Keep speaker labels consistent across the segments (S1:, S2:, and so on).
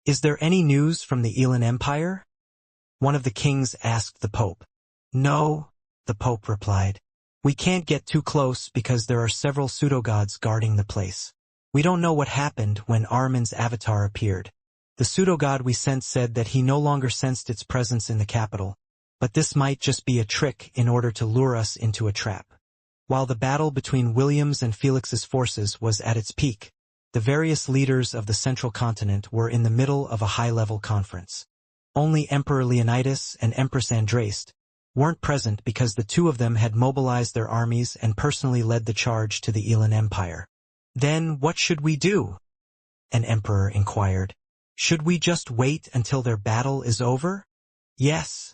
S1: "Is there any news from the Elan Empire?" one of the kings asked the Pope. "No," the Pope replied. "We can't get too close because there are several pseudogods guarding the place. We don't know what happened when Ahriman's avatar appeared. The pseudogod we sent said that he no longer sensed its presence in the capital, but this might just be a trick in order to lure us into a trap." While the battle between William's and Felix's forces was at its peak, the various leaders of the central continent were in the middle of a high-level conference. Only Emperor Leonidas and Empress Andraste weren't present because the two of them had mobilized their armies and personally led the charge to the Elan Empire. "Then what should we do?" an emperor inquired. "Should we just wait until their battle is over?" "Yes,"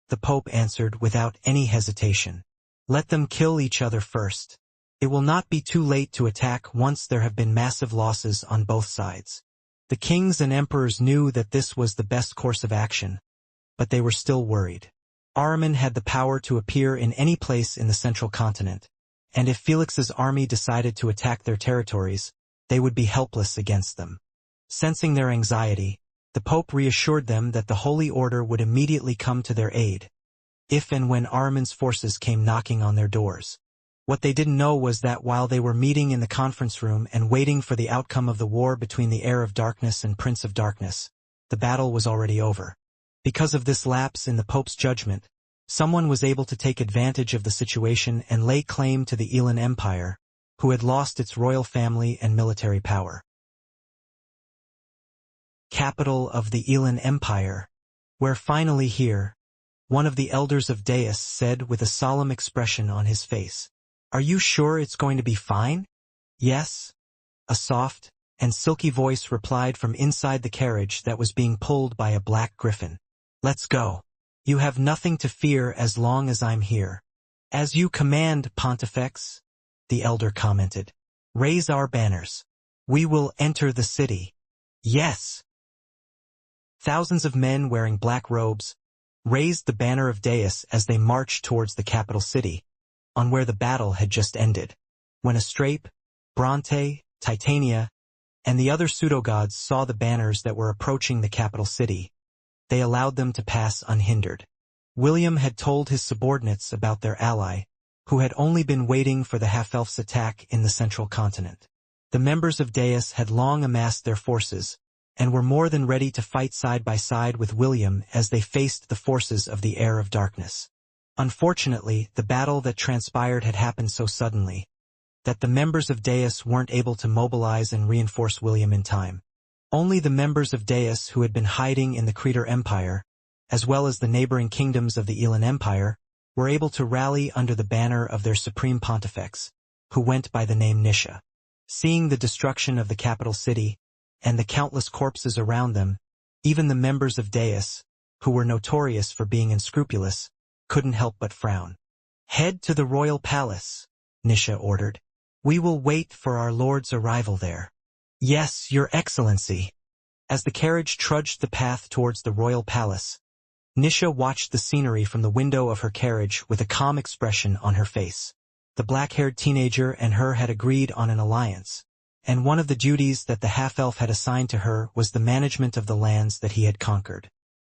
S1: the Pope answered without any hesitation. "Let them kill each other first. It will not be too late to attack once there have been massive losses on both sides." The kings and emperors knew that this was the best course of action, but they were still worried. Ahriman had the power to appear in any place in the central continent, and if Felix's army decided to attack their territories, they would be helpless against them. Sensing their anxiety, the Pope reassured them that the Holy Order would immediately come to their aid, if and when Ahriman's forces came knocking on their doors. What they didn't know was that while they were meeting in the conference room and waiting for the outcome of the war between the Heir of Darkness and Prince of Darkness, the battle was already over. Because of this lapse in the Pope's judgment, someone was able to take advantage of the situation and lay claim to the Elan Empire, who had lost its royal family and military power. Capital of the Elan Empire. "We're finally here," one of the elders of Deus said with a solemn expression on his face. "Are you sure it's going to be fine?" "Yes," a soft and silky voice replied from inside the carriage that was being pulled by a black griffin. "Let's go. You have nothing to fear as long as I'm here." "As you command, Pontifex," the elder commented. "Raise our banners. We will enter the city." "Yes." Thousands of men wearing black robes raised the banner of Deus as they marched towards the capital city, on where the battle had just ended. When Astrape, Bronte, Titania, and the other pseudogods saw the banners that were approaching the capital city, they allowed them to pass unhindered. William had told his subordinates about their ally, who had only been waiting for the half-elf's attack in the central continent. The members of Deus had long amassed their forces, and were more than ready to fight side by side with William as they faced the forces of the Heir of Darkness. Unfortunately, the battle that transpired had happened so suddenly that the members of Deus weren't able to mobilize and reinforce William in time. Only the members of Deus who had been hiding in the Creator Empire, as well as the neighboring kingdoms of the Elan Empire, were able to rally under the banner of their Supreme Pontifex, who went by the name Nisha. Seeing the destruction of the capital city, and the countless corpses around them, even the members of Deus, who were notorious for being unscrupulous, couldn't help but frown. "Head to the royal palace," Nisha ordered. "We will wait for our lord's arrival there." "Yes, Your Excellency." As the carriage trudged the path towards the royal palace, Nisha watched the scenery from the window of her carriage with a calm expression on her face. The black-haired teenager and her had agreed on an alliance, and one of the duties that the half-elf had assigned to her was the management of the lands that he had conquered.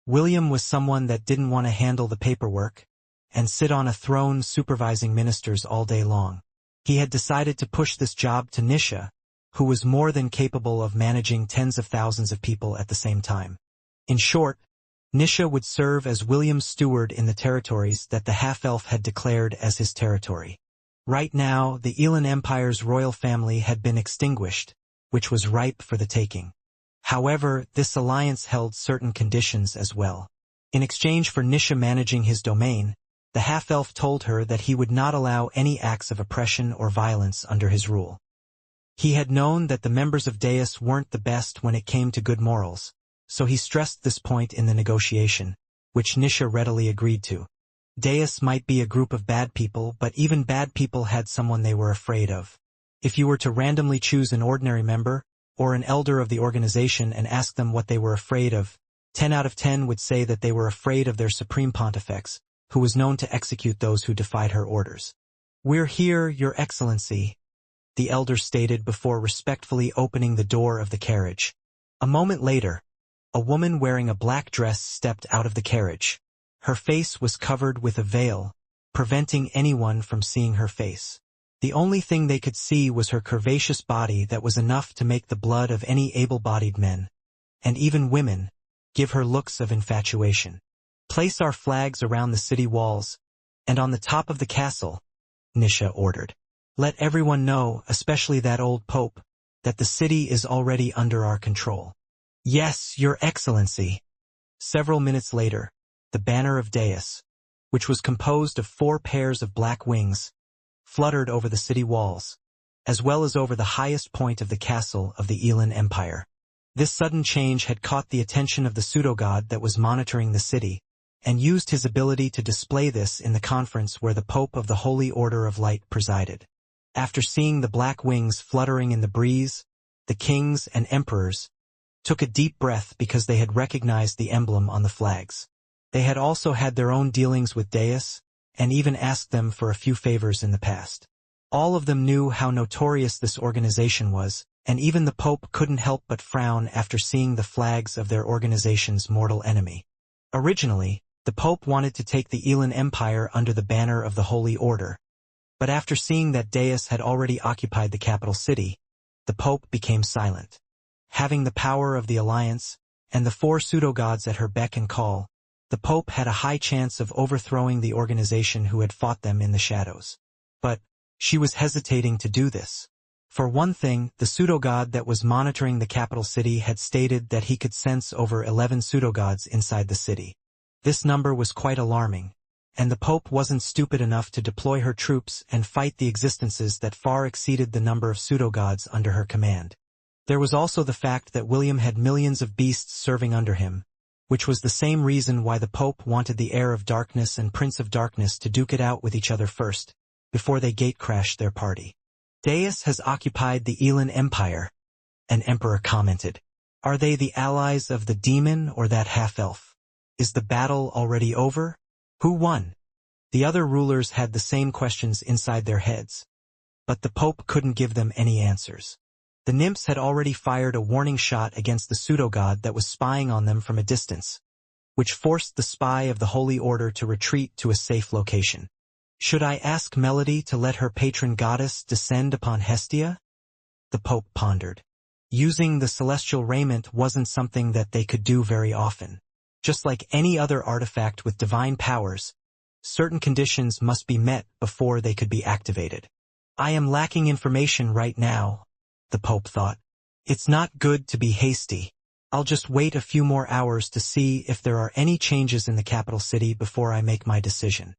S1: William was someone that didn't want to handle the paperwork and sit on a throne supervising ministers all day long. He had decided to push this job to Nisha, who was more than capable of managing tens of thousands of people at the same time. In short, Nisha would serve as William's steward in the territories that the half-elf had declared as his territory. Right now, the Elan Empire's royal family had been extinguished, which was ripe for the taking. However, this alliance held certain conditions as well. In exchange for Nisha managing his domain, the half-elf told her that he would not allow any acts of oppression or violence under his rule. He had known that the members of Deus weren't the best when it came to good morals, so he stressed this point in the negotiation, which Nisha readily agreed to. Deus might be a group of bad people, but even bad people had someone they were afraid of. If you were to randomly choose an ordinary member, or an elder of the organization and ask them what they were afraid of, 10 out of 10 would say that they were afraid of their Supreme Pontifex, who was known to execute those who defied her orders. "We're here, Your Excellency," the elder stated before respectfully opening the door of the carriage. A moment later, A woman wearing a black dress stepped out of the carriage. Her face was covered with a veil, preventing anyone from seeing her face. The only thing they could see was her curvaceous body that was enough to make the blood of any able-bodied men, and even women, give her looks of infatuation. "Place our flags around the city walls, and on the top of the castle," Nisha ordered. "Let everyone know, especially that old pope, that the city is already under our control." "Yes, Your Excellency." Several minutes later, the banner of Deus, which was composed of 4 pairs of black wings, fluttered over the city walls, as well as over the highest point of the castle of the Elan Empire. This sudden change had caught the attention of the pseudo-god that was monitoring the city, and used his ability to display this in the conference where the Pope of the Holy Order of Light presided. After seeing the black wings fluttering in the breeze, the kings and emperors took a deep breath because they had recognized the emblem on the flags. They had also had their own dealings with Deus, and even asked them for a few favors in the past. All of them knew how notorious this organization was, and even the Pope couldn't help but frown after seeing the flags of their organization's mortal enemy. Originally, the Pope wanted to take the Elan Empire under the banner of the Holy Order, but after seeing that Deus had already occupied the capital city, the Pope became silent. Having the power of the Alliance, and the 4 pseudo-gods at her beck and call, the Pope had a high chance of overthrowing the organization who had fought them in the shadows. But she was hesitating to do this. For one thing, the pseudo-god that was monitoring the capital city had stated that he could sense over 11 pseudo-gods inside the city. This number was quite alarming, and the Pope wasn't stupid enough to deploy her troops and fight the existences that far exceeded the number of pseudo-gods under her command. There was also the fact that William had millions of beasts serving under him, which was the same reason why the Pope wanted the Heir of Darkness and Prince of Darkness to duke it out with each other first, before they gate-crashed their party. "Deus has occupied the Elan Empire," an emperor commented. "Are they the allies of the demon or that half-elf? Is the battle already over? Who won?" The other rulers had the same questions inside their heads, but the Pope couldn't give them any answers. The nymphs had already fired a warning shot against the pseudo-god that was spying on them from a distance, which forced the spy of the Holy Order to retreat to a safe location. "Should I ask Melody to let her patron goddess descend upon Hestia?" the Pope pondered. Using the celestial raiment wasn't something that they could do very often. Just like any other artifact with divine powers, certain conditions must be met before they could be activated. "I am lacking information right now," the Pope thought. "It's not good to be hasty. I'll just wait a few more hours to see if there are any changes in the capital city before I make my decision."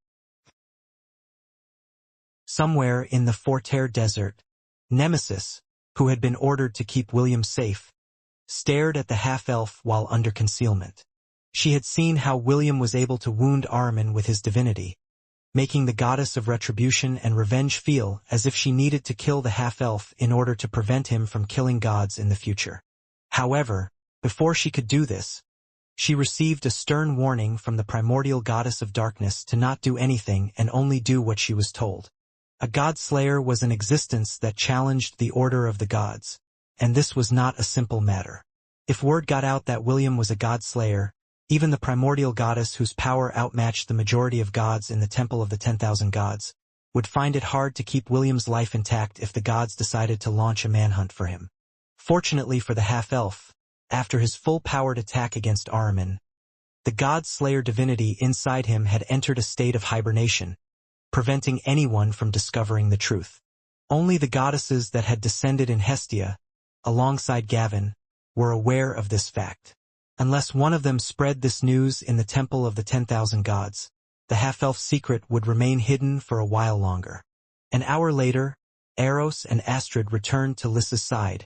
S1: Somewhere in the Forterre Desert, Nemesis, who had been ordered to keep William safe, stared at the half-elf while under concealment. She had seen how William was able to wound Ahriman with his divinity, making the goddess of retribution and revenge feel as if she needed to kill the half-elf in order to prevent him from killing gods in the future. However, before she could do this, she received a stern warning from the primordial goddess of darkness to not do anything and only do what she was told. A god-slayer was an existence that challenged the order of the gods, and this was not a simple matter. If word got out that William was a god-slayer, even the primordial goddess whose power outmatched the majority of gods in the Temple of the 10,000 Gods, would find it hard to keep William's life intact if the gods decided to launch a manhunt for him. Fortunately for the half-elf, after his full-powered attack against Ahriman, the god-slayer divinity inside him had entered a state of hibernation, preventing anyone from discovering the truth. Only the goddesses that had descended in Hestia, alongside Gavin, were aware of this fact. Unless one of them spread this news in the Temple of the 10,000 Gods, the half-elf secret would remain hidden for a while longer. An hour later, Eros and Astrid returned to Lys's side,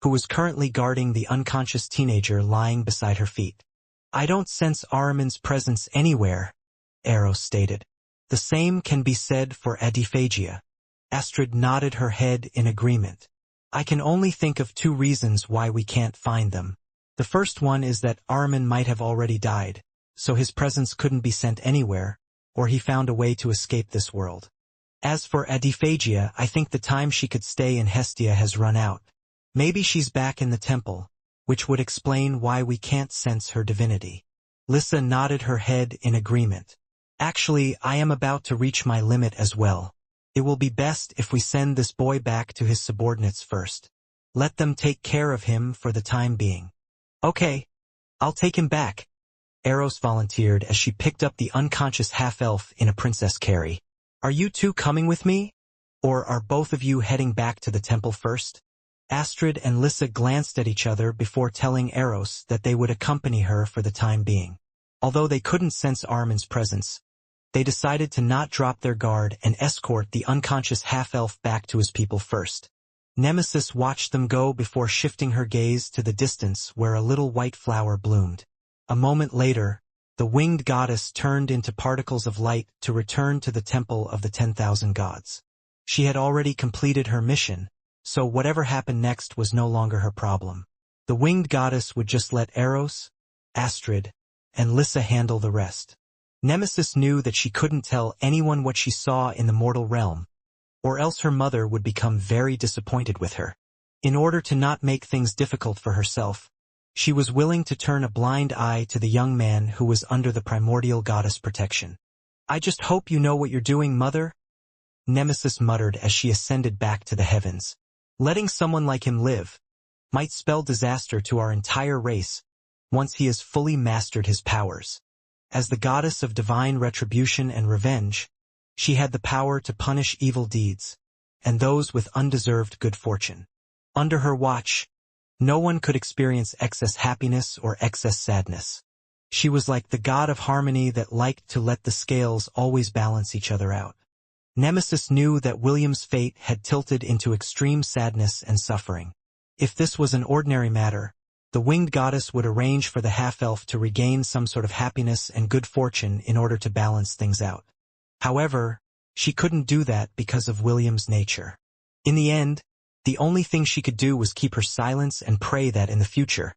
S1: who was currently guarding the unconscious teenager lying beside her feet. "I don't sense Ahriman's presence anywhere," Eros stated. "The same can be said for Adaptation." Astrid nodded her head in agreement. "I can only think of 2 reasons why we can't find them. The first one is that Ahriman might have already died, so his presence couldn't be sent anywhere, or he found a way to escape this world. As for Adaphagia, I think the time she could stay in Hestia has run out. Maybe she's back in the temple, which would explain why we can't sense her divinity. Lissa nodded her head in agreement. Actually, I am about to reach my limit as well. It will be best if we send this boy back to his subordinates first. Let them take care of him for the time being. Okay, I'll take him back, Eros volunteered as she picked up the unconscious half-elf in a princess carry. Are you two coming with me? Or are both of you heading back to the temple first? Astrid and Lissa glanced at each other before telling Eros that they would accompany her for the time being. Although they couldn't sense Armin's presence, they decided to not drop their guard and escort the unconscious half-elf back to his people first. Nemesis watched them go before shifting her gaze to the distance where a little white flower bloomed. A moment later, the winged goddess turned into particles of light to return to the temple of the 10,000 gods. She had already completed her mission, so whatever happened next was no longer her problem. The winged goddess would just let Eros, Astrid, and Lissa handle the rest. Nemesis knew that she couldn't tell anyone what she saw in the mortal realm, or else her mother would become very disappointed with her. In order to not make things difficult for herself, she was willing to turn a blind eye to the young man who was under the primordial goddess protection. I just hope you know what you're doing, mother, Nemesis muttered as she ascended back to the heavens. Letting someone like him live might spell disaster to our entire race once he has fully mastered his powers. As the goddess of divine retribution and revenge, she had the power to punish evil deeds, and those with undeserved good fortune. Under her watch, no one could experience excess happiness or excess sadness. She was like the god of harmony that liked to let the scales always balance each other out. Nemesis knew that William's fate had tilted into extreme sadness and suffering. If this was an ordinary matter, the winged goddess would arrange for the half-elf to regain some sort of happiness and good fortune in order to balance things out. However, she couldn't do that because of William's nature. In the end, the only thing she could do was keep her silence and pray that in the future,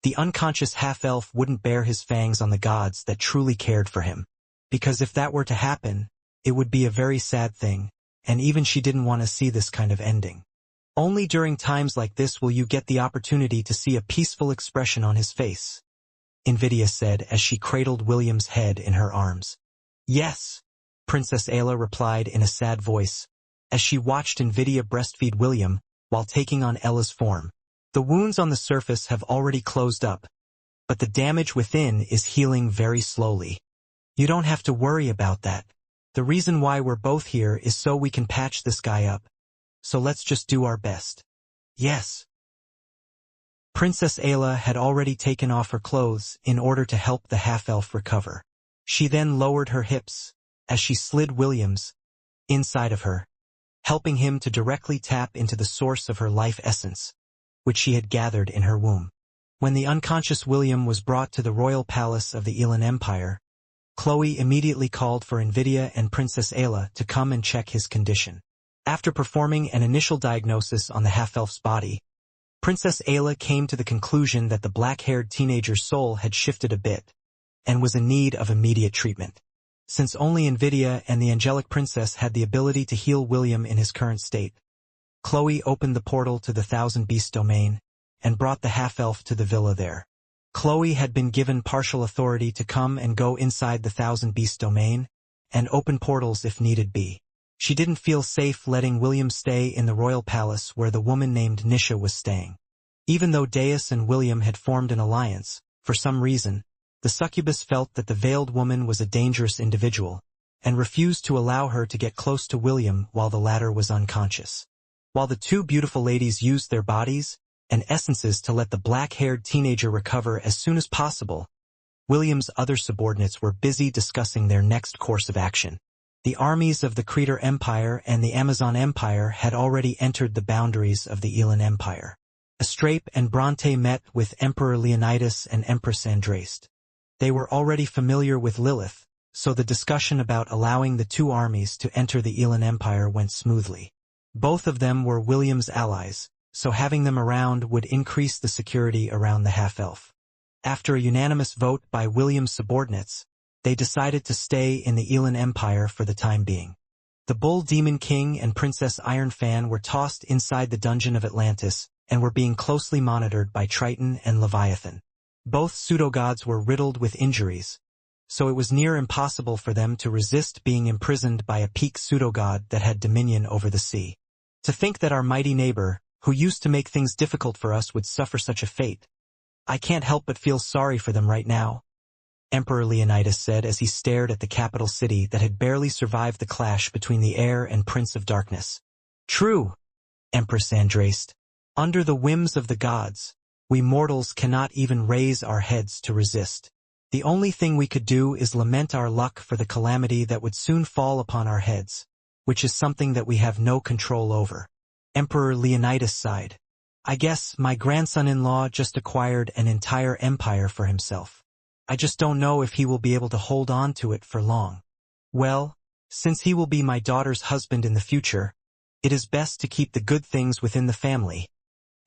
S1: the unconscious half-elf wouldn't bare his fangs on the gods that truly cared for him. Because if that were to happen, it would be a very sad thing, and even she didn't want to see this kind of ending. Only during times like this will you get the opportunity to see a peaceful expression on his face, Invidia said as she cradled William's head in her arms. Yes, Princess Ayla replied in a sad voice, as she watched Invidia breastfeed William while taking on Ella's form. The wounds on the surface have already closed up, but the damage within is healing very slowly. You don't have to worry about that. The reason why we're both here is so we can patch this guy up. So let's just do our best. Yes. Princess Ayla had already taken off her clothes in order to help the half-elf recover. She then lowered her hips as she slid William's inside of her, helping him to directly tap into the source of her life essence, which she had gathered in her womb. When the unconscious William was brought to the royal palace of the Elan Empire, Chloe immediately called for Invidia and Princess Ayla to come and check his condition. After performing an initial diagnosis on the half-elf's body, Princess Ayla came to the conclusion that the black-haired teenager's soul had shifted a bit and was in need of immediate treatment. Since only Invidia and the angelic princess had the ability to heal William in his current state, Chloe opened the portal to the Thousand Beast domain and brought the half-elf to the villa there. Chloe had been given partial authority to come and go inside the Thousand Beast domain and open portals if needed be. She didn't feel safe letting William stay in the royal palace where the woman named Nisha was staying. Even though Deus and William had formed an alliance, for some reason, the succubus felt that the veiled woman was a dangerous individual and refused to allow her to get close to William while the latter was unconscious. While the two beautiful ladies used their bodies and essences to let the black-haired teenager recover as soon as possible, William's other subordinates were busy discussing their next course of action. The armies of the Creator Empire and the Amazon Empire had already entered the boundaries of the Elan Empire. Astrape and Bronte met with Emperor Leonidas and Empress Andraste. They were already familiar with Lilith, so the discussion about allowing the two armies to enter the Elan Empire went smoothly. Both of them were William's allies, so having them around would increase the security around the half-elf. After a unanimous vote by William's subordinates, they decided to stay in the Elan Empire for the time being. The Bull Demon King and Princess Ironfan were tossed inside the dungeon of Atlantis and were being closely monitored by Triton and Leviathan. Both pseudo-gods were riddled with injuries, so it was near impossible for them to resist being imprisoned by a peak pseudo-god that had dominion over the sea. To think that our mighty neighbor, who used to make things difficult for us, would suffer such a fate. I can't help but feel sorry for them right now, Emperor Leonidas said as he stared at the capital city that had barely survived the clash between the heir and Prince of Darkness. True, Empress Andraste. Under the whims of the gods, we mortals cannot even raise our heads to resist. The only thing we could do is lament our luck for the calamity that would soon fall upon our heads, which is something that we have no control over. Emperor Leonidas sighed. I guess my grandson-in-law just acquired an entire empire for himself. I just don't know if he will be able to hold on to it for long. Well, since he will be my daughter's husband in the future, it is best to keep the good things within the family,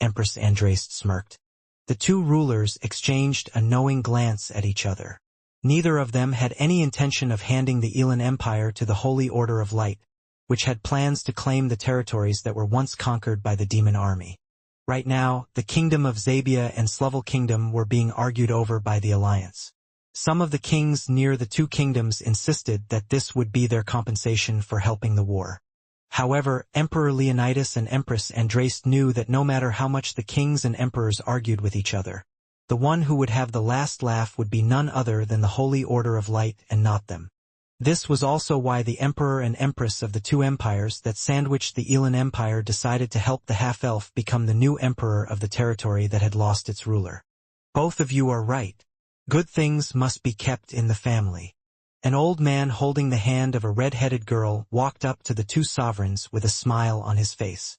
S1: Empress Andraste smirked. The two rulers exchanged a knowing glance at each other. Neither of them had any intention of handing the Elan Empire to the Holy Order of Light, which had plans to claim the territories that were once conquered by the demon army. Right now, the kingdom of Zabia and Slovel Kingdom were being argued over by the alliance. Some of the kings near the two kingdoms insisted that this would be their compensation for helping the war. However, Emperor Leonidas and Empress Andraste knew that no matter how much the kings and emperors argued with each other, the one who would have the last laugh would be none other than the Holy Order of Light and not them. This was also why the Emperor and Empress of the two empires that sandwiched the Elan Empire decided to help the half-elf become the new emperor of the territory that had lost its ruler. Both of you are right. Good things must be kept in the family. An old man holding the hand of a red-headed girl walked up to the two sovereigns with a smile on his face.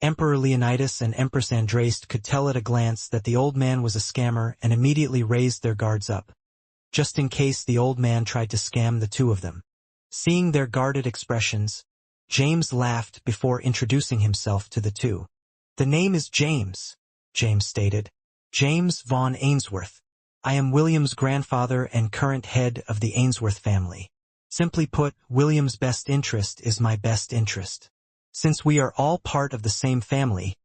S1: Emperor Leonidas and Empress Andraste could tell at a glance that the old man was a scammer and immediately raised their guards up, just in case the old man tried to scam the two of them. Seeing their guarded expressions, James laughed before introducing himself to the two. The name is James, James stated. James von Ainsworth. I am William's grandfather and current head of the Ainsworth family. Simply put, William's best interest is my best interest. Since we are all part of the same family,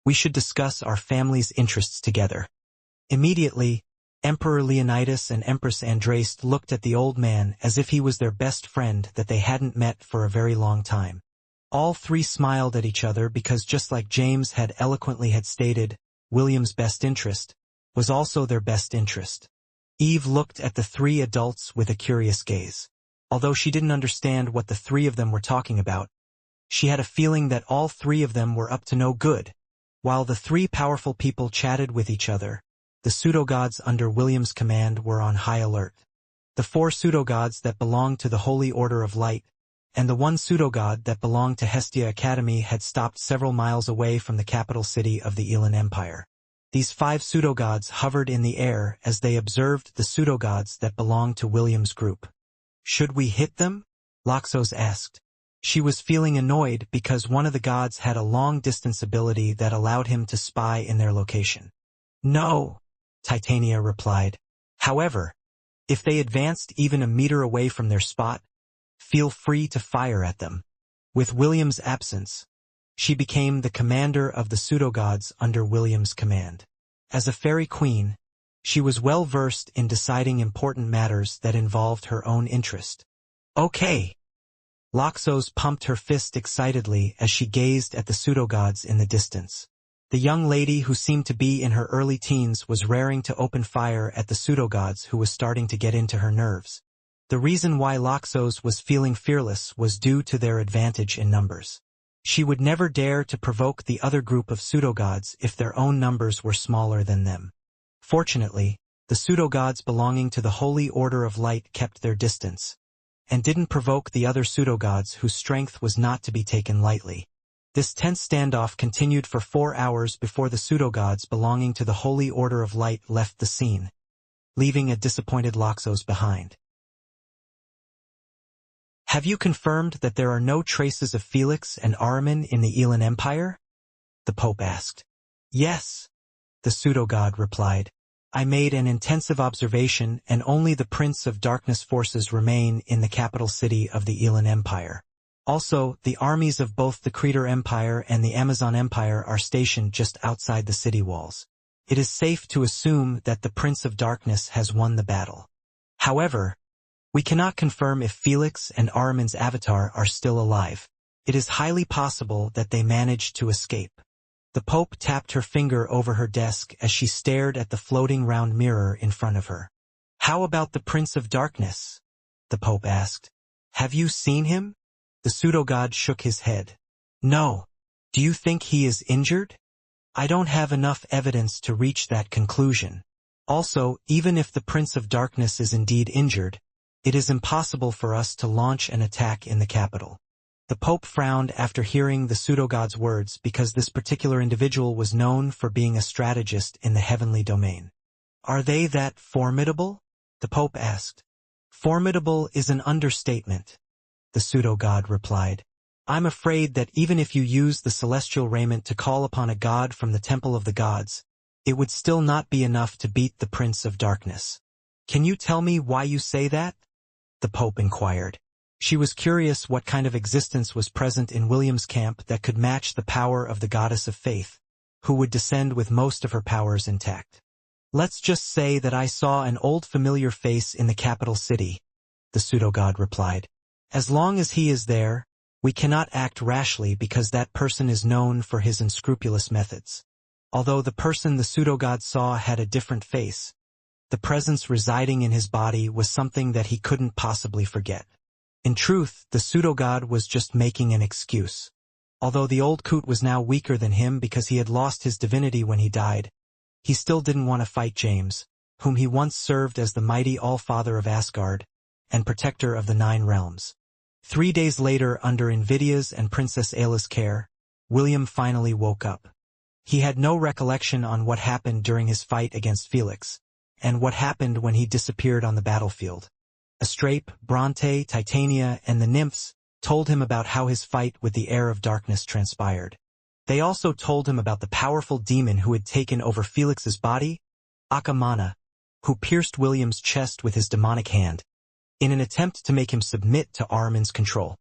S1: we should discuss our family's interests together. Immediately, Emperor Leonidas and Empress Andraste looked at the old man as if he was their best friend that they hadn't met for a very long time. All three smiled at each other because, just like James had eloquently stated, William's best interest was also their best interest. Eve looked at the three adults with a curious gaze. Although she didn't understand what the three of them were talking about, she had a feeling that all three of them were up to no good. While the three powerful people chatted with each other, the pseudo-gods under William's command were on high alert. The four pseudo-gods that belonged to the Holy Order of Light, and the one pseudo-god that belonged to Hestia Academy had stopped several miles away from the capital city of the Elan Empire. These 5 pseudo-gods hovered in the air as they observed the pseudo-gods that belonged to William's group. Should we hit them? Loxos asked. She was feeling annoyed because one of the gods had a long-distance ability that allowed him to spy in their location. No, Titania replied. However, if they advanced even a meter away from their spot, feel free to fire at them. With William's absence, she became the commander of the pseudo-gods under William's command. As a fairy queen, she was well versed in deciding important matters that involved her own interest. Okay. Loxos pumped her fist excitedly as she gazed at the pseudo-gods in the distance. The young lady, who seemed to be in her early teens, was raring to open fire at the pseudo-gods, who was starting to get into her nerves. The reason why Loxos was feeling fearless was due to their advantage in numbers. She would never dare to provoke the other group of pseudo-gods if their own numbers were smaller than them. Fortunately, the pseudo-gods belonging to the Holy Order of Light kept their distance, and didn't provoke the other pseudo-gods whose strength was not to be taken lightly. This tense standoff continued for 4 hours before the pseudo-gods belonging to the Holy Order of Light left the scene, leaving a disappointed Loxos behind. Have you confirmed that there are no traces of Felix and Ahriman in the Elan Empire? The Pope asked. Yes, the pseudo-god replied. I made an intensive observation, and only the Prince of Darkness forces remain in the capital city of the Elan Empire. Also, the armies of both the Creator Empire and the Amazon Empire are stationed just outside the city walls. It is safe to assume that the Prince of Darkness has won the battle. However, we cannot confirm if Felix and Ahriman's avatar are still alive. It is highly possible that they managed to escape. The Pope tapped her finger over her desk as she stared at the floating round mirror in front of her. "How about the Prince of Darkness?" the Pope asked. "Have you seen him?" The pseudo-god shook his head. "No. Do you think he is injured?" "I don't have enough evidence to reach that conclusion. Also, even if the Prince of Darkness is indeed injured, it is impossible for us to launch an attack in the capital." The Pope frowned after hearing the pseudo-god's words because this particular individual was known for being a strategist in the heavenly domain. "Are they that formidable?" the Pope asked. "Formidable is an understatement," the pseudo-god replied. "I'm afraid that even if you use the celestial raiment to call upon a god from the Temple of the Gods, it would still not be enough to beat the Prince of Darkness." "Can you tell me why you say that?" the Pope inquired. She was curious what kind of existence was present in William's camp that could match the power of the goddess of faith, who would descend with most of her powers intact. "Let's just say that I saw an old familiar face in the capital city," the pseudo-god replied. "As long as he is there, we cannot act rashly because that person is known for his unscrupulous methods." Although the person the pseudo-god saw had a different face, the presence residing in his body was something that he couldn't possibly forget. In truth, the pseudo-god was just making an excuse. Although the old coot was now weaker than him because he had lost his divinity when he died, he still didn't want to fight James, whom he once served as the mighty All-Father of Asgard and protector of the 9 realms. 3 days later, under Invidia's and Princess Ayla's care, William finally woke up. He had no recollection on what happened during his fight against Felix, and what happened when he disappeared on the battlefield. Astrape, Bronte, Titania, and the nymphs told him about how his fight with the heir of darkness transpired. They also told him about the powerful demon who had taken over Felix's body, Akamana, who pierced William's chest with his demonic hand, in an attempt to make him submit to Ahriman's control.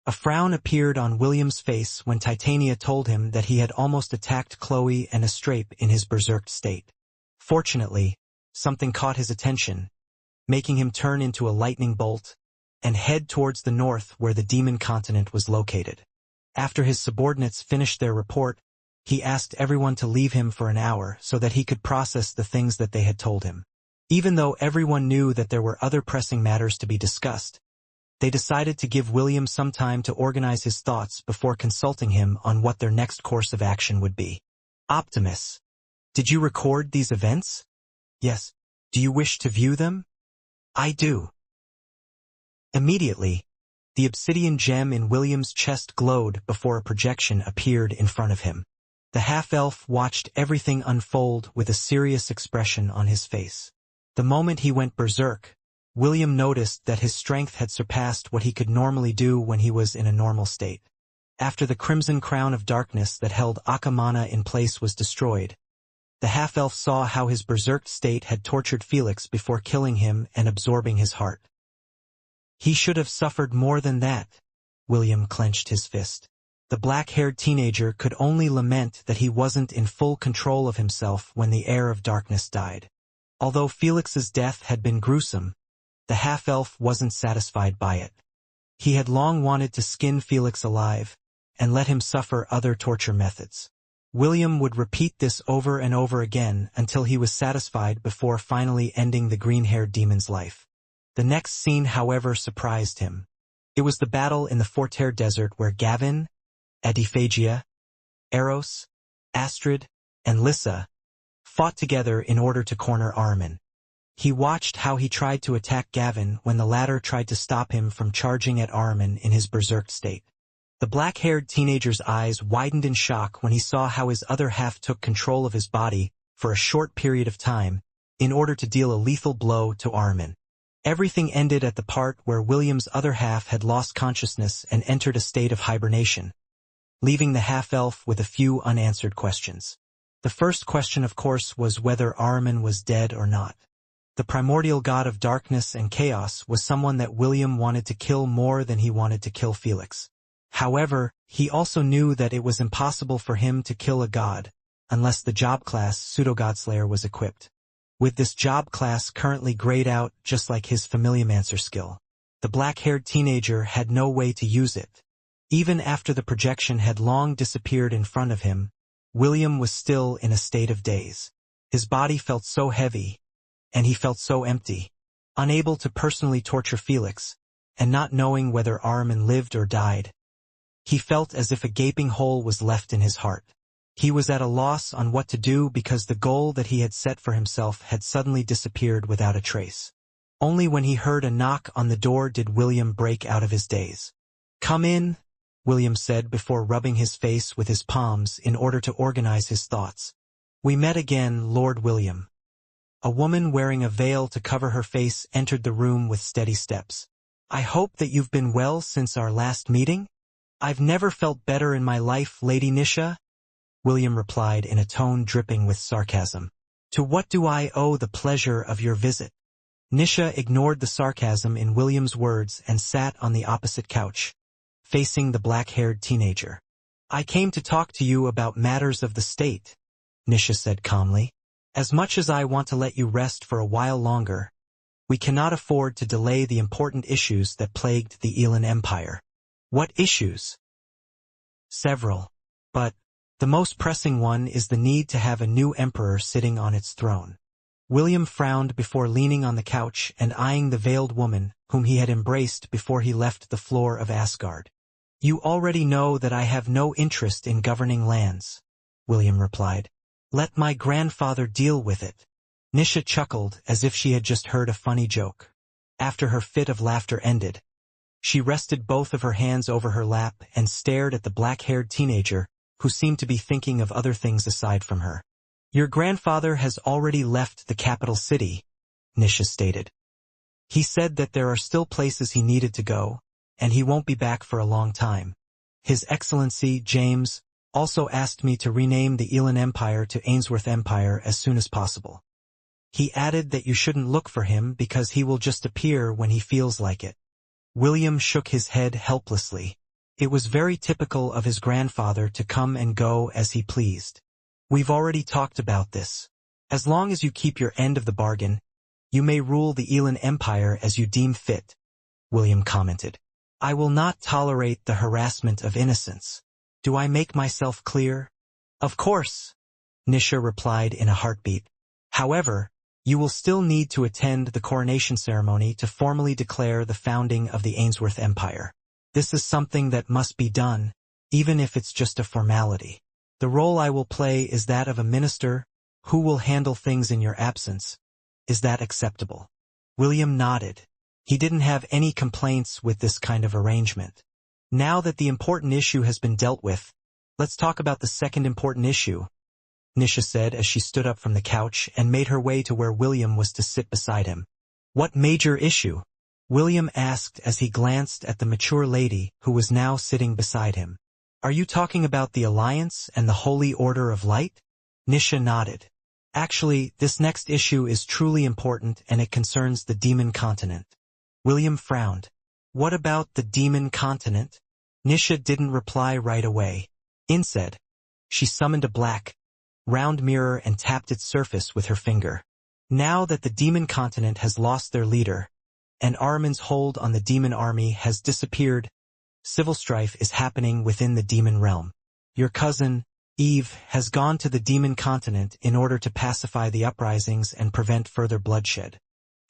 S1: A frown appeared on William's face when Titania told him that he had almost attacked Chloe and Astrape in his berserk state. Fortunately, something caught his attention, making him turn into a lightning bolt and head towards the north where the demon continent was located. After his subordinates finished their report, he asked everyone to leave him for an hour so that he could process the things that they had told him. Even though everyone knew that there were other pressing matters to be discussed, they decided to give William some time to organize his thoughts before consulting him on what their next course of action would be. "Optimus, did you record these events?" "Yes. Do you wish to view them?" "I do." Immediately, the obsidian gem in William's chest glowed before a projection appeared in front of him. The half-elf watched everything unfold with a serious expression on his face. The moment he went berserk, William noticed that his strength had surpassed what he could normally do when he was in a normal state. After the crimson crown of darkness that held Akamana in place was destroyed, the half-elf saw how his berserk state had tortured Felix before killing him and absorbing his heart. He should have suffered more than that. William clenched his fist. The black-haired teenager could only lament that he wasn't in full control of himself when the heir of darkness died. Although Felix's death had been gruesome, the half-elf wasn't satisfied by it. He had long wanted to skin Felix alive and let him suffer other torture methods. William would repeat this over and over again until he was satisfied before finally ending the green-haired demon's life. The next scene, however, surprised him. It was the battle in the Forterre Desert where Gavin, Adiphagia, Eros, Astrid, and Lyssa fought together in order to corner Ahriman. He watched how he tried to attack Gavin when the latter tried to stop him from charging at Ahriman in his berserk state. The black-haired teenager's eyes widened in shock when he saw how his other half took control of his body for a short period of time in order to deal a lethal blow to Ahriman. Everything ended at the part where William's other half had lost consciousness and entered a state of hibernation, leaving the half-elf with a few unanswered questions. The first question, of course, was whether Ahriman was dead or not. The primordial god of darkness and chaos was someone that William wanted to kill more than he wanted to kill Felix. However, he also knew that it was impossible for him to kill a god, unless the job class Pseudo-Godslayer was equipped. With this job class currently grayed out just like his Familiomancer skill, the black-haired teenager had no way to use it. Even after the projection had long disappeared in front of him, William was still in a state of daze. His body felt so heavy, and he felt so empty, unable to personally torture Felix, and not knowing whether Armin lived or died. He felt as if a gaping hole was left in his heart. He was at a loss on what to do because the goal that he had set for himself had suddenly disappeared without a trace. Only when he heard a knock on the door did William break out of his daze. "Come in," William said before rubbing his face with his palms in order to organize his thoughts. "We met again, Lord William." A woman wearing a veil to cover her face entered the room with steady steps. "I hope that you've been well since our last meeting?" "I've never felt better in my life, Lady Nisha," William replied in a tone dripping with sarcasm. "To what do I owe the pleasure of your visit?" Nisha ignored the sarcasm in William's words and sat on the opposite couch, facing the black-haired teenager. "I came to talk to you about matters of the state," Nisha said calmly. "As much as I want to let you rest for a while longer, we cannot afford to delay the important issues that plagued the Elan Empire." "What issues?" "Several. But the most pressing one is the need to have a new emperor sitting on its throne." William frowned before leaning on the couch and eyeing the veiled woman whom he had embraced before he left the floor of Asgard. "You already know that I have no interest in governing lands," William replied. "Let my grandfather deal with it." Nisha chuckled as if she had just heard a funny joke. After her fit of laughter ended, she rested both of her hands over her lap and stared at the black-haired teenager, who seemed to be thinking of other things aside from her. "Your grandfather has already left the capital city," Nisha stated. "He said that there are still places he needed to go, and he won't be back for a long time. His Excellency, James, also asked me to rename the Elan Empire to Ainsworth Empire as soon as possible. He added that you shouldn't look for him because he will just appear when he feels like it." William shook his head helplessly. It was very typical of his grandfather to come and go as he pleased. "We've already talked about this. As long as you keep your end of the bargain, you may rule the Elan Empire as you deem fit," William commented. "I will not tolerate the harassment of innocence. Do I make myself clear?" "Of course," Nisha replied in a heartbeat. "However, you will still need to attend the coronation ceremony to formally declare the founding of the Ainsworth Empire. This is something that must be done, even if it's just a formality. The role I will play is that of a minister who will handle things in your absence. Is that acceptable?" William nodded. He didn't have any complaints with this kind of arrangement. "Now that the important issue has been dealt with, let's talk about the second important issue," Nisha said as she stood up from the couch and made her way to where William was to sit beside him. "What major issue?" William asked as he glanced at the mature lady who was now sitting beside him. "Are you talking about the Alliance and the Holy Order of Light?" Nisha nodded. "Actually, this next issue is truly important and it concerns the Demon Continent." William frowned. "What about the Demon Continent?" Nisha didn't reply right away. Instead, she summoned a black, round mirror and tapped its surface with her finger. "Now that the Demon Continent has lost their leader, and Armin's hold on the demon army has disappeared, civil strife is happening within the demon realm. Your cousin, Eve, has gone to the Demon Continent in order to pacify the uprisings and prevent further bloodshed.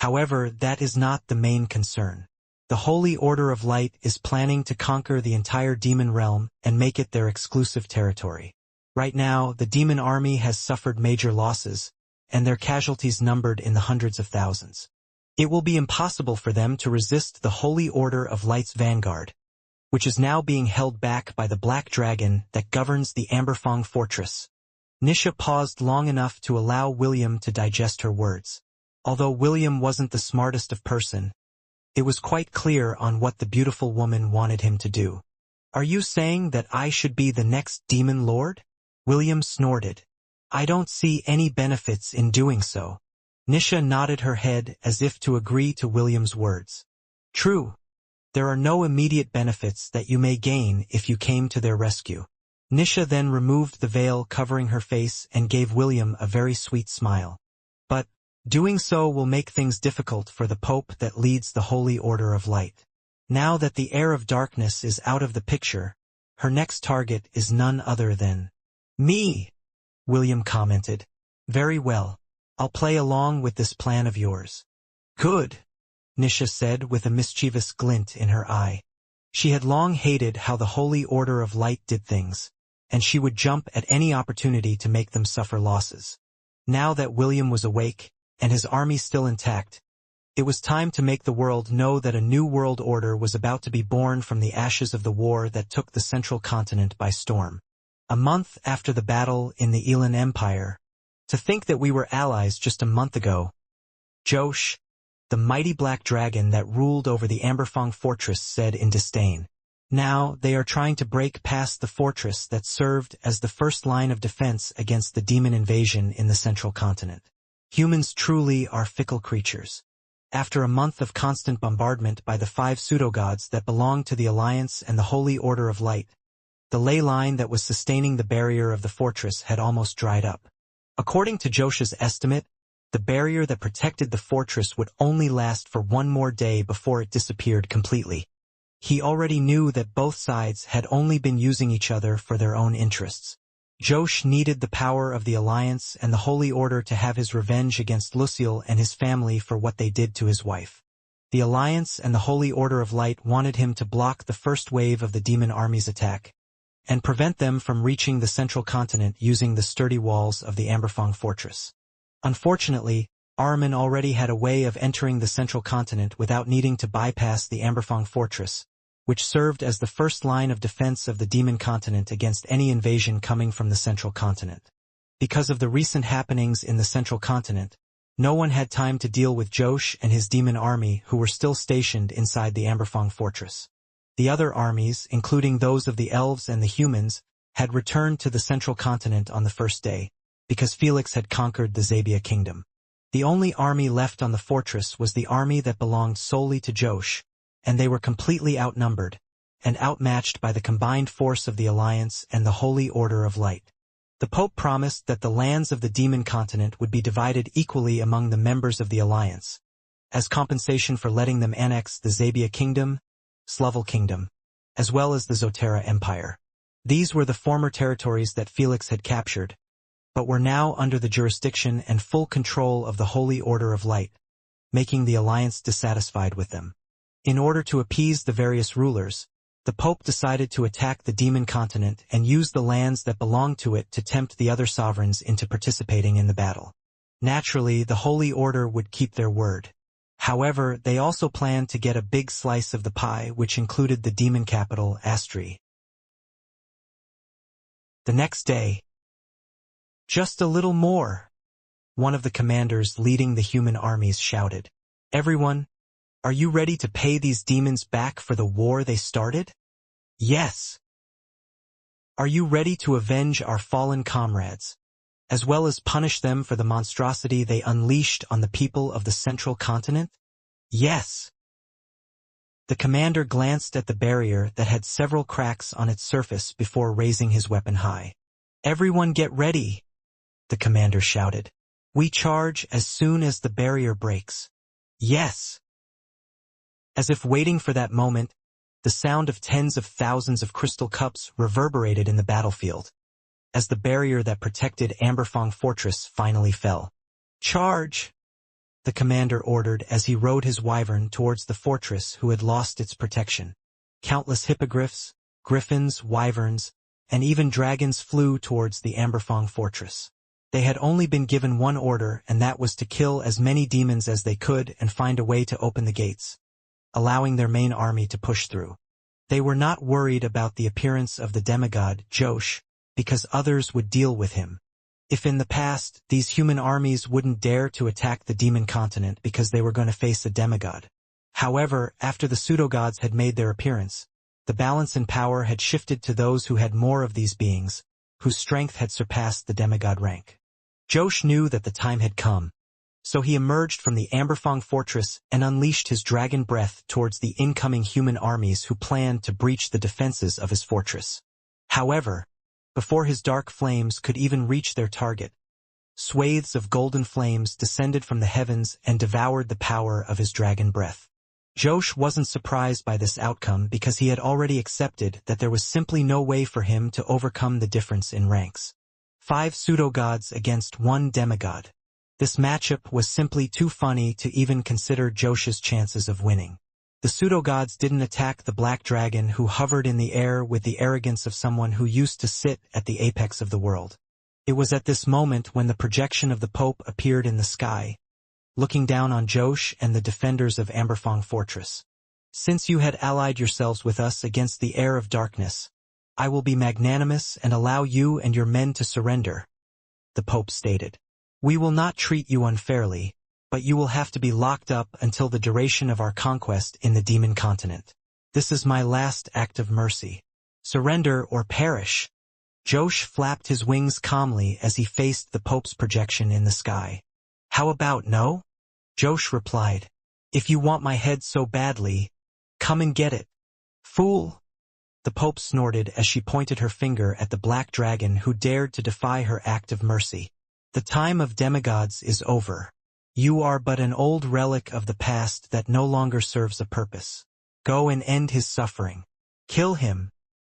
S1: However, that is not the main concern. The Holy Order of Light is planning to conquer the entire demon realm and make it their exclusive territory. Right now, the demon army has suffered major losses, and their casualties numbered in the hundreds of thousands. It will be impossible for them to resist the Holy Order of Light's vanguard, which is now being held back by the black dragon that governs the Amberfong Fortress." Nisha paused long enough to allow William to digest her words. Although William wasn't the smartest of person, it was quite clear on what the beautiful woman wanted him to do. "Are you saying that I should be the next demon lord?" William snorted. "I don't see any benefits in doing so." Nisha nodded her head as if to agree to William's words. "True. There are no immediate benefits that you may gain if you came to their rescue. Nisha then removed the veil covering her face and gave William a very sweet smile. But doing so will make things difficult for the Pope that leads the Holy Order of Light. Now that the heir of darkness is out of the picture, her next target is none other than me, William commented. Very well. I'll play along with this plan of yours. Good, Nisha said with a mischievous glint in her eye. She had long hated how the Holy Order of Light did things, and she would jump at any opportunity to make them suffer losses. Now that William was awake, and his army still intact, it was time to make the world know that a new world order was about to be born from the ashes of the war that took the central continent by storm. A month after the battle in the Elan Empire, to think that we were allies just a month ago. Josh, the mighty black dragon that ruled over the Amberfang fortress, said in disdain. Now they are trying to break past the fortress that served as the first line of defense against the demon invasion in the central continent. Humans truly are fickle creatures. After a month of constant bombardment by the 5 pseudo-gods that belonged to the Alliance and the Holy Order of Light, the ley line that was sustaining the barrier of the fortress had almost dried up. According to Josh's estimate, the barrier that protected the fortress would only last for one more day before it disappeared completely. He already knew that both sides had only been using each other for their own interests. Josh needed the power of the Alliance and the Holy Order to have his revenge against Lucille and his family for what they did to his wife. The Alliance and the Holy Order of Light wanted him to block the first wave of the demon army's attack and prevent them from reaching the central continent using the sturdy walls of the Amberfang fortress. Unfortunately, Ahriman already had a way of entering the central continent without needing to bypass the Amberfang fortress, which served as the first line of defense of the demon continent against any invasion coming from the central continent. Because of the recent happenings in the central continent, no one had time to deal with Josh and his demon army who were still stationed inside the Amberfang fortress. The other armies, including those of the elves and the humans, had returned to the central continent on the first day, because Felix had conquered the Zabia kingdom. The only army left on the fortress was the army that belonged solely to Josh, and they were completely outnumbered and outmatched by the combined force of the Alliance and the Holy Order of Light. The Pope promised that the lands of the demon continent would be divided equally among the members of the Alliance, as compensation for letting them annex the Zabia kingdom, Slovel kingdom, as well as the Zotera Empire. These were the former territories that Felix had captured, but were now under the jurisdiction and full control of the Holy Order of Light, making the Alliance dissatisfied with them. In order to appease the various rulers, the Pope decided to attack the demon continent and use the lands that belonged to it to tempt the other sovereigns into participating in the battle. Naturally, the Holy Order would keep their word. However, they also planned to get a big slice of the pie, which included the demon capital, Astri. The next day, just a little more, one of the commanders leading the human armies shouted. Everyone, are you ready to pay these demons back for the war they started? Yes. Are you ready to avenge our fallen comrades, as well as punish them for the monstrosity they unleashed on the people of the central continent? Yes. The commander glanced at the barrier that had several cracks on its surface before raising his weapon high. Everyone get ready, the commander shouted. We charge as soon as the barrier breaks. Yes. As if waiting for that moment, the sound of tens of thousands of crystal cups reverberated in the battlefield, as the barrier that protected Amberfang Fortress finally fell. Charge! The commander ordered as he rode his wyvern towards the fortress who had lost its protection. Countless hippogriffs, griffins, wyverns, and even dragons flew towards the Amberfang Fortress. They had only been given one order, and that was to kill as many demons as they could and find a way to open the gates, allowing their main army to push through. They were not worried about the appearance of the demigod, Josh, because others would deal with him. If in the past, these human armies wouldn't dare to attack the demon continent because they were going to face a demigod. However, after the pseudo-gods had made their appearance, the balance in power had shifted to those who had more of these beings, whose strength had surpassed the demigod rank. Josh knew that the time had come, So he emerged from the Amberfang fortress and unleashed his dragon breath towards the incoming human armies who planned to breach the defenses of his fortress. However, before his dark flames could even reach their target, swathes of golden flames descended from the heavens and devoured the power of his dragon breath. Josh wasn't surprised by this outcome because he had already accepted that there was simply no way for him to overcome the difference in ranks. 5 pseudo-gods against 1 demigod. This matchup was simply too funny to even consider Josh's chances of winning. The pseudo-gods didn't attack the black dragon who hovered in the air with the arrogance of someone who used to sit at the apex of the world. It was at this moment when the projection of the Pope appeared in the sky, looking down on Josh and the defenders of Amberfang Fortress. Since you had allied yourselves with us against the heir of darkness, I will be magnanimous and allow you and your men to surrender, the Pope stated. We will not treat you unfairly, but you will have to be locked up until the duration of our conquest in the demon continent. This is my last act of mercy. Surrender or perish. Josh flapped his wings calmly as he faced the Pope's projection in the sky. How about no? Josh replied. If you want my head so badly, come and get it. Fool! The Pope snorted as she pointed her finger at the black dragon who dared to defy her act of mercy. The time of demigods is over. You are but an old relic of the past that no longer serves a purpose. Go and end his suffering. Kill him.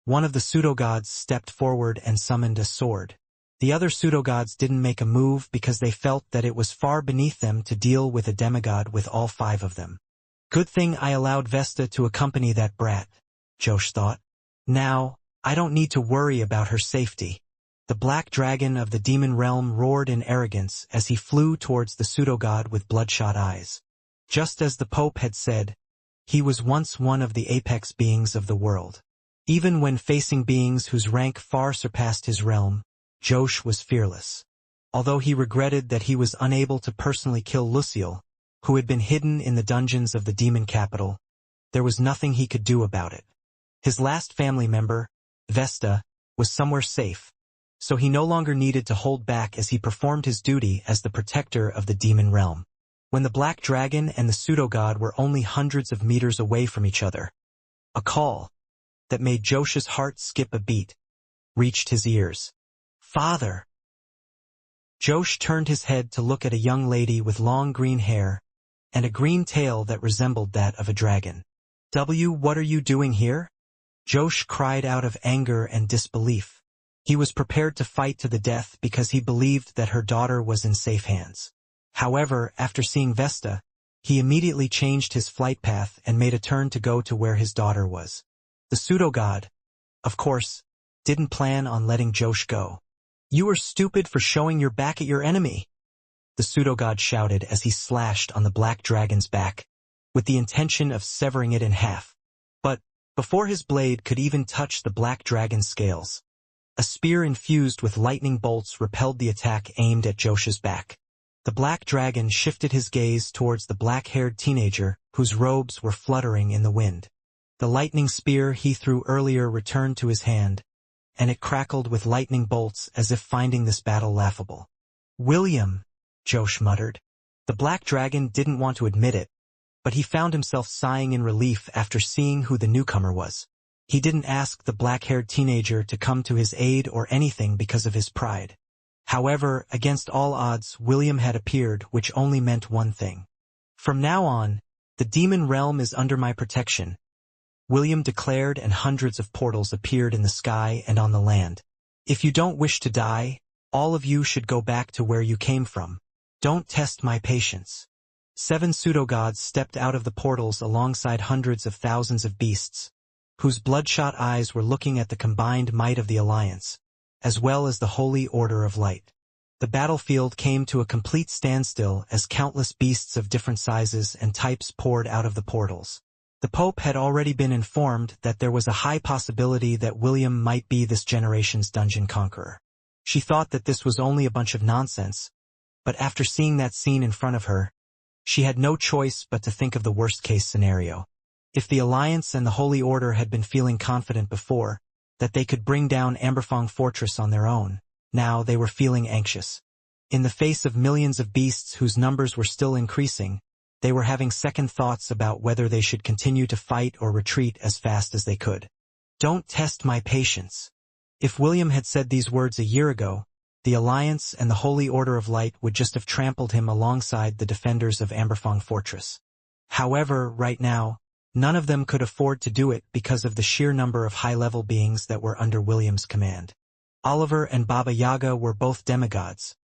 S1: One of the pseudo-gods stepped forward and summoned a sword. The other pseudo-gods didn't make a move because they felt that it was far beneath them to deal with a demigod with all 5 of them. Good thing I allowed Vesta to accompany that brat, Josh thought. Now, I don't need to worry about her safety. The black dragon of the demon realm roared in arrogance as he flew towards the pseudo-god with bloodshot eyes. Just as the Pope had said, he was once one of the apex beings of the world. Even when facing beings whose rank far surpassed his realm, Josh was fearless. Although he regretted that he was unable to personally kill Lucille, who had been hidden in the dungeons of the demon capital, there was nothing he could do about it. His last family member, Vesta, was somewhere safe, so he no longer needed to hold back as he performed his duty as the protector of the demon realm. When the black dragon and the pseudo-god were only hundreds of meters away from each other, a call that made Josh's heart skip a beat reached his ears. Father! Josh turned his head to look at a young lady with long green hair and a green tail that resembled that of a dragon. What are you doing here? Josh cried out of anger and disbelief. He was prepared to fight to the death because he believed that her daughter was in safe hands. However, after seeing Vesta, he immediately changed his flight path and made a turn to go to where his daughter was. The pseudo-god, of course, didn't plan on letting Josh go. You are stupid for showing your back at your enemy, the pseudo-god shouted as he slashed on the black dragon's back, with the intention of severing it in half. But, before his blade could even touch the black dragon's scales, a spear infused with lightning bolts repelled the attack aimed at Josh's back. The black dragon shifted his gaze towards the black-haired teenager whose robes were fluttering in the wind. The lightning spear he threw earlier returned to his hand, and it crackled with lightning bolts as if finding this battle laughable. William, Josh muttered. The black dragon didn't want to admit it, but he found himself sighing in relief after seeing who the newcomer was. He didn't ask the black-haired teenager to come to his aid or anything because of his pride. However, against all odds, William had appeared, which only meant one thing. From now on, the demon realm is under my protection, William declared, and hundreds of portals appeared in the sky and on the land. If you don't wish to die, all of you should go back to where you came from. Don't test my patience. 7 pseudo-gods stepped out of the portals alongside hundreds of thousands of beasts, whose bloodshot eyes were looking at the combined might of the Alliance, as well as the Holy Order of Light. The battlefield came to a complete standstill as countless beasts of different sizes and types poured out of the portals. The Pope had already been informed that there was a high possibility that William might be this generation's dungeon conqueror. She thought that this was only a bunch of nonsense, but after seeing that scene in front of her, she had no choice but to think of the worst-case scenario. If the Alliance and the Holy Order had been feeling confident before that they could bring down Amberfang Fortress on their own, now they were feeling anxious. In the face of millions of beasts whose numbers were still increasing, they were having second thoughts about whether they should continue to fight or retreat as fast as they could. Don't test my patience. If William had said these words a year ago, the Alliance and the Holy Order of Light would just have trampled him alongside the defenders of Amberfong Fortress. However, right now, none of them could afford to do it because of the sheer number of high-level beings that were under William's command. Oliver and Baba Yaga were both demigods,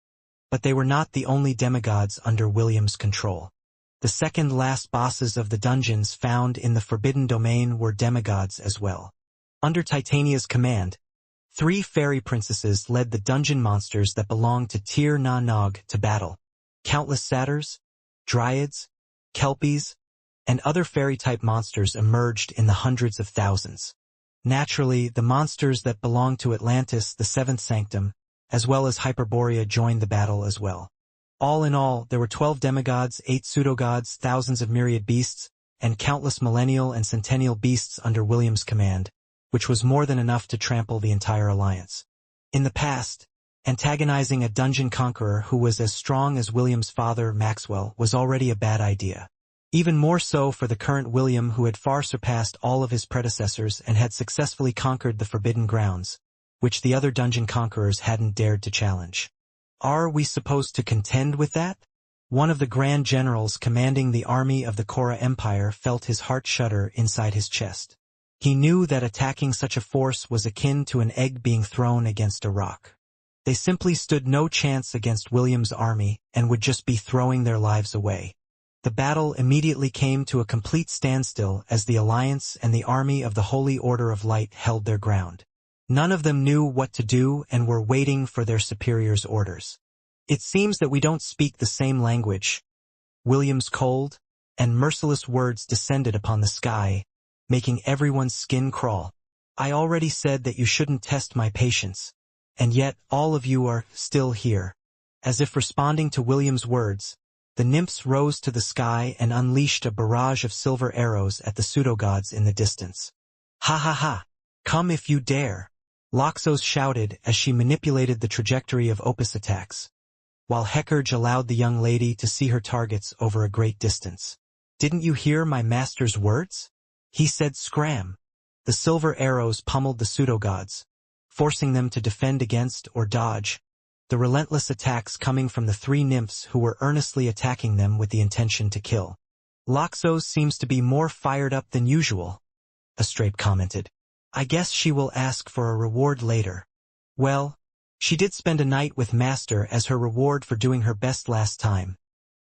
S1: but they were not the only demigods under William's control. The second-last bosses of the dungeons found in the Forbidden Domain were demigods as well. Under Titania's command, 3 fairy princesses led the dungeon monsters that belonged to Tir Na Nog to battle. Countless satyrs, dryads, kelpies, and other fairy-type monsters emerged in the hundreds of thousands. Naturally, the monsters that belonged to Atlantis, the Seventh Sanctum, as well as Hyperborea joined the battle as well. All in all, there were 12 demigods, 8 pseudogods, thousands of myriad beasts, and countless millennial and centennial beasts under William's command, which was more than enough to trample the entire alliance. In the past, antagonizing a dungeon conqueror who was as strong as William's father, Maxwell, was already a bad idea. Even more so for the current William, who had far surpassed all of his predecessors and had successfully conquered the Forbidden Grounds, which the other dungeon conquerors hadn't dared to challenge. Are we supposed to contend with that? One of the grand generals commanding the army of the Korra Empire felt his heart shudder inside his chest. He knew that attacking such a force was akin to an egg being thrown against a rock. They simply stood no chance against William's army and would just be throwing their lives away. The battle immediately came to a complete standstill as the Alliance and the army of the Holy Order of Light held their ground. None of them knew what to do and were waiting for their superiors' orders. It seems that we don't speak the same language. William's cold and merciless words descended upon the sky, making everyone's skin crawl. I already said that you shouldn't test my patience, and yet all of you are still here. As if responding to William's words, the nymphs rose to the sky and unleashed a barrage of silver arrows at the pseudogods in the distance. Ha ha ha! Come if you dare! Loxos shouted as she manipulated the trajectory of Opus attacks, while Heckerge allowed the young lady to see her targets over a great distance. Didn't you hear my master's words? He said scram. The silver arrows pummeled the pseudogods, forcing them to defend against or dodge the relentless attacks coming from the 3 nymphs who were earnestly attacking them with the intention to kill. Loxos seems to be more fired up than usual, Astrape commented. I guess she will ask for a reward later. Well, she did spend a night with Master as her reward for doing her best last time,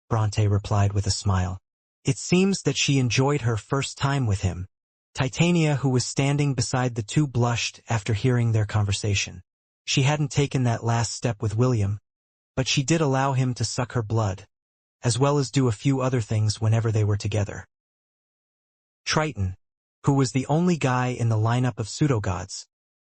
S1: Bronte replied with a smile. It seems that she enjoyed her first time with him. Titania, who was standing beside the 2, blushed after hearing their conversation. She hadn't taken that last step with William, but she did allow him to suck her blood, as well as do a few other things whenever they were together. Triton, who was the only guy in the lineup of pseudogods,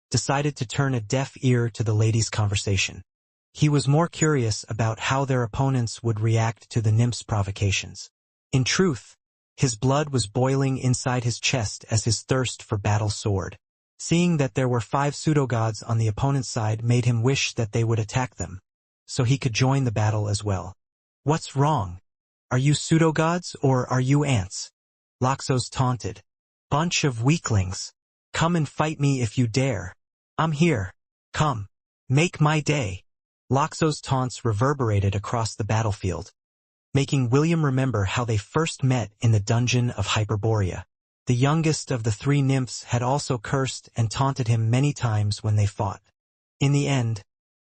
S1: decided to turn a deaf ear to the ladies' conversation. He was more curious about how their opponents would react to the nymphs' provocations. In truth, his blood was boiling inside his chest as his thirst for battle soared. Seeing that there were 5 pseudogods on the opponent's side made him wish that they would attack them, so he could join the battle as well. What's wrong? Are you pseudogods or are you ants? Loxos taunted. Bunch of weaklings. Come and fight me if you dare. I'm here. Come. Make my day. Loxos' taunts reverberated across the battlefield, making William remember how they first met in the dungeon of Hyperborea. The youngest of the 3 nymphs had also cursed and taunted him many times when they fought. In the end,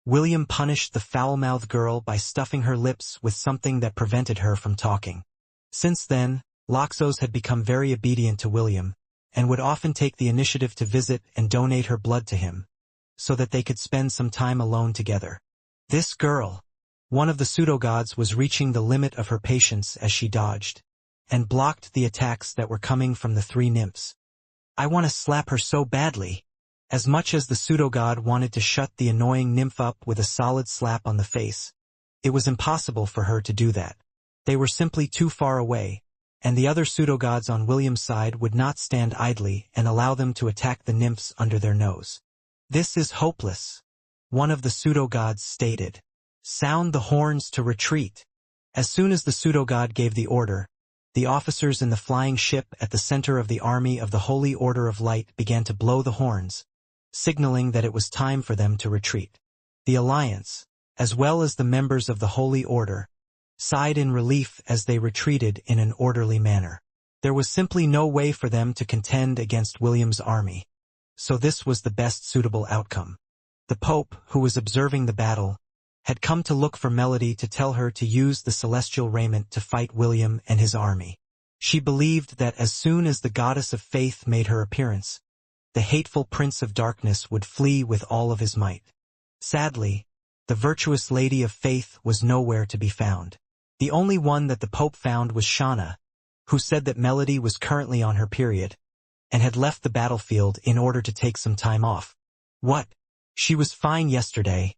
S1: William punished the foul-mouthed girl by stuffing her lips with something that prevented her from talking. Since then, Loxos had become very obedient to William, and would often take the initiative to visit and donate her blood to him, so that they could spend some time alone together. This girl, one of the pseudogods, was reaching the limit of her patience as she dodged and blocked the attacks that were coming from the 3 nymphs. I want to slap her so badly. As much as the pseudogod wanted to shut the annoying nymph up with a solid slap on the face, it was impossible for her to do that. They were simply too far away, and the other pseudogods on William's side would not stand idly and allow them to attack the nymphs under their nose. This is hopeless, one of the pseudogods stated. Sound the horns to retreat. As soon as the pseudo-god gave the order, the officers in the flying ship at the center of the army of the Holy Order of Light began to blow the horns, signaling that it was time for them to retreat. The Alliance, as well as the members of the Holy Order, sighed in relief as they retreated in an orderly manner. There was simply no way for them to contend against William's army, so this was the best suitable outcome. The Pope, who was observing the battle, had come to look for Melody to tell her to use the celestial raiment to fight William and his army. She believed that as soon as the goddess of faith made her appearance, the hateful prince of darkness would flee with all of his might. Sadly, the virtuous lady of faith was nowhere to be found. The only one that the Pope found was Shauna, who said that Melody was currently on her period, and had left the battlefield in order to take some time off. What? She was fine yesterday,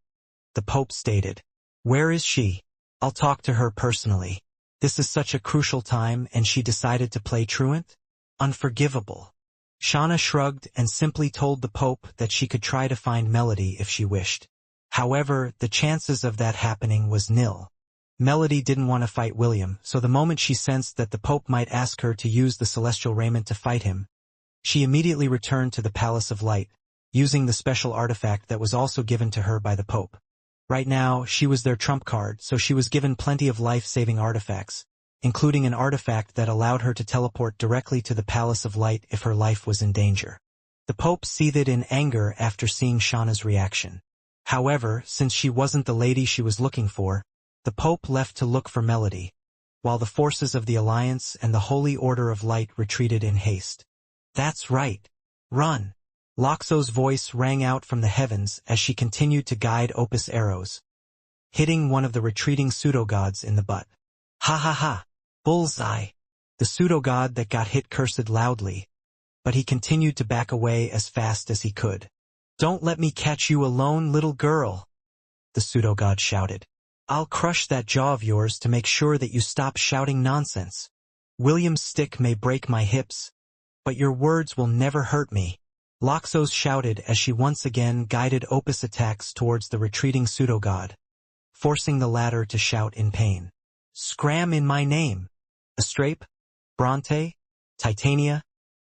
S1: the Pope stated. Where is she? I'll talk to her personally. This is such a crucial time and she decided to play truant? Unforgivable. Shauna shrugged and simply told the Pope that she could try to find Melody if she wished. However, the chances of that happening was nil. Melody didn't want to fight William, so the moment she sensed that the Pope might ask her to use the celestial raiment to fight him, she immediately returned to the Palace of Light, using the special artifact that was also given to her by the Pope. Right now, she was their trump card, so she was given plenty of life-saving artifacts, including an artifact that allowed her to teleport directly to the Palace of Light if her life was in danger. The Pope seethed in anger after seeing Shauna's reaction. However, since she wasn't the lady she was looking for, the Pope left to look for Melody, while the forces of the Alliance and the Holy Order of Light retreated in haste. That's right. Run! Loxo's voice rang out from the heavens as she continued to guide Opus arrows, hitting one of the retreating pseudo-gods in the butt. Ha ha ha! Bullseye! The pseudo-god that got hit cursed loudly, but he continued to back away as fast as he could. Don't let me catch you alone, little girl! The pseudo-god shouted. I'll crush that jaw of yours to make sure that you stop shouting nonsense. William's stick may break my hips, but your words will never hurt me. Loxos shouted as she once again guided Opus attacks towards the retreating pseudo-god, forcing the latter to shout in pain. Scram in my name! Astrape, Bronte, Titania,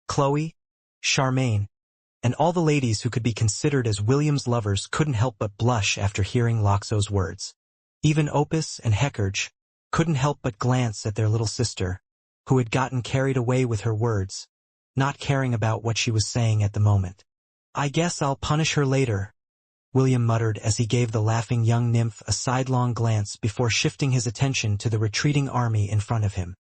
S1: Chloe, Charmaine, and all the ladies who could be considered as William's lovers couldn't help but blush after hearing Loxo's words. Even Opus and Heckerge couldn't help but glance at their little sister, who had gotten carried away with her words, not caring about what she was saying at the moment. I guess I'll punish her later, William muttered as he gave the laughing young nymph a sidelong glance before shifting his attention to the retreating army in front of him.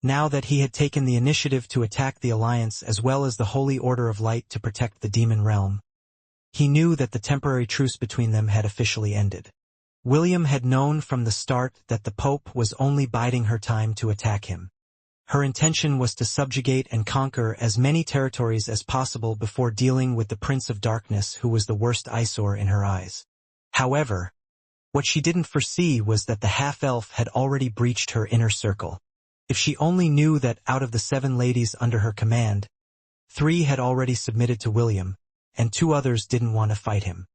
S1: Now that he had taken the initiative to attack the Alliance as well as the Holy Order of Light to protect the demon realm, he knew that the temporary truce between them had officially ended. William had known from the start that the Pope was only biding her time to attack him. Her intention was to subjugate and conquer as many territories as possible before dealing with the Prince of Darkness, who was the worst eyesore in her eyes. However, what she didn't foresee was that the half-elf had already breached her inner circle. If she only knew that out of the 7 ladies under her command, 3 had already submitted to William, and 2 others didn't want to fight him.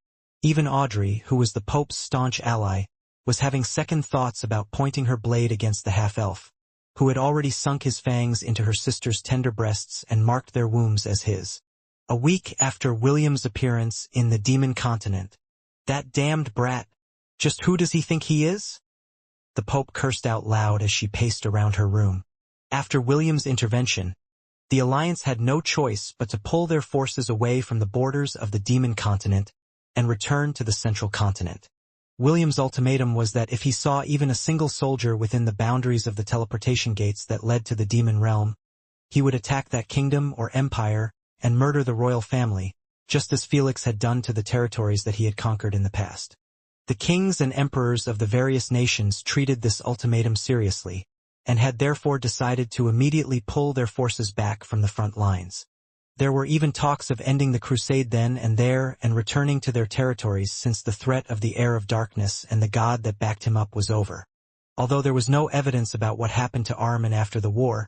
S1: Even Audrey, who was the Pope's staunch ally, was having second thoughts about pointing her blade against the half-elf, who had already sunk his fangs into her sister's tender breasts and marked their wombs as his. A week after William's appearance in the demon continent, that damned brat, just who does he think he is? The Pope cursed out loud as she paced around her room. After William's intervention, the Alliance had no choice but to pull their forces away from the borders of the demon continent and return to the central continent. William's ultimatum was that if he saw even a single soldier within the boundaries of the teleportation gates that led to the demon realm, he would attack that kingdom or empire and murder the royal family, just as Felix had done to the territories that he had conquered in the past. The kings and emperors of the various nations treated this ultimatum seriously, and had therefore decided to immediately pull their forces back from the front lines. There were even talks of ending the crusade then and there and returning to their territories since the threat of the heir of darkness and the god that backed him up was over. Although there was no evidence about what happened to Armin after the war,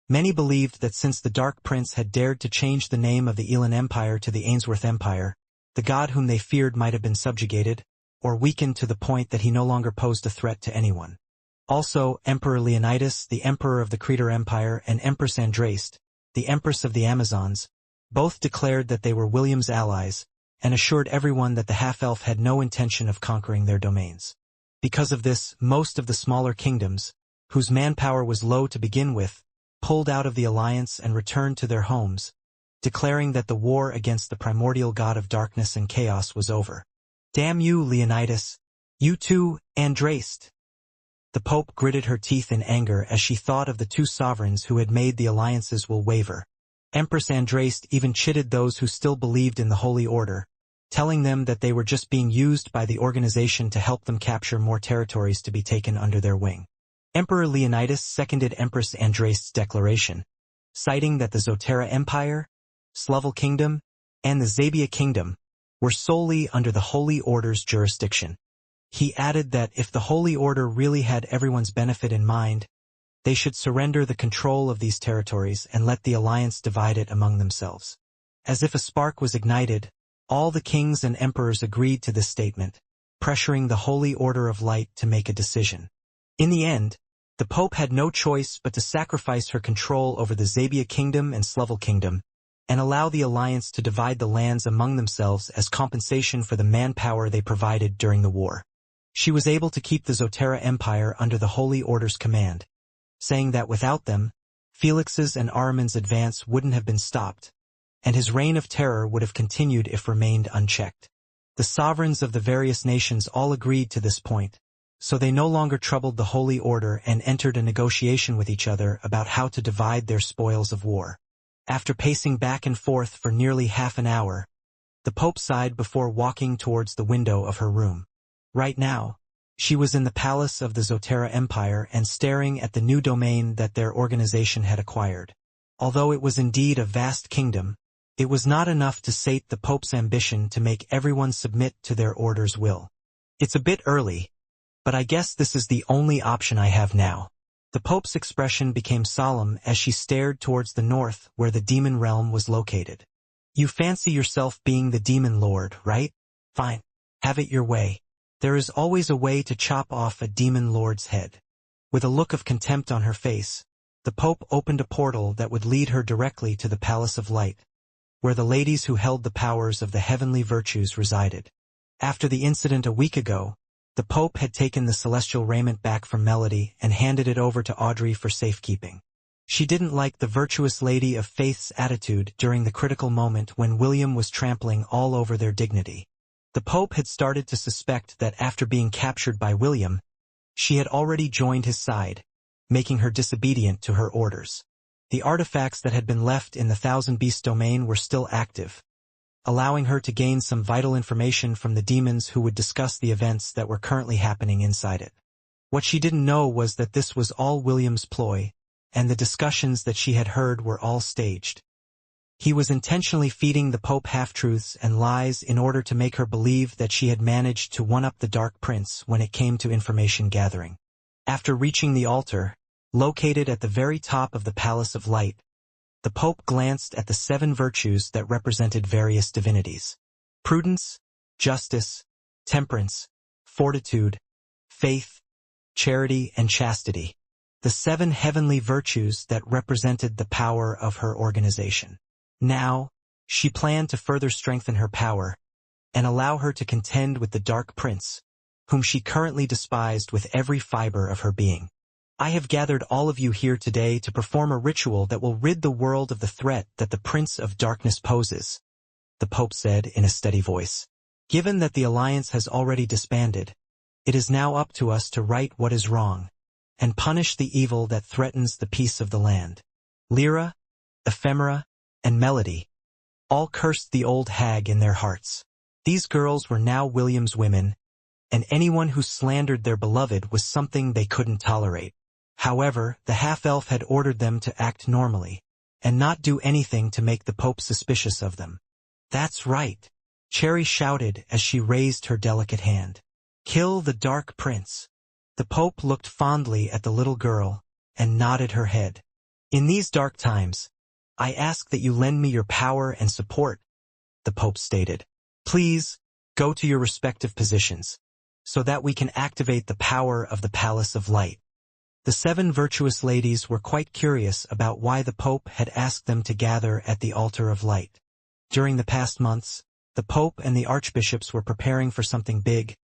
S1: many believed that since the Dark Prince had dared to change the name of the Elan Empire to the Ainsworth Empire, the god whom they feared might have been subjugated, or weakened to the point that he no longer posed a threat to anyone. Also, Emperor Leonidas, the Emperor of the Cretan Empire, and Empress Andraste, the Empress of the Amazons, both declared that they were William's allies, and assured everyone that the half-elf had no intention of conquering their domains. Because of this, most of the smaller kingdoms, whose manpower was low to begin with, pulled out of the alliance and returned to their homes, declaring that the war against the primordial god of darkness and chaos was over. Damn you, Leonidas! You too, Andraste! The Pope gritted her teeth in anger as she thought of the two sovereigns who had made the alliances will waver. Empress Andraste even chided those who still believed in the Holy Order, telling them that they were just being used by the organization to help them capture more territories to be taken under their wing. Emperor Leonidas seconded Empress Andraste's declaration, citing that the Zotera Empire, Slovel Kingdom, and the Zabia Kingdom were solely under the Holy Order's jurisdiction. He added that if the Holy Order really had everyone's benefit in mind, they should surrender the control of these territories and let the alliance divide it among themselves. As if a spark was ignited, all the kings and emperors agreed to this statement, pressuring the Holy Order of Light to make a decision. In the end, the Pope had no choice but to sacrifice her control over the Zabia Kingdom and Slovel Kingdom, and allow the alliance to divide the lands among themselves as compensation for the manpower they provided during the war. She was able to keep the Zotera Empire under the Holy Order's command, saying that without them, Felix's and Ahriman's advance wouldn't have been stopped, and his reign of terror would have continued if remained unchecked. The sovereigns of the various nations all agreed to this point, so they no longer troubled the Holy Order and entered a negotiation with each other about how to divide their spoils of war. After pacing back and forth for nearly half an hour, the Pope sighed before walking towards the window of her room. Right now, she was in the palace of the Zotera Empire and staring at the new domain that their organization had acquired. Although it was indeed a vast kingdom, it was not enough to sate the Pope's ambition to make everyone submit to their order's will. It's a bit early, but I guess this is the only option I have now. The Pope's expression became solemn as she stared towards the north where the demon realm was located. You fancy yourself being the demon lord, right? Fine. Have it your way. There is always a way to chop off a demon lord's head. With a look of contempt on her face, the Pope opened a portal that would lead her directly to the Palace of Light, where the ladies who held the powers of the heavenly virtues resided. After the incident a week ago, the Pope had taken the celestial raiment back from Melody and handed it over to Audrey for safekeeping. She didn't like the virtuous lady of faith's attitude during the critical moment when William was trampling all over their dignity. The Pope had started to suspect that after being captured by William, she had already joined his side, making her disobedient to her orders. The artifacts that had been left in the Thousand Beasts domain were still active, allowing her to gain some vital information from the demons who would discuss the events that were currently happening inside it. What she didn't know was that this was all William's ploy, and the discussions that she had heard were all staged. He was intentionally feeding the Pope half-truths and lies in order to make her believe that she had managed to one-up the Dark Prince when it came to information gathering. After reaching the altar, located at the very top of the Palace of Light, the Pope glanced at the 7 virtues that represented various divinities: prudence, justice, temperance, fortitude, faith, charity, and chastity. The 7 heavenly virtues that represented the power of her organization. Now, she planned to further strengthen her power and allow her to contend with the Dark Prince, whom she currently despised with every fiber of her being. I have gathered all of you here today to perform a ritual that will rid the world of the threat that the Prince of Darkness poses, the Pope said in a steady voice. Given that the alliance has already disbanded, it is now up to us to right what is wrong and punish the evil that threatens the peace of the land. Lyra, Ephemera, and Melody all cursed the old hag in their hearts. These girls were now William's women, and anyone who slandered their beloved was something they couldn't tolerate. However, the half-elf had ordered them to act normally, and not do anything to make the Pope suspicious of them. That's right, Cherry shouted as she raised her delicate hand. Kill the Dark Prince. The Pope looked fondly at the little girl and nodded her head. In these dark times, I ask that you lend me your power and support, the Pope stated. Please, go to your respective positions. so that we can activate the power of the Palace of Light. The 7 virtuous ladies were quite curious about why the Pope had asked them to gather at the altar of light. During the past months, the Pope and the archbishops were preparing for something big,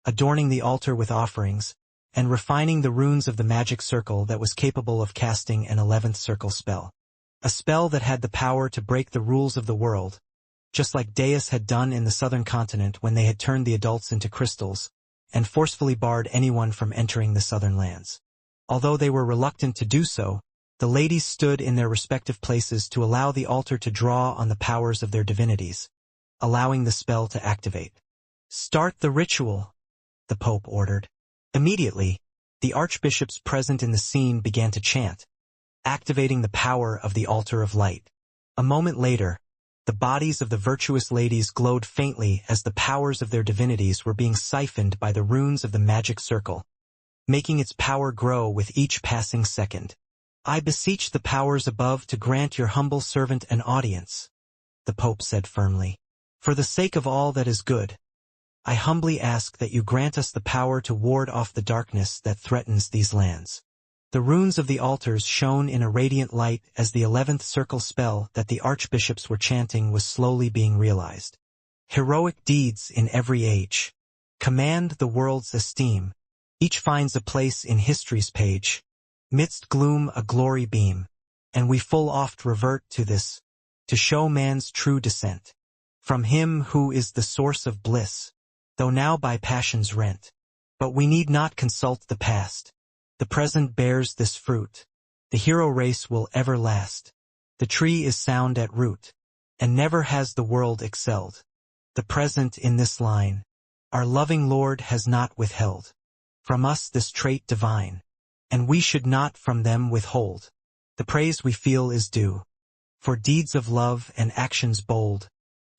S1: adorning the altar with offerings, and refining the runes of the magic circle that was capable of casting an 11th circle spell. A spell that had the power to break the rules of the world, just like Deus had done in the southern continent when they had turned the adults into crystals, and forcefully barred anyone from entering the southern lands. Although they were reluctant to do so, the ladies stood in their respective places to allow the altar to draw on the powers of their divinities, allowing the spell to activate. "Start the ritual," the Pope ordered. Immediately, the archbishops present in the scene began to chant, activating the power of the altar of light. A moment later, the bodies of the virtuous ladies glowed faintly as the powers of their divinities were being siphoned by the runes of the magic circle, making its power grow with each passing second. "I beseech the powers above to grant your humble servant an audience," the Pope said firmly. "For the sake of all that is good, I humbly ask that you grant us the power to ward off the darkness that threatens these lands." The runes of the altars shone in a radiant light as the 11th circle spell that the archbishops were chanting was slowly being realized. "Heroic deeds in every age command the world's esteem. Each finds a place in history's page. Midst gloom a glory beam, and we full oft revert to this, to show man's true descent from him who is the source of bliss, though now by passions rent. But we need not consult the past. The present bears this fruit. The hero race will ever last. The tree is sound at root, and never has the world excelled. The present in this line, our loving Lord has not withheld from us this trait divine, and we should not from them withhold. The praise we feel is due, for deeds of love and actions bold,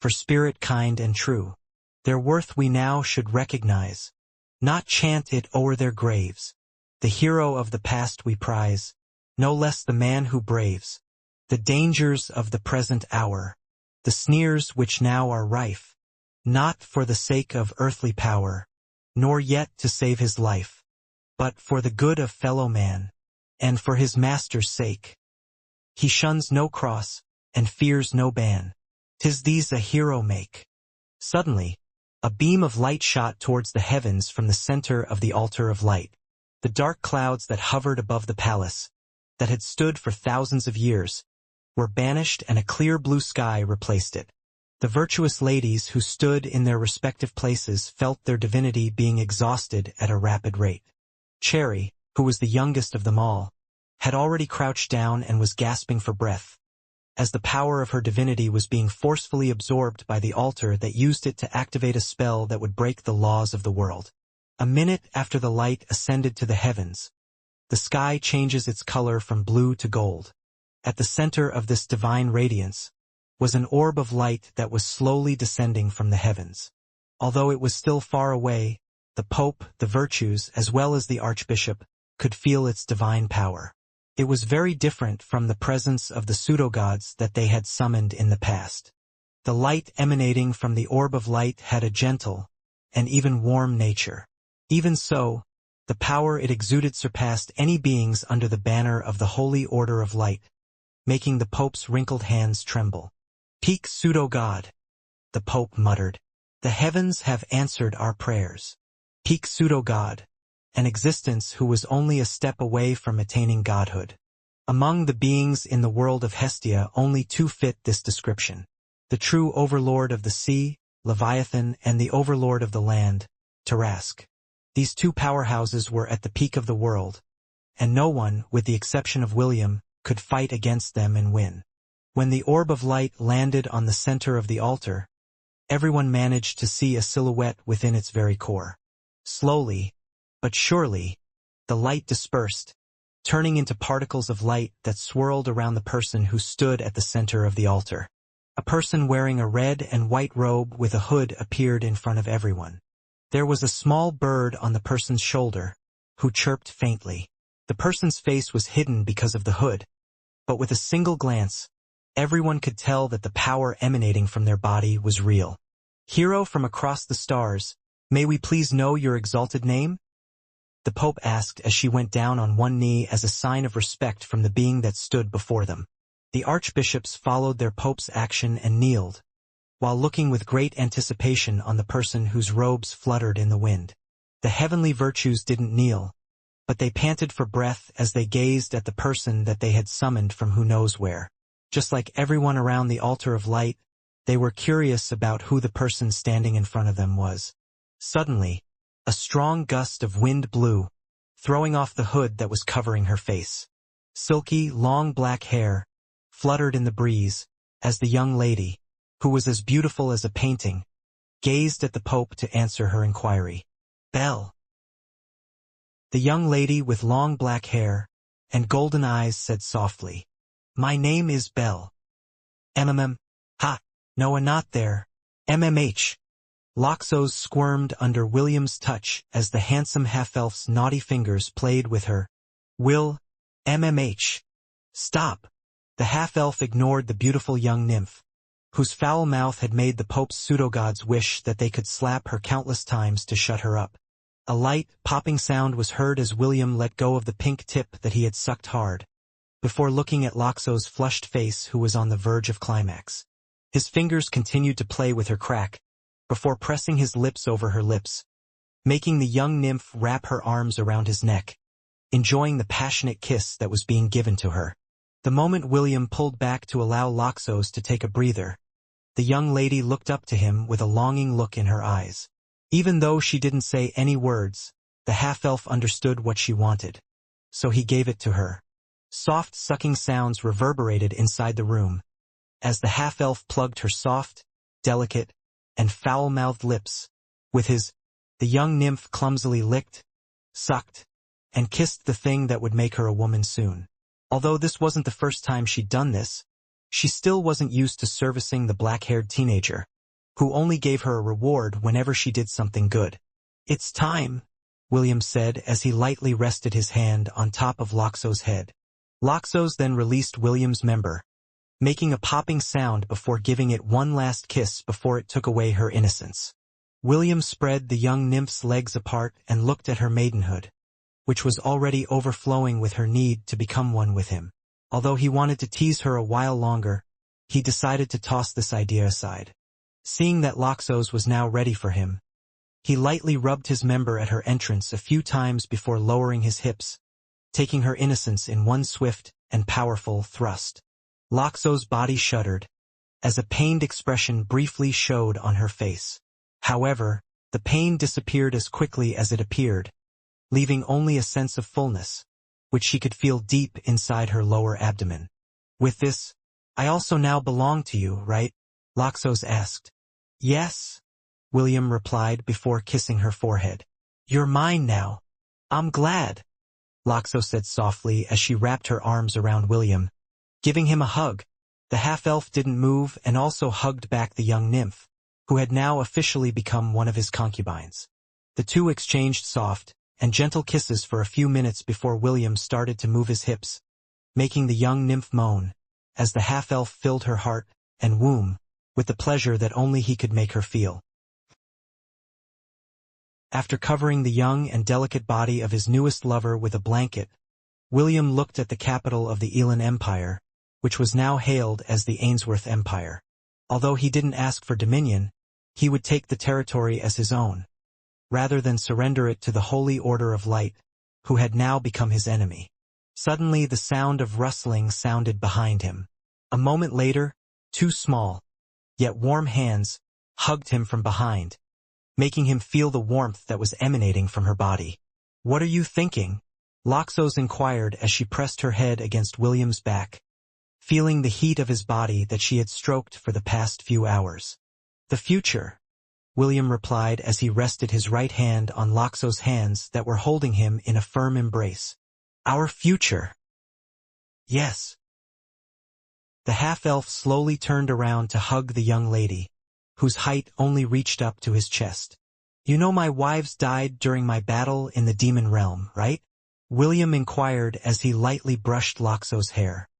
S1: for spirit kind and true. Their worth we now should recognize, not chant it o'er their graves. The hero of the past we prize, no less the man who braves the dangers of the present hour, the sneers which now are rife, not for the sake of earthly power, nor yet to save his life, but for the good of fellow man, and for his master's sake. He shuns no cross, and fears no ban. 'Tis these a hero make." Suddenly, a beam of light shot towards the heavens from the center of the altar of light. The dark clouds that hovered above the palace, that had stood for thousands of years, were banished and a clear blue sky replaced it. The virtuous ladies who stood in their respective places felt their divinity being exhausted at a rapid rate. Cherry, who was the youngest of them all, had already crouched down and was gasping for breath, as the power of her divinity was being forcefully absorbed by the altar that used it to activate a spell that would break the laws of the world. A minute after the light ascended to the heavens, the sky changes its color from blue to gold. At the center of this divine radiance was an orb of light that was slowly descending from the heavens. Although it was still far away, the Pope, the virtues, as well as the Archbishop, could feel its divine power. It was very different from the presence of the pseudo-gods that they had summoned in the past. The light emanating from the orb of light had a gentle and even warm nature. Even so, the power it exuded surpassed any beings under the banner of the Holy Order of Light, making the Pope's wrinkled hands tremble. "Peak pseudo-god," the Pope muttered. "The heavens have answered our prayers." Peak pseudo-god, an existence who was only a step away from attaining godhood. Among the beings in the world of Hestia, only 2 fit this description: the true overlord of the sea, Leviathan, and the overlord of the land, Tarask. These 2 powerhouses were at the peak of the world, and no one, with the exception of William, could fight against them and win. When the orb of light landed on the center of the altar, everyone managed to see a silhouette within its very core. Slowly, but surely, the light dispersed, turning into particles of light that swirled around the person who stood at the center of the altar. A person wearing a red and white robe with a hood appeared in front of everyone. There was a small bird on the person's shoulder, who chirped faintly. The person's face was hidden because of the hood, but with a single glance, everyone could tell that the power emanating from their body was real. Hero from across the stars, May we please know your exalted name? The Pope asked as she went down on one knee as a sign of respect from the being that stood before them. The archbishops followed their Pope's action and kneeled, while looking with great anticipation on the person whose robes fluttered in the wind. The heavenly virtues didn't kneel, but they panted for breath as they gazed at the person that they had summoned from who knows where. Just like everyone around the altar of light, they were curious about who the person standing in front of them was. Suddenly, a strong gust of wind blew, throwing off the hood that was covering her face. Silky, long black hair fluttered in the breeze as the young lady, who was as beautiful as a painting, gazed at the Pope to answer her inquiry. Belle. The young lady with long black hair and golden eyes said softly, "My name is Belle." Ha, Noah not there. MMH. Loxos squirmed under William's touch as the handsome half-elf's naughty fingers played with her. Will, MMH. Stop. The half-elf ignored the beautiful young nymph, whose foul mouth had made the Pope's pseudo-gods wish that they could slap her countless times to shut her up. A light, popping sound was heard as William let go of the pink tip that he had sucked hard, before looking at Loxo's flushed face who was on the verge of climax. His fingers continued to play with her crack, before pressing his lips over her lips, making the young nymph wrap her arms around his neck, enjoying the passionate kiss that was being given to her. The moment William pulled back to allow Loxos to take a breather, the young lady looked up to him with a longing look in her eyes. Even though she didn't say any words, the half-elf understood what she wanted, so he gave it to her. Soft sucking sounds reverberated inside the room, as the half-elf plugged her soft, delicate, and foul-mouthed lips with his. The young nymph clumsily licked, sucked, and kissed the thing that would make her a woman soon. Although this wasn't the first time she'd done this, she still wasn't used to servicing the black-haired teenager, who only gave her a reward whenever she did something good. "It's time," William said as he lightly rested his hand on top of Loxo's head. Loxos then released William's member, making a popping sound before giving it one last kiss before it took away her innocence. William spread the young nymph's legs apart and looked at her maidenhood, which was already overflowing with her need to become one with him. Although he wanted to tease her a while longer, he decided to toss this idea aside. Seeing that Loxos was now ready for him, he lightly rubbed his member at her entrance a few times before lowering his hips, taking her innocence in one swift and powerful thrust. Loxo's body shuddered, as a pained expression briefly showed on her face. However, the pain disappeared as quickly as it appeared, leaving only a sense of fullness, which she could feel deep inside her lower abdomen. "With this, I also now belong to you, right?" Loxos asked. "Yes," William replied before kissing her forehead. "You're mine now. I'm glad," Loxos said softly as she wrapped her arms around William, giving him a hug. The half-elf didn't move and also hugged back the young nymph, who had now officially become one of his concubines. The two exchanged soft and gentle kisses for a few minutes before William started to move his hips, making the young nymph moan, as the half-elf filled her heart and womb with the pleasure that only he could make her feel. After covering the young and delicate body of his newest lover with a blanket, William looked at the capital of the Elan Empire, which was now hailed as the Ainsworth Empire. Although he didn't ask for dominion, he would take the territory as his own, rather than surrender it to the Holy Order of Light, who had now become his enemy. Suddenly the sound of rustling sounded behind him. A moment later, two small, yet warm hands hugged him from behind, making him feel the warmth that was emanating from her body. "What are you thinking?" Loxos inquired as she pressed her head against William's back, feeling the heat of his body that she had stroked for the past few hours. "The future," William replied as he rested his right hand on Loxos' hands that were holding him in a firm embrace. "Our future." "Yes." The half-elf slowly turned around to hug the young lady, whose height only reached up to his chest. "You know my wives died during my battle in the demon realm, right?" William inquired as he lightly brushed Loxo's hair.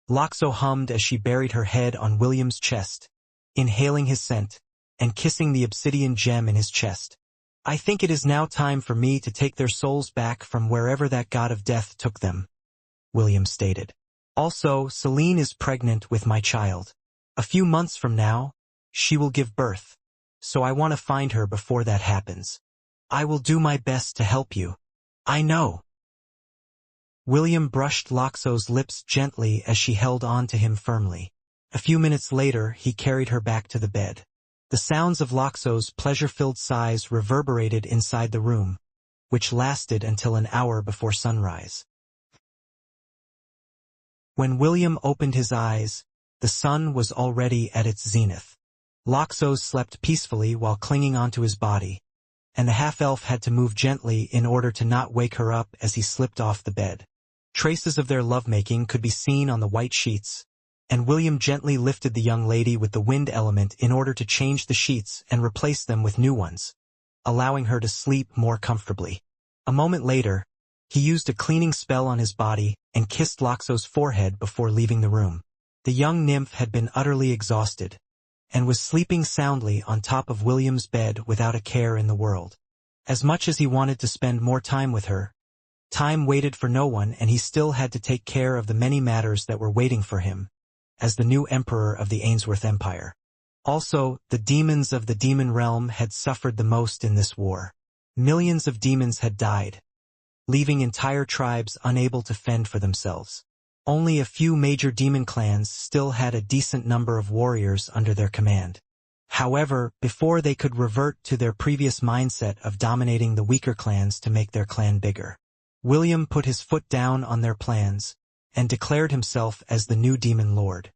S1: Loxo hummed as she buried her head on William's chest, inhaling his scent, and kissing the obsidian gem in his chest. "I think it is now time for me to take their souls back from wherever that god of death took them," William stated. "Also, Celine is pregnant with my child. A few months from now, she will give birth. So I want to find her before that happens. I will do my best to help you. I know." William brushed Loxo's lips gently as she held on to him firmly. A few minutes later, he carried her back to the bed. The sounds of Loxo's pleasure-filled sighs reverberated inside the room, which lasted until an hour before sunrise. When William opened his eyes, the sun was already at its zenith. Loxo slept peacefully while clinging onto his body, and the half-elf had to move gently in order to not wake her up as he slipped off the bed. Traces of their lovemaking could be seen on the white sheets, and William gently lifted the young lady with the wind element in order to change the sheets and replace them with new ones, allowing her to sleep more comfortably. A moment later, he used a cleaning spell on his body and kissed Loxo's forehead before leaving the room. The young nymph had been utterly exhausted, and was sleeping soundly on top of William's bed without a care in the world. As much as he wanted to spend more time with her, time waited for no one, and he still had to take care of the many matters that were waiting for him, as the new emperor of the Ainsworth Empire. Also, the demons of the demon realm had suffered the most in this war. Millions of demons had died, leaving entire tribes unable to fend for themselves. Only a few major demon clans still had a decent number of warriors under their command. However, before they could revert to their previous mindset of dominating the weaker clans to make their clan bigger, William put his foot down on their plans and declared himself as the new demon lord.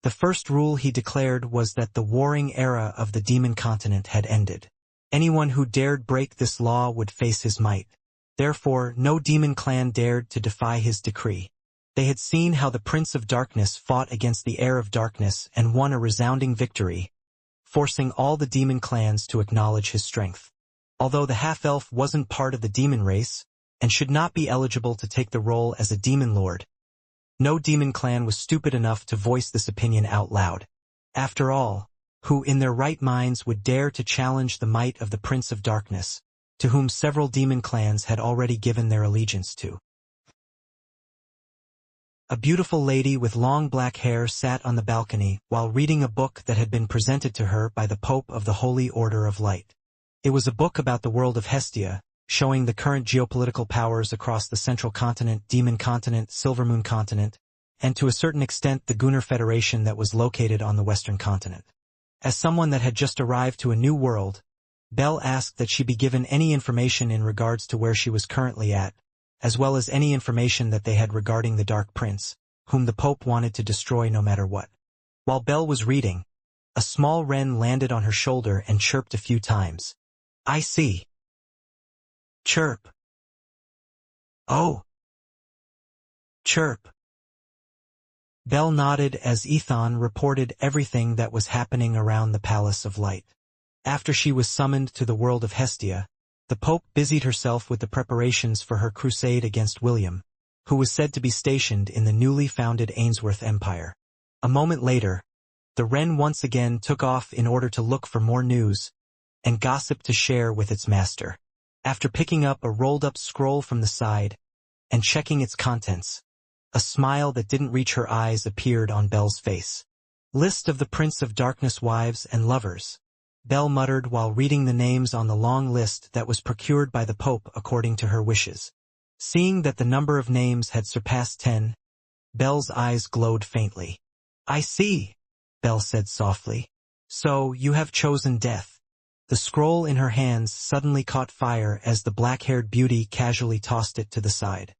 S1: The first rule he declared was that the warring era of the demon continent had ended. Anyone who dared break this law would face his might. Therefore, no demon clan dared to defy his decree. They had seen how the Prince of Darkness fought against the Heir of Darkness and won a resounding victory, forcing all the demon clans to acknowledge his strength. Although the half-elf wasn't part of the demon race, and should not be eligible to take the role as a demon lord, no demon clan was stupid enough to voice this opinion out loud. After all, who in their right minds would dare to challenge the might of the Prince of Darkness, to whom several demon clans had already given their allegiance to? A beautiful lady with long black hair sat on the balcony while reading a book that had been presented to her by the Pope of the Holy Order of Light. It was a book about the world of Hestia, showing the current geopolitical powers across the Central Continent, Demon Continent, Silvermoon Continent, and to a certain extent the Gunnar Federation that was located on the Western Continent. As someone that had just arrived to a new world, Belle asked that she be given any information in regards to where she was currently at, as well as any information that they had regarding the Dark Prince, whom the Pope wanted to destroy no matter what. While Belle was reading, a small wren landed on her shoulder and chirped a few times. "I see." Chirp. "Oh." Chirp. Belle nodded as Ethan reported everything that was happening around the Palace of Light. After she was summoned to the world of Hestia, the Pope busied herself with the preparations for her crusade against William, who was said to be stationed in the newly founded Ainsworth Empire. A moment later, the wren once again took off in order to look for more news and gossip to share with its master. After picking up a rolled-up scroll from the side and checking its contents, a smile that didn't reach her eyes appeared on Belle's face. "List of the Prince of Darkness wives and lovers," Belle muttered while reading the names on the long list that was procured by the Pope according to her wishes. Seeing that the number of names had surpassed 10, Belle's eyes glowed faintly. "I see," Belle said softly. "So, you have chosen death." The scroll in her hands suddenly caught fire as the black-haired beauty casually tossed it to the side.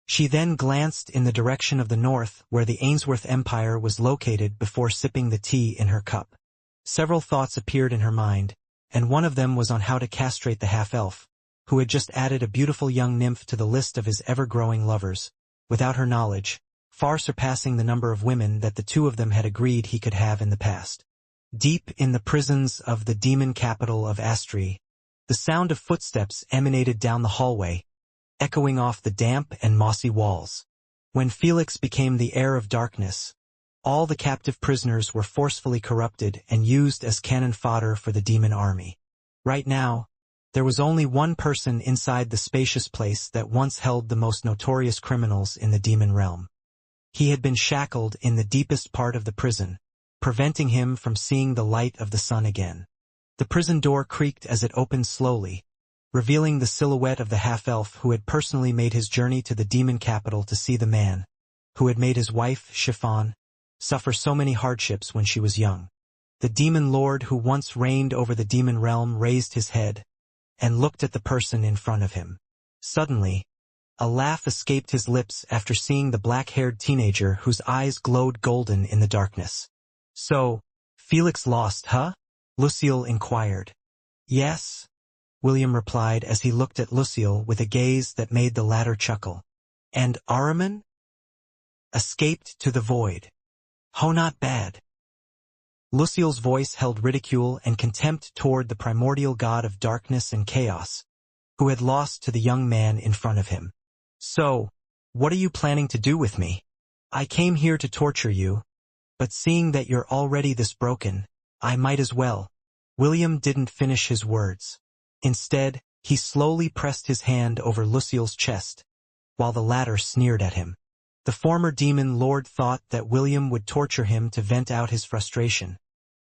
S1: She then glanced in the direction of the north where the Ainsworth Empire was located before sipping the tea in her cup. Several thoughts appeared in her mind, and one of them was on how to castrate the half-elf, who had just added a beautiful young nymph to the list of his ever-growing lovers, without her knowledge, far surpassing the number of women that the two of them had agreed he could have in the past. Deep in the prisons of the demon capital of Astri, the sound of footsteps emanated down the hallway, echoing off the damp and mossy walls. When Felix became the Heir of Darkness, All the captive prisoners were forcefully corrupted and used as cannon fodder for the demon army. Right now, there was only one person inside the spacious place that once held the most notorious criminals in the demon realm. He had been shackled in the deepest part of the prison, preventing him from seeing the light of the sun again. The prison door creaked as it opened slowly, revealing the silhouette of the half-elf who had personally made his journey to the demon capital to see the man, who had made his wife, Chiffon, suffer so many hardships when she was young. The demon lord who once reigned over the demon realm raised his head and looked at the person in front of him. Suddenly, a laugh escaped his lips after seeing the black-haired teenager whose eyes glowed golden in the darkness. "So, Felix lost, huh?" Lucille inquired. "Yes," William replied as he looked at Lucille with a gaze that made the latter chuckle. "And Ahriman?" "Escaped to the void." "Oh, not bad." Lucille's voice held ridicule and contempt toward the primordial god of darkness and chaos, who had lost to the young man in front of him. "So, what are you planning to do with me? I came here to torture you, but seeing that you're already this broken, I might as well." William didn't finish his words. Instead, he slowly pressed his hand over Lucille's chest, while the latter sneered at him. The former demon lord thought that William would torture him to vent out his frustration.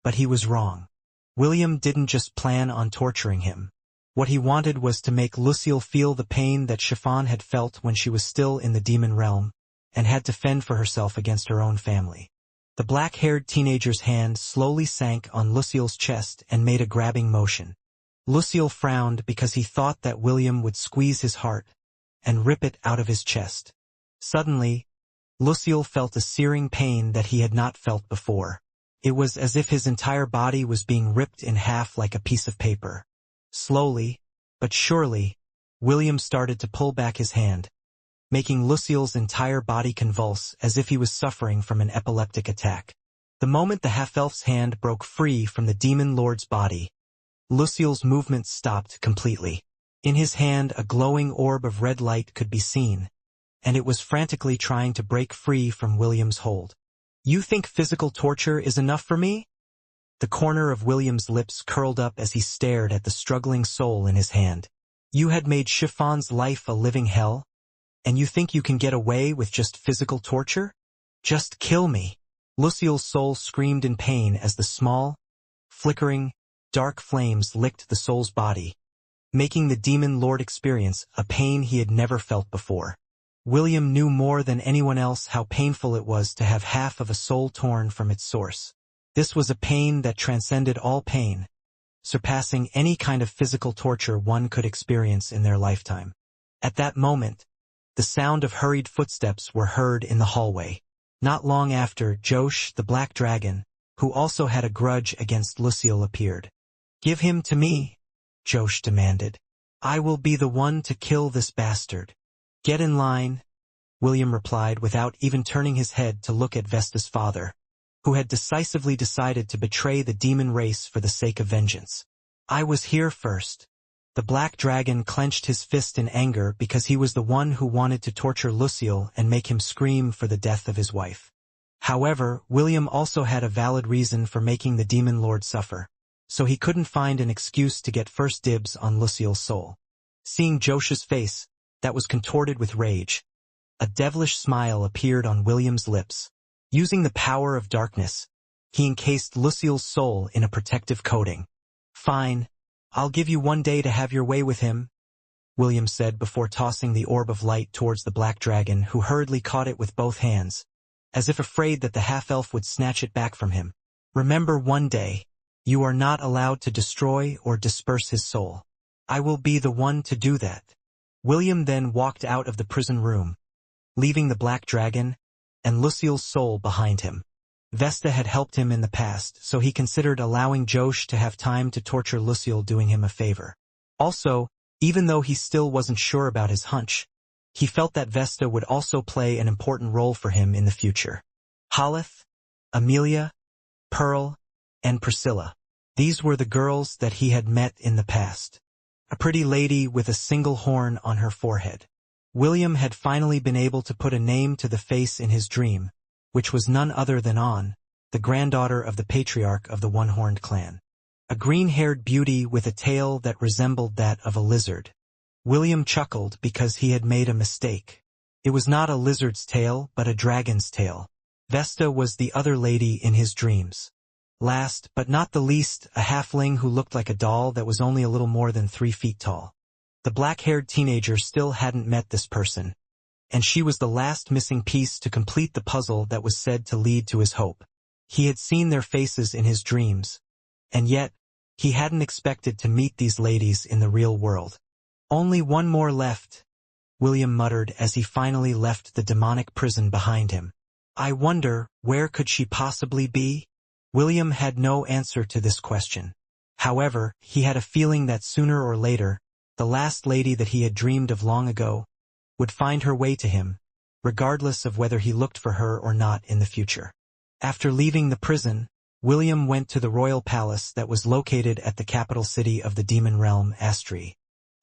S1: But he was wrong. William didn't just plan on torturing him. What he wanted was to make Lucille feel the pain that Chiffon had felt when she was still in the demon realm, and had to fend for herself against her own family. The black-haired teenager's hand slowly sank on Lucille's chest and made a grabbing motion. Lucille frowned because he thought that William would squeeze his heart and rip it out of his chest. Suddenly, Lucille felt a searing pain that he had not felt before. It was as if his entire body was being ripped in half like a piece of paper. Slowly, but surely, William started to pull back his hand, making Lucille's entire body convulse as if he was suffering from an epileptic attack. The moment the half-elf's hand broke free from the demon lord's body, Lucille's movements stopped completely. In his hand a glowing orb of red light could be seen, and it was frantically trying to break free from William's hold. "You think physical torture is enough for me?" The corner of William's lips curled up as he stared at the struggling soul in his hand. "You had made Chiffon's life a living hell, and you think you can get away with just physical torture? Just kill me." Lucille's soul screamed in pain as the small, flickering, dark flames licked the soul's body, making the demon lord experience a pain he had never felt before. William knew more than anyone else how painful it was to have half of a soul torn from its source. This was a pain that transcended all pain, surpassing any kind of physical torture one could experience in their lifetime. At that moment, the sound of hurried footsteps were heard in the hallway. Not long after, Josh, the black dragon, who also had a grudge against Lucille, appeared. "Give him to me," Josh demanded. "I will be the one to kill this bastard." "Get in line," William replied without even turning his head to look at Vesta's father, who had decisively decided to betray the demon race for the sake of vengeance. "I was here first." The black dragon clenched his fist in anger because he was the one who wanted to torture Lucille and make him scream for the death of his wife. However, William also had a valid reason for making the demon lord suffer, so he couldn't find an excuse to get first dibs on Lucille's soul. Seeing Josh's face, that was contorted with rage, a devilish smile appeared on William's lips. Using the power of darkness, he encased Lucille's soul in a protective coating. "Fine, I'll give you 1 day to have your way with him," William said before tossing the orb of light towards the black dragon, who hurriedly caught it with both hands, as if afraid that the half-elf would snatch it back from him. "Remember, 1 day, you are not allowed to destroy or disperse his soul. I will be the one to do that." William then walked out of the prison room, leaving the black dragon and Lucille's soul behind him. Vesta had helped him in the past, so he considered allowing Josh to have time to torture Lucille, doing him a favor. Also, even though he still wasn't sure about his hunch, he felt that Vesta would also play an important role for him in the future. Holith, Amelia, Pearl, and Priscilla. These were the girls that he had met in the past. A pretty lady with a single horn on her forehead. William had finally been able to put a name to the face in his dream, which was none other than the granddaughter of the patriarch of the one-horned clan. A green-haired beauty with a tail that resembled that of a lizard. William chuckled because he had made a mistake. It was not a lizard's tail, but a dragon's tail. Vesta was the other lady in his dreams. Last, but not the least, a halfling who looked like a doll that was only a little more than 3 feet tall. The black-haired teenager still hadn't met this person, and she was the last missing piece to complete the puzzle that was said to lead to his hope. He had seen their faces in his dreams, and yet, he hadn't expected to meet these ladies in the real world. Only one more left, William muttered as he finally left the demonic prison behind him. I wonder, where could she possibly be? William had no answer to this question. However, he had a feeling that sooner or later, the last lady that he had dreamed of long ago would find her way to him, regardless of whether he looked for her or not in the future. After leaving the prison, William went to the royal palace that was located at the capital city of the demon realm, Astri.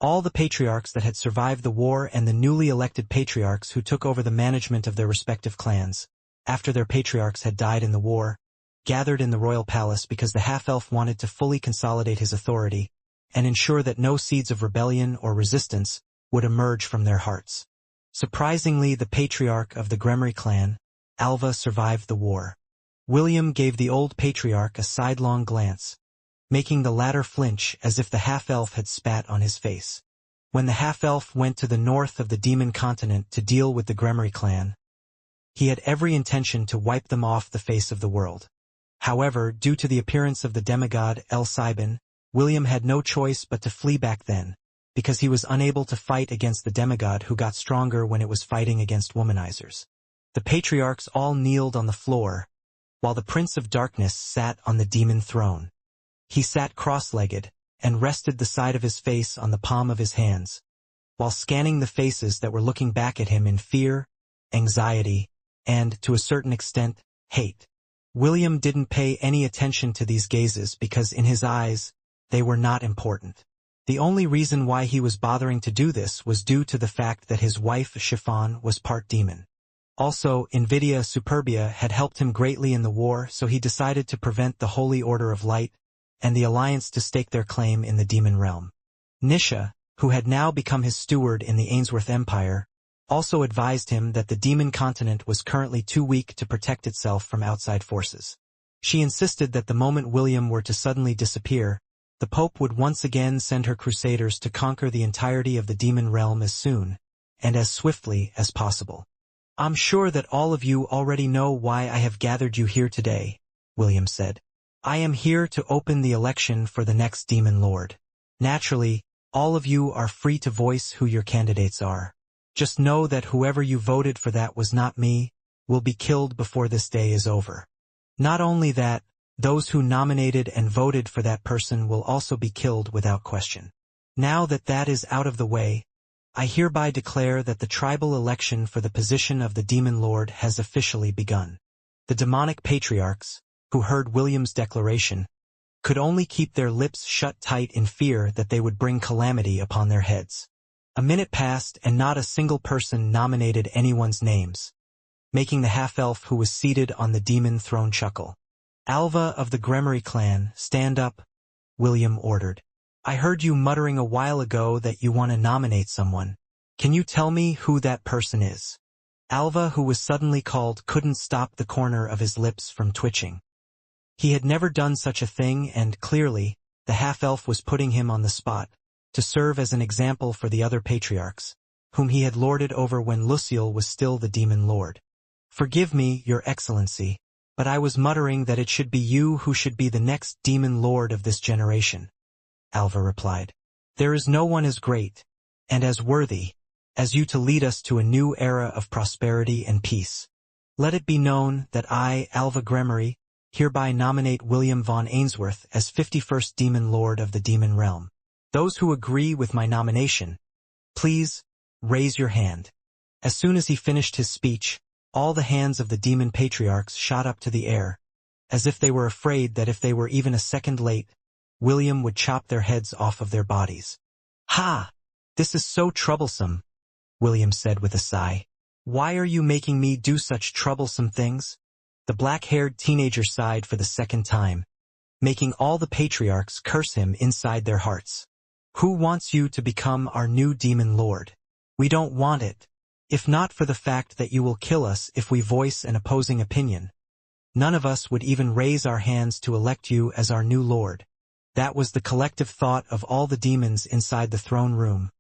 S1: All the patriarchs that had survived the war and the newly elected patriarchs who took over the management of their respective clans, after their patriarchs had died in the war, gathered in the royal palace because the half-elf wanted to fully consolidate his authority and ensure that no seeds of rebellion or resistance would emerge from their hearts. Surprisingly, the patriarch of the Gremry clan, Alva, survived the war. William gave the old patriarch a sidelong glance, making the latter flinch as if the half-elf had spat on his face. When the half-elf went to the north of the demon continent to deal with the Gremry clan, he had every intention to wipe them off the face of the world. However, due to the appearance of the demigod El Sibin, William had no choice but to flee back then, because he was unable to fight against the demigod who got stronger when it was fighting against womanizers. The patriarchs all kneeled on the floor, while the Prince of Darkness sat on the demon throne. He sat cross-legged and rested the side of his face on the palm of his hands, while scanning the faces that were looking back at him in fear, anxiety, and, to a certain extent, hate. William didn't pay any attention to these gazes because in his eyes, they were not important. The only reason why he was bothering to do this was due to the fact that his wife Chiffon was part demon. Also, Invidia Superbia had helped him greatly in the war, so he decided to prevent the Holy Order of Light and the Alliance to stake their claim in the demon realm. Nisha, who had now become his steward in the Ainsworth Empire, also advised him that the demon continent was currently too weak to protect itself from outside forces. She insisted that the moment William were to suddenly disappear, the Pope would once again send her crusaders to conquer the entirety of the demon realm as soon and as swiftly as possible. I'm sure that all of you already know why I have gathered you here today, William said. I am here to open the election for the next demon lord. Naturally, all of you are free to voice who your candidates are. Just know that whoever you voted for that was not me, will be killed before this day is over. Not only that, those who nominated and voted for that person will also be killed without question. Now that that is out of the way, I hereby declare that the tribal election for the position of the Demon Lord has officially begun. The demonic patriarchs, who heard William's declaration, could only keep their lips shut tight in fear that they would bring calamity upon their heads. A minute passed and not a single person nominated anyone's names, making the half-elf who was seated on the demon throne chuckle. Alva of the Gremry clan, stand up, William ordered. I heard you muttering a while ago that you want to nominate someone. Can you tell me who that person is? Alva, who was suddenly called, couldn't stop the corner of his lips from twitching. He had never done such a thing and, clearly, the half-elf was putting him on the spot, to serve as an example for the other patriarchs, whom he had lorded over when Luciel was still the demon lord. Forgive me, your excellency, but I was muttering that it should be you who should be the next demon lord of this generation. Alva replied. There is no one as great, and as worthy, as you to lead us to a new era of prosperity and peace. Let it be known that I, Alva Gremry, hereby nominate William von Ainsworth as 51st Demon Lord of the Demon Realm. Those who agree with my nomination, please, raise your hand. As soon as he finished his speech, all the hands of the demon patriarchs shot up to the air, as if they were afraid that if they were even a second late, William would chop their heads off of their bodies. Ha! This is so troublesome, William said with a sigh. Why are you making me do such troublesome things? The black-haired teenager sighed for the second time, making all the patriarchs curse him inside their hearts. Who wants you to become our new demon lord? We don't want it. If not for the fact that you will kill us if we voice an opposing opinion. None of us would even raise our hands to elect you as our new lord. That was the collective thought of all the demons inside the throne room,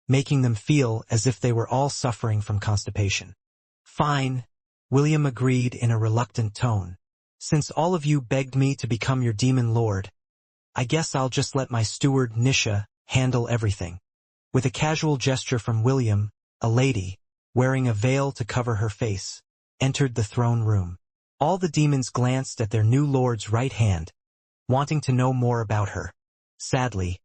S1: making them feel as if they were all suffering from constipation. Fine, William agreed in a reluctant tone. Since all of you begged me to become your demon lord, I guess I'll just let my steward Nisha handle everything. With a casual gesture from William, a lady, wearing a veil to cover her face, entered the throne room. All the demons glanced at their new lord's right hand, wanting to know more about her. Sadly,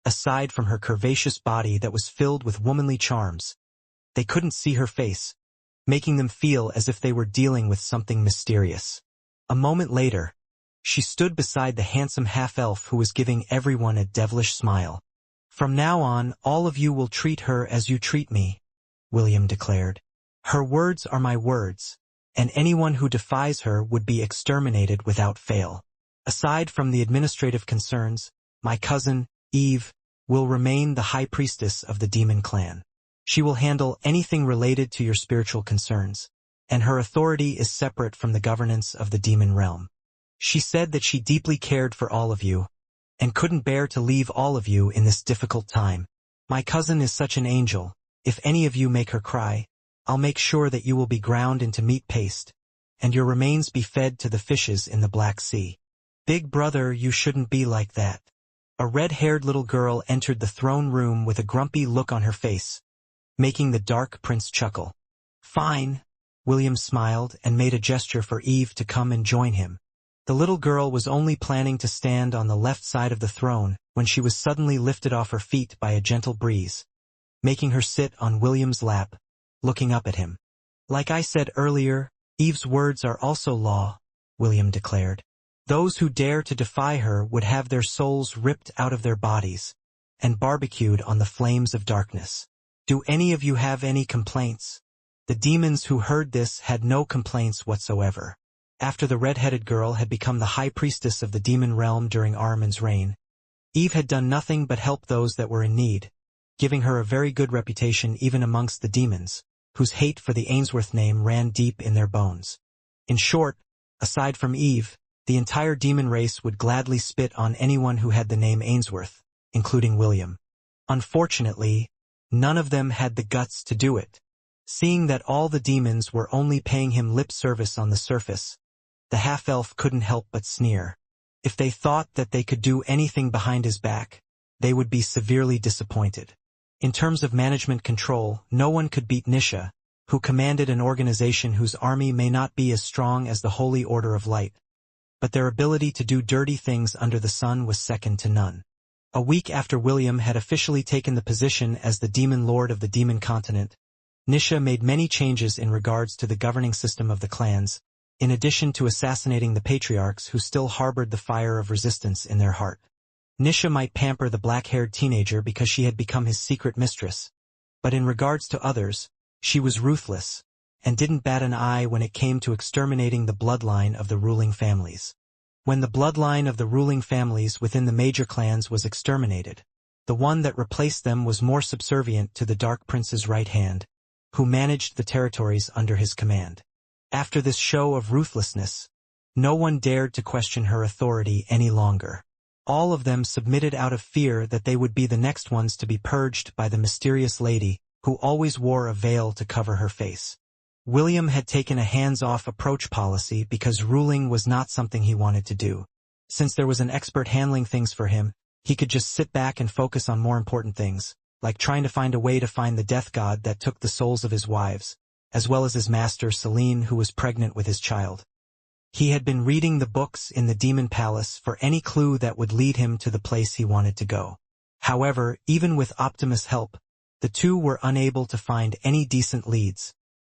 S1: aside from her curvaceous body that was filled with womanly charms, they couldn't see her face, making them feel as if they were dealing with something mysterious. A moment later, she stood beside the handsome half-elf who was giving everyone a devilish smile. From now on, all of you will treat her as you treat me, William declared. Her words are my words, and anyone who defies her would be exterminated without fail. Aside from the administrative concerns, my cousin, Eve, will remain the high priestess of the demon clan. She will handle anything related to your spiritual concerns, and her authority is separate from the governance of the demon realm. She said that she deeply cared for all of you, and couldn't bear to leave all of you in this difficult time. My cousin is such an angel. If any of you make her cry, I'll make sure that you will be ground into meat paste, and your remains be fed to the fishes in the Black Sea. Big brother, you shouldn't be like that. A red-haired little girl entered the throne room with a grumpy look on her face, making the Dark Prince chuckle. Fine, William smiled and made a gesture for Eve to come and join him. The little girl was only planning to stand on the left side of the throne when she was suddenly lifted off her feet by a gentle breeze, making her sit on William's lap, looking up at him. Like I said earlier, Eve's words are also law, William declared. Those who dare to defy her would have their souls ripped out of their bodies and barbecued on the flames of darkness. Do any of you have any complaints? The demons who heard this had no complaints whatsoever. After the red-headed girl had become the high priestess of the demon realm during Ahriman's reign, Eve had done nothing but help those that were in need, giving her a very good reputation even amongst the demons, whose hate for the Ainsworth name ran deep in their bones. In short, aside from Eve, the entire demon race would gladly spit on anyone who had the name Ainsworth, including William. Unfortunately, none of them had the guts to do it. Seeing that all the demons were only paying him lip service on the surface, the half-elf couldn't help but sneer. If they thought that they could do anything behind his back, they would be severely disappointed. In terms of management control, no one could beat Nisha, who commanded an organization whose army may not be as strong as the Holy Order of Light, but their ability to do dirty things under the sun was second to none. A week after William had officially taken the position as the Demon Lord of the Demon Continent, Nisha made many changes in regards to the governing system of the clans, in addition to assassinating the patriarchs who still harbored the fire of resistance in their heart. Nisha might pamper the black-haired teenager because she had become his secret mistress, but in regards to others, she was ruthless, and didn't bat an eye when it came to exterminating the bloodline of the ruling families. When the bloodline of the ruling families within the major clans was exterminated, the one that replaced them was more subservient to the Dark Prince's right hand, who managed the territories under his command. After this show of ruthlessness, no one dared to question her authority any longer. All of them submitted out of fear that they would be the next ones to be purged by the mysterious lady who always wore a veil to cover her face. William had taken a hands-off approach policy because ruling was not something he wanted to do. Since there was an expert handling things for him, he could just sit back and focus on more important things, like trying to find a way to find the death god that took the souls of his wives, as well as his master Celine, who was pregnant with his child. He had been reading the books in the Demon Palace for any clue that would lead him to the place he wanted to go. However, even with Optimus' help, the two were unable to find any decent leads,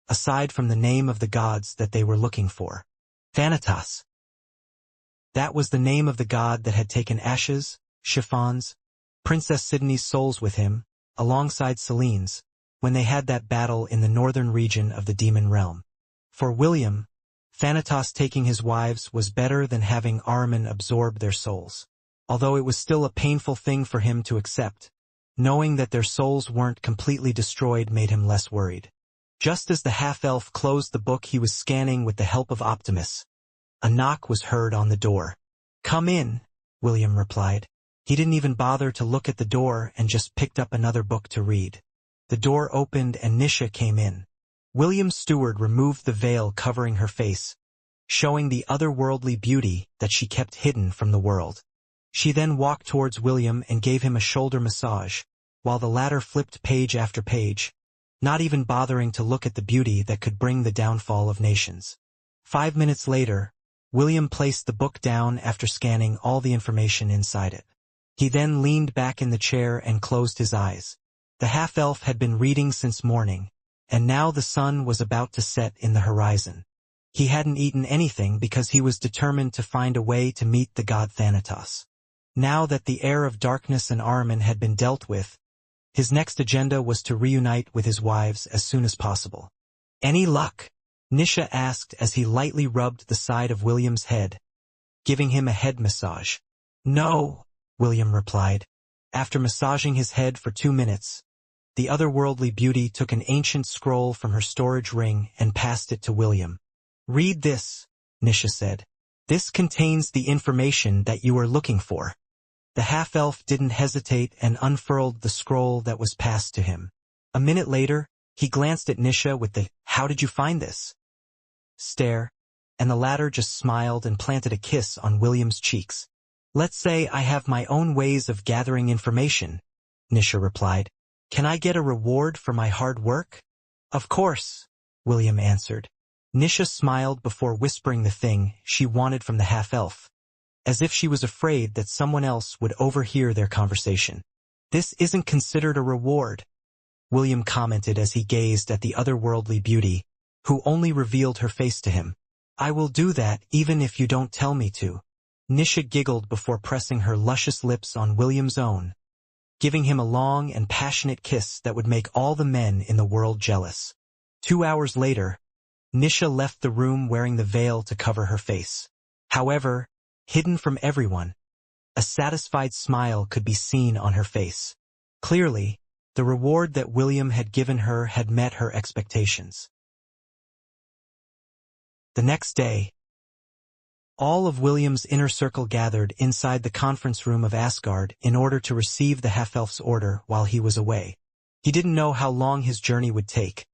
S1: aside from the name of the gods that they were looking for. Thanatos. That was the name of the god that had taken Ashes, Chiffon's, Princess Sydney's souls with him, alongside Celine's, when they had that battle in the northern region of the demon realm. For William, Thanatos taking his wives was better than having Ahriman absorb their souls. Although it was still a painful thing for him to accept, knowing that their souls weren't completely destroyed made him less worried. Just as the half-elf closed the book he was scanning with the help of Optimus, a knock was heard on the door. "Come in," William replied. He didn't even bother to look at the door and just picked up another book to read. The door opened and Nisha came in. William's steward removed the veil covering her face, showing the otherworldly beauty that she kept hidden from the world. She then walked towards William and gave him a shoulder massage, while the latter flipped page after page, not even bothering to look at the beauty that could bring the downfall of nations. 5 minutes later, William placed the book down after scanning all the information inside it. He then leaned back in the chair and closed his eyes. The half-elf had been reading since morning, and now the sun was about to set in the horizon. He hadn't eaten anything because he was determined to find a way to meet the god Thanatos. Now that the heir of darkness and Ahriman had been dealt with, his next agenda was to reunite with his wives as soon as possible. "Any luck?" Nisha asked as he lightly rubbed the side of William's head, giving him a head massage. "No," William replied. After massaging his head for 2 minutes, the otherworldly beauty took an ancient scroll from her storage ring and passed it to William. "Read this," Nisha said. "This contains the information that you are looking for." The half-elf didn't hesitate and unfurled the scroll that was passed to him. A minute later, he glanced at Nisha with the "How did you find this?" stare, and the latter just smiled and planted a kiss on William's cheeks. "Let's say I have my own ways of gathering information," Nisha replied. "Can I get a reward for my hard work?" "Of course," William answered. Nisha smiled before whispering the thing she wanted from the half-elf, as if she was afraid that someone else would overhear their conversation. "This isn't considered a reward," William commented as he gazed at the otherworldly beauty, who only revealed her face to him. "I will do that even if you don't tell me to." Nisha giggled before pressing her luscious lips on William's own, giving him a long and passionate kiss that would make all the men in the world jealous. 2 hours later, Nisha left the room wearing the veil to cover her face. However, hidden from everyone, a satisfied smile could be seen on her face. Clearly, the reward that William had given her had met her expectations. The next day, all of William's inner circle gathered inside the conference room of Asgard in order to receive the half-elf's order while he was away. He didn't know how long his journey would take,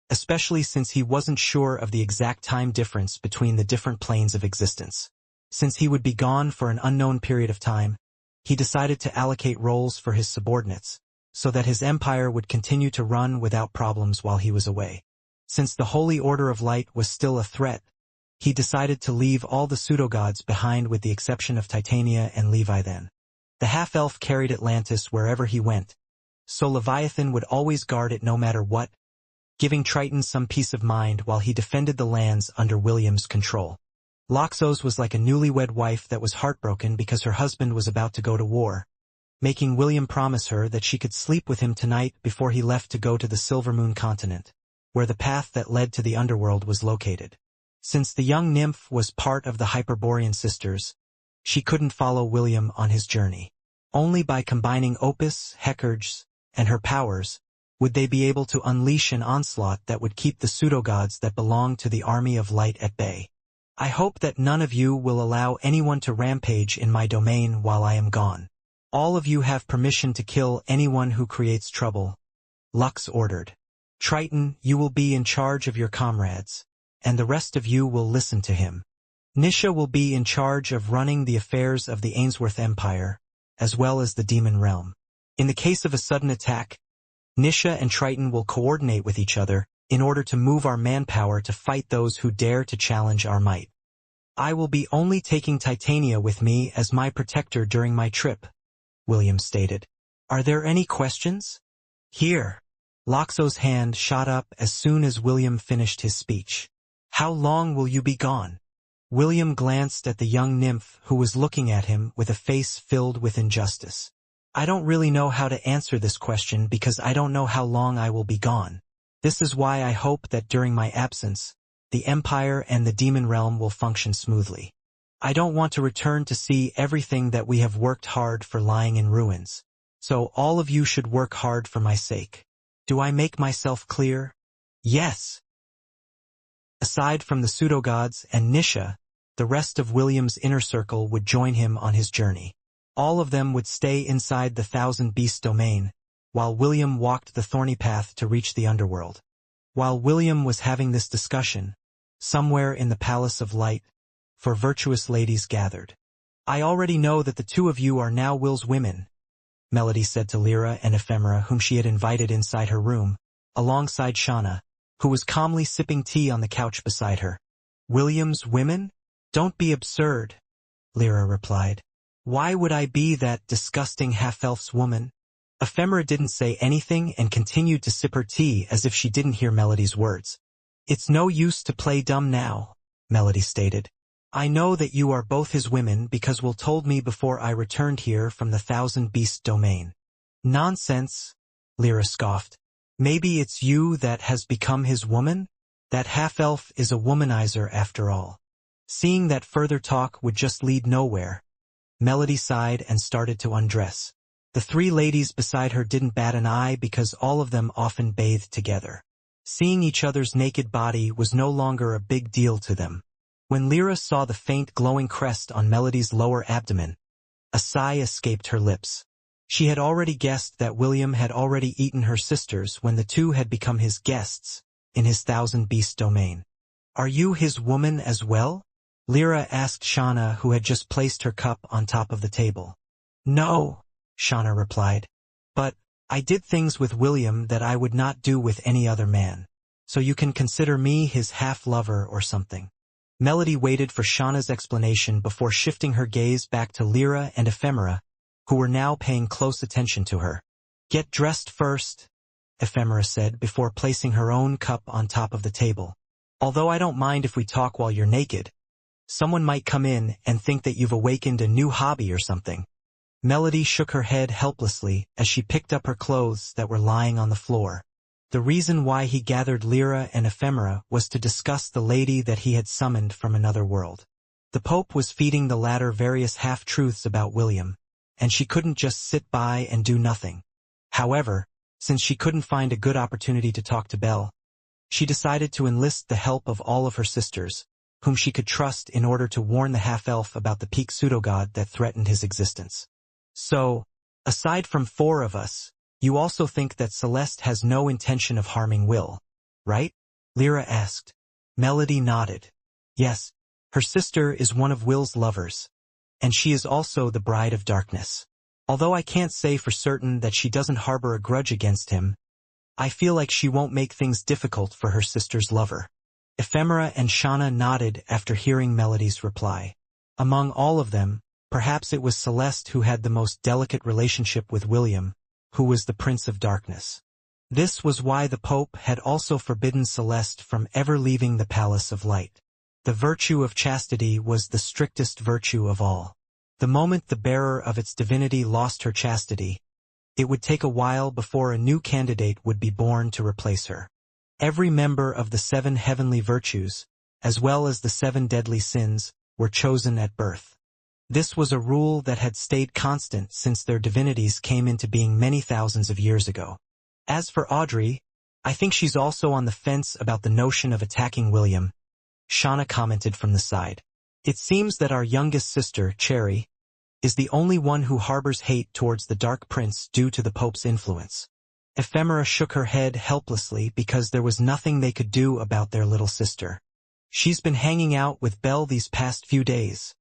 S1: especially since he wasn't sure of the exact time difference between the different planes of existence. Since he would be gone for an unknown period of time, he decided to allocate roles for his subordinates, so that his empire would continue to run without problems while he was away. Since the Holy Order of Light was still a threat, he decided to leave all the pseudo-gods behind with the exception of Titania and Levi then. The half-elf carried Atlantis wherever he went, so Leviathan would always guard it no matter what, giving Triton some peace of mind while he defended the lands under William's control. Loxos was like a newlywed wife that was heartbroken because her husband was about to go to war, making William promise her that she could sleep with him tonight before he left to go to the Silver Moon continent, where the path that led to the underworld was located. Since the young nymph was part of the Hyperborean sisters, she couldn't follow William on his journey. Only by combining Opus, Hecarid's, and her powers would they be able to unleash an onslaught that would keep the pseudo-gods that belong to the army of light at bay. "I hope that none of you will allow anyone to rampage in my domain while I am gone. All of you have permission to kill anyone who creates trouble," Lux ordered. "Triton, you will be in charge of your comrades, and the rest of you will listen to him. Nisha will be in charge of running the affairs of the Ainsworth Empire, as well as the Demon Realm. In the case of a sudden attack, Nisha and Triton will coordinate with each other in order to move our manpower to fight those who dare to challenge our might. I will be only taking Titania with me as my protector during my trip," William stated. "Are there any questions?" "Here." Loxo's hand shot up as soon as William finished his speech. "How long will you be gone?" William glanced at the young nymph who was looking at him with a face filled with injustice. "I don't really know how to answer this question because I don't know how long I will be gone. This is why I hope that during my absence, the Empire and the Demon Realm will function smoothly. I don't want to return to see everything that we have worked hard for lying in ruins. So all of you should work hard for my sake. Do I make myself clear? Yes. Aside from the pseudo-gods and Nisha, the rest of William's inner circle would join him on his journey. All of them would stay inside the Thousand Beasts domain, while William walked the thorny path to reach the underworld. While William was having this discussion, somewhere in the Palace of Light, four virtuous ladies gathered. I already know that the two of you are now Will's women, Melody said to Lyra and Ephemera, whom she had invited inside her room, alongside Shauna, who was calmly sipping tea on the couch beside her. William's women? Don't be absurd, Lyra replied. Why would I be that disgusting half-elf's woman? Ephemera didn't say anything and continued to sip her tea as if she didn't hear Melody's words. It's no use to play dumb now, Melody stated. I know that you are both his women because Will told me before I returned here from the Thousand Beast domain. Nonsense, Lyra scoffed. Maybe it's you that has become his woman? That half-elf is a womanizer after all. Seeing that further talk would just lead nowhere, Melody sighed and started to undress. The three ladies beside her didn't bat an eye because all of them often bathed together. Seeing each other's naked body was no longer a big deal to them. When Lyra saw the faint glowing crest on Melody's lower abdomen, a sigh escaped her lips. She had already guessed that William had already eaten her sisters when the two had become his guests in his Thousand Beast domain. Are you his woman as well? Lyra asked Shauna, who had just placed her cup on top of the table. No, Shauna replied. But I did things with William that I would not do with any other man. So you can consider me his half-lover or something. Melody waited for Shauna's explanation before shifting her gaze back to Lyra and Ephemera, who were now paying close attention to her. Get dressed first, Ephemera said before placing her own cup on top of the table. Although I don't mind if we talk while you're naked. Someone might come in and think that you've awakened a new hobby or something. Melody shook her head helplessly as she picked up her clothes that were lying on the floor. The reason why he gathered Lyra and Ephemera was to discuss the lady that he had summoned from another world. The Pope was feeding the latter various half-truths about William, and she couldn't just sit by and do nothing. However, since she couldn't find a good opportunity to talk to Belle, she decided to enlist the help of all of her sisters, whom she could trust in order to warn the half-elf about the peak pseudogod that threatened his existence. So, aside from four of us, you also think that Celeste has no intention of harming Will, right? Lyra asked. Melody nodded. Yes, her sister is one of Will's lovers, and she is also the Bride of Darkness. Although I can't say for certain that she doesn't harbor a grudge against him, I feel like she won't make things difficult for her sister's lover. Ephemera and Shauna nodded after hearing Melody's reply. Among all of them, perhaps it was Celeste who had the most delicate relationship with William, who was the Prince of Darkness. This was why the Pope had also forbidden Celeste from ever leaving the Palace of Light. The virtue of chastity was the strictest virtue of all. The moment the bearer of its divinity lost her chastity, it would take a while before a new candidate would be born to replace her. Every member of the 7 heavenly virtues, as well as the 7 deadly sins, were chosen at birth. This was a rule that had stayed constant since their divinities came into being many thousands of years ago. As for Audrey, I think she's also on the fence about the notion of attacking William, Shauna commented from the side. It seems that our youngest sister, Cherry, is the only one who harbors hate towards the Dark Prince due to the Pope's influence. Ephemera shook her head helplessly because there was nothing they could do about their little sister. She's been hanging out with Belle these past few days,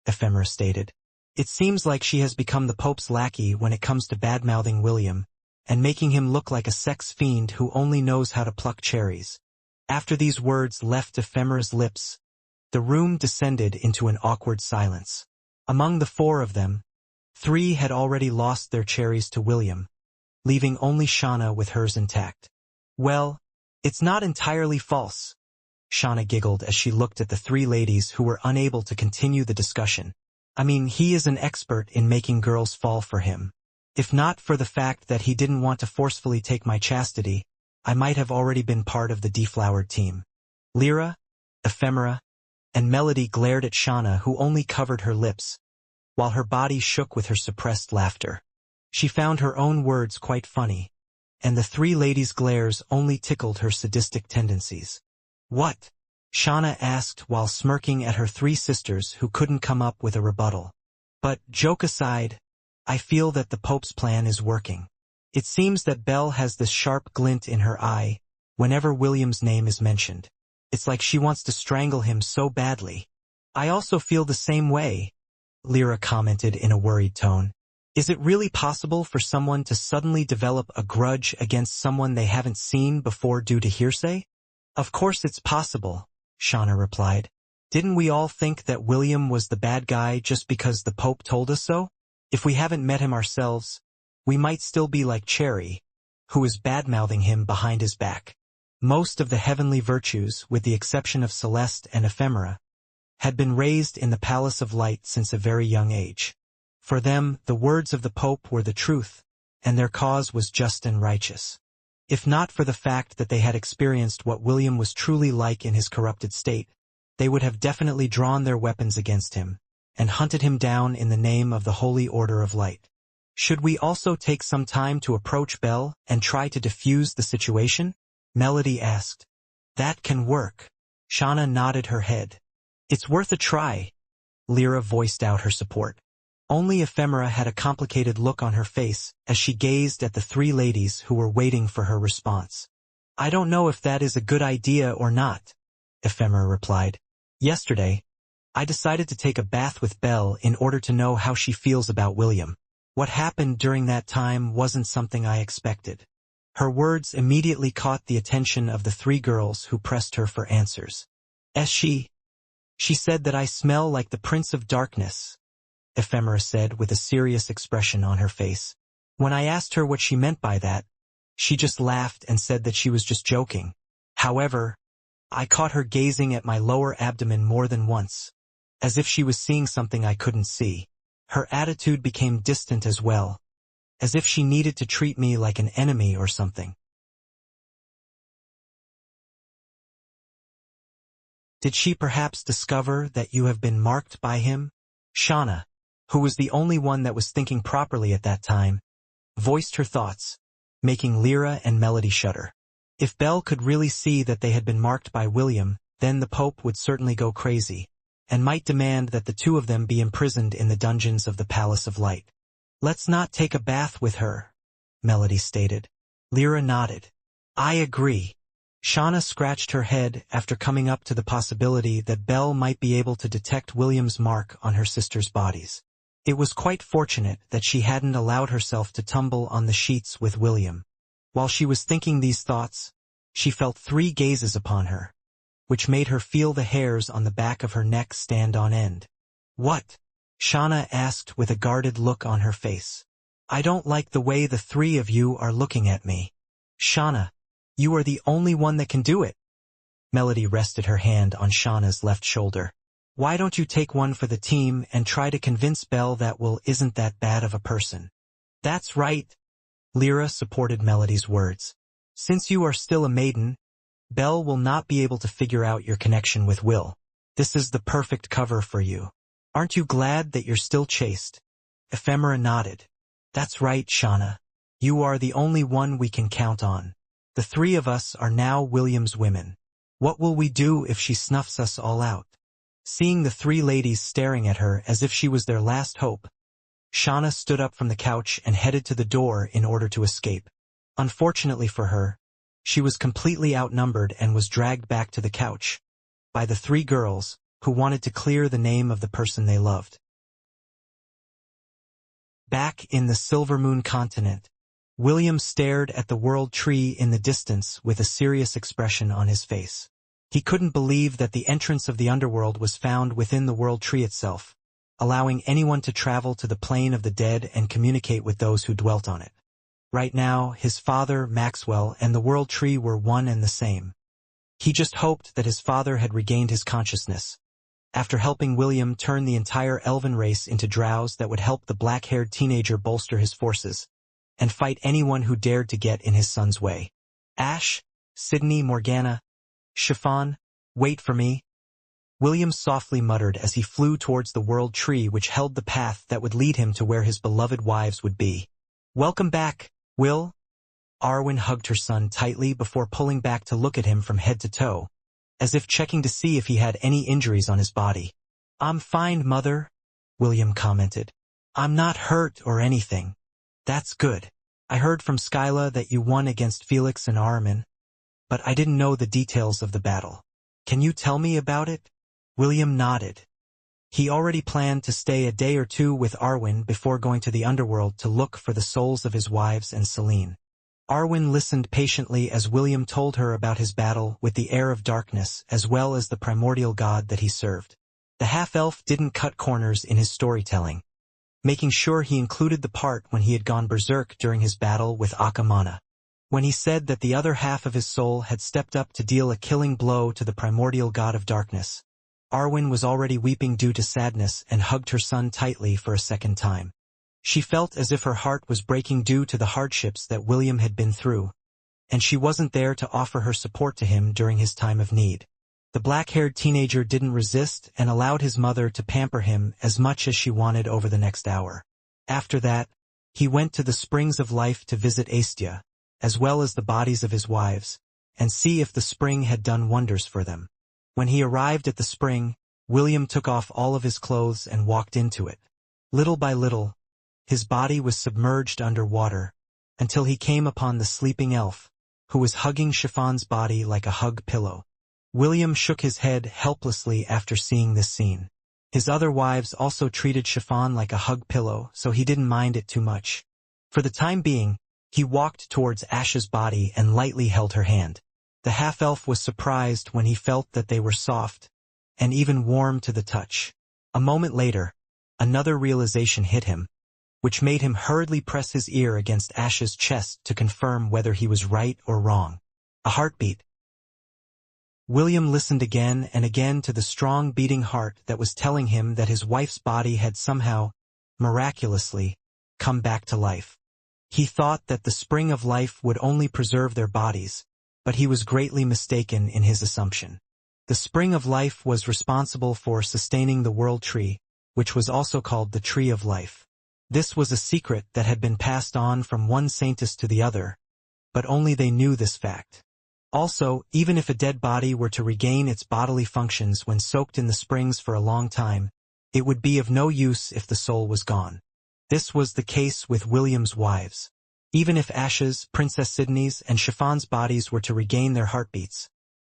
S1: Ephemera stated. It seems like she has become the Pope's lackey when it comes to bad-mouthing William, and making him look like a sex fiend who only knows how to pluck cherries. After these words left Ephemera's lips, the room descended into an awkward silence. Among the 4 of them, 3 had already lost their cherries to William, leaving only Shauna with hers intact. Well, it's not entirely false, Shauna giggled as she looked at the 3 ladies who were unable to continue the discussion. I mean, he is an expert in making girls fall for him. If not for the fact that he didn't want to forcefully take my chastity, I might have already been part of the deflowered team. Lyra, Ephemera, and Melody glared at Shauna, who only covered her lips, while her body shook with her suppressed laughter. She found her own words quite funny, and the three ladies' glares only tickled her sadistic tendencies. "What?" Shauna asked while smirking at her three sisters who couldn't come up with a rebuttal. "But, joke aside, I feel that the Pope's plan is working. It seems that Belle has this sharp glint in her eye whenever William's name is mentioned. It's like she wants to strangle him so badly." "I also feel the same way," Lyra commented in a worried tone. "Is it really possible for someone to suddenly develop a grudge against someone they haven't seen before due to hearsay?" "Of course it's possible," Shauna replied. "Didn't we all think that William was the bad guy just because the Pope told us so? If we haven't met him ourselves, we might still be like Cherry, who is bad-mouthing him behind his back." Most of the heavenly virtues, with the exception of Celeste and Ephemera, had been raised in the Palace of Light since a very young age. For them, the words of the Pope were the truth, and their cause was just and righteous. If not for the fact that they had experienced what William was truly like in his corrupted state, they would have definitely drawn their weapons against him, and hunted him down in the name of the Holy Order of Light. "Should we also take some time to approach Belle and try to defuse the situation?" Melody asked. "That can work." Shauna nodded her head. "It's worth a try." Lyra voiced out her support. Only Ephemera had a complicated look on her face as she gazed at the three ladies who were waiting for her response. "I don't know if that is a good idea or not," Ephemera replied. "Yesterday, I decided to take a bath with Belle in order to know how she feels about William. What happened during that time wasn't something I expected." Her words immediately caught the attention of the three girls who pressed her for answers. She said that I smell like the Prince of Darkness," Ephemera said with a serious expression on her face. "When I asked her what she meant by that, she just laughed and said that she was just joking. However, I caught her gazing at my lower abdomen more than once, as if she was seeing something I couldn't see. Her attitude became distant as well, as if she needed to treat me like an enemy or something." "Did she perhaps discover that you have been marked by him?" Shauna, who was the only one that was thinking properly at that time, voiced her thoughts, making Lyra and Melody shudder. If Belle could really see that they had been marked by William, then the Pope would certainly go crazy, and might demand that the two of them be imprisoned in the dungeons of the Palace of Light. "Let's not take a bath with her," Melody stated. Lyra nodded. "I agree." Shauna scratched her head after coming up to the possibility that Belle might be able to detect William's mark on her sisters' bodies. It was quite fortunate that she hadn't allowed herself to tumble on the sheets with William. While she was thinking these thoughts, she felt three gazes upon her, which made her feel the hairs on the back of her neck stand on end. "What?" Shauna asked with a guarded look on her face. "I don't like the way the three of you are looking at me." "Shauna, you are the only one that can do it." Melody rested her hand on Shauna's left shoulder. "Why don't you take one for the team and try to convince Belle that Will isn't that bad of a person?" "That's right." Lyra supported Melody's words. "Since you are still a maiden, Belle will not be able to figure out your connection with Will. This is the perfect cover for you. Aren't you glad that you're still chaste?" Ephemera nodded. "That's right, Shauna. You are the only one we can count on. The three of us are now William's women. What will we do if she snuffs us all out?" Seeing the three ladies staring at her as if she was their last hope, Shauna stood up from the couch and headed to the door in order to escape. Unfortunately for her, she was completely outnumbered and was dragged back to the couch by the three girls, who wanted to clear the name of the person they loved. Back in the Silver Moon continent, William stared at the world tree in the distance with a serious expression on his face. He couldn't believe that the entrance of the underworld was found within the world tree itself, allowing anyone to travel to the plane of the dead and communicate with those who dwelt on it. Right now, his father, Maxwell, and the world tree were one and the same. He just hoped that his father had regained his consciousness, after helping William turn the entire elven race into drows that would help the black-haired teenager bolster his forces and fight anyone who dared to get in his son's way. "Ash, Sydney, Morgana, Chiffon, wait for me," William softly muttered as he flew towards the world tree which held the path that would lead him to where his beloved wives would be. "Welcome back, Will." Arwen hugged her son tightly before pulling back to look at him from head to toe, as if checking to see if he had any injuries on his body. "I'm fine, Mother," William commented. "I'm not hurt or anything." "That's good. I heard from Skyla that you won against Felix and Armin, but I didn't know the details of the battle. Can you tell me about it?" William nodded. He already planned to stay a day or two with Arwen before going to the underworld to look for the souls of his wives and Celine. Arwen listened patiently as William told her about his battle with the heir of darkness as well as the primordial god that he served. The half-elf didn't cut corners in his storytelling, making sure he included the part when he had gone berserk during his battle with Akamana. When he said that the other half of his soul had stepped up to deal a killing blow to the primordial god of darkness, Arwen was already weeping due to sadness and hugged her son tightly for a second time. She felt as if her heart was breaking due to the hardships that William had been through, and she wasn't there to offer her support to him during his time of need. The black-haired teenager didn't resist and allowed his mother to pamper him as much as she wanted over the next hour. After that, he went to the Springs of Life to visit Astia, as well as the bodies of his wives, and see if the spring had done wonders for them. When he arrived at the spring, William took off all of his clothes and walked into it. Little by little, his body was submerged under water, until he came upon the sleeping elf, who was hugging Chiffon's body like a hug pillow. William shook his head helplessly after seeing this scene. His other wives also treated Chiffon like a hug pillow, so he didn't mind it too much. For the time being, he walked towards Ash's body and lightly held her hand. The half-elf was surprised when he felt that they were soft, and even warm to the touch. A moment later, another realization hit him, which made him hurriedly press his ear against Ash's chest to confirm whether he was right or wrong. A heartbeat. William listened again and again to the strong beating heart that was telling him that his wife's body had somehow, miraculously, come back to life. He thought that the spring of life would only preserve their bodies, but he was greatly mistaken in his assumption. The spring of life was responsible for sustaining the world tree, which was also called the Tree of Life. This was a secret that had been passed on from one saintess to the other, but only they knew this fact. Also, even if a dead body were to regain its bodily functions when soaked in the springs for a long time, it would be of no use if the soul was gone. This was the case with William's wives. Even if Ash's, Princess Sydney's, and Chiffon's bodies were to regain their heartbeats,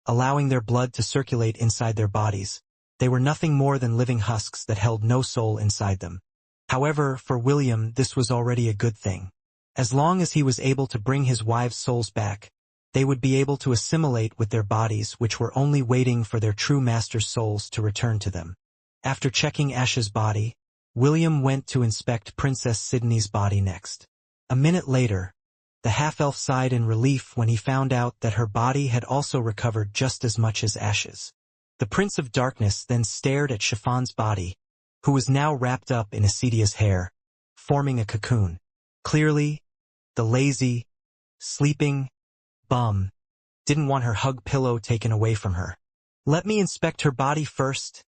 S1: allowing their blood to circulate inside their bodies, they were nothing more than living husks that held no soul inside them. However, for William this was already a good thing. As long as he was able to bring his wives' souls back, they would be able to assimilate with their bodies which were only waiting for their true master's souls to return to them. After checking Ash's body, William went to inspect Princess Sydney's body next. A minute later, the half-elf sighed in relief when he found out that her body had also recovered just as much as Ash's. The Prince of Darkness then stared at Chiffon's body, who was now wrapped up in Acedia's hair, forming a cocoon. Clearly, the lazy, sleeping bum didn't want her hug pillow taken away from her. "Let me inspect her body first,"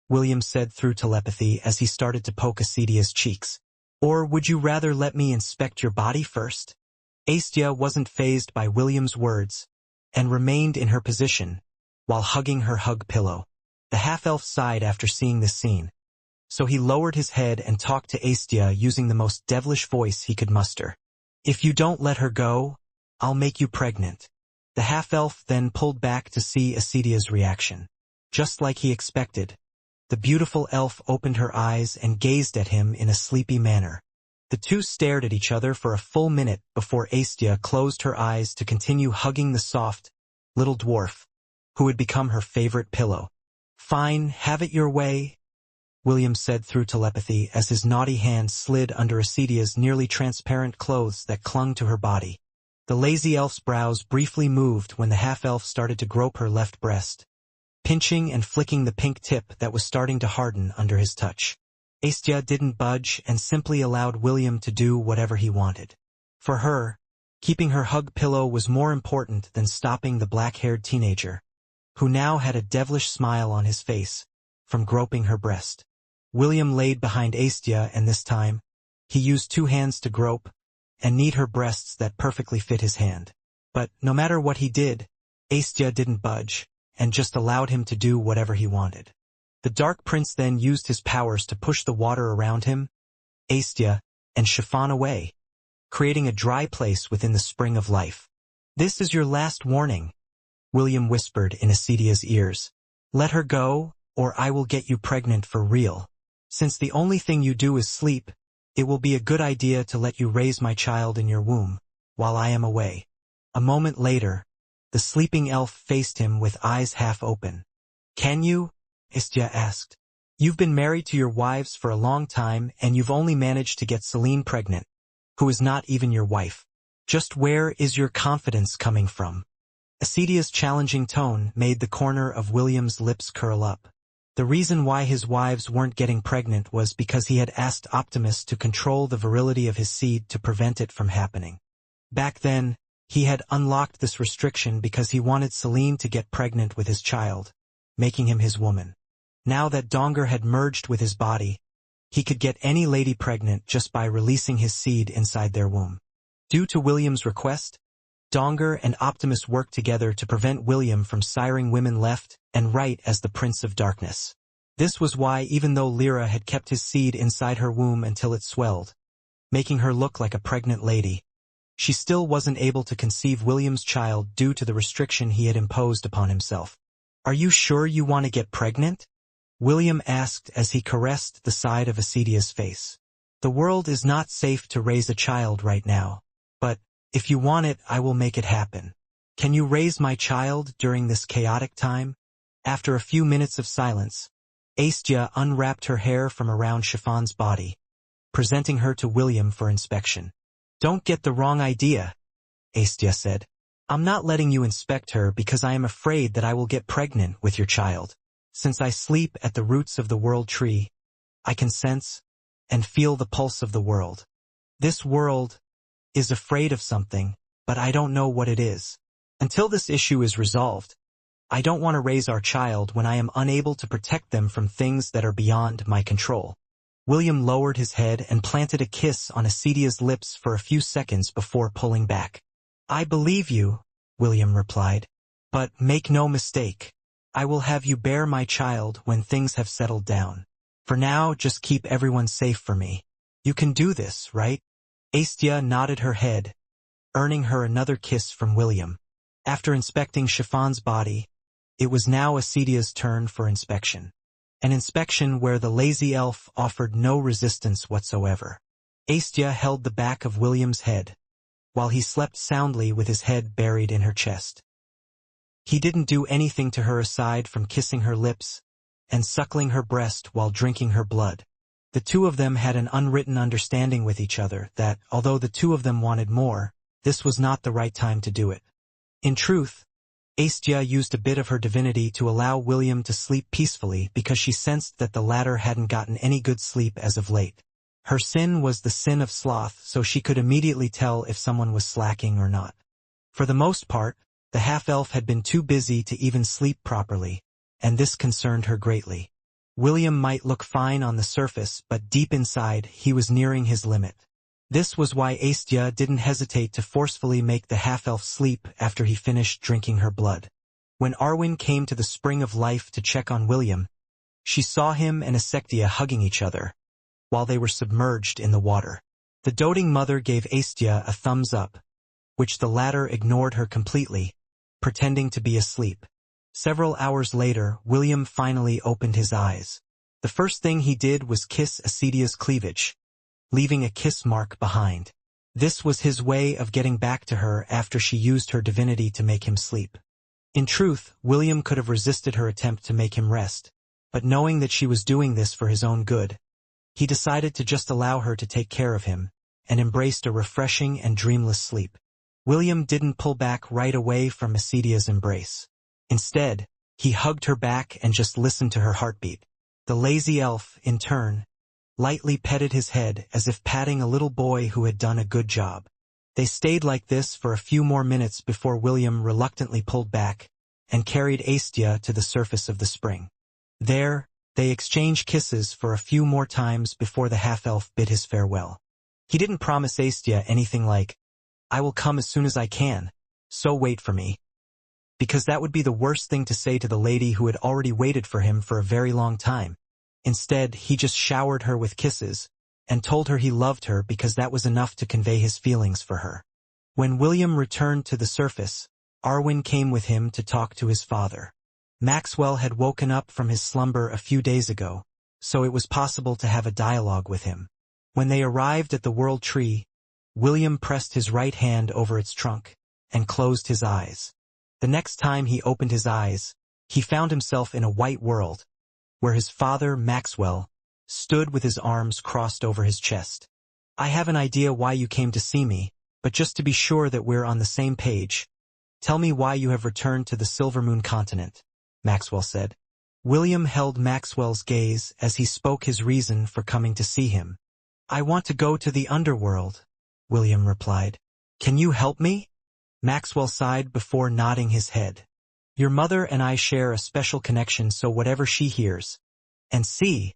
S1: William said through telepathy as he started to poke Acedia's cheeks. "Or would you rather let me inspect your body first?" Astia wasn't fazed by William's words, and remained in her position, while hugging her hug pillow. The half-elf sighed after seeing this scene, so he lowered his head and talked to Astia using the most devilish voice he could muster. "If you don't let her go, I'll make you pregnant." The half-elf then pulled back to see Acedia's reaction. Just like he expected, the beautiful elf opened her eyes and gazed at him in a sleepy manner. The two stared at each other for a full minute before Astia closed her eyes to continue hugging the soft, little dwarf, who had become her favorite pillow. "Fine, have it your way," William said through telepathy as his naughty hand slid under Acedia's nearly transparent clothes that clung to her body. The lazy elf's brows briefly moved when the half-elf started to grope her left breast, pinching and flicking the pink tip that was starting to harden under his touch. Astia didn't budge and simply allowed William to do whatever he wanted. For her, keeping her hug pillow was more important than stopping the black-haired teenager, who now had a devilish smile on his face, from groping her breast. William laid behind Aestia, and this time, he used 2 hands to grope and knead her breasts that perfectly fit his hand. But no matter what he did, Aestia didn't budge, and just allowed him to do whatever he wanted. The Dark Prince then used his powers to push the water around him, Aestia, and chiffon away, creating a dry place within the spring of life. "This is your last warning," William whispered in Aesitia's ears. "Let her go, or I will get you pregnant for real. Since the only thing you do is sleep, it will be a good idea to let you raise my child in your womb, while I am away." A moment later, the sleeping elf faced him with eyes half open. "Can you?" Aestia asked. "You've been married to your wives for a long time, and you've only managed to get Celine pregnant, who is not even your wife. Just where is your confidence coming from?" Aesitia's challenging tone made the corner of William's lips curl up. The reason why his wives weren't getting pregnant was because he had asked Optimus to control the virility of his seed to prevent it from happening. Back then, he had unlocked this restriction because he wanted Celine to get pregnant with his child, making him his woman. Now that Donger had merged with his body, he could get any lady pregnant just by releasing his seed inside their womb. Due to William's request, Donger and Optimus worked together to prevent William from siring women left and right as the Prince of Darkness. This was why, even though Lyra had kept his seed inside her womb until it swelled, making her look like a pregnant lady, she still wasn't able to conceive William's child due to the restriction he had imposed upon himself. "Are you sure you want to get pregnant?" William asked as he caressed the side of Aesitia's face. "The world is not safe to raise a child right now, but if you want it, I will make it happen. Can you raise my child during this chaotic time?" After a few minutes of silence, Aestia unwrapped her hair from around Chiffon's body, presenting her to William for inspection. "Don't get the wrong idea," Aestia said. "I'm not letting you inspect her because I am afraid that I will get pregnant with your child. Since I sleep at the roots of the world tree, I can sense and feel the pulse of the world. This world is afraid of something, but I don't know what it is. Until this issue is resolved, I don't want to raise our child when I am unable to protect them from things that are beyond my control." William lowered his head and planted a kiss on Aesitia's lips for a few seconds before pulling back. "I believe you," William replied, "but make no mistake. I will have you bear my child when things have settled down. For now, just keep everyone safe for me. You can do this, right?" Aestia nodded her head, earning her another kiss from William. After inspecting Chiffon's body, it was now Aesitia's turn for inspection. An inspection where the lazy elf offered no resistance whatsoever. Aestia held the back of William's head, while he slept soundly with his head buried in her chest. He didn't do anything to her aside from kissing her lips and suckling her breast while drinking her blood. The two of them had an unwritten understanding with each other that, although the two of them wanted more, this was not the right time to do it. In truth, Aestia used a bit of her divinity to allow William to sleep peacefully because she sensed that the latter hadn't gotten any good sleep as of late. Her sin was the sin of sloth, so she could immediately tell if someone was slacking or not. For the most part, the half-elf had been too busy to even sleep properly, and this concerned her greatly. William might look fine on the surface, but deep inside, he was nearing his limit. This was why Aestia didn't hesitate to forcefully make the half-elf sleep after he finished drinking her blood. When Arwen came to the Spring of Life to check on William, she saw him and Asectia hugging each other, while they were submerged in the water. The doting mother gave Aestia a thumbs up, which the latter ignored her completely, pretending to be asleep. Several hours later, William finally opened his eyes. The first thing he did was kiss Aesitia's cleavage, leaving a kiss mark behind. This was his way of getting back to her after she used her divinity to make him sleep. In truth, William could have resisted her attempt to make him rest, but knowing that she was doing this for his own good, he decided to just allow her to take care of him, and embraced a refreshing and dreamless sleep. William didn't pull back right away from Aesitia's embrace. Instead, he hugged her back and just listened to her heartbeat. The lazy elf, in turn, lightly petted his head as if patting a little boy who had done a good job. They stayed like this for a few more minutes before William reluctantly pulled back and carried Astia to the surface of the spring. There, they exchanged kisses for a few more times before the half-elf bid his farewell. He didn't promise Astia anything like, "I will come as soon as I can, so wait for me," because that would be the worst thing to say to the lady who had already waited for him for a very long time. Instead, he just showered her with kisses, and told her he loved her because that was enough to convey his feelings for her. When William returned to the surface, Arwen came with him to talk to his father. Maxwell had woken up from his slumber a few days ago, so it was possible to have a dialogue with him. When they arrived at the World Tree, William pressed his right hand over its trunk, and closed his eyes. The next time he opened his eyes, he found himself in a white world, where his father, Maxwell, stood with his arms crossed over his chest. "I have an idea why you came to see me, but just to be sure that we're on the same page, tell me why you have returned to the Silvermoon continent," Maxwell said. William held Maxwell's gaze as he spoke his reason for coming to see him. "I want to go to the underworld," William replied. "Can you help me?" Maxwell sighed before nodding his head. "Your mother and I share a special connection, so whatever she hears and see,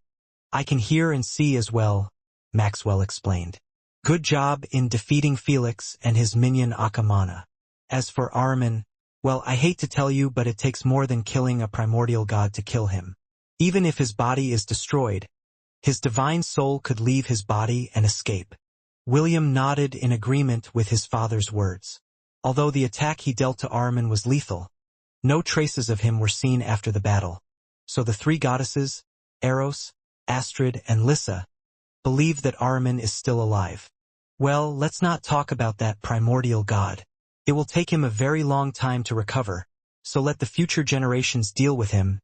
S1: I can hear and see as well," Maxwell explained. "Good job in defeating Felix and his minion Akamana. As for Armin, well, I hate to tell you, but it takes more than killing a primordial god to kill him. Even if his body is destroyed, his divine soul could leave his body and escape." William nodded in agreement with his father's words. Although the attack he dealt to Armin was lethal, no traces of him were seen after the battle, so the three goddesses, Eros, Astrid, and Lissa, believe that Armin is still alive. "Well, let's not talk about that primordial god. It will take him a very long time to recover, so let the future generations deal with him."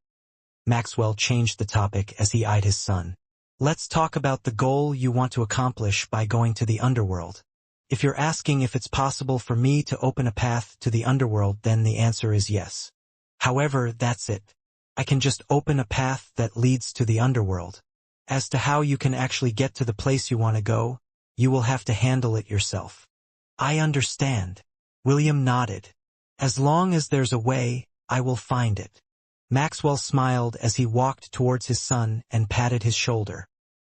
S1: Maxwell changed the topic as he eyed his son. "Let's talk about the goal you want to accomplish by going to the underworld. If you're asking if it's possible for me to open a path to the underworld, then the answer is yes. However, that's it. I can just open a path that leads to the underworld. As to how you can actually get to the place you want to go, you will have to handle it yourself." "I understand." William nodded. "As long as there's a way, I will find it." Maxwell smiled as he walked towards his son and patted his shoulder.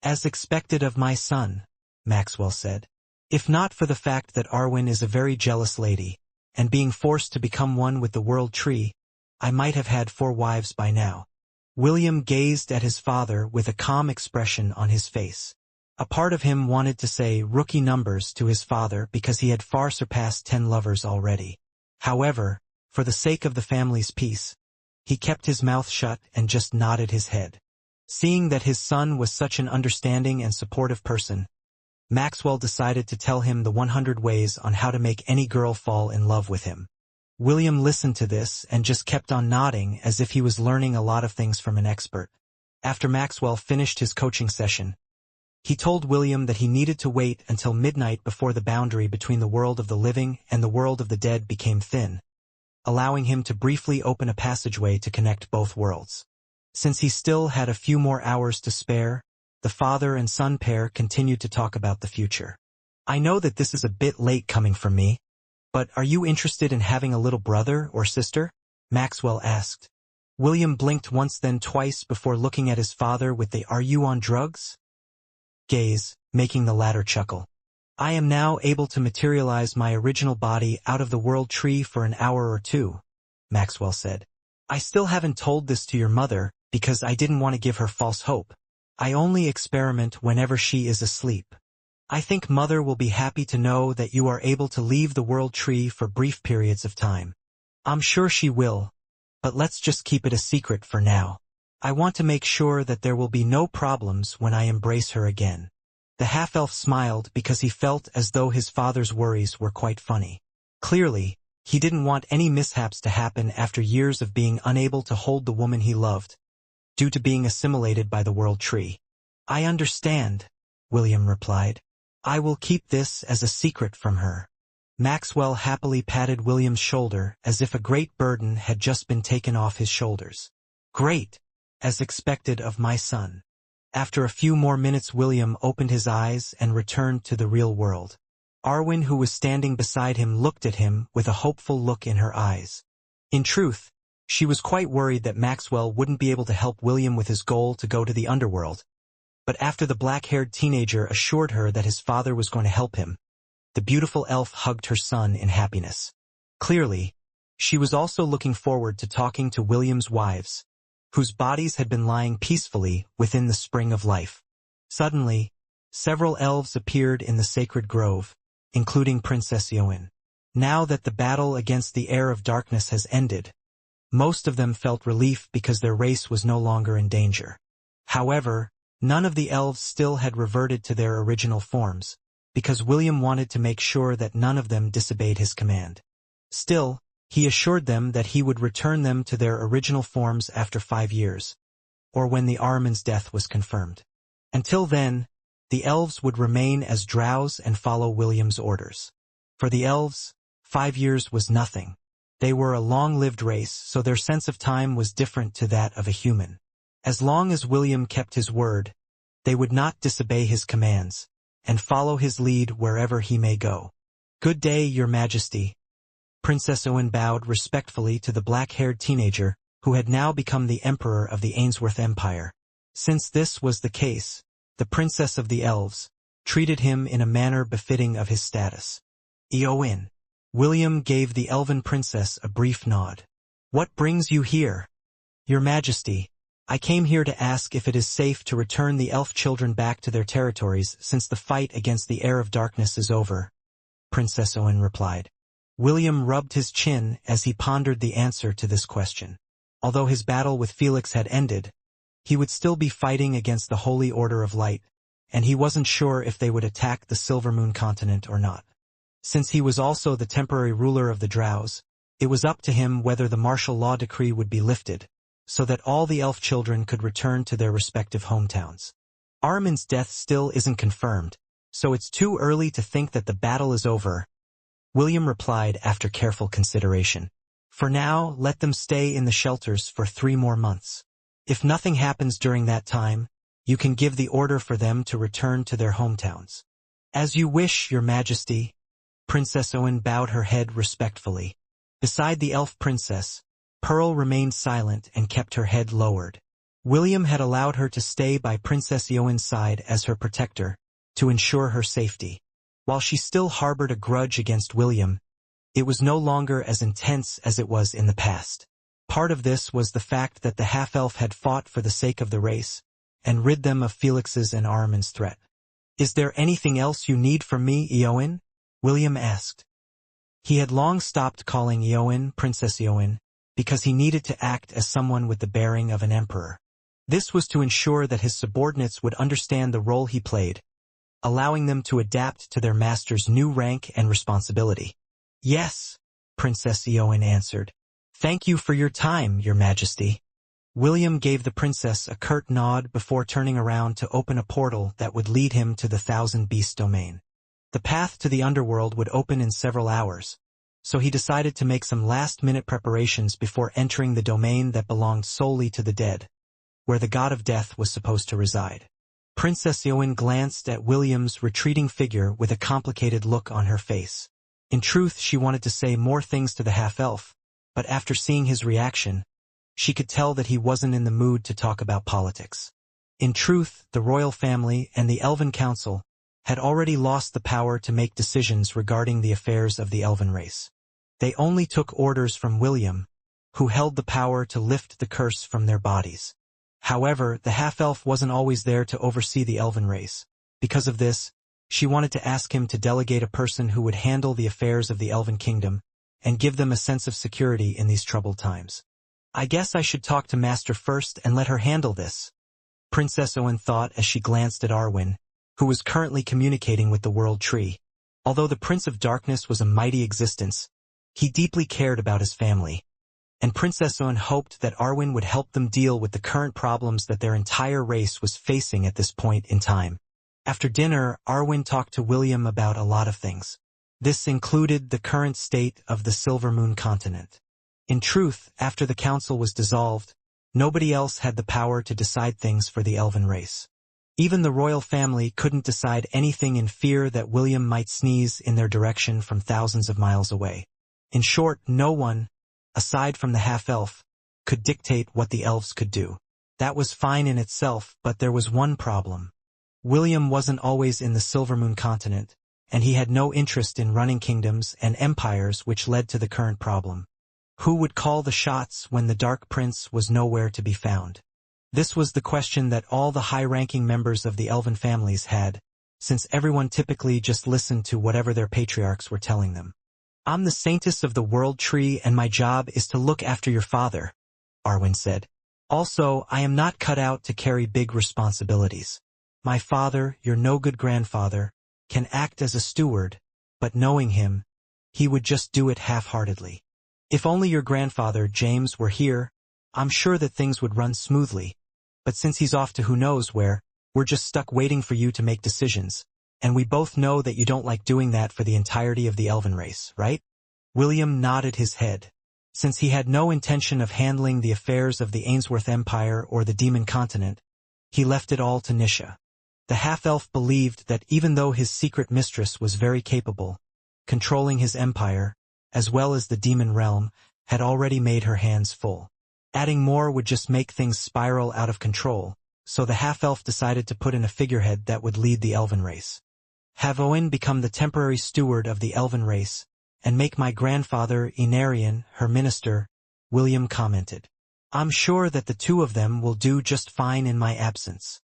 S1: "As expected of my son," Maxwell said. "If not for the fact that Arwen is a very jealous lady, and being forced to become one with the World Tree, I might have had 4 wives by now." William gazed at his father with a calm expression on his face. A part of him wanted to say rookie numbers to his father because he had far surpassed 10 lovers already. However, for the sake of the family's peace, he kept his mouth shut and just nodded his head. Seeing that his son was such an understanding and supportive person, Maxwell decided to tell him the 100 ways on how to make any girl fall in love with him. William listened to this and just kept on nodding as if he was learning a lot of things from an expert. After Maxwell finished his coaching session, he told William that he needed to wait until midnight before the boundary between the world of the living and the world of the dead became thin, allowing him to briefly open a passageway to connect both worlds. Since he still had a few more hours to spare, the father and son pair continued to talk about the future. "I know that this is a bit late coming from me, but are you interested in having a little brother or sister?" Maxwell asked. William blinked once then twice before looking at his father with the "Are you on drugs?" gaze, making the latter chuckle. "I am now able to materialize my original body out of the World Tree for an hour or 2, Maxwell said. "I still haven't told this to your mother because I didn't want to give her false hope. I only experiment whenever she is asleep. I think Mother will be happy to know that you are able to leave the World Tree for brief periods of time. I'm sure she will, but let's just keep it a secret for now. I want to make sure that there will be no problems when I embrace her again." The half-elf smiled because he felt as though his father's worries were quite funny. Clearly, he didn't want any mishaps to happen after years of being unable to hold the woman he loved, due to being assimilated by the World Tree. "I understand," William replied. "I will keep this as a secret from her." Maxwell happily patted William's shoulder as if a great burden had just been taken off his shoulders. "Great, as expected of my son." After a few more minutes, William opened his eyes and returned to the real world. Arwen, who was standing beside him, looked at him with a hopeful look in her eyes. In truth, She was quite worried that Maxwell wouldn't be able to help William with his goal to go to the underworld, but after the black-haired teenager assured her that his father was going to help him, the beautiful elf hugged her son in happiness. Clearly, she was also looking forward to talking to William's wives, whose bodies had been lying peacefully within the spring of life. Suddenly, several elves appeared in the sacred grove, including Princess Ioin. Now that the battle against the heir of darkness has ended, most of them felt relief because their race was no longer in danger. However, none of the elves still had reverted to their original forms, because William wanted to make sure that none of them disobeyed his command. Still, he assured them that he would return them to their original forms after 5 years, or when the Ahriman's death was confirmed. Until then, the elves would remain as drows and follow William's orders. For the elves, 5 years was nothing. They were a long-lived race, so their sense of time was different to that of a human. As long as William kept his word, they would not disobey his commands, and follow his lead wherever he may go. "Good day, Your Majesty." Princess Ioin bowed respectfully to the black-haired teenager, who had now become the emperor of the Ainsworth Empire. Since this was the case, the princess of the elves treated him in a manner befitting of his status. "Ioin." William gave the elven princess a brief nod. "What brings you here?" "Your Majesty, I came here to ask if it is safe to return the elf children back to their territories since the fight against the heir of darkness is over," Princess Ioin replied. William rubbed his chin as he pondered the answer to this question. Although his battle with Felix had ended, he would still be fighting against the Holy Order of Light, and he wasn't sure if they would attack the Silvermoon continent or not. Since he was also the temporary ruler of the Drows, it was up to him whether the martial law decree would be lifted, so that all the elf children could return to their respective hometowns. Ahriman's death still isn't confirmed, so it's too early to think that the battle is over, William replied after careful consideration. For now, let them stay in the shelters for 3 more months. If nothing happens during that time, you can give the order for them to return to their hometowns. "As you wish, Your Majesty." Princess Ioin bowed her head respectfully. Beside the elf princess, Pearl remained silent and kept her head lowered. William had allowed her to stay by Princess Ioin's side as her protector, to ensure her safety. While she still harbored a grudge against William, it was no longer as intense as it was in the past. Part of this was the fact that the half-elf had fought for the sake of the race, and rid them of Felix's and Ahriman's threat. "Is there anything else you need from me, Ioin?" William asked. He had long stopped calling Ioin Princess Ioin, because he needed to act as someone with the bearing of an emperor. This was to ensure that his subordinates would understand the role he played, allowing them to adapt to their master's new rank and responsibility. "Yes," Princess Ioin answered. "Thank you for your time, Your Majesty." William gave the princess a curt nod before turning around to open a portal that would lead him to the Thousand Beast domain. The path to the underworld would open in several hours, so he decided to make some last-minute preparations before entering the domain that belonged solely to the dead, where the god of death was supposed to reside. Princess Ioin glanced at William's retreating figure with a complicated look on her face. In truth, she wanted to say more things to the half-elf, but after seeing his reaction, she could tell that he wasn't in the mood to talk about politics. In truth, the royal family and the Elven Council had already lost the power to make decisions regarding the affairs of the Elven race. They only took orders from William, who held the power to lift the curse from their bodies. However, the half-elf wasn't always there to oversee the Elven race. Because of this, she wanted to ask him to delegate a person who would handle the affairs of the Elven Kingdom and give them a sense of security in these troubled times. "I guess I should talk to Master first and let her handle this," Princess Ioin thought as she glanced at Arwen, who was currently communicating with the World Tree. Although the Prince of Darkness was a mighty existence, he deeply cared about his family, and Princess Ioin hoped that Arwen would help them deal with the current problems that their entire race was facing at this point in time. After dinner, Arwen talked to William about a lot of things. This included the current state of the Silvermoon continent. In truth, after the council was dissolved, nobody else had the power to decide things for the Elven race. Even the royal family couldn't decide anything in fear that William might sneeze in their direction from thousands of miles away. In short, no one, aside from the half-elf, could dictate what the elves could do. That was fine in itself, but there was one problem. William wasn't always in the Silvermoon continent, and he had no interest in running kingdoms and empires, which led to the current problem. Who would call the shots when the Dark Prince was nowhere to be found? This was the question that all the high-ranking members of the elven families had, since everyone typically just listened to whatever their patriarchs were telling them. "I'm the saintess of the world tree, and my job is to look after your father," Arwen said. "Also, I am not cut out to carry big responsibilities. My father, your no-good grandfather, can act as a steward, but knowing him, he would just do it half-heartedly. If only your grandfather, James, were here, I'm sure that things would run smoothly. But since he's off to who knows where, we're just stuck waiting for you to make decisions, and we both know that you don't like doing that for the entirety of the elven race, right?" William nodded his head. Since he had no intention of handling the affairs of the Ainsworth Empire or the Demon Continent, he left it all to Nisha. The half-elf believed that even though his secret mistress was very capable, controlling his empire, as well as the demon realm, had already made her hands full. Adding more would just make things spiral out of control, so the half-elf decided to put in a figurehead that would lead the elven race. "Have Owen become the temporary steward of the elven race, and make my grandfather, Inarian, her minister," William commented. "I'm sure that the two of them will do just fine in my absence."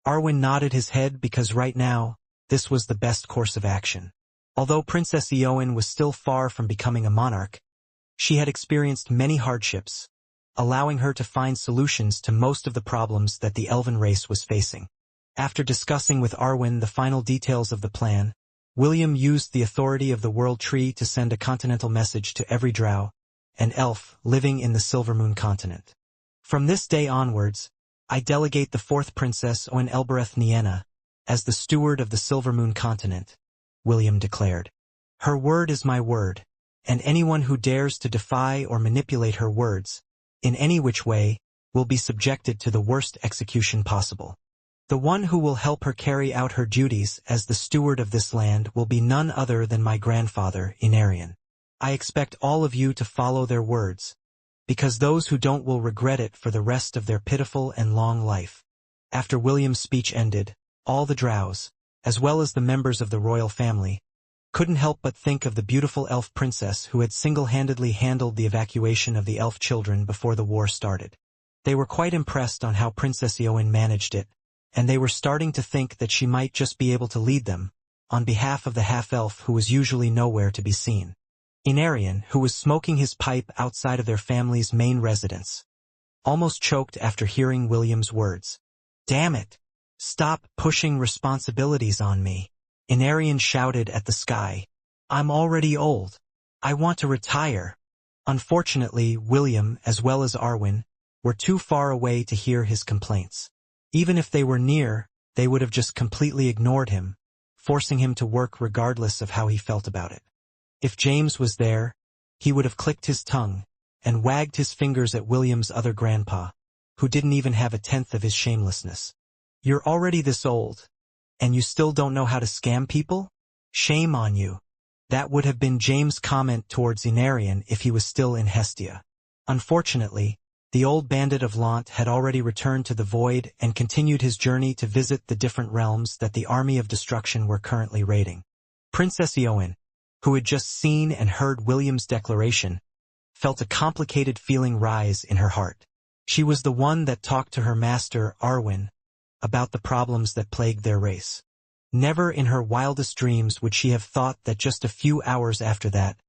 S1: Arwen nodded his head because right now, this was the best course of action. Although Princess Eowyn was still far from becoming a monarch, she had experienced many hardships, allowing her to find solutions to most of the problems that the elven race was facing. After discussing with Arwen the final details of the plan, William used the authority of the World Tree to send a continental message to every drow and elf living in the Silvermoon continent. "From this day onwards, I delegate the fourth princess Owen Elbereth Nienna as the steward of the Silvermoon continent," William declared. "Her word is my word, and anyone who dares to defy or manipulate her words, in any which way, will be subjected to the worst execution possible. The one who will help her carry out her duties as the steward of this land will be none other than my grandfather, Inarian. I expect all of you to follow their words, because those who don't will regret it for the rest of their pitiful and long life." After William's speech ended, all the drows, as well as the members of the royal family, couldn't help but think of the beautiful elf princess who had single-handedly handled the evacuation of the elf children before the war started. They were quite impressed on how Princess Eowyn managed it, and they were starting to think that she might just be able to lead them, on behalf of the half-elf who was usually nowhere to be seen. Inarian, who was smoking his pipe outside of their family's main residence, almost choked after hearing William's words. "Damn it! Stop pushing responsibilities on me," Inarian shouted at the sky. "I'm already old. I want to retire." Unfortunately, William, as well as Arwen, were too far away to hear his complaints. Even if they were near, they would have just completely ignored him, forcing him to work regardless of how he felt about it. If James was there, he would have clicked his tongue and wagged his fingers at William's other grandpa, who didn't even have a tenth of his shamelessness. "You're already this old, and you still don't know how to scam people? Shame on you." That would have been James' comment towards Inarian if he was still in Hestia. Unfortunately, the old bandit of Lant had already returned to the Void and continued his journey to visit the different realms that the Army of Destruction were currently raiding. Princess Eowyn, who had just seen and heard William's declaration, felt a complicated feeling rise in her heart. She was the one that talked to her master, Arwen, about the problems that plagued their race. Never in her wildest dreams would she have thought that just a few hours after that,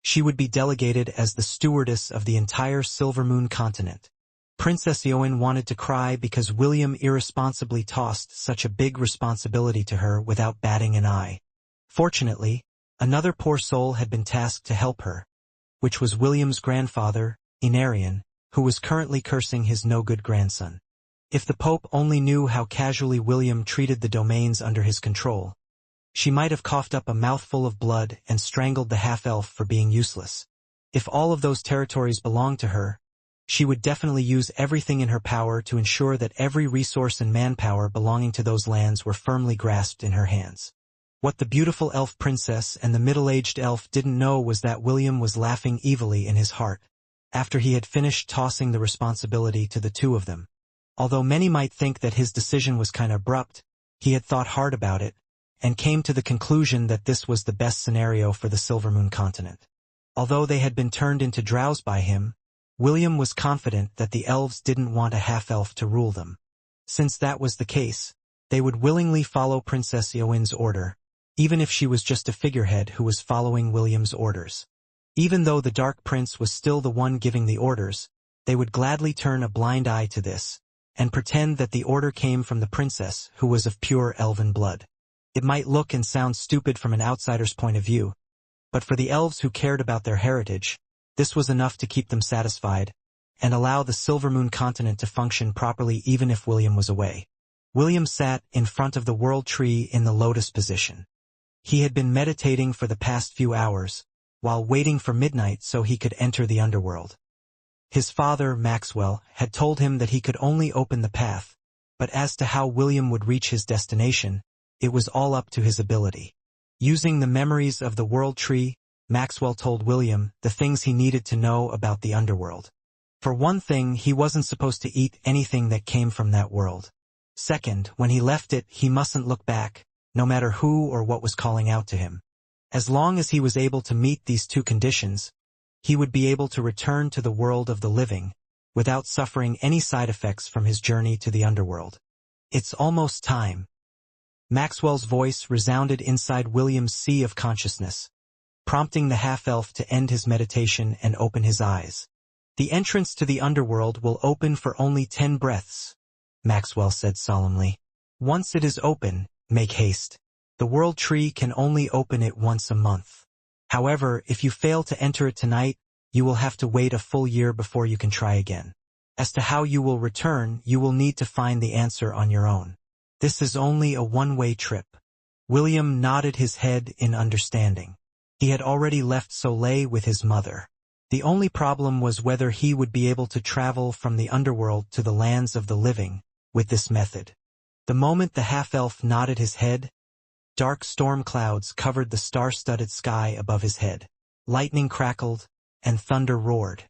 S1: she would be delegated as the stewardess of the entire Silvermoon continent. Princess Eowyn wanted to cry because William irresponsibly tossed such a big responsibility to her without batting an eye. Fortunately, another poor soul had been tasked to help her, which was William's grandfather, Inarian, who was currently cursing his no-good grandson. If the Pope only knew how casually William treated the domains under his control, she might have coughed up a mouthful of blood and strangled the half-elf for being useless. If all of those territories belonged to her, she would definitely use everything in her power to ensure that every resource and manpower belonging to those lands were firmly grasped in her hands. What the beautiful elf princess and the middle-aged elf didn't know was that William was laughing evilly in his heart. after he had finished tossing the responsibility to the two of them. Although many might think that his decision was kinda abrupt, he had thought hard about it, and came to the conclusion that this was the best scenario for the Silvermoon continent. Although they had been turned into drows by him, William was confident that the elves didn't want a half-elf to rule them. Since that was the case, they would willingly follow Princess Eowyn's order, even if she was just a figurehead who was following William's orders. Even though the Dark Prince was still the one giving the orders, they would gladly turn a blind eye to this, and pretend that the order came from the princess who was of pure elven blood. It might look and sound stupid from an outsider's point of view, but for the elves who cared about their heritage, this was enough to keep them satisfied, and allow the Silvermoon continent to function properly even if William was away. William sat in front of the world tree in the lotus position. He had been meditating for the past few hours, while waiting for midnight so he could enter the underworld. His father, Maxwell, had told him that he could only open the path, but as to how William would reach his destination, it was all up to his ability. Using the memories of the world tree, Maxwell told William the things he needed to know about the underworld. For one thing, he wasn't supposed to eat anything that came from that world. Second, when he left it, he mustn't look back, no matter who or what was calling out to him. As long as he was able to meet these two conditions, he would be able to return to the world of the living, without suffering any side effects from his journey to the underworld. It's almost time. Maxwell's voice resounded inside William's sea of consciousness, prompting the half-elf to end his meditation and open his eyes. The entrance to the underworld will open for only 10 breaths, Maxwell said solemnly. Once it is open, make haste. The world tree can only open it once a month. However, if you fail to enter it tonight, you will have to wait a full year before you can try again. As to how you will return, you will need to find the answer on your own. This is only a one-way trip. William nodded his head in understanding. He had already left Soleil with his mother. The only problem was whether he would be able to travel from the underworld to the lands of the living with this method. The moment the half-elf nodded his head, dark storm clouds covered the star-studded sky above his head. Lightning crackled, and thunder roared.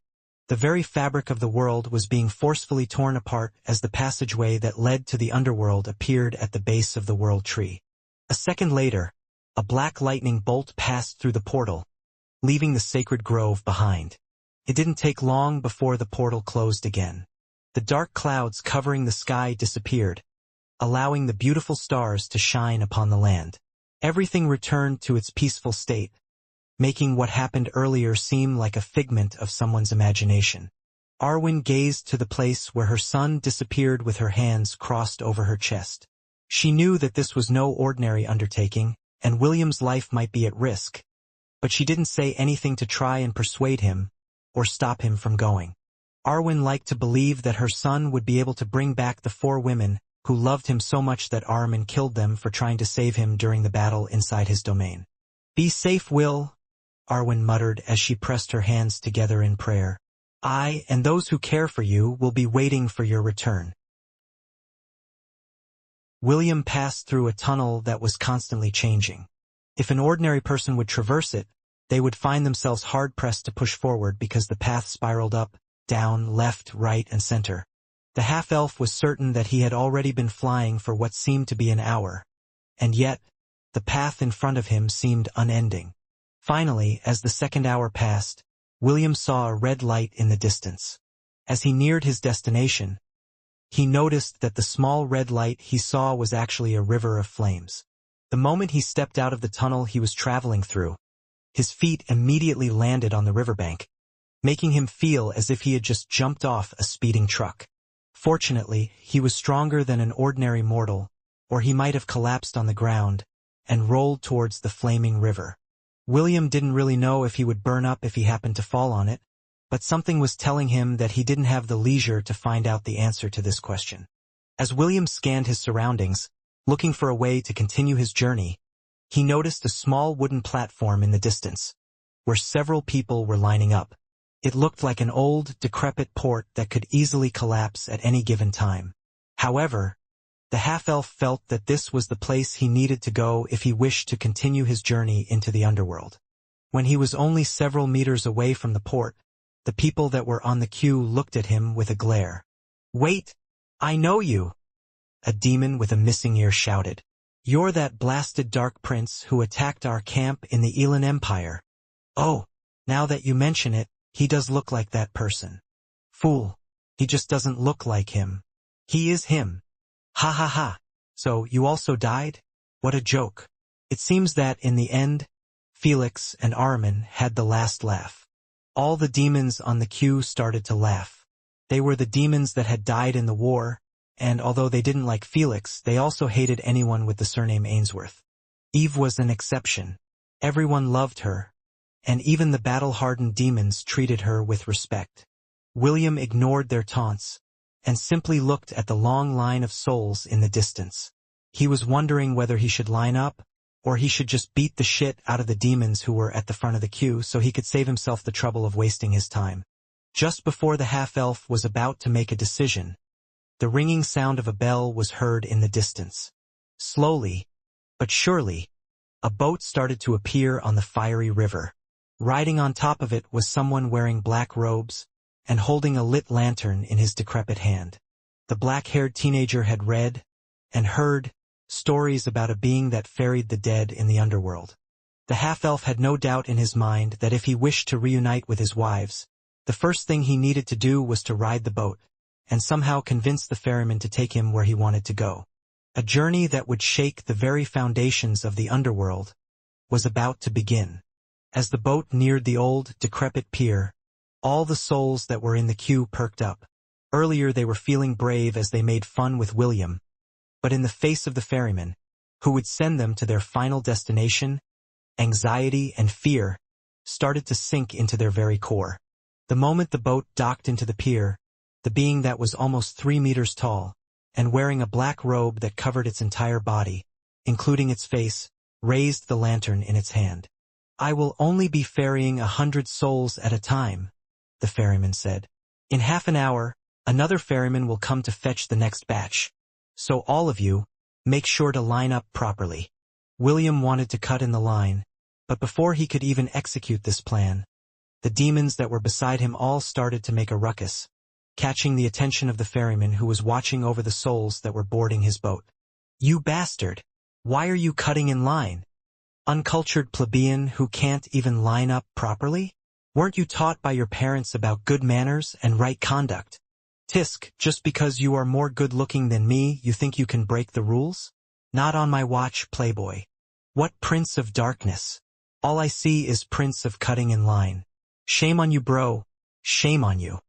S1: The very fabric of the world was being forcefully torn apart as the passageway that led to the underworld appeared at the base of the world tree. A second later, a black lightning bolt passed through the portal, leaving the sacred grove behind. It didn't take long before the portal closed again. The dark clouds covering the sky disappeared, allowing the beautiful stars to shine upon the land. Everything returned to its peaceful state, making what happened earlier seem like a figment of someone's imagination. Arwen gazed to the place where her son disappeared with her hands crossed over her chest. She knew that this was no ordinary undertaking, and William's life might be at risk, but she didn't say anything to try and persuade him, or stop him from going. Arwen liked to believe that her son would be able to bring back the 4 women who loved him so much that Ahriman killed them for trying to save him during the battle inside his domain. "Be safe, Will," Arwen muttered as she pressed her hands together in prayer. "I and those who care for you will be waiting for your return." William passed through a tunnel that was constantly changing. If an ordinary person would traverse it, they would find themselves hard-pressed to push forward because the path spiraled up, down, left, right, and center. The half-elf was certain that he had already been flying for what seemed to be an hour, and yet, the path in front of him seemed unending. Finally, as the second hour passed, William saw a red light in the distance. As he neared his destination, he noticed that the small red light he saw was actually a river of flames. The moment he stepped out of the tunnel he was traveling through, his feet immediately landed on the riverbank, making him feel as if he had just jumped off a speeding truck. Fortunately, he was stronger than an ordinary mortal, or he might have collapsed on the ground and rolled towards the flaming river. William didn't really know if he would burn up if he happened to fall on it, but something was telling him that he didn't have the leisure to find out the answer to this question. As William scanned his surroundings, looking for a way to continue his journey, he noticed a small wooden platform in the distance, where several people were lining up. It looked like an old, decrepit port that could easily collapse at any given time. However, the half-elf felt that this was the place he needed to go if he wished to continue his journey into the underworld. When he was only several meters away from the port, The people that were on the queue looked at him with a glare. "Wait! I know you!" a demon with a missing ear shouted. "You're that blasted dark prince who attacked our camp in the Elan Empire." "Oh, now that you mention it, he does look like that person." "Fool. He just doesn't look like him." "He is him." "Ha ha ha. So you also died? What a joke." It seems that, in the end, Felix and Araman had the last laugh. All the demons on the queue started to laugh. They were the demons that had died in the war, and although they didn't like Felix, they also hated anyone with the surname Ainsworth. Eve was an exception. Everyone loved her, and even the battle-hardened demons treated her with respect. William ignored their taunts, and simply looked at the long line of souls in the distance. He was wondering whether he should line up, or he should just beat the shit out of the demons who were at the front of the queue so he could save himself the trouble of wasting his time. Just before the half-elf was about to make a decision, the ringing sound of a bell was heard in the distance. Slowly, but surely, a boat started to appear on the fiery river. Riding on top of it was someone wearing black robes and holding a lit lantern in his decrepit hand. The black-haired teenager had read and heard stories about a being that ferried the dead in the underworld. The half-elf had no doubt in his mind that if he wished to reunite with his wives, the first thing he needed to do was to ride the boat and somehow convince the ferryman to take him where he wanted to go. A journey that would shake the very foundations of the underworld was about to begin. As the boat neared the old, decrepit pier, all the souls that were in the queue perked up. Earlier they were feeling brave as they made fun with William, but in the face of the ferryman, who would send them to their final destination, anxiety and fear started to sink into their very core. The moment the boat docked into the pier, the being that was almost 3 meters tall, and wearing a black robe that covered its entire body, including its face, raised the lantern in its hand. "I will only be ferrying 100 souls at a time," the ferryman said. "In half an hour, another ferryman will come to fetch the next batch. So all of you, make sure to line up properly." William wanted to cut in the line, but before he could even execute this plan, the demons that were beside him all started to make a ruckus, catching the attention of the ferryman who was watching over the souls that were boarding his boat. "You bastard! Why are you cutting in line? Uncultured plebeian who can't even line up properly? Weren't you taught by your parents about good manners and right conduct? Tisk, just because you are more good-looking than me, you think you can break the rules? Not on my watch, playboy. What prince of darkness? All I see is prince of cutting in line. Shame on you, bro. Shame on you."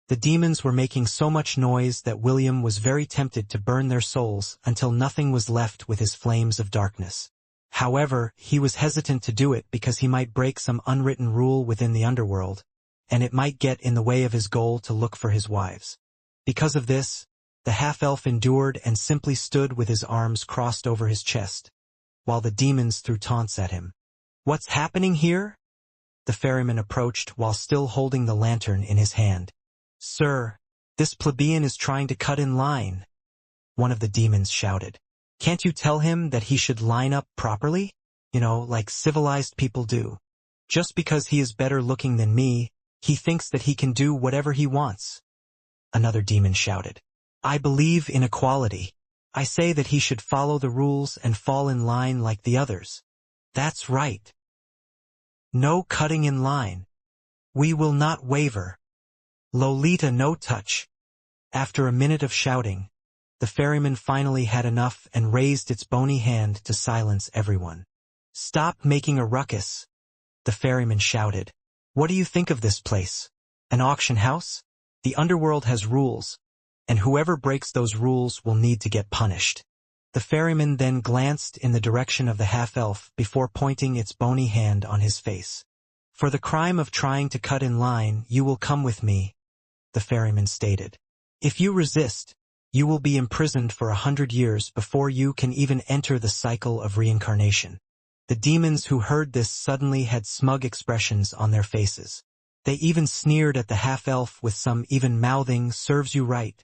S1: The demons were making so much noise that William was very tempted to burn their souls until nothing was left with his flames of darkness. However, he was hesitant to do it because he might break some unwritten rule within the underworld, and it might get in the way of his goal to look for his wives. Because of this, the half-elf endured and simply stood with his arms crossed over his chest, while the demons threw taunts at him. "What's happening here?" The ferryman approached while still holding the lantern in his hand. "Sir, this plebeian is trying to cut in line," one of the demons shouted. "Can't you tell him that he should line up properly? Like civilized people do. Just because he is better looking than me, he thinks that he can do whatever he wants." Another demon shouted. "I believe in equality. I say that he should follow the rules and fall in line like the others." "That's right. No cutting in line. We will not waver. Lolita no touch." After a minute of shouting, the ferryman finally had enough and raised its bony hand to silence everyone. "Stop making a ruckus," the ferryman shouted. "What do you think of this place? An auction house? The underworld has rules, and whoever breaks those rules will need to get punished." The ferryman then glanced in the direction of the half-elf before pointing its bony hand on his face. "For the crime of trying to cut in line, you will come with me," the ferryman stated. "If you resist, you will be imprisoned for 100 years before you can even enter the cycle of reincarnation." The demons who heard this suddenly had smug expressions on their faces. They even sneered at the half-elf with some even mouthing, "Serves you right."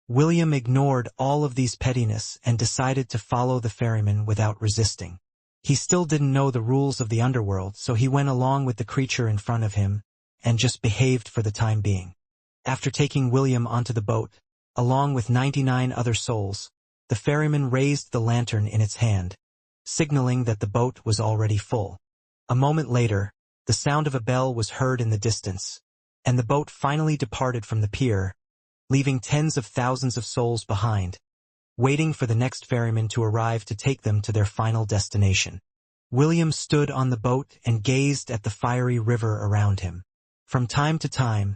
S1: William ignored all of these pettiness and decided to follow the ferryman without resisting. He still didn't know the rules of the underworld, so he went along with the creature in front of him, and just behaved for the time being. After taking William onto the boat, along with 99 other souls, the ferryman raised the lantern in its hand, signaling that the boat was already full. A moment later, the sound of a bell was heard in the distance, and the boat finally departed from the pier, leaving tens of thousands of souls behind, waiting for the next ferryman to arrive to take them to their final destination. William stood on the boat and gazed at the fiery river around him. From time to time,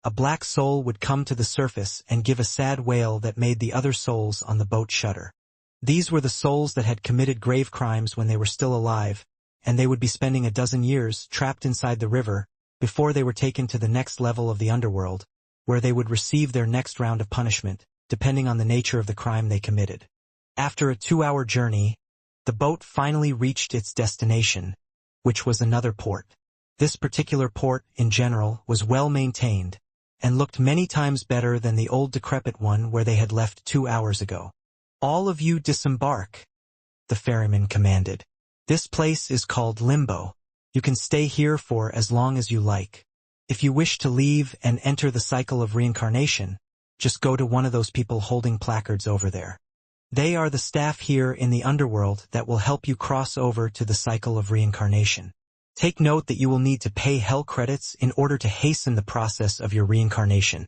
S1: a black soul would come to the surface and give a sad wail that made the other souls on the boat shudder. These were the souls that had committed grave crimes when they were still alive, and they would be spending a dozen years trapped inside the river before they were taken to the next level of the underworld, where they would receive their next round of punishment, depending on the nature of the crime they committed. After a 2-hour journey, the boat finally reached its destination, which was another port. This particular port, in general, was well maintained, and looked many times better than the old decrepit one where they had left 2 hours ago. "All of you disembark," the ferryman commanded. "This place is called Limbo. You can stay here for as long as you like. If you wish to leave and enter the cycle of reincarnation, just go to one of those people holding placards over there. They are the staff here in the underworld that will help you cross over to the cycle of reincarnation. Take note that you will need to pay hell credits in order to hasten the process of your reincarnation.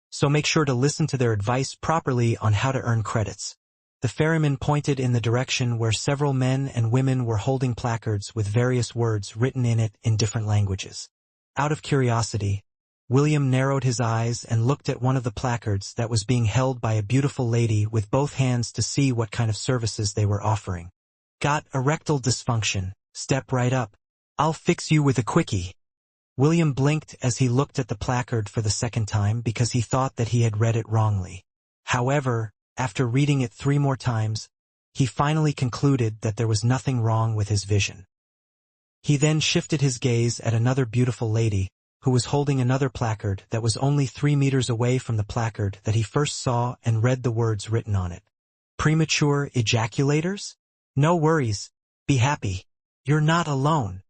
S1: So make sure to listen to their advice properly on how to earn credits." The ferryman pointed in the direction where several men and women were holding placards with various words written in it in different languages. Out of curiosity, William narrowed his eyes and looked at one of the placards that was being held by a beautiful lady with both hands to see what kind of services they were offering. "Got erectile dysfunction? Step right up. I'll fix you with a quickie." William blinked as he looked at the placard for the second time because he thought that he had read it wrongly. However, after reading it 3 more times, he finally concluded that there was nothing wrong with his vision. He then shifted his gaze at another beautiful lady, who was holding another placard that was only 3 meters away from the placard that he first saw, and read the words written on it. "Premature ejaculators? No worries. Be happy. You're not alone."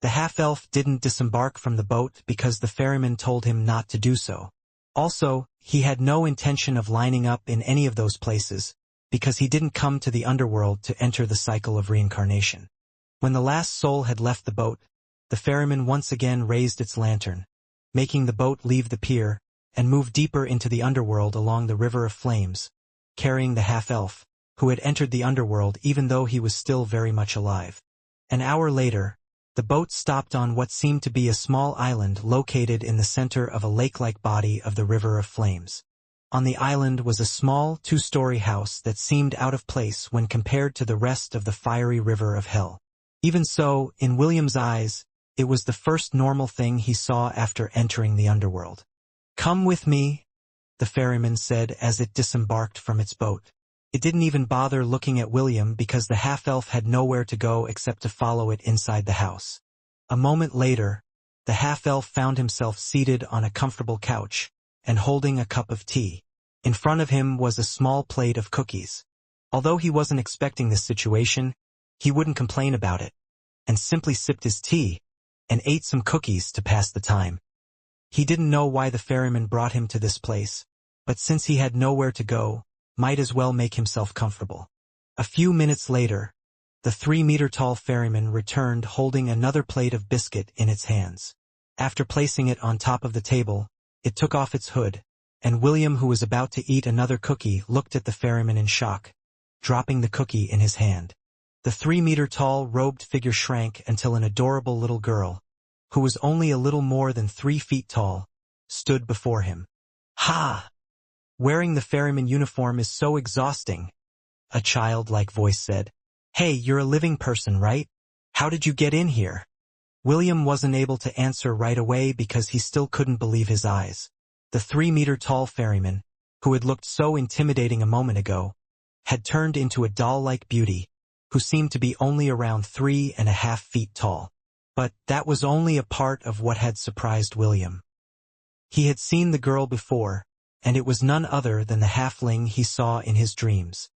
S1: The half-elf didn't disembark from the boat because the ferryman told him not to do so. Also, he had no intention of lining up in any of those places, because he didn't come to the underworld to enter the cycle of reincarnation. When the last soul had left the boat, the ferryman once again raised its lantern, making the boat leave the pier and move deeper into the underworld along the river of flames, carrying the half-elf, who had entered the underworld even though he was still very much alive. An hour later, the boat stopped on what seemed to be a small island located in the center of a lake-like body of the river of flames. On the island was a small 2-story house that seemed out of place when compared to the rest of the fiery river of hell. Even so, in William's eyes, it was the first normal thing he saw after entering the underworld. "Come with me," the ferryman said as it disembarked from its boat. It didn't even bother looking at William because the half-elf had nowhere to go except to follow it inside the house. A moment later, the half-elf found himself seated on a comfortable couch and holding a cup of tea. In front of him was a small plate of cookies. Although he wasn't expecting this situation, he wouldn't complain about it, and simply sipped his tea and ate some cookies to pass the time. He didn't know why the ferryman brought him to this place, but since he had nowhere to go, might as well make himself comfortable. A few minutes later, the 3-meter-tall ferryman returned holding another plate of biscuit in its hands. After placing it on top of the table, it took off its hood, and William, who was about to eat another cookie, looked at the ferryman in shock, dropping the cookie in his hand. The 3-meter-tall robed figure shrank until an adorable little girl, who was only a little more than 3 feet tall, stood before him. "Ha! Wearing the ferryman uniform is so exhausting," a childlike voice said. "Hey, you're a living person, right? How did you get in here?" William wasn't able to answer right away because he still couldn't believe his eyes. The 3-meter-tall ferryman, who had looked so intimidating a moment ago, had turned into a doll-like beauty, who seemed to be only around 3.5 feet tall. But that was only a part of what had surprised William. He had seen the girl before, and it was none other than the halfling he saw in his dreams.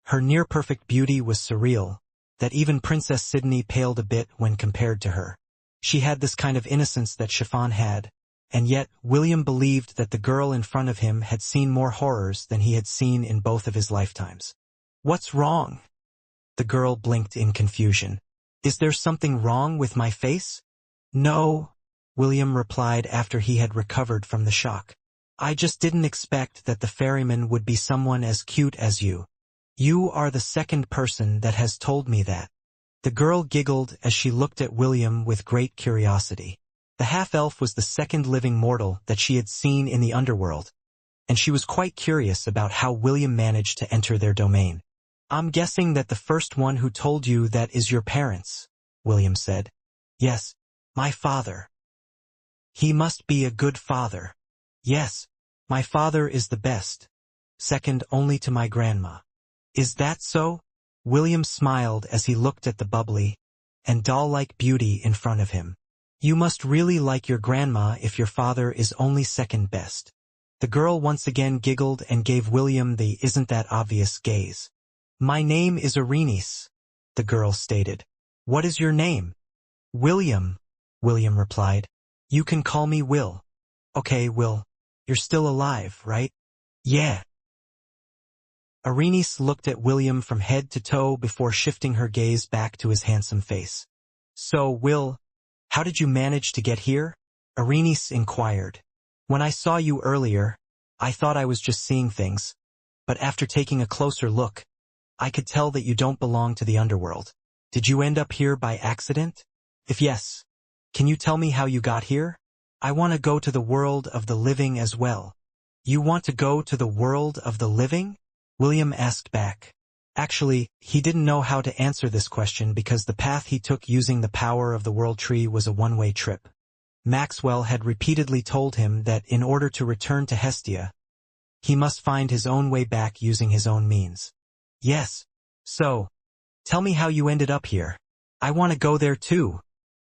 S1: Her near-perfect beauty was surreal, that even Princess Sydney paled a bit when compared to her. She had this kind of innocence that Chiffon had, And yet, William believed that the girl in front of him had seen more horrors than he had seen in both of his lifetimes. "What's wrong?" The girl blinked in confusion. "Is there something wrong with my face?" "No," William replied after he had recovered from the shock. "I just didn't expect that the ferryman would be someone as cute as you. You are the second person that has told me that." The girl giggled as she looked at William with great curiosity. The half-elf was the second living mortal that she had seen in the underworld, and she was quite curious about how William managed to enter their domain. "I'm guessing that the first one who told you that is your parents," William said. "Yes, my father." "He must be a good father." "Yes, my father is the best, second only to my grandma." "Is that so?" William smiled as he looked at the bubbly and doll-like beauty in front of him. "You must really like your grandma if your father is only second best." The girl once again giggled and gave William the "isn't that obvious" gaze. "My name is Arenice," the girl stated. "What is your name?" "William," William replied. "You can call me Will." "Okay, Will. You're still alive, right?" "Yeah." Arenice looked at William from head to toe before shifting her gaze back to his handsome face. "So, Will, how did you manage to get here?" Arenice inquired. "When I saw you earlier, I thought I was just seeing things, but after taking a closer look, I could tell that you don't belong to the underworld. Did you end up here by accident? If yes, can you tell me how you got here? I want to go to the world of the living as well." "You want to go to the world of the living?" William asked back. Actually, he didn't know how to answer this question because the path he took using the power of the world tree was a one-way trip. Maxwell had repeatedly told him that in order to return to Hestia, he must find his own way back using his own means. "Yes. So, tell me how you ended up here. I want to go there too."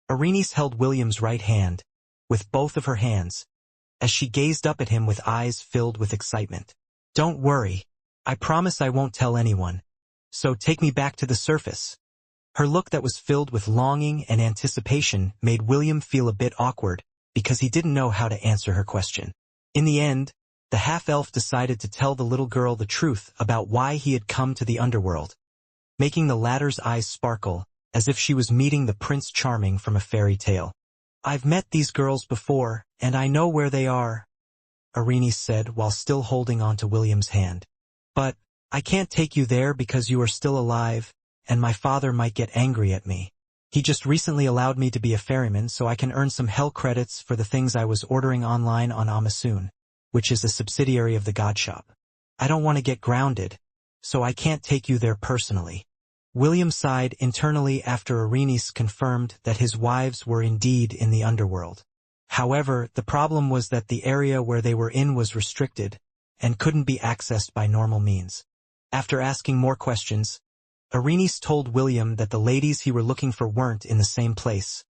S1: Arenice held William's right hand, with both of her hands, as she gazed up at him with eyes filled with excitement. "Don't worry. I promise I won't tell anyone. So take me back to the surface." Her look that was filled with longing and anticipation made William feel a bit awkward because he didn't know how to answer her question. In the end, the half-elf decided to tell the little girl the truth about why he had come to the underworld, making the latter's eyes sparkle as if she was meeting the Prince Charming from a fairy tale. "I've met these girls before, and I know where they are," Arenice said while still holding onto William's hand. "But I can't take you there because you are still alive, and my father might get angry at me. He just recently allowed me to be a ferryman so I can earn some hell credits for the things I was ordering online on Amasun, which is a subsidiary of the God Shop. I don't want to get grounded, so I can't take you there personally." William sighed internally after Arenice confirmed that his wives were indeed in the underworld. However, the problem was that the area where they were in was restricted and couldn't be accessed by normal means. After asking more questions, Arenice told William that the ladies he were looking for weren't in the same place,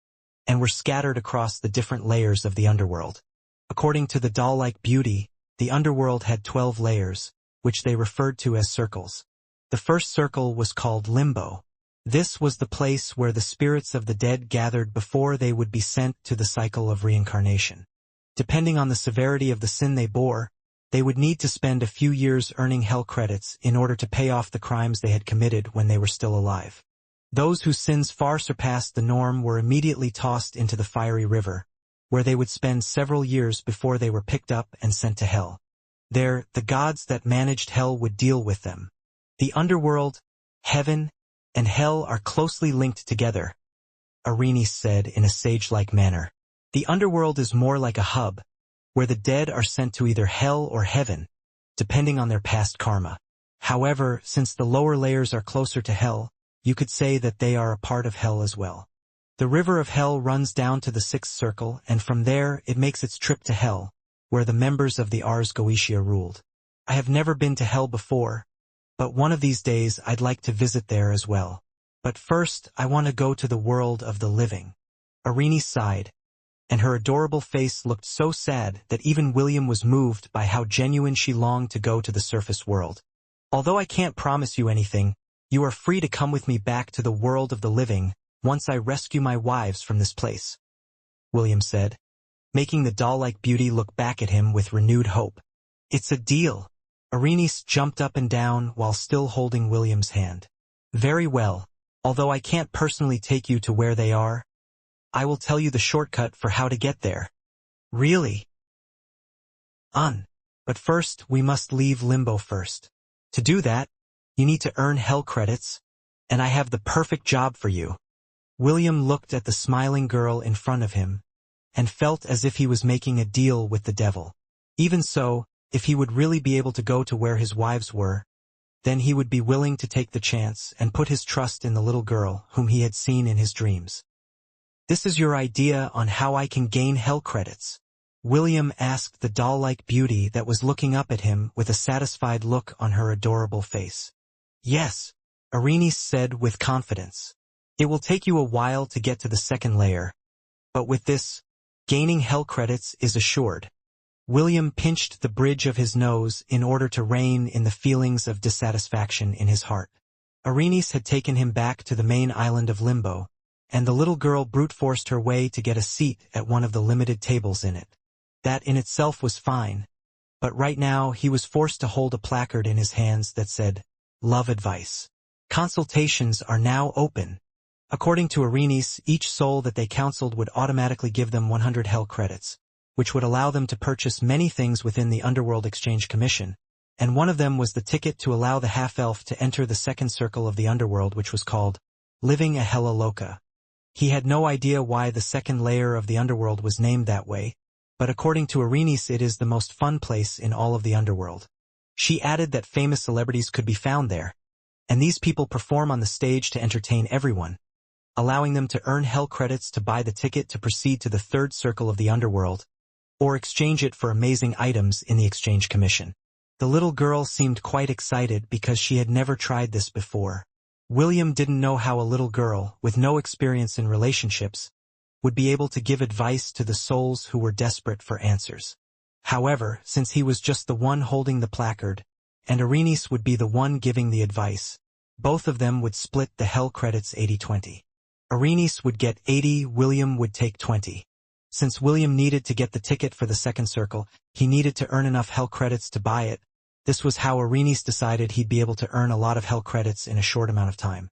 S1: and were scattered across the different layers of the underworld. According to the doll-like beauty, the underworld had 12 layers, which they referred to as circles. The first circle was called Limbo. This was the place where the spirits of the dead gathered before they would be sent to the cycle of reincarnation. Depending on the severity of the sin they bore, they would need to spend a few years earning hell credits in order to pay off the crimes they had committed when they were still alive. Those whose sins far surpassed the norm were immediately tossed into the fiery river, where they would spend several years before they were picked up and sent to hell. There, the gods that managed hell would deal with them. The underworld, heaven, and hell are closely linked together, Arenice said in a sage-like manner. The underworld is more like a hub, where the dead are sent to either hell or heaven, depending on their past karma. However, since the lower layers are closer to hell, you could say that they are a part of hell as well. The river of hell runs down to the sixth circle, and from there it makes its trip to hell, where the members of the Ars Goetia ruled. I have never been to hell before, but one of these days I'd like to visit there as well. But first, I want to go to the world of the living. Arenice sighed, and her adorable face looked so sad that even William was moved by how genuine she longed to go to the surface world. "Although I can't promise you anything, you are free to come with me back to the world of the living once I rescue my wives from this place," William said. making the doll-like beauty look back at him with renewed hope. "It's a deal." Arenice jumped up and down while still holding William's hand. "Very well. Although I can't personally take you to where they are, I will tell you the shortcut for how to get there." "Really?" But first, we must leave Limbo first. To do that, you need to earn hell credits, and I have the perfect job for you." William looked at the smiling girl in front of him, and felt as if he was making a deal with the devil. Even so, if he would really be able to go to where his wives were, then he would be willing to take the chance and put his trust in the little girl whom he had seen in his dreams. "This is your idea on how I can gain hell credits?" William asked the doll-like beauty that was looking up at him with a satisfied look on her adorable face. "Yes," Arenice said with confidence. "It will take you a while to get to the second layer, but with this, gaining hell credits is assured." William pinched the bridge of his nose in order to rein in the feelings of dissatisfaction in his heart. Arenice had taken him back to the main island of Limbo, and the little girl brute-forced her way to get a seat at one of the limited tables in it. That in itself was fine, but right now he was forced to hold a placard in his hands that said, "Love Advice. Consultations are now open." According to Arenice, each soul that they counseled would automatically give them 100 hell credits, which would allow them to purchase many things within the Underworld Exchange Commission, and one of them was the ticket to allow the half-elf to enter the second circle of the Underworld, which was called Living a Hella Loca. He had no idea why the second layer of the Underworld was named that way, but according to Arenice it is the most fun place in all of the Underworld. She added that famous celebrities could be found there, and these people perform on the stage to entertain everyone, allowing them to earn hell credits to buy the ticket to proceed to the third circle of the Underworld, or exchange it for amazing items in the Exchange Commission. The little girl seemed quite excited because she had never tried this before. William didn't know how a little girl, with no experience in relationships, would be able to give advice to the souls who were desperate for answers. However, since he was just the one holding the placard, and Arenice would be the one giving the advice, both of them would split the hell credits 80-20. Arenice would get 80, William would take 20. Since William needed to get the ticket for the second circle, he needed to earn enough hell credits to buy it. This was how Arenice decided he'd be able to earn a lot of hell credits in a short amount of time.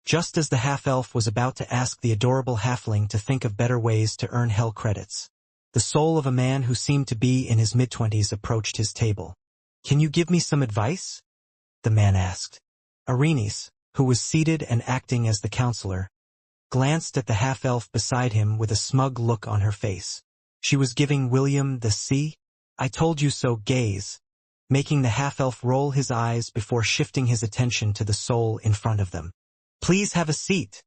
S1: Just as the half-elf was about to ask the adorable halfling to think of better ways to earn hell credits, the soul of a man who seemed to be in his mid-20s approached his table. "Can you give me some advice?" the man asked. Arenice, who was seated and acting as the counselor, glanced at the half-elf beside him with a smug look on her face. She was giving William the "see, I told you so" gaze, making the half-elf roll his eyes before shifting his attention to the soul in front of them. "Please have a seat,"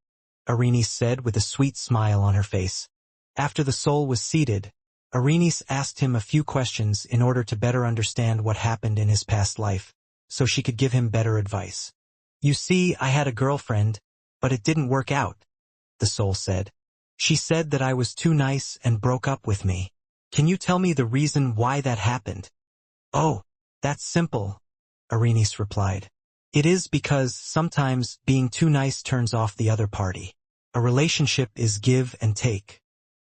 S1: Arenice said with a sweet smile on her face. After the soul was seated, Arenice asked him a few questions in order to better understand what happened in his past life, so she could give him better advice. "You see, I had a girlfriend, but it didn't work out," the soul said. "She said that I was too nice and broke up with me. Can you tell me the reason why that happened?" "Oh, that's simple," Arenice replied. "It is because sometimes being too nice turns off the other party. A relationship is give and take.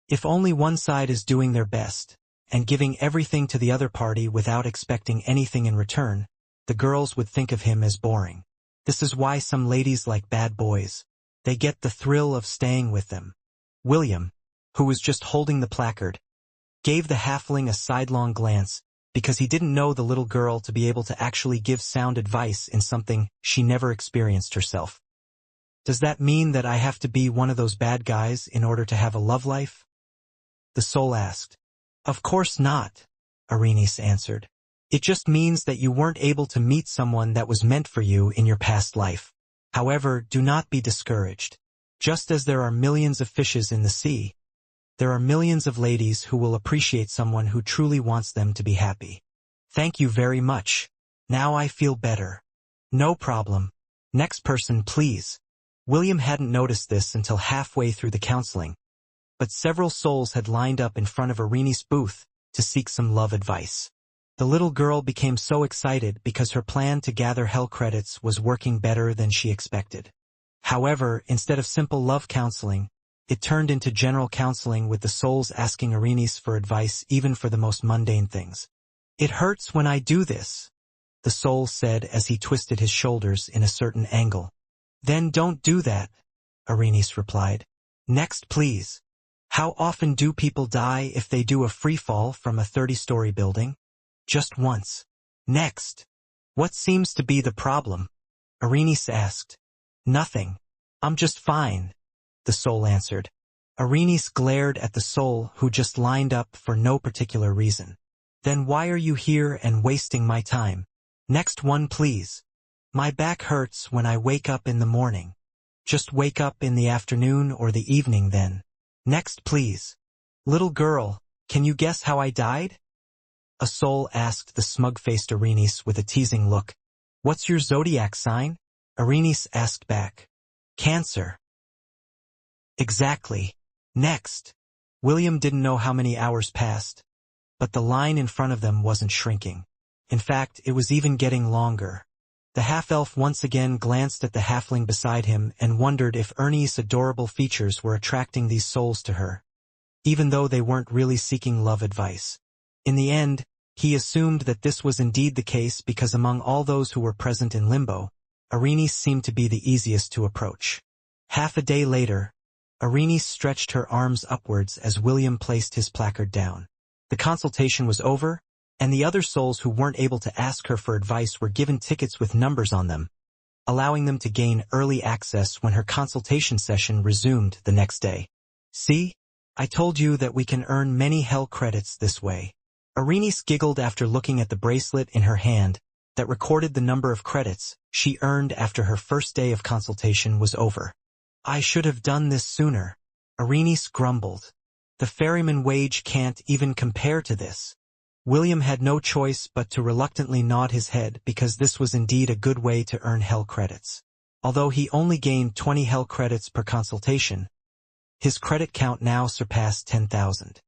S1: If only one side is doing their best and giving everything to the other party without expecting anything in return, the girls would think of him as boring. This is why some ladies like bad boys. They get the thrill of staying with them." William, who was just holding the placard, gave the halfling a sidelong glance because he didn't know the little girl to be able to actually give sound advice in something she never experienced herself. "Does that mean that I have to be one of those bad guys in order to have a love life?" the soul asked. "Of course not," Arenice answered. "It just means that you weren't able to meet someone that was meant for you in your past life. However, do not be discouraged. Just as there are millions of fishes in the sea, there are millions of ladies who will appreciate someone who truly wants them to be happy." "Thank you very much. Now I feel better." "No problem. Next person, please." William hadn't noticed this until halfway through the counseling, but several souls had lined up in front of Arenice's booth to seek some love advice. The little girl became so excited because her plan to gather hell credits was working better than she expected. However, instead of simple love counseling, It turned into general counseling with the souls asking Arrhenius for advice even for the most mundane things. "It hurts when I do this," the soul said as he twisted his shoulders in a certain angle. "Then don't do that," Arrhenius replied. "Next, please. How often do people die if they do a free fall from a 30-story building? Just once. Next." "What seems to be the problem?" Arrhenius asked. "Nothing. I'm just fine," the soul answered. Arrhenius glared at the soul who just lined up for no particular reason. "Then why are you here and wasting my time? Next one, please. My back hurts when I wake up in the morning. Just wake up in the afternoon or the evening then. Next, please. Little girl, can you guess how I died?" A soul asked the smug-faced Arrhenius with a teasing look. "What's your zodiac sign?" Arrhenius asked back. "Cancer." "Exactly. Next." William didn't know how many hours passed, but the line in front of them wasn't shrinking. In fact, it was even getting longer. The half-elf once again glanced at the halfling beside him and wondered if Ernie's adorable features were attracting these souls to her, even though they weren't really seeking love advice. In the end, he assumed that this was indeed the case because among all those who were present in limbo, Arrhenius seemed to be the easiest to approach. Half a day later, Arrhenius stretched her arms upwards as William placed his placard down. The consultation was over, and the other souls who weren't able to ask her for advice were given tickets with numbers on them, allowing them to gain early access when her consultation session resumed the next day. "See? I told you that we can earn many hell credits this way." Arrhenius giggled after looking at the bracelet in her hand that recorded the number of credits she earned after her first day of consultation was over. "I should have done this sooner," Arrhenius grumbled. "The ferryman wage can't even compare to this." William had no choice but to reluctantly nod his head because this was indeed a good way to earn hell credits. Although he only gained 20 hell credits per consultation, his credit count now surpassed 10,000.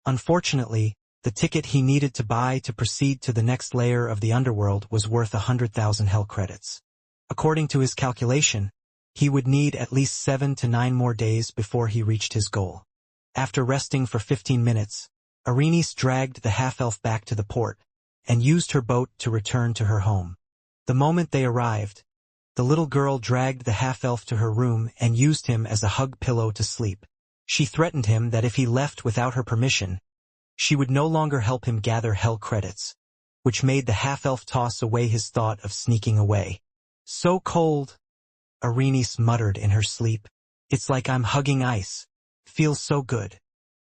S1: Unfortunately, the ticket he needed to buy to proceed to the next layer of the underworld was worth 100,000 hell credits. According to his calculation, he would need at least 7 to 9 more days before he reached his goal. After resting for 15 minutes, Arrhenius dragged the half-elf back to the port and used her boat to return to her home. The moment they arrived, the little girl dragged the half-elf to her room and used him as a hug pillow to sleep. She threatened him that if he left without her permission, she would no longer help him gather hell credits, which made the half-elf toss away his thought of sneaking away. "So cold," Arrhenius muttered in her sleep. "It's like I'm hugging ice. Feels so good."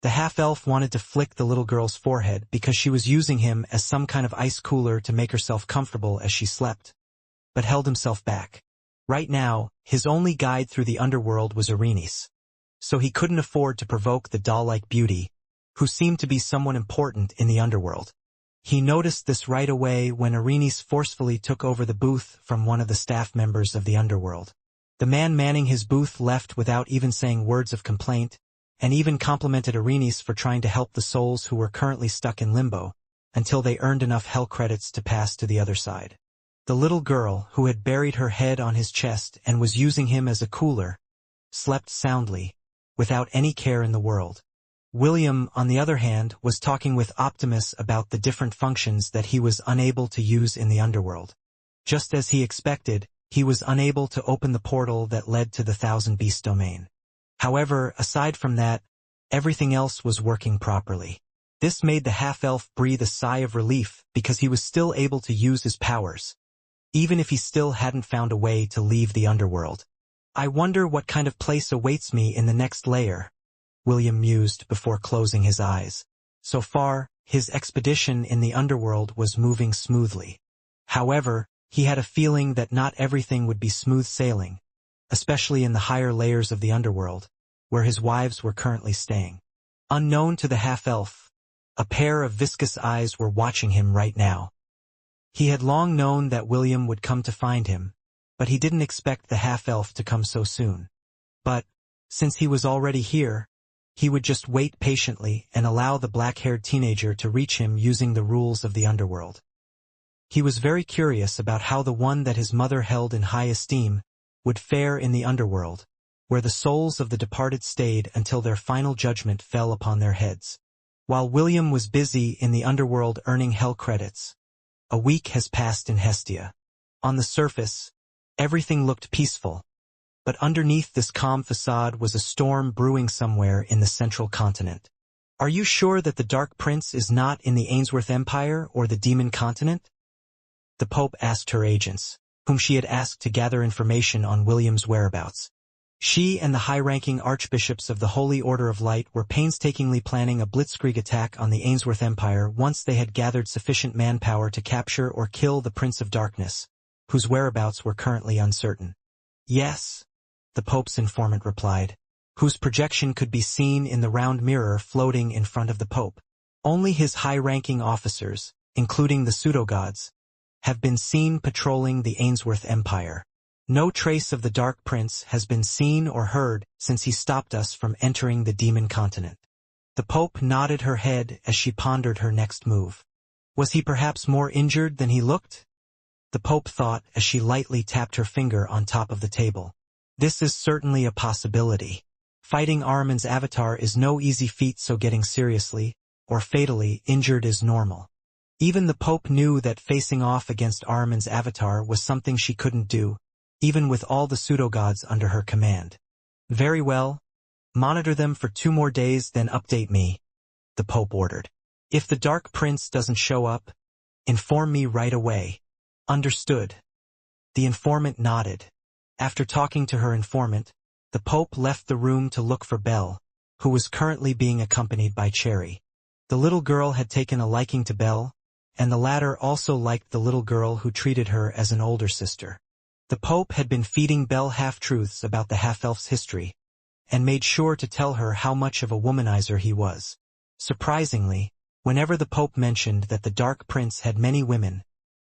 S1: The half-elf wanted to flick the little girl's forehead because she was using him as some kind of ice cooler to make herself comfortable as she slept, but held himself back. Right now, his only guide through the underworld was Arrhenius, so he couldn't afford to provoke the doll-like beauty, who seemed to be someone important in the underworld. He noticed this right away when Arrhenius forcefully took over the booth from one of the staff members of the underworld. The man manning his booth left without even saying words of complaint, and even complimented Arrhenius for trying to help the souls who were currently stuck in limbo, until they earned enough hell credits to pass to the other side. The little girl, who had buried her head on his chest and was using him as a cooler, slept soundly, without any care in the world. William, on the other hand, was talking with Optimus about the different functions that he was unable to use in the underworld. Just as he expected, he was unable to open the portal that led to the Thousand Beast domain. However, aside from that, everything else was working properly. This made the half-elf breathe a sigh of relief because he was still able to use his powers, even if he still hadn't found a way to leave the underworld. "I wonder what kind of place awaits me in the next layer," William mused before closing his eyes. So far, his expedition in the underworld was moving smoothly. However, he had a feeling that not everything would be smooth sailing, especially in the higher layers of the underworld, where his wives were currently staying. Unknown to the half-elf, a pair of viscous eyes were watching him right now. He had long known that William would come to find him, but he didn't expect the half-elf to come so soon. But, since he was already here, he would just wait patiently and allow the black-haired teenager to reach him using the rules of the underworld. He was very curious about how the one that his mother held in high esteem would fare in the underworld, where the souls of the departed stayed until their final judgment fell upon their heads. While William was busy in the underworld earning hell credits, a week has passed in Hestia. On the surface, everything looked peaceful, but underneath this calm facade was a storm brewing somewhere in the central continent. Are you sure that the Dark Prince is not in the Ainsworth Empire or the Demon Continent? The Pope asked her agents, whom she had asked to gather information on William's whereabouts. She and the high-ranking archbishops of the Holy Order of Light were painstakingly planning a blitzkrieg attack on the Ainsworth Empire once they had gathered sufficient manpower to capture or kill the Prince of Darkness, whose whereabouts were currently uncertain. Yes, the Pope's informant replied, whose projection could be seen in the round mirror floating in front of the Pope. Only his high-ranking officers, including the pseudo-gods, have been seen patrolling the Ainsworth Empire. No trace of the Dark Prince has been seen or heard since he stopped us from entering the Demon Continent. The Pope nodded her head as she pondered her next move. Was he perhaps more injured than he looked? The Pope thought as she lightly tapped her finger on top of the table. This is certainly a possibility. Fighting Ahriman's avatar is no easy feat, so getting seriously, or fatally, injured is normal. Even the Pope knew that facing off against Ahriman's avatar was something she couldn't do, even with all the pseudo-gods under her command. Very well. Monitor them for 2 more days, then update me, the Pope ordered. If the Dark Prince doesn't show up, inform me right away. Understood. The informant nodded. After talking to her informant, the Pope left the room to look for Belle, who was currently being accompanied by Cherry. The little girl had taken a liking to Belle, and the latter also liked the little girl who treated her as an older sister. The Pope had been feeding Belle half-truths about the half-elf's history, and made sure to tell her how much of a womanizer he was. Surprisingly, whenever the Pope mentioned that the Dark Prince had many women,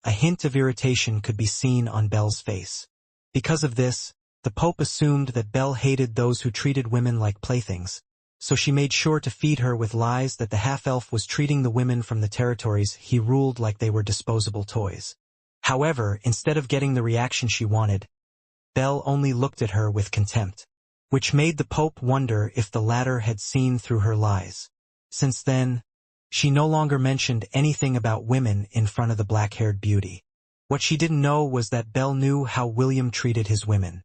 S1: a hint of irritation could be seen on Belle's face. Because of this, the Pope assumed that Belle hated those who treated women like playthings, so she made sure to feed her with lies that the half-elf was treating the women from the territories he ruled like they were disposable toys. However, instead of getting the reaction she wanted, Belle only looked at her with contempt, which made the Pope wonder if the latter had seen through her lies. Since then, she no longer mentioned anything about women in front of the black-haired beauty. What she didn't know was that Belle knew how William treated his women.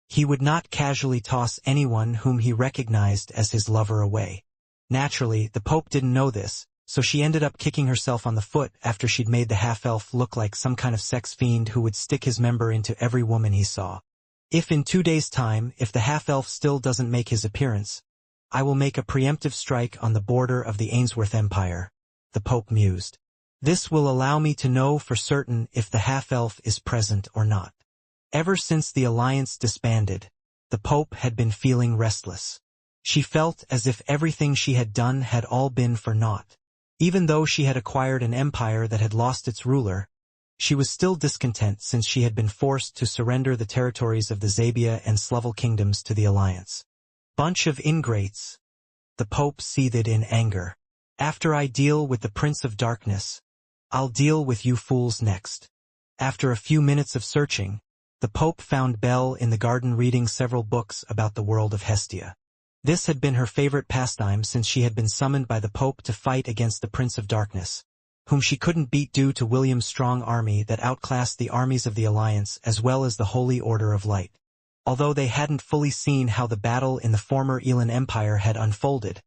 S1: He would not casually toss anyone whom he recognized as his lover away. Naturally, the Pope didn't know this, so she ended up kicking herself on the foot after she'd made the half-elf look like some kind of sex fiend who would stick his member into every woman he saw. If in 2 days' time, if the half-elf still doesn't make his appearance, I will make a preemptive strike on the border of the Ainsworth Empire, the Pope mused. This will allow me to know for certain if the half-elf is present or not. Ever since the alliance disbanded, the Pope had been feeling restless. She felt as if everything she had done had all been for naught. Even though she had acquired an empire that had lost its ruler, she was still discontent since she had been forced to surrender the territories of the Zabia and Slovel kingdoms to the alliance. Bunch of ingrates, the Pope seethed in anger. After I deal with the Prince of Darkness, I'll deal with you fools next. After a few minutes of searching, the Pope found Belle in the garden reading several books about the world of Hestia. This had been her favorite pastime since she had been summoned by the Pope to fight against the Prince of Darkness, whom she couldn't beat due to William's strong army that outclassed the armies of the Alliance as well as the Holy Order of Light. Although they hadn't fully seen how the battle in the former Elan Empire had unfolded,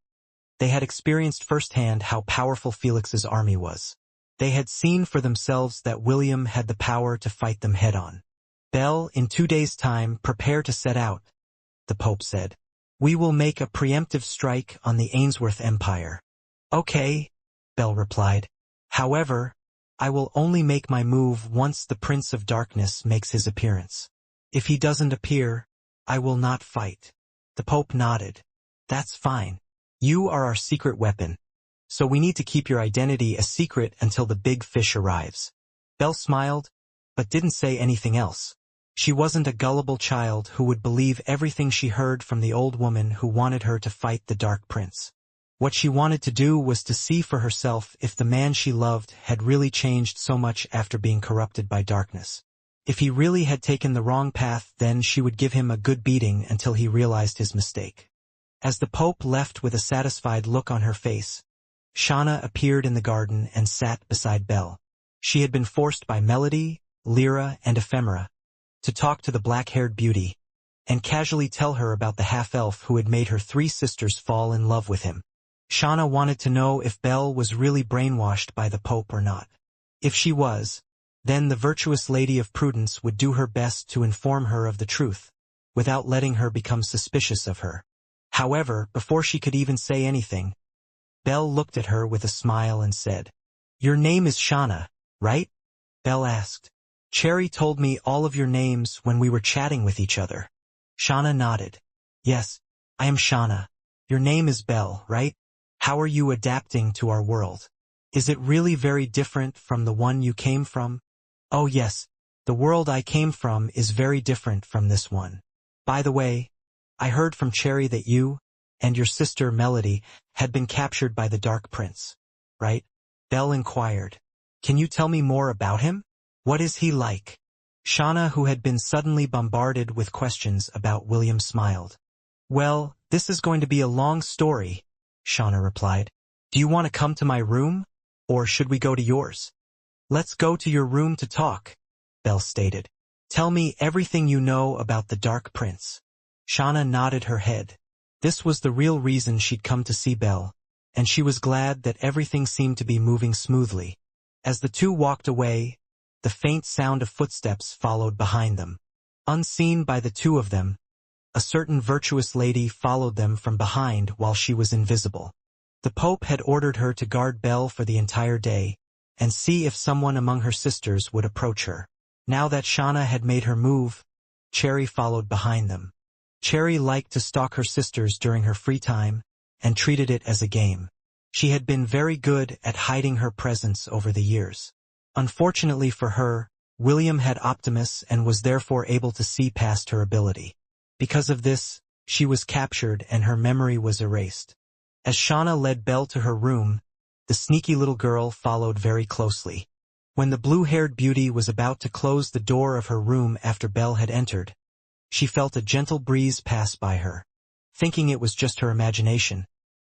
S1: they had experienced firsthand how powerful Felix's army was. They had seen for themselves that William had the power to fight them head-on. Belle, in 2 days' time, prepare to set out, the Pope said. We will make a preemptive strike on the Ainsworth Empire. Okay, Belle replied. However, I will only make my move once the Prince of Darkness makes his appearance. If he doesn't appear, I will not fight. The Pope nodded. That's fine. You are our secret weapon, so we need to keep your identity a secret until the big fish arrives. Belle smiled, but didn't say anything else. She wasn't a gullible child who would believe everything she heard from the old woman who wanted her to fight the Dark Prince. What she wanted to do was to see for herself if the man she loved had really changed so much after being corrupted by darkness. If he really had taken the wrong path, then she would give him a good beating until he realized his mistake. As the Pope left with a satisfied look on her face, Shauna appeared in the garden and sat beside Belle. She had been forced by Melody, Lyra, and Ephemera to talk to the black-haired beauty and casually tell her about the half-elf who had made her 3 sisters fall in love with him. Shauna wanted to know if Belle was really brainwashed by the Pope or not. If she was, then the virtuous Lady of Prudence would do her best to inform her of the truth, without letting her become suspicious of her. However, before she could even say anything, Belle looked at her with a smile and said, "Your name is Shauna, right?" Belle asked. "Cherry told me all of your names when we were chatting with each other." Shauna nodded. "Yes, I am Shauna. Your name is Belle, right? How are you adapting to our world? Is it really very different from the one you came from?" "Oh yes, the world I came from is very different from this one. By the way, I heard from Cherry that you and your sister Melody had been captured by the Dark Prince, right?" Belle inquired. "Can you tell me more about him? What is he like?" Shauna, who had been suddenly bombarded with questions about William, smiled. "Well, this is going to be a long story," Shauna replied. "Do you want to come to my room, or should we go to yours?" "Let's go to your room to talk," Belle stated. "Tell me everything you know about the Dark Prince." Shauna nodded her head. This was the real reason she'd come to see Belle, and she was glad that everything seemed to be moving smoothly. As the two walked away, the faint sound of footsteps followed behind them. Unseen by the two of them, a certain virtuous lady followed them from behind while she was invisible. The Pope had ordered her to guard Belle for the entire day, and see if someone among her sisters would approach her. Now that Shauna had made her move, Cherry followed behind them. Cherry liked to stalk her sisters during her free time, and treated it as a game. She had been very good at hiding her presence over the years. Unfortunately for her, William had Optimus and was therefore able to see past her ability. Because of this, she was captured and her memory was erased. As Shauna led Belle to her room, the sneaky little girl followed very closely. When the blue-haired beauty was about to close the door of her room after Belle had entered, she felt a gentle breeze pass by her. Thinking it was just her imagination,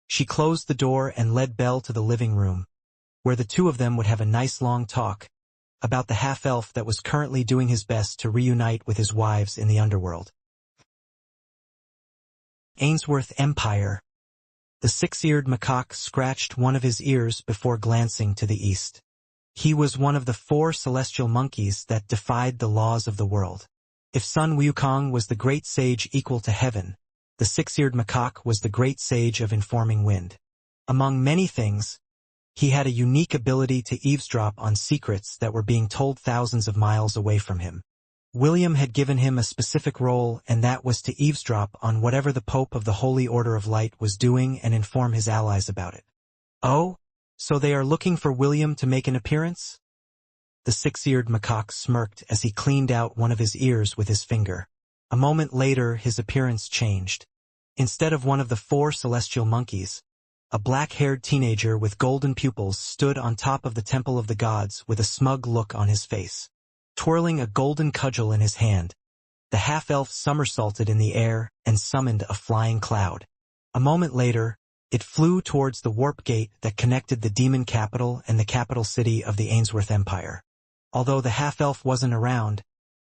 S1: she closed the door and led Belle to the living room, where the two of them would have a nice long talk about the half-elf that was currently doing his best to reunite with his wives in the underworld. Ainsworth Empire. The six-eared macaque scratched one of his ears before glancing to the east. He was one of the 4 celestial monkeys that defied the laws of the world. If Sun Wukong was the great sage equal to heaven, the six-eared macaque was the great sage of informing wind. Among many things, he had a unique ability to eavesdrop on secrets that were being told thousands of miles away from him. William had given him a specific role, and that was to eavesdrop on whatever the Pope of the Holy Order of Light was doing and inform his allies about it. "Oh, so they are looking for William to make an appearance?" The six-eared macaque smirked as he cleaned out one of his ears with his finger. A moment later, his appearance changed. Instead of one of the 4 celestial monkeys, a black-haired teenager with golden pupils stood on top of the Temple of the Gods with a smug look on his face. Twirling a golden cudgel in his hand, the half-elf somersaulted in the air and summoned a flying cloud. A moment later, it flew towards the warp gate that connected the demon capital and the capital city of the Ainsworth Empire. Although the half-elf wasn't around,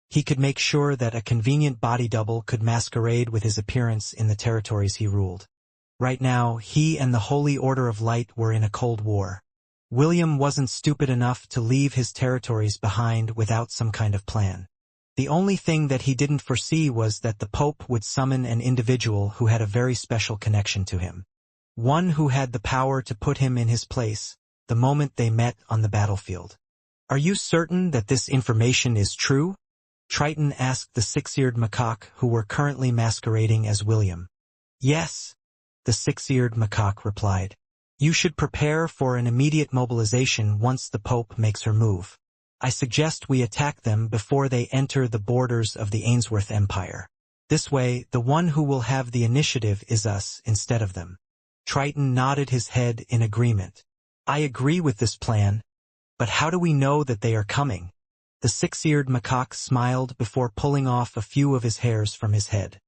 S1: he could make sure that a convenient body double could masquerade with his appearance in the territories he ruled. Right now, he and the Holy Order of Light were in a cold war. William wasn't stupid enough to leave his territories behind without some kind of plan. The only thing that he didn't foresee was that the Pope would summon an individual who had a very special connection to him. One who had the power to put him in his place the moment they met on the battlefield. "Are you certain that this information is true?" Triton asked the six-eared macaque who were currently masquerading as William. "Yes," the six-eared macaque replied. "You should prepare for an immediate mobilization once the Pope makes her move. I suggest we attack them before they enter the borders of the Ainsworth Empire. This way, the one who will have the initiative is us instead of them." Triton nodded his head in agreement. "I agree with this plan, but how do we know that they are coming?" The six-eared macaque smiled before pulling off a few of his hairs from his head.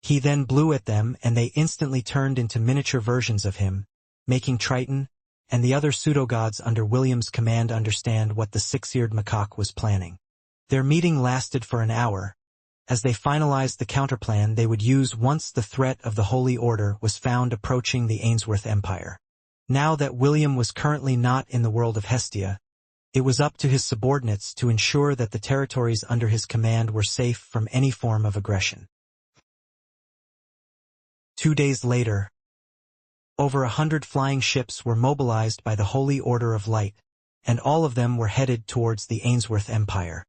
S1: He then blew at them and they instantly turned into miniature versions of him, making Triton and the other pseudo-gods under William's command understand what the six-eared macaque was planning. Their meeting lasted for an hour, as they finalized the counterplan they would use once the threat of the Holy Order was found approaching the Ainsworth Empire. Now that William was currently not in the world of Hestia, it was up to his subordinates to ensure that the territories under his command were safe from any form of aggression. 2 days later, over 100 flying ships were mobilized by the Holy Order of Light, and all of them were headed towards the Ainsworth Empire.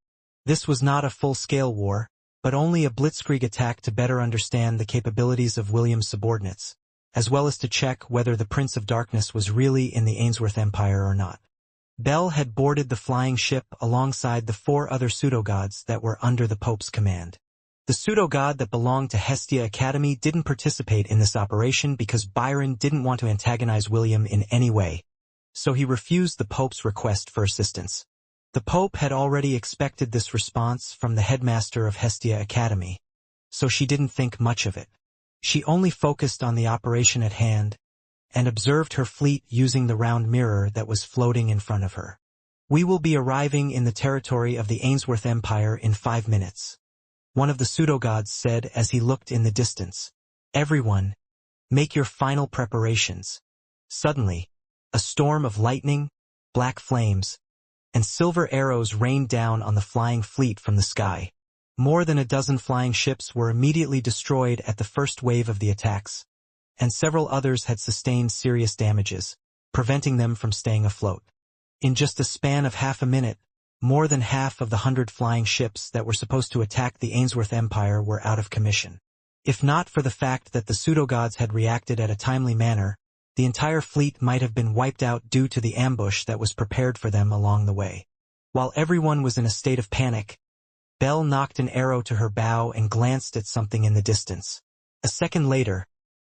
S1: This was not a full-scale war, but only a blitzkrieg attack to better understand the capabilities of William's subordinates, as well as to check whether the Prince of Darkness was really in the Ainsworth Empire or not. Bell had boarded the flying ship alongside the 4 other pseudo-gods that were under the Pope's command. The pseudo-god that belonged to Hestia Academy didn't participate in this operation because Byron didn't want to antagonize William in any way, so he refused the Pope's request for assistance. The Pope had already expected this response from the headmaster of Hestia Academy, so she didn't think much of it. She only focused on the operation at hand and observed her fleet using the round mirror that was floating in front of her. "We will be arriving in the territory of the Ainsworth Empire in 5 minutes. One of the pseudo-gods said as he looked in the distance. "Everyone, make your final preparations." Suddenly, a storm of lightning, black flames, and silver arrows rained down on the flying fleet from the sky. More than a dozen flying ships were immediately destroyed at the first wave of the attacks, and several others had sustained serious damages, preventing them from staying afloat. In just a span of half a minute, more than half of the 100 flying ships that were supposed to attack the Ainsworth Empire were out of commission. If not for the fact that the pseudo-gods had reacted at a timely manner, the entire fleet might have been wiped out due to the ambush that was prepared for them along the way. While everyone was in a state of panic, Bell knocked an arrow to her bow and glanced at something in the distance. A second later,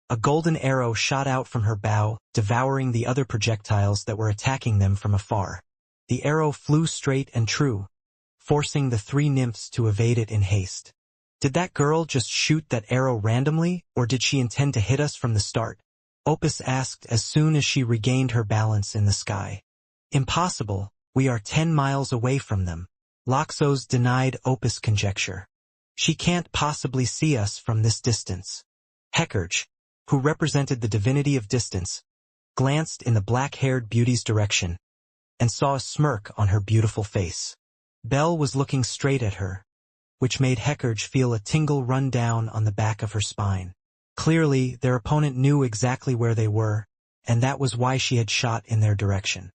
S1: a golden arrow shot out from her bow, devouring the other projectiles that were attacking them from afar. The arrow flew straight and true, forcing the 3 nymphs to evade it in haste. "Did that girl just shoot that arrow randomly, or did she intend to hit us from the start?" Opus asked as soon as she regained her balance in the sky. "Impossible, we are 10 miles away from them." Loxos denied Opus' conjecture. "She can't possibly see us from this distance." Hecurge, who represented the divinity of distance, glanced in the black-haired beauty's direction, and saw a smirk on her beautiful face. Bell was looking straight at her, which made Hecurge feel a tingle run down on the back of her spine. Clearly, their opponent knew exactly where they were, and that was why she had shot in their direction.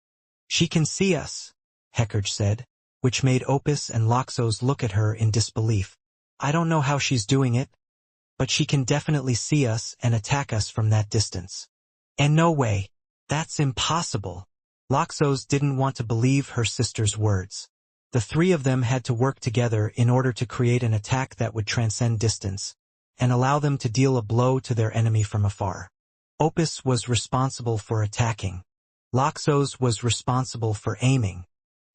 S1: "She can see us," Hecurge said, which made Opus and Loxos look at her in disbelief. "I don't know how she's doing it, but she can definitely see us and attack us from that distance." "And no way. That's impossible." Loxos didn't want to believe her sister's words. The 3 of them had to work together in order to create an attack that would transcend distance, and allow them to deal a blow to their enemy from afar. Opus was responsible for attacking. Loxos was responsible for aiming.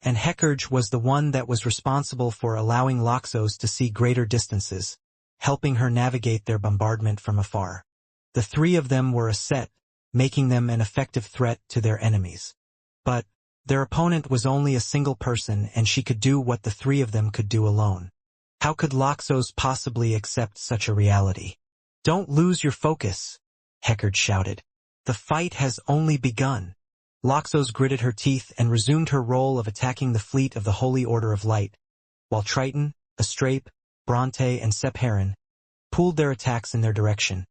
S1: And Hecurge was the one that was responsible for allowing Loxos to see greater distances, helping her navigate their bombardment from afar. The 3 of them were a set, making them an effective threat to their enemies. But their opponent was only a single person and she could do what the 3 of them could do alone. How could Loxos possibly accept such a reality? "Don't lose your focus," Hecurge shouted. "The fight has only begun." Loxos gritted her teeth and resumed her role of attacking the fleet of the Holy Order of Light, while Triton, Astrape, Bronte, and Sepheron pooled their attacks in their direction,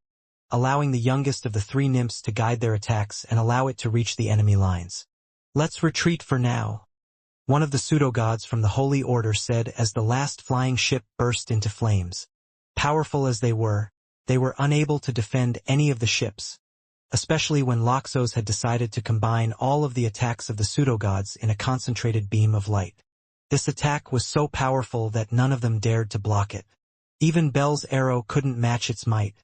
S1: allowing the youngest of the 3 nymphs to guide their attacks and allow it to reach the enemy lines. "Let's retreat for now," one of the pseudo-gods from the Holy Order said as the last flying ship burst into flames. Powerful as they were unable to defend any of the ships, especially when Loxos had decided to combine all of the attacks of the pseudo-gods in a concentrated beam of light. This attack was so powerful that none of them dared to block it. Even Bell's arrow couldn't match its might,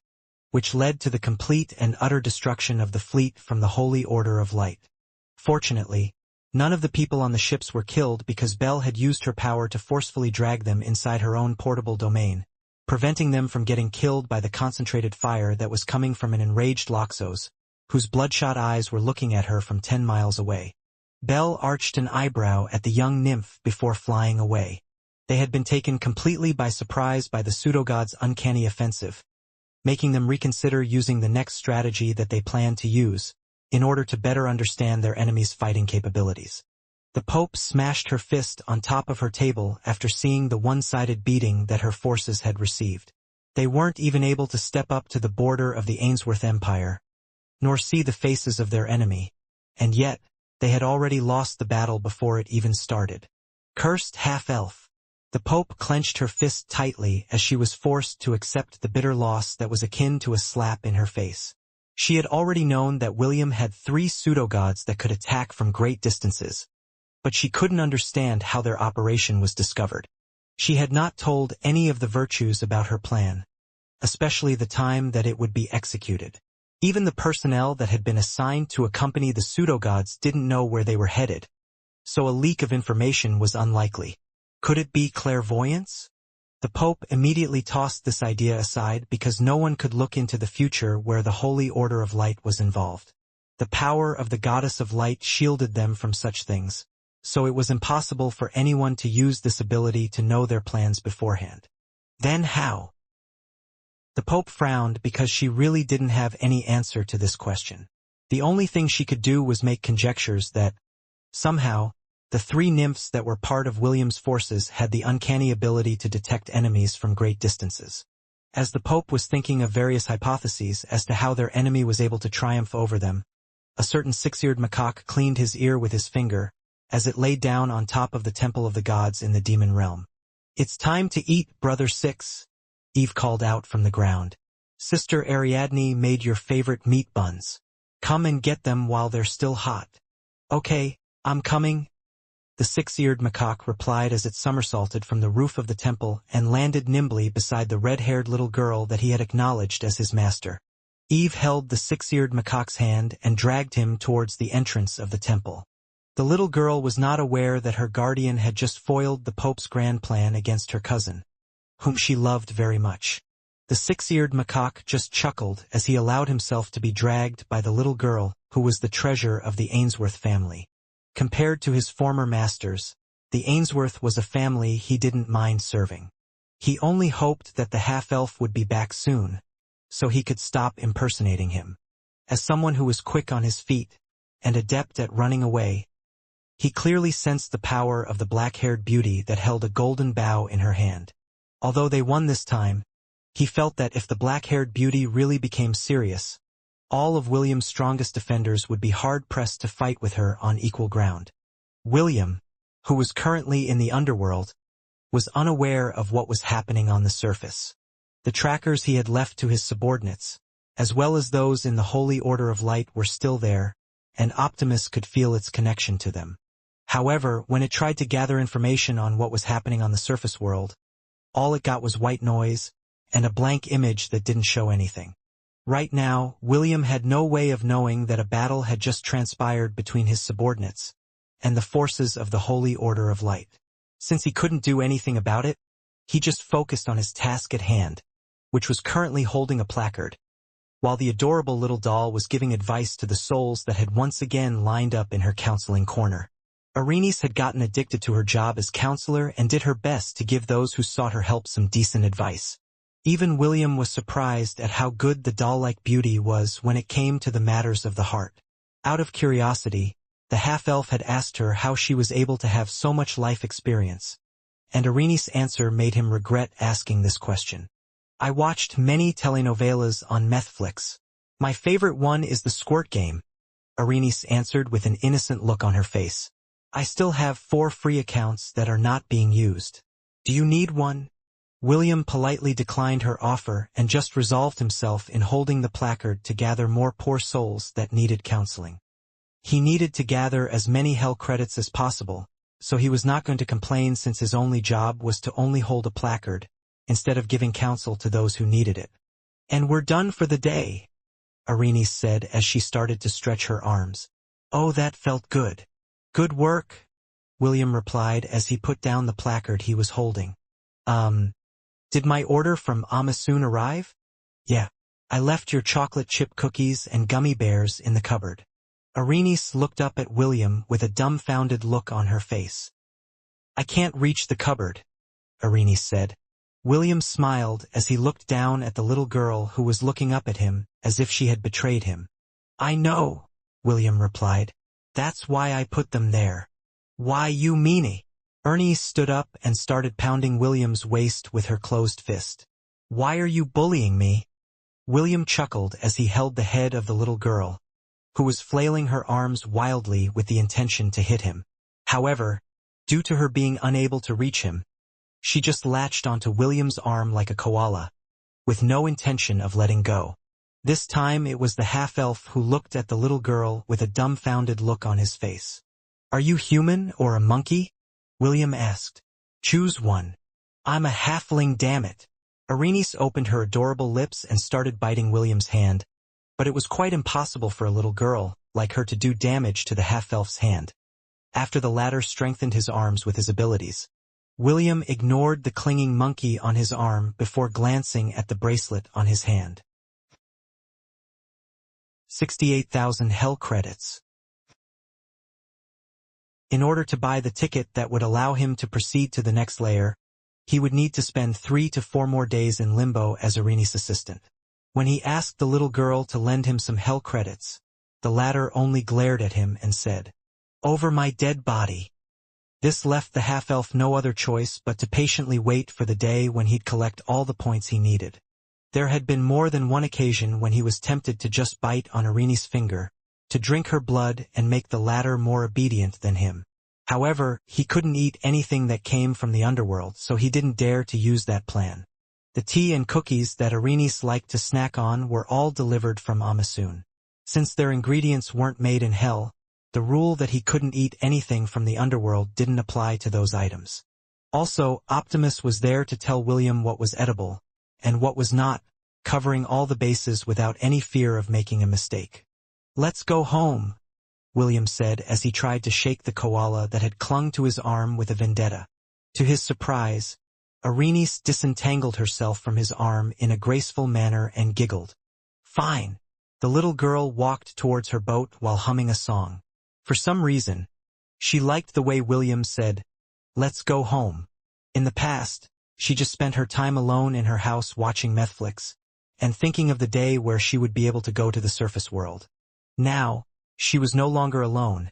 S1: which led to the complete and utter destruction of the fleet from the Holy Order of Light. Fortunately, None of the people on the ships were killed because Belle had used her power to forcefully drag them inside her own portable domain, preventing them from getting killed by the concentrated fire that was coming from an enraged Loxos, whose bloodshot eyes were looking at her from 10 miles away. Belle arched an eyebrow at the young nymph before flying away. They had been taken completely by surprise by the pseudo-god's uncanny offensive, making them reconsider using the next strategy that they planned to use, in order to better understand their enemy's fighting capabilities. The Pope smashed her fist on top of her table after seeing the one-sided beating that her forces had received. They weren't even able to step up to the border of the Ainsworth Empire, nor see the faces of their enemy, and yet, they had already lost the battle before it even started. Cursed half-elf. The Pope clenched her fist tightly as she was forced to accept the bitter loss that was akin to a slap in her face. She had already known that William had 3 pseudo-gods that could attack from great distances, but she couldn't understand how their operation was discovered. She had not told any of the virtues about her plan, especially the time that it would be executed. Even the personnel that had been assigned to accompany the pseudo-gods didn't know where they were headed, so a leak of information was unlikely. Could it be clairvoyance? The Pope immediately tossed this idea aside because no one could look into the future where the Holy Order of Light was involved. The power of the Goddess of Light shielded them from such things, so it was impossible for anyone to use this ability to know their plans beforehand. Then how? The Pope frowned because she really didn't have any answer to this question. The only thing she could do was make conjectures that, somehow, the 3 nymphs that were part of William's forces had the uncanny ability to detect enemies from great distances. As the Pope was thinking of various hypotheses as to how their enemy was able to triumph over them, a certain 6-eared macaque cleaned his ear with his finger, as it lay down on top of the Temple of the Gods in the demon realm. "It's time to eat, Brother 6, Eve called out from the ground. "Sister Ariadne made your favorite meat buns. Come and get them while they're still hot." "Okay, I'm coming," the 6-eared macaque replied as it somersaulted from the roof of the temple and landed nimbly beside the red-haired little girl that he had acknowledged as his master. Eve held the 6-eared macaque's hand and dragged him towards the entrance of the temple. The little girl was not aware that her guardian had just foiled the Pope's grand plan against her cousin, whom she loved very much. The 6-eared macaque just chuckled as he allowed himself to be dragged by the little girl who was the treasure of the Ainsworth family. Compared to his former masters, the Ainsworth was a family he didn't mind serving. He only hoped that the half-elf would be back soon, so he could stop impersonating him. As someone who was quick on his feet and adept at running away, he clearly sensed the power of the black-haired beauty that held a golden bow in her hand. Although they won this time, he felt that if the black-haired beauty really became serious, all of William's strongest defenders would be hard-pressed to fight with her on equal ground. William, who was currently in the underworld, was unaware of what was happening on the surface. The trackers he had left to his subordinates, as well as those in the Holy Order of Light, were still there, and Optimus could feel its connection to them. However, when it tried to gather information on what was happening on the surface world, all it got was white noise and a blank image that didn't show anything. Right now, William had no way of knowing that a battle had just transpired between his subordinates and the forces of the Holy Order of Light. Since he couldn't do anything about it, he just focused on his task at hand, which was currently holding a placard, while the adorable little doll was giving advice to the souls that had once again lined up in her counseling corner. Arenice had gotten addicted to her job as counselor and did her best to give those who sought her help some decent advice. Even William was surprised at how good the doll-like beauty was when it came to the matters of the heart. Out of curiosity, the half-elf had asked her how she was able to have so much life experience, and Arenice's answer made him regret asking this question. "I watched many telenovelas on Netflix. My favorite one is the Squirt Game," Arenice answered with an innocent look on her face. "I still have 4 free accounts that are not being used. Do you need one?" William politely declined her offer and just resolved himself in holding the placard to gather more poor souls that needed counseling. He needed to gather as many hell credits as possible, so he was not going to complain since his only job was to only hold a placard, instead of giving counsel to those who needed it. "And we're done for the day," Arenice said as she started to stretch her arms. "Oh, that felt good. Good work, William replied as he put down the placard he was holding. Did my order from soon arrive? Yeah. I left your chocolate chip cookies and gummy bears in the cupboard. Arenice looked up at William with a dumbfounded look on her face. I can't reach the cupboard, Arenice said. William smiled as he looked down at the little girl who was looking up at him as if she had betrayed him. I know, William replied. That's why I put them there. Why you meanie? Ernie stood up and started pounding William's waist with her closed fist. Why are you bullying me? William chuckled as he held the head of the little girl, who was flailing her arms wildly with the intention to hit him. However, due to her being unable to reach him, she just latched onto William's arm like a koala, with no intention of letting go. This time it was the half-elf who looked at the little girl with a dumbfounded look on his face. Are you human or a monkey? William asked. Choose one. I'm a halfling, damn it. Arenice opened her adorable lips and started biting William's hand, but it was quite impossible for a little girl like her to do damage to the half-elf's hand. After the latter strengthened his arms with his abilities, William ignored the clinging monkey on his arm before glancing at the bracelet on his hand. 68,000 hell credits. In order to buy the ticket that would allow him to proceed to the next layer, he would need to spend 3 to 4 more days in limbo as Arenice's assistant. When he asked the little girl to lend him some hell credits, the latter only glared at him and said, Over my dead body. This left the half-elf no other choice but to patiently wait for the day when he'd collect all the points he needed. There had been more than one occasion when he was tempted to just bite on Arenice's finger, to drink her blood and make the latter more obedient than him. However, he couldn't eat anything that came from the underworld, so he didn't dare to use that plan. The tea and cookies that Arenice liked to snack on were all delivered from Amasoon. Since their ingredients weren't made in hell, the rule that he couldn't eat anything from the underworld didn't apply to those items. Also, Optimus was there to tell William what was edible and what was not, covering all the bases without any fear of making a mistake. Let's go home, William said as he tried to shake the koala that had clung to his arm with a vendetta. To his surprise, Arenice disentangled herself from his arm in a graceful manner and giggled. Fine. The little girl walked towards her boat while humming a song. For some reason, she liked the way William said, Let's go home. In the past, she just spent her time alone in her house watching Netflix and thinking of the day where she would be able to go to the surface world. Now, she was no longer alone,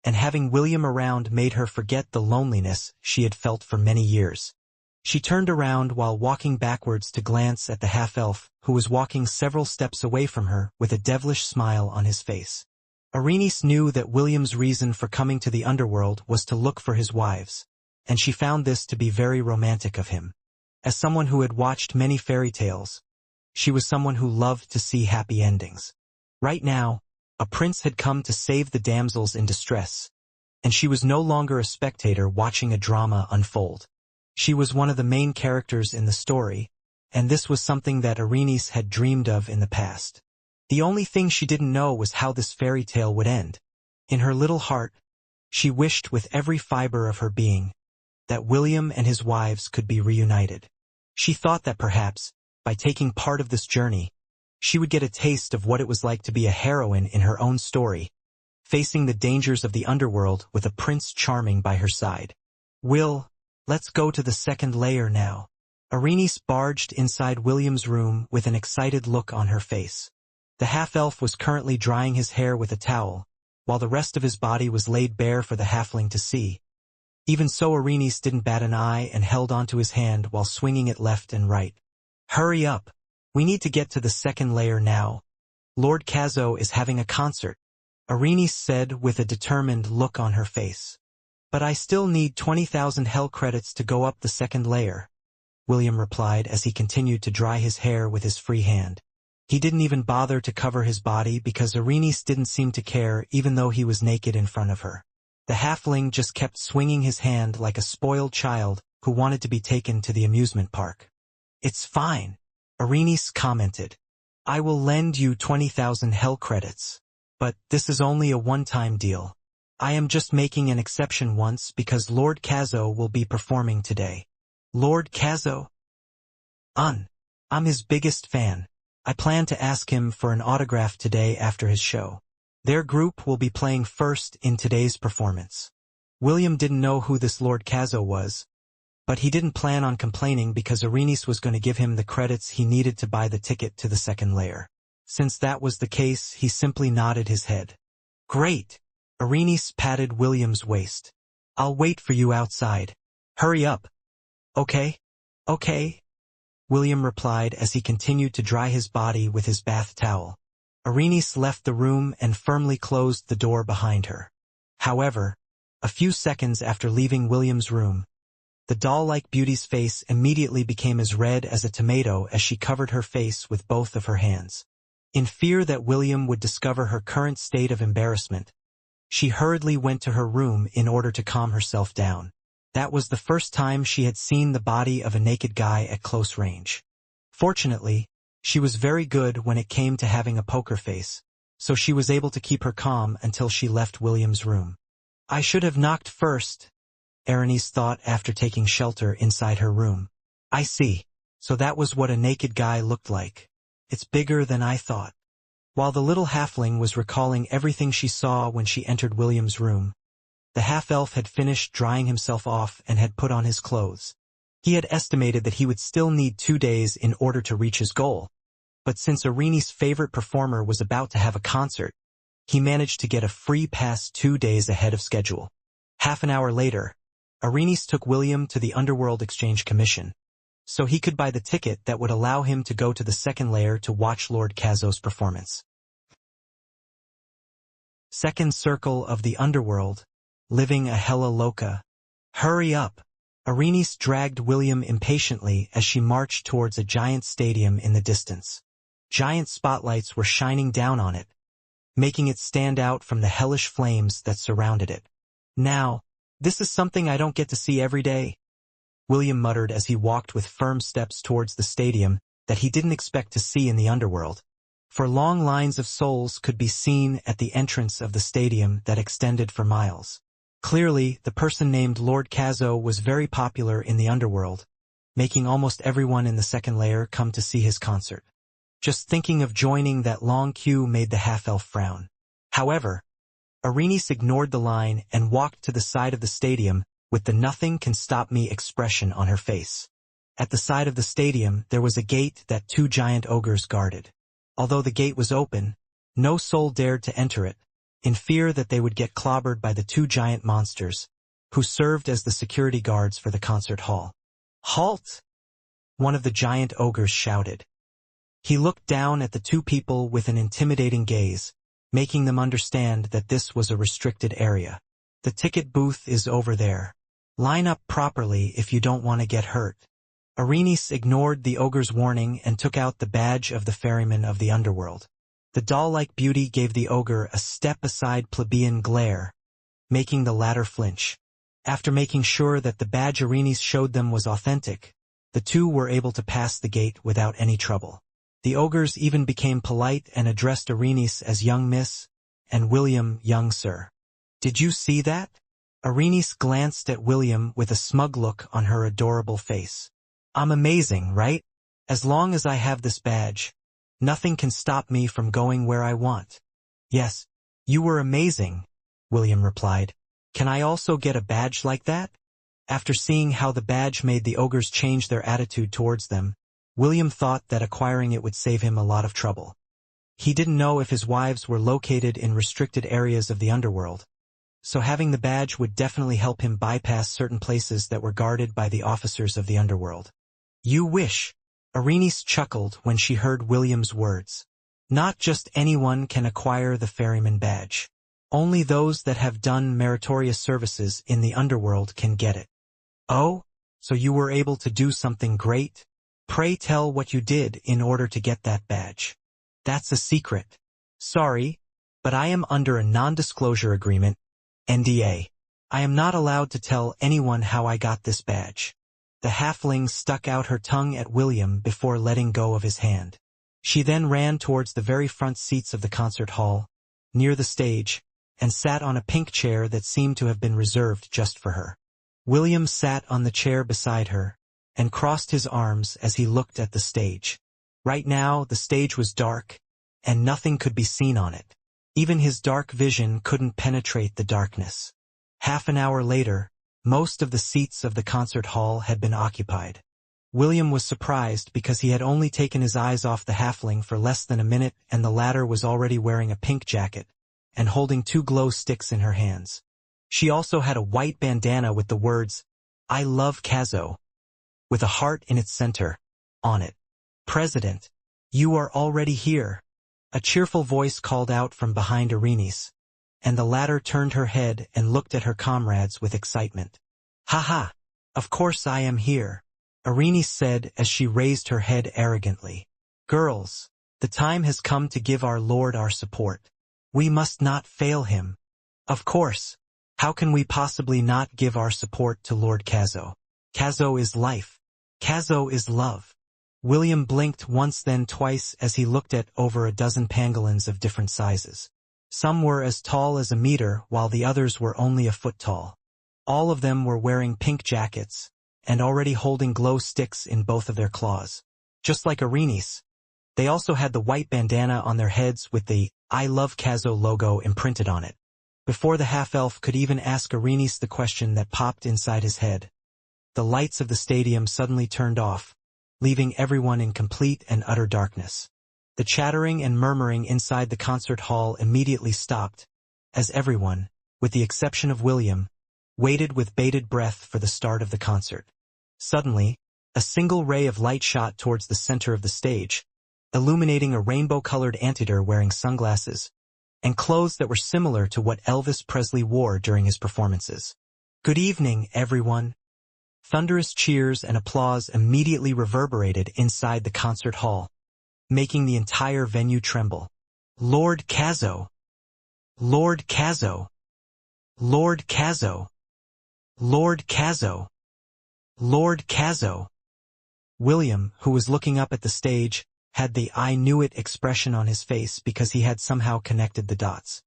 S1: and having William around made her forget the loneliness she had felt for many years. She turned around while walking backwards to glance at the half-elf, who was walking several steps away from her with a devilish smile on his face. Arenice knew that William's reason for coming to the underworld was to look for his wives, and she found this to be very romantic of him. As someone who had watched many fairy tales, she was someone who loved to see happy endings. Right now, a prince had come to save the damsels in distress, and she was no longer a spectator watching a drama unfold. She was one of the main characters in the story, and this was something that Arenice had dreamed of in the past. The only thing she didn't know was how this fairy tale would end. In her little heart, she wished with every fiber of her being that William and his wives could be reunited. She thought that perhaps, by taking part of this journey, she would get a taste of what it was like to be a heroine in her own story, facing the dangers of the underworld with a Prince Charming by her side. Let's go to the second layer now. Arenice barged inside William's room with an excited look on her face. The half-elf was currently drying his hair with a towel, while the rest of his body was laid bare for the halfling to see. Even so, Arenice didn't bat an eye and held onto his hand while swinging it left and right. Hurry up! We need to get to the second layer now. Lord Kazo is having a concert, Arenice said with a determined look on her face. But I still need 20,000 hell credits to go up the second layer, William replied as he continued to dry his hair with his free hand. He didn't even bother to cover his body because Arenice didn't seem to care even though he was naked in front of her. The halfling just kept swinging his hand like a spoiled child who wanted to be taken to the amusement park. It's fine, Arenice commented. I will lend you 20,000 hell credits. But this is only a one-time deal. I am just making an exception once because Lord Kazo will be performing today. Lord Kazo? I'm his biggest fan. I plan to ask him for an autograph today after his show. Their group will be playing first in today's performance. William didn't know who this Lord Kazo was, but he didn't plan on complaining because Arenis was going to give him the credits he needed to buy the ticket to the second layer. Since that was the case, he simply nodded his head. Great! Arenis patted William's waist. I'll wait for you outside. Hurry up. Okay? Okay. William replied as he continued to dry his body with his bath towel. Arenis left the room and firmly closed the door behind her. However, a few seconds after leaving William's room, the doll-like beauty's face immediately became as red as a tomato as she covered her face with both of her hands. In fear that William would discover her current state of embarrassment, she hurriedly went to her room in order to calm herself down. That was the first time she had seen the body of a naked guy at close range. Fortunately, she was very good when it came to having a poker face, so she was able to keep her calm until she left William's room. I should have knocked first, Arenis thought after taking shelter inside her room. I see. So that was what a naked guy looked like. It's bigger than I thought. While the little halfling was recalling everything she saw when she entered William's room, the half-elf had finished drying himself off and had put on his clothes. He had estimated that he would still need 2 days in order to reach his goal, but since Arenis' favorite performer was about to have a concert, he managed to get a free pass 2 days ahead of schedule. Half an hour later, Arenis took William to the Underworld Exchange Commission, so he could buy the ticket that would allow him to go to the second layer to watch Lord Kazo's performance. Second circle of the Underworld, living a hella loca. Hurry up! Arenis dragged William impatiently as she marched towards a giant stadium in the distance. Giant spotlights were shining down on it, making it stand out from the hellish flames that surrounded it. Now, this is something I don't get to see every day, William muttered as he walked with firm steps towards the stadium that he didn't expect to see in the underworld. For long lines of souls could be seen at the entrance of the stadium that extended for miles. Clearly, the person named Lord Kazo was very popular in the underworld, making almost everyone in the second layer come to see his concert. Just thinking of joining that long queue made the half-elf frown. However, Arenis ignored the line and walked to the side of the stadium with the nothing can stop me expression on her face. At the side of the stadium, there was a gate that 2 giant ogres guarded. Although the gate was open, no soul dared to enter it, in fear that they would get clobbered by the 2 giant monsters, who served as the security guards for the concert hall. Halt! One of the giant ogres shouted. He looked down at the 2 people with an intimidating gaze, making them understand that this was a restricted area. The ticket booth is over there. Line up properly if you don't want to get hurt. Arenis ignored the ogre's warning and took out the badge of the ferryman of the underworld. The doll-like beauty gave the ogre a step-aside plebeian glare, making the latter flinch. After making sure that the badge Arenis showed them was authentic, the 2 were able to pass the gate without any trouble. The ogres even became polite and addressed Arenis as young miss, and William young sir. Did you see that? Arenis glanced at William with a smug look on her adorable face. I'm amazing, right? As long as I have this badge, nothing can stop me from going where I want. Yes, you were amazing, William replied. Can I also get a badge like that? After seeing how the badge made the ogres change their attitude towards them, William thought that acquiring it would save him a lot of trouble. He didn't know if his wives were located in restricted areas of the underworld, so having the badge would definitely help him bypass certain places that were guarded by the officers of the underworld. You wish, Arenis chuckled when she heard William's words. Not just anyone can acquire the ferryman badge. Only those that have done meritorious services in the underworld can get it. Oh, so you were able to do something great? Pray tell what you did in order to get that badge. That's a secret. Sorry, but I am under a non-disclosure agreement, NDA. I am not allowed to tell anyone how I got this badge. The halfling stuck out her tongue at William before letting go of his hand. She then ran towards the very front seats of the concert hall, near the stage, and sat on a pink chair that seemed to have been reserved just for her. William sat on the chair beside her, and crossed his arms as he looked at the stage. Right now, the stage was dark, and nothing could be seen on it. Even his dark vision couldn't penetrate the darkness. Half an hour later, most of the seats of the concert hall had been occupied. William was surprised because he had only taken his eyes off the halfling for less than a minute, and the latter was already wearing a pink jacket and holding 2 glow sticks in her hands. She also had a white bandana with the words, "I love Kazo," with a heart in its center, on it. "President, you are already here," a cheerful voice called out from behind Arenice, and the latter turned her head and looked at her comrades with excitement. "Ha, of course I am here," Arenice said as she raised her head arrogantly. "Girls, the time has come to give our Lord our support. We must not fail him. Of course, how can we possibly not give our support to Lord Kazo? Kazo is life. Kazo is love." William blinked once then twice as he looked at over a dozen pangolins of different sizes. Some were as tall as a meter while the others were only a foot tall. All of them were wearing pink jackets and already holding glow sticks in both of their claws. Just like Arenice, they also had the white bandana on their heads with the "I love Kazo" logo imprinted on it. Before the half-elf could even ask Arenice the question that popped inside his head, the lights of the stadium suddenly turned off, leaving everyone in complete and utter darkness. The chattering and murmuring inside the concert hall immediately stopped, as everyone, with the exception of William, waited with bated breath for the start of the concert. Suddenly, a single ray of light shot towards the center of the stage, illuminating a rainbow-colored anteater wearing sunglasses and clothes that were similar to what Elvis Presley wore during his performances. "Good evening, everyone." Thunderous cheers and applause immediately reverberated inside the concert hall, making the entire venue tremble. "Lord Kazo! Lord Kazo! Lord Kazo! Lord Kazo! Lord Kazo!" William, who was looking up at the stage, had the "I knew it" expression on his face because he had somehow connected the dots.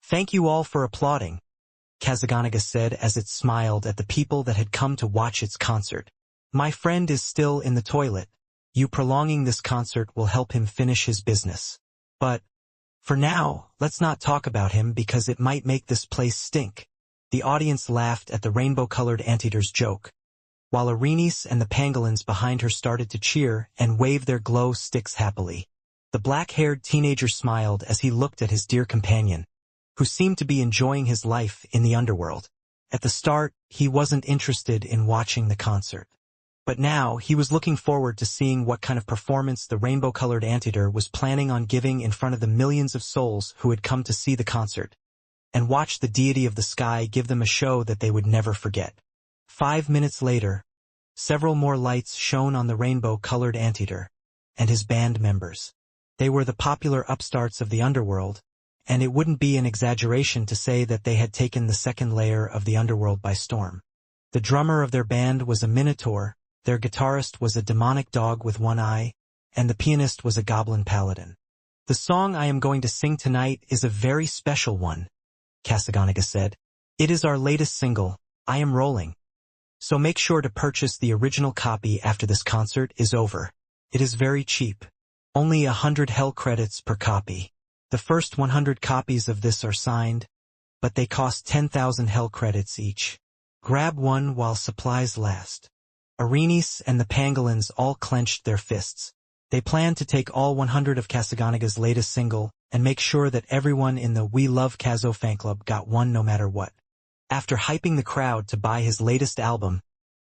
S1: "Thank you all for applauding," Kazaganaga said as it smiled at the people that had come to watch its concert. "My friend is still in the toilet. You prolonging this concert will help him finish his business. But, for now, let's not talk about him because it might make this place stink." The audience laughed at the rainbow-colored anteater's joke, while Arenice and the pangolins behind her started to cheer and wave their glow sticks happily. The black-haired teenager smiled as he looked at his dear companion, who seemed to be enjoying his life in the underworld. At the start, he wasn't interested in watching the concert. But now, he was looking forward to seeing what kind of performance the rainbow-colored anteater was planning on giving in front of the millions of souls who had come to see the concert, and watch the deity of the sky give them a show that they would never forget. 5 minutes later, several more lights shone on the rainbow-colored anteater and his band members. They were the popular upstarts of the underworld, and it wouldn't be an exaggeration to say that they had taken the second layer of the underworld by storm. The drummer of their band was a minotaur, their guitarist was a demonic dog with one eye, and the pianist was a goblin paladin. "The song I am going to sing tonight is a very special one," Kasaganaga said. "It is our latest single, I Am Rolling. So make sure to purchase the original copy after this concert is over. It is very cheap. Only 100 hell credits per copy. The first 100 copies of this are signed, but they cost 10,000 hell credits each. Grab one while supplies last." Arenice and the pangolins all clenched their fists. They planned to take all 100 of Kasaganaga's latest single and make sure that everyone in the We Love Kazo fan club got one no matter what. After hyping the crowd to buy his latest album,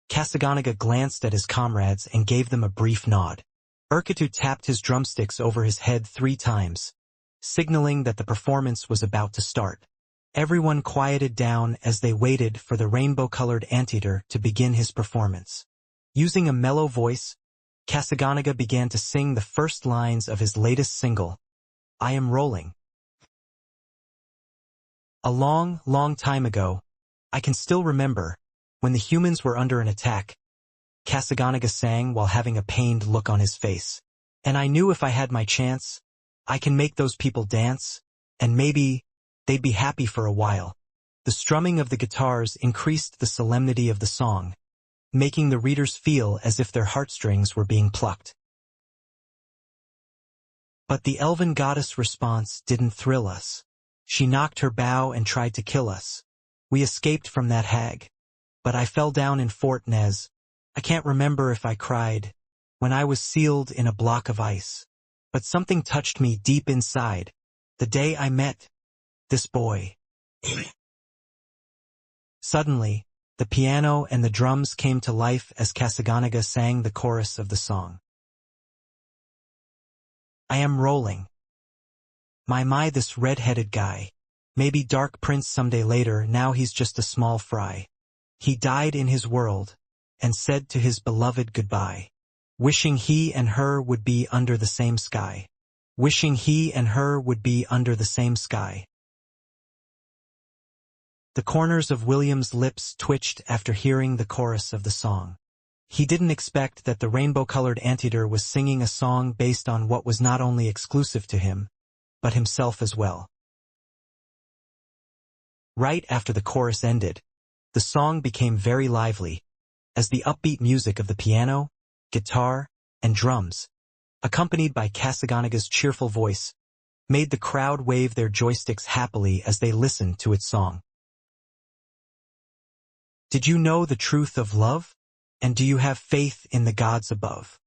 S1: Kasaganaga glanced at his comrades and gave them a brief nod. Urkitu tapped his drumsticks over his head 3 times, signaling that the performance was about to start. Everyone quieted down as they waited for the rainbow-colored anteater to begin his performance. Using a mellow voice, Kasaganaga began to sing the first lines of his latest single, I Am Rolling. A long, long time ago, I can still remember, when the humans were under an attack, Kasaganaga sang while having a pained look on his face. And I knew if I had my chance, I can make those people dance, and maybe they'd be happy for a while. The strumming of the guitars increased the solemnity of the song, making the readers feel as if their heartstrings were being plucked. But the elven goddess' response didn't thrill us. She knocked her bow and tried to kill us. We escaped from that hag. But I fell down in Fort Nez. I can't remember if I cried when I was sealed in a block of ice. But something touched me deep inside the day I met this boy. Suddenly, the piano and the drums came to life as Kasaganaga sang the chorus of the song. I am rolling. My, this red-headed guy. Maybe Dark Prince someday later, now he's just a small fry. He died in his world, and said to his beloved goodbye. Wishing he and her would be under the same sky. Wishing he and her would be under the same sky. The corners of William's lips twitched after hearing the chorus of the song. He didn't expect that the rainbow-colored anteater was singing a song based on what was not only exclusive to him, but himself as well. Right after the chorus ended, the song became very lively, as the upbeat music of the piano, guitar, and drums, accompanied by Kasaganaga's cheerful voice, made the crowd wave their joysticks happily as they listened to its song. Did you know the truth of love? And do you have faith in the gods above?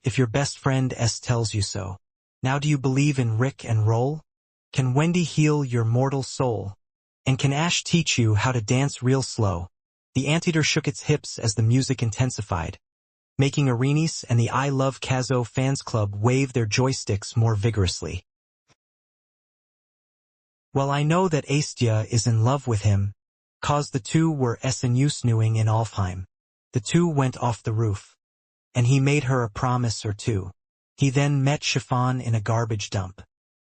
S1: If your best friend S tells you so. Now do you believe in Rick and roll? Can Wendy heal your mortal soul? And can Ash teach you how to dance real slow? The anteater shook its hips as the music intensified, making Arenis and the I Love Kazo fans club wave their joysticks more vigorously. Well, I know that Astia is in love with him, cause the two were snewing in Alfheim. The two went off the roof, and he made her a promise or two. He then met Chiffon in a garbage dump,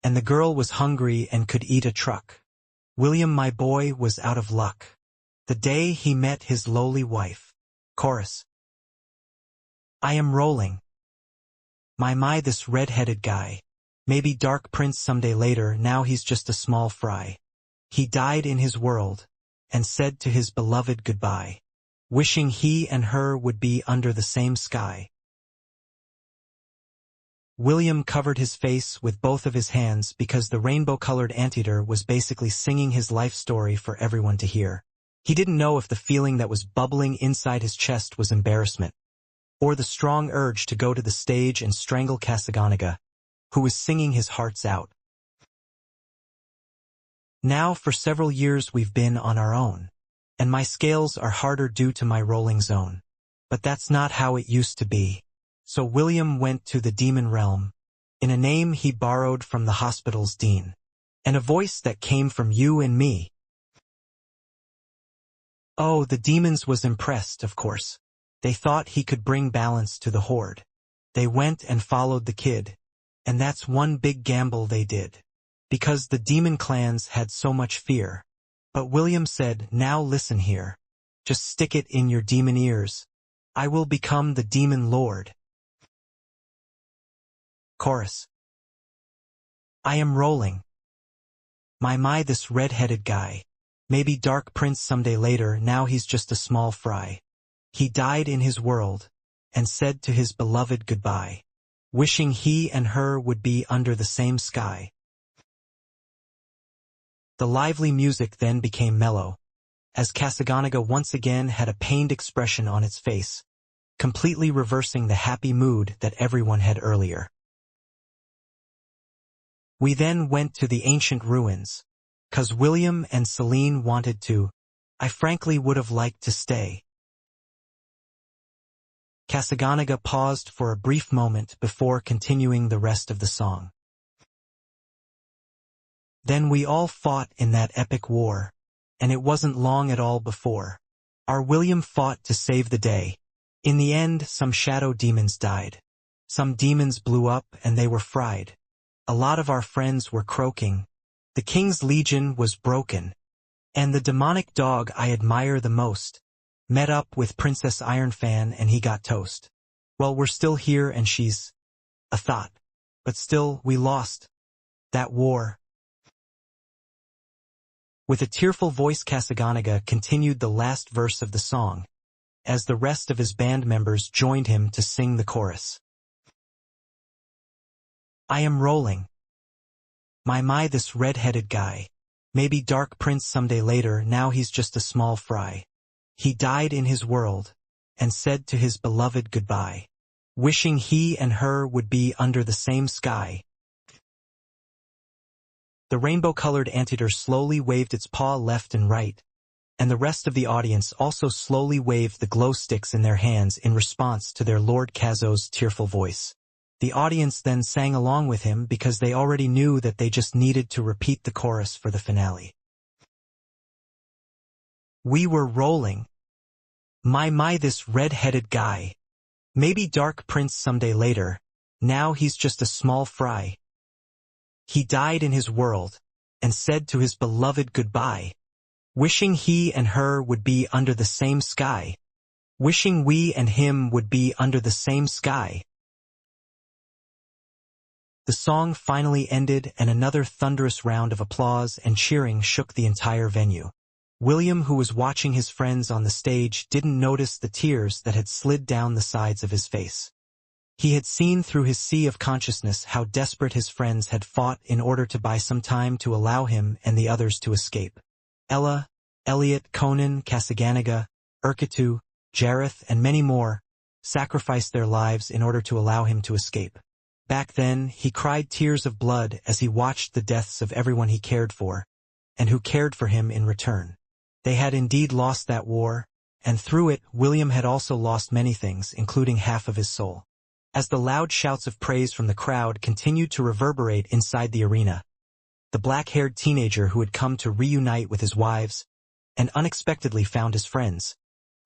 S1: and the girl was hungry and could eat a truck. William, my boy, was out of luck the day he met his lowly wife. Chorus. I am rolling. My, this red-headed guy. Maybe Dark Prince someday later, now he's just a small fry. He died in his world, and said to his beloved goodbye. Wishing he and her would be under the same sky. William covered his face with both of his hands because the rainbow-colored anteater was basically singing his life story for everyone to hear. He didn't know if the feeling that was bubbling inside his chest was embarrassment, or the strong urge to go to the stage and strangle Kasaganaga, who was singing his hearts out. Now for several years we've been on our own, and my scales are harder due to my rolling zone. But that's not how it used to be. So William went to the demon realm, in a name he borrowed from the hospital's dean, and a voice that came from you and me. Oh, the demons was impressed, of course. They thought he could bring balance to the horde. They went and followed the kid, and that's one big gamble they did, because the demon clans had so much fear. But William said, now listen here. Just stick it in your demon ears. I will become the demon lord. Chorus. I am rolling. My, this red-headed guy. Maybe Dark Prince someday later, now he's just a small fry. He died in his world, and said to his beloved goodbye. Wishing he and her would be under the same sky. The lively music then became mellow, as Kasaganaga once again had a pained expression on its face, completely reversing the happy mood that everyone had earlier. We then went to the ancient ruins, 'cause William and Celine wanted to. I frankly would have liked to stay. Kasaganaga paused for a brief moment before continuing the rest of the song. Then we all fought in that epic war, and it wasn't long at all before our William fought to save the day. In the end, some shadow demons died. Some demons blew up and they were fried. A lot of our friends were croaking. The King's Legion was broken. And the demonic dog I admire the most met up with Princess Ironfan and he got toast. Well, we're still here and she's a thought. But still, we lost that war. With a tearful voice, Kasaganaga continued the last verse of the song, as the rest of his band members joined him to sing the chorus. I am rolling. My, this red-headed guy. Maybe Dark Prince someday later, now he's just a small fry. He died in his world, and said to his beloved goodbye, wishing he and her would be under the same sky. The rainbow-colored anteater slowly waved its paw left and right, and the rest of the audience also slowly waved the glow sticks in their hands in response to their Lord Kazo's tearful voice. The audience then sang along with him because they already knew that they just needed to repeat the chorus for the finale. We were rolling. My, this red-headed guy. Maybe Dark Prince someday later, now he's just a small fry. He died in his world, and said to his beloved goodbye, wishing he and her would be under the same sky. Wishing we and him would be under the same sky. The song finally ended and another thunderous round of applause and cheering shook the entire venue. William, who was watching his friends on the stage, didn't notice the tears that had slid down the sides of his face. He had seen through his sea of consciousness how desperate his friends had fought in order to buy some time to allow him and the others to escape. Ella, Elliot, Conan, Kasaganaga, Urkitu, Jareth, and many more sacrificed their lives in order to allow him to escape. Back then, he cried tears of blood as he watched the deaths of everyone he cared for, and who cared for him in return. They had indeed lost that war, and through it, William had also lost many things, including half of his soul. As the loud shouts of praise from the crowd continued to reverberate inside the arena, the black-haired teenager who had come to reunite with his wives, and unexpectedly found his friends,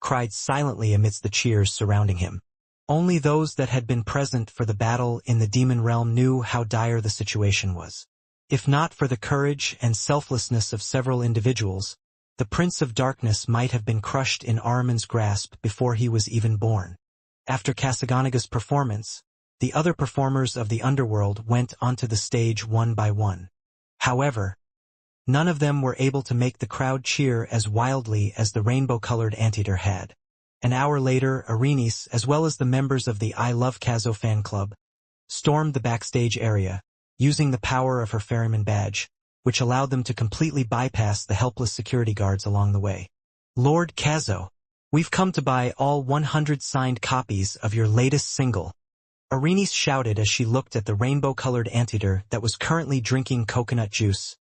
S1: cried silently amidst the cheers surrounding him. Only those that had been present for the battle in the demon realm knew how dire the situation was. If not for the courage and selflessness of several individuals, the Prince of Darkness might have been crushed in Ahriman's grasp before he was even born. After Kasaganaga's performance, the other performers of the underworld went onto the stage one by one. However, none of them were able to make the crowd cheer as wildly as the rainbow-colored anteater had. An hour later, Arenice, as well as the members of the I Love Kazo fan club, stormed the backstage area, using the power of her ferryman badge, which allowed them to completely bypass the helpless security guards along the way. Lord Kazo, we've come to buy all 100 signed copies of your latest single, Arenice shouted as she looked at the rainbow-colored anteater that was currently drinking coconut juice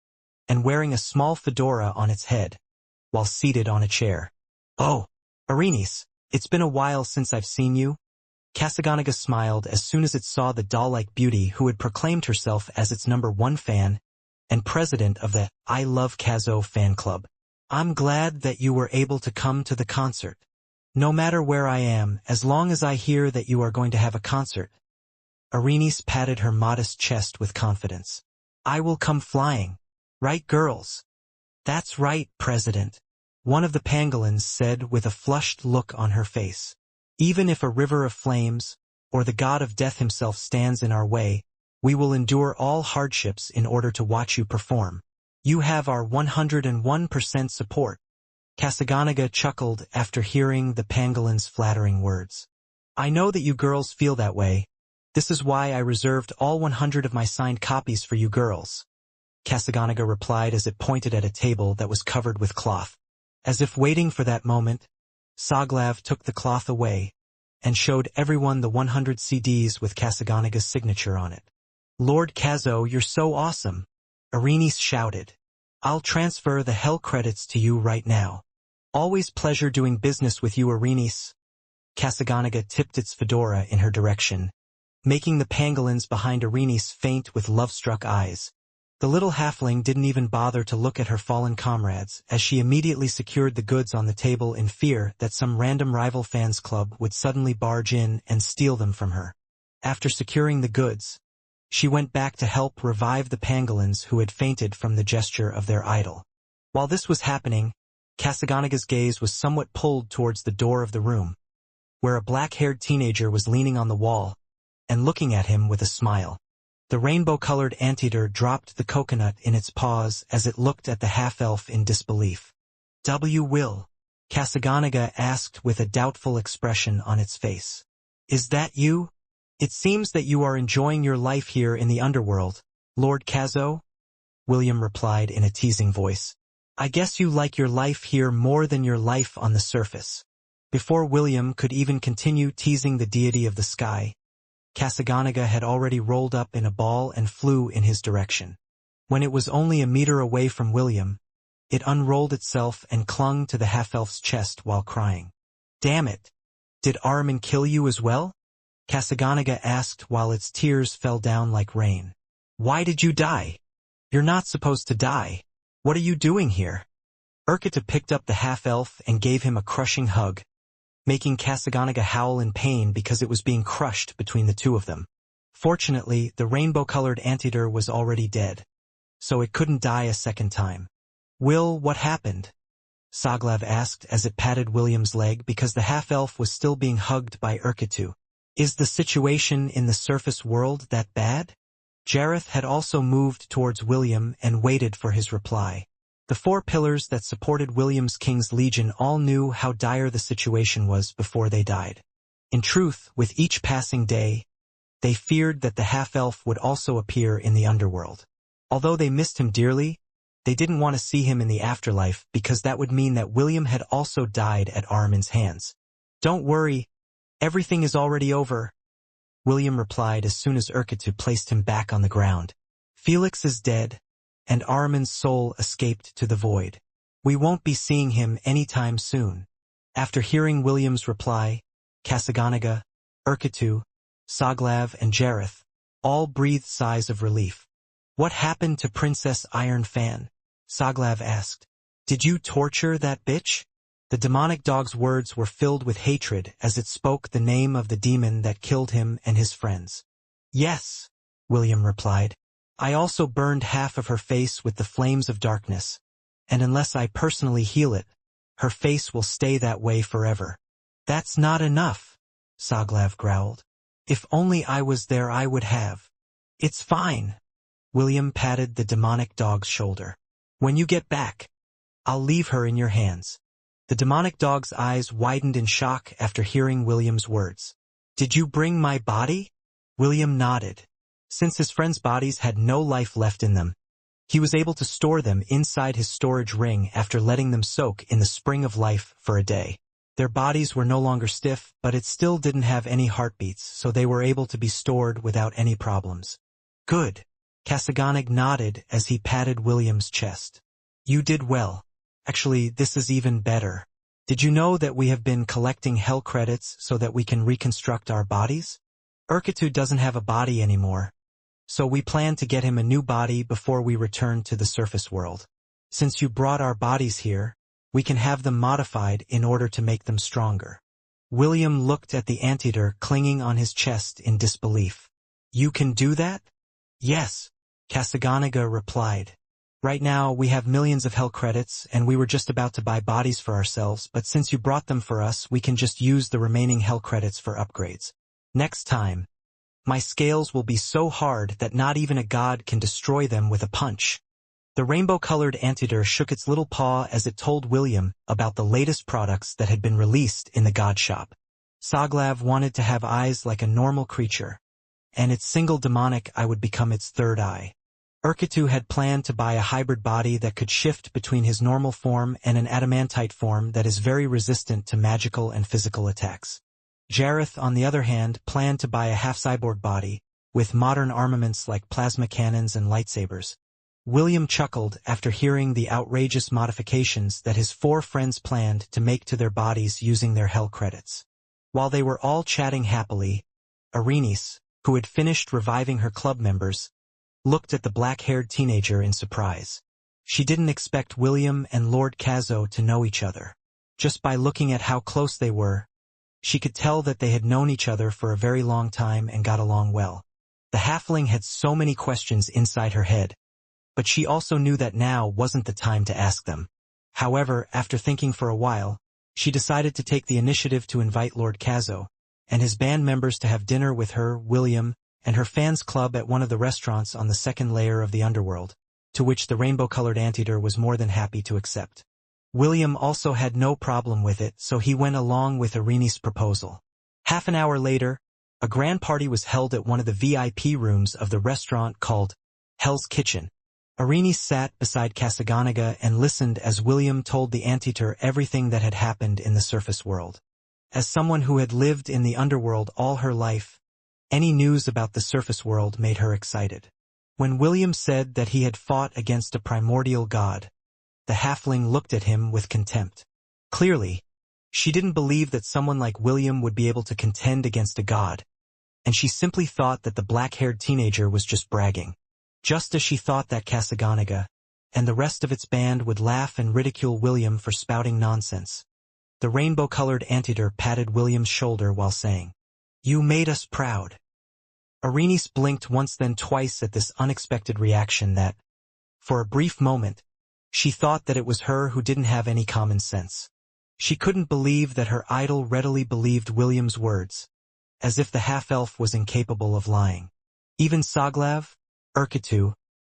S1: and wearing a small fedora on its head, while seated on a chair. Oh, Arenice, it's been a while since I've seen you. Kasaganaga smiled as soon as it saw the doll-like beauty who had proclaimed herself as its #1 fan and president of the I Love Kazo fan club. I'm glad that you were able to come to the concert. No matter where I am, as long as I hear that you are going to have a concert. Arenice patted her modest chest with confidence. I will come flying. Right, girls? That's right, President. One of the pangolins said with a flushed look on her face. Even if a river of flames, or the god of death himself stands in our way, we will endure all hardships in order to watch you perform. You have our 101% support. Kasaganaga chuckled after hearing the pangolin's flattering words. I know that you girls feel that way. This is why I reserved all 100 of my signed copies for you girls. Kasaganaga replied as it pointed at a table that was covered with cloth. As if waiting for that moment, Saglav took the cloth away and showed everyone the 100 CDs with Kasaganaga's signature on it. Lord Kazo, you're so awesome, Arenice shouted. I'll transfer the hell credits to you right now. Always pleasure doing business with you, Arenice. Kasaganaga tipped its fedora in her direction, making the pangolins behind Arenice faint with love-struck eyes. The little halfling didn't even bother to look at her fallen comrades as she immediately secured the goods on the table in fear that some random rival fans club would suddenly barge in and steal them from her. After securing the goods, she went back to help revive the pangolins who had fainted from the gesture of their idol. While this was happening, Kasaganaga's gaze was somewhat pulled towards the door of the room, where a black-haired teenager was leaning on the wall and looking at him with a smile. The rainbow-colored anteater dropped the coconut in its paws as it looked at the half-elf in disbelief. Will? Kasaganaga asked with a doubtful expression on its face. Is that you? It seems that you are enjoying your life here in the underworld, Lord Kazo? William replied in a teasing voice. I guess you like your life here more than your life on the surface. Before William could even continue teasing the deity of the sky, Kasaganaga had already rolled up in a ball and flew in his direction. When it was only a meter away from William, it unrolled itself and clung to the half-elf's chest while crying. Damn it! Did Ahriman kill you as well? Kasaganaga asked while its tears fell down like rain. Why did you die? You're not supposed to die. What are you doing here? Urketa picked up the half-elf and gave him a crushing hug, making Kasaganaga howl in pain because it was being crushed between the two of them. Fortunately, the rainbow-colored anteater was already dead, so it couldn't die a second time. Will, what happened? Soglav asked as it patted William's leg because the half-elf was still being hugged by Urketu. Is the situation in the surface world that bad? Jareth had also moved towards William and waited for his reply. The 4 pillars that supported William's King's Legion all knew how dire the situation was before they died. In truth, with each passing day, they feared that the half-elf would also appear in the underworld. Although they missed him dearly, they didn't want to see him in the afterlife because that would mean that William had also died at Ahriman's hands. Don't worry, everything is already over, William replied as soon as Urketu placed him back on the ground. Felix is dead, and Ahriman's soul escaped to the void. We won't be seeing him anytime soon. After hearing William's reply, Kasaganaga, Urketu, Soglav, and Jareth all breathed sighs of relief. What happened to Princess Iron Fan? Soglav asked. Did you torture that bitch? The demonic dog's words were filled with hatred as it spoke the name of the demon that killed him and his friends. Yes, William replied. I also burned half of her face with the flames of darkness, and unless I personally heal it, her face will stay that way forever. That's not enough, Soglav growled. If only I was there I would have. It's fine. William patted the demonic dog's shoulder. When you get back, I'll leave her in your hands. The demonic dog's eyes widened in shock after hearing William's words. Did you bring my body? William nodded. Since his friends' bodies had no life left in them, he was able to store them inside his storage ring after letting them soak in the spring of life for a day. Their bodies were no longer stiff, but it still didn't have any heartbeats, so they were able to be stored without any problems. Good. Kasaganaga nodded as he patted William's chest. You did well. Actually, this is even better. Did you know that we have been collecting hell credits so that we can reconstruct our bodies? Urketu doesn't have a body anymore, so we plan to get him a new body before we return to the surface world. Since you brought our bodies here, we can have them modified in order to make them stronger. William looked at the anteater clinging on his chest in disbelief. You can do that? Yes, Kasaganaga replied. Right now, we have millions of hell credits, and we were just about to buy bodies for ourselves, but since you brought them for us, we can just use the remaining hell credits for upgrades. Next time, my scales will be so hard that not even a god can destroy them with a punch. The rainbow-colored anteater shook its little paw as it told William about the latest products that had been released in the god shop. Soglav wanted to have eyes like a normal creature, and its single demonic eye would become its third eye. Urketu had planned to buy a hybrid body that could shift between his normal form and an adamantite form that is very resistant to magical and physical attacks. Jareth, on the other hand, planned to buy a half-cyborg body, with modern armaments like plasma cannons and lightsabers. William chuckled after hearing the outrageous modifications that his 4 friends planned to make to their bodies using their hell credits. While they were all chatting happily, Arenice, who had finished reviving her club members, looked at the black-haired teenager in surprise. She didn't expect William and Lord Kazo to know each other. Just by looking at how close they were, she could tell that they had known each other for a very long time and got along well. The halfling had so many questions inside her head, but she also knew that now wasn't the time to ask them. However, after thinking for a while, she decided to take the initiative to invite Lord Kazo and his band members to have dinner with her, William, and her fans' club at one of the restaurants on the second layer of the underworld, to which the rainbow-colored anteater was more than happy to accept. William also had no problem with it, so he went along with Irene's proposal. Half an hour later, a grand party was held at one of the VIP rooms of the restaurant called Hell's Kitchen. Irene sat beside Kasaganaga and listened as William told the anteater everything that had happened in the surface world. As someone who had lived in the underworld all her life, any news about the surface world made her excited. When William said that he had fought against a primordial god, the halfling looked at him with contempt. Clearly, she didn't believe that someone like William would be able to contend against a god, and she simply thought that the black-haired teenager was just bragging. Just as she thought that Kasaganaga and the rest of its band would laugh and ridicule William for spouting nonsense, the rainbow-colored anteater patted William's shoulder while saying, "You made us proud." Irene's blinked once then twice at this unexpected reaction that, for a brief moment, she thought that it was her who didn't have any common sense. She couldn't believe that her idol readily believed William's words, as if the half-elf was incapable of lying. Even Soglav, Urketu,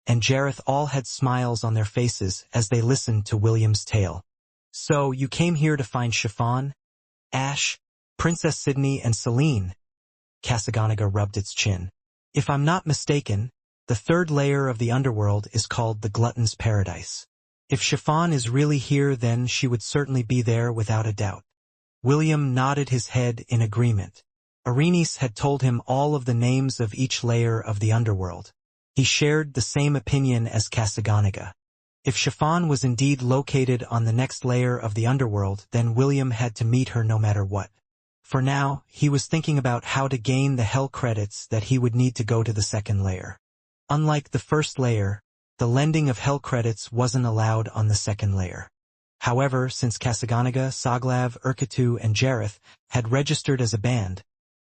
S1: and Jareth all had smiles on their faces as they listened to William's tale. "So, you came here to find Chiffon, Ash, Princess Sydney, and Celine." Kasaganaga rubbed its chin. "If I'm not mistaken, the third layer of the underworld is called the Glutton's Paradise. If Chiffon is really here, then she would certainly be there without a doubt." William nodded his head in agreement. Irene's had told him all of the names of each layer of the underworld. He shared the same opinion as Kasaganaga. If Chiffon was indeed located on the next layer of the underworld, then William had to meet her no matter what. For now, he was thinking about how to gain the hell credits that he would need to go to the second layer. Unlike the first layer, the lending of hell credits wasn't allowed on the second layer. However, since Kasaganaga, Soglav, Urketu, and Jareth had registered as a band,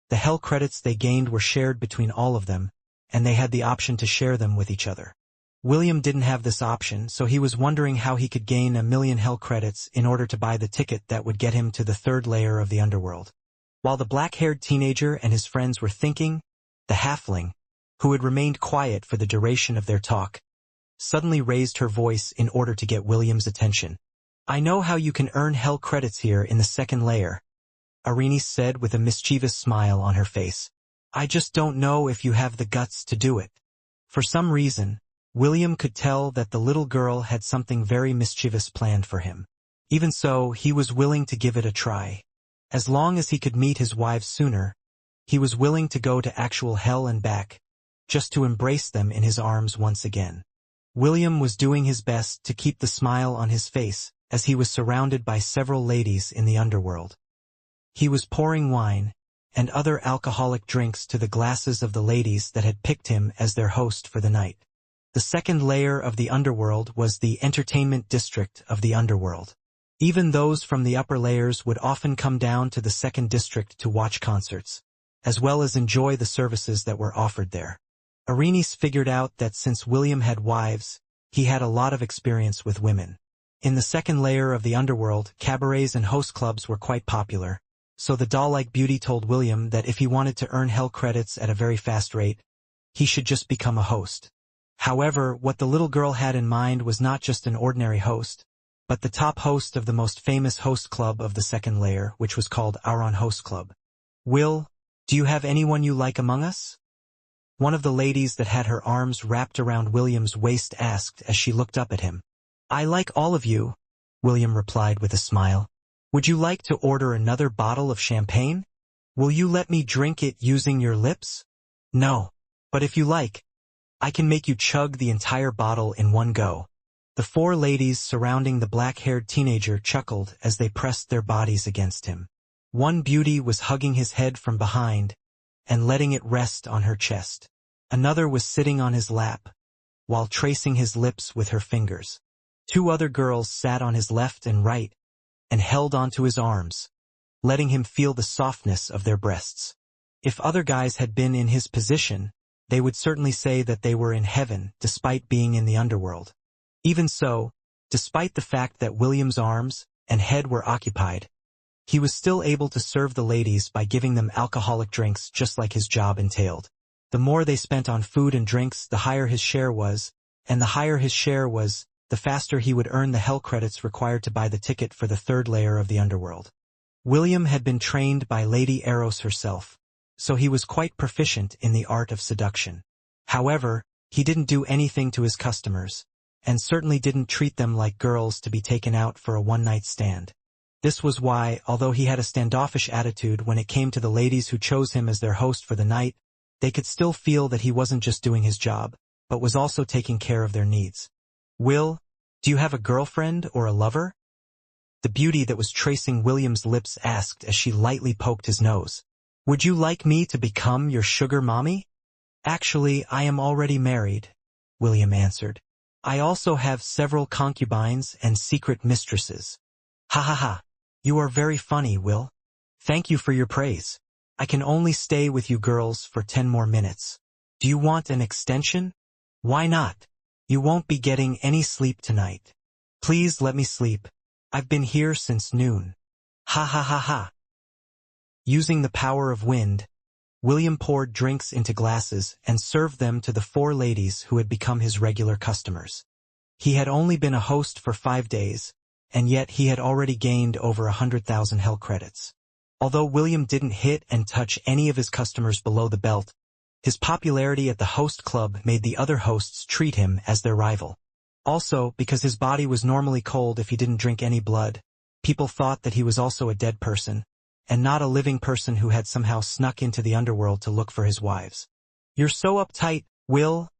S1: the hell credits they gained were shared between all of them, and they had the option to share them with each other. William didn't have this option, so he was wondering how he could gain 1,000,000 hell credits in order to buy the ticket that would get him to the third layer of the underworld. While the black-haired teenager and his friends were thinking, the halfling, who had remained quiet for the duration of their talk, suddenly raised her voice in order to get William's attention. "I know how you can earn hell credits here in the second layer," Irene said with a mischievous smile on her face. "I just don't know if you have the guts to do it." For some reason, William could tell that the little girl had something very mischievous planned for him. Even so, he was willing to give it a try. As long as he could meet his wives sooner, he was willing to go to actual hell and back, just to embrace them in his arms once again. William was doing his best to keep the smile on his face as he was surrounded by several ladies in the underworld. He was pouring wine and other alcoholic drinks to the glasses of the ladies that had picked him as their host for the night. The second layer of the underworld was the entertainment district of the underworld. Even those from the upper layers would often come down to the second district to watch concerts, as well as enjoy the services that were offered there. Irene's figured out that since William had wives, he had a lot of experience with women. In the second layer of the underworld, cabarets and host clubs were quite popular, so the doll-like beauty told William that if he wanted to earn hell credits at a very fast rate, he should just become a host. However, what the little girl had in mind was not just an ordinary host, but the top host of the most famous host club of the second layer, which was called Auron Host Club. "Will, do you have anyone you like among us?" One of the ladies that had her arms wrapped around William's waist asked as she looked up at him. "I like all of you," William replied with a smile. "Would you like to order another bottle of champagne? Will you let me drink it using your lips?" "No. But if you like, I can make you chug the entire bottle in one go." The four ladies surrounding the black-haired teenager chuckled as they pressed their bodies against him. One beauty was hugging his head from behind and letting it rest on her chest. Another was sitting on his lap, while tracing his lips with her fingers. Two other girls sat on his left and right and held onto his arms, letting him feel the softness of their breasts. If other guys had been in his position, they would certainly say that they were in heaven despite being in the underworld. Even so, despite the fact that William's arms and head were occupied, he was still able to serve the ladies by giving them alcoholic drinks just like his job entailed. The more they spent on food and drinks, the higher his share was, and the higher his share was, the faster he would earn the hell credits required to buy the ticket for the third layer of the underworld. William had been trained by Lady Eros herself, so he was quite proficient in the art of seduction. However, he didn't do anything to his customers, and certainly didn't treat them like girls to be taken out for a one-night stand. This was why, although he had a standoffish attitude when it came to the ladies who chose him as their host for the night, they could still feel that he wasn't just doing his job, but was also taking care of their needs. "Will, do you have a girlfriend or a lover?" The beauty that was tracing William's lips asked as she lightly poked his nose. "Would you like me to become your sugar mommy?" "Actually, I am already married," William answered. "I also have several concubines and secret mistresses." "Ha ha ha. You are very funny, Will. Thank you for your praise. I can only stay with you girls for 10 more minutes. Do you want an extension?" "Why not? You won't be getting any sleep tonight. Please let me sleep. I've been here since noon." Ha ha ha ha. Using the power of wind, William poured drinks into glasses and served them to the 4 ladies who had become his regular customers. He had only been a host for 5 days, and yet he had already gained over 100,000 hell credits. Although William didn't hit and touch any of his customers below the belt, his popularity at the host club made the other hosts treat him as their rival. Also, because his body was normally cold if he didn't drink any blood, people thought that he was also a dead person, and not a living person who had somehow snuck into the underworld to look for his wives. "You're so uptight, Will,"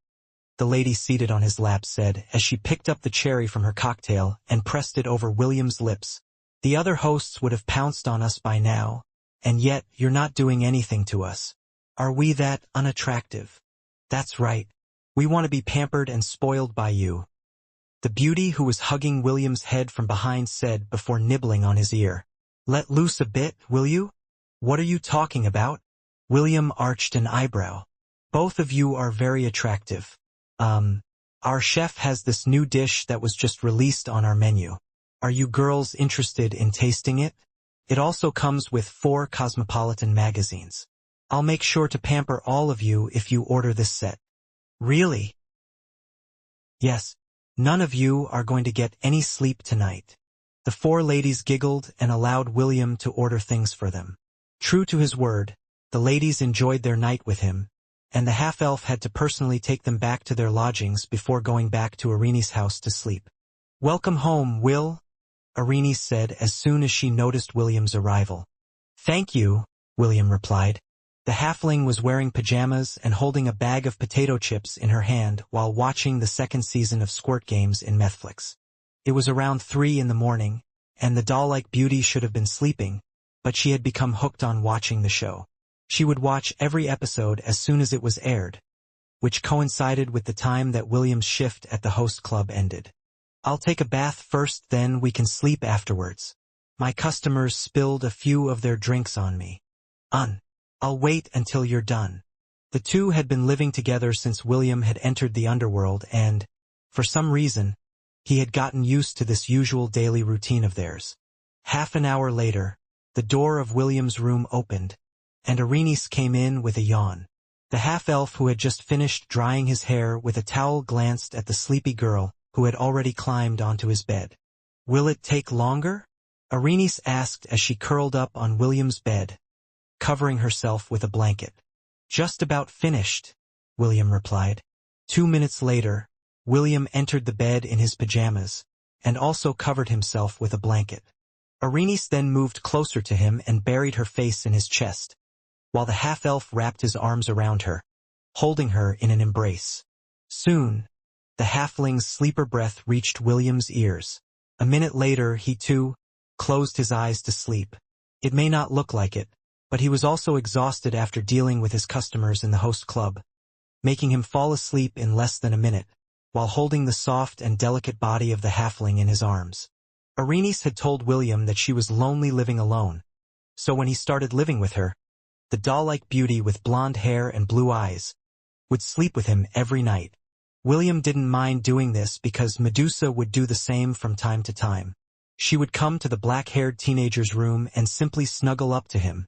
S1: the lady seated on his lap said as she picked up the cherry from her cocktail and pressed it over William's lips. "The other hosts would have pounced on us by now, and yet you're not doing anything to us. Are we that unattractive?" "That's right. We want to be pampered and spoiled by you," the beauty who was hugging William's head from behind said before nibbling on his ear. "Let loose a bit, will you?" "What are you talking about?" William arched an eyebrow. "Both of you are very attractive. Our chef has this new dish that was just released on our menu. Are you girls interested in tasting it? It also comes with 4 Cosmopolitan magazines. I'll make sure to pamper all of you if you order this set." "Really?" "Yes. None of you are going to get any sleep tonight." The 4 ladies giggled and allowed William to order things for them. True to his word, the ladies enjoyed their night with him, and the half-elf had to personally take them back to their lodgings before going back to Irene's house to sleep. "Welcome home, Will," Irene said as soon as she noticed William's arrival. "Thank you," William replied. The halfling was wearing pajamas and holding a bag of potato chips in her hand while watching the 2nd season of Squirt Games in Netflix. It was around 3 in the morning, and the doll-like beauty should have been sleeping, but she had become hooked on watching the show. She would watch every episode as soon as it was aired, which coincided with the time that William's shift at the host club ended. "I'll take a bath first, then we can sleep afterwards. My customers spilled a few of their drinks on me." I'll wait until you're done." The two had been living together since William had entered the underworld and, for some reason, he had gotten used to this usual daily routine of theirs. Half an hour later, the door of William's room opened, and Irenis came in with a yawn. The half-elf who had just finished drying his hair with a towel glanced at the sleepy girl who had already climbed onto his bed. "Will it take longer?" Irenis asked as she curled up on William's bed, covering herself with a blanket. "Just about finished," William replied. 2 minutes later, William entered the bed in his pajamas, and also covered himself with a blanket. Irenis then moved closer to him and buried her face in his chest, while the half-elf wrapped his arms around her, holding her in an embrace. Soon, the halfling's sleeper breath reached William's ears. A minute later, he too closed his eyes to sleep. It may not look like it, but he was also exhausted after dealing with his customers in the host club, making him fall asleep in less than a minute, while holding the soft and delicate body of the halfling in his arms. Irenis had told William that she was lonely living alone, so when he started living with her, the doll-like beauty with blonde hair and blue eyes would sleep with him every night. William didn't mind doing this because Medusa would do the same from time to time. She would come to the black-haired teenager's room and simply snuggle up to him,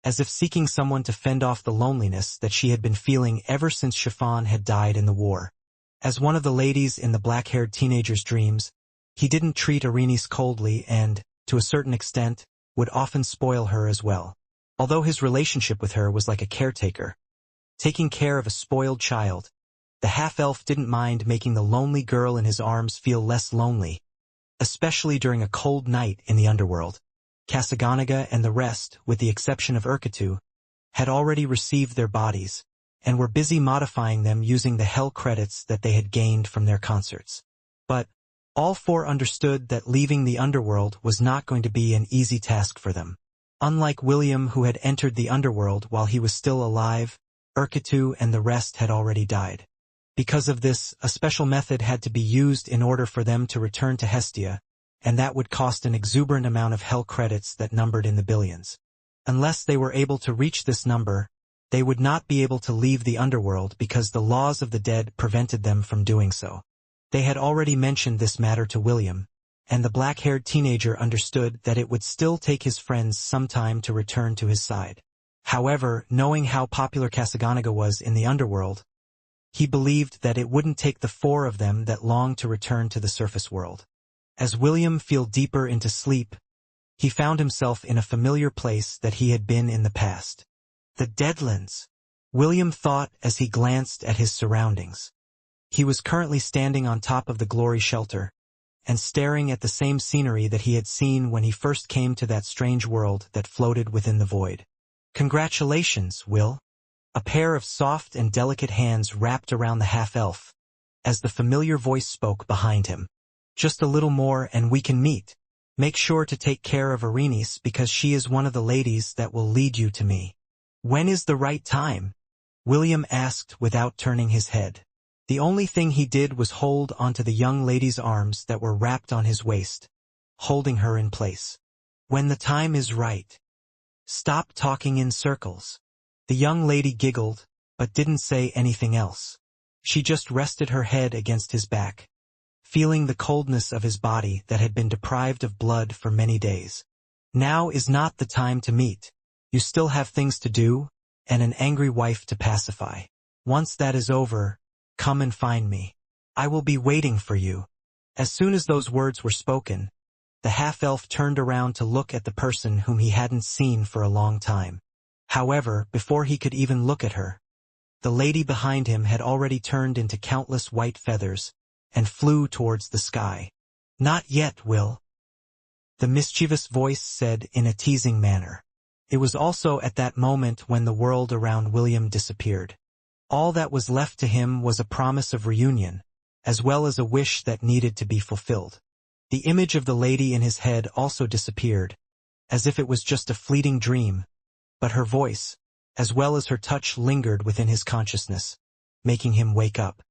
S1: as if seeking someone to fend off the loneliness that she had been feeling ever since Chiffon had died in the war. As one of the ladies in the black-haired teenager's dreams, he didn't treat Arenice coldly and, to a certain extent, would often spoil her as well. Although his relationship with her was like a caretaker, taking care of a spoiled child, the half-elf didn't mind making the lonely girl in his arms feel less lonely, especially during a cold night in the underworld. Kasaganaga and the rest, with the exception of Urketu, had already received their bodies, and were busy modifying them using the hell credits that they had gained from their concerts. But all four understood that leaving the underworld was not going to be an easy task for them. Unlike William, who had entered the underworld while he was still alive, Urketu and the rest had already died. Because of this, a special method had to be used in order for them to return to Hestia, and that would cost an exuberant amount of hell credits that numbered in the billions. Unless they were able to reach this number, they would not be able to leave the underworld because the laws of the dead prevented them from doing so. They had already mentioned this matter to William, and the black-haired teenager understood that it would still take his friends some time to return to his side. However, knowing how popular Kasaganaga was in the underworld, he believed that it wouldn't take the four of them that long to return to the surface world. As William fell deeper into sleep, he found himself in a familiar place that he had been in the past. The Deadlands, William thought as he glanced at his surroundings. He was currently standing on top of the Glory Shelter, and staring at the same scenery that he had seen when he first came to that strange world that floated within the void. "Congratulations, Will." A pair of soft and delicate hands wrapped around the half-elf, as the familiar voice spoke behind him. "Just a little more and we can meet. Make sure to take care of Arenice because she is one of the ladies that will lead you to me." "When is the right time?" William asked without turning his head. The only thing he did was hold onto the young lady's arms that were wrapped on his waist, holding her in place. "When the time is right. Stop talking in circles." The young lady giggled, but didn't say anything else. She just rested her head against his back, feeling the coldness of his body that had been deprived of blood for many days. "Now is not the time to meet. You still have things to do, and an angry wife to pacify. Once that is over, come and find me. I will be waiting for you." As soon as those words were spoken, the half-elf turned around to look at the person whom he hadn't seen for a long time. However, before he could even look at her, the lady behind him had already turned into countless white feathers and flew towards the sky. "Not yet, Will," the mischievous voice said in a teasing manner. It was also at that moment when the world around William disappeared. All that was left to him was a promise of reunion, as well as a wish that needed to be fulfilled. The image of the lady in his head also disappeared, as if it was just a fleeting dream, but her voice, as well as her touch, lingered within his consciousness, making him wake up.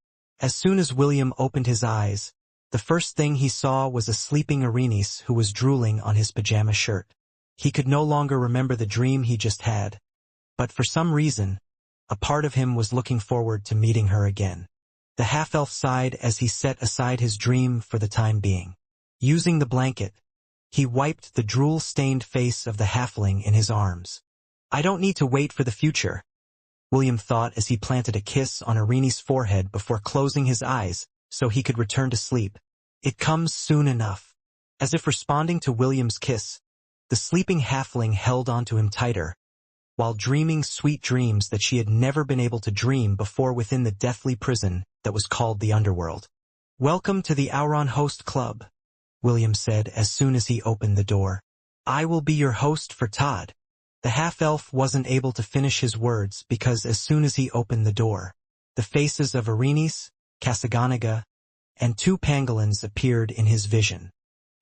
S1: As soon as William opened his eyes, the first thing he saw was a sleeping Arenice who was drooling on his pajama shirt. He could no longer remember the dream he just had, but for some reason, a part of him was looking forward to meeting her again. The half-elf sighed as he set aside his dream for the time being. Using the blanket, he wiped the drool-stained face of the halfling in his arms. "I don't need to wait for the future," William thought as he planted a kiss on Arenice's forehead before closing his eyes so he could return to sleep. "It comes soon enough." As if responding to William's kiss, the sleeping halfling held onto him tighter, while dreaming sweet dreams that she had never been able to dream before within the deathly prison that was called the underworld. "Welcome to the Auron Host Club," William said as soon as he opened the door. "I will be your host for Todd." The half-elf wasn't able to finish his words because as soon as he opened the door, the faces of Arenice, Kasaganaga, and two pangolins appeared in his vision.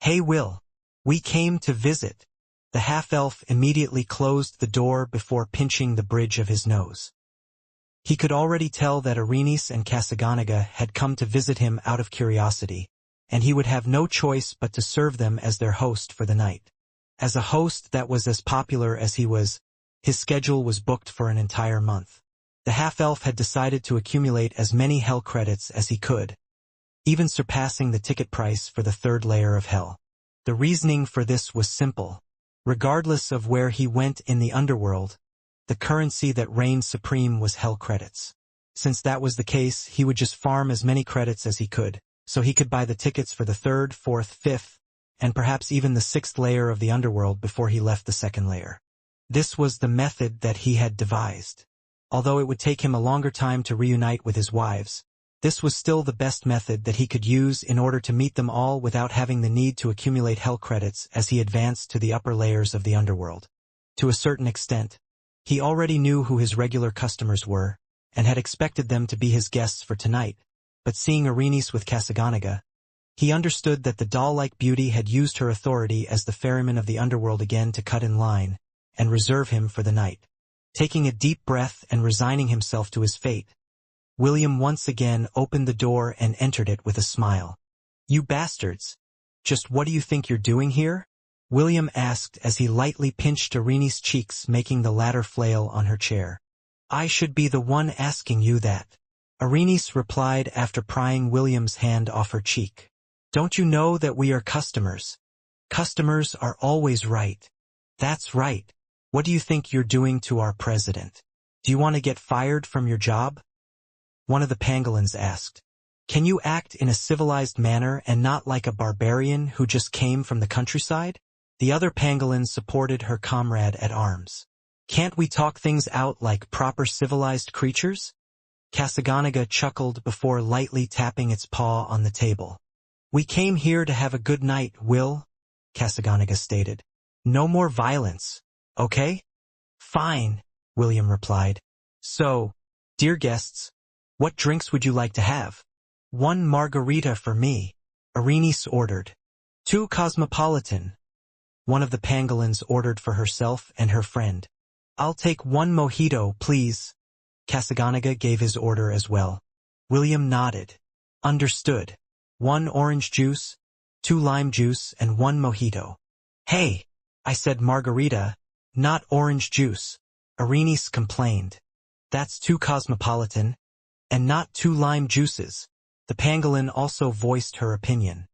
S1: "Hey Will, we came to visit." The half-elf immediately closed the door before pinching the bridge of his nose. He could already tell that Arenice and Kasaganaga had come to visit him out of curiosity, and he would have no choice but to serve them as their host for the night. As a host that was as popular as he was, his schedule was booked for an entire month. The half-elf had decided to accumulate as many hell credits as he could, even surpassing the ticket price for the third layer of hell. The reasoning for this was simple. Regardless of where he went in the underworld, the currency that reigned supreme was hell credits. Since that was the case, he would just farm as many credits as he could, so he could buy the tickets for the third, fourth, fifth, and perhaps even the sixth layer of the underworld before he left the second layer. This was the method that he had devised. Although it would take him a longer time to reunite with his wives, this was still the best method that he could use in order to meet them all without having the need to accumulate hell credits as he advanced to the upper layers of the underworld. To a certain extent, he already knew who his regular customers were, and had expected them to be his guests for tonight, but seeing Arenice with Kasaganaga, he understood that the doll-like beauty had used her authority as the ferryman of the underworld again to cut in line and reserve him for the night. Taking a deep breath and resigning himself to his fate, William once again opened the door and entered it with a smile. "You bastards! Just what do you think you're doing here?" William asked as he lightly pinched Arenice's cheeks, making the latter flail on her chair. "I should be the one asking you that," Arenice replied after prying William's hand off her cheek. "Don't you know that we are customers? Customers are always right." "That's right. What do you think you're doing to our president? Do you want to get fired from your job?" One of the pangolins asked. "Can you act in a civilized manner and not like a barbarian who just came from the countryside?" The other pangolin supported her comrade at arms. "Can't we talk things out like proper civilized creatures?" Kasaganaga chuckled before lightly tapping its paw on the table. "We came here to have a good night, Will," Kasaganaga stated. "No more violence, okay?" "Fine," William replied. "So, dear guests, what drinks would you like to have?" "One margarita for me," Arenice ordered. "Two cosmopolitan," one of the pangolins ordered for herself and her friend. "I'll take one mojito, please." Kasaganaga gave his order as well. William nodded. "Understood. One orange juice, two lime juice, and one mojito." "Hey, I said margarita, not orange juice," Arenice complained. "That's two cosmopolitan, and not two lime juices." The pangolin also voiced her opinion.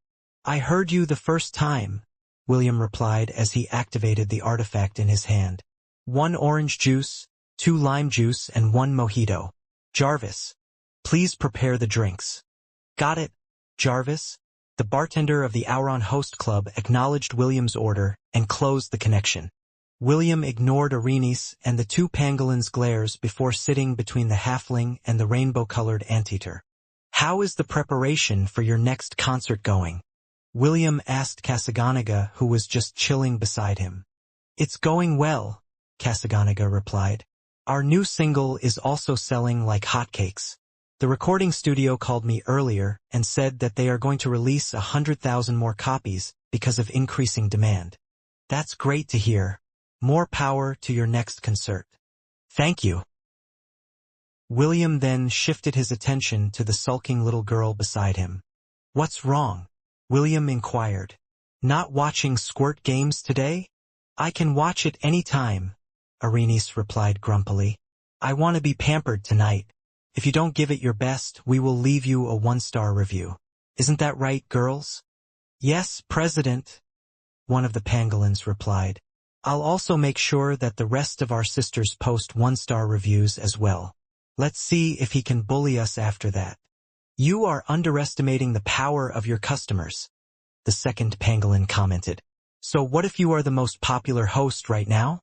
S1: "I heard you the first time," William replied as he activated the artifact in his hand. "One orange juice, two lime juice, and one mojito. Jarvis, please prepare the drinks." "Got it, Jarvis." The bartender of the Auron Host Club acknowledged William's order and closed the connection. William ignored Arenice and the two pangolins' glares before sitting between the halfling and the rainbow-colored anteater. "How is the preparation for your next concert going?" William asked Kasaganaga, who was just chilling beside him. "It's going well," Kasaganaga replied. "Our new single is also selling like hotcakes. The recording studio called me earlier and said that they are going to release 100,000 more copies because of increasing demand." "That's great to hear. More power to your next concert." "Thank you." William then shifted his attention to the sulking little girl beside him. "What's wrong?" William inquired. "Not watching Squirt Games today?" "I can watch it any time," Arenice replied grumpily. "I want to be pampered tonight. If you don't give it your best, we will leave you a 1-star review. Isn't that right, girls?" "Yes, President," one of the pangolins replied. "I'll also make sure that the rest of our sisters post 1-star reviews as well. Let's see if he can bully us after that." "You are underestimating the power of your customers," the second pangolin commented. "So what if you are the most popular host right now?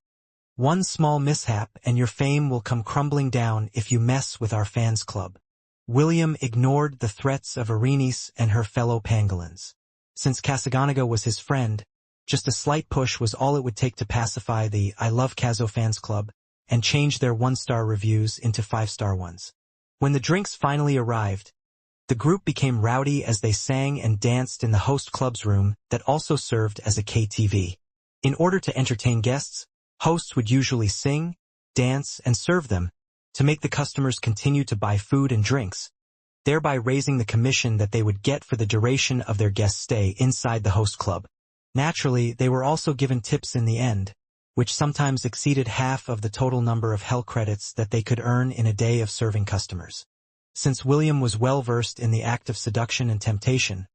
S1: One small mishap and your fame will come crumbling down if you mess with our fans club." William ignored the threats of Arenice and her fellow pangolins. Since Kasaganaga was his friend, just a slight push was all it would take to pacify the I Love Kazo fans club and change their 1-star reviews into 5-star ones. When the drinks finally arrived, the group became rowdy as they sang and danced in the host club's room that also served as a KTV. In order to entertain guests, hosts would usually sing, dance, and serve them to make the customers continue to buy food and drinks, thereby raising the commission that they would get for the duration of their guest stay inside the host club. Naturally, they were also given tips in the end, which sometimes exceeded half of the total number of hell credits that they could earn in a day of serving customers. Since William was well-versed in the act of seduction and temptation,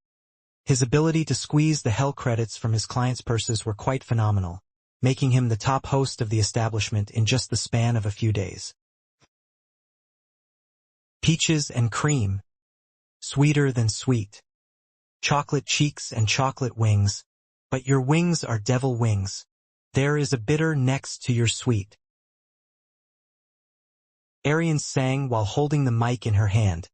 S1: his ability to squeeze the hell credits from his clients' purses were quite phenomenal, making him the top host of the establishment in just the span of a few days. Peaches and cream, sweeter than sweet. Chocolate cheeks and chocolate wings, but your wings are devil wings. There is a bitter next to your sweet. Arian sang while holding the mic in her hand,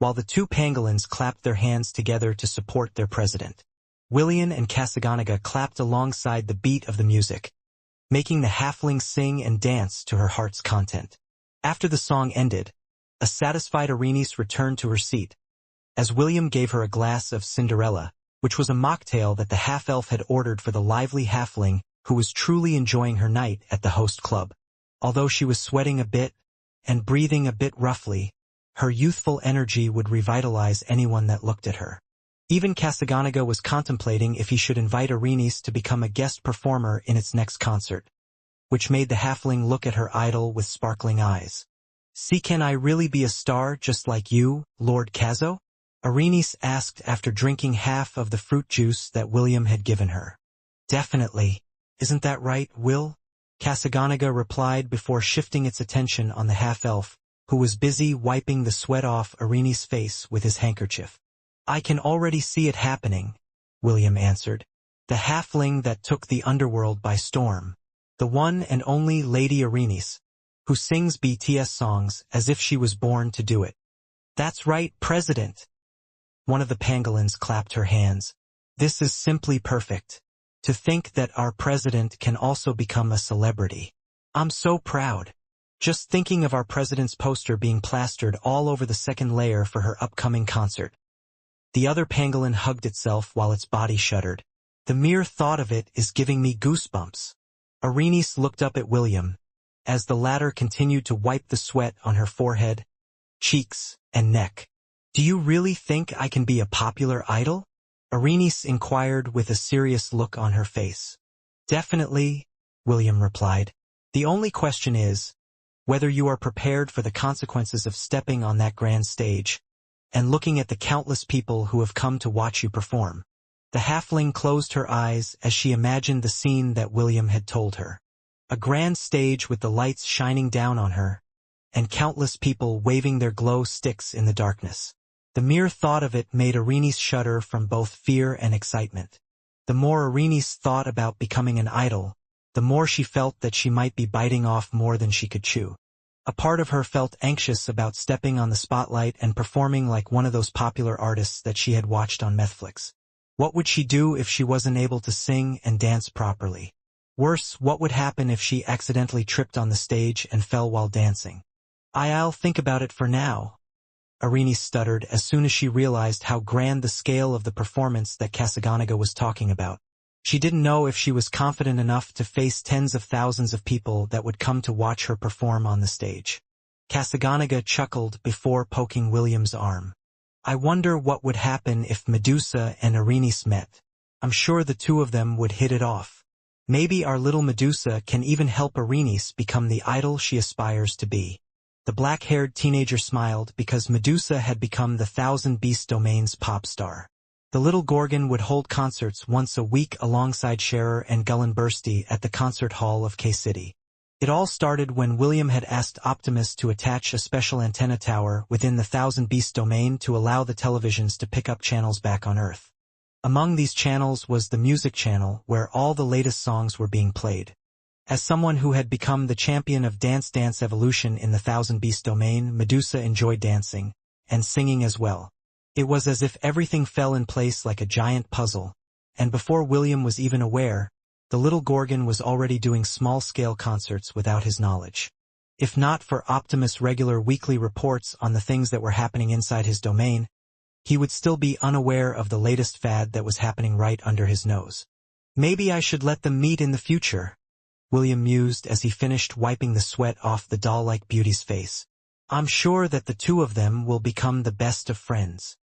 S1: while the two pangolins clapped their hands together to support their president. William and Kasaganaga clapped alongside the beat of the music, making the halfling sing and dance to her heart's content. After the song ended, a satisfied Arenice returned to her seat, as William gave her a glass of Cinderella, which was a mocktail that the half-elf had ordered for the lively halfling who was truly enjoying her night at the host club. Although she was sweating a bit and breathing a bit roughly, her youthful energy would revitalize anyone that looked at her. Even Kasaganaga was contemplating if he should invite Arenice to become a guest performer in its next concert, which made the halfling look at her idol with sparkling eyes. "See, can I really be a star just like you, Lord Kazo?" Arenice asked after drinking half of the fruit juice that William had given her. "Definitely. Isn't that right, Will?" Kasaganaga replied before shifting its attention on the half-elf, who was busy wiping the sweat off Arenice's face with his handkerchief. "I can already see it happening," William answered. "The halfling that took the underworld by storm. The one and only Lady Arenice, who sings BTS songs as if she was born to do it." "That's right, President." One of the pangolins clapped her hands. "This is simply perfect. To think that our president can also become a celebrity. I'm so proud. Just thinking of our president's poster being plastered all over the second layer for her upcoming concert." The other pangolin hugged itself while its body shuddered. "The mere thought of it is giving me goosebumps." Arenice looked up at William, as the latter continued to wipe the sweat on her forehead, cheeks, and neck. "Do you really think I can be a popular idol?" Arenice inquired with a serious look on her face. "Definitely," William replied. "The only question is whether you are prepared for the consequences of stepping on that grand stage and looking at the countless people who have come to watch you perform." The halfling closed her eyes as she imagined the scene that William had told her. A grand stage with the lights shining down on her, and countless people waving their glow sticks in the darkness. The mere thought of it made Arenice shudder from both fear and excitement. The more Arenice thought about becoming an idol, the more she felt that she might be biting off more than she could chew. A part of her felt anxious about stepping on the spotlight and performing like one of those popular artists that she had watched on Netflix. What would she do if she wasn't able to sing and dance properly? Worse, what would happen if she accidentally tripped on the stage and fell while dancing? "I'll think about it for now," Arenice stuttered as soon as she realized how grand the scale of the performance that Kasaganaga was talking about. She didn't know if she was confident enough to face tens of thousands of people that would come to watch her perform on the stage. Kasaganaga chuckled before poking William's arm. "I wonder what would happen if Medusa and Arenice met. I'm sure the two of them would hit it off. Maybe our little Medusa can even help Arenice become the idol she aspires to be." The black-haired teenager smiled because Medusa had become the Thousand Beast Domain's pop star. The little Gorgon would hold concerts once a week alongside Scherer and Gullenbursty at the concert hall of K-City. It all started when William had asked Optimus to attach a special antenna tower within the Thousand Beast Domain to allow the televisions to pick up channels back on Earth. Among these channels was the music channel, where all the latest songs were being played. As someone who had become the champion of Dance Dance Evolution in the Thousand Beast Domain, Medusa enjoyed dancing, and singing as well. It was as if everything fell in place like a giant puzzle, and before William was even aware, the little Gorgon was already doing small-scale concerts without his knowledge. If not for Optimus' regular weekly reports on the things that were happening inside his domain, he would still be unaware of the latest fad that was happening right under his nose. "Maybe I should let them meet in the future," William mused as he finished wiping the sweat off the doll-like beauty's face. "I'm sure that the two of them will become the best of friends."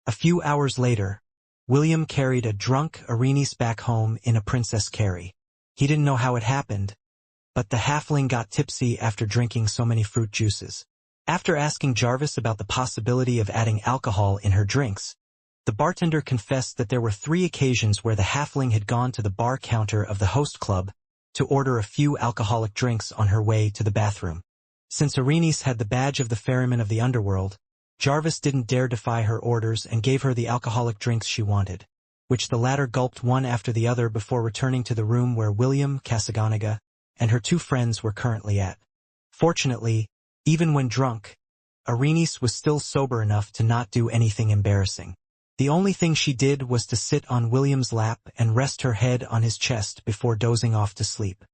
S1: A few hours later, William carried a drunk Arenice back home in a princess carry. He didn't know how it happened, but the halfling got tipsy after drinking so many fruit juices. After asking Jarvis about the possibility of adding alcohol in her drinks, the bartender confessed that there were 3 occasions where the halfling had gone to the bar counter of the host club to order a few alcoholic drinks on her way to the bathroom. Since Arenice had the badge of the ferryman of the underworld, Jarvis didn't dare defy her orders and gave her the alcoholic drinks she wanted, which the latter gulped one after the other before returning to the room where William Casagonaga and her two friends were currently at. Fortunately, even when drunk, Arenice was still sober enough to not do anything embarrassing. The only thing she did was to sit on William's lap and rest her head on his chest before dozing off to sleep.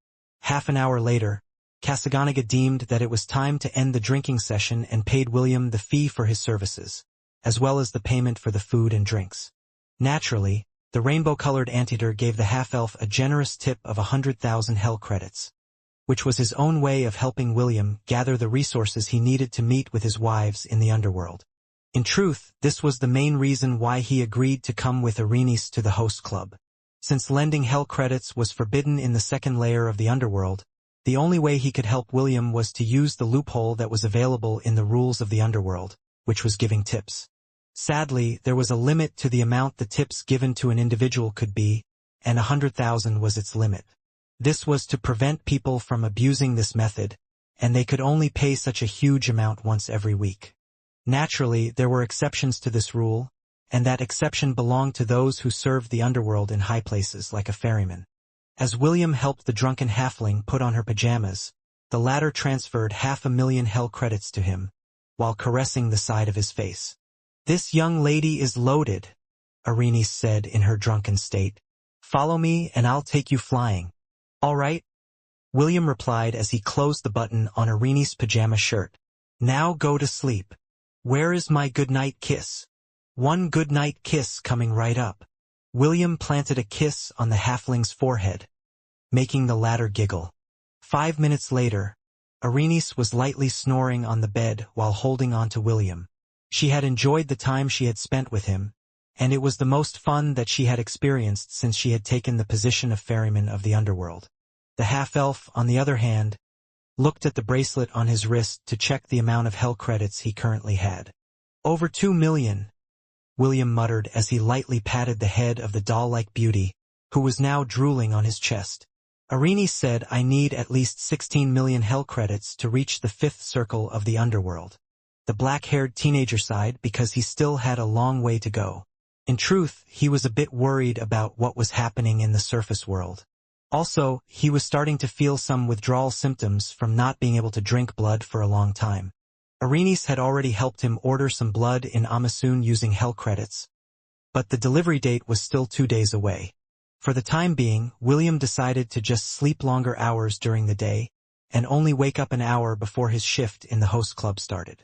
S1: Half an hour later, Casagonaga deemed that it was time to end the drinking session and paid William the fee for his services, as well as the payment for the food and drinks. Naturally, the rainbow-colored anteater gave the half-elf a generous tip of 100,000 hell credits, which was his own way of helping William gather the resources he needed to meet with his wives in the underworld. In truth, this was the main reason why he agreed to come with Arenice to the host club. Since lending hell credits was forbidden in the second layer of the underworld, the only way he could help William was to use the loophole that was available in the rules of the underworld, which was giving tips. Sadly, there was a limit to the amount the tips given to an individual could be, and 100,000 was its limit. This was to prevent people from abusing this method, and they could only pay such a huge amount once every week. Naturally, there were exceptions to this rule, and that exception belonged to those who served the underworld in high places like a ferryman. As William helped the drunken halfling put on her pajamas, the latter transferred 500,000 hell credits to him, while caressing the side of his face. "This young lady is loaded," Arenice said in her drunken state. "Follow me and I'll take you flying." "All right," William replied as he closed the button on Arenice's pajama shirt. "Now go to sleep. Where is my goodnight kiss?" "One goodnight kiss coming right up." William planted a kiss on the halfling's forehead, making the latter giggle. 5 minutes later, Arenice was lightly snoring on the bed while holding on to William. She had enjoyed the time she had spent with him, and it was the most fun that she had experienced since she had taken the position of ferryman of the underworld. The half-elf, on the other hand, looked at the bracelet on his wrist to check the amount of hell credits he currently had. "Over 2 million, William muttered as he lightly patted the head of the doll-like beauty, who was now drooling on his chest. Arenice said, "I need at least 16 million hell credits to reach the 5th circle of the underworld." The black-haired teenager sighed because he still had a long way to go. In truth, he was a bit worried about what was happening in the surface world. Also, he was starting to feel some withdrawal symptoms from not being able to drink blood for a long time. Arenice had already helped him order some blood in Amasun using hell credits, but the delivery date was still 2 days away. For the time being, William decided to just sleep longer hours during the day and only wake up an hour before his shift in the host club started.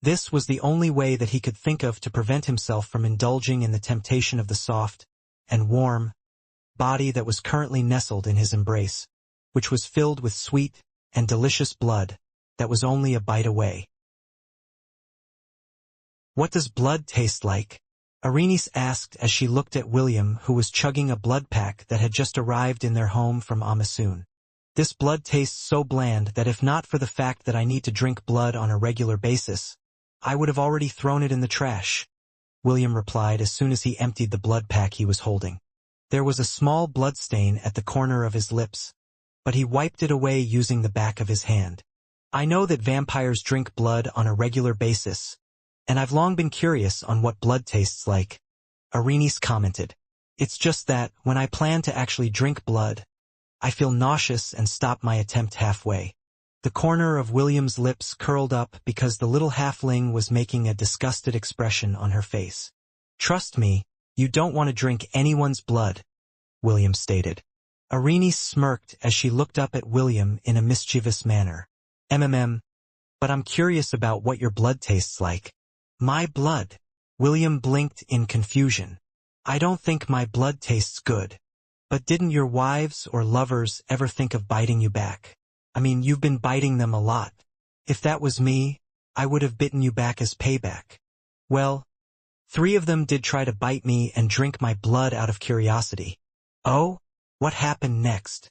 S1: This was the only way that he could think of to prevent himself from indulging in the temptation of the soft and warm body that was currently nestled in his embrace, which was filled with sweet and delicious blood that was only a bite away. "What does blood taste like?" Arenice asked as she looked at William, who was chugging a blood pack that had just arrived in their home from Amasun. "This blood tastes so bland that if not for the fact that I need to drink blood on a regular basis, I would have already thrown it in the trash," William replied as soon as he emptied the blood pack he was holding. There was a small blood stain at the corner of his lips, but he wiped it away using the back of his hand. "I know that vampires drink blood on a regular basis, and I've long been curious on what blood tastes like," Arenice commented. "It's just that, when I plan to actually drink blood, I feel nauseous and stop my attempt halfway." The corner of William's lips curled up because the little halfling was making a disgusted expression on her face. "Trust me, you don't want to drink anyone's blood," William stated. Arenice smirked as she looked up at William in a mischievous manner. But I'm curious about what your blood tastes like." "My blood?" William blinked in confusion. "I don't think my blood tastes good. But didn't your wives or lovers ever think of biting you back? I mean, you've been biting them a lot. If that was me, I would have bitten you back as payback." "Well, 3 of them did try to bite me and drink my blood out of curiosity." "Oh? What happened next?"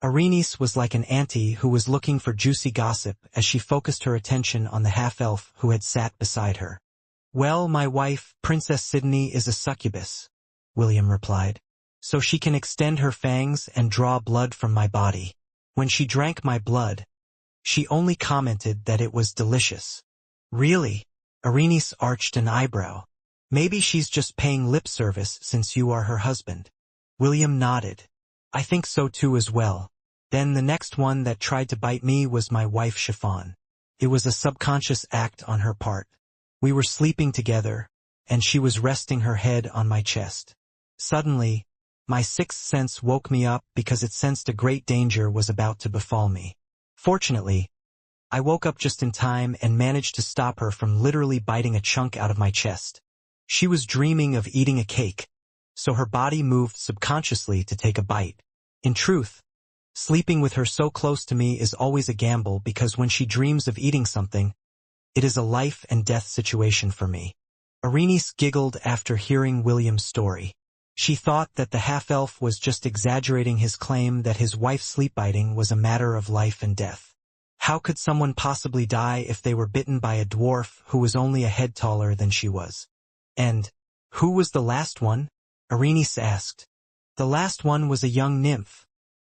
S1: Arenice was like an auntie who was looking for juicy gossip as she focused her attention on the half-elf who had sat beside her. "Well, my wife, Princess Sydney, is a succubus," William replied. "So she can extend her fangs and draw blood from my body. When she drank my blood, she only commented that it was delicious. Really? Arenice arched an eyebrow. Maybe she's just paying lip service since you are her husband. William nodded. I think so too as well. Then the next one that tried to bite me was my wife Chiffon. It was a subconscious act on her part. We were sleeping together, and she was resting her head on my chest. Suddenly, my sixth sense woke me up because it sensed a great danger was about to befall me. Fortunately, I woke up just in time and managed to stop her from literally biting a chunk out of my chest. She was dreaming of eating a cake, so her body moved subconsciously to take a bite. In truth, sleeping with her so close to me is always a gamble because when she dreams of eating something, it is a life and death situation for me. Arenice giggled after hearing William's story. She thought that the half-elf was just exaggerating his claim that his wife's sleep biting was a matter of life and death. How could someone possibly die if they were bitten by a dwarf who was only a head taller than she was? And who was the last one? Arenice asked. The last one was a young nymph,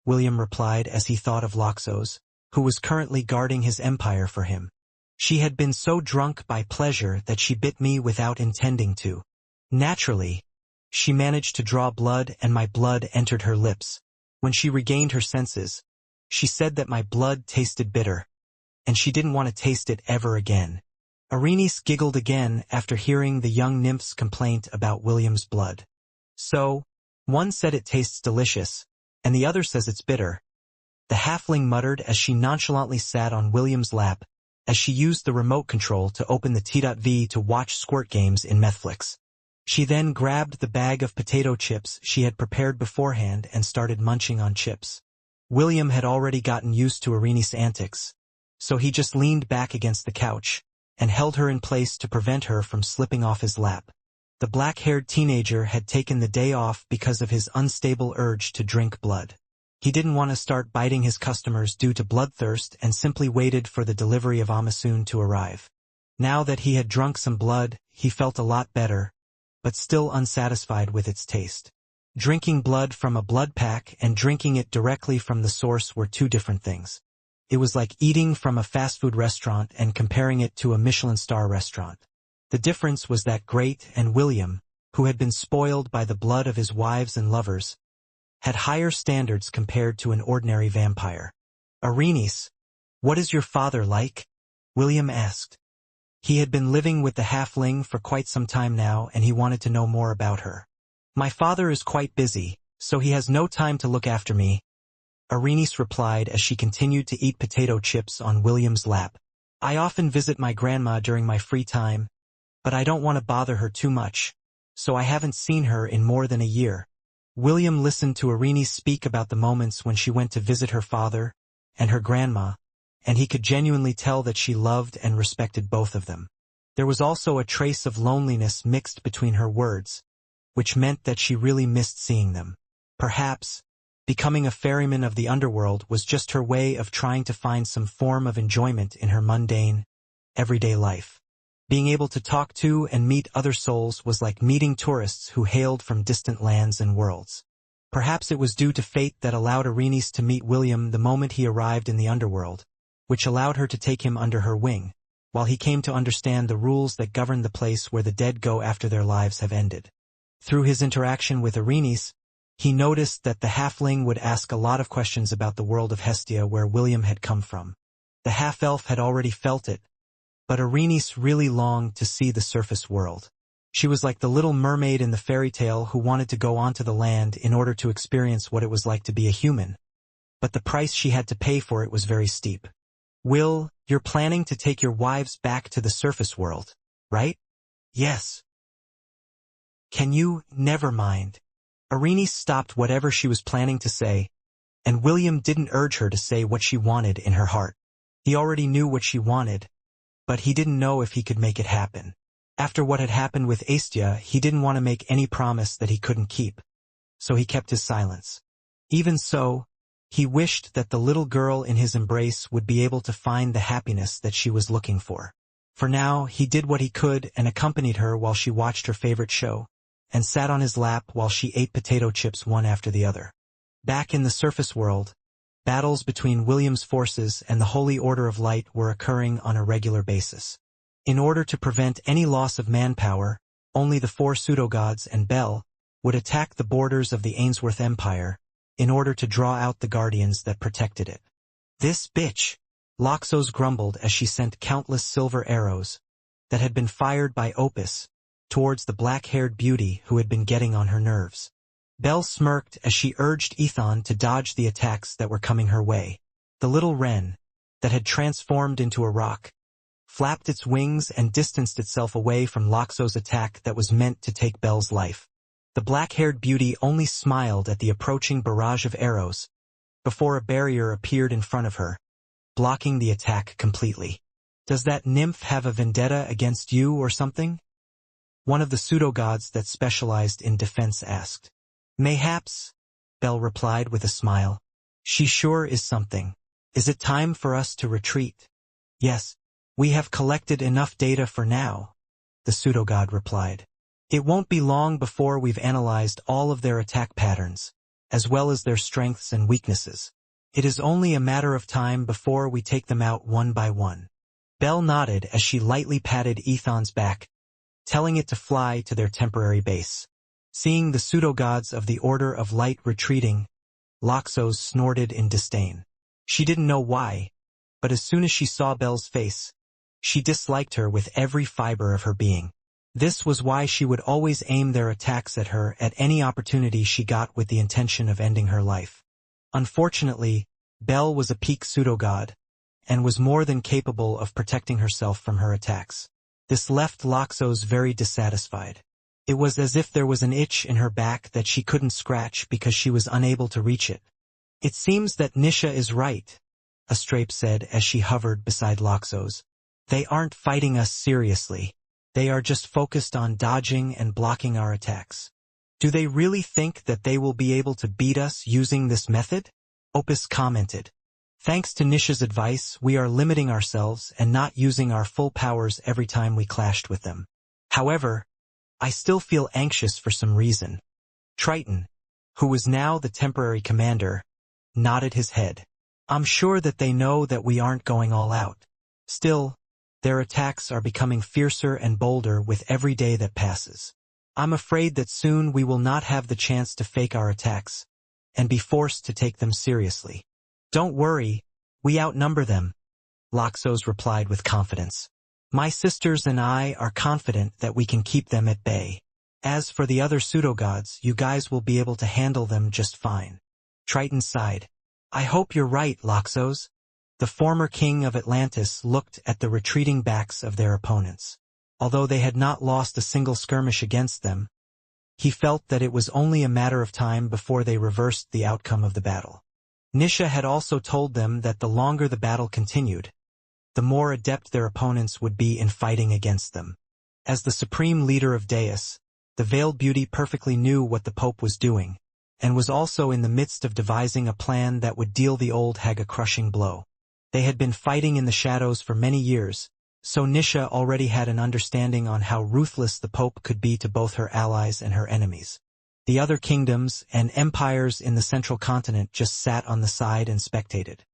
S1: William replied as he thought of Loxos, who was currently guarding his empire for him. She had been so drunk by pleasure that she bit me without intending to. Naturally, she managed to draw blood and my blood entered her lips. When she regained her senses, she said that my blood tasted bitter, and she didn't want to taste it ever again. Arenice giggled again after hearing the young nymph's complaint about William's blood. So, one said it tastes delicious, and the other says it's bitter. The halfling muttered as she nonchalantly sat on William's lap, as she used the remote control to open the T.V to watch squirt games in Netflix. She then grabbed the bag of potato chips she had prepared beforehand and started munching on chips. William had already gotten used to Arenice's antics, so he just leaned back against the couch and held her in place to prevent her from slipping off his lap. The black-haired teenager had taken the day off because of his unstable urge to drink blood. He didn't want to start biting his customers due to bloodthirst and simply waited for the delivery of Amasun to arrive. Now that he had drunk some blood, he felt a lot better, but still unsatisfied with its taste. Drinking blood from a blood pack and drinking it directly from the source were two different things. It was like eating from a fast food restaurant and comparing it to a Michelin star restaurant. The difference was that Great and William, who had been spoiled by the blood of his wives and lovers, had higher standards compared to an ordinary vampire. Arenice, what is your father like? William asked. He had been living with the halfling for quite some time now and he wanted to know more about her. My father is quite busy, so he has no time to look after me, Arenice replied as she continued to eat potato chips on William's lap. I often visit my grandma during my free time, but I don't want to bother her too much, so I haven't seen her in more than a year. William listened to Arenice speak about the moments when she went to visit her father and her grandma, and he could genuinely tell that she loved and respected both of them. There was also a trace of loneliness mixed between her words, which meant that she really missed seeing them. Perhaps, becoming a ferryman of the underworld was just her way of trying to find some form of enjoyment in her mundane, everyday life. Being able to talk to and meet other souls was like meeting tourists who hailed from distant lands and worlds. Perhaps it was due to fate that allowed Arenice to meet William the moment he arrived in the underworld, which allowed her to take him under her wing, while he came to understand the rules that govern the place where the dead go after their lives have ended. Through his interaction with Arenice, he noticed that the halfling would ask a lot of questions about the world of Hestia where William had come from. The half-elf had already felt it, but Arenice really longed to see the surface world. She was like the little mermaid in the fairy tale who wanted to go onto the land in order to experience what it was like to be a human. But the price she had to pay for it was very steep. Will, you're planning to take your wives back to the surface world, right? Yes. Can you? Never mind. Arenice stopped whatever she was planning to say, and William didn't urge her to say what she wanted in her heart. He already knew what she wanted, but he didn't know if he could make it happen. After what had happened with Astia, he didn't want to make any promise that he couldn't keep, so he kept his silence. Even so, he wished that the little girl in his embrace would be able to find the happiness that she was looking for. For now, he did what he could and accompanied her while she watched her favorite show, and sat on his lap while she ate potato chips one after the other. Back in the surface world, battles between William's forces and the Holy Order of Light were occurring on a regular basis. In order to prevent any loss of manpower, only the 4 pseudo-gods and Bel would attack the borders of the Ainsworth Empire in order to draw out the guardians that protected it. "This bitch," Loxos grumbled as she sent countless silver arrows that had been fired by Opus towards the black-haired beauty who had been getting on her nerves. Bel smirked as she urged Ethan to dodge the attacks that were coming her way. The little wren, that had transformed into a rock, flapped its wings and distanced itself away from Loxos' attack that was meant to take Bel's life. The black-haired beauty only smiled at the approaching barrage of arrows before a barrier appeared in front of her, blocking the attack completely. "Does that nymph have a vendetta against you or something?" one of the pseudo-gods that specialized in defense asked. "Mayhaps," Bel replied with a smile. "She sure is something. Is it time for us to retreat?" "Yes, we have collected enough data for now," the pseudo-god replied. "It won't be long before we've analyzed all of their attack patterns, as well as their strengths and weaknesses. It is only a matter of time before we take them out one by one." Bel nodded as she lightly patted Ethan's back, telling it to fly to their temporary base. Seeing the pseudo-gods of the Order of Light retreating, Loxos snorted in disdain. She didn't know why, but as soon as she saw Bel's face, she disliked her with every fiber of her being. This was why she would always aim their attacks at her at any opportunity she got with the intention of ending her life. Unfortunately, Bel was a peak pseudo-god, and was more than capable of protecting herself from her attacks. This left Loxos very dissatisfied. It was as if there was an itch in her back that she couldn't scratch because she was unable to reach it. "It seems that Nisha is right," Astrape said as she hovered beside Loxos. "They aren't fighting us seriously. They are just focused on dodging and blocking our attacks." "Do they really think that they will be able to beat us using this method?" Opus commented. "Thanks to Nisha's advice, we are limiting ourselves and not using our full powers every time we clashed with them. However, I still feel anxious for some reason." Triton, who was now the temporary commander, nodded his head. "I'm sure that they know that we aren't going all out. Still, their attacks are becoming fiercer and bolder with every day that passes. I'm afraid that soon we will not have the chance to fake our attacks and be forced to take them seriously." "Don't worry, we outnumber them," Loxos replied with confidence. "My sisters and I are confident that we can keep them at bay. As for the other pseudo-gods, you guys will be able to handle them just fine." Triton sighed. "I hope you're right, Loxos." The former king of Atlantis looked at the retreating backs of their opponents. Although they had not lost a single skirmish against them, he felt that it was only a matter of time before they reversed the outcome of the battle. Nisha had also told them that the longer the battle continued, the more adept their opponents would be in fighting against them. As the supreme leader of Deus, the veiled beauty perfectly knew what the Pope was doing, and was also in the midst of devising a plan that would deal the old hag a crushing blow. They had been fighting in the shadows for many years, so Nisha already had an understanding on how ruthless the Pope could be to both her allies and her enemies. The other kingdoms and empires in the central continent just sat on the side and spectated.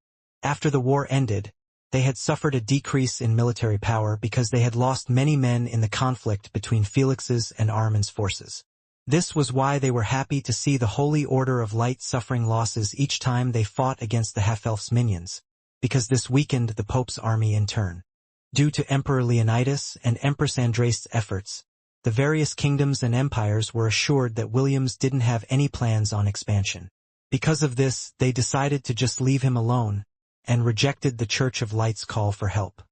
S1: After the war ended, they had suffered a decrease in military power because they had lost many men in the conflict between Felix's and Armin's forces. This was why they were happy to see the Holy Order of Light suffering losses each time they fought against the half-elf's minions, because this weakened the Pope's army in turn. Due to Emperor Leonidas and Empress Andraste's efforts, the various kingdoms and empires were assured that Williams didn't have any plans on expansion. Because of this, they decided to just leave him alone, and rejected the Church of Light's call for help.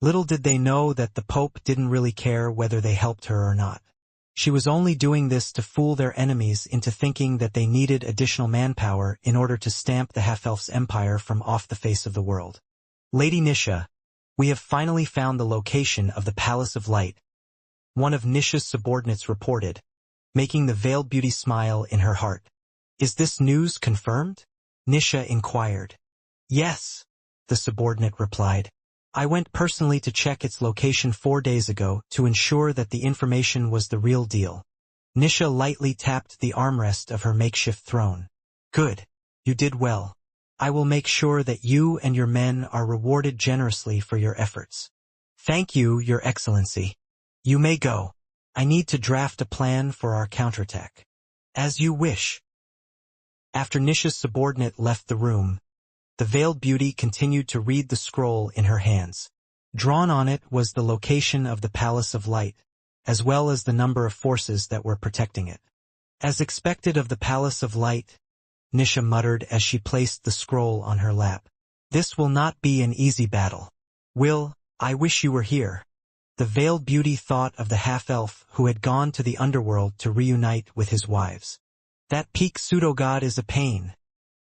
S1: Little did they know that the Pope didn't really care whether they helped her or not. She was only doing this to fool their enemies into thinking that they needed additional manpower in order to stamp the half-elf's empire from off the face of the world. "Lady Nisha, we have finally found the location of the Palace of Light," one of Nisha's subordinates reported, making the veiled beauty smile in her heart. "Is this news confirmed?" Nisha inquired. "Yes," the subordinate replied. "I went personally to check its location 4 days ago to ensure that the information was the real deal." Nisha lightly tapped the armrest of her makeshift throne. "Good. You did well. I will make sure that you and your men are rewarded generously for your efforts. Thank you, Your Excellency. You may go. I need to draft a plan for our counterattack. As you wish. After Nisha's subordinate left the room, the veiled beauty continued to read the scroll in her hands. Drawn on it was the location of the Palace of Light, as well as the number of forces that were protecting it. As expected of the Palace of Light, Nisha muttered as she placed the scroll on her lap. This will not be an easy battle. I wish you were here. The veiled beauty thought of the half-elf who had gone to the underworld to reunite with his wives. That peak pseudo-god is a pain,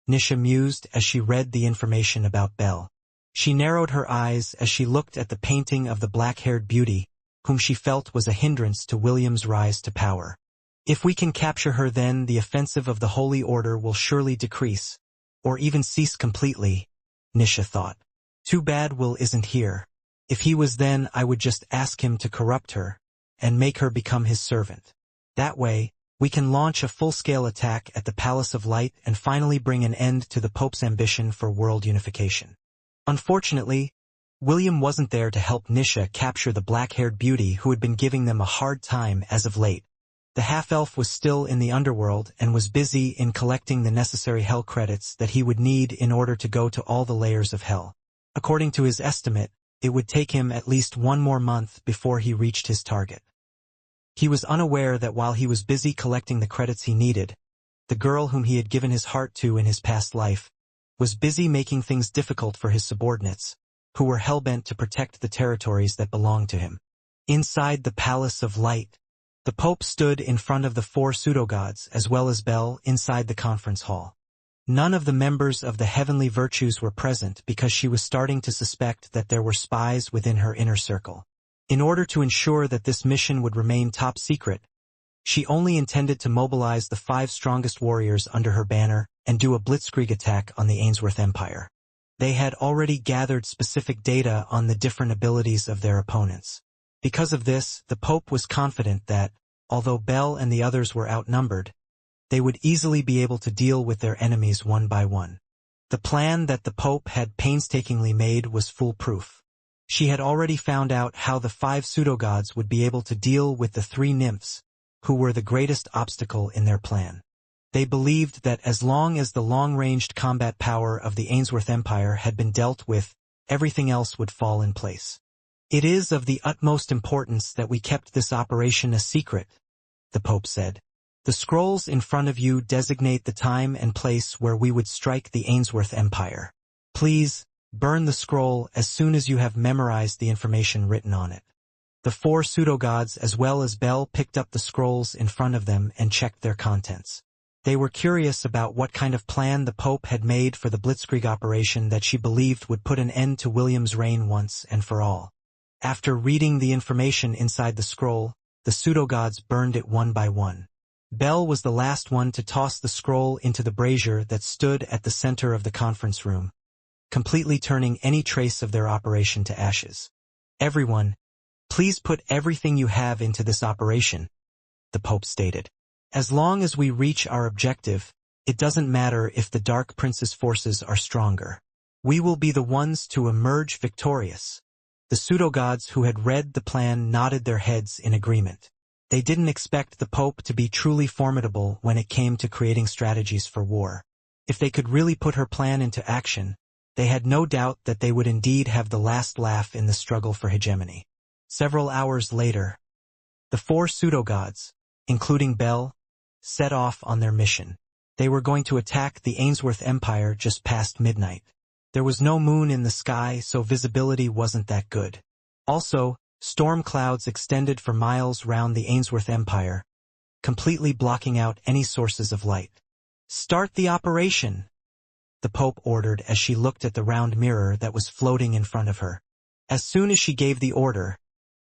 S1: Nisha mused as she read the information about Belle. She narrowed her eyes as she looked at the painting of the black-haired beauty, whom she felt was a hindrance to William's rise to power. If we can capture her, then the offensive of the Holy Order will surely decrease, or even cease completely, Nisha thought. Too bad Will isn't here. If he was, then I would just ask him to corrupt her, and make her become his servant. That way, we can launch a full-scale attack at the Palace of Light and finally bring an end to the Pope's ambition for world unification. Unfortunately, William wasn't there to help Nisha capture the black-haired beauty who had been giving them a hard time as of late. The half-elf was still in the underworld and was busy in collecting the necessary hell credits that he would need in order to go to all the layers of hell. According to his estimate, it would take him at least one more month before he reached his target. He was unaware that while he was busy collecting the credits he needed, the girl whom he had given his heart to in his past life was busy making things difficult for his subordinates, who were hell-bent to protect the territories that belonged to him. Inside the Palace of Light, the Pope stood in front of the 4 pseudo-gods as well as Belle inside the conference hall. None of the members of the heavenly virtues were present because she was starting to suspect that there were spies within her inner circle. In order to ensure that this mission would remain top secret, she only intended to mobilize the 5 strongest warriors under her banner and do a blitzkrieg attack on the Ainsworth Empire. They had already gathered specific data on the different abilities of their opponents. Because of this, the Pope was confident that, although Belle and the others were outnumbered, they would easily be able to deal with their enemies one by one. The plan that the Pope had painstakingly made was foolproof. She had already found out how the 5 pseudo-gods would be able to deal with the 3 nymphs, who were the greatest obstacle in their plan. They believed that as long as the long-ranged combat power of the Ainsworth Empire had been dealt with, everything else would fall in place. It is of the utmost importance that we kept this operation a secret, the Pope said. The scrolls in front of you designate the time and place where we would strike the Ainsworth Empire. Please, burn the scroll as soon as you have memorized the information written on it. The 4 pseudo-gods as well as Belle picked up the scrolls in front of them and checked their contents. They were curious about what kind of plan the Pope had made for the blitzkrieg operation that she believed would put an end to William's reign once and for all. After reading the information inside the scroll, the pseudo-gods burned it one by one. Belle was the last one to toss the scroll into the brazier that stood at the center of the conference room, completely turning any trace of their operation to ashes. Everyone, please put everything you have into this operation, the Pope stated. As long as we reach our objective, it doesn't matter if the Dark Prince's forces are stronger. We will be the ones to emerge victorious. The pseudo-gods who had read the plan nodded their heads in agreement. They didn't expect the Pope to be truly formidable when it came to creating strategies for war. If they could really put her plan into action, they had no doubt that they would indeed have the last laugh in the struggle for hegemony. Several hours later, the 4 pseudo-gods, including Belle, set off on their mission. They were going to attack the Ainsworth Empire just past midnight. There was no moon in the sky, so visibility wasn't that good. Also, storm clouds extended for miles round the Ainsworth Empire, completely blocking out any sources of light. "Start the operation," the Pope ordered as she looked at the round mirror that was floating in front of her. As soon as she gave the order,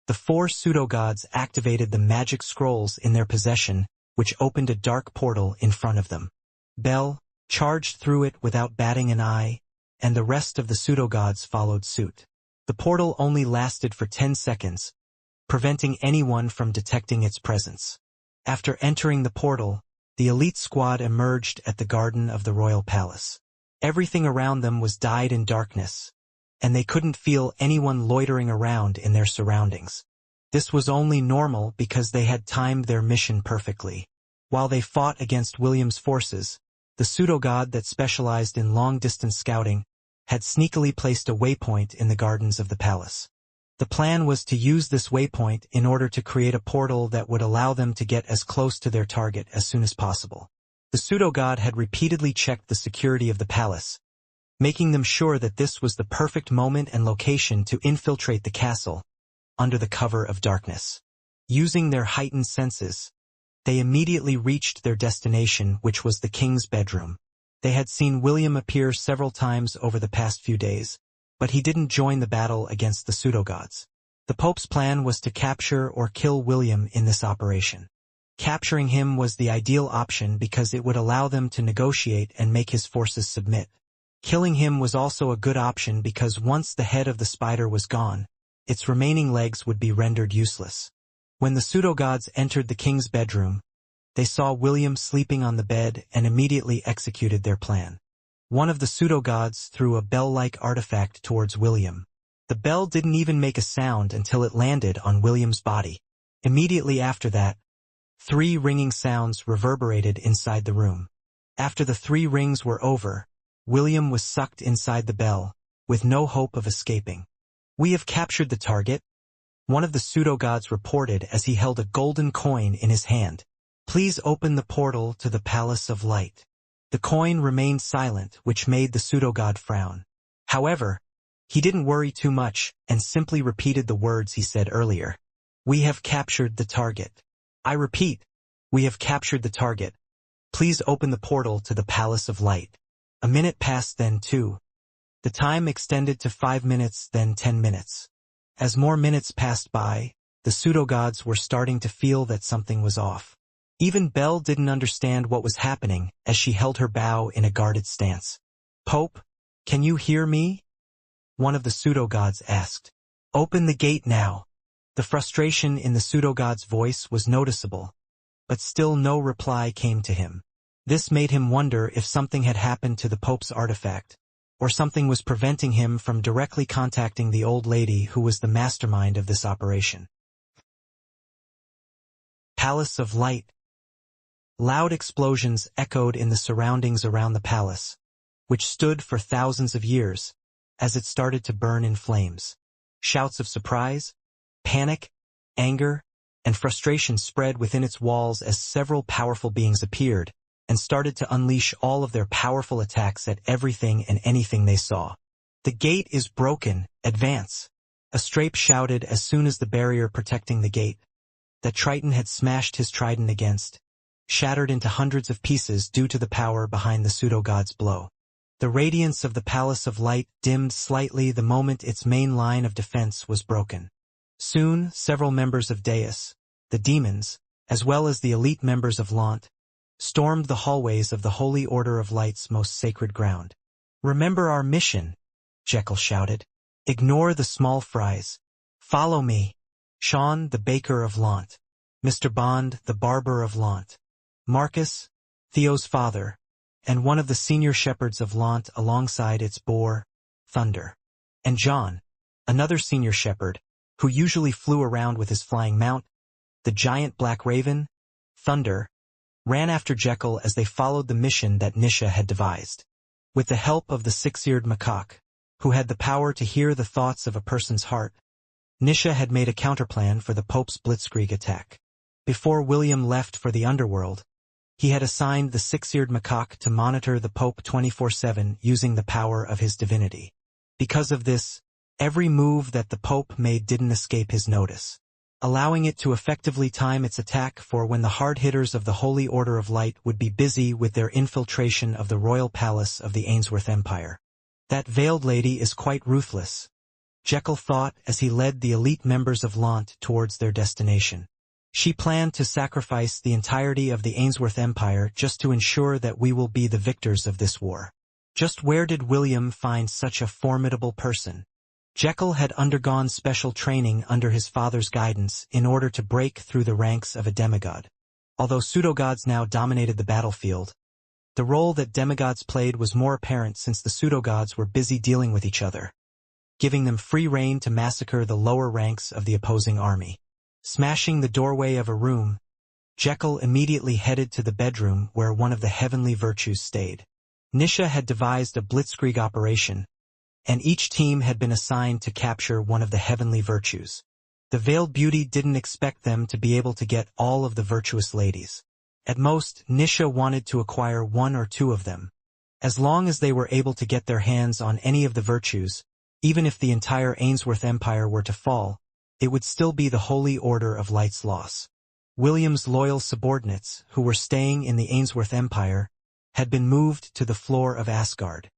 S1: the 4 pseudo-gods activated the magic scrolls in their possession, which opened a dark portal in front of them. Belle charged through it without batting an eye, and the rest of the pseudo-gods followed suit. The portal only lasted for 10 seconds, preventing anyone from detecting its presence. After entering the portal, the elite squad emerged at the garden of the royal palace. Everything around them was dyed in darkness, and they couldn't feel anyone loitering around in their surroundings. This was only normal because they had timed their mission perfectly. While they fought against William's forces, the pseudo-god that specialized in long-distance scouting had sneakily placed a waypoint in the gardens of the palace. The plan was to use this waypoint in order to create a portal that would allow them to get as close to their target as soon as possible. The pseudo-god had repeatedly checked the security of the palace, making them sure that this was the perfect moment and location to infiltrate the castle under the cover of darkness. Using their heightened senses, they immediately reached their destination, which was the king's bedroom. They had seen William appear several times over the past few days, but he didn't join the battle against the pseudo-gods. The Pope's plan was to capture or kill William in this operation. Capturing him was the ideal option because it would allow them to negotiate and make his forces submit. Killing him was also a good option because once the head of the spider was gone, its remaining legs would be rendered useless. When the pseudo-gods entered the king's bedroom, they saw William sleeping on the bed and immediately executed their plan. One of the pseudo-gods threw a bell-like artifact towards William. The bell didn't even make a sound until it landed on William's body. Immediately after that, 3 ringing sounds reverberated inside the room. After the 3 rings were over, William was sucked inside the bell, with no hope of escaping. "We have captured the target," one of the pseudo-gods reported as he held a golden coin in his hand. "Please open the portal to the Palace of Light." The coin remained silent, which made the pseudo-god frown. However, he didn't worry too much and simply repeated the words he said earlier. "We have captured the target. I repeat, we have captured the target. Please open the portal to the Palace of Light." A minute passed, then 2. The time extended to 5 minutes, then 10 minutes. As more minutes passed by, the pseudo-gods were starting to feel that something was off. Even Belle didn't understand what was happening as she held her bow in a guarded stance. "Pope, can you hear me?" one of the pseudo-gods asked. "Open the gate now." The frustration in the pseudo-god's voice was noticeable, but still no reply came to him. This made him wonder if something had happened to the Pope's artifact, or something was preventing him from directly contacting the old lady who was the mastermind of this operation. Palace of Light. Loud explosions echoed in the surroundings around the palace, which stood for thousands of years, as it started to burn in flames. Shouts of surprise, panic, anger, and frustration spread within its walls as several powerful beings appeared and started to unleash all of their powerful attacks at everything and anything they saw. "The gate is broken, advance," a strape shouted as soon as the barrier protecting the gate, that Triton had smashed his trident against, shattered into hundreds of pieces due to the power behind the pseudo-god's blow. The radiance of the Palace of Light dimmed slightly the moment its main line of defense was broken. Soon, several members of Deus, the demons, as well as the elite members of Lant, stormed the hallways of the Holy Order of Light's most sacred ground. "Remember our mission," Jekyll shouted. "Ignore the small fries. Follow me. Sean, the baker of Lant. Mr. Bond, the barber of Lant. Marcus, Theo's father, and one of the senior shepherds of Lant alongside its boar, Thunder. And John, another senior shepherd, who usually flew around with his flying mount, the giant black raven, Thunder, ran after Jekyll as they followed the mission that Nisha had devised. With the help of the six-eared macaque, who had the power to hear the thoughts of a person's heart, Nisha had made a counterplan for the Pope's blitzkrieg attack. Before William left for the underworld, he had assigned the six-eared macaque to monitor the Pope 24/7 using the power of his divinity. Because of this, every move that the Pope made didn't escape his notice, allowing it to effectively time its attack for when the hard hitters of the Holy Order of Light would be busy with their infiltration of the royal palace of the Ainsworth Empire. "That veiled lady is quite ruthless," Jekyll thought as he led the elite members of Lant towards their destination. "She planned to sacrifice the entirety of the Ainsworth Empire just to ensure that we will be the victors of this war." Just where did William find such a formidable person? Jekyll had undergone special training under his father's guidance in order to break through the ranks of a demigod. Although pseudo-gods now dominated the battlefield, The role that demigods played was more apparent since the pseudogods were busy dealing with each other, giving them free rein to massacre the lower ranks of the opposing army. Smashing the doorway of a room, Jekyll immediately headed to the bedroom where one of the heavenly virtues stayed. Nisha had devised a blitzkrieg operation, and each team had been assigned to capture one of the heavenly virtues. The veiled beauty didn't expect them to be able to get all of the virtuous ladies. At most, Nisha wanted to acquire one or two of them. As long as they were able to get their hands on any of the virtues, even if the entire Ainsworth Empire were to fall, it would still be the Holy Order of Light's loss. William's loyal subordinates, who were staying in the Ainsworth Empire, had been moved to the floor of Asgard.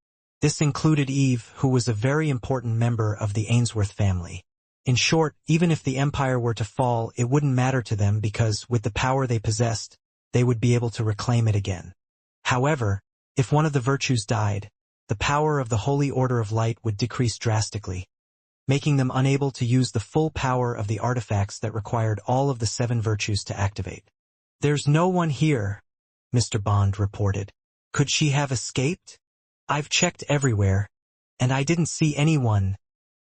S1: This included Eve, who was a very important member of the Ainsworth family. In short, even if the Empire were to fall, it wouldn't matter to them because, with the power they possessed, they would be able to reclaim it again. However, if one of the virtues died, the power of the Holy Order of Light would decrease drastically, making them unable to use the full power of the artifacts that required all of the 7 virtues to activate. "There's no one here," Mr. Bond reported. "Could she have escaped?" "I've checked everywhere, and I didn't see anyone,"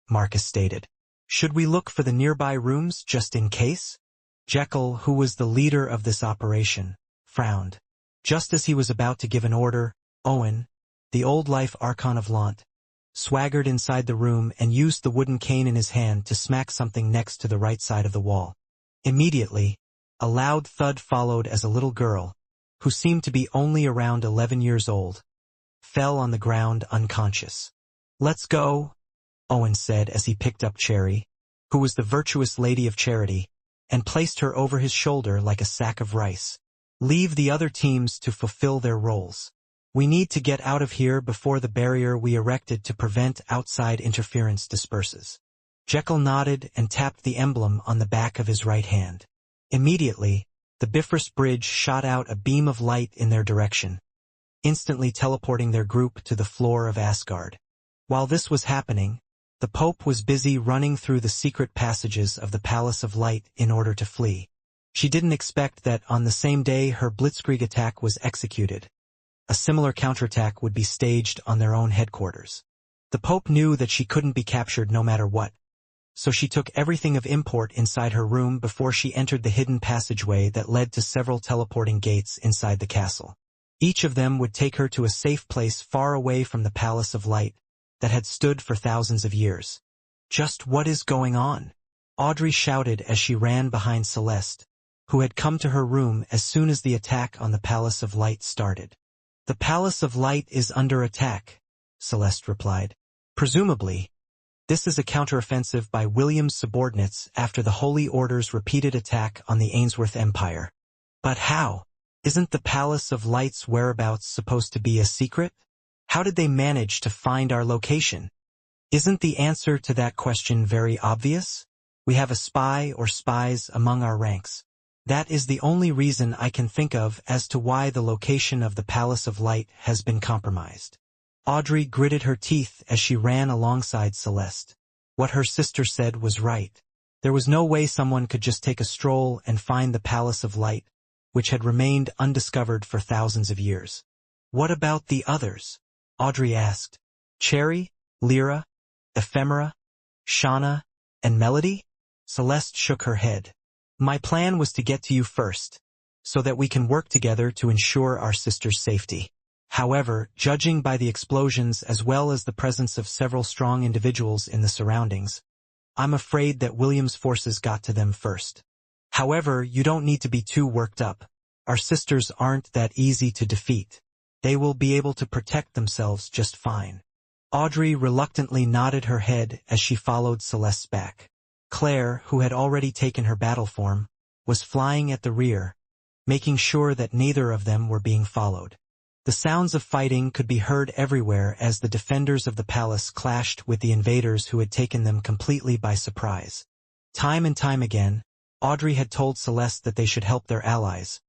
S1: Marcus stated. "Should we look for the nearby rooms just in case?" Jekyll, who was the leader of this operation, frowned. Just as he was about to give an order, Owen, the old-life Archon of Lant, swaggered inside the room and used the wooden cane in his hand to smack something next to the right side of the wall. Immediately, a loud thud followed as a little girl, who seemed to be only around 11 years old, fell on the ground unconscious. "Let's go," Owen said as he picked up Cherry, who was the virtuous Lady of Charity, and placed her over his shoulder like a sack of rice. "Leave the other teams to fulfill their roles. We need to get out of here before the barrier we erected to prevent outside interference disperses." Jekyll nodded and tapped the emblem on the back of his right hand. Immediately, the Bifrost Bridge shot out a beam of light in their direction, instantly teleporting their group to the floor of Asgard. While this was happening, the Pope was busy running through the secret passages of the Palace of Light in order to flee. She didn't expect that on the same day her blitzkrieg attack was executed, a similar counterattack would be staged on their own headquarters. The Pope knew that she couldn't be captured no matter what, so she took everything of import inside her room before she entered the hidden passageway that led to several teleporting gates inside the castle. Each of them would take her to a safe place far away from the Palace of Light that had stood for thousands of years. "Just what is going on?" Audrey shouted as she ran behind Celeste, who had come to her room as soon as the attack on the Palace of Light started. "The Palace of Light is under attack," Celeste replied. "Presumably, this is a counteroffensive by William's subordinates after the Holy Order's repeated attack on the Ainsworth Empire. But how? Isn't the Palace of Light's whereabouts supposed to be a secret? How did they manage to find our location? Isn't the answer to that question very obvious? We have a spy or spies among our ranks. That is the only reason I can think of as to why the location of the Palace of Light has been compromised." Audrey gritted her teeth as she ran alongside Celeste. What her sister said was right. There was no way someone could just take a stroll and find the Palace of Light, which had remained undiscovered for thousands of years. "What about the others?" Audrey asked. "Cherry, Lyra, Ephemera, Shauna, and Melody?" Celeste shook her head. "My plan was to get to you first, so that we can work together to ensure our sister's safety. However, judging by the explosions as well as the presence of several strong individuals in the surroundings, I'm afraid that William's forces got to them first. However, you don't need to be too worked up. Our sisters aren't that easy to defeat. They will be able to protect themselves just fine." Audrey reluctantly nodded her head as she followed Celeste's back. Claire, who had already taken her battle form, was flying at the rear, making sure that neither of them were being followed. The sounds of fighting could be heard everywhere as the defenders of the palace clashed with the invaders who had taken them completely by surprise. Time and time again, Audrey had told Celeste that they should help their allies,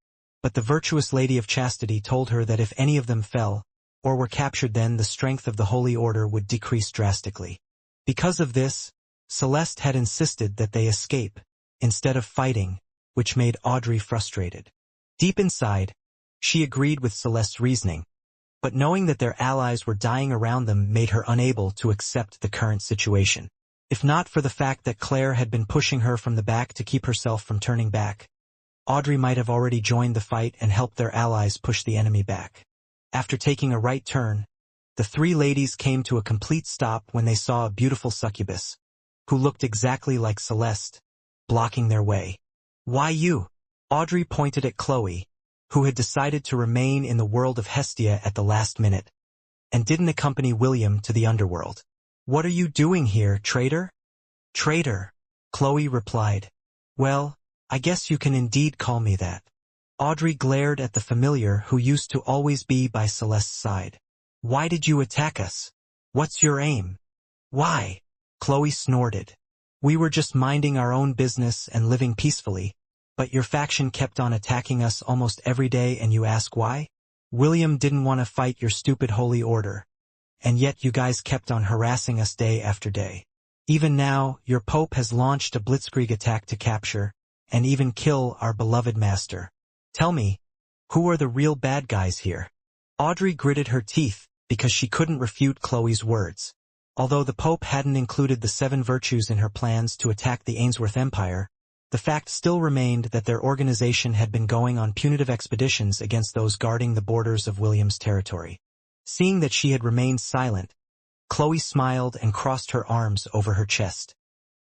S1: but the virtuous Lady of Chastity told her that if any of them fell, or were captured, then the strength of the Holy Order would decrease drastically. Because of this, Celeste had insisted that they escape, instead of fighting, which made Audrey frustrated. Deep inside, she agreed with Celeste's reasoning. but knowing that their allies were dying around them made her unable to accept the current situation. If not for the fact that Claire had been pushing her from the back to keep herself from turning back, Audrey might have already joined the fight and helped their allies push the enemy back. After taking a right turn, the three ladies came to a complete stop when they saw a beautiful succubus, who looked exactly like Celeste, blocking their way. "Why you?" Audrey pointed at Chloe, who had decided to remain in the world of Hestia at the last minute, and didn't accompany William to the underworld. "What are you doing here, traitor?" "Traitor," Chloe replied. "Well, I guess you can indeed call me that." Audrey glared at the familiar who used to always be by Celeste's side. "Why did you attack us? What's your aim?" "Why?" Chloe snorted. "We were just minding our own business and living peacefully, but your faction kept on attacking us almost every day and you ask why? William didn't want to fight your stupid holy order, and yet you guys kept on harassing us day after day. Even now, your Pope has launched a blitzkrieg attack to capture, and even kill our beloved master. Tell me, who are the real bad guys here?" Audrey gritted her teeth because she couldn't refute Chloe's words. Although the Pope hadn't included the 7 virtues in her plans to attack the Ainsworth Empire, the fact still remained that their organization had been going on punitive expeditions against those guarding the borders of William's territory. Seeing that she had remained silent, Chloe smiled and crossed her arms over her chest.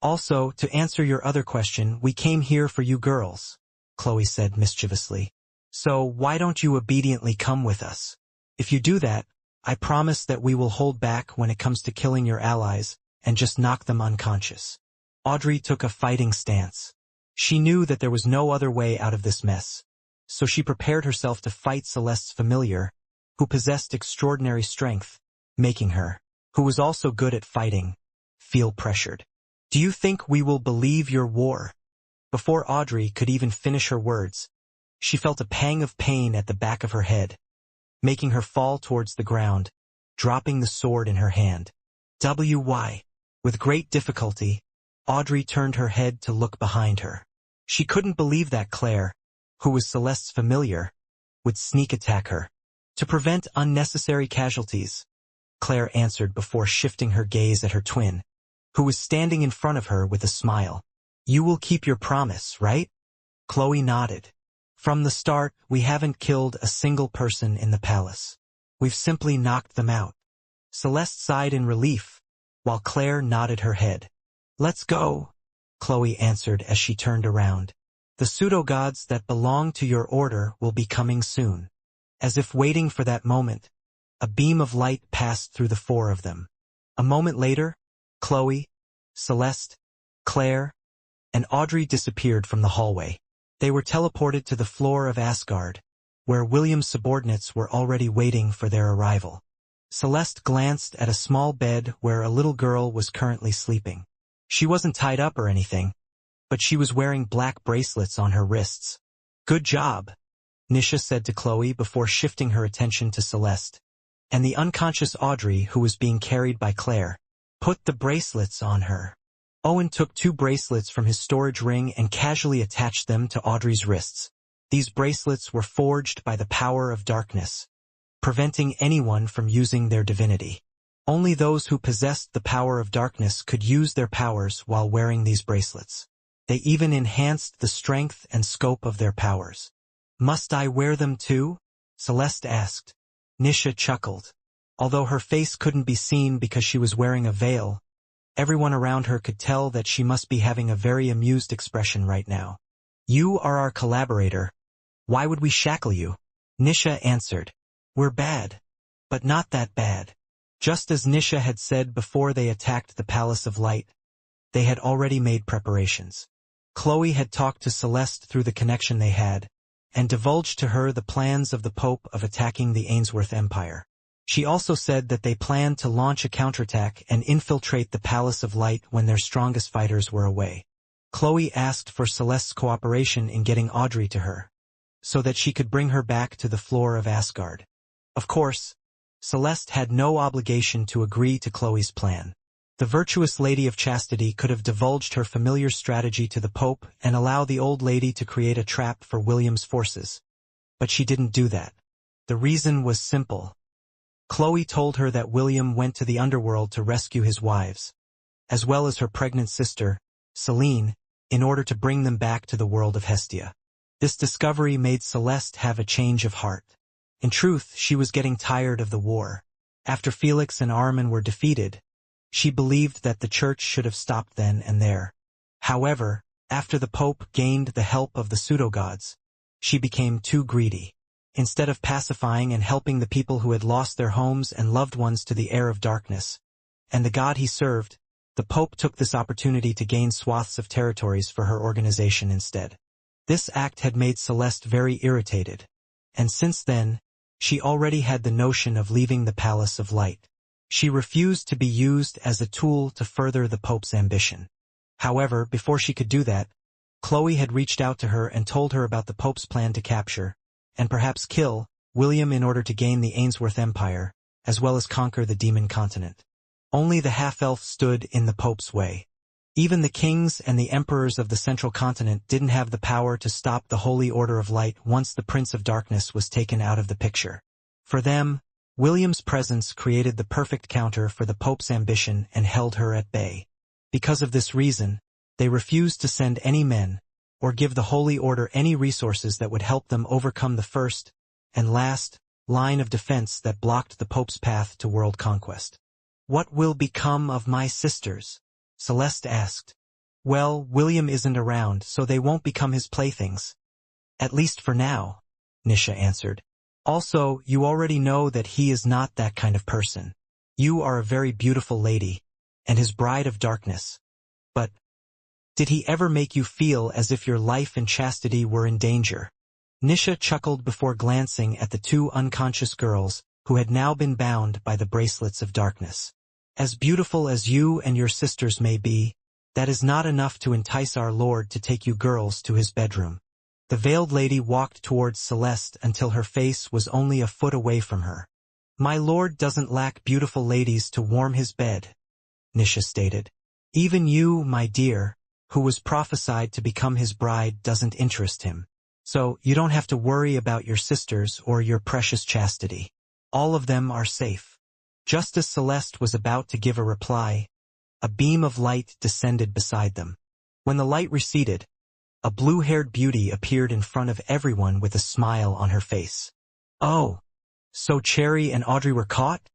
S1: "Also, to answer your other question, we came here for you girls," Chloe said mischievously. "So why don't you obediently come with us? If you do that, I promise that we will hold back when it comes to killing your allies and just knock them unconscious." Audrey took a fighting stance. She knew that there was no other way out of this mess, so she prepared herself to fight Celeste's familiar, who possessed extraordinary strength, making her, who was also good at fighting, feel pressured. "Do you think we will believe your war?" Before Audrey could even finish her words, she felt a pang of pain at the back of her head, making her fall towards the ground, dropping the sword in her hand. "Why?" With great difficulty, Audrey turned her head to look behind her. She couldn't believe that Claire, who was Celeste's familiar, would sneak attack her. "To prevent unnecessary casualties," Claire answered before shifting her gaze at her twin, who was standing in front of her with a smile. "You will keep your promise, right?" Chloe nodded. "From the start, we haven't killed a single person in the palace. We've simply knocked them out." Celeste sighed in relief, while Claire nodded her head. "Let's go," Chloe answered as she turned around. "The pseudo-gods that belong to your order will be coming soon." As if waiting for that moment, a beam of light passed through the 4 of them. A moment later, Chloe, Celeste, Claire, and Audrey disappeared from the hallway. They were teleported to the floor of Asgard, where William's subordinates were already waiting for their arrival. Celeste glanced at a small bed where a little girl was currently sleeping. She wasn't tied up or anything, but she was wearing black bracelets on her wrists. "Good job," Nisha said to Chloe before shifting her attention to Celeste, and the unconscious Audrey, who was being carried by Claire. "Put the bracelets on her." Owen took 2 bracelets from his storage ring and casually attached them to Audrey's wrists. These bracelets were forged by the power of darkness, preventing anyone from using their divinity. Only those who possessed the power of darkness could use their powers while wearing these bracelets. They even enhanced the strength and scope of their powers. "Must I wear them too?" Celeste asked. Nisha chuckled. Although her face couldn't be seen because she was wearing a veil, everyone around her could tell that she must be having a very amused expression right now. "You are our collaborator. Why would we shackle you?" Nisha answered. "We're bad, but not that bad." Just as Nisha had said before they attacked the Palace of Light, they had already made preparations. Chloe had talked to Celeste through the connection they had, and divulged to her the plans of the Pope of attacking the Ainsworth Empire. She also said that they planned to launch a counterattack and infiltrate the Palace of Light when their strongest fighters were away. Chloe asked for Celeste's cooperation in getting Audrey to her, so that she could bring her back to the floor of Asgard. Of course, Celeste had no obligation to agree to Chloe's plan. The virtuous Lady of Chastity could have divulged her familiar strategy to the Pope and allow the old lady to create a trap for William's forces. But she didn't do that. The reason was simple. Chloe told her that William went to the underworld to rescue his wives, as well as her pregnant sister, Celine, in order to bring them back to the world of Hestia. This discovery made Celeste have a change of heart. In truth, she was getting tired of the war. After Felix and Armin were defeated, she believed that the church should have stopped then and there. However, after the Pope gained the help of the pseudo-gods, she became too greedy. Instead of pacifying and helping the people who had lost their homes and loved ones to the heir of darkness, and the god he served, the Pope took this opportunity to gain swaths of territories for her organization instead. This act had made Celeste very irritated, and since then, she already had the notion of leaving the Palace of Light. She refused to be used as a tool to further the Pope's ambition. However, before she could do that, Chloe had reached out to her and told her about the Pope's plan to capture, and perhaps kill, William in order to gain the Ainsworth Empire, as well as conquer the Demon Continent. Only the half-elf stood in the Pope's way. Even the kings and the emperors of the Central Continent didn't have the power to stop the Holy Order of Light once the Prince of Darkness was taken out of the picture. For them, William's presence created the perfect counter for the Pope's ambition and held her at bay. Because of this reason, they refused to send any men, or give the Holy Order any resources that would help them overcome the first, and last, line of defense that blocked the Pope's path to world conquest. "What will become of my sisters?" Celeste asked. "Well, William isn't around, so they won't become his playthings. At least for now," Nisha answered. "Also, you already know that he is not that kind of person. You are a very beautiful lady, and his bride of darkness. But did he ever make you feel as if your life and chastity were in danger?" Nisha chuckled before glancing at the two unconscious girls who had now been bound by the bracelets of darkness. "As beautiful as you and your sisters may be, that is not enough to entice our Lord to take you girls to his bedroom." The veiled lady walked towards Celeste until her face was only a foot away from her. "My Lord doesn't lack beautiful ladies to warm his bed," Nisha stated. "Even you, my dear, who was prophesied to become his bride, doesn't interest him. So you don't have to worry about your sisters or your precious chastity. All of them are safe." Just as Celeste was about to give a reply, a beam of light descended beside them. When the light receded, a blue-haired beauty appeared in front of everyone with a smile on her face. "Oh, so Cherry and Audrey were caught?"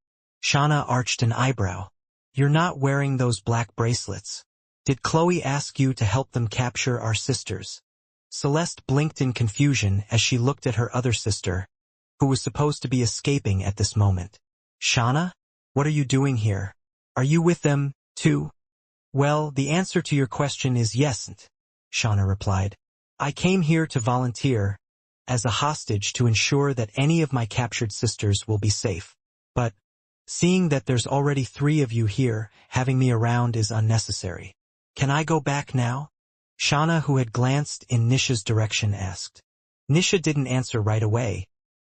S1: Shauna arched an eyebrow. "You're not wearing those black bracelets. Did Chloe ask you to help them capture our sisters?" Celeste blinked in confusion as she looked at her other sister, who was supposed to be escaping at this moment. "Shauna? What are you doing here? Are you with them, too?" "Well, the answer to your question is yes," Shauna replied. "I came here to volunteer, as a hostage to ensure that any of my captured sisters will be safe. But, seeing that there's already 3 of you here, having me around is unnecessary. Can I go back now?" Shauna, who had glanced in Nisha's direction, asked. Nisha didn't answer right away,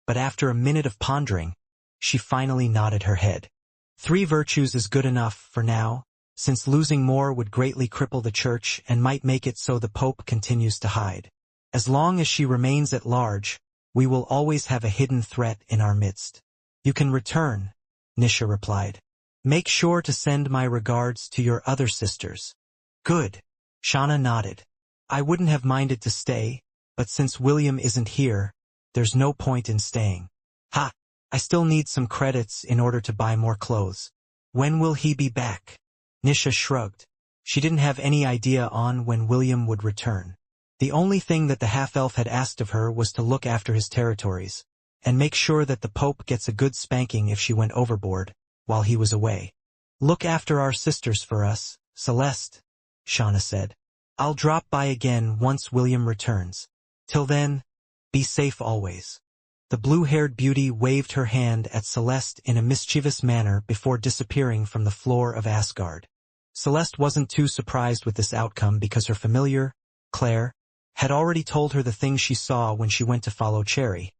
S1: but after a minute of pondering, she finally nodded her head. 3 virtues is good enough for now, since losing more would greatly cripple the church and might make it so the Pope continues to hide. As long as she remains at large, we will always have a hidden threat in our midst. "You can return," Nisha replied. "Make sure to send my regards to your other sisters." "Good." Shauna nodded. "I wouldn't have minded to stay, but since William isn't here, there's no point in staying. Ha! I still need some credits in order to buy more clothes. When will he be back?" Nisha shrugged. She didn't have any idea on when William would return. The only thing that the half-elf had asked of her was to look after his territories, and make sure that the Pope gets a good spanking if she went overboard, while he was away. "Look after our sisters for us, Celeste," Shauna said. "I'll drop by again once William returns. Till then, be safe always." The blue-haired beauty waved her hand at Celeste in a mischievous manner before disappearing from the floor of Asgard. Celeste wasn't too surprised with this outcome because her familiar, Claire, had already told her the things she saw when she went to follow Cherry,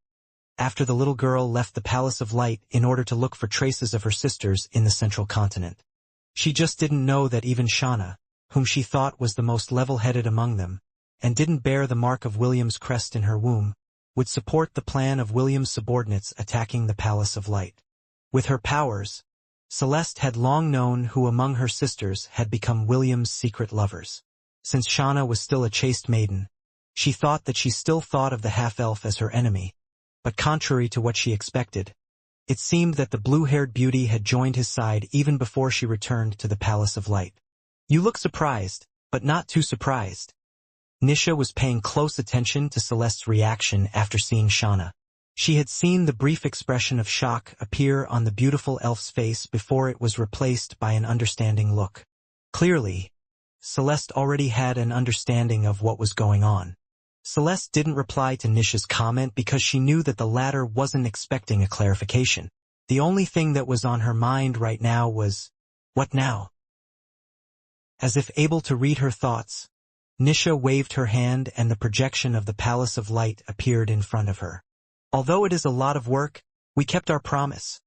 S1: after the little girl left the Palace of Light in order to look for traces of her sisters in the Central Continent. She just didn't know that even Shauna, whom she thought was the most level-headed among them, and didn't bear the mark of William's crest in her womb, would support the plan of William's subordinates attacking the Palace of Light. With her powers, Celeste had long known who among her sisters had become William's secret lovers. Since Shauna was still a chaste maiden, she thought that she still thought of the half-elf as her enemy, but contrary to what she expected, it seemed that the blue-haired beauty had joined his side even before she returned to the Palace of Light. "You look surprised, but not too surprised." Nisha was paying close attention to Celeste's reaction after seeing Shauna. She had seen the brief expression of shock appear on the beautiful elf's face before it was replaced by an understanding look. Clearly, Celeste already had an understanding of what was going on. Celeste didn't reply to Nisha's comment because she knew that the latter wasn't expecting a clarification. The only thing that was on her mind right now was, what now? As if able to read her thoughts, Nisha waved her hand and the projection of the Palace of Light appeared in front of her. "Although it is a lot of work, we kept our promise,"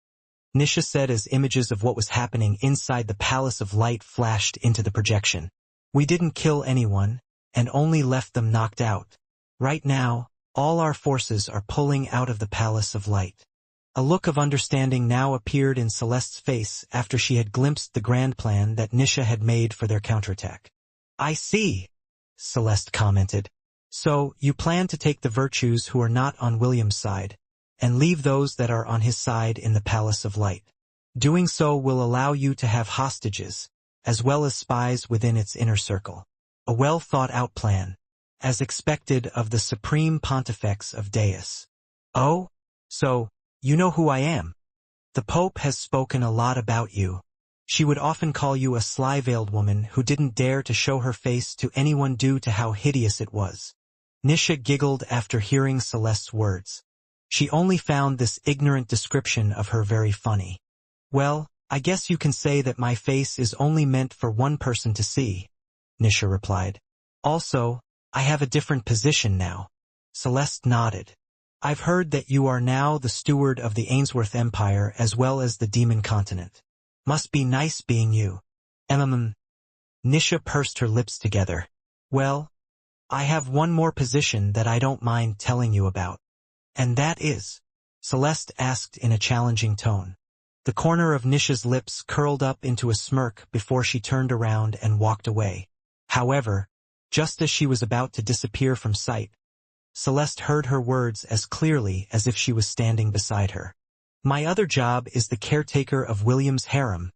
S1: Nisha said as images of what was happening inside the Palace of Light flashed into the projection. "We didn't kill anyone, and only left them knocked out. Right now, all our forces are pulling out of the Palace of Light." A look of understanding now appeared in Celeste's face after she had glimpsed the grand plan that Nisha had made for their counterattack. "I see," Celeste commented. "So, you plan to take the virtues who are not on William's side, and leave those that are on his side in the Palace of Light. Doing so will allow you to have hostages, as well as spies within its inner circle. A well-thought-out plan, as expected of the Supreme Pontifex of Deus." "Oh? So, you know who I am? The Pope has spoken a lot about you. She would often call you a sly-veiled woman who didn't dare to show her face to anyone due to how hideous it was." Nisha giggled after hearing Celeste's words. She only found this ignorant description of her very funny. "Well, I guess you can say that my face is only meant for one person to see," Nisha replied. "Also, I have a different position now." Celeste nodded. "I've heard that you are now the steward of the Ainsworth Empire as well as the Demon Continent. Must be nice being you." Nisha pursed her lips together. "Well, I have one more position that I don't mind telling you about." "And that is?" Celeste asked in a challenging tone. The corner of Nisha's lips curled up into a smirk before she turned around and walked away. However, just as she was about to disappear from sight, Celeste heard her words as clearly as if she was standing beside her. "My other job is the caretaker of William's harem,"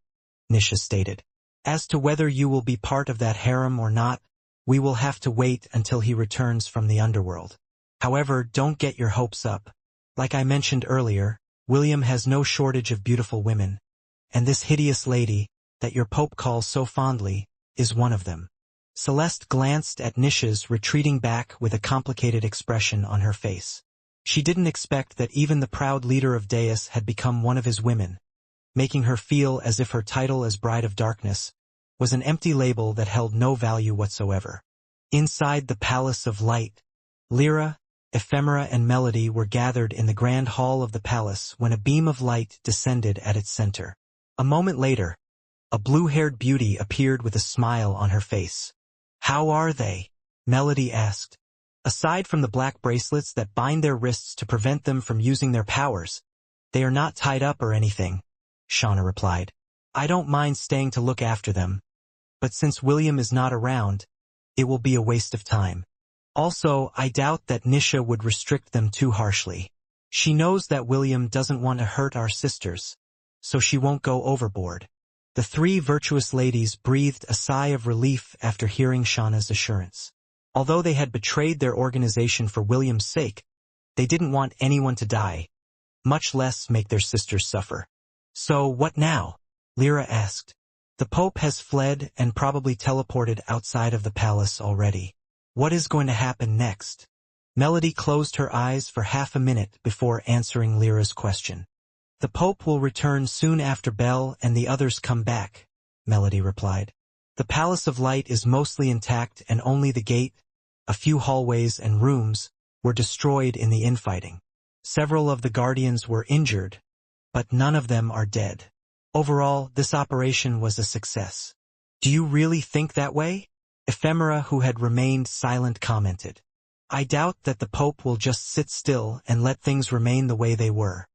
S1: Nisha stated. "As to whether you will be part of that harem or not, we will have to wait until he returns from the underworld. However, don't get your hopes up. Like I mentioned earlier, William has no shortage of beautiful women, and this hideous lady, that your Pope calls so fondly, is one of them." Celeste glanced at Nisha's retreating back with a complicated expression on her face. She didn't expect that even the proud leader of Deus had become one of his women, making her feel as if her title as Bride of Darkness was an empty label that held no value whatsoever. Inside the Palace of Light, Lyra, Ephemera and Melody were gathered in the grand hall of the palace when a beam of light descended at its center. A moment later, a blue-haired beauty appeared with a smile on her face. "How are they?" Melody asked. "Aside from the black bracelets that bind their wrists to prevent them from using their powers, they are not tied up or anything," Shauna replied. "I don't mind staying to look after them, but since William is not around, it will be a waste of time. Also, I doubt that Nisha would restrict them too harshly. She knows that William doesn't want to hurt our sisters, so she won't go overboard." The three virtuous ladies breathed a sigh of relief after hearing Shauna's assurance. Although they had betrayed their organization for William's sake, they didn't want anyone to die, much less make their sisters suffer. "So what now?" Lyra asked. "The Pope has fled and probably teleported outside of the palace already. What is going to happen next?" Melody closed her eyes for half a minute before answering Lyra's question. "The Pope will return soon after Belle and the others come back," Melody replied. "The Palace of Light is mostly intact and only the gate, a few hallways and rooms, were destroyed in the infighting. Several of the Guardians were injured, but none of them are dead. Overall, this operation was a success." "Do you really think that way?" Ephemera, who had remained silent, commented. "I doubt that the Pope will just sit still and let things remain the way they were."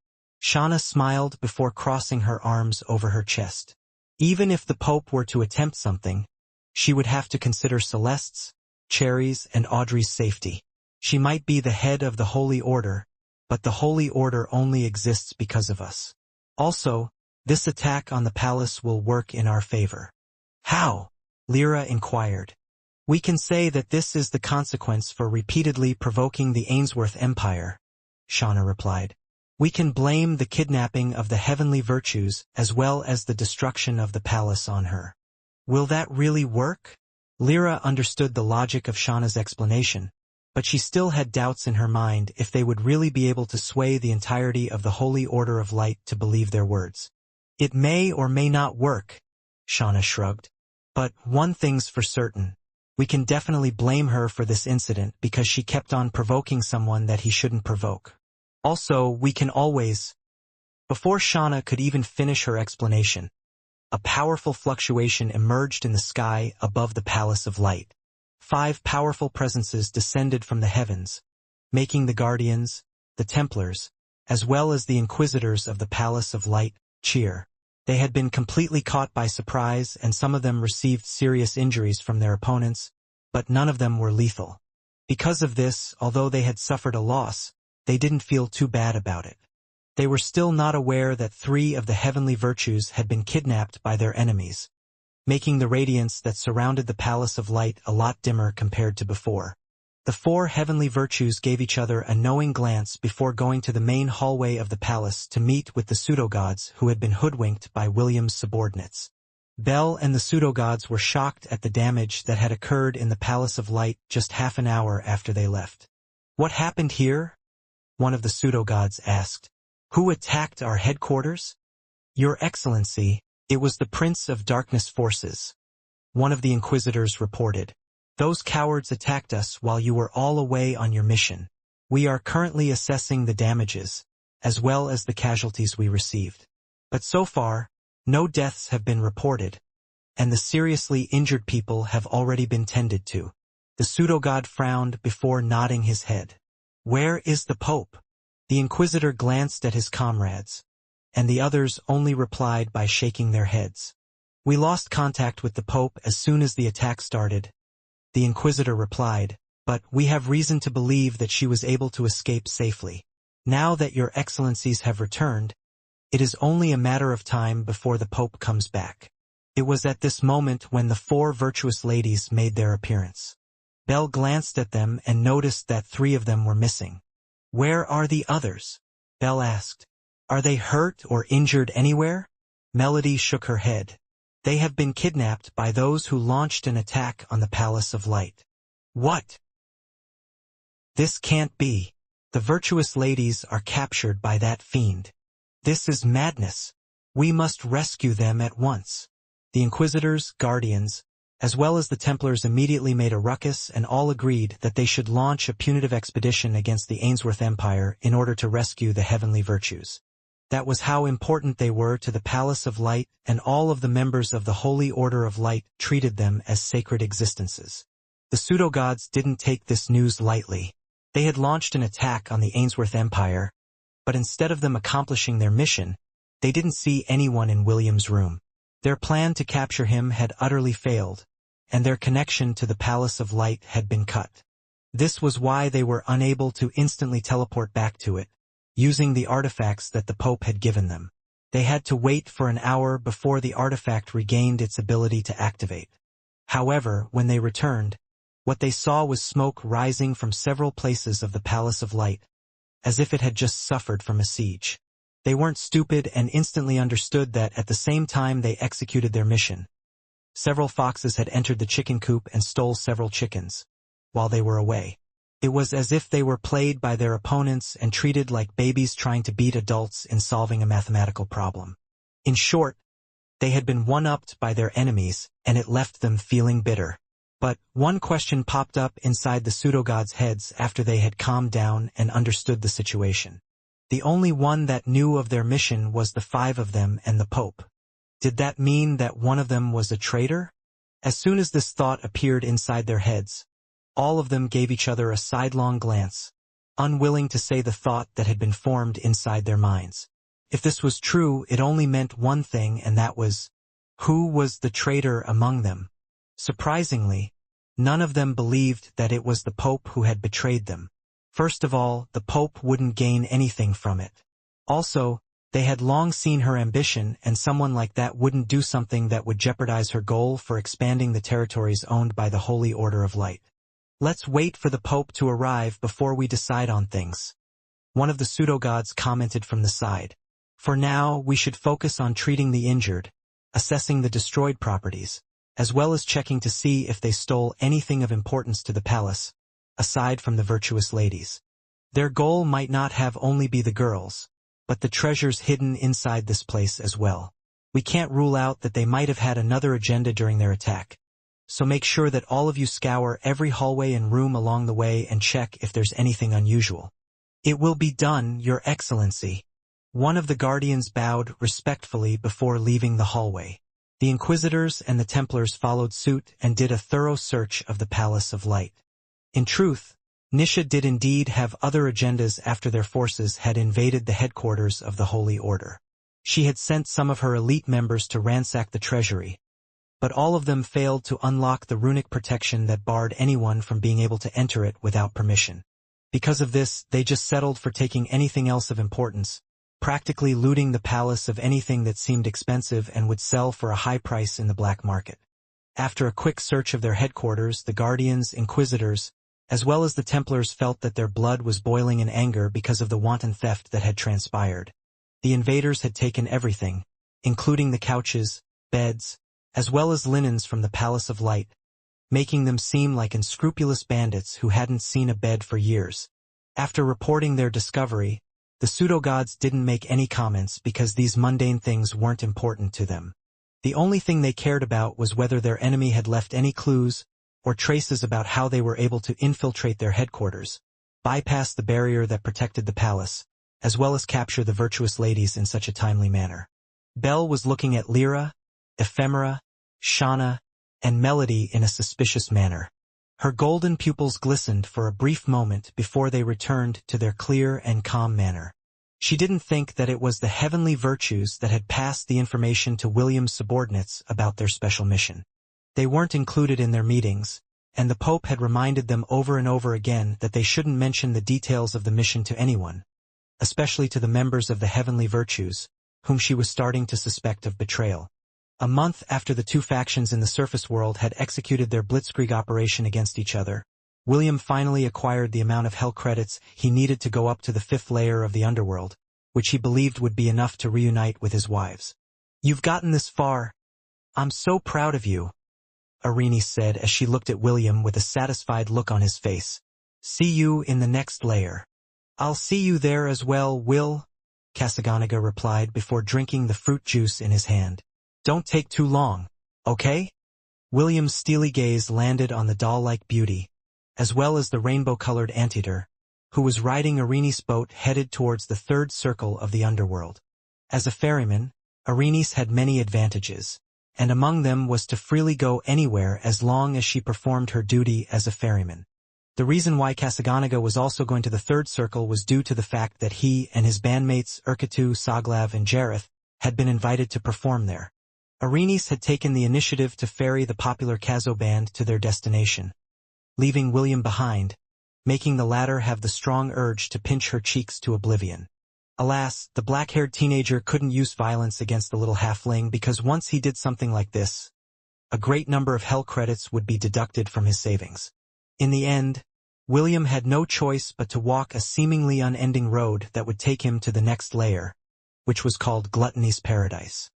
S1: Shauna smiled before crossing her arms over her chest. Even if the Pope were to attempt something, she would have to consider Celeste's, Cherry's, and Audrey's safety. She might be the head of the Holy Order, but the Holy Order only exists because of us. Also, this attack on the palace will work in our favor. How? Lyra inquired. We can say that this is the consequence for repeatedly provoking the Ainsworth Empire, Shauna replied. We can blame the kidnapping of the heavenly virtues as well as the destruction of the palace on her. Will that really work? Lyra understood the logic of Shauna's explanation, but she still had doubts in her mind if they would really be able to sway the entirety of the Holy Order of Light to believe their words. It may or may not work, Shauna shrugged. But one thing's for certain. We can definitely blame her for this incident because she kept on provoking someone that he shouldn't provoke. Also, we can always... Before Shauna could even finish her explanation, a powerful fluctuation emerged in the sky above the Palace of Light. 5 powerful presences descended from the heavens, making the Guardians, the Templars, as well as the Inquisitors of the Palace of Light, cheer. They had been completely caught by surprise and some of them received serious injuries from their opponents, but none of them were lethal. Because of this, although they had suffered a loss, they didn't feel too bad about it. They were still not aware that 3 of the heavenly virtues had been kidnapped by their enemies, making the radiance that surrounded the Palace of Light a lot dimmer compared to before. The 4 heavenly virtues gave each other a knowing glance before going to the main hallway of the palace to meet with the pseudo-gods who had been hoodwinked by William's subordinates. Belle and the pseudo-gods were shocked at the damage that had occurred in the Palace of Light just half an hour after they left. What happened here? One of the pseudo-gods asked. Who attacked our headquarters? Your Excellency, it was the Prince of Darkness forces. One of the Inquisitors reported. Those cowards attacked us while you were all away on your mission. We are currently assessing the damages, as well as the casualties we received. But so far, no deaths have been reported, and the seriously injured people have already been tended to. The pseudo-god frowned before nodding his head. Where is the Pope? The Inquisitor glanced at his comrades, and the others only replied by shaking their heads. We lost contact with the Pope as soon as the attack started, the Inquisitor replied, but we have reason to believe that she was able to escape safely. Now that your excellencies have returned, it is only a matter of time before the Pope comes back. It was at this moment when the 4 virtuous ladies made their appearance. Belle glanced at them and noticed that 3 of them were missing. Where are the others? Belle asked. Are they hurt or injured anywhere? Melody shook her head. They have been kidnapped by those who launched an attack on the Palace of Light. What? This can't be. The virtuous ladies are captured by that fiend. This is madness. We must rescue them at once. The Inquisitors, Guardians, as well as the Templars immediately made a ruckus and all agreed that they should launch a punitive expedition against the Ainsworth Empire in order to rescue the heavenly virtues. That was how important they were to the Palace of Light, and all of the members of the Holy Order of Light treated them as sacred existences. The pseudo-gods didn't take this news lightly. They had launched an attack on the Ainsworth Empire, but instead of them accomplishing their mission, they didn't see anyone in William's room. Their plan to capture him had utterly failed, and their connection to the Palace of Light had been cut. This was why they were unable to instantly teleport back to it, using the artifacts that the Pope had given them. They had to wait for an hour before the artifact regained its ability to activate. However, when they returned, what they saw was smoke rising from several places of the Palace of Light, as if it had just suffered from a siege. They weren't stupid and instantly understood that at the same time they executed their mission, several foxes had entered the chicken coop and stole several chickens while they were away. It was as if they were played by their opponents and treated like babies trying to beat adults in solving a mathematical problem. In short, they had been one-upped by their enemies, and it left them feeling bitter. But one question popped up inside the pseudo-gods' heads after they had calmed down and understood the situation. The only one that knew of their mission was the 5 of them and the Pope. Did that mean that one of them was a traitor? As soon as this thought appeared inside their heads, all of them gave each other a sidelong glance, unwilling to say the thought that had been formed inside their minds. If this was true, it only meant one thing, and that was, who was the traitor among them? Surprisingly, none of them believed that it was the Pope who had betrayed them. First of all, the Pope wouldn't gain anything from it. Also, they had long seen her ambition, and someone like that wouldn't do something that would jeopardize her goal for expanding the territories owned by the Holy Order of Light. Let's wait for the Pope to arrive before we decide on things. One of the pseudo-gods commented from the side. For now, we should focus on treating the injured, assessing the destroyed properties, as well as checking to see if they stole anything of importance to the palace, aside from the virtuous ladies. Their goal might not have only be the girls, but the treasures hidden inside this place as well. We can't rule out that they might have had another agenda during their attack. So make sure that all of you scour every hallway and room along the way and check if there's anything unusual. It will be done, Your Excellency. One of the guardians bowed respectfully before leaving the hallway. The Inquisitors and the Templars followed suit and did a thorough search of the Palace of Light. In truth, Nisha did indeed have other agendas after their forces had invaded the headquarters of the Holy Order. She had sent some of her elite members to ransack the treasury, but all of them failed to unlock the runic protection that barred anyone from being able to enter it without permission. Because of this, they just settled for taking anything else of importance, practically looting the palace of anything that seemed expensive and would sell for a high price in the black market. After a quick search of their headquarters, the Guardians, Inquisitors, as well as the Templars felt that their blood was boiling in anger because of the wanton theft that had transpired. The invaders had taken everything, including the couches, beds, as well as linens from the Palace of Light, making them seem like unscrupulous bandits who hadn't seen a bed for years. After reporting their discovery, the pseudo-gods didn't make any comments because these mundane things weren't important to them. The only thing they cared about was whether their enemy had left any clues or traces about how they were able to infiltrate their headquarters, bypass the barrier that protected the palace, as well as capture the virtuous ladies in such a timely manner. Belle was looking at Lyra, Ephemera, Shauna, and Melody in a suspicious manner. Her golden pupils glistened for a brief moment before they returned to their clear and calm manner. She didn't think that it was the heavenly virtues that had passed the information to William's subordinates about their special mission. They weren't included in their meetings, and the Pope had reminded them over and over again that they shouldn't mention the details of the mission to anyone, especially to the members of the heavenly virtues, whom she was starting to suspect of betrayal. A month after the two factions in the surface world had executed their blitzkrieg operation against each other, William finally acquired the amount of hell credits he needed to go up to the 5th layer of the underworld, which he believed would be enough to reunite with his wives. "You've gotten this far. I'm so proud of you," Irene said as she looked at William with a satisfied look on his face. "See you in the next layer." "I'll see you there as well, Will," Casaganiga replied before drinking the fruit juice in his hand. "Don't take too long, okay?" William's steely gaze landed on the doll-like beauty, as well as the rainbow-colored anteater, who was riding Irene's boat headed towards the 3rd circle of the underworld. As a ferryman, Irene's had many advantages, and among them was to freely go anywhere as long as she performed her duty as a ferryman. The reason why Casaganiga was also going to the 3rd circle was due to the fact that he and his bandmates Urketu, Saglav, and Jareth had been invited to perform there. Irene's had taken the initiative to ferry the popular Kazo band to their destination, leaving William behind, making the latter have the strong urge to pinch her cheeks to oblivion. Alas, the black-haired teenager couldn't use violence against the little halfling because once he did something like this, a great number of hell credits would be deducted from his savings. In the end, William had no choice but to walk a seemingly unending road that would take him to the next layer, which was called Gluttony's Paradise.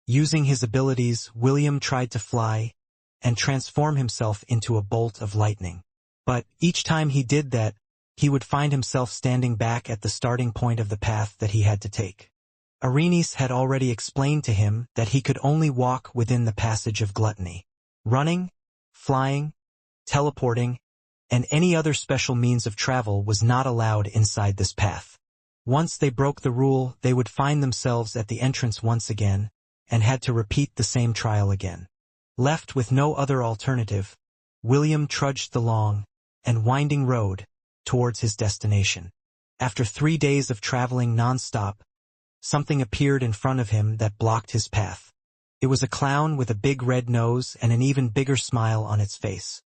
S1: Using his abilities, William tried to fly and transform himself into a bolt of lightning. But each time he did that, he would find himself standing back at the starting point of the path that he had to take. Irene's had already explained to him that he could only walk within the passage of gluttony. Running, flying, teleporting, and any other special means of travel was not allowed inside this path. Once they broke the rule, they would find themselves at the entrance once again, and had to repeat the same trial again. Left with no other alternative, William trudged the long and winding road towards his destination. After 3 days of traveling non-stop, something appeared in front of him that blocked his path. It was a clown with a big red nose and an even bigger smile on its face.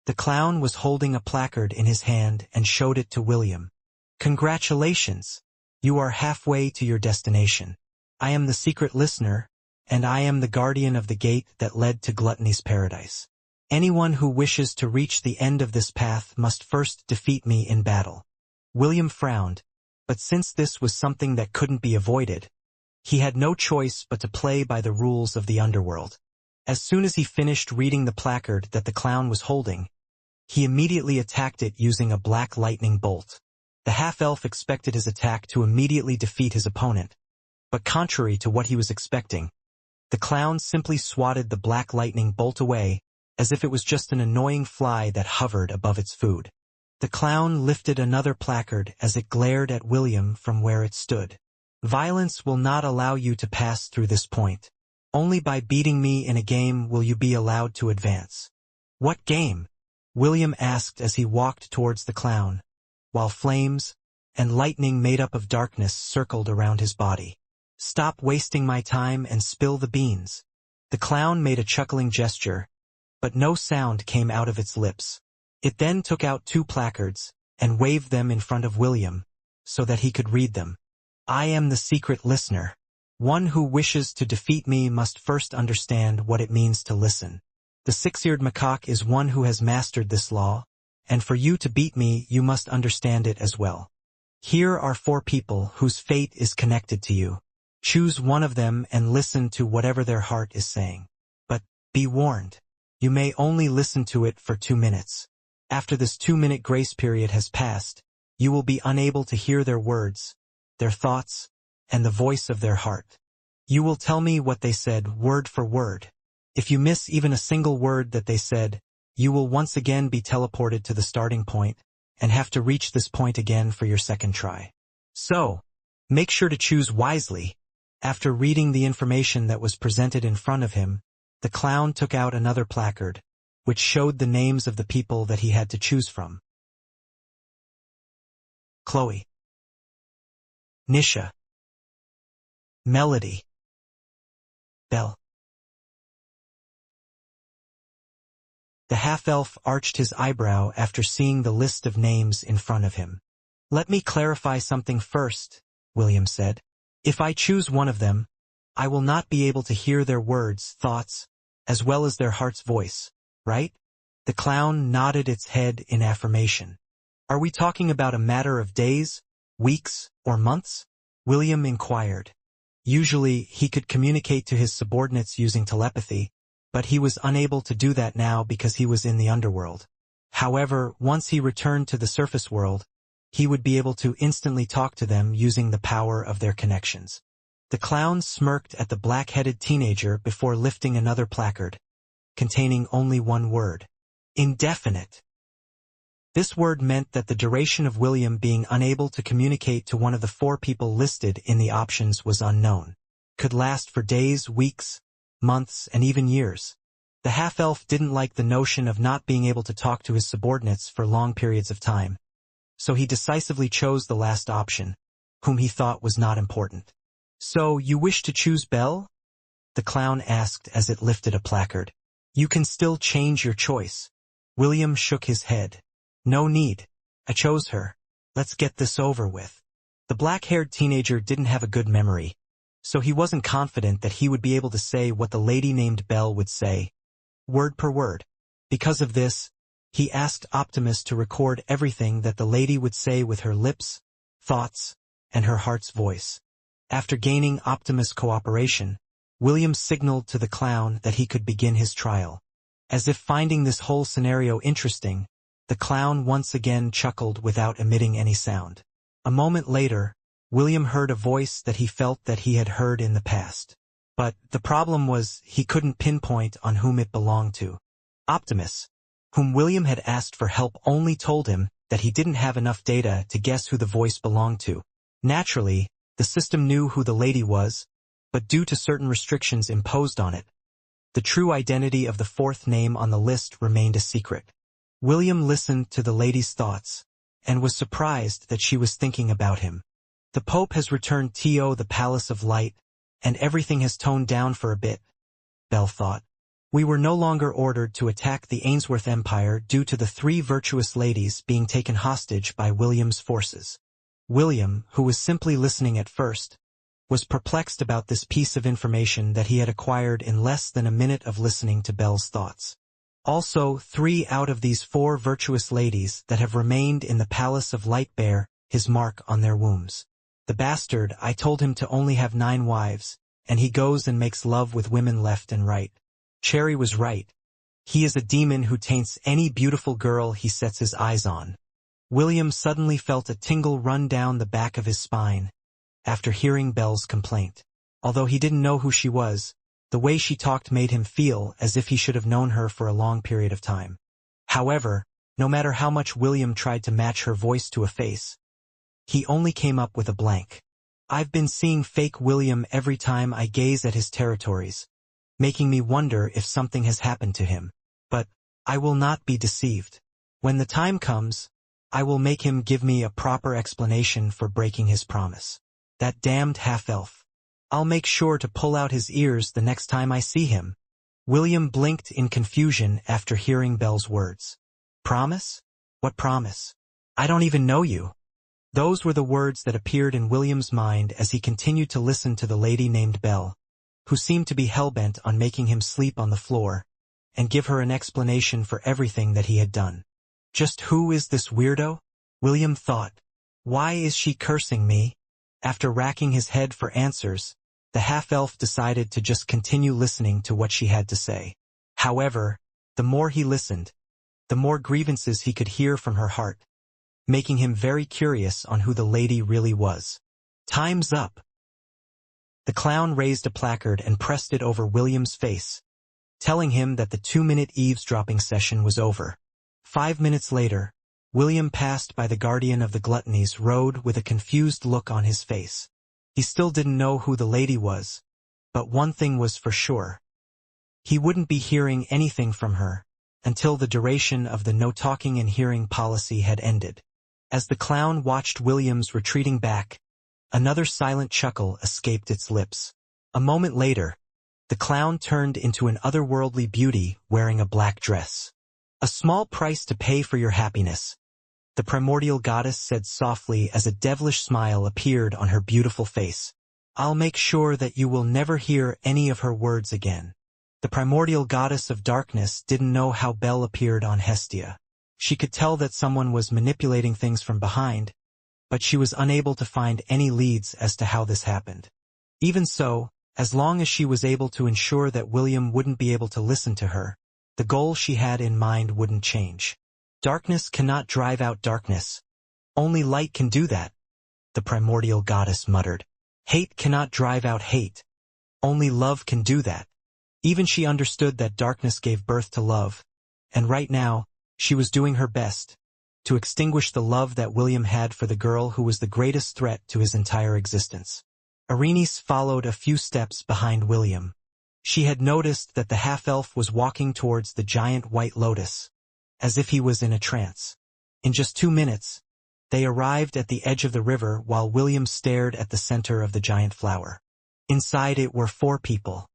S1: The clown was holding a placard in his hand and showed it to William. "Congratulations! You are halfway to your destination. I am the secret listener, and I am the guardian of the gate that led to Gluttony's paradise. Anyone who wishes to reach the end of this path must first defeat me in battle." William frowned, but since this was something that couldn't be avoided, he had no choice but to play by the rules of the underworld. As soon as he finished reading the placard that the clown was holding, he immediately attacked it using a black lightning bolt. The half-elf expected his attack to immediately defeat his opponent, but contrary to what he was expecting, the clown simply swatted the black lightning bolt away as if it was just an annoying fly that hovered above its food. The clown lifted another placard as it glared at William from where it stood. "Violence will not allow you to pass through this point. Only by beating me in a game will you be allowed to advance." "What game?" William asked as he walked towards the clown, while flames and lightning made up of darkness circled around his body. "Stop wasting my time and spill the beans." The clown made a chuckling gesture, but no sound came out of its lips. It then took out 2 placards and waved them in front of William so that he could read them. "I am the secret listener. One who wishes to defeat me must first understand what it means to listen. The 6-eared macaque is one who has mastered this law, and for you to beat me you must understand it as well. Here are 4 people whose fate is connected to you. Choose one of them and listen to whatever their heart is saying. But be warned, you may only listen to it for 2 minutes. After this 2-minute grace period has passed, you will be unable to hear their words, their thoughts, and the voice of their heart. You will tell me what they said word for word. If you miss even a single word that they said, you will once again be teleported to the starting point and have to reach this point again for your second try. So, make sure to choose wisely." After reading the information that was presented in front of him, the clown took out another placard, which showed the names of the people that he had to choose from. Chloe, Nisha, Melody, Belle. The half-elf arched his eyebrow after seeing the list of names in front of him. "Let me clarify something first," William said. "If I choose one of them, I will not be able to hear their words, thoughts, as well as their heart's voice, right?" The clown nodded its head in affirmation. "Are we talking about a matter of days, weeks, or months?" William inquired. Usually, he could communicate to his subordinates using telepathy, but he was unable to do that now because he was in the underworld. However, once he returned to the surface world, he would be able to instantly talk to them using the power of their connections. The clown smirked at the black-headed teenager before lifting another placard, containing only one word: indefinite. This word meant that the duration of William being unable to communicate to one of the 4 people listed in the options was unknown. Could last for days, weeks, months, and even years. The half-elf didn't like the notion of not being able to talk to his subordinates for long periods of time, so he decisively chose the last option, whom he thought was not important. "So, you wish to choose Belle?" the clown asked as it lifted a placard. "You can still change your choice." William shook his head. "No need. I chose her. Let's get this over with." The black-haired teenager didn't have a good memory, so he wasn't confident that he would be able to say what the lady named Belle would say, word per word. Because of this, he asked Optimus to record everything that the lady would say with her lips, thoughts, and her heart's voice. After gaining Optimus' cooperation, William signaled to the clown that he could begin his trial. As if finding this whole scenario interesting, the clown once again chuckled without emitting any sound. A moment later, William heard a voice that he felt that he had heard in the past. But the problem was he couldn't pinpoint on whom it belonged to. Optimus, whom William had asked for help, only told him that he didn't have enough data to guess who the voice belonged to. Naturally, the system knew who the lady was, but due to certain restrictions imposed on it, the true identity of the 4th name on the list remained a secret. William listened to the lady's thoughts, and was surprised that she was thinking about him. The Pope has returned to the Palace of Light, and everything has toned down for a bit, Belle thought. We were no longer ordered to attack the Ainsworth Empire due to the 3 virtuous ladies being taken hostage by William's forces. William, who was simply listening at first, was perplexed about this piece of information that he had acquired in less than a minute of listening to Belle's thoughts. Also, 3 out of these 4 virtuous ladies that have remained in the Palace of Light bear his mark on their wombs. The bastard, I told him to only have 9 wives, and he goes and makes love with women left and right. Cherry was right. He is a demon who taints any beautiful girl he sets his eyes on. William suddenly felt a tingle run down the back of his spine after hearing Belle's complaint. Although he didn't know who she was, the way she talked made him feel as if he should have known her for a long period of time. However, no matter how much William tried to match her voice to a face, he only came up with a blank. I've been seeing fake William every time I gaze at his territories, making me wonder if something has happened to him. But I will not be deceived. When the time comes, I will make him give me a proper explanation for breaking his promise. That damned half-elf. I'll make sure to pull out his ears the next time I see him. William blinked in confusion after hearing Belle's words. Promise? What promise? I don't even know you. Those were the words that appeared in William's mind as he continued to listen to the lady named Belle, who seemed to be hell-bent on making him sleep on the floor, and give her an explanation for everything that he had done. Just who is this weirdo? William thought. Why is she cursing me? After racking his head for answers, the half-elf decided to just continue listening to what she had to say. However, the more he listened, the more grievances he could hear from her heart, making him very curious on who the lady really was. Time's up. The clown raised a placard and pressed it over William's face, telling him that the 2-minute eavesdropping session was over. 5 minutes later, William passed by the guardian of the Gluttony's road with a confused look on his face. He still didn't know who the lady was, but one thing was for sure. He wouldn't be hearing anything from her until the duration of the no talking and hearing policy had ended. As the clown watched William's retreating back, another silent chuckle escaped its lips. A moment later, the clown turned into an otherworldly beauty wearing a black dress. A small price to pay for your happiness, the primordial goddess said softly as a devilish smile appeared on her beautiful face. I'll make sure that you will never hear any of her words again. The primordial goddess of darkness didn't know how Belle appeared on Hestia. She could tell that someone was manipulating things from behind, but she was unable to find any leads as to how this happened. Even so, as long as she was able to ensure that William wouldn't be able to listen to her, the goal she had in mind wouldn't change. Darkness cannot drive out darkness. Only light can do that, the primordial goddess muttered. Hate cannot drive out hate. Only love can do that. Even she understood that darkness gave birth to love, and right now, she was doing her best to extinguish the love that William had for the girl who was the greatest threat to his entire existence. Arenice followed a few steps behind William. She had noticed that the half-elf was walking towards the giant white lotus, as if he was in a trance. In just 2 minutes, they arrived at the edge of the river while William stared at the center of the giant flower. Inside it were 4 people.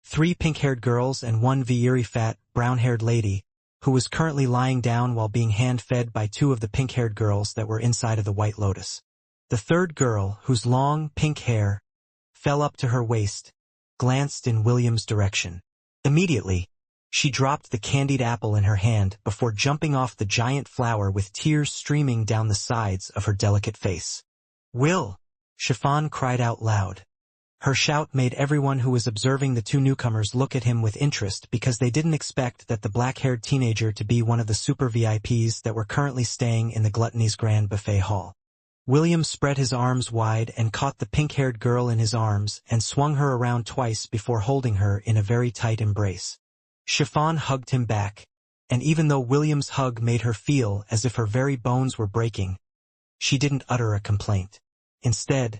S1: 3 pink-haired girls and 1 very fat, brown-haired lady, who was currently lying down while being hand-fed by 2 of the pink-haired girls that were inside of the white lotus. The 3rd girl, whose long, pink hair fell up to her waist, glanced in William's direction. Immediately, she dropped the candied apple in her hand before jumping off the giant flower with tears streaming down the sides of her delicate face. Will! Chiffon cried out loud. Her shout made everyone who was observing the 2 newcomers look at him with interest because they didn't expect that the black-haired teenager to be one of the super VIPs that were currently staying in the Gluttony's Grand Buffet Hall. William spread his arms wide and caught the pink-haired girl in his arms and swung her around twice before holding her in a very tight embrace. Chiffon hugged him back, and even though William's hug made her feel as if her very bones were breaking, she didn't utter a complaint. Instead,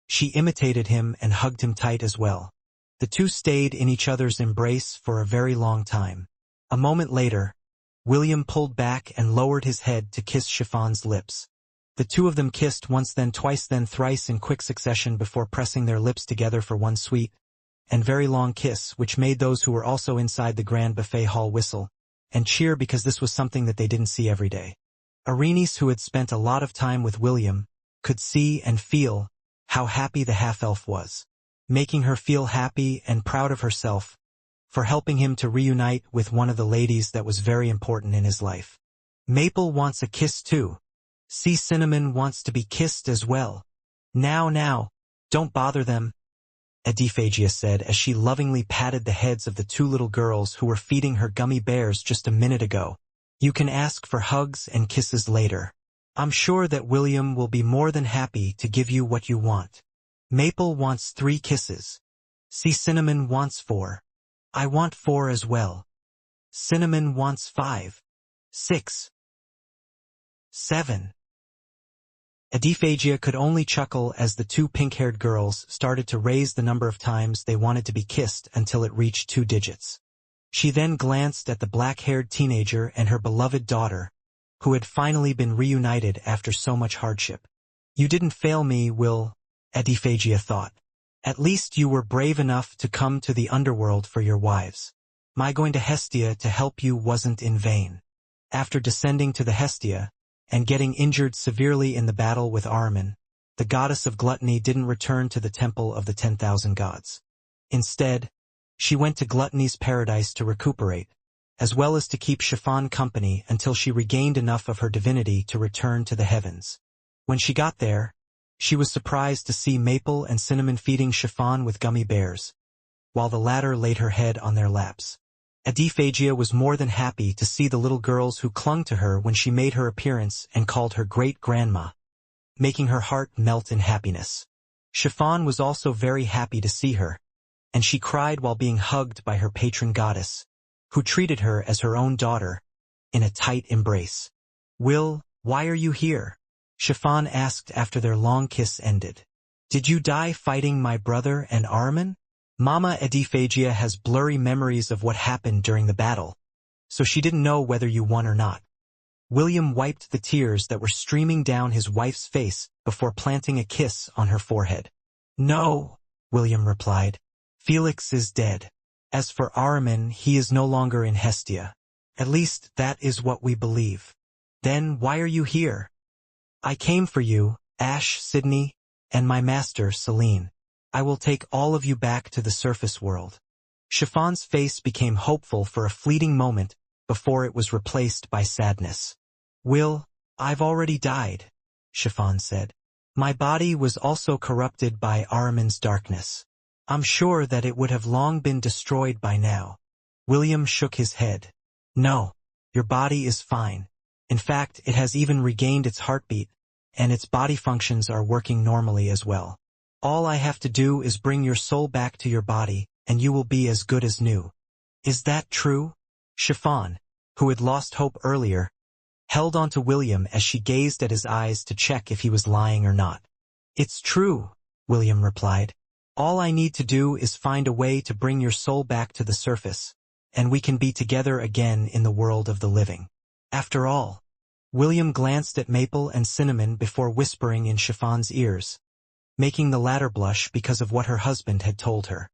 S1: she imitated him and hugged him tight as well. The 2 stayed in each other's embrace for a very long time. A moment later, William pulled back and lowered his head to kiss Chiffon's lips. The two of them kissed once, then twice, then thrice in quick succession before pressing their lips together for one sweet and very long kiss, which made those who were also inside the grand buffet hall whistle and cheer, because this was something that they didn't see every day. Arenice, who had spent a lot of time with William, could see and feel how happy the half-elf was, making her feel happy and proud of herself for helping him to reunite with one of the ladies that was very important in his life. Maple wants a kiss too. See, Cinnamon wants to be kissed as well. Now, don't bother them, Adiphagia said as she lovingly patted the heads of the two little girls who were feeding her gummy bears just a minute ago. You can ask for hugs and kisses later. I'm sure that William will be more than happy to give you what you want. Maple wants 3 kisses. See, Cinnamon wants 4. I want 4 as well. Cinnamon wants 5, 6, 7. Adiphagia could only chuckle as the 2 pink-haired girls started to raise the number of times they wanted to be kissed until it reached 2 digits. She then glanced at the black-haired teenager and her beloved daughter, who had finally been reunited after so much hardship. You didn't fail me, Will, Adiphagia thought. At least you were brave enough to come to the underworld for your wives. My going to Hestia to help you wasn't in vain. After descending to the Hestia and getting injured severely in the battle with Ahriman, the goddess of gluttony didn't return to the temple of the 10,000 gods. Instead, she went to Gluttony's paradise to recuperate, as well as to keep Chiffon company until she regained enough of her divinity to return to the heavens. When she got there, she was surprised to see Maple and Cinnamon feeding Chiffon with gummy bears, while the latter laid her head on their laps. Adiphagia was more than happy to see the little girls who clung to her when she made her appearance and called her great-grandma, making her heart melt in happiness. Chiffon was also very happy to see her, and she cried while being hugged by her patron goddess, who treated her as her own daughter, in a tight embrace. Will, why are you here? Chiffon asked after their long kiss ended. Did you die fighting my brother and Ahriman? Mama Adiphagia has blurry memories of what happened during the battle, so she didn't know whether you won or not. William wiped the tears that were streaming down his wife's face before planting a kiss on her forehead. No, William replied. Felix is dead. As for Ahriman, he is no longer in Hestia. At least that is what we believe. Then why are you here? I came for you, Ash, Sydney, and my master, Celine. I will take all of you back to the surface world. Chiffon's face became hopeful for a fleeting moment before it was replaced by sadness. Will, I've already died, Chiffon said. My body was also corrupted by Ahriman's darkness. I'm sure that it would have long been destroyed by now. William shook his head. No, your body is fine. In fact, it has even regained its heartbeat, and its body functions are working normally as well. All I have to do is bring your soul back to your body, and you will be as good as new. Is that true? Chiffon, who had lost hope earlier, held on to William as she gazed at his eyes to check if he was lying or not. It's true, William replied. All I need to do is find a way to bring your soul back to the surface, and we can be together again in the world of the living. After all, William glanced at Maple and Cinnamon before whispering in Chiffon's ears, making the latter blush because of what her husband had told her.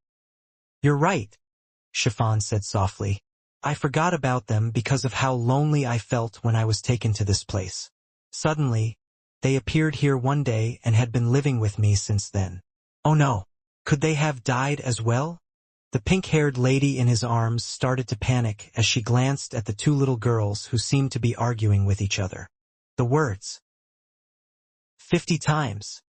S1: You're right, Chiffon said softly. I forgot about them because of how lonely I felt when I was taken to this place. Suddenly, they appeared here one day and had been living with me since then. Oh no, could they have died as well? The pink-haired lady in his arms started to panic as she glanced at the 2 little girls who seemed to be arguing with each other. The words 50 times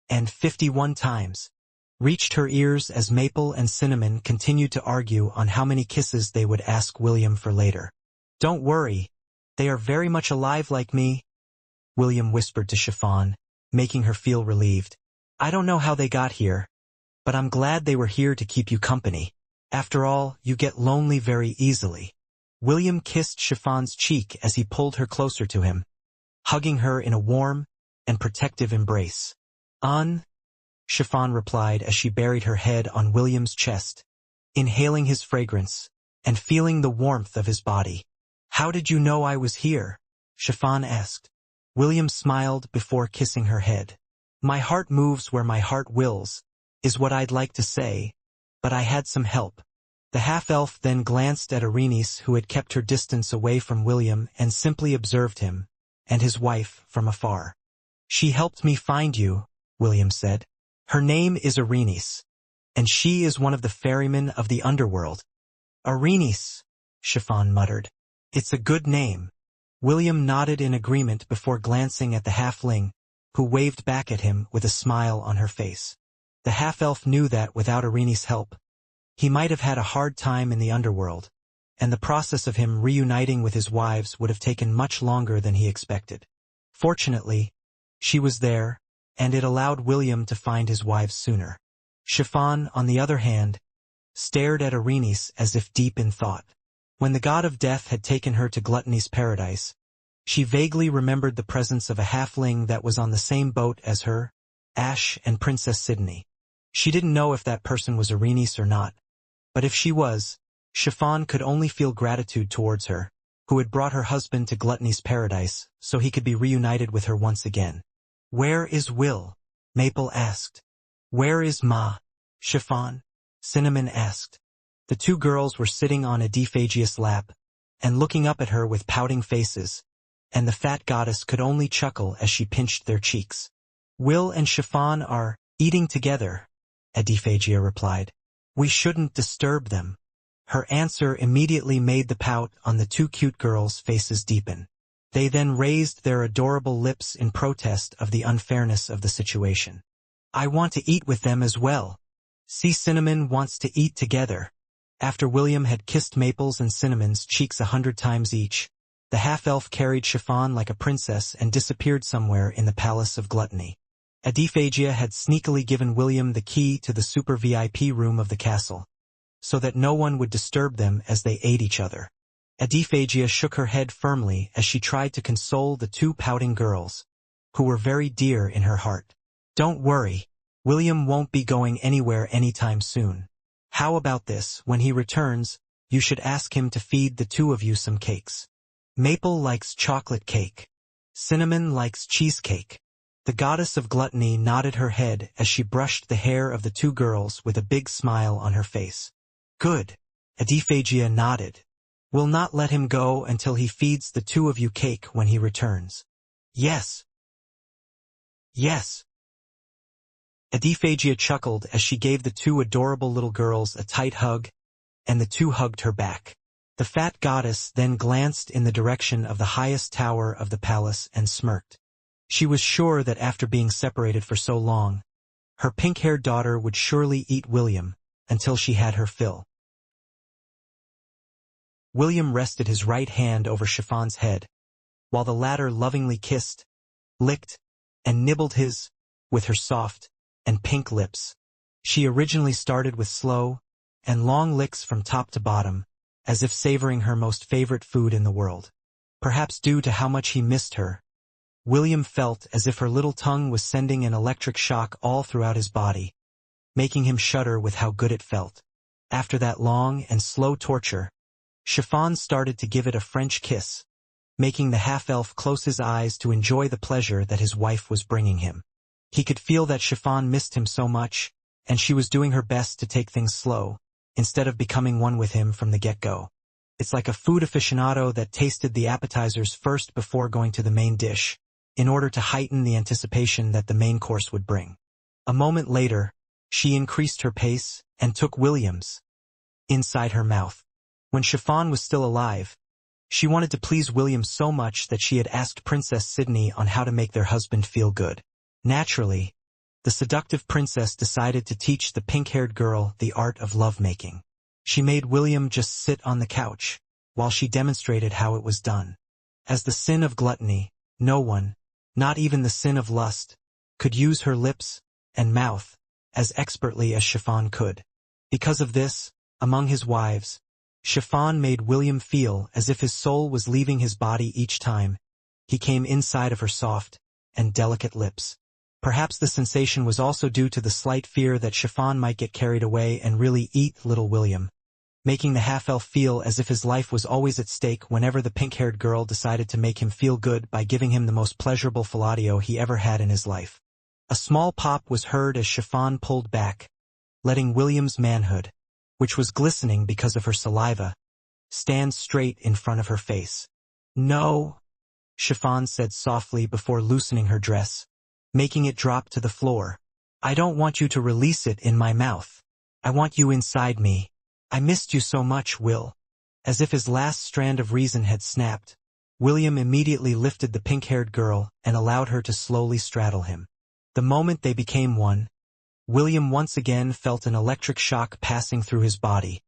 S1: and 51 times reached her ears as Maple and Cinnamon continued to argue on how many kisses they would ask William for later. Don't worry, they are very much alive like me, William whispered to Chiffon, making her feel relieved. I don't know how they got here, but I'm glad they were here to keep you company. After all, you get lonely very easily. William kissed Chiffon's cheek as he pulled her closer to him, hugging her in a warm and protective embrace. Chiffon replied as she buried her head on William's chest, inhaling his fragrance and feeling the warmth of his body. How did you know I was here? Chiffon asked. William smiled before kissing her head. My heart moves where my heart wills, is what I'd like to say, but I had some help. The half-elf then glanced at Arenice, who had kept her distance away from William and simply observed him, and his wife, from afar. She helped me find you, William said. Her name is Arenice, and she is one of the ferrymen of the underworld. Arenice, Chiffon muttered. It's a good name. William nodded in agreement before glancing at the halfling, who waved back at him with a smile on her face. The half-elf knew that without Arenice's help, he might have had a hard time in the underworld, and the process of him reuniting with his wives would have taken much longer than he expected. Fortunately, she was there, and it allowed William to find his wives sooner. Chiffon, on the other hand, stared at Arenice as if deep in thought. When the god of death had taken her to Gluttony's paradise, she vaguely remembered the presence of a halfling that was on the same boat as her, Ash and Princess Sydney. She didn't know if that person was Arenice or not, but if she was, Chiffon could only feel gratitude towards her, who had brought her husband to Gluttony's paradise so he could be reunited with her once again. Where is Will? Maple asked. Where is Ma? Chiffon? Cinnamon asked. The two girls were sitting on Adaptation's lap, and looking up at her with pouting faces, and the fat goddess could only chuckle as she pinched their cheeks. Will and Chiffon are eating together, Adaptation replied. We shouldn't disturb them. Her answer immediately made the pout on the two cute girls' faces deepen. They then raised their adorable lips in protest of the unfairness of the situation. I want to eat with them as well. See, Cinnamon wants to eat together. After William had kissed Maple's and Cinnamon's cheeks 100 times each, the half-elf carried Chiffon like a princess and disappeared somewhere in the Palace of Gluttony. Adaphagia had sneakily given William the key to the super VIP room of the castle, so that no one would disturb them as they ate each other. Adaphagia shook her head firmly as she tried to console the two pouting girls, who were very dear in her heart. Don't worry, William won't be going anywhere anytime soon. How about this? When he returns, you should ask him to feed the two of you some cakes. Maple likes chocolate cake. Cinnamon likes cheesecake. The goddess of gluttony nodded her head as she brushed the hair of the two girls with a big smile on her face. Good. Adaphagia nodded. We'll not let him go until he feeds the two of you cake when he returns. Yes. Yes. Adaphagia chuckled as she gave the two adorable little girls a tight hug, and the two hugged her back. The fat goddess then glanced in the direction of the highest tower of the palace and smirked. She was sure that after being separated for so long, her pink-haired daughter would surely eat William until she had her fill. William rested his right hand over Chiffon's head, while the latter lovingly kissed, licked, and nibbled his, with her soft and pink lips. She originally started with slow and long licks from top to bottom, as if savoring her most favorite food in the world. Perhaps due to how much he missed her, William felt as if her little tongue was sending an electric shock all throughout his body, making him shudder with how good it felt. After that long and slow torture, Chiffon started to give it a French kiss, making the half-elf close his eyes to enjoy the pleasure that his wife was bringing him. He could feel that Chiffon missed him so much, and she was doing her best to take things slow, instead of becoming one with him from the get-go. It's like a food aficionado that tasted the appetizers first before going to the main dish, in order to heighten the anticipation that the main course would bring. A moment later, she increased her pace and took William's inside her mouth. When Chiffon was still alive, she wanted to please William so much that she had asked Princess Sydney on how to make their husband feel good. Naturally, the seductive princess decided to teach the pink-haired girl the art of lovemaking. She made William just sit on the couch, while she demonstrated how it was done. As the sin of gluttony, no one, not even the sin of lust, could use her lips and mouth as expertly as Chiffon could. Because of this, among his wives, Chiffon made William feel as if his soul was leaving his body each time he came inside of her soft and delicate lips. Perhaps the sensation was also due to the slight fear that Chiffon might get carried away and really eat little William, making the half-elf feel as if his life was always at stake whenever the pink-haired girl decided to make him feel good by giving him the most pleasurable fellatio he ever had in his life. A small pop was heard as Chiffon pulled back, letting William's manhood, which was glistening because of her saliva, stand straight in front of her face. "No," Chiffon said softly before loosening her dress, making it drop to the floor. "I don't want you to release it in my mouth. I want you inside me. I missed you so much, Will." As if his last strand of reason had snapped, William immediately lifted the pink-haired girl and allowed her to slowly straddle him. The moment they became one, William once again felt an electric shock passing through his body,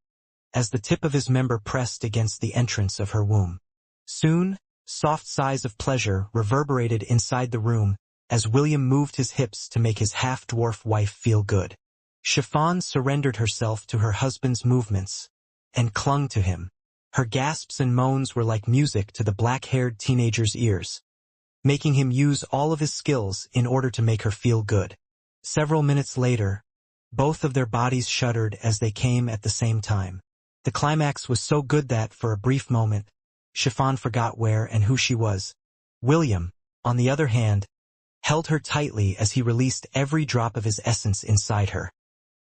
S1: as the tip of his member pressed against the entrance of her womb. Soon, soft sighs of pleasure reverberated inside the room as William moved his hips to make his half-dwarf wife feel good. Chiffon surrendered herself to her husband's movements and clung to him. Her gasps and moans were like music to the black-haired teenager's ears, making him use all of his skills in order to make her feel good. Several minutes later, both of their bodies shuddered as they came at the same time. The climax was so good that, for a brief moment, Chiffon forgot where and who she was. William, on the other hand, held her tightly as he released every drop of his essence inside her,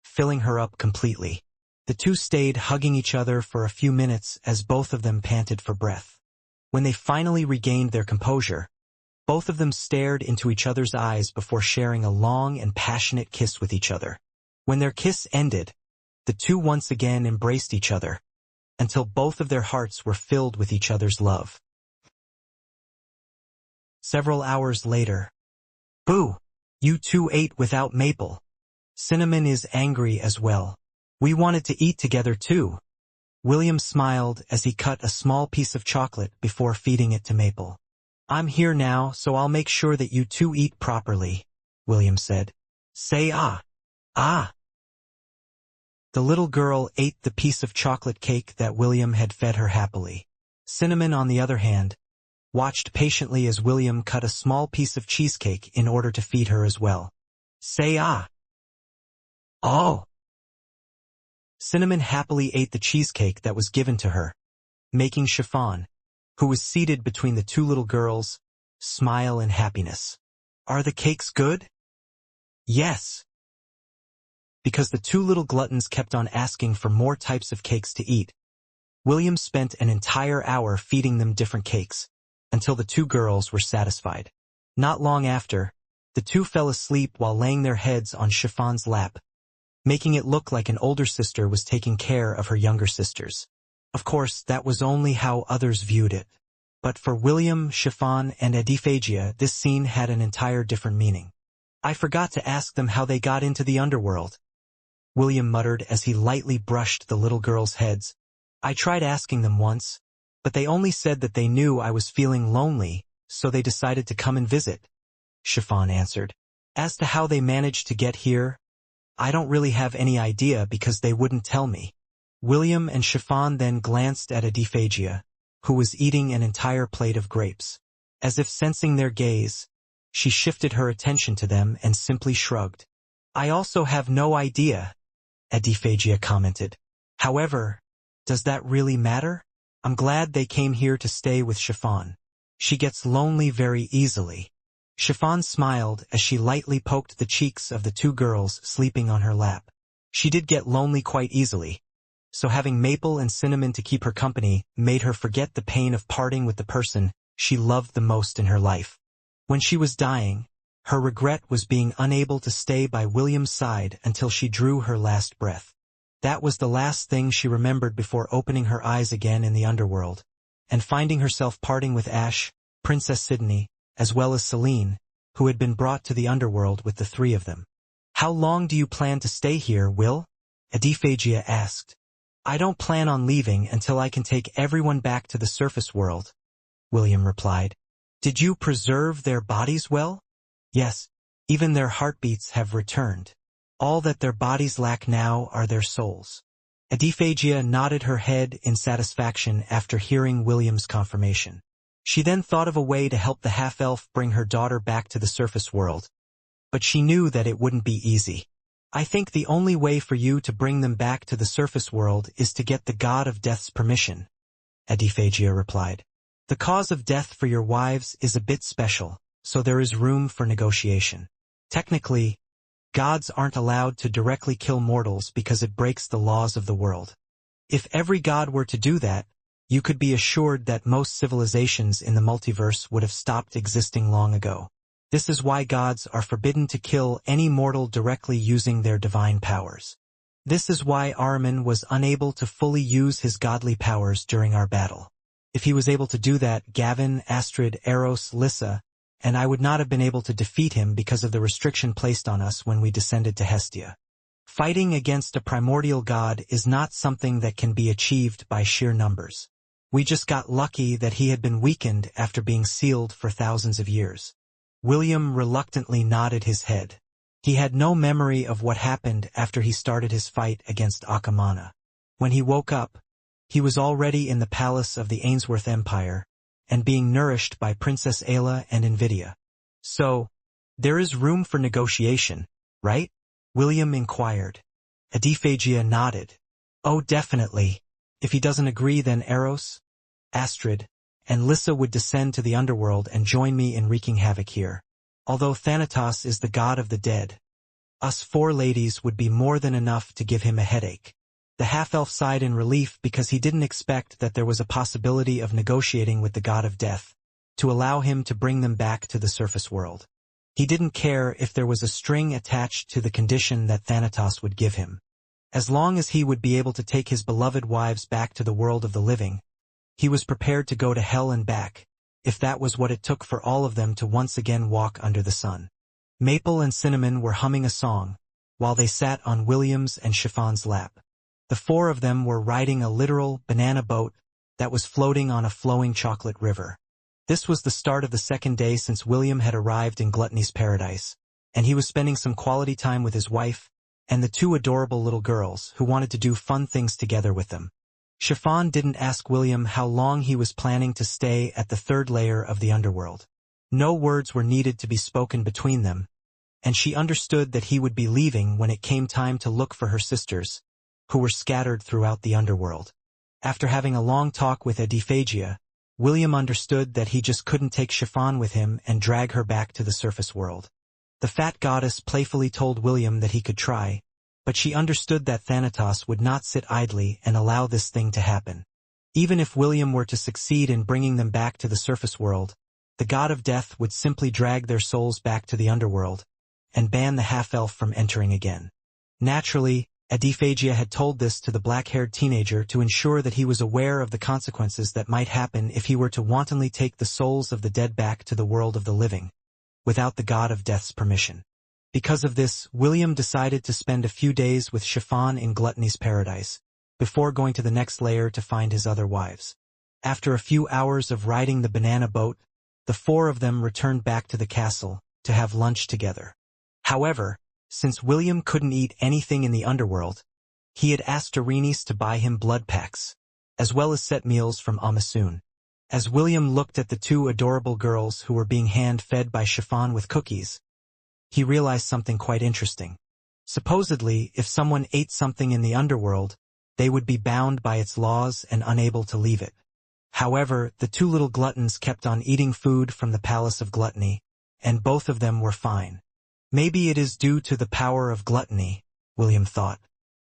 S1: filling her up completely. The two stayed hugging each other for a few minutes as both of them panted for breath. When they finally regained their composure, both of them stared into each other's eyes before sharing a long and passionate kiss with each other. When their kiss ended, the two once again embraced each other, until both of their hearts were filled with each other's love. Several hours later. "Boo! You two ate without Maple. Cinnamon is angry as well. We wanted to eat together too." William smiled as he cut a small piece of chocolate before feeding it to Maple. "I'm here now, so I'll make sure that you two eat properly," William said. "Say ah. Ah." The little girl ate the piece of chocolate cake that William had fed her happily. Cinnamon, on the other hand, watched patiently as William cut a small piece of cheesecake in order to feed her as well. "Say ah." "Oh." Cinnamon happily ate the cheesecake that was given to her, making Chiffon, who was seated between the two little girls, smile in happiness. "Are the cakes good?" "Yes." Because the two little gluttons kept on asking for more types of cakes to eat, William spent an entire hour feeding them different cakes, until the two girls were satisfied. Not long after, the two fell asleep while laying their heads on Chiffon's lap, making it look like an older sister was taking care of her younger sisters. Of course, that was only how others viewed it. But for William, Chiffon, and Adaptation, this scene had an entire different meaning. "I forgot to ask them how they got into the underworld," William muttered as he lightly brushed the little girls' heads. "I tried asking them once, but they only said that they knew I was feeling lonely, so they decided to come and visit," Chiffon answered. "As to how they managed to get here, I don't really have any idea because they wouldn't tell me." William and Chiffon then glanced at Adaptation, who was eating an entire plate of grapes. As if sensing their gaze, she shifted her attention to them and simply shrugged. "I also have no idea," Adaptation commented. "However, does that really matter? I'm glad they came here to stay with Chiffon. She gets lonely very easily." Chiffon smiled as she lightly poked the cheeks of the two girls sleeping on her lap. She did get lonely quite easily, so having Maple and Cinnamon to keep her company made her forget the pain of parting with the person she loved the most in her life. When she was dying, her regret was being unable to stay by William's side until she drew her last breath. That was the last thing she remembered before opening her eyes again in the underworld, and finding herself parting with Ash, Princess Sydney, as well as Celine, who had been brought to the underworld with the three of them. "How long do you plan to stay here, Will?" Adaptation asked. "I don't plan on leaving until I can take everyone back to the surface world," William replied. "Did you preserve their bodies well?" "Yes, even their heartbeats have returned. All that their bodies lack now are their souls." Adaptation nodded her head in satisfaction after hearing William's confirmation. She then thought of a way to help the half-elf bring her daughter back to the surface world, but she knew that it wouldn't be easy. I think the only way for you to bring them back to the surface world is to get the god of death's permission, Adaptation replied. The cause of death for your wives is a bit special, so there is room for negotiation. Technically, gods aren't allowed to directly kill mortals because it breaks the laws of the world. If every god were to do that, you could be assured that most civilizations in the multiverse would have stopped existing long ago. This is why gods are forbidden to kill any mortal directly using their divine powers. This is why Ahriman was unable to fully use his godly powers during our battle. If he was able to do that, Gavin, Astrid, Eros, Lyssa, and I would not have been able to defeat him because of the restriction placed on us when we descended to Hestia. Fighting against a primordial god is not something that can be achieved by sheer numbers. We just got lucky that he had been weakened after being sealed for thousands of years. William reluctantly nodded his head. He had no memory of what happened after he started his fight against Akamana. When he woke up, he was already in the palace of the Ainsworth Empire, and being nourished by Princess Ayla and Invidia. So, there is room for negotiation, right? William inquired. Adaptation nodded. Oh, definitely. If he doesn't agree, then Eros, Astrid, and Lyssa would descend to the underworld and join me in wreaking havoc here. Although Thanatos is the god of the dead, us four ladies would be more than enough to give him a headache. The half-elf sighed in relief because he didn't expect that there was a possibility of negotiating with the god of death, to allow him to bring them back to the surface world. He didn't care if there was a string attached to the condition that Thanatos would give him. As long as he would be able to take his beloved wives back to the world of the living, he was prepared to go to hell and back, if that was what it took for all of them to once again walk under the sun. Maple and Cinnamon were humming a song, while they sat on William's and Chiffon's lap. The four of them were riding a literal banana boat that was floating on a flowing chocolate river. This was the start of the second day since William had arrived in Gluttony's paradise, and he was spending some quality time with his wife and the two adorable little girls who wanted to do fun things together with them. Chiffon didn't ask William how long he was planning to stay at the third layer of the underworld. No words were needed to be spoken between them, and she understood that he would be leaving when it came time to look for her sisters, who were scattered throughout the underworld. After having a long talk with Adaphagia, William understood that he just couldn't take Chiffon with him and drag her back to the surface world. The fat goddess playfully told William that he could try, but she understood that Thanatos would not sit idly and allow this thing to happen. Even if William were to succeed in bringing them back to the surface world, the god of death would simply drag their souls back to the underworld and ban the half-elf from entering again. Naturally, Adaphagia had told this to the black-haired teenager to ensure that he was aware of the consequences that might happen if he were to wantonly take the souls of the dead back to the world of the living, without the god of death's permission. Because of this, William decided to spend a few days with Chiffon in Gluttony's paradise, before going to the next layer to find his other wives. After a few hours of riding the banana boat, the four of them returned back to the castle to have lunch together. However, since William couldn't eat anything in the underworld, he had asked Arenice to buy him blood packs, as well as set meals from Amasun. As William looked at the two adorable girls who were being hand-fed by Chiffon with cookies, he realized something quite interesting. Supposedly, if someone ate something in the underworld, they would be bound by its laws and unable to leave it. However, the two little gluttons kept on eating food from the Palace of Gluttony, and both of them were fine. Maybe it is due to the power of gluttony, William thought.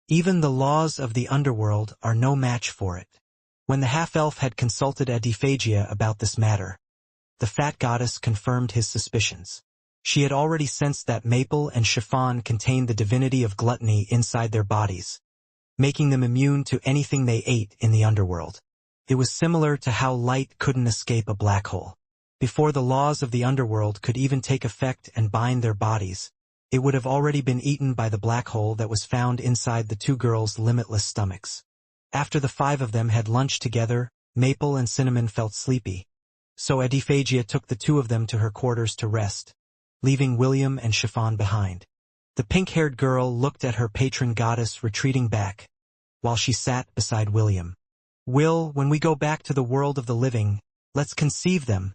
S1: Even the laws of the underworld are no match for it. When the half-elf had consulted Adaphagia about this matter, the fat goddess confirmed his suspicions. She had already sensed that Maple and Chiffon contained the divinity of gluttony inside their bodies, making them immune to anything they ate in the underworld. It was similar to how light couldn't escape a black hole. Before the laws of the underworld could even take effect and bind their bodies, it would have already been eaten by the black hole that was found inside the two girls' limitless stomachs. After the five of them had lunch together, Maple and Cinnamon felt sleepy, so Adaphagia took the two of them to her quarters to rest, leaving William and Chiffon behind. The pink-haired girl looked at her patron goddess retreating back, while she sat beside William. "Will, when we go back to the world of the living, let's conceive them,"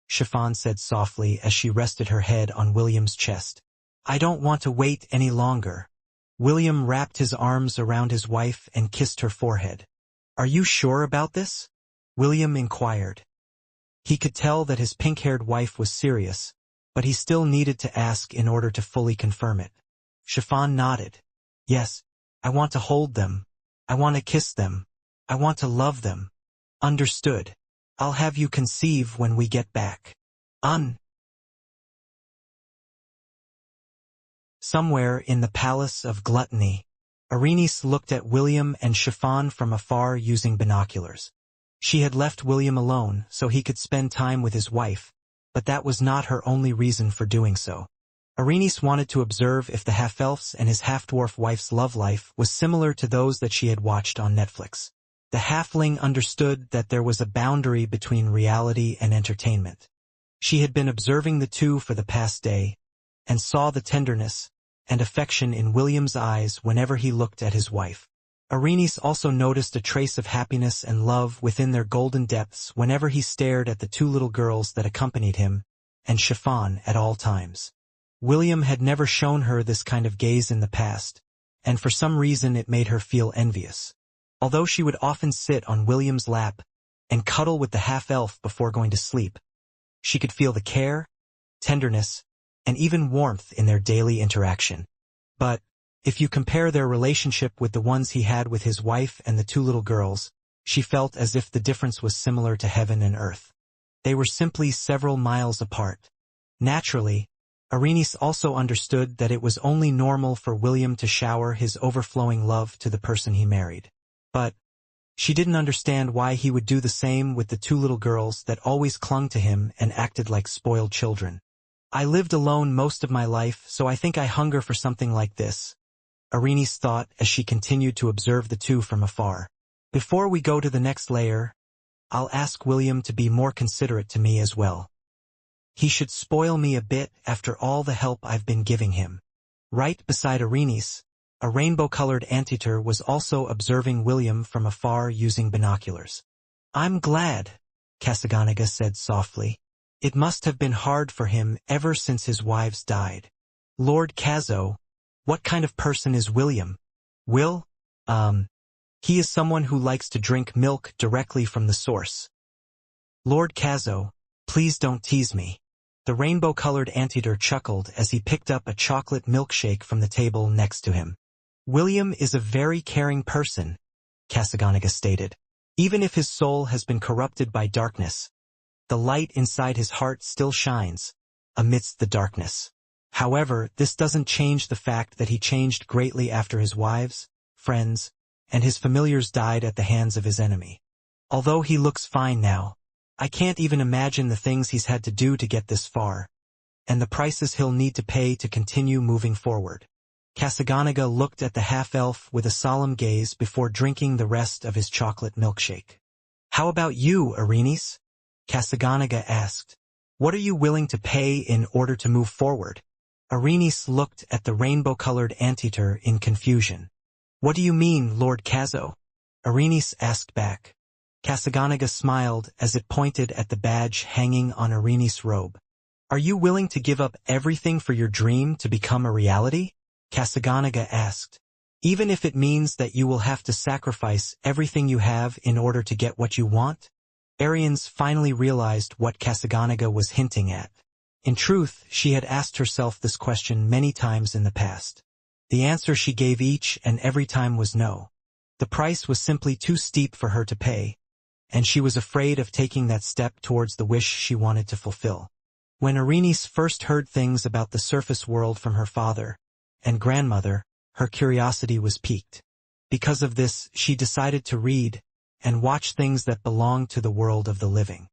S1: Chiffon said softly as she rested her head on William's chest. "I don't want to wait any longer." William wrapped his arms around his wife and kissed her forehead. "Are you sure about this?" William inquired. He could tell that his pink-haired wife was serious, but he still needed to ask in order to fully confirm it. Chiffon nodded. "Yes, I want to hold them. I want to kiss them. I want to love them." "Understood. I'll have you conceive when we get back." Somewhere in the Palace of Gluttony, Arenice looked at William and Chiffon from afar using binoculars. She had left William alone so he could spend time with his wife, but that was not her only reason for doing so. Arenice wanted to observe if the half-elf's and his half-dwarf wife's love life was similar to those that she had watched on Netflix. The halfling understood that there was a boundary between reality and entertainment. She had been observing the two for the past day, and saw the tenderness and affection in William's eyes whenever he looked at his wife. Arenice also noticed a trace of happiness and love within their golden depths whenever he stared at the two little girls that accompanied him, and Chiffon at all times. William had never shown her this kind of gaze in the past, and for some reason it made her feel envious. Although she would often sit on William's lap and cuddle with the half-elf before going to sleep, she could feel the care, tenderness, and even warmth in their daily interaction. But if you compare their relationship with the ones he had with his wife and the two little girls, she felt as if the difference was similar to heaven and earth. They were simply several miles apart. Naturally, Arenice also understood that it was only normal for William to shower his overflowing love to the person he married. But she didn't understand why he would do the same with the two little girls that always clung to him and acted like spoiled children. "I lived alone most of my life, so I think I hunger for something like this," Arenice thought as she continued to observe the two from afar. "Before we go to the next layer, I'll ask William to be more considerate to me as well. He should spoil me a bit after all the help I've been giving him." Right beside Arenice, a rainbow-colored anteater was also observing William from afar using binoculars. "I'm glad," Kasaganaga said softly. "It must have been hard for him ever since his wives died." "Lord Kazo, what kind of person is William?" He is someone who likes to drink milk directly from the source." "Lord Kazo, please don't tease me." The rainbow-colored anteater chuckled as he picked up a chocolate milkshake from the table next to him. "William is a very caring person," Kasaganaga stated. "Even if his soul has been corrupted by darkness, the light inside his heart still shines, amidst the darkness. However, this doesn't change the fact that he changed greatly after his wives, friends, and his familiars died at the hands of his enemy. Although he looks fine now, I can't even imagine the things he's had to do to get this far, and the prices he'll need to pay to continue moving forward." Kasaganaga looked at the half-elf with a solemn gaze before drinking the rest of his chocolate milkshake. "How about you, Arenice?" Kasaganaga asked. "What are you willing to pay in order to move forward?" Arenice looked at the rainbow-colored anteater in confusion. "What do you mean, Lord Kazo?" Arenice asked back. Kasaganaga smiled as it pointed at the badge hanging on Arenice's robe. "Are you willing to give up everything for your dream to become a reality?" Kasaganaga asked. "Even if it means that you will have to sacrifice everything you have in order to get what you want?" Arians finally realized what Kasaganaga was hinting at. In truth, she had asked herself this question many times in the past. The answer she gave each and every time was no. The price was simply too steep for her to pay, and she was afraid of taking that step towards the wish she wanted to fulfill. When Arenice first heard things about the surface world from her father and grandmother, her curiosity was piqued. Because of this, she decided to read and watch things that belonged to the world of the living.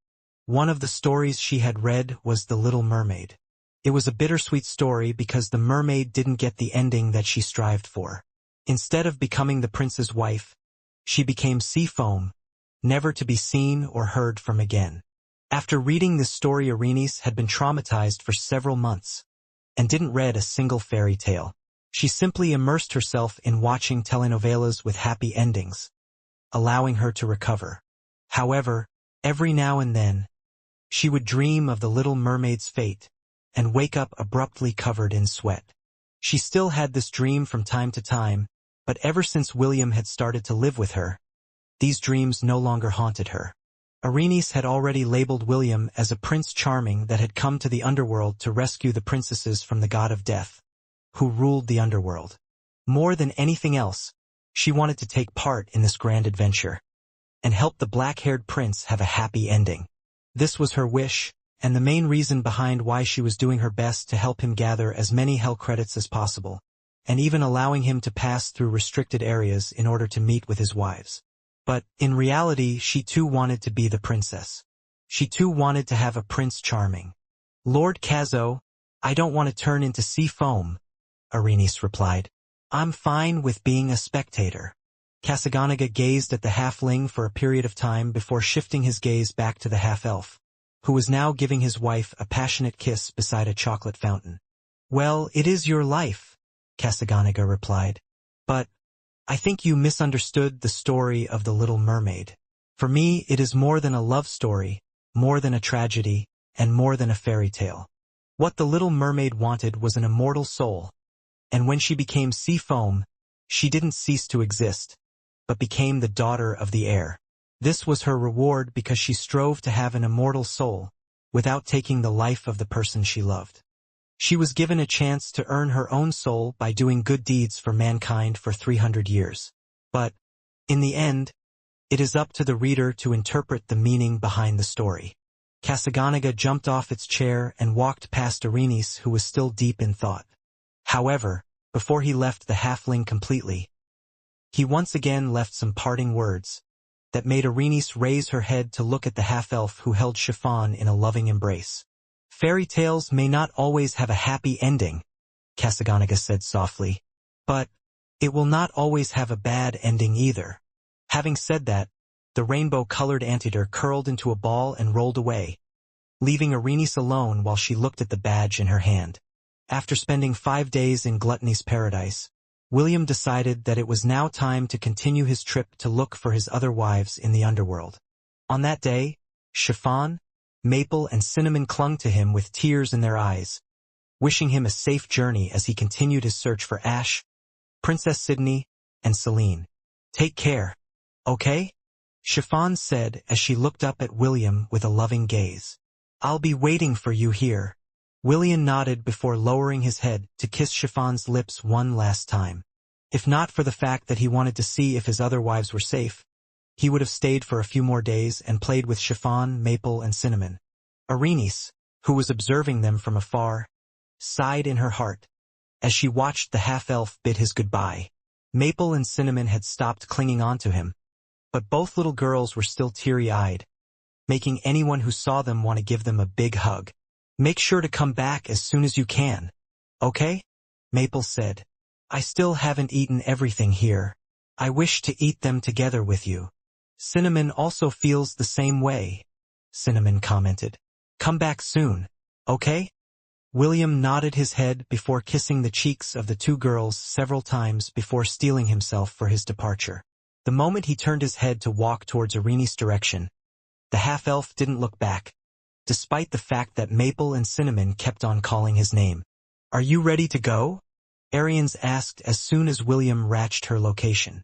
S1: One of the stories she had read was The Little Mermaid. It was a bittersweet story because the mermaid didn't get the ending that she strived for. Instead of becoming the prince's wife, she became sea foam, never to be seen or heard from again. After reading this story, Arenice had been traumatized for several months and didn't read a single fairy tale. She simply immersed herself in watching telenovelas with happy endings, allowing her to recover. However, every now and then, she would dream of the Little Mermaid's fate and wake up abruptly covered in sweat. She still had this dream from time to time, but ever since William had started to live with her, these dreams no longer haunted her. Arenice had already labeled William as a prince charming that had come to the underworld to rescue the princesses from the god of death, who ruled the underworld. More than anything else, she wanted to take part in this grand adventure and help the black-haired prince have a happy ending. This was her wish, and the main reason behind why she was doing her best to help him gather as many hell credits as possible, and even allowing him to pass through restricted areas in order to meet with his wives. But, in reality, she too wanted to be the princess. She too wanted to have a prince charming. "Lord Kazo, I don't want to turn into sea foam," Arenice replied. "I'm fine with being a spectator." Kasaganaga gazed at the halfling for a period of time before shifting his gaze back to the half-elf, who was now giving his wife a passionate kiss beside a chocolate fountain. "Well, it is your life," Kasaganaga replied. "But I think you misunderstood the story of the Little Mermaid. For me, it is more than a love story, more than a tragedy, and more than a fairy tale. What the Little Mermaid wanted was an immortal soul, and when she became sea foam, she didn't cease to exist, but became the daughter of the air. This was her reward because she strove to have an immortal soul, without taking the life of the person she loved. She was given a chance to earn her own soul by doing good deeds for mankind for 300 years. But, in the end, it is up to the reader to interpret the meaning behind the story." Kasaganaga jumped off its chair and walked past Arenice, who was still deep in thought. However, before he left the halfling completely, he once again left some parting words that made Arenice raise her head to look at the half-elf who held Chiffon in a loving embrace. "Fairy tales may not always have a happy ending," Kasaganaga said softly, "but it will not always have a bad ending either." Having said that, the rainbow-colored anteater curled into a ball and rolled away, leaving Arenice alone while she looked at the badge in her hand. After spending 5 days in Gluttony's paradise, William decided that it was now time to continue his trip to look for his other wives in the underworld. On that day, Chiffon, Maple, and Cinnamon clung to him with tears in their eyes, wishing him a safe journey as he continued his search for Ash, Princess Sydney, and Celine. "Take care, okay?" Chiffon said as she looked up at William with a loving gaze. "I'll be waiting for you here." William nodded before lowering his head to kiss Chiffon's lips one last time. If not for the fact that he wanted to see if his other wives were safe, he would have stayed for a few more days and played with Chiffon, Maple, and Cinnamon. Arenice, who was observing them from afar, sighed in her heart as she watched the half-elf bid his goodbye. Maple and Cinnamon had stopped clinging on to him, but both little girls were still teary-eyed, making anyone who saw them want to give them a big hug. "Make sure to come back as soon as you can, okay?" Maple said. "I still haven't eaten everything here. I wish to eat them together with you." "Cinnamon also feels the same way," Cinnamon commented. "Come back soon, okay?" William nodded his head before kissing the cheeks of the two girls several times before steeling himself for his departure. The moment he turned his head to walk towards Arenice's direction, the half-elf didn't look back, despite the fact that Maple and Cinnamon kept on calling his name. "Are you ready to go?" Arians asked as soon as William reached her location.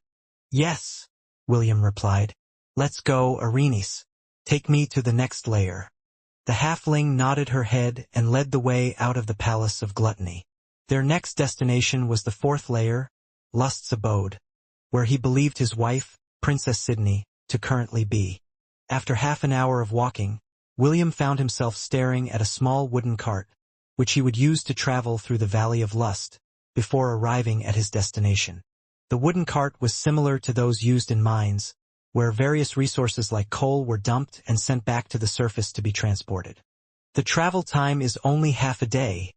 S1: "Yes," William replied. "Let's go, Arenice. Take me to the next layer." The halfling nodded her head and led the way out of the Palace of Gluttony. Their next destination was the 4th layer, Lust's abode, where he believed his wife, Princess Sydney, to currently be. After half an hour of walking, William found himself staring at a small wooden cart, which he would use to travel through the Valley of Lust, before arriving at his destination. The wooden cart was similar to those used in mines, where various resources like coal were dumped and sent back to the surface to be transported. "The travel time is only half a day,"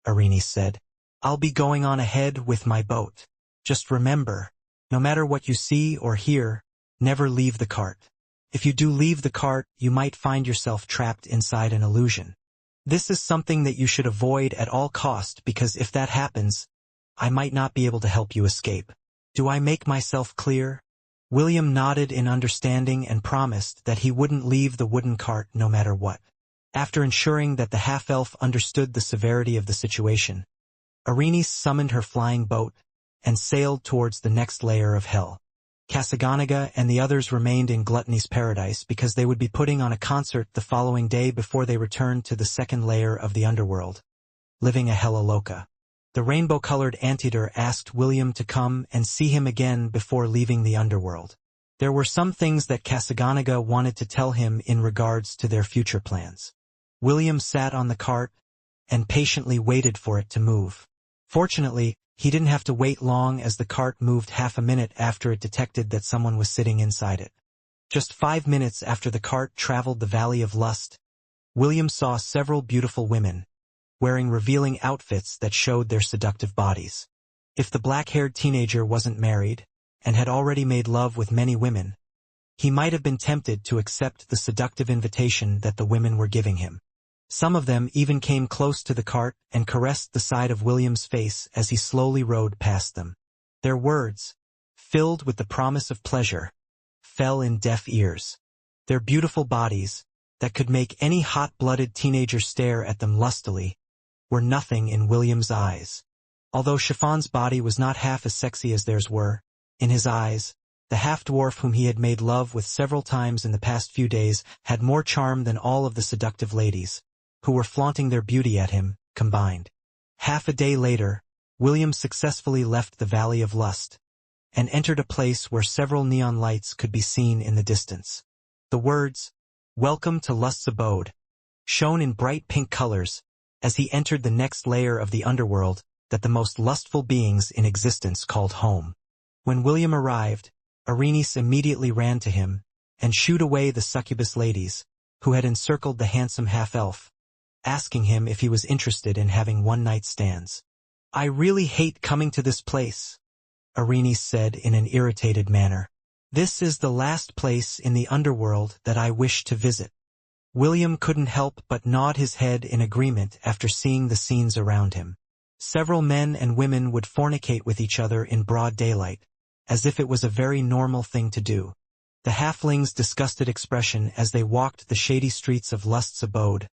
S1: Arenice said. "I'll be going on ahead with my boat. Just remember, no matter what you see or hear, never leave the cart. If you do leave the cart, you might find yourself trapped inside an illusion. This is something that you should avoid at all cost because if that happens, I might not be able to help you escape. Do I make myself clear?" William nodded in understanding and promised that he wouldn't leave the wooden cart no matter what. After ensuring that the half-elf understood the severity of the situation, Arenice summoned her flying boat and sailed towards the next layer of hell. Kasaganaga and the others remained in Gluttony's paradise because they would be putting on a concert the following day before they returned to the second layer of the underworld, living a hella loca. The rainbow-colored anteater asked William to come and see him again before leaving the underworld. There were some things that Kasaganaga wanted to tell him in regards to their future plans. William sat on the cart and patiently waited for it to move. Fortunately, he didn't have to wait long as the cart moved half a minute after it detected that someone was sitting inside it. Just 5 minutes after the cart traveled the Valley of Lust, William saw several beautiful women, wearing revealing outfits that showed their seductive bodies. If the black-haired teenager wasn't married, and had already made love with many women, he might have been tempted to accept the seductive invitation that the women were giving him. Some of them even came close to the cart and caressed the side of William's face as he slowly rode past them. Their words, filled with the promise of pleasure, fell in deaf ears. Their beautiful bodies, that could make any hot-blooded teenager stare at them lustily, were nothing in William's eyes. Although Chiffon's body was not half as sexy as theirs were, in his eyes, the half-dwarf whom he had made love with several times in the past few days had more charm than all of the seductive ladies, who were flaunting their beauty at him, combined. Half a day later, William successfully left the Valley of Lust, and entered a place where several neon lights could be seen in the distance. The words, "Welcome to Lust's Abode," shone in bright pink colors, as he entered the next layer of the underworld that the most lustful beings in existence called home. When William arrived, Arenice immediately ran to him, and shooed away the succubus ladies, who had encircled the handsome half-elf, asking him if he was interested in having one-night stands. "I really hate coming to this place," Arenice said in an irritated manner. "This is the last place in the underworld that I wish to visit." William couldn't help but nod his head in agreement after seeing the scenes around him. Several men and women would fornicate with each other in broad daylight, as if it was a very normal thing to do. The halfling's disgusted expression as they walked the shady streets of Lust's abode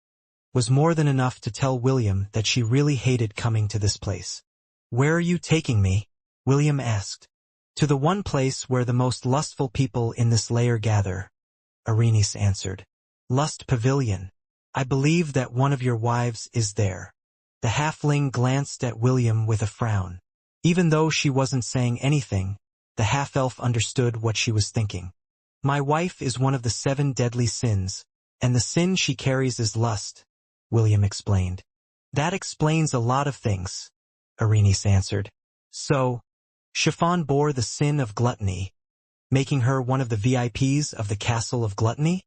S1: was more than enough to tell William that she really hated coming to this place. "Where are you taking me?" William asked. "To the one place where the most lustful people in this layer gather," Arenice answered. "Lust Pavilion. I believe that one of your wives is there." The halfling glanced at William with a frown. Even though she wasn't saying anything, the half-elf understood what she was thinking. "My wife is one of the 7 deadly sins, and the sin she carries is lust," William explained. "That explains a lot of things," Arenice answered. "So, Chiffon bore the sin of gluttony, making her one of the VIPs of the Castle of Gluttony?"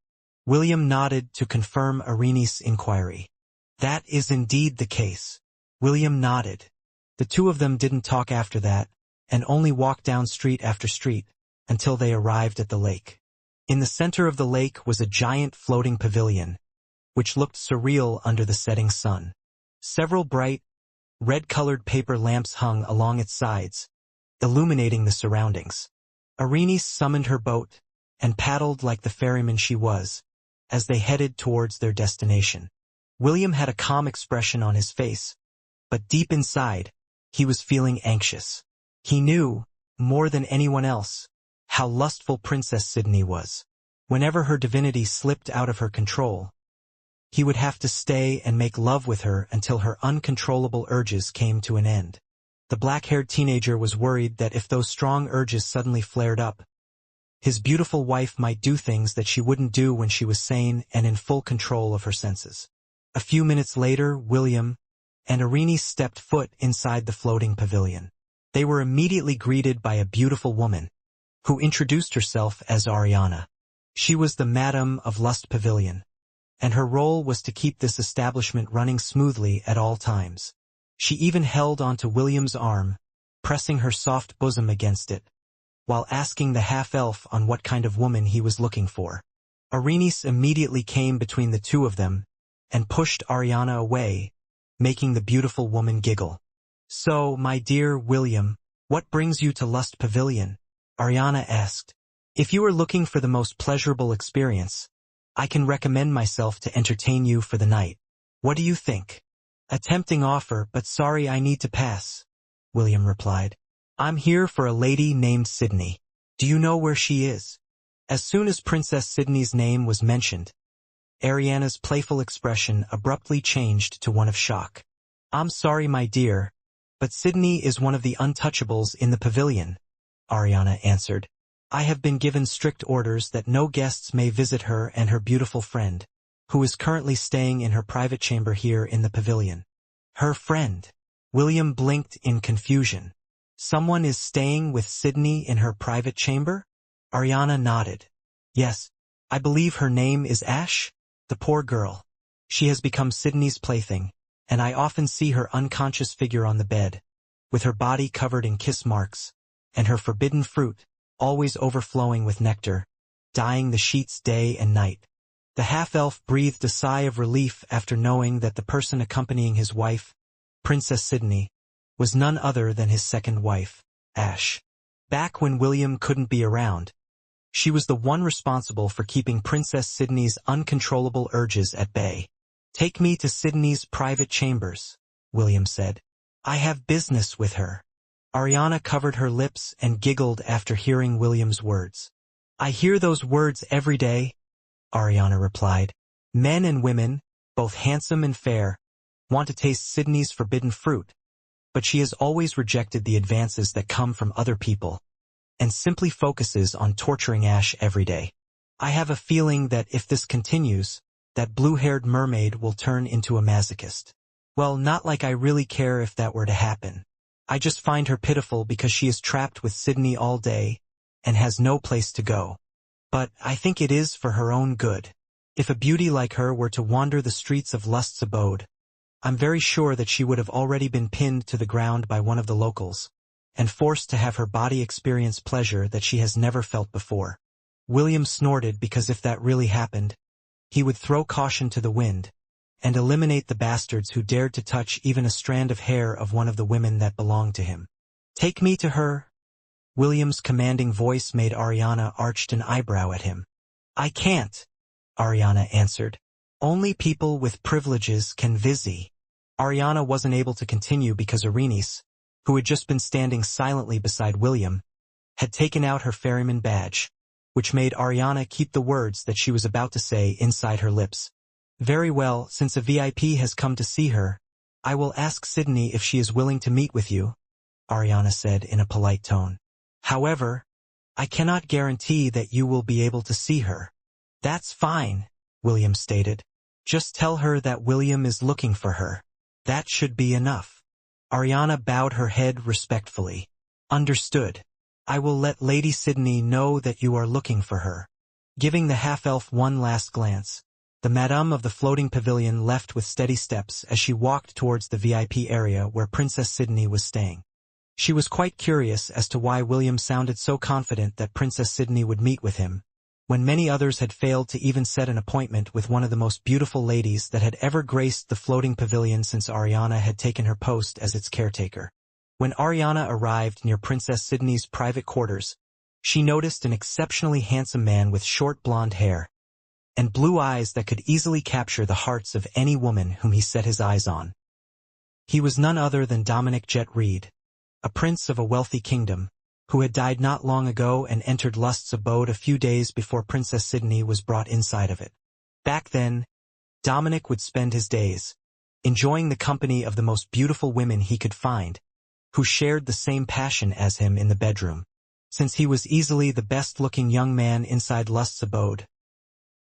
S1: William nodded to confirm Arenice's inquiry. "That is indeed the case." William nodded. The two of them didn't talk after that, and only walked down street after street, until they arrived at the lake. In the center of the lake was a giant floating pavilion, which looked surreal under the setting sun. Several bright, red-colored paper lamps hung along its sides, illuminating the surroundings. Arenice summoned her boat, and paddled like the ferryman she was, as they headed towards their destination. William had a calm expression on his face, but deep inside, he was feeling anxious. He knew, more than anyone else, how lustful Princess Sydney was. Whenever her divinity slipped out of her control, he would have to stay and make love with her until her uncontrollable urges came to an end. The black-haired teenager was worried that if those strong urges suddenly flared up, his beautiful wife might do things that she wouldn't do when she was sane and in full control of her senses. A few minutes later, William and Arenice stepped foot inside the floating pavilion. They were immediately greeted by a beautiful woman, who introduced herself as Ariana. She was the Madam of Lust Pavilion, and her role was to keep this establishment running smoothly at all times. She even held onto William's arm, pressing her soft bosom against it, while asking the half-elf on what kind of woman he was looking for. Arenice immediately came between the two of them, and pushed Ariana away, making the beautiful woman giggle. "So, my dear William, what brings you to Lust Pavilion?" Ariana asked. "If you are looking for the most pleasurable experience, I can recommend myself to entertain you for the night. What do you think?" A tempting offer, but sorry, I need to pass, William replied. I'm here for a lady named Sydney. Do you know where she is? As soon as Princess Sydney's name was mentioned, Ariana's playful expression abruptly changed to one of shock. I'm sorry, my dear, but Sydney is one of the untouchables in the pavilion, Ariana answered. I have been given strict orders that no guests may visit her and her beautiful friend, who is currently staying in her private chamber here in the pavilion. Her friend. William blinked in confusion. Someone is staying with Sydney in her private chamber? Ariana nodded. Yes, I believe her name is Ash. The poor girl. She has become Sydney's plaything, and I often see her unconscious figure on the bed, with her body covered in kiss marks, and her forbidden fruit, always overflowing with nectar, dyeing the sheets day and night. The half-elf breathed a sigh of relief after knowing that the person accompanying his wife, Princess Sydney, was none other than his second wife, Ash. Back when William couldn't be around, she was the one responsible for keeping Princess Sydney's uncontrollable urges at bay. Take me to Sydney's private chambers, William said. I have business with her. Ariana covered her lips and giggled after hearing William's words. I hear those words every day, Ariana replied. Men and women, both handsome and fair, want to taste Sydney's forbidden fruit, but she has always rejected the advances that come from other people, and simply focuses on torturing Ash every day. I have a feeling that if this continues, that blue-haired mermaid will turn into a masochist. Well, not like I really care if that were to happen. I just find her pitiful because she is trapped with Sydney all day and has no place to go. But I think it is for her own good. If a beauty like her were to wander the streets of Lust's abode, I'm very sure that she would have already been pinned to the ground by one of the locals, and forced to have her body experience pleasure that she has never felt before. William snorted because if that really happened, he would throw caution to the wind, and eliminate the bastards who dared to touch even a strand of hair of one of the women that belonged to him. Take me to her. William's commanding voice made Ariana arch an eyebrow at him. I can't, Ariana answered. Only people with privileges can visit. Ariana wasn't able to continue because Arenice, who had just been standing silently beside William, had taken out her ferryman badge, which made Ariana keep the words that she was about to say inside her lips. Very well, since a VIP has come to see her, I will ask Sydney if she is willing to meet with you, Ariana said in a polite tone. However, I cannot guarantee that you will be able to see her. That's fine, William stated. Just tell her that William is looking for her. That should be enough. Ariana bowed her head respectfully. Understood. I will let Lady Sydney know that you are looking for her. Giving the half-elf one last glance, the Madame of the Floating Pavilion left with steady steps as she walked towards the VIP area where Princess Sydney was staying. She was quite curious as to why William sounded so confident that Princess Sydney would meet with him, when many others had failed to even set an appointment with one of the most beautiful ladies that had ever graced the floating pavilion since Ariana had taken her post as its caretaker. When Ariana arrived near Princess Sydney's private quarters, she noticed an exceptionally handsome man with short blonde hair and blue eyes that could easily capture the hearts of any woman whom he set his eyes on. He was none other than Dominic Jet Reed, a prince of a wealthy kingdom, who had died not long ago and entered Lust's abode a few days before Princess Sydney was brought inside of it. Back then, Dominic would spend his days enjoying the company of the most beautiful women he could find, who shared the same passion as him in the bedroom. Since he was easily the best-looking young man inside Lust's abode,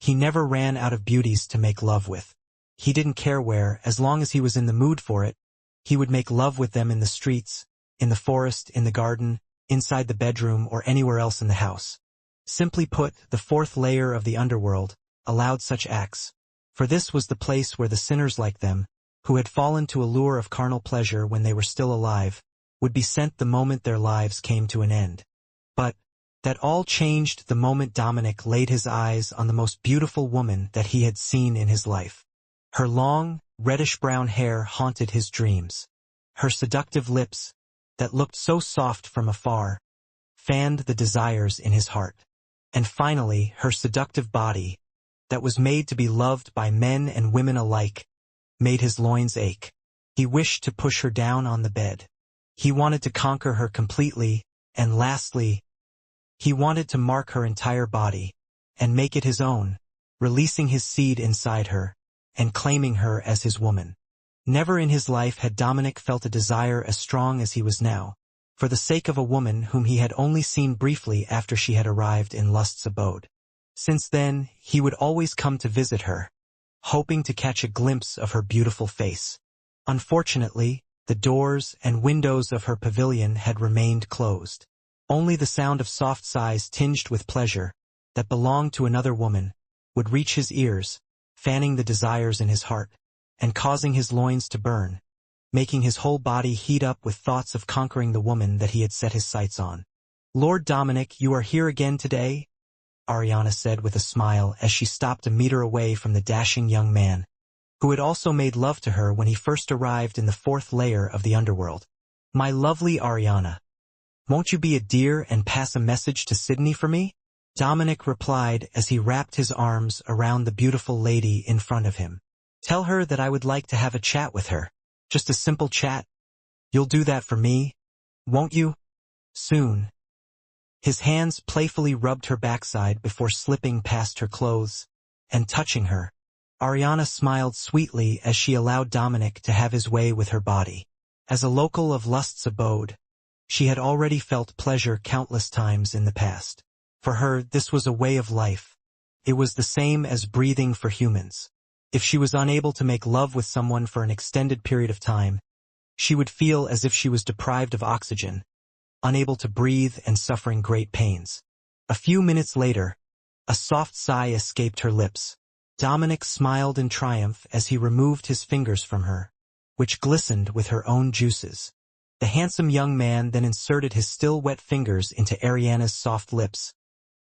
S1: he never ran out of beauties to make love with. He didn't care where, as long as he was in the mood for it, he would make love with them in the streets, in the forest, in the garden, inside the bedroom, or anywhere else in the house. Simply put, the fourth layer of the underworld allowed such acts, for this was the place where the sinners like them, who had fallen to a lure of carnal pleasure when they were still alive, would be sent the moment their lives came to an end. But that all changed the moment Dominic laid his eyes on the most beautiful woman that he had seen in his life. Her long, reddish-brown hair haunted his dreams. Her seductive lips, that looked so soft from afar, fanned the desires in his heart. And finally, her seductive body, that was made to be loved by men and women alike, made his loins ache. He wished to push her down on the bed. He wanted to conquer her completely, and lastly, he wanted to mark her entire body, and make it his own, releasing his seed inside her, and claiming her as his woman. Never in his life had Dominic felt a desire as strong as he was now, for the sake of a woman whom he had only seen briefly after she had arrived in Lust's abode. Since then, he would always come to visit her, hoping to catch a glimpse of her beautiful face. Unfortunately, the doors and windows of her pavilion had remained closed. Only the sound of soft sighs tinged with pleasure, that belonged to another woman, would reach his ears, fanning the desires in his heart, and causing his loins to burn, making his whole body heat up with thoughts of conquering the woman that he had set his sights on. "Lord Dominic, you are here again today?" Ariana said with a smile as she stopped a meter away from the dashing young man, who had also made love to her when he first arrived in the 4th layer of the underworld. "My lovely Ariana, won't you be a dear and pass a message to Sydney for me?" Dominic replied as he wrapped his arms around the beautiful lady in front of him. "Tell her that I would like to have a chat with her. Just a simple chat. You'll do that for me, won't you? Soon." His hands playfully rubbed her backside before slipping past her clothes and touching her. Ariana smiled sweetly as she allowed Dominic to have his way with her body. As a local of Lust's abode, she had already felt pleasure countless times in the past. For her, this was a way of life. It was the same as breathing for humans. If she was unable to make love with someone for an extended period of time, she would feel as if she was deprived of oxygen, unable to breathe and suffering great pains. A few minutes later, a soft sigh escaped her lips. Dominic smiled in triumph as he removed his fingers from her, which glistened with her own juices. The handsome young man then inserted his still wet fingers into Ariana's soft lips,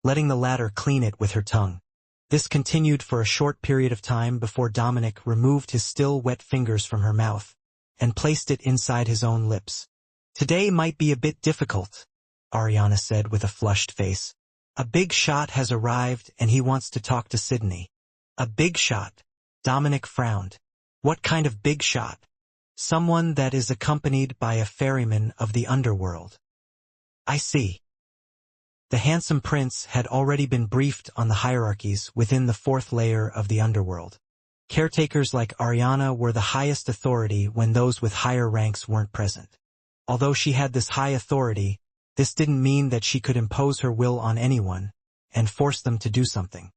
S1: letting the latter clean it with her tongue. This continued for a short period of time before Dominic removed his still wet fingers from her mouth and placed it inside his own lips. "Today might be a bit difficult," Ariana said with a flushed face. "A big shot has arrived and he wants to talk to Sydney." "A big shot?" Dominic frowned. "What kind of big shot?" "Someone that is accompanied by a ferryman of the underworld." "I see." The handsome prince had already been briefed on the hierarchies within the 4th layer of the underworld. Caretakers like Ariana were the highest authority when those with higher ranks weren't present. Although she had this high authority, this didn't mean that she could impose her will on anyone and force them to do something.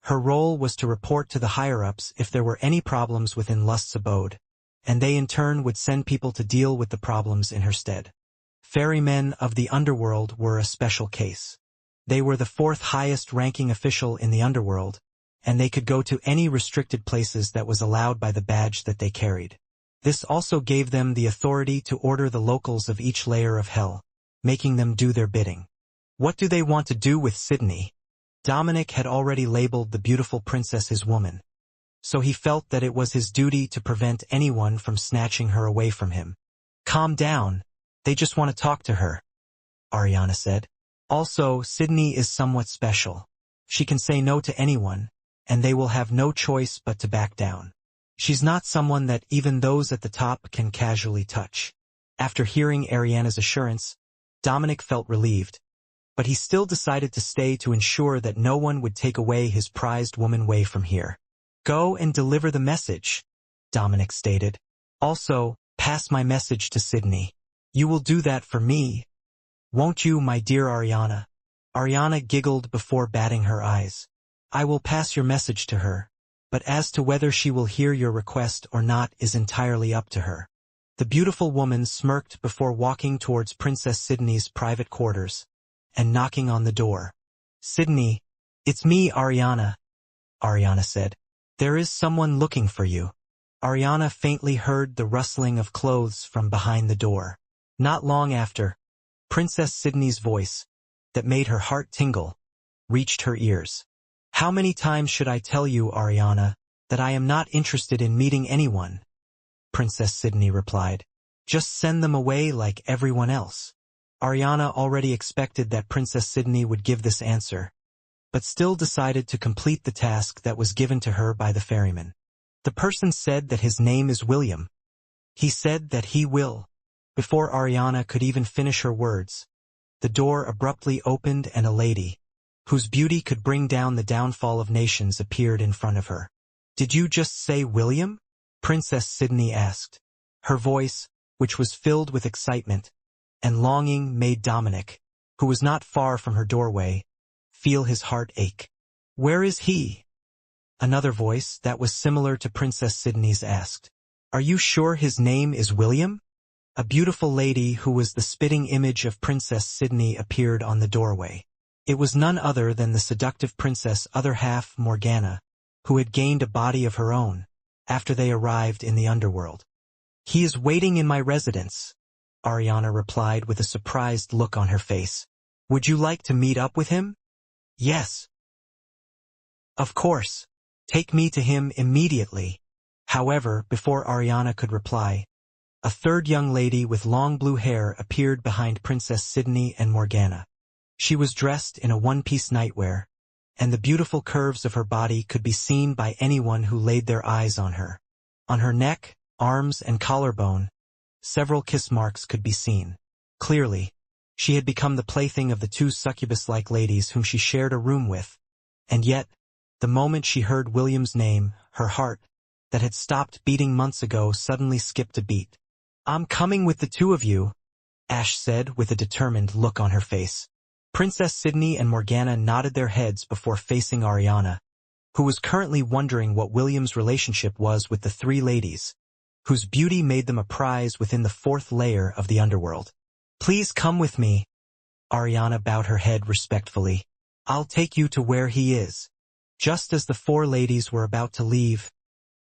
S1: Her role was to report to the higher-ups if there were any problems within Lust's abode, and they in turn would send people to deal with the problems in her stead. Ferrymen of the underworld were a special case. They were the 4th highest ranking official in the underworld, and they could go to any restricted places that was allowed by the badge that they carried. This also gave them the authority to order the locals of each layer of hell, making them do their bidding. What do they want to do with Sydney? Dominic had already labeled the beautiful princess his woman, so he felt that it was his duty to prevent anyone from snatching her away from him. "Calm down, they just want to talk to her," Ariana said. "Also, Sydney is somewhat special. She can say no to anyone, and they will have no choice but to back down. She's not someone that even those at the top can casually touch." After hearing Ariana's assurance, Dominic felt relieved, but he still decided to stay to ensure that no one would take away his prized woman away from here. "Go and deliver the message," Dominic stated. "Also, pass my message to Sydney. You will do that for me, won't you, my dear Ariana?" Ariana giggled before batting her eyes. "I will pass your message to her, but as to whether she will hear your request or not is entirely up to her." The beautiful woman smirked before walking towards Princess Sydney's private quarters and knocking on the door. "Sydney, it's me, Ariana," Ariana said. "There is someone looking for you." Ariana faintly heard the rustling of clothes from behind the door. Not long after, Princess Sydney's voice, that made her heart tingle, reached her ears. "How many times should I tell you, Ariana, that I am not interested in meeting anyone?" Princess Sydney replied. "Just send them away like everyone else." Ariana already expected that Princess Sydney would give this answer, but still decided to complete the task that was given to her by the ferryman. "The person said that his name is William," He said that he will. Before Ariana could even finish her words, the door abruptly opened and a lady, whose beauty could bring down the downfall of nations, appeared in front of her. "Did you just say William?" Princess Sydney asked. Her voice, which was filled with excitement and longing, made Dominic, who was not far from her doorway, feel his heart ache. "Where is he?" Another voice, that was similar to Princess Sydney's, asked. "Are you sure his name is William?" A beautiful lady who was the spitting image of Princess Sydney appeared on the doorway. It was none other than the seductive princess' other half, Morgana, who had gained a body of her own after they arrived in the underworld. "He is waiting in my residence," Ariana replied with a surprised look on her face. "Would you like to meet up with him?" "Yes. Of course. Take me to him immediately." However, before Ariana could reply, a third young lady with long blue hair appeared behind Princess Sydney and Morgana. She was dressed in a one-piece nightwear, and the beautiful curves of her body could be seen by anyone who laid their eyes on her. On her neck, arms, and collarbone, several kiss marks could be seen. Clearly, she had become the plaything of the two succubus-like ladies whom she shared a room with, and yet, the moment she heard William's name, her heart, that had stopped beating months ago, suddenly skipped a beat. "I'm coming with the two of you," Ash said with a determined look on her face. Princess Sydney and Morgana nodded their heads before facing Ariana, who was currently wondering what William's relationship was with the three ladies, whose beauty made them a prize within the fourth layer of the underworld. "Please come with me." Ariana bowed her head respectfully. "I'll take you to where he is." Just as the four ladies were about to leave,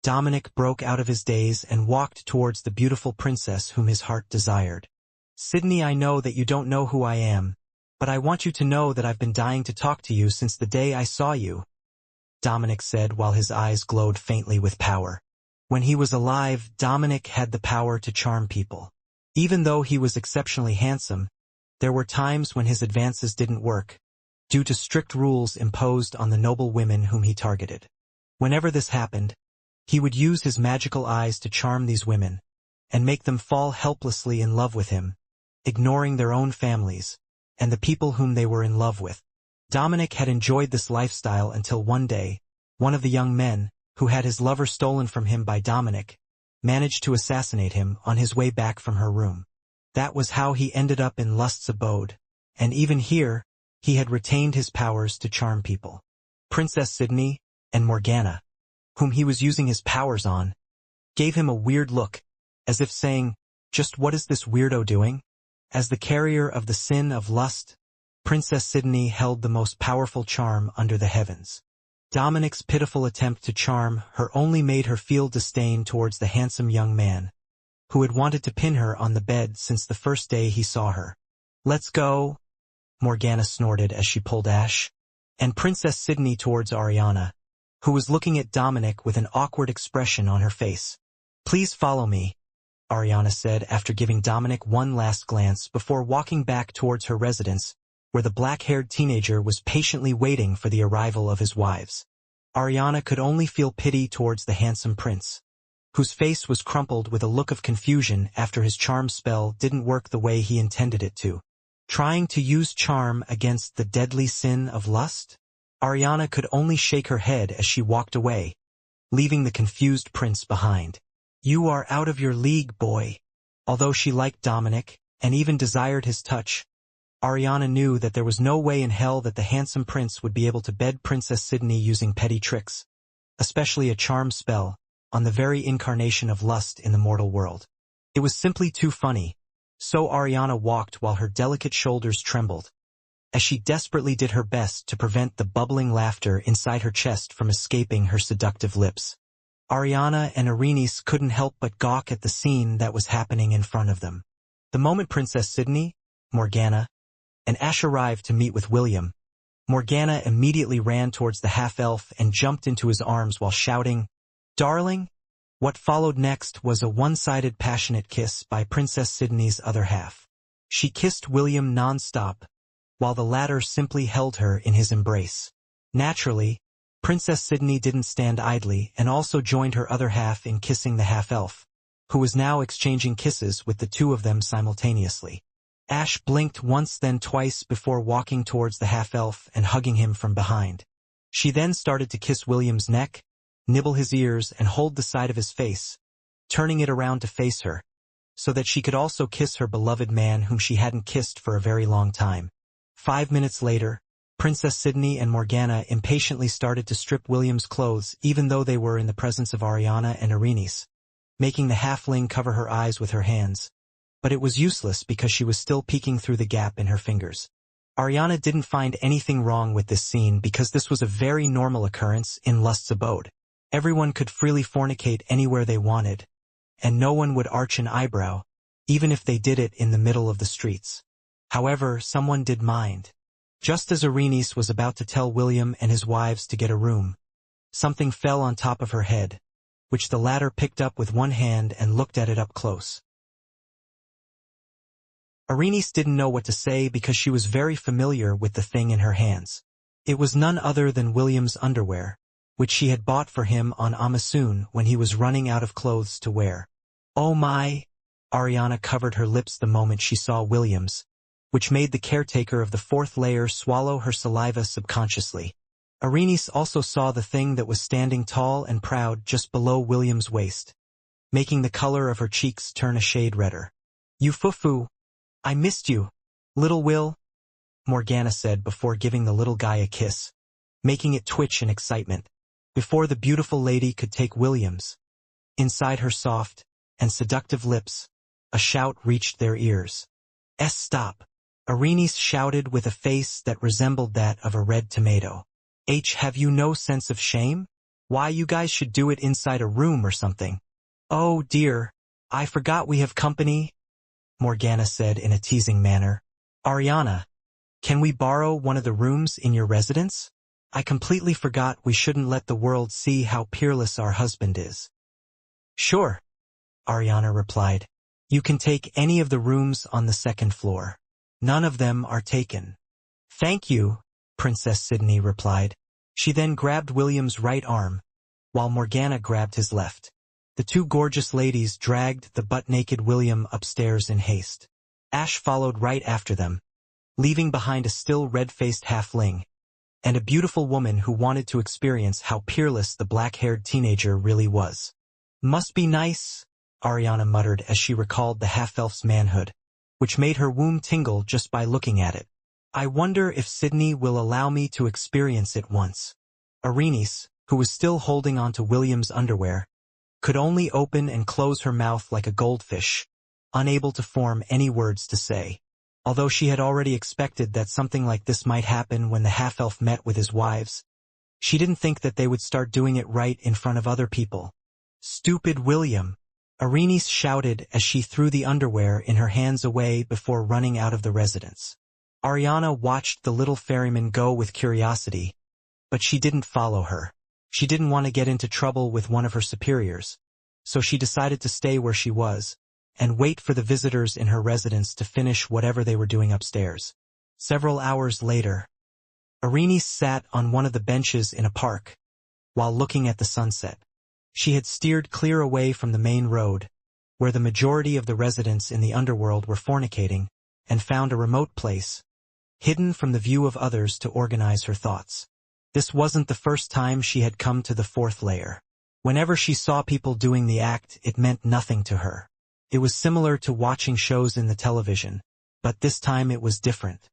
S1: Dominic broke out of his daze and walked towards the beautiful princess whom his heart desired. "Sydney, I know that you don't know who I am, but I want you to know that I've been dying to talk to you since the day I saw you," Dominic said while his eyes glowed faintly with power. When he was alive, Dominic had the power to charm people. Even though he was exceptionally handsome, there were times when his advances didn't work, due to strict rules imposed on the noble women whom he targeted. Whenever this happened, he would use his magical eyes to charm these women, and make them fall helplessly in love with him, ignoring their own families, and the people whom they were in love with. Dominic had enjoyed this lifestyle until one day, one of the young men, who had his lover stolen from him by Dominic, managed to assassinate him on his way back from her room. That was how he ended up in Lust's abode, and even here, he had retained his powers to charm people. Princess Sydney and Morgana, whom he was using his powers on, gave him a weird look, as if saying, "Just what is this weirdo doing?" As the carrier of the sin of lust, Princess Sydney held the most powerful charm under the heavens. Dominic's pitiful attempt to charm her only made her feel disdain towards the handsome young man, who had wanted to pin her on the bed since the first day he saw her. "Let's go," Morgana snorted as she pulled Ash and Princess Sydney towards Ariana, who was looking at Dominic with an awkward expression on her face. "Please follow me," Ariana said after giving Dominic one last glance before walking back towards her residence, where the black-haired teenager was patiently waiting for the arrival of his wives. Ariana could only feel pity towards the handsome prince, whose face was crumpled with a look of confusion after his charm spell didn't work the way he intended it to. Trying to use charm against the deadly sin of lust? Ariana could only shake her head as she walked away, leaving the confused prince behind. "You are out of your league, boy." Although she liked Dominic, and even desired his touch, Ariana knew that there was no way in hell that the handsome prince would be able to bed Princess Sydney using petty tricks, especially a charm spell, on the very incarnation of lust in the mortal world. It was simply too funny, so Ariana walked while her delicate shoulders trembled, as she desperately did her best to prevent the bubbling laughter inside her chest from escaping her seductive lips. Ariana and Erenice couldn't help but gawk at the scene that was happening in front of them. The moment Princess Sydney, Morgana, and Ash arrived to meet with William, Morgana immediately ran towards the half-elf and jumped into his arms while shouting, "Darling!" What followed next was a one-sided passionate kiss by Princess Sydney's other half. She kissed William non-stop, while the latter simply held her in his embrace. Naturally, Princess Sydney didn't stand idly and also joined her other half in kissing the half-elf, who was now exchanging kisses with the two of them simultaneously. Ash blinked once then twice before walking towards the half-elf and hugging him from behind. She then started to kiss William's neck, nibble his ears and hold the side of his face, turning it around to face her, so that she could also kiss her beloved man whom she hadn't kissed for a very long time. 5 minutes later, Princess Sydney and Morgana impatiently started to strip William's clothes even though they were in the presence of Ariana and Erenice, making the halfling cover her eyes with her hands. But it was useless because she was still peeking through the gap in her fingers. Ariana didn't find anything wrong with this scene because this was a very normal occurrence in Lust's abode. Everyone could freely fornicate anywhere they wanted, and no one would arch an eyebrow, even if they did it in the middle of the streets. However, someone did mind. Just as Erenice was about to tell William and his wives to get a room, something fell on top of her head, which the latter picked up with one hand and looked at it up close. Erenice didn't know what to say because she was very familiar with the thing in her hands. It was none other than William's underwear, which she had bought for him on Amasoon when he was running out of clothes to wear. Oh my! Ariana covered her lips the moment she saw William's, which made the caretaker of the fourth layer swallow her saliva subconsciously. Erenice also saw the thing that was standing tall and proud just below William's waist, making the color of her cheeks turn a shade redder. "You foo-foo! I missed you, little Will," Morgana said before giving the little guy a kiss, making it twitch in excitement. Before the beautiful lady could take William's, inside her soft and seductive lips, a shout reached their ears. Stop! Erenice shouted with a face that resembled that of a red tomato. Have you no sense of shame? Why you guys should do it inside a room or something. Oh dear, I forgot we have company, Morgana said in a teasing manner. Ariana, can we borrow one of the rooms in your residence? I completely forgot we shouldn't let the world see how peerless our husband is. Sure, Ariana replied. You can take any of the rooms on the second floor. None of them are taken. Thank you, Princess Sydney replied. She then grabbed William's right arm, while Morgana grabbed his left. The two gorgeous ladies dragged the butt-naked William upstairs in haste. Ash followed right after them, leaving behind a still red-faced halfling, and a beautiful woman who wanted to experience how peerless the black-haired teenager really was. Must be nice, Ariana muttered as she recalled the half-elf's manhood, which made her womb tingle just by looking at it. I wonder if Sydney will allow me to experience it once. Erenice, who was still holding on to William's underwear, could only open and close her mouth like a goldfish, unable to form any words to say. Although she had already expected that something like this might happen when the half-elf met with his wives, she didn't think that they would start doing it right in front of other people. Stupid William! Erenice shouted as she threw the underwear in her hands away before running out of the residence. Ariana watched the little ferryman go with curiosity, but she didn't follow her. She didn't want to get into trouble with one of her superiors, so she decided to stay where she was and wait for the visitors in her residence to finish whatever they were doing upstairs. Several hours later, Erenice sat on one of the benches in a park while looking at the sunset. She had steered clear away from the main road, where the majority of the residents in the underworld were fornicating, and found a remote place, hidden from the view of others to organize her thoughts. This wasn't the first time she had come to the fourth layer. Whenever she saw people doing the act, it meant nothing to her. It was similar to watching shows in the television, but this time it was different.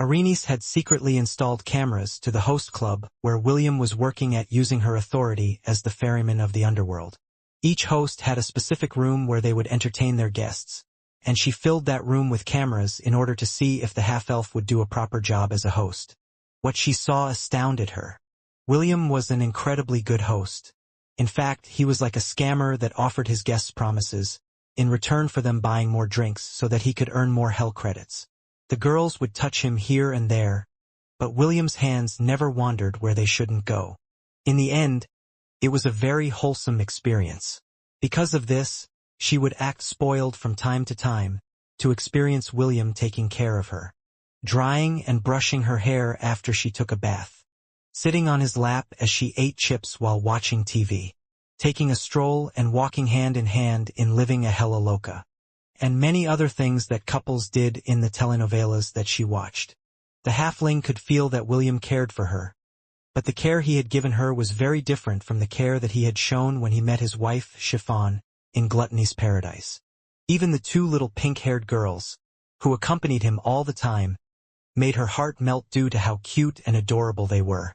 S1: Erenice had secretly installed cameras to the host club where William was working at using her authority as the ferryman of the underworld. Each host had a specific room where they would entertain their guests, and she filled that room with cameras in order to see if the half-elf would do a proper job as a host. What she saw astounded her. William was an incredibly good host. In fact, he was like a scammer that offered his guests promises, in return for them buying more drinks so that he could earn more hell credits. The girls would touch him here and there, but William's hands never wandered where they shouldn't go. In the end, it was a very wholesome experience. Because of this, she would act spoiled from time to time, to experience William taking care of her, drying and brushing her hair after she took a bath, sitting on his lap as she ate chips while watching TV, taking a stroll and walking hand in hand in Living a Hella Loca, and many other things that couples did in the telenovelas that she watched. The halfling could feel that William cared for her, but the care he had given her was very different from the care that he had shown when he met his wife, Chiffon, in Gluttony's Paradise. Even the two little pink-haired girls, who accompanied him all the time, made her heart melt due to how cute and adorable they were.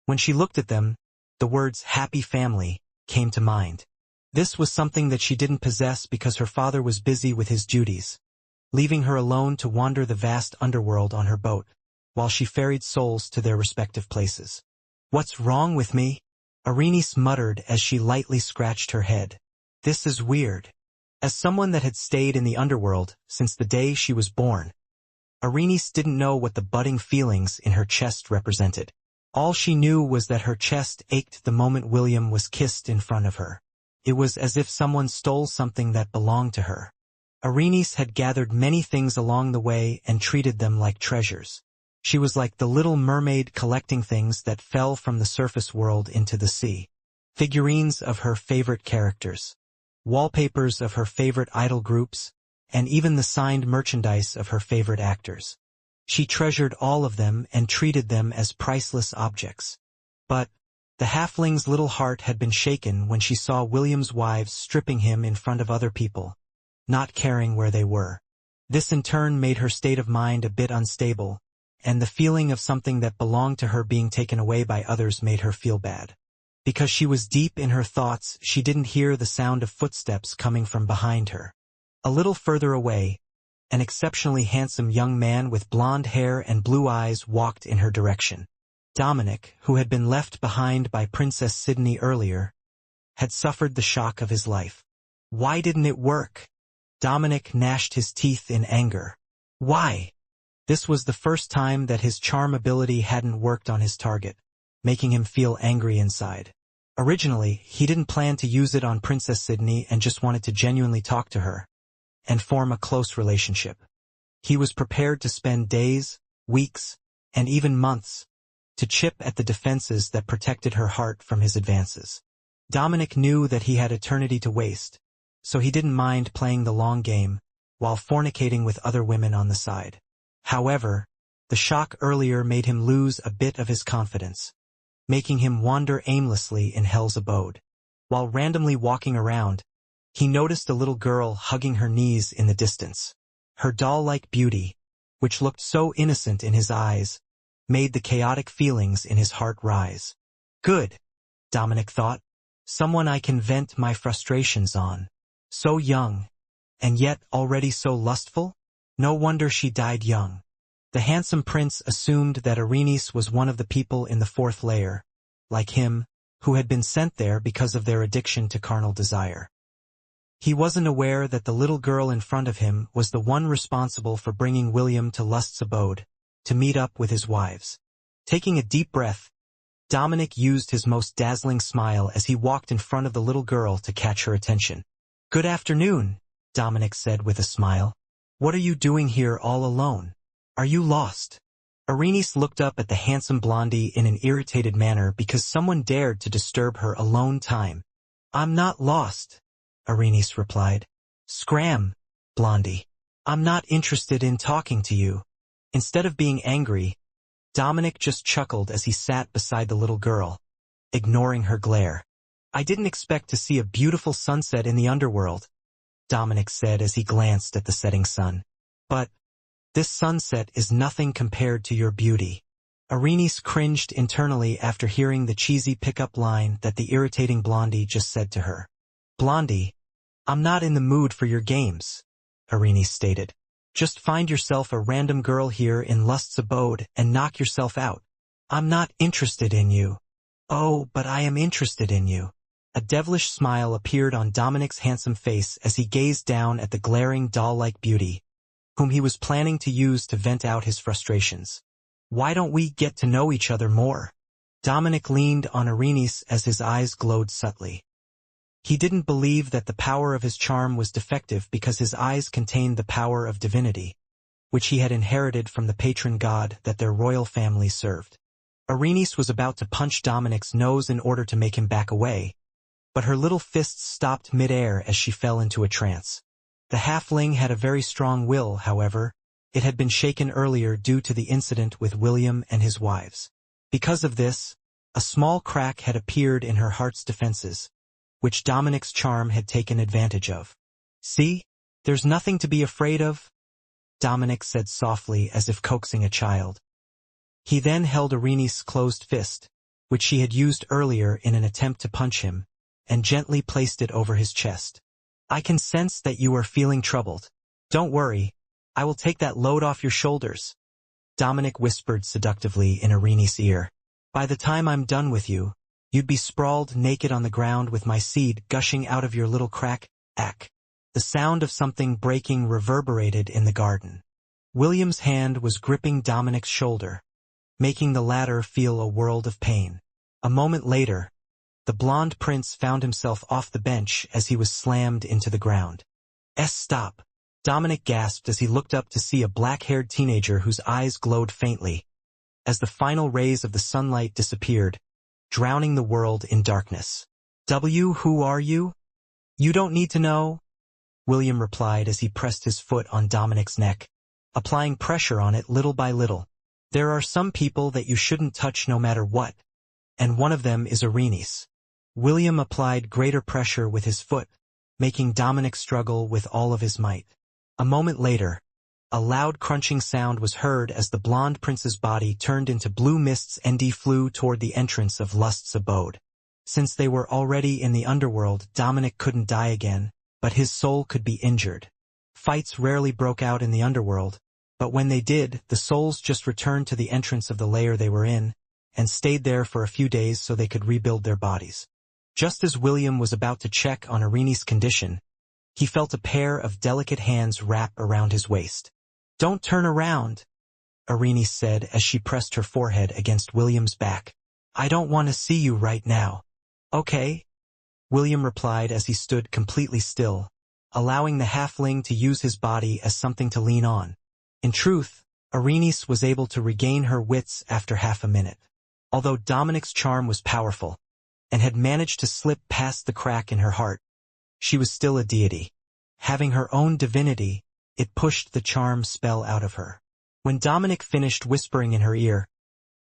S1: When she looked at them, the words happy family came to mind. This was something that she didn't possess because her father was busy with his duties, leaving her alone to wander the vast underworld on her boat, while she ferried souls to their respective places. "What's wrong with me?" Arenice muttered as she lightly scratched her head. "This is weird." As someone that had stayed in the underworld since the day she was born, Arenice didn't know what the budding feelings in her chest represented. All she knew was that her chest ached the moment William was kissed in front of her. It was as if someone stole something that belonged to her. Arenice had gathered many things along the way and treated them like treasures. She was like the little mermaid collecting things that fell from the surface world into the sea. Figurines of her favorite characters, wallpapers of her favorite idol groups, and even the signed merchandise of her favorite actors. She treasured all of them and treated them as priceless objects. But the halfling's little heart had been shaken when she saw William's wives stripping him in front of other people, not caring where they were. This in turn made her state of mind a bit unstable, and the feeling of something that belonged to her being taken away by others made her feel bad. Because she was deep in her thoughts, she didn't hear the sound of footsteps coming from behind her. A little further away, an exceptionally handsome young man with blonde hair and blue eyes walked in her direction. Dominic, who had been left behind by Princess Sydney earlier, had suffered the shock of his life. Why didn't it work? Dominic gnashed his teeth in anger. Why? This was the first time that his charm ability hadn't worked on his target, making him feel angry inside. Originally, he didn't plan to use it on Princess Sydney and just wanted to genuinely talk to her and form a close relationship. He was prepared to spend days, weeks, and even months to chip at the defenses that protected her heart from his advances. Dominic knew that he had eternity to waste, so he didn't mind playing the long game while fornicating with other women on the side. However, the shock earlier made him lose a bit of his confidence, making him wander aimlessly in Hell's abode. While randomly walking around, he noticed a little girl hugging her knees in the distance. Her doll-like beauty, which looked so innocent in his eyes, made the chaotic feelings in his heart rise. Good, Dominic thought. Someone I can vent my frustrations on. So young, and yet already so lustful? No wonder she died young. The handsome prince assumed that Arenice was one of the people in the fourth layer, like him, who had been sent there because of their addiction to carnal desire. He wasn't aware that the little girl in front of him was the one responsible for bringing William to Lust's abode, to meet up with his wives. Taking a deep breath, Dominic used his most dazzling smile as he walked in front of the little girl to catch her attention. "Good afternoon," Dominic said with a smile. "What are you doing here all alone? Are you lost?" Arenice looked up at the handsome blondie in an irritated manner because someone dared to disturb her alone time. "I'm not lost," Arenice replied. "Scram, blondie. I'm not interested in talking to you." Instead of being angry, Dominic just chuckled as he sat beside the little girl, ignoring her glare. "I didn't expect to see a beautiful sunset in the underworld," Dominic said as he glanced at the setting sun. "But this sunset is nothing compared to your beauty." Arenice cringed internally after hearing the cheesy pickup line that the irritating blondie just said to her. "Blondie, I'm not in the mood for your games," Arenice stated. "Just find yourself a random girl here in Lust's abode and knock yourself out. I'm not interested in you." "Oh, but I am interested in you." A devilish smile appeared on Dominic's handsome face as he gazed down at the glaring doll-like beauty, whom he was planning to use to vent out his frustrations. "Why don't we get to know each other more?" Dominic leaned on Arenice as his eyes glowed subtly. He didn't believe that the power of his charm was defective because his eyes contained the power of divinity, which he had inherited from the patron god that their royal family served. Arenice was about to punch Dominic's nose in order to make him back away, but her little fists stopped mid-air as she fell into a trance. The halfling had a very strong will, however. It had been shaken earlier due to the incident with William and his wives. Because of this, a small crack had appeared in her heart's defenses, which Dominic's charm had taken advantage of. "See? There's nothing to be afraid of," Dominic said softly as if coaxing a child. He then held Irene's closed fist, which she had used earlier in an attempt to punch him, and gently placed it over his chest. "I can sense that you are feeling troubled. Don't worry, I will take that load off your shoulders," Dominic whispered seductively in Irene's ear. "By the time I'm done with you, you'd be sprawled naked on the ground with my seed gushing out of your little crack." Ack. The sound of something breaking reverberated in the garden. William's hand was gripping Dominic's shoulder, making the latter feel a world of pain. A moment later, the blonde prince found himself off the bench as he was slammed into the ground. Stop! Dominic gasped as he looked up to see a black-haired teenager whose eyes glowed faintly, as the final rays of the sunlight disappeared, drowning the world in darkness. Who are you?" "You don't need to know," William replied as he pressed his foot on Dominic's neck, applying pressure on it little by little. "There are some people that you shouldn't touch no matter what, and one of them is Irene's." William applied greater pressure with his foot, making Dominic struggle with all of his might. A moment later, a loud crunching sound was heard as the blonde prince's body turned into blue mists and flew toward the entrance of Lust's abode. Since they were already in the underworld, Dominic couldn't die again, but his soul could be injured. Fights rarely broke out in the underworld, but when they did, the souls just returned to the entrance of the layer they were in, and stayed there for a few days so they could rebuild their bodies. Just as William was about to check on Irene's condition, he felt a pair of delicate hands wrap around his waist. "Don't turn around," Irene said as she pressed her forehead against William's back. "I don't want to see you right now." "Okay," William replied as he stood completely still, allowing the halfling to use his body as something to lean on. In truth, Irene was able to regain her wits after half a minute. Although Dominic's charm was powerful, and had managed to slip past the crack in her heart, she was still a deity. Having her own divinity, it pushed the charm spell out of her. When Dominic finished whispering in her ear,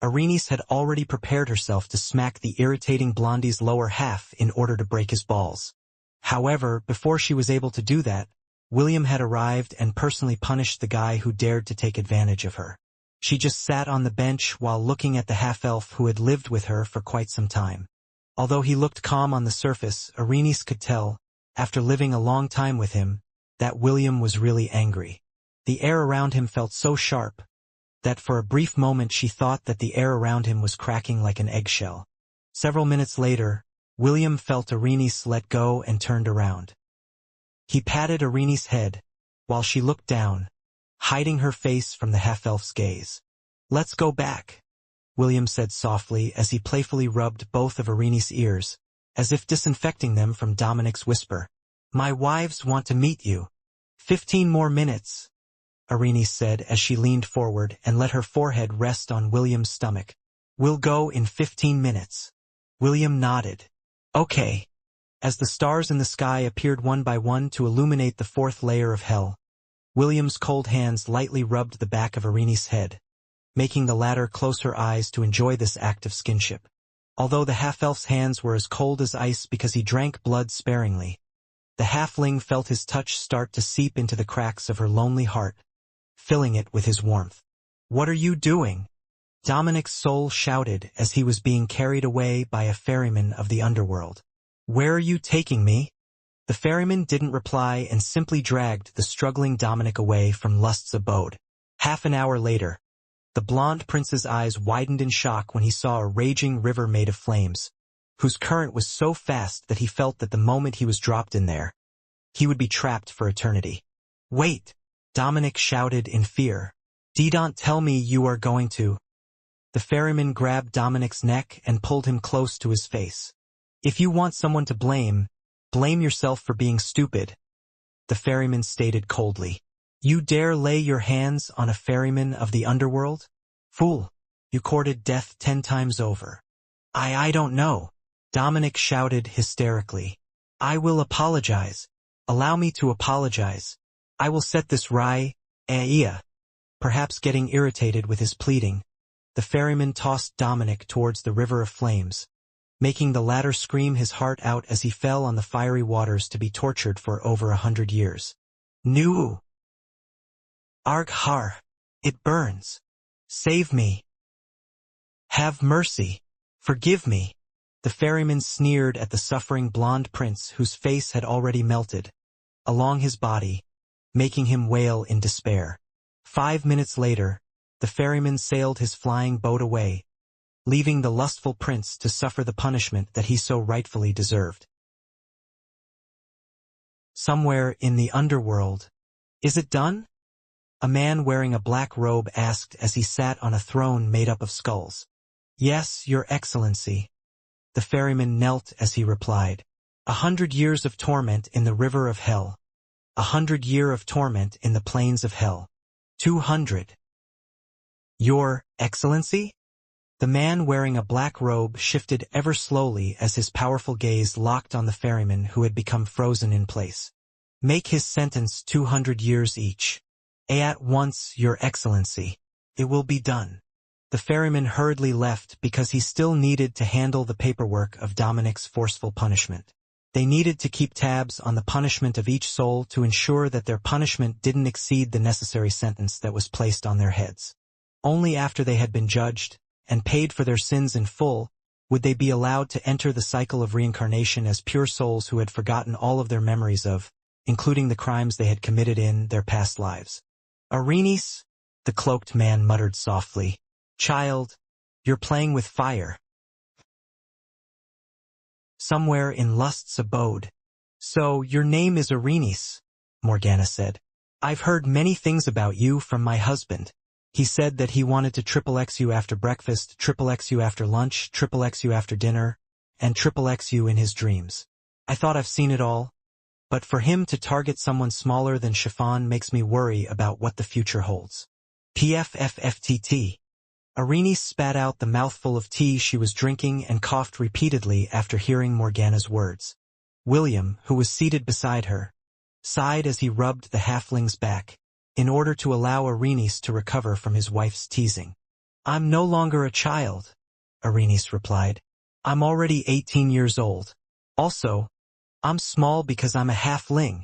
S1: Irene had already prepared herself to smack the irritating blondie's lower half in order to break his balls. However, before she was able to do that, William had arrived and personally punished the guy who dared to take advantage of her. She just sat on the bench while looking at the half-elf who had lived with her for quite some time. Although he looked calm on the surface, Irene could tell, after living a long time with him, that William was really angry. The air around him felt so sharp that for a brief moment she thought that the air around him was cracking like an eggshell. Several minutes later, William felt Irene let go and turned around. He patted Irene's head, while she looked down, hiding her face from the half-elf's gaze. "Let's go back," William said softly as he playfully rubbed both of Irene's ears, as if disinfecting them from Dominic's whisper. "My wives want to meet you." 15 more minutes, Irene said as she leaned forward and let her forehead rest on William's stomach. "We'll go in 15 minutes. William nodded. "Okay." As the stars in the sky appeared one by one to illuminate the fourth layer of hell, William's cold hands lightly rubbed the back of Irene's head, making the latter close her eyes to enjoy this act of skinship. Although the half-elf's hands were as cold as ice because he drank blood sparingly, the halfling felt his touch start to seep into the cracks of her lonely heart, filling it with his warmth. "What are you doing?" Dominic's soul shouted as he was being carried away by a ferryman of the underworld. "Where are you taking me?" The ferryman didn't reply and simply dragged the struggling Dominic away from Lust's abode. Half an hour later, the blonde prince's eyes widened in shock when he saw a raging river made of flames, whose current was so fast that he felt that the moment he was dropped in there, he would be trapped for eternity. "Wait!" Dominic shouted in fear. "Don't tell me you are going to." The ferryman grabbed Dominic's neck and pulled him close to his face. "If you want someone to blame, blame yourself for being stupid," the ferryman stated coldly. "You dare lay your hands on a ferryman of the underworld? Fool, you courted death 10 times over." I don't know." Dominic shouted hysterically. I will apologize. Allow me to apologize. I will set this right. Perhaps getting irritated with his pleading, the ferryman tossed Dominic towards the river of flames, making the latter scream his heart out as he fell on the fiery waters to be tortured for over 100 years. Nu! Arg har! It burns! Save me! Have mercy! Forgive me! The ferryman sneered at the suffering blonde prince whose face had already melted along his body, making him wail in despair. 5 minutes later, the ferryman sailed his flying boat away, leaving the lustful prince to suffer the punishment that he so rightfully deserved. Somewhere in the underworld. Is it done? A man wearing a black robe asked as he sat on a throne made up of skulls. Yes, Your Excellency. The ferryman knelt as he replied. 100 years of torment in the river of hell. 100 years of torment in the plains of hell. 200. Your Excellency? The man wearing a black robe shifted ever slowly as his powerful gaze locked on the ferryman who had become frozen in place. Make his sentence 200 years each. At once, Your Excellency. It will be done. The ferryman hurriedly left because he still needed to handle the paperwork of Dominic's forceful punishment. They needed to keep tabs on the punishment of each soul to ensure that their punishment didn't exceed the necessary sentence that was placed on their heads. Only after they had been judged and paid for their sins in full would they be allowed to enter the cycle of reincarnation as pure souls who had forgotten all of their memories of, including the crimes they had committed in their past lives. Arenis, the cloaked man muttered softly. Child, you're playing with fire. Somewhere in Lust's abode. So, your name is Arenis, Morgana said. I've heard many things about you from my husband. He said that he wanted to XXX you after breakfast, XXX you after lunch, XXX you after dinner, and XXX you in his dreams. I thought I've seen it all, but for him to target someone smaller than chiffon makes me worry about what the future holds. PFFFTT. Arenis spat out the mouthful of tea she was drinking and coughed repeatedly after hearing Morgana's words. William, who was seated beside her, sighed as he rubbed the halfling's back, in order to allow Arenis to recover from his wife's teasing. I'm no longer a child, Arenis replied. I'm already 18 years old. Also, I'm small because I'm a halfling.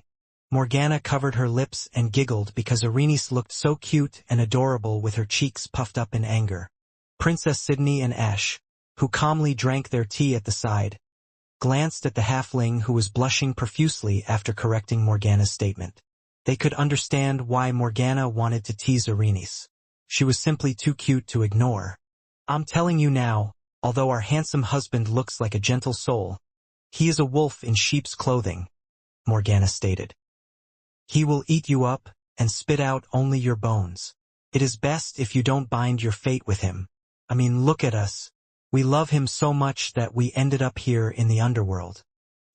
S1: Morgana covered her lips and giggled because Arenis looked so cute and adorable with her cheeks puffed up in anger. Princess Sydney and Ash, who calmly drank their tea at the side, glanced at the halfling who was blushing profusely after correcting Morgana's statement. They could understand why Morgana wanted to tease Arenis. She was simply too cute to ignore. I'm telling you now, although our handsome husband looks like a gentle soul, he is a wolf in sheep's clothing, Morgana stated. He will eat you up and spit out only your bones. It is best if you don't bind your fate with him. I mean, look at us. We love him so much that we ended up here in the underworld.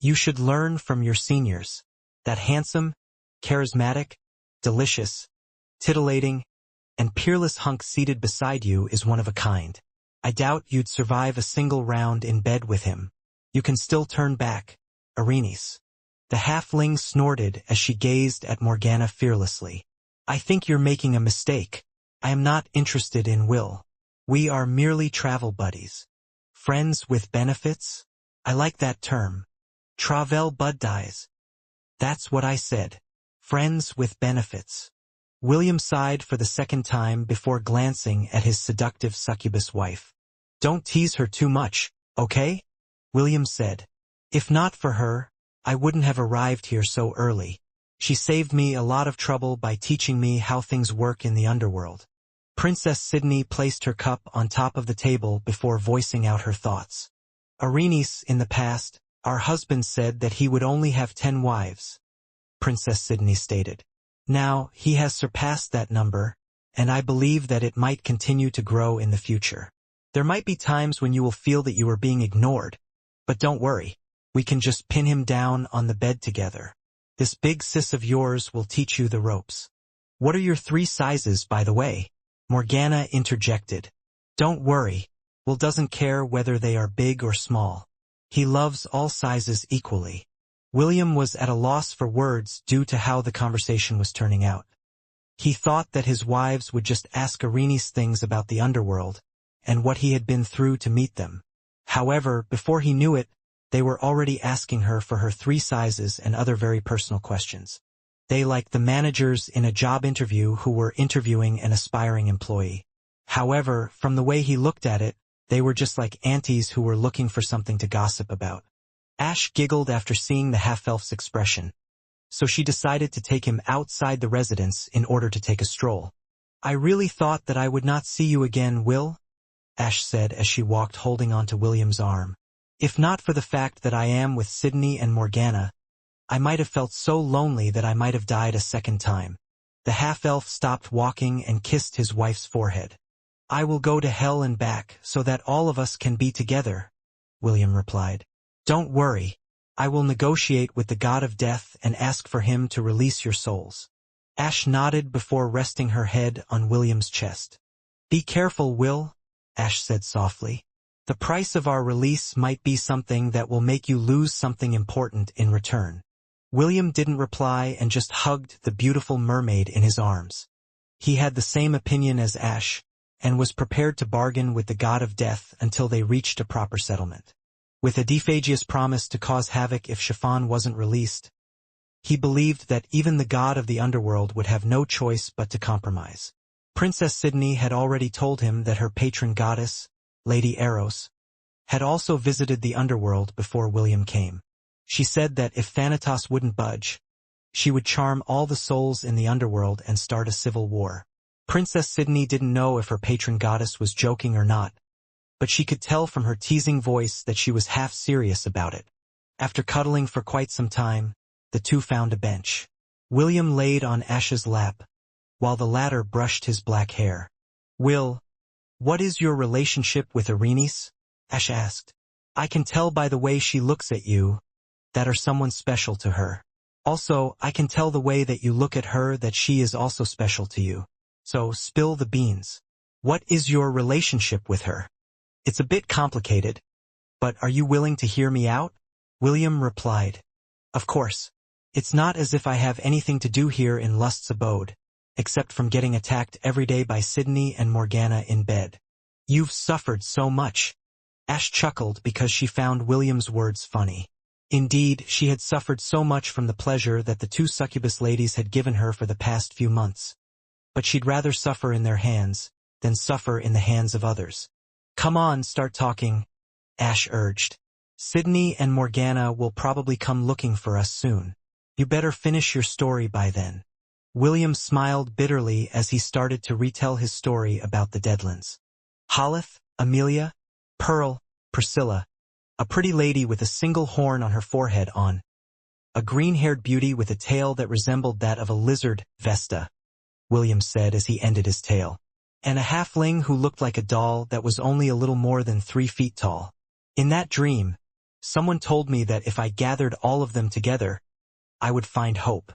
S1: You should learn from your seniors. That handsome, charismatic, delicious, titillating, and peerless hunk seated beside you is one of a kind. I doubt you'd survive a single round in bed with him. You can still turn back, Arenis. The halfling snorted as she gazed at Morgana fearlessly. I think you're making a mistake. I am not interested in Will. We are merely travel buddies. Friends with benefits? I like that term. Travel buddies. That's what I said. Friends with benefits. William sighed for the second time before glancing at his seductive succubus wife. Don't tease her too much, okay? William said. If not for her, I wouldn't have arrived here so early. She saved me a lot of trouble by teaching me how things work in the underworld. Princess Sydney placed her cup on top of the table before voicing out her thoughts. Arenis, in the past, our husband said that he would only have 10 wives, Princess Sydney stated. Now, he has surpassed that number, and I believe that it might continue to grow in the future. There might be times when you will feel that you are being ignored, but don't worry. We can just pin him down on the bed together. This big sis of yours will teach you the ropes. What are your 3 sizes, by the way? Morgana interjected. Don't worry. Will doesn't care whether they are big or small. He loves all sizes equally. William was at a loss for words due to how the conversation was turning out. He thought that his wives would just ask Arenice things about the underworld, and what he had been through to meet them. However, before he knew it, they were already asking her for her 3 sizes and other very personal questions. They like the managers in a job interview who were interviewing an aspiring employee. However, from the way he looked at it, they were just like aunties who were looking for something to gossip about. Ash giggled after seeing the half-elf's expression, so she decided to take him outside the residence in order to take a stroll. "I really thought that I would not see you again, Will," Ash said as she walked holding onto William's arm. "If not for the fact that I am with Sydney and Morgana, I might have felt so lonely that I might have died a second time." The half-elf stopped walking and kissed his wife's forehead. "I will go to hell and back so that all of us can be together," William replied. "Don't worry. I will negotiate with the god of death and ask for him to release your souls." Ash nodded before resting her head on William's chest. "Be careful, Will," Ash said softly. "The price of our release might be something that will make you lose something important in return." William didn't reply and just hugged the beautiful mermaid in his arms. He had the same opinion as Ash, and was prepared to bargain with the god of death until they reached a proper settlement. With Adaphagia's promise to cause havoc if Chiffon wasn't released, he believed that even the god of the underworld would have no choice but to compromise. Princess Sydney had already told him that her patron goddess, Lady Eros, had also visited the underworld before William came. She said that if Thanatos wouldn't budge, she would charm all the souls in the underworld and start a civil war. Princess Sydney didn't know if her patron goddess was joking or not, but she could tell from her teasing voice that she was half serious about it. After cuddling for quite some time, the two found a bench. William laid on Ash's lap, while the latter brushed his black hair. "Will, what is your relationship with Arenice?" Ash asked. "I can tell by the way she looks at you that are someone special to her. Also, I can tell the way that you look at her that she is also special to you. So, spill the beans. What is your relationship with her? It's a bit complicated, but are you willing to hear me out?" William replied. "Of course. It's not as if I have anything to do here in Lust's abode, except from getting attacked every day by Sydney and Morgana in bed." "You've suffered so much." Ash chuckled because she found William's words funny. Indeed, she had suffered so much from the pleasure that the 2 succubus ladies had given her for the past few months. But she'd rather suffer in their hands than suffer in the hands of others. "Come on, start talking," Ash urged. "Sydney and Morgana will probably come looking for us soon. You better finish your story by then." William smiled bitterly as he started to retell his story about the Deadlands. Holith, Amelia, Pearl, Priscilla, a pretty lady with a single horn on her forehead on, a green-haired beauty with a tail that resembled that of a lizard, Vesta, William said as he ended his tale, and a halfling who looked like a doll that was only a little more than 3 feet tall. In that dream, someone told me that if I gathered all of them together, I would find hope.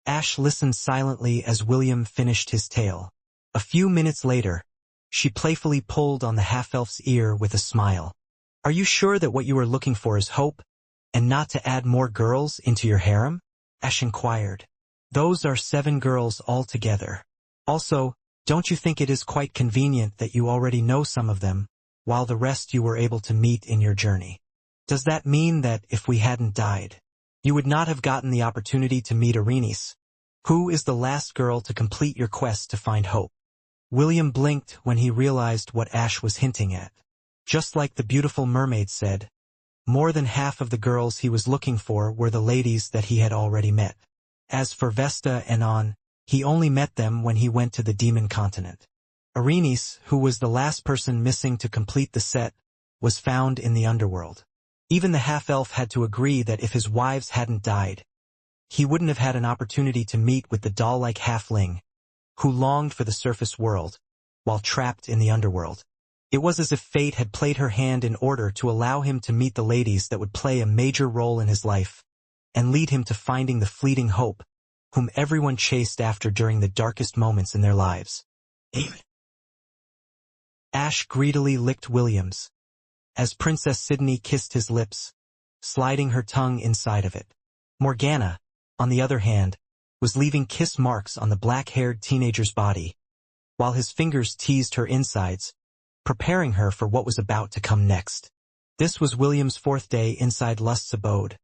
S1: Ash listened silently as William finished his tale. A few minutes later, she playfully pulled on the half-elf's ear with a smile. "Are you sure that what you are looking for is hope, and not to add more girls into your harem?" Ash inquired. "Those are 7 girls altogether. Also, don't you think it is quite convenient that you already know some of them, while the rest you were able to meet in your journey? Does that mean that if we hadn't died, you would not have gotten the opportunity to meet Arenice, who is the last girl to complete your quest to find hope?" William blinked when he realized what Ash was hinting at. Just like the beautiful mermaid said, more than half of the girls he was looking for were the ladies that he had already met. As for Vesta and On, he only met them when he went to the demon continent. Arenice, who was the last person missing to complete the set, was found in the underworld. Even the half-elf had to agree that if his wives hadn't died, he wouldn't have had an opportunity to meet with the doll-like halfling, who longed for the surface world, while trapped in the underworld. It was as if fate had played her hand in order to allow him to meet the ladies that would play a major role in his life, and lead him to finding the fleeting hope, whom everyone chased after during the darkest moments in their lives. Ash greedily licked Williams. As Princess Sydney kissed his lips, sliding her tongue inside of it. Morgana, on the other hand, was leaving kiss marks on the black-haired teenager's body, while his fingers teased her insides, preparing her for what was about to come next. This was William's fourth day inside Lust's abode,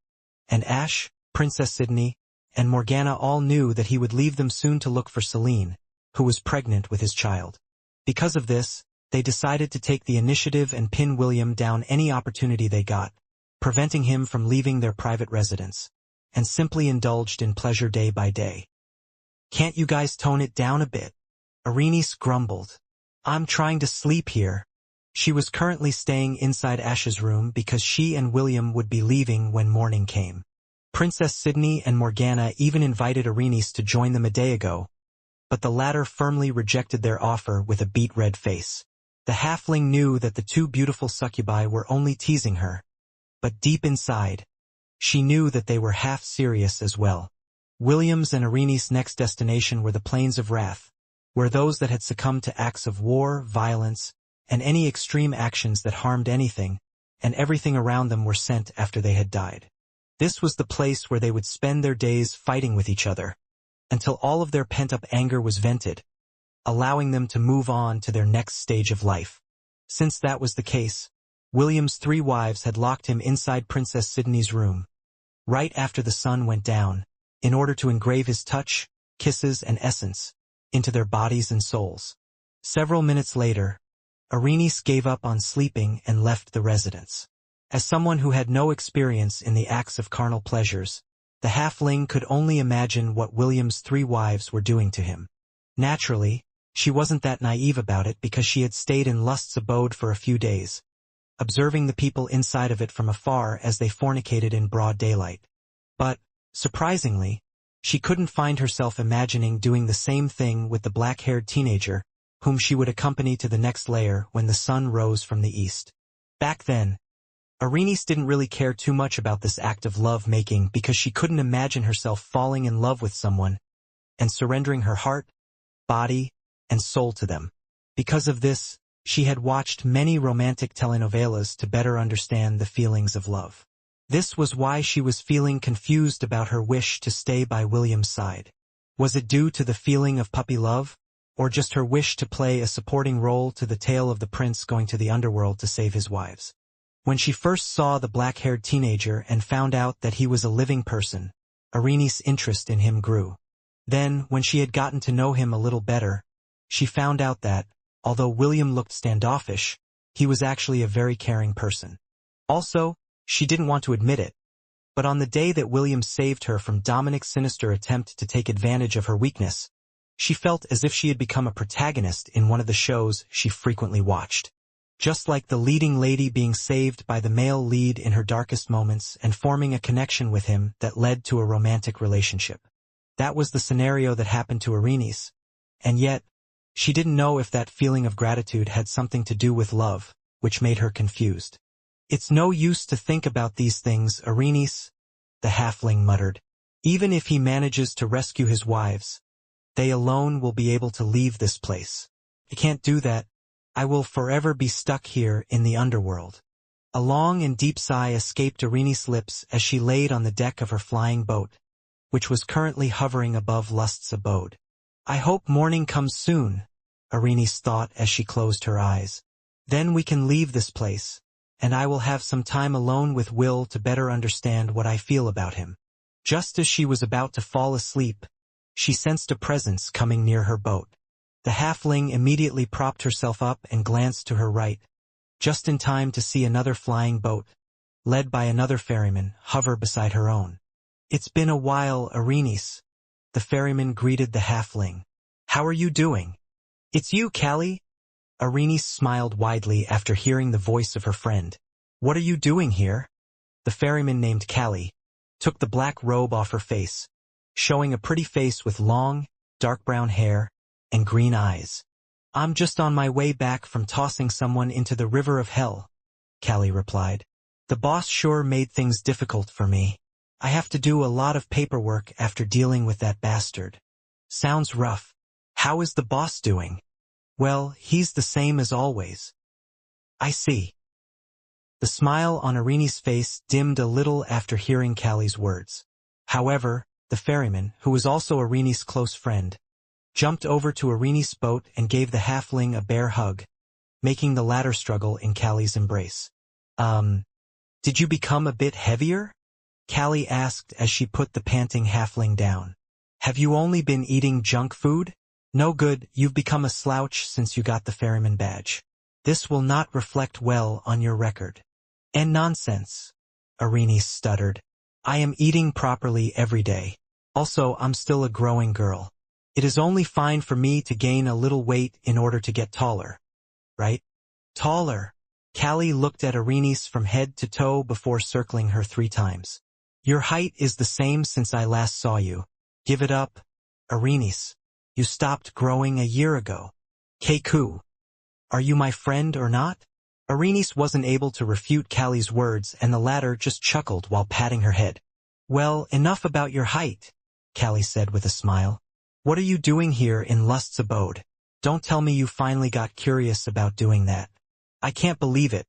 S1: and Ash, Princess Sydney, and Morgana all knew that he would leave them soon to look for Celine, who was pregnant with his child. Because of this, they decided to take the initiative and pin William down any opportunity they got, preventing him from leaving their private residence, and simply indulged in pleasure day by day. "Can't you guys tone it down a bit?" Arenice grumbled. "I'm trying to sleep here." She was currently staying inside Ash's room because she and William would be leaving when morning came. Princess Sydney and Morgana even invited Arenice to join them a day ago, but the latter firmly rejected their offer with a beet-red face. The halfling knew that the two beautiful succubi were only teasing her, but deep inside, she knew that they were half serious as well. William's and Arenice's next destination were the Plains of Wrath, where those that had succumbed to acts of war, violence, and any extreme actions that harmed anything, and everything around them were sent after they had died. This was the place where they would spend their days fighting with each other, until all of their pent-up anger was vented, allowing them to move on to their next stage of life. Since that was the case, William's 3 wives had locked him inside Princess Sydney's room, right after the sun went down, in order to engrave his touch, kisses, and essence into their bodies and souls. Several minutes later, Arenice gave up on sleeping and left the residence. As someone who had no experience in the acts of carnal pleasures, the halfling could only imagine what William's 3 wives were doing to him. Naturally, she wasn't that naive about it because she had stayed in Lust's abode for a few days, observing the people inside of it from afar as they fornicated in broad daylight. But, surprisingly, she couldn't find herself imagining doing the same thing with the black-haired teenager, whom she would accompany to the next layer when the sun rose from the east. Back then, Arenice didn't really care too much about this act of love-making because she couldn't imagine herself falling in love with someone and surrendering her heart, body, and soul to them. Because of this, she had watched many romantic telenovelas to better understand the feelings of love. This was why she was feeling confused about her wish to stay by William's side. Was it due to the feeling of puppy love, or just her wish to play a supporting role to the tale of the prince going to the underworld to save his wives? When she first saw the black-haired teenager and found out that he was a living person, Arenice's interest in him grew. Then, when she had gotten to know him a little better, she found out that, although William looked standoffish, he was actually a very caring person. Also, she didn't want to admit it, but on the day that William saved her from Dominic's sinister attempt to take advantage of her weakness, she felt as if she had become a protagonist in one of the shows she frequently watched. Just like the leading lady being saved by the male lead in her darkest moments and forming a connection with him that led to a romantic relationship. That was the scenario that happened to Arenice, and yet, she didn't know if that feeling of gratitude had something to do with love, which made her confused. "It's no use to think about these things, Arenice," the halfling muttered. "Even if he manages to rescue his wives, they alone will be able to leave this place. I can't do that. I will forever be stuck here in the underworld." A long and deep sigh escaped Arenice's lips as she laid on the deck of her flying boat, which was currently hovering above Lust's abode. "I hope morning comes soon," Arenice thought as she closed her eyes. "Then we can leave this place, and I will have some time alone with Will to better understand what I feel about him." Just as she was about to fall asleep, she sensed a presence coming near her boat. The halfling immediately propped herself up and glanced to her right, just in time to see another flying boat, led by another ferryman, hover beside her own. "It's been a while, Arenice," the ferryman greeted the halfling. "How are you doing?" "It's you, Callie." Arenice smiled widely after hearing the voice of her friend. "What are you doing here?" The ferryman named Callie took the black robe off her face, showing a pretty face with long, dark brown hair and green eyes. "I'm just on my way back from tossing someone into the river of hell," Callie replied. "The boss sure made things difficult for me. I have to do a lot of paperwork after dealing with that bastard." "Sounds rough. How is the boss doing?" "Well, he's the same as always." "I see." The smile on Irini's face dimmed a little after hearing Callie's words. However, the ferryman, who was also Irini's close friend, jumped over to Irini's boat and gave the halfling a bear hug, making the latter struggle in Callie's embrace. Did you become a bit heavier? Callie asked as she put the panting halfling down. Have you only been eating junk food? No good, you've become a slouch since you got the ferryman badge. This will not reflect well on your record. And nonsense, Irini stuttered. I am eating properly every day. Also, I'm still a growing girl. It is only fine for me to gain a little weight in order to get taller. Right? Taller. Callie looked at Irini from head to toe before circling her 3 times. Your height is the same since I last saw you. Give it up, Irini. You stopped growing a year ago. Keiku. Are you my friend or not? Irini wasn't able to refute Callie's words, and the latter just chuckled while patting her head. Well, enough about your height, Callie said with a smile. What are you doing here in Lust's abode? Don't tell me you finally got curious about doing that. I can't believe it.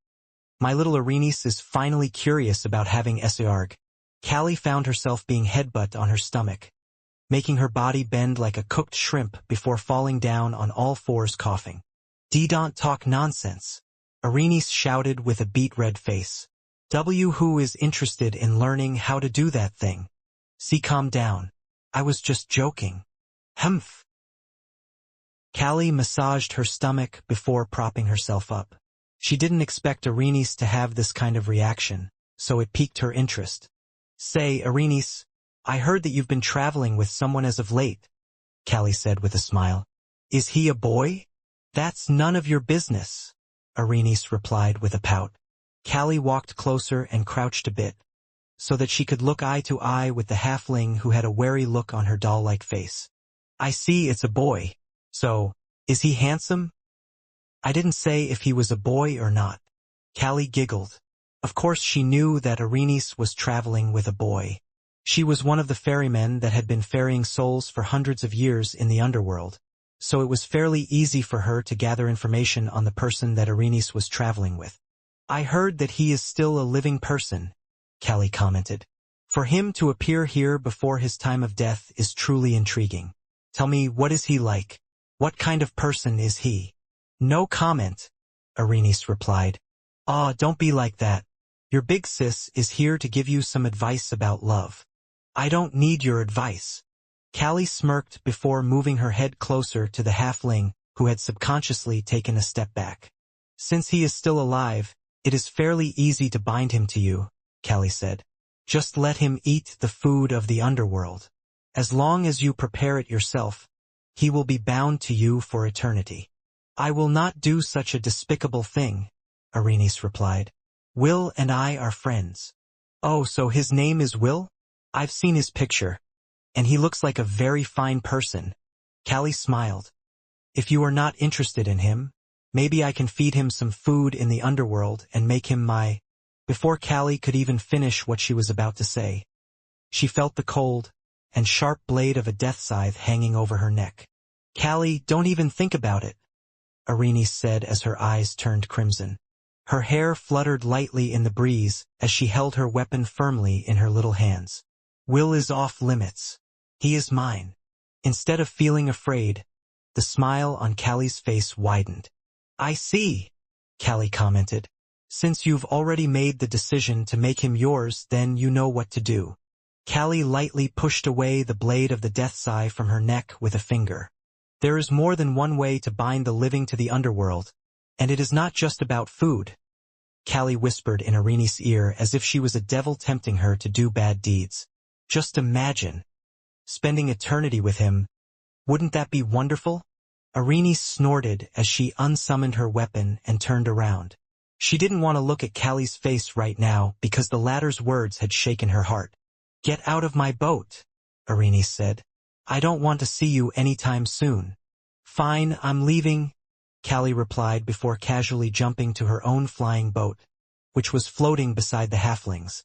S1: My little Irini is finally curious about having Esarg. Callie found herself being headbutt on her stomach, making her body bend like a cooked shrimp before falling down on all fours coughing. Don't talk nonsense, Irini shouted with a beet-red face. Who is interested in learning how to do that thing? See, calm down. I was just joking. Humph. Callie massaged her stomach before propping herself up. She didn't expect Irini to have this kind of reaction, so it piqued her interest. Say, Irini, I heard that you've been traveling with someone as of late, Callie said with a smile. Is he a boy? That's none of your business, Irini replied with a pout. Callie walked closer and crouched a bit, so that she could look eye to eye with the halfling who had a wary look on her doll-like face. I see it's a boy. So, is he handsome? I didn't say if he was a boy or not. Callie giggled. Of course she knew that Irini was traveling with a boy. She was one of the ferrymen that had been ferrying souls for hundreds of years in the underworld, so it was fairly easy for her to gather information on the person that Irini was traveling with. I heard that he is still a living person, Callie commented. For him to appear here before his time of death is truly intriguing. Tell me, what is he like? What kind of person is he? No comment, Irini replied. Don't be like that. Your big sis is here to give you some advice about love. I don't need your advice. Callie smirked before moving her head closer to the halfling who had subconsciously taken a step back. Since he is still alive, it is fairly easy to bind him to you, Callie said. Just let him eat the food of the underworld. As long as you prepare it yourself, he will be bound to you for eternity. I will not do such a despicable thing, Irini replied. Will and I are friends. Oh, so his name is Will? I've seen his picture, and he looks like a very fine person. Callie smiled. If you are not interested in him, maybe I can feed him some food in the underworld and make him my... Before Callie could even finish what she was about to say, she felt the cold and sharp blade of a death scythe hanging over her neck. Callie, don't even think about it, Irini said as her eyes turned crimson. Her hair fluttered lightly in the breeze as she held her weapon firmly in her little hands. Will is off limits. He is mine. Instead of feeling afraid, the smile on Callie's face widened. I see, Callie commented. Since you've already made the decision to make him yours, then you know what to do. Callie lightly pushed away the blade of the death scythe from her neck with a finger. There is more than one way to bind the living to the underworld, and it is not just about food. Callie whispered in Irini's ear as if she was a devil tempting her to do bad deeds. Just imagine. Spending eternity with him. Wouldn't that be wonderful? Irini snorted as she unsummoned her weapon and turned around. She didn't want to look at Callie's face right now because the latter's words had shaken her heart. Get out of my boat, Irini said. I don't want to see you anytime soon. Fine, I'm leaving, Callie replied before casually jumping to her own flying boat, which was floating beside the halflings.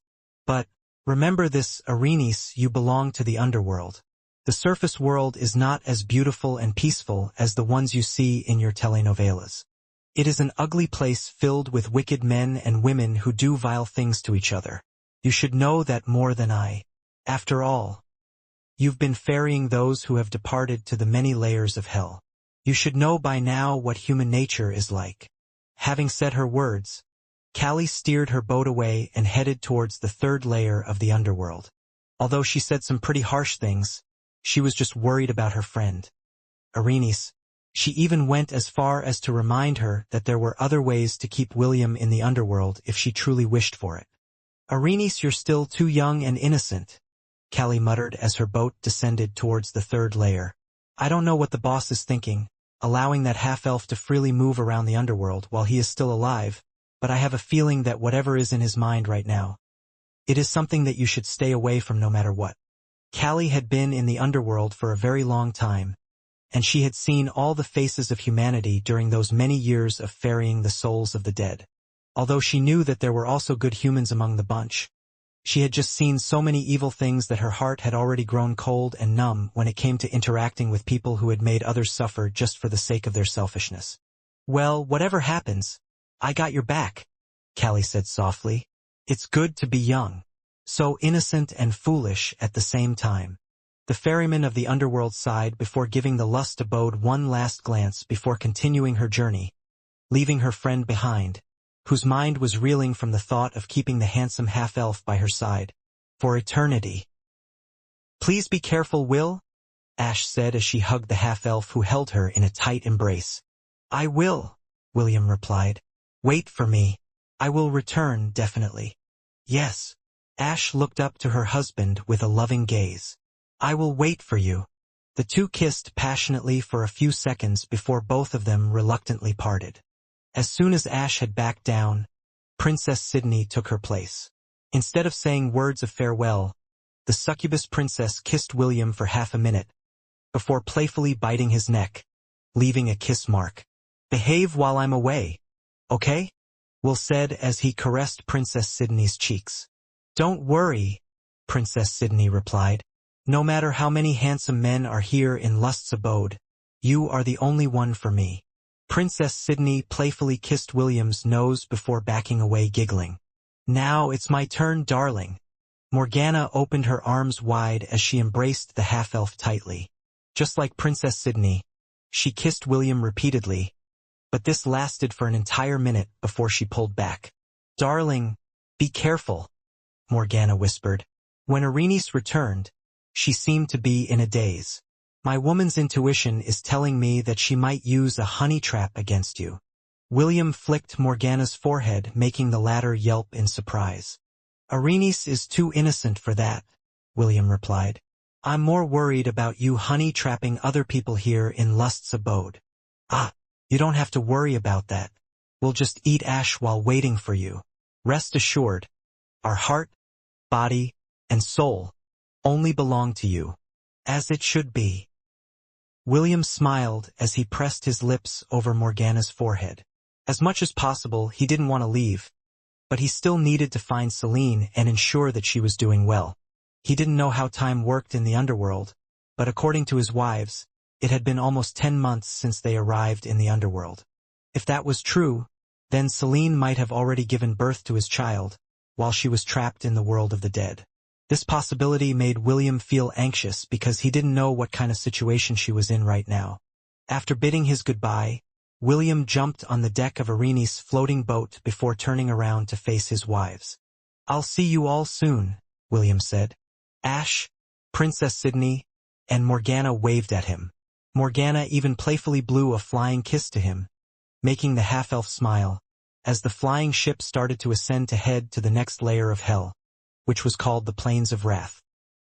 S1: But, remember this, Irini, you belong to the underworld. The surface world is not as beautiful and peaceful as the ones you see in your telenovelas. It is an ugly place filled with wicked men and women who do vile things to each other. You should know that more than I. After all, you've been ferrying those who have departed to the many layers of hell. You should know by now what human nature is like. Having said her words, Callie steered her boat away and headed towards the third layer of the underworld. Although she said some pretty harsh things, she was just worried about her friend, Arenice. She even went as far as to remind her that there were other ways to keep William in the underworld if she truly wished for it. Arenice, you're still too young and innocent, Callie muttered as her boat descended towards the third layer. I don't know what the boss is thinking, allowing that half-elf to freely move around the underworld while he is still alive, but I have a feeling that whatever is in his mind right now, it is something that you should stay away from no matter what. Callie had been in the underworld for a very long time, and she had seen all the faces of humanity during those many years of ferrying the souls of the dead. Although she knew that there were also good humans among the bunch, she had just seen so many evil things that her heart had already grown cold and numb when it came to interacting with people who had made others suffer just for the sake of their selfishness. Well, whatever happens, I got your back, Callie said softly. It's good to be young. So innocent and foolish at the same time. The ferryman of the underworld sighed before giving the lust abode one last glance before continuing her journey, leaving her friend behind, whose mind was reeling from the thought of keeping the handsome half-elf by her side for eternity. Please be careful, Will, Ash said as she hugged the half-elf who held her in a tight embrace. I will, William replied. Wait for me. I will return, definitely. Yes. Ash looked up to her husband with a loving gaze. I will wait for you. The two kissed passionately for a few seconds before both of them reluctantly parted. As soon as Ash had backed down, Princess Sydney took her place. Instead of saying words of farewell, the succubus princess kissed William for half a minute, before playfully biting his neck, leaving a kiss mark. Behave while I'm away, okay? Will said as he caressed Princess Sydney's cheeks. Don't worry, Princess Sydney replied. No matter how many handsome men are here in Lust's abode, you are the only one for me. Princess Sydney playfully kissed William's nose before backing away giggling. Now it's my turn, darling. Morgana opened her arms wide as she embraced the half-elf tightly. Just like Princess Sydney, she kissed William repeatedly, but this lasted for an entire minute before she pulled back. Darling, be careful, Morgana whispered. When Arenice returned, she seemed to be in a daze. My woman's intuition is telling me that she might use a honey trap against you. William flicked Morgana's forehead, making the latter yelp in surprise. Arenice is too innocent for that, William replied. I'm more worried about you honey trapping other people here in Lust's abode. Ah, you don't have to worry about that. We'll just eat ash while waiting for you. Rest assured, our heart, body, and soul only belong to you, as it should be. William smiled as he pressed his lips over Morgana's forehead. As much as possible, he didn't want to leave, but he still needed to find Celine and ensure that she was doing well. He didn't know how time worked in the underworld, but according to his wives, it had been almost 10 months since they arrived in the underworld. If that was true, then Celine might have already given birth to his child, while she was trapped in the world of the dead. This possibility made William feel anxious because he didn't know what kind of situation she was in right now. After bidding his goodbye, William jumped on the deck of Arenice's floating boat before turning around to face his wives. I'll see you all soon, William said. Ash, Princess Sydney, and Morgana waved at him. Morgana even playfully blew a flying kiss to him, making the half-elf smile, as the flying ship started to ascend to head to the next layer of hell, which was called the Plains of Wrath.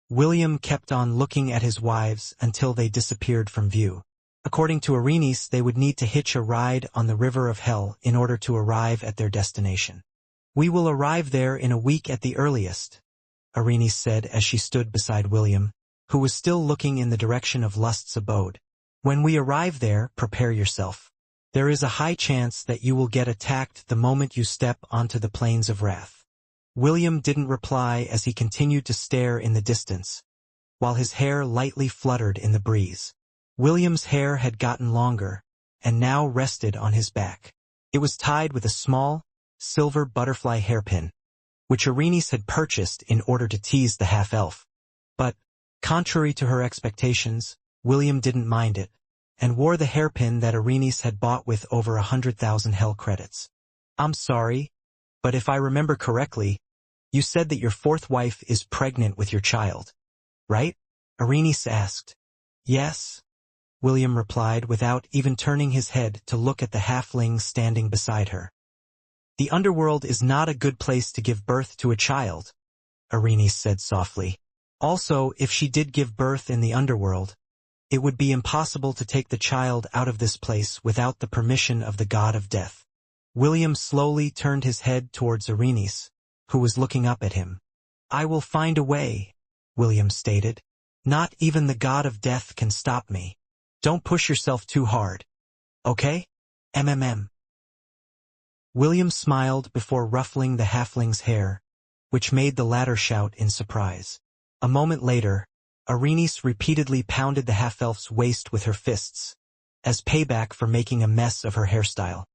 S1: William kept on looking at his wives until they disappeared from view. According to Arenice, they would need to hitch a ride on the river of hell in order to arrive at their destination. We will arrive there in a week at the earliest, Arenice said as she stood beside William, who was still looking in the direction of Lust's abode. When we arrive there, prepare yourself. There is a high chance that you will get attacked the moment you step onto the Plains of Wrath. William didn't reply as he continued to stare in the distance, while his hair lightly fluttered in the breeze. William's hair had gotten longer, and now rested on his back. It was tied with a small, silver butterfly hairpin, which Arenice had purchased in order to tease the half-elf. But, contrary to her expectations, William didn't mind it, and wore the hairpin that Arenice had bought with over 100,000 hell credits. "I'm sorry, but if I remember correctly, you said that your fourth wife is pregnant with your child, right?" Arenice asked. "Yes," William replied without even turning his head to look at the halfling standing beside her. "The underworld is not a good place to give birth to a child," Arenice said softly. "Also, if she did give birth in the underworld, it would be impossible to take the child out of this place without the permission of the god of death." William slowly turned his head towards Arenice, who was looking up at him. "I will find a way," William stated. "Not even the god of death can stop me. Don't push yourself too hard. Okay? MMM. William smiled before ruffling the halfling's hair, which made the latter shout in surprise. A moment later, Arenice repeatedly pounded the half-elf's waist with her fists, as payback for making a mess of her hairstyle.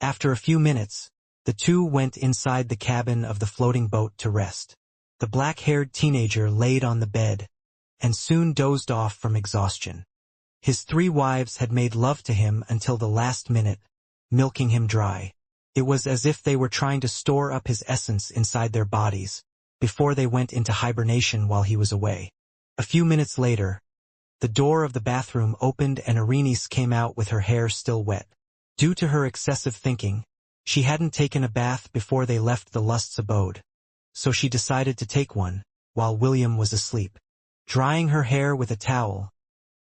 S1: After a few minutes, the two went inside the cabin of the floating boat to rest. The black-haired teenager laid on the bed, and soon dozed off from exhaustion. His 3 wives had made love to him until the last minute, milking him dry. It was as if they were trying to store up his essence inside their bodies, before they went into hibernation while he was away. A few minutes later, the door of the bathroom opened and Arenice came out with her hair still wet. Due to her excessive thinking, she hadn't taken a bath before they left the lust's abode, so she decided to take one, while William was asleep. Drying her hair with a towel,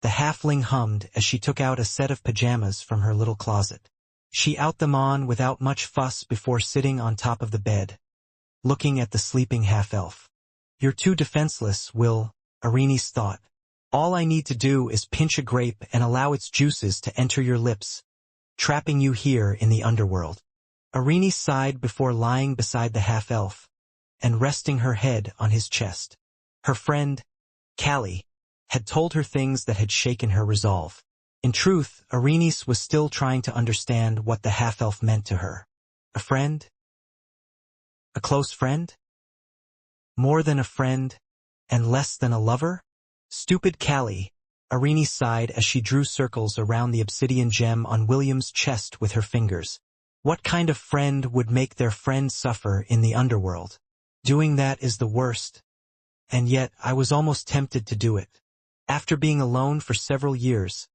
S1: the halfling hummed as she took out a set of pajamas from her little closet. She out them on without much fuss before sitting on top of the bed, looking at the sleeping half-elf. "You're too defenseless, Will," Arenice thought. "All I need to do is pinch a grape and allow its juices to enter your lips, trapping you here in the underworld." Arenice sighed before lying beside the half-elf, and resting her head on his chest. Her friend, Callie, had told her things that had shaken her resolve. In truth, Arenice was still trying to understand what the half-elf meant to her. A friend? A close friend? More than a friend, and less than a lover? Stupid Callie, Arenice sighed as she drew circles around the obsidian gem on William's chest with her fingers. What kind of friend would make their friend suffer in the underworld? Doing that is the worst, and yet I was almost tempted to do it. After being alone for several years,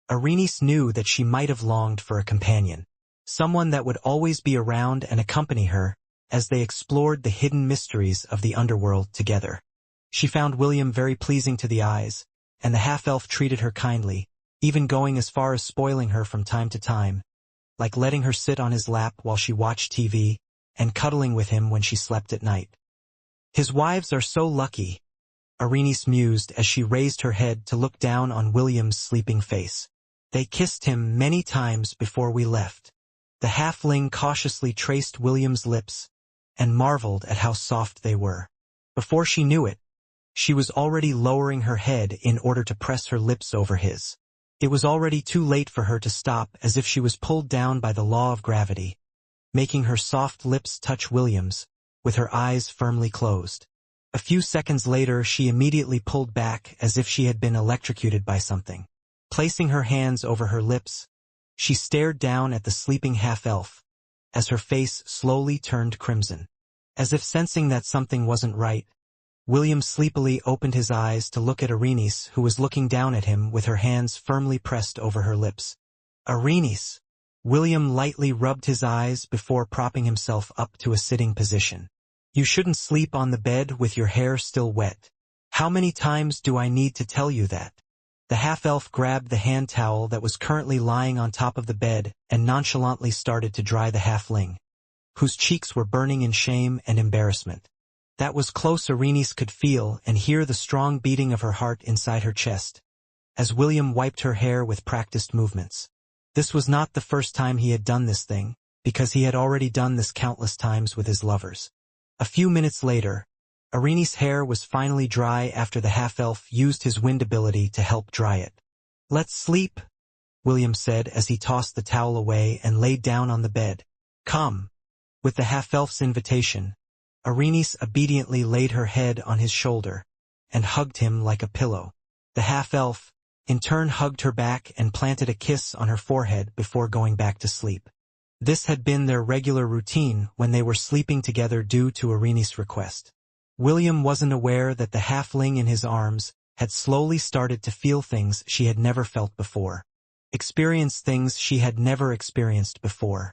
S1: Arenice knew that she might have longed for a companion, someone that would always be around and accompany her as they explored the hidden mysteries of the underworld together. She found William very pleasing to the eyes, and the half-elf treated her kindly, even going as far as spoiling her from time to time, like letting her sit on his lap while she watched TV and cuddling with him when she slept at night. "His wives are so lucky," Arenice mused as she raised her head to look down on William's sleeping face. "They kissed him many times before we left." The halfling cautiously traced William's lips and marveled at how soft they were. Before she knew it, she was already lowering her head in order to press her lips over his. It was already too late for her to stop, as if she was pulled down by the law of gravity, making her soft lips touch William's, with her eyes firmly closed. A few seconds later, she immediately pulled back as if she had been electrocuted by something. Placing her hands over her lips, she stared down at the sleeping half-elf, as her face slowly turned crimson. As if sensing that something wasn't right, William sleepily opened his eyes to look at Arenice, who was looking down at him with her hands firmly pressed over her lips. "Arenice!" William lightly rubbed his eyes before propping himself up to a sitting position. "You shouldn't sleep on the bed with your hair still wet. How many times do I need to tell you that?" The half-elf grabbed the hand towel that was currently lying on top of the bed and nonchalantly started to dry the halfling, whose cheeks were burning in shame and embarrassment. That was close. Arenice could feel and hear the strong beating of her heart inside her chest, as William wiped her hair with practiced movements. This was not the first time he had done this thing, because he had already done this countless times with his lovers. A few minutes later, Arenice's hair was finally dry after the half-elf used his wind ability to help dry it. "Let's sleep," William said as he tossed the towel away and laid down on the bed, Come. With the half-elf's invitation, Arenice obediently laid her head on his shoulder and hugged him like a pillow. The half-elf, in turn, hugged her back and planted a kiss on her forehead before going back to sleep. This had been their regular routine when they were sleeping together due to Arenice's request. William wasn't aware that the halfling in his arms had slowly started to feel things she had never felt before, experience things she had never experienced before.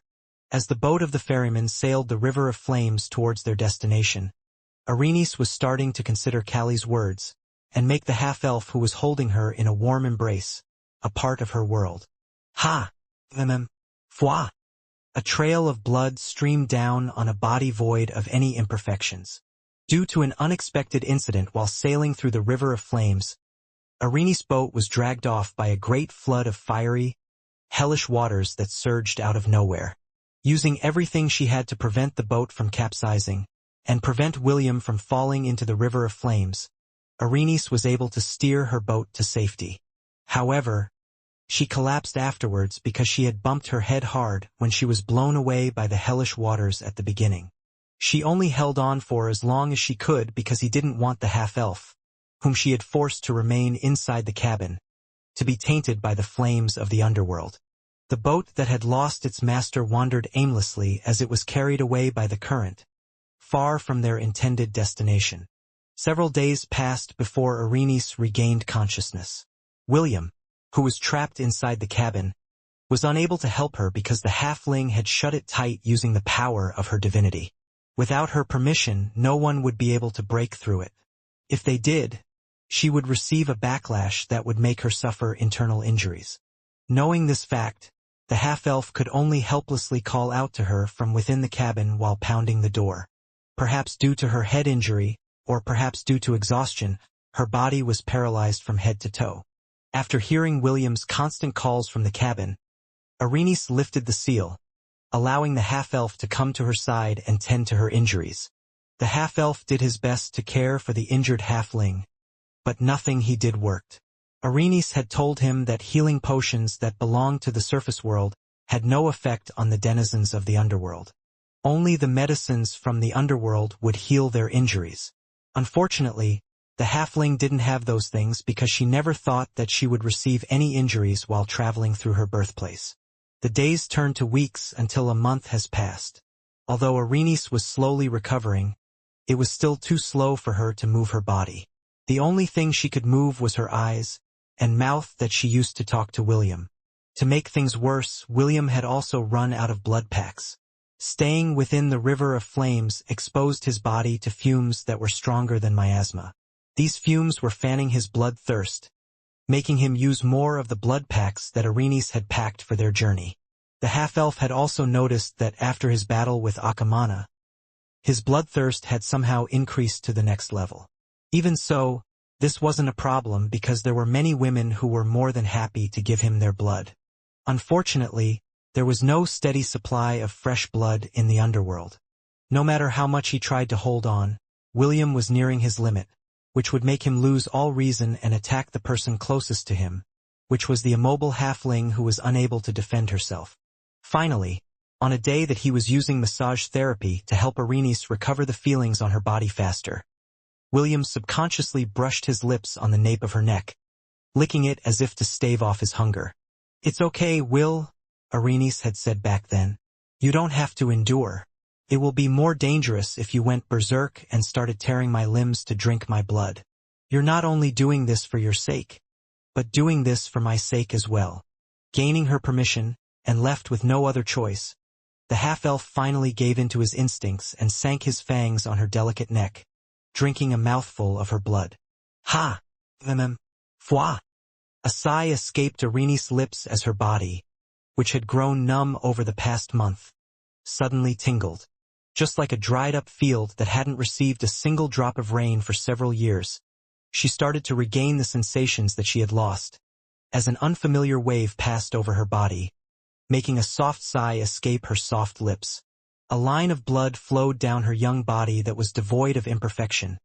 S1: As the boat of the ferryman sailed the river of flames towards their destination, Arenice was starting to consider Callie's words and make the half-elf who was holding her in a warm embrace a part of her world. Ha! Foi! A trail of blood streamed down on a body void of any imperfections. Due to an unexpected incident while sailing through the river of flames, Arenice's boat was dragged off by a great flood of fiery, hellish waters that surged out of nowhere. Using everything she had to prevent the boat from capsizing and prevent William from falling into the river of flames, Arenice was able to steer her boat to safety. However, she collapsed afterwards because she had bumped her head hard when she was blown away by the hellish waters at the beginning. She only held on for as long as she could because he didn't want the half-elf, whom she had forced to remain inside the cabin, to be tainted by the flames of the underworld. The boat that had lost its master wandered aimlessly as it was carried away by the current, far from their intended destination. Several days passed before Arenice regained consciousness. William, who was trapped inside the cabin, was unable to help her because the halfling had shut it tight using the power of her divinity. Without her permission, no one would be able to break through it. If they did, she would receive a backlash that would make her suffer internal injuries. Knowing this fact, the half-elf could only helplessly call out to her from within the cabin while pounding the door. Perhaps due to her head injury, or perhaps due to exhaustion, her body was paralyzed from head to toe. After hearing William's constant calls from the cabin, Arenice lifted the seal, allowing the half-elf to come to her side and tend to her injuries. The half-elf did his best to care for the injured halfling, but nothing he did worked. Arenice had told him that healing potions that belonged to the surface world had no effect on the denizens of the underworld. Only the medicines from the underworld would heal their injuries. Unfortunately, the halfling didn't have those things because she never thought that she would receive any injuries while traveling through her birthplace. The days turned to weeks until a month has passed. Although Arenice was slowly recovering, it was still too slow for her to move her body. The only thing she could move was her eyes and mouth that she used to talk to William. To make things worse, William had also run out of blood packs. Staying within the river of flames exposed his body to fumes that were stronger than miasma. These fumes were fanning his blood thirst, making him use more of the blood packs that Arenice had packed for their journey. The half-elf had also noticed that after his battle with Akamana, his bloodthirst had somehow increased to the next level. Even so, this wasn't a problem because there were many women who were more than happy to give him their blood. Unfortunately, there was no steady supply of fresh blood in the underworld. No matter how much he tried to hold on, William was nearing his limit, which would make him lose all reason and attack the person closest to him, which was the immobile halfling who was unable to defend herself. Finally, on a day that he was using massage therapy to help Arenice recover the feelings on her body faster, William subconsciously brushed his lips on the nape of her neck, licking it as if to stave off his hunger. "It's okay, Will," Arenice had said back then. "You don't have to endure. It will be more dangerous if you went berserk and started tearing my limbs to drink my blood. You're not only doing this for your sake, but doing this for my sake as well." Gaining her permission, and left with no other choice, the half-elf finally gave in to his instincts and sank his fangs on her delicate neck, drinking a mouthful of her blood. Ha! Foi! A sigh escaped Arenice's lips as her body, which had grown numb over the past month, suddenly tingled. Just like a dried-up field that hadn't received a single drop of rain for several years, she started to regain the sensations that she had lost, as an unfamiliar wave passed over her body, making a soft sigh escape her soft lips. A line of blood flowed down her young body that was devoid of imperfection,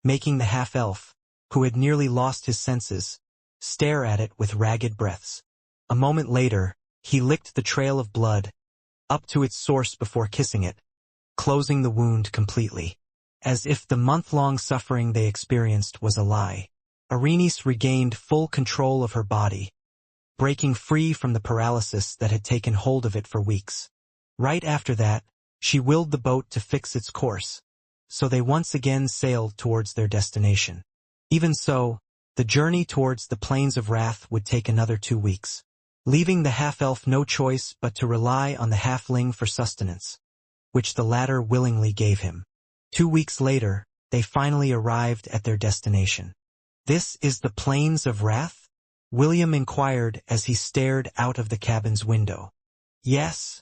S1: making the half-elf, who had nearly lost his senses, stare at it with ragged breaths. A moment later, he licked the trail of blood up to its source before kissing it, closing the wound completely. As if the month-long suffering they experienced was a lie, Arenice regained full control of her body, breaking free from the paralysis that had taken hold of it for weeks. Right after that, she willed the boat to fix its course, so they once again sailed towards their destination. Even so, the journey towards the Plains of Wrath would take another 2 weeks, leaving the half-elf no choice but to rely on the halfling for sustenance, which the latter willingly gave him. 2 weeks later, they finally arrived at their destination. "This is the Plains of Wrath?" William inquired as he stared out of the cabin's window. "Yes,"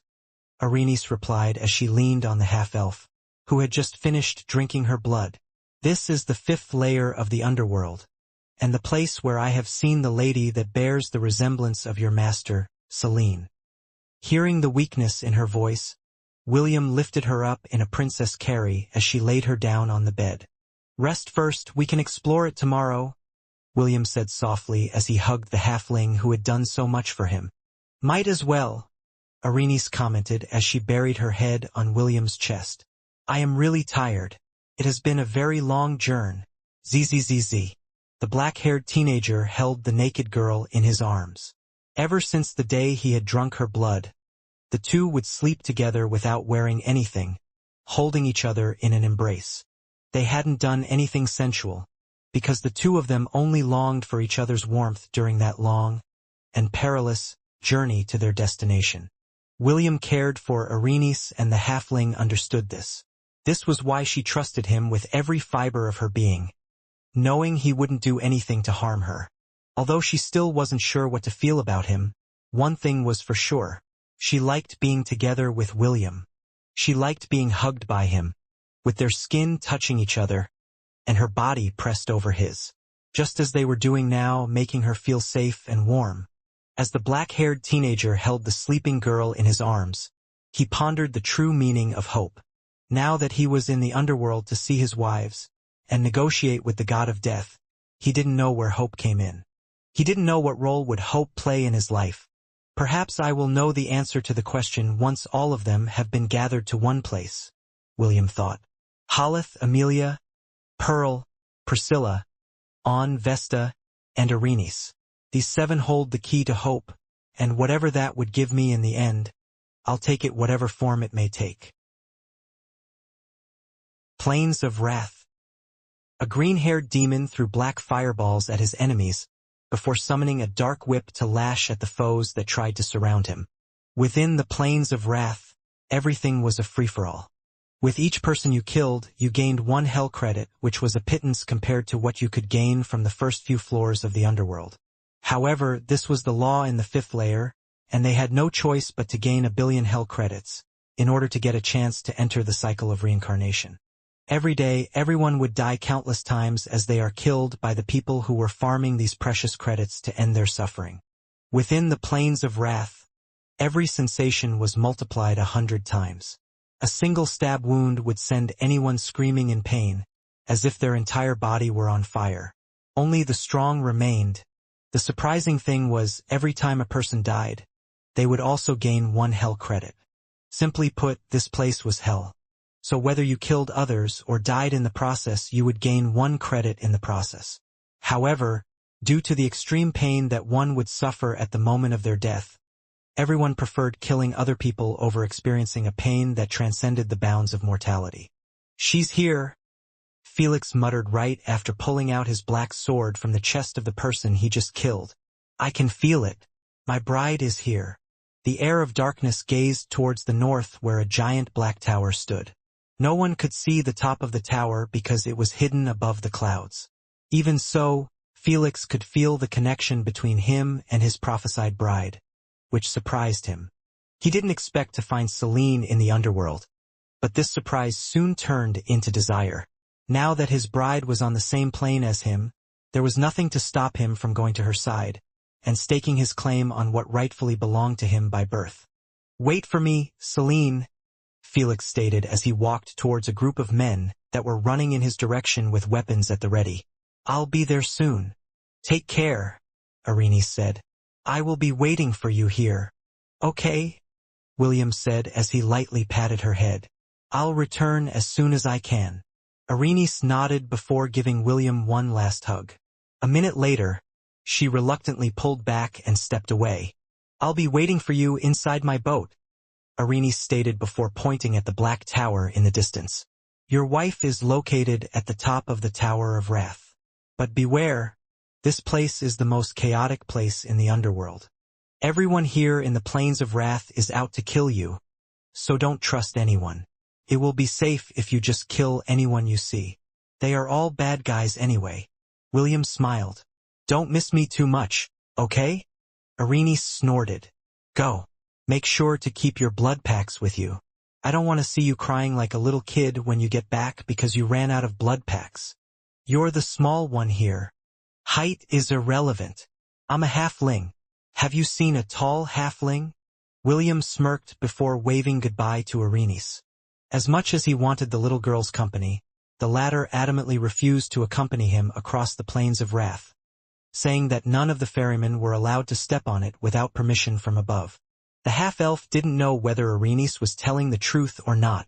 S1: Arenice replied as she leaned on the half-elf, who had just finished drinking her blood. "This is the 5th layer of the underworld, and the place where I have seen the lady that bears the resemblance of your master, Selene." Hearing the weakness in her voice, William lifted her up in a princess carry as she laid her down on the bed. "Rest first, we can explore it tomorrow," William said softly as he hugged the halfling who had done so much for him. "Might as well," Arenice commented as she buried her head on William's chest. "I am really tired. It has been a very long journey." Zzz. The black-haired teenager held the naked girl in his arms. Ever since the day he had drunk her blood, the two would sleep together without wearing anything, holding each other in an embrace. They hadn't done anything sensual, because the two of them only longed for each other's warmth during that long and perilous journey to their destination. William cared for Arenice, and the halfling understood this. This was why she trusted him with every fiber of her being, knowing he wouldn't do anything to harm her. Although she still wasn't sure what to feel about him, one thing was for sure. She liked being together with William. She liked being hugged by him, with their skin touching each other, and her body pressed over his, just as they were doing now, making her feel safe and warm. As the black-haired teenager held the sleeping girl in his arms, he pondered the true meaning of hope. Now that he was in the underworld to see his wives and negotiate with the god of death, he didn't know where hope came in. He didn't know what role would hope play in his life. "Perhaps I will know the answer to the question once all of them have been gathered to one place," William thought. Holith, Amelia, Pearl, Priscilla, On, Vesta, and Arenice. These 7 hold the key to hope, and whatever that would give me in the end, I'll take it whatever form it may take. Plains of Wrath. A green-haired demon threw black fireballs at his enemies, before summoning a dark whip to lash at the foes that tried to surround him. Within the Plains of Wrath, everything was a free-for-all. With each person you killed, you gained 1 hell credit, which was a pittance compared to what you could gain from the first few floors of the underworld. However, this was the law in the 5th layer, and they had no choice but to gain 1 billion hell credits, in order to get a chance to enter the cycle of reincarnation. Every day, everyone would die countless times as they are killed by the people who were farming these precious credits to end their suffering. Within the Plains of Wrath, every sensation was multiplied 100 times. A single stab wound would send anyone screaming in pain, as if their entire body were on fire. Only the strong remained. The surprising thing was, every time a person died, they would also gain 1 hell credit. Simply put, this place was hell. So whether you killed others or died in the process, you would gain 1 credit in the process. However, due to the extreme pain that one would suffer at the moment of their death, everyone preferred killing other people over experiencing a pain that transcended the bounds of mortality. "She's here," Felix muttered right after pulling out his black sword from the chest of the person he just killed. "I can feel it. My bride is here." The air of darkness gazed towards the north where a giant black tower stood. No one could see the top of the tower because it was hidden above the clouds. Even so, Felix could feel the connection between him and his prophesied bride, which surprised him. He didn't expect to find Selene in the underworld, but this surprise soon turned into desire. Now that his bride was on the same plane as him, there was nothing to stop him from going to her side and staking his claim on what rightfully belonged to him by birth. "Wait for me, Selene," Felix stated as he walked towards a group of men that were running in his direction with weapons at the ready. "I'll be there soon." "Take care," Arenice said. "I will be waiting for you here." "Okay." William said as he lightly patted her head. I'll return as soon as I can. Arenice nodded before giving William one last hug. A minute later, she reluctantly pulled back and stepped away. I'll be waiting for you inside my boat, Arenice stated before pointing at the black tower in the distance. Your wife is located at the top of the Tower of Wrath. But beware, this place is the most chaotic place in the underworld. Everyone here in the Plains of Wrath is out to kill you, so don't trust anyone. It will be safe if you just kill anyone you see. They are all bad guys anyway. William smiled. Don't miss me too much, okay? Arenice snorted. Go. Make sure to keep your blood packs with you. I don't want to see you crying like a little kid when you get back because you ran out of blood packs. You're the small one here. Height is irrelevant. I'm a halfling. Have you seen a tall halfling? William smirked before waving goodbye to Arenice. As much as he wanted the little girl's company, the latter adamantly refused to accompany him across the Plains of Wrath, saying that none of the ferrymen were allowed to step on it without permission from above. The half-elf didn't know whether Arenice was telling the truth or not,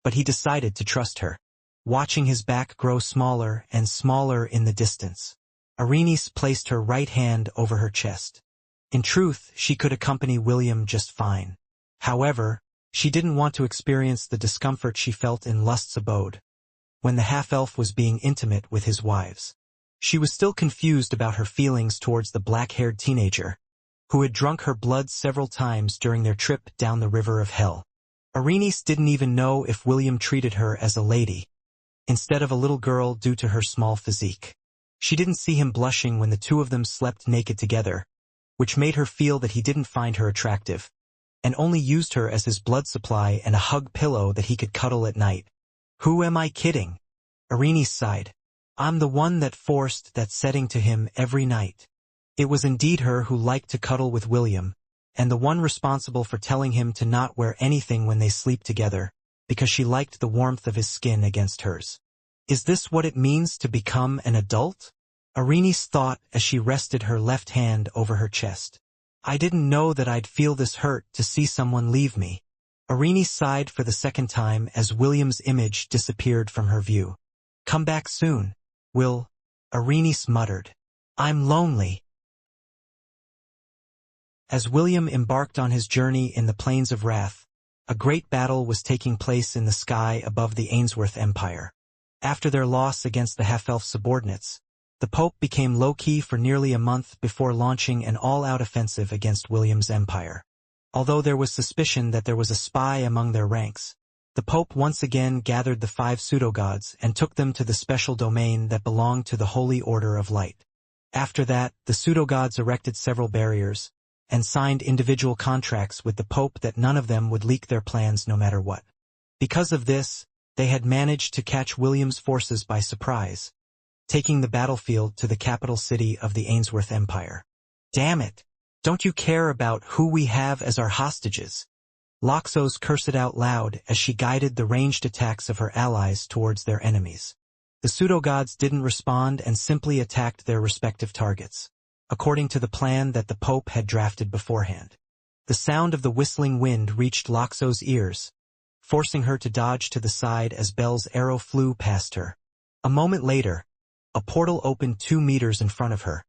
S1: but he decided to trust her. Watching his back grow smaller and smaller in the distance, Arenice placed her right hand over her chest. In truth, she could accompany William just fine. However, she didn't want to experience the discomfort she felt in Lust's abode, when the half-elf was being intimate with his wives. She was still confused about her feelings towards the black-haired teenager, who had drunk her blood several times during their trip down the river of hell. Arenice didn't even know if William treated her as a lady, instead of a little girl due to her small physique. She didn't see him blushing when the two of them slept naked together, which made her feel that he didn't find her attractive, and only used her as his blood supply and a hug pillow that he could cuddle at night. Who am I kidding? Arenice sighed. I'm the one that forced that setting to him every night. It was indeed her who liked to cuddle with William, and the one responsible for telling him to not wear anything when they sleep together, because she liked the warmth of his skin against hers. Is this what it means to become an adult? Arenice thought as she rested her left hand over her chest. I didn't know that I'd feel this hurt to see someone leave me. Arenice sighed for the second time as William's image disappeared from her view. Come back soon, Will, Arenice muttered. I'm lonely. As William embarked on his journey in the Plains of Wrath, a great battle was taking place in the sky above the Ainsworth Empire. After their loss against the half-elf subordinates, the Pope became low-key for nearly a month before launching an all-out offensive against William's empire. Although there was suspicion that there was a spy among their ranks, the Pope once again gathered the 5 pseudo-gods and took them to the special domain that belonged to the Holy Order of Light. After that, the pseudo-gods erected several barriers, and signed individual contracts with the Pope that none of them would leak their plans no matter what. Because of this, they had managed to catch William's forces by surprise, taking the battlefield to the capital city of the Ainsworth Empire. Damn it! Don't you care about who we have as our hostages? Loxos cursed out loud as she guided the ranged attacks of her allies towards their enemies. The pseudo-gods didn't respond and simply attacked their respective targets, according to the plan that the Pope had drafted beforehand. The sound of the whistling wind reached Loxo's ears, forcing her to dodge to the side as Belle's arrow flew past her. A moment later, a portal opened 2 meters in front of her,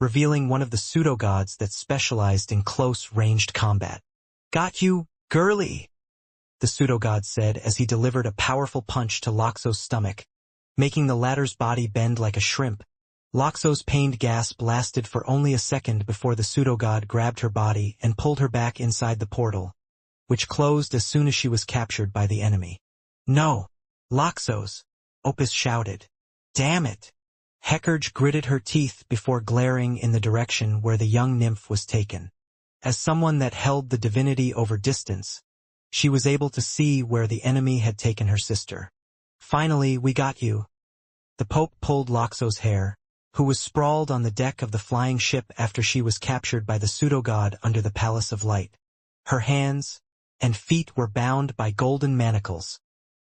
S1: revealing one of the pseudo-gods that specialized in close-ranged combat. Got you, girly, the pseudo-god said as he delivered a powerful punch to Loxo's stomach, making the latter's body bend like a shrimp. Loxo's pained gasp lasted for only a second before the pseudo-god grabbed her body and pulled her back inside the portal, which closed as soon as she was captured by the enemy. No! Loxos! Opus shouted. Damn it! Hecurge gritted her teeth before glaring in the direction where the young nymph was taken. As someone that held the divinity over distance, she was able to see where the enemy had taken her sister. Finally, we got you. The Pope pulled Loxo's hair, who was sprawled on the deck of the flying ship after she was captured by the pseudo-god under the Palace of Light. Her hands and feet were bound by golden manacles,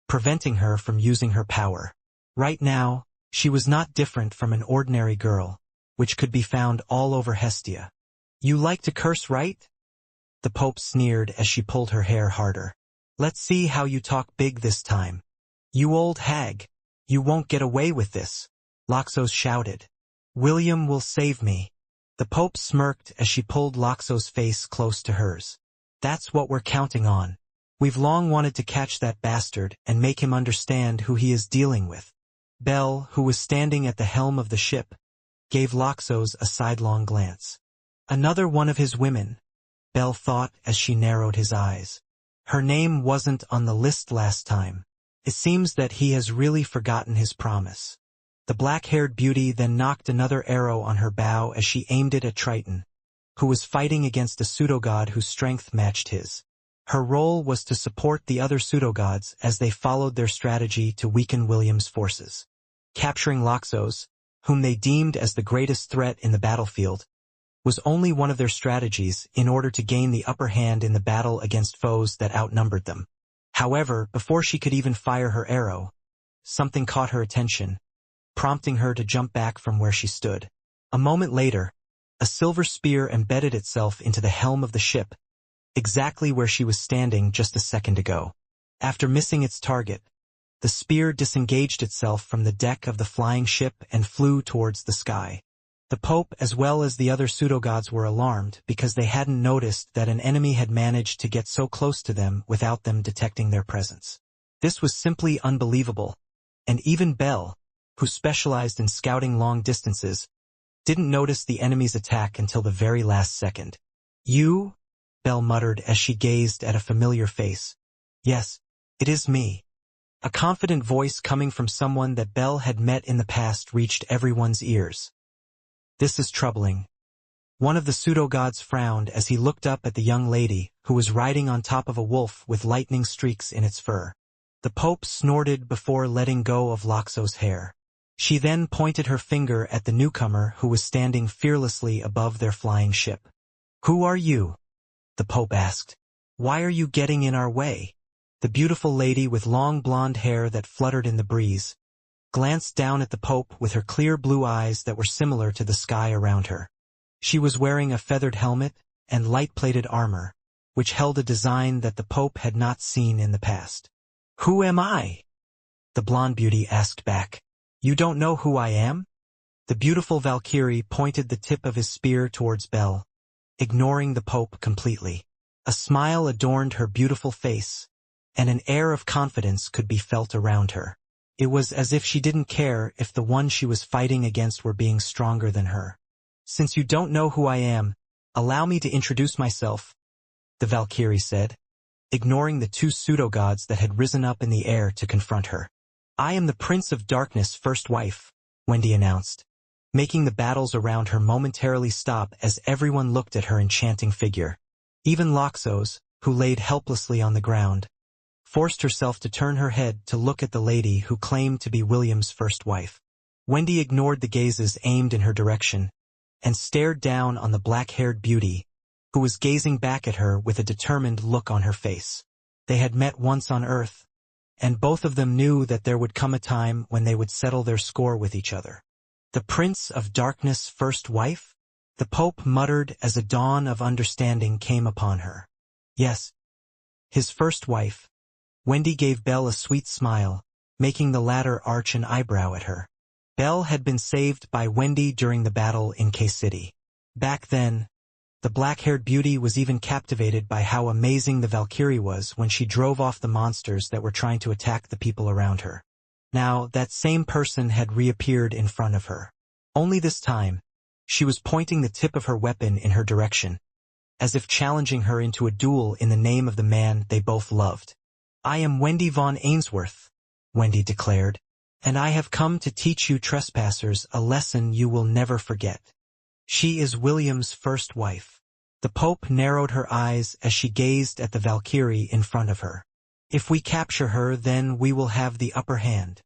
S1: preventing her from using her power. Right now, she was not different from an ordinary girl, which could be found all over Hestia. You like to curse, right? the Pope sneered as she pulled her hair harder. "Let's see how you talk big this time. You old hag. You won't get away with this," Loxos shouted. "William will save me." The Pope smirked as she pulled Loxo's face close to hers. "That's what we're counting on. We've long wanted to catch that bastard and make him understand who he is dealing with." Belle, who was standing at the helm of the ship, gave Loxos a sidelong glance. Another one of his women, Belle thought as she narrowed his eyes. Her name wasn't on the list last time. It seems that he has really forgotten his promise. The black-haired beauty then knocked another arrow on her bow as she aimed it at Triton, who was fighting against a pseudogod whose strength matched his. Her role was to support the other pseudogods as they followed their strategy to weaken William's forces. Capturing Loxos, whom they deemed as the greatest threat in the battlefield, was only one of their strategies in order to gain the upper hand in the battle against foes that outnumbered them. However, before she could even fire her arrow, something caught her attention, prompting her to jump back from where she stood. A moment later, a silver spear embedded itself into the helm of the ship, exactly where she was standing just a second ago. After missing its target, the spear disengaged itself from the deck of the flying ship and flew towards the sky. The Pope as well as the other pseudogods were alarmed because they hadn't noticed that an enemy had managed to get so close to them without them detecting their presence. This was simply unbelievable, and even Belle, who specialized in scouting long distances, didn't notice the enemy's attack until the very last second. "You?" Belle muttered as she gazed at a familiar face. "Yes, it is me." A confident voice coming from someone that Belle had met in the past reached everyone's ears. "This is troubling." One of the pseudogods frowned as he looked up at the young lady, who was riding on top of a wolf with lightning streaks in its fur. The Pope snorted before letting go of Loxo's hair. She then pointed her finger at the newcomer who was standing fearlessly above their flying ship. "Who are you?" the Pope asked. "Why are you getting in our way?" The beautiful lady with long blonde hair that fluttered in the breeze glanced down at the Pope with her clear blue eyes that were similar to the sky around her. She was wearing a feathered helmet and light-plated armor, which held a design that the Pope had not seen in the past. "Who am I?" the blonde beauty asked back. "You don't know who I am?" The beautiful Valkyrie pointed the tip of his spear towards Belle, ignoring the Pope completely. A smile adorned her beautiful face, and an air of confidence could be felt around her. It was as if she didn't care if the one she was fighting against were being stronger than her. "Since you don't know who I am, allow me to introduce myself," the Valkyrie said, ignoring the two pseudogods that had risen up in the air to confront her. "I am the Prince of Darkness' first wife," Wendy announced, making the battles around her momentarily stop as everyone looked at her enchanting figure. Even Loxos, who laid helplessly on the ground, forced herself to turn her head to look at the lady who claimed to be William's first wife. Wendy ignored the gazes aimed in her direction and stared down on the black-haired beauty, who was gazing back at her with a determined look on her face. They had met once on Earth, and both of them knew that there would come a time when they would settle their score with each other. "The Prince of Darkness' first wife?" the Pope muttered as a dawn of understanding came upon her. "Yes, his first wife." Wendy gave Belle a sweet smile, making the latter arch an eyebrow at her. Belle had been saved by Wendy during the battle in K-City. Back then, the black-haired beauty was even captivated by how amazing the Valkyrie was when she drove off the monsters that were trying to attack the people around her. Now, that same person had reappeared in front of her. Only this time, she was pointing the tip of her weapon in her direction, as if challenging her into a duel in the name of the man they both loved. "I am Wendy von Ainsworth," Wendy declared, "and I have come to teach you trespassers a lesson you will never forget." She is William's first wife. The Pope narrowed her eyes as she gazed at the Valkyrie in front of her. "If we capture her, then we will have the upper hand."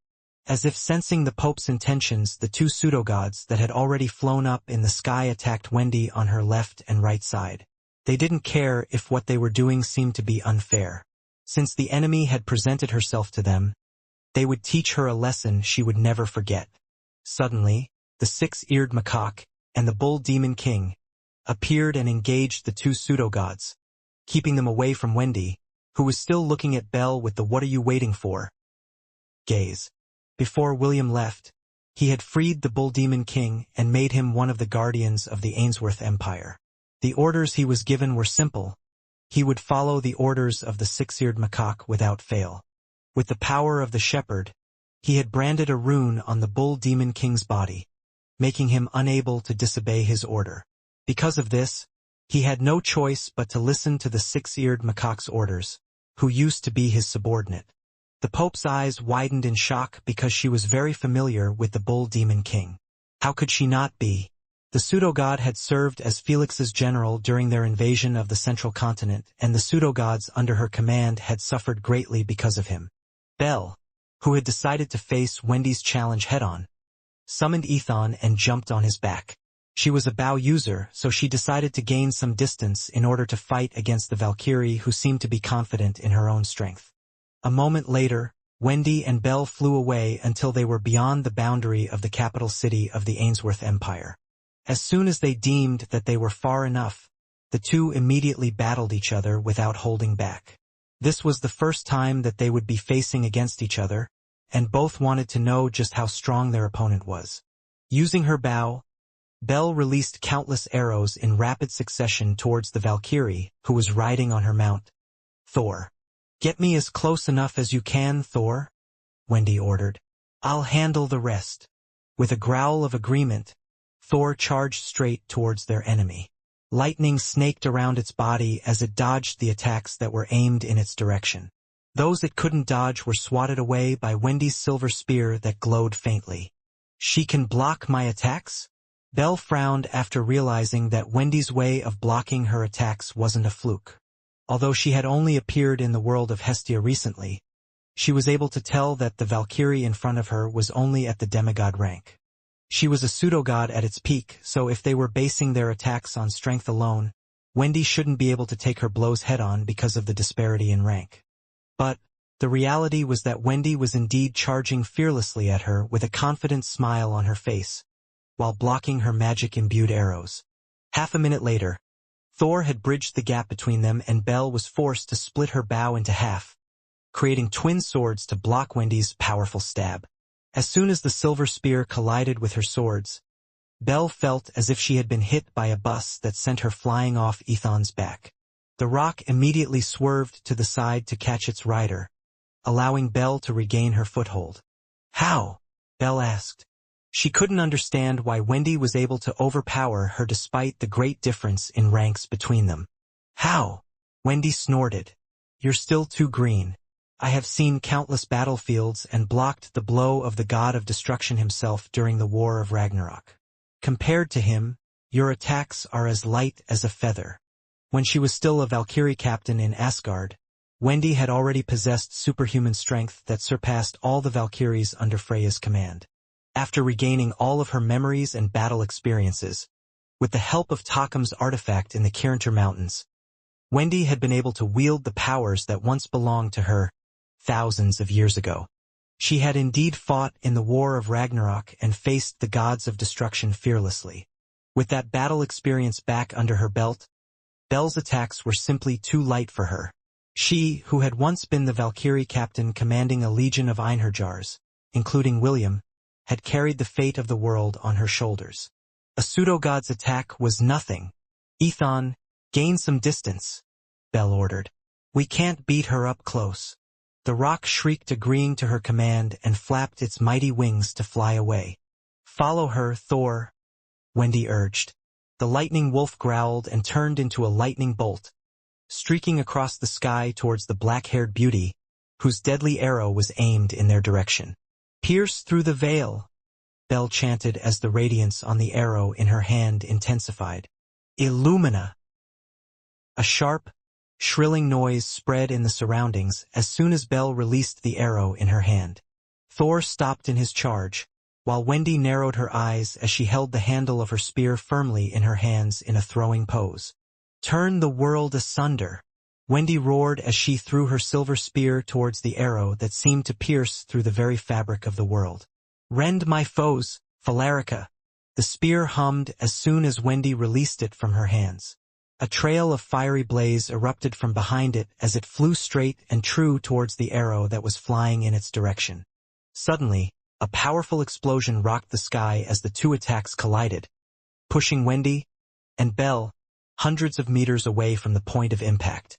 S1: As if sensing the Pope's intentions, the two pseudogods that had already flown up in the sky attacked Wendy on her left and right side. They didn't care if what they were doing seemed to be unfair. Since the enemy had presented herself to them, they would teach her a lesson she would never forget. Suddenly, the six-eared macaque and the bull demon king appeared and engaged the two pseudogods, keeping them away from Wendy, who was still looking at Belle with the "what are you waiting for?" gaze. Before William left, he had freed the Bull Demon King and made him one of the guardians of the Ainsworth Empire. The orders he was given were simple. He would follow the orders of the six-eared macaque without fail. With the power of the shepherd, he had branded a rune on the Bull Demon King's body, making him unable to disobey his order. Because of this, he had no choice but to listen to the six-eared macaque's orders, who used to be his subordinate. The Pope's eyes widened in shock because she was very familiar with the Bull Demon King. How could she not be? The pseudo-god had served as Felix's general during their invasion of the Central Continent, and the pseudo-gods under her command had suffered greatly because of him. Belle, who had decided to face Wendy's challenge head-on, summoned Ethon and jumped on his back. She was a bow user, so she decided to gain some distance in order to fight against the Valkyrie, who seemed to be confident in her own strength. A moment later, Wendy and Belle flew away until they were beyond the boundary of the capital city of the Ainsworth Empire. As soon as they deemed that they were far enough, the two immediately battled each other without holding back. This was the first time that they would be facing against each other, and both wanted to know just how strong their opponent was. Using her bow, Belle released countless arrows in rapid succession towards the Valkyrie, who was riding on her mount. "Thor. Get me as close enough as you can, Thor," Wendy ordered. "I'll handle the rest." With a growl of agreement, Thor charged straight towards their enemy. Lightning snaked around its body as it dodged the attacks that were aimed in its direction. Those it couldn't dodge were swatted away by Wendy's silver spear that glowed faintly. "She can block my attacks?" Belle frowned after realizing that Wendy's way of blocking her attacks wasn't a fluke. Although she had only appeared in the world of Hestia recently, she was able to tell that the Valkyrie in front of her was only at the demigod rank. She was a pseudo-god at its peak, so if they were basing their attacks on strength alone, Wendy shouldn't be able to take her blows head-on because of the disparity in rank. But the reality was that Wendy was indeed charging fearlessly at her with a confident smile on her face, while blocking her magic-imbued arrows. Half a minute later, Thor had bridged the gap between them, and Belle was forced to split her bow into half, creating twin swords to block Wendy's powerful stab. As soon as the silver spear collided with her swords, Belle felt as if she had been hit by a bus that sent her flying off Ethon's back. The rock immediately swerved to the side to catch its rider, allowing Belle to regain her foothold. "How?" Belle asked. She couldn't understand why Wendy was able to overpower her despite the great difference in ranks between them. "How?" Wendy snorted. "You're still too green. I have seen countless battlefields and blocked the blow of the god of destruction himself during the War of Ragnarok. Compared to him, your attacks are as light as a feather." When she was still a Valkyrie captain in Asgard, Wendy had already possessed superhuman strength that surpassed all the Valkyries under Freya's command. After regaining all of her memories and battle experiences, with the help of Takkum's artifact in the Kirinter Mountains, Wendy had been able to wield the powers that once belonged to her thousands of years ago. She had indeed fought in the War of Ragnarok and faced the gods of destruction fearlessly. With that battle experience back under her belt, Belle's attacks were simply too light for her. She, who had once been the Valkyrie captain commanding a legion of Einherjars, including William, had carried the fate of the world on her shoulders. A pseudo-god's attack was nothing. "Ethon, gain some distance," Belle ordered. "We can't beat her up close." The rock shrieked, agreeing to her command, and flapped its mighty wings to fly away. "Follow her, Thor," Wendy urged. The lightning wolf growled and turned into a lightning bolt, streaking across the sky towards the black-haired beauty, whose deadly arrow was aimed in their direction. "Pierce through the veil," Belle chanted as the radiance on the arrow in her hand intensified. "Illumina." A sharp, shrilling noise spread in the surroundings as soon as Belle released the arrow in her hand. Thor stopped in his charge, while Wendy narrowed her eyes as she held the handle of her spear firmly in her hands in a throwing pose. "Turn the world asunder," Wendy roared as she threw her silver spear towards the arrow that seemed to pierce through the very fabric of the world. "Rend my foes, Phalarica," the spear hummed as soon as Wendy released it from her hands. A trail of fiery blaze erupted from behind it as it flew straight and true towards the arrow that was flying in its direction. Suddenly, a powerful explosion rocked the sky as the two attacks collided, pushing Wendy and Belle hundreds of meters away from the point of impact.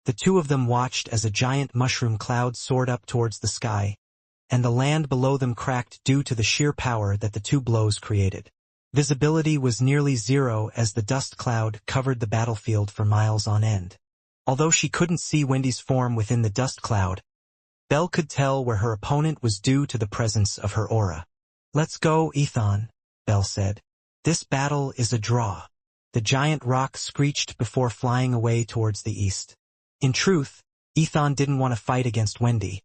S1: The two of them watched as a giant mushroom cloud soared up towards the sky, and the land below them cracked due to the sheer power that the two blows created. Visibility was nearly zero as the dust cloud covered the battlefield for miles on end. Although she couldn't see Wendy's form within the dust cloud, Belle could tell where her opponent was due to the presence of her aura. "Let's go, Ethan," Belle said. "This battle is a draw." The giant rock screeched before flying away towards the east. In truth, Ethan didn't want to fight against Wendy,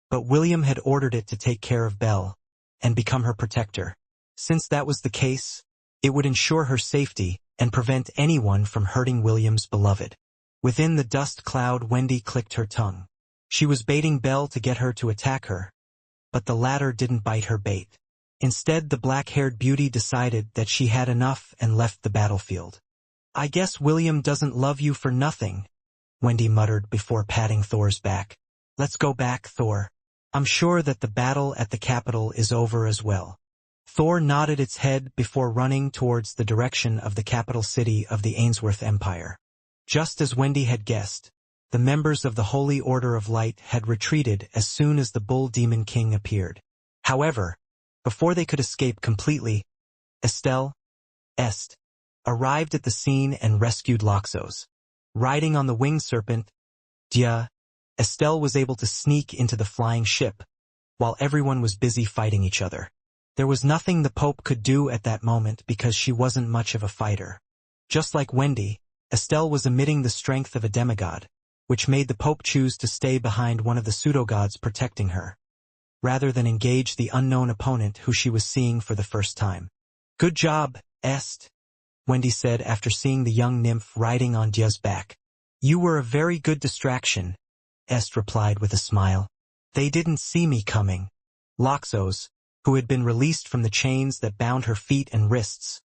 S1: but William had ordered it to take care of Belle and become her protector. Since that was the case, it would ensure her safety and prevent anyone from hurting William's beloved. Within the dust cloud, Wendy clicked her tongue. She was baiting Belle to get her to attack her, but the latter didn't bite her bait. Instead, the black-haired beauty decided that she had enough and left the battlefield. "I guess William doesn't love you for nothing," Wendy muttered before patting Thor's back. "Let's go back, Thor. I'm sure that the battle at the capital is over as well." Thor nodded its head before running towards the direction of the capital city of the Ainsworth Empire. Just as Wendy had guessed, the members of the Holy Order of Light had retreated as soon as the Bull Demon King appeared. However, before they could escape completely, Estelle arrived at the scene and rescued Loxos. Riding on the winged serpent, Estelle was able to sneak into the flying ship, while everyone was busy fighting each other. There was nothing the Pope could do at that moment because she wasn't much of a fighter. Just like Wendy, Estelle was emitting the strength of a demigod, which made the Pope choose to stay behind one of the pseudo-gods protecting her, rather than engage the unknown opponent who she was seeing for the first time. "Good job, Est," Wendy said after seeing the young nymph riding on Dia's back. "You were a very good distraction," Est replied with a smile. "They didn't see me coming." Loxos, who had been released from the chains that bound her feet and wrists,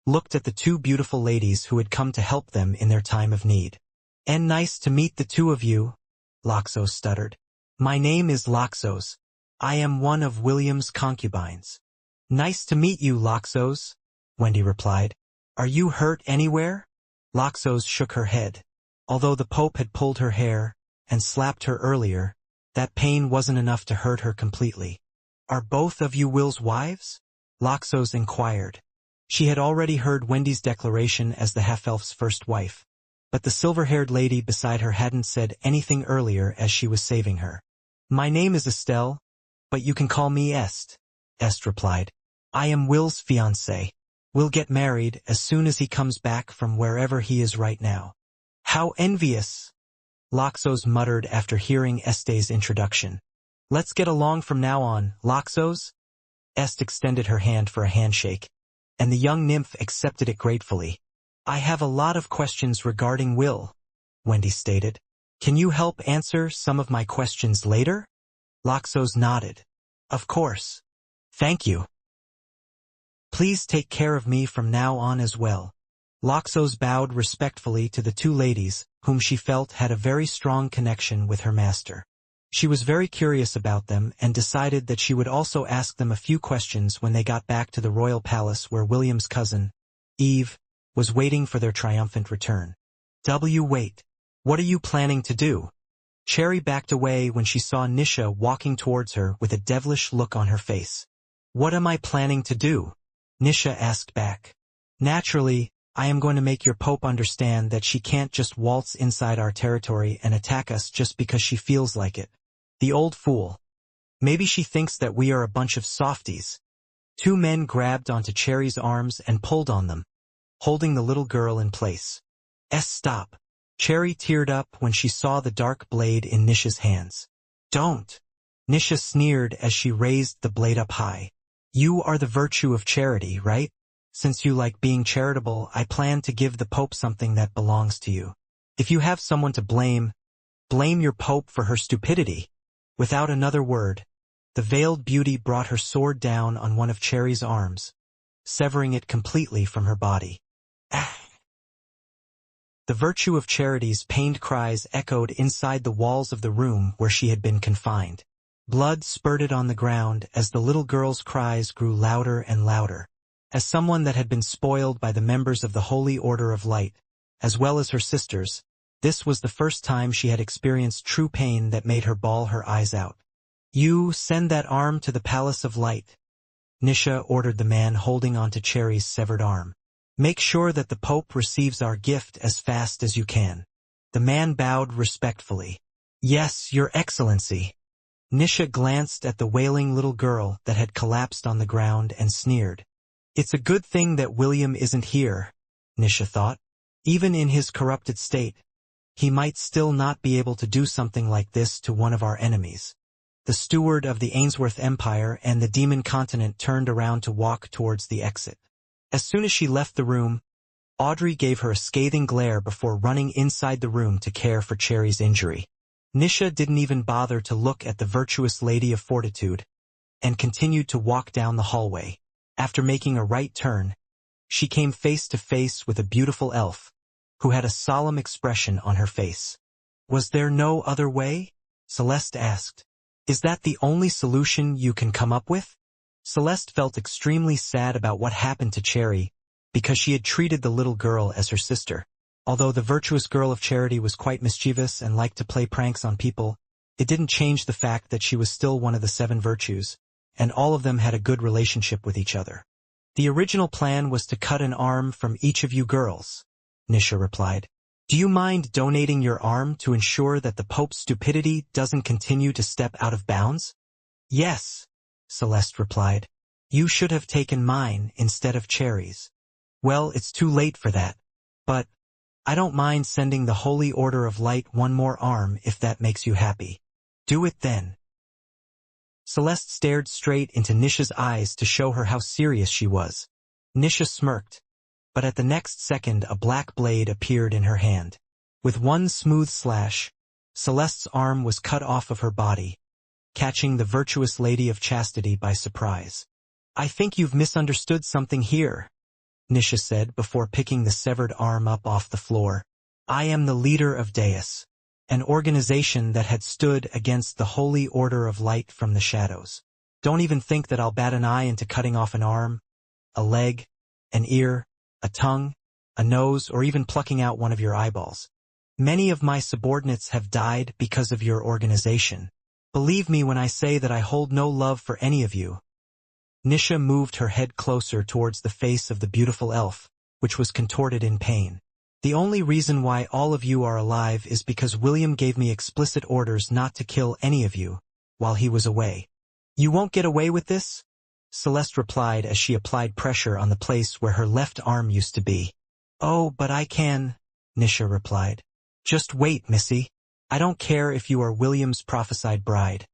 S1: looked at the two beautiful ladies who had come to help them in their time of need. "And nice to meet the two of you," Loxos stuttered. "My name is Loxos. I am one of William's concubines." "Nice to meet you, Loxos," Wendy replied. "Are you hurt anywhere?" Loxos shook her head. Although the Pope had pulled her hair and slapped her earlier, that pain wasn't enough to hurt her completely. "Are both of you Will's wives?" Loxos inquired. She had already heard Wendy's declaration as the half-elf's first wife, but the silver-haired lady beside her hadn't said anything earlier as she was saving her. "My name is Estelle, but you can call me Est," Est replied. "I am Will's fiancée. We'll get married as soon as he comes back from wherever he is right now." "How envious," Loxos muttered after hearing Este's introduction. "Let's get along from now on, Loxos." Est extended her hand for a handshake, and the young nymph accepted it gratefully. "I have a lot of questions regarding Will," Wendy stated. "Can you help answer some of my questions later?" Loxos nodded. "Of course. Thank you. Please take care of me from now on as well." Loxos bowed respectfully to the two ladies, whom she felt had a very strong connection with her master. She was very curious about them and decided that she would also ask them a few questions when they got back to the royal palace where William's cousin, Eve, was waiting for their triumphant return. Wait. What are you planning to do?" Cherry backed away when she saw Nisha walking towards her with a devilish look on her face. "What am I planning to do?" Nisha asked back. "Naturally, I am going to make your Pope understand that she can't just waltz inside our territory and attack us just because she feels like it. The old fool. Maybe she thinks that we are a bunch of softies." Two men grabbed onto Cherry's arms and pulled on them, holding the little girl in place. Stop." Cherry teared up when she saw the dark blade in Nisha's hands. "Don't." Nisha sneered as she raised the blade up high. "You are the virtue of charity, right? Since you like being charitable, I plan to give the Pope something that belongs to you. If you have someone to blame, blame your Pope for her stupidity." Without another word, the veiled beauty brought her sword down on one of Cherry's arms, severing it completely from her body. The virtue of Charity's pained cries echoed inside the walls of the room where she had been confined. Blood spurted on the ground as the little girl's cries grew louder and louder. As someone that had been spoiled by the members of the Holy Order of Light, as well as her sisters, this was the first time she had experienced true pain that made her bawl her eyes out. "You send that arm to the Palace of Light," Nisha ordered the man holding onto Cherry's severed arm. "Make sure that the Pope receives our gift as fast as you can." The man bowed respectfully. "Yes, Your Excellency." Nisha glanced at the wailing little girl that had collapsed on the ground and sneered. "It's a good thing that William isn't here," Nisha thought. Even in his corrupted state, he might still not be able to do something like this to one of our enemies. The steward of the Ainsworth Empire and the Demon Continent turned around to walk towards the exit. As soon as she left the room, Audrey gave her a scathing glare before running inside the room to care for Cherry's injury. Nisha didn't even bother to look at the virtuous Lady of Fortitude, and continued to walk down the hallway. After making a right turn, she came face to face with a beautiful elf, who had a solemn expression on her face. "Was there no other way?" Celeste asked. "Is that the only solution you can come up with?" Celeste felt extremely sad about what happened to Cherry, because she had treated the little girl as her sister. Although the virtuous girl of Charity was quite mischievous and liked to play pranks on people, it didn't change the fact that she was still one of the 7 virtues, and all of them had a good relationship with each other. "The original plan was to cut an arm from each of you girls," Nisha replied. "Do you mind donating your arm to ensure that the Pope's stupidity doesn't continue to step out of bounds?" "Yes," Celeste replied. "You should have taken mine instead of Cherry's." "Well, it's too late for that. But I don't mind sending the Holy Order of Light one more arm if that makes you happy." "Do it then." Celeste stared straight into Nisha's eyes to show her how serious she was. Nisha smirked, but at the next second a black blade appeared in her hand. With one smooth slash, Celeste's arm was cut off of her body, catching the virtuous Lady of Chastity by surprise. "I think you've misunderstood something here," Nisha said before picking the severed arm up off the floor. "I am the leader of Deus, an organization that had stood against the Holy Order of Light from the shadows. Don't even think that I'll bat an eye into cutting off an arm, a leg, an ear, a tongue, a nose, or even plucking out one of your eyeballs. Many of my subordinates have died because of your organization. Believe me when I say that I hold no love for any of you." Nisha moved her head closer towards the face of the beautiful elf, which was contorted in pain. "The only reason why all of you are alive is because William gave me explicit orders not to kill any of you while he was away." "You won't get away with this?" Celeste replied as she applied pressure on the place where her left arm used to be. "Oh, but I can," Nisha replied. "Just wait, Missy. I don't care if you are William's prophesied bride.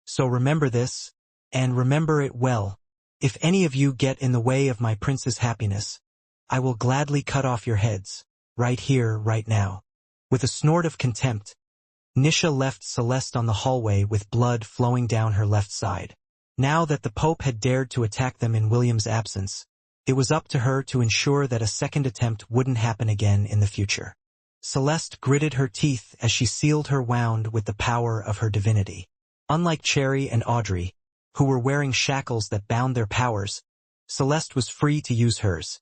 S1: So remember this, and remember it well. If any of you get in the way of my prince's happiness, I will gladly cut off your heads, right here, right now." With a snort of contempt, Nisha left Celeste on the hallway with blood flowing down her left side. Now that the Pope had dared to attack them in William's absence, it was up to her to ensure that a second attempt wouldn't happen again in the future. Celeste gritted her teeth as she sealed her wound with the power of her divinity. Unlike Cherry and Audrey, who were wearing shackles that bound their powers, Celeste was free to use hers,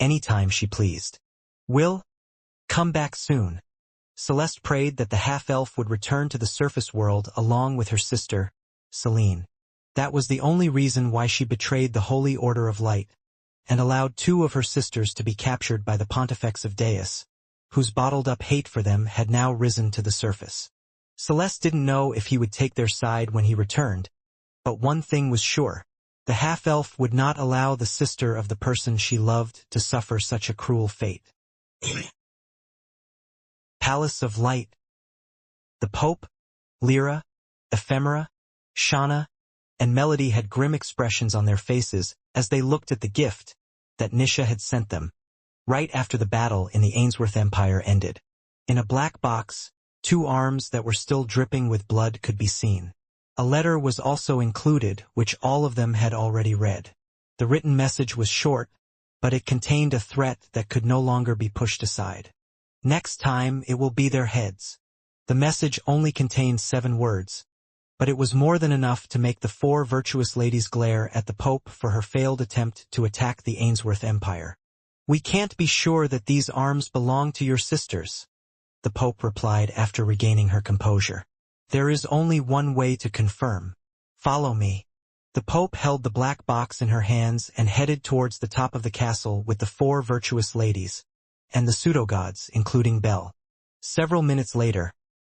S1: anytime she pleased. "Will, come back soon." Celeste prayed that the half-elf would return to the surface world along with her sister, Celine. That was the only reason why she betrayed the Holy Order of Light, and allowed 2 of her sisters to be captured by the Pontifex of Deus, whose bottled-up hate for them had now risen to the surface. Celeste didn't know if he would take their side when he returned, but one thing was sure. The half-elf would not allow the sister of the person she loved to suffer such a cruel fate. Palace of Light. The Pope, Lyra, Ephemera, Shauna, and Melody had grim expressions on their faces as they looked at the gift that Nisha had sent them, right after the battle in the Ainsworth Empire ended. In a black box, 2 arms that were still dripping with blood could be seen. A letter was also included, which all of them had already read. The written message was short, but it contained a threat that could no longer be pushed aside. Next time it will be their heads. The message only contained 7 words, but it was more than enough to make the 4 virtuous ladies glare at the Pope for her failed attempt to attack the Ainsworth Empire. "We can't be sure that these arms belong to your sisters," the Pope replied after regaining her composure. "There is only one way to confirm. Follow me." The Pope held the black box in her hands and headed towards the top of the castle with the 4 virtuous ladies, and the pseudo-gods, including Belle. Several minutes later,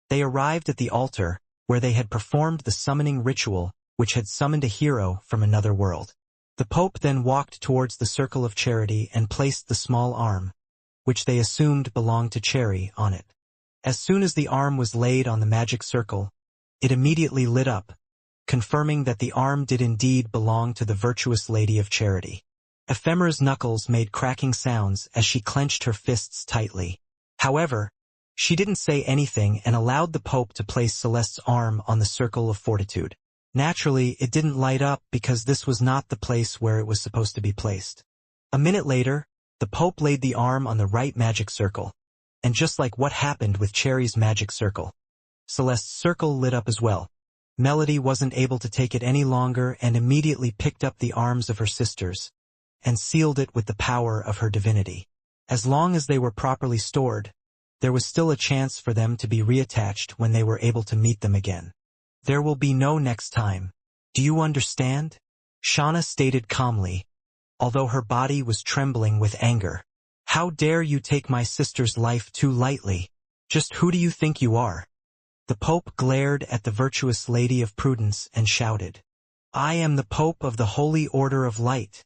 S1: they arrived at the altar, where they had performed the summoning ritual which had summoned a hero from another world. The Pope then walked towards the circle of charity and placed the small arm, which they assumed belonged to Cherry, on it. As soon as the arm was laid on the magic circle, it immediately lit up, confirming that the arm did indeed belong to the virtuous Lady of Charity. Ephemera's knuckles made cracking sounds as she clenched her fists tightly. However, she didn't say anything and allowed the Pope to place Celeste's arm on the circle of fortitude. Naturally, it didn't light up because this was not the place where it was supposed to be placed. A minute later, the Pope laid the arm on the right magic circle, and just like what happened with Cherry's magic circle, Celeste's circle lit up as well. Melody wasn't able to take it any longer and immediately picked up the arms of her sisters and sealed it with the power of her divinity. As long as they were properly stored, there was still a chance for them to be reattached when they were able to meet them again. "There will be no next time. Do you understand?" Shauna stated calmly, although her body was trembling with anger. "How dare you take my sister's life too lightly? Just who do you think you are?" The Pope glared at the virtuous Lady of Prudence and shouted. "I am the Pope of the Holy Order of Light,"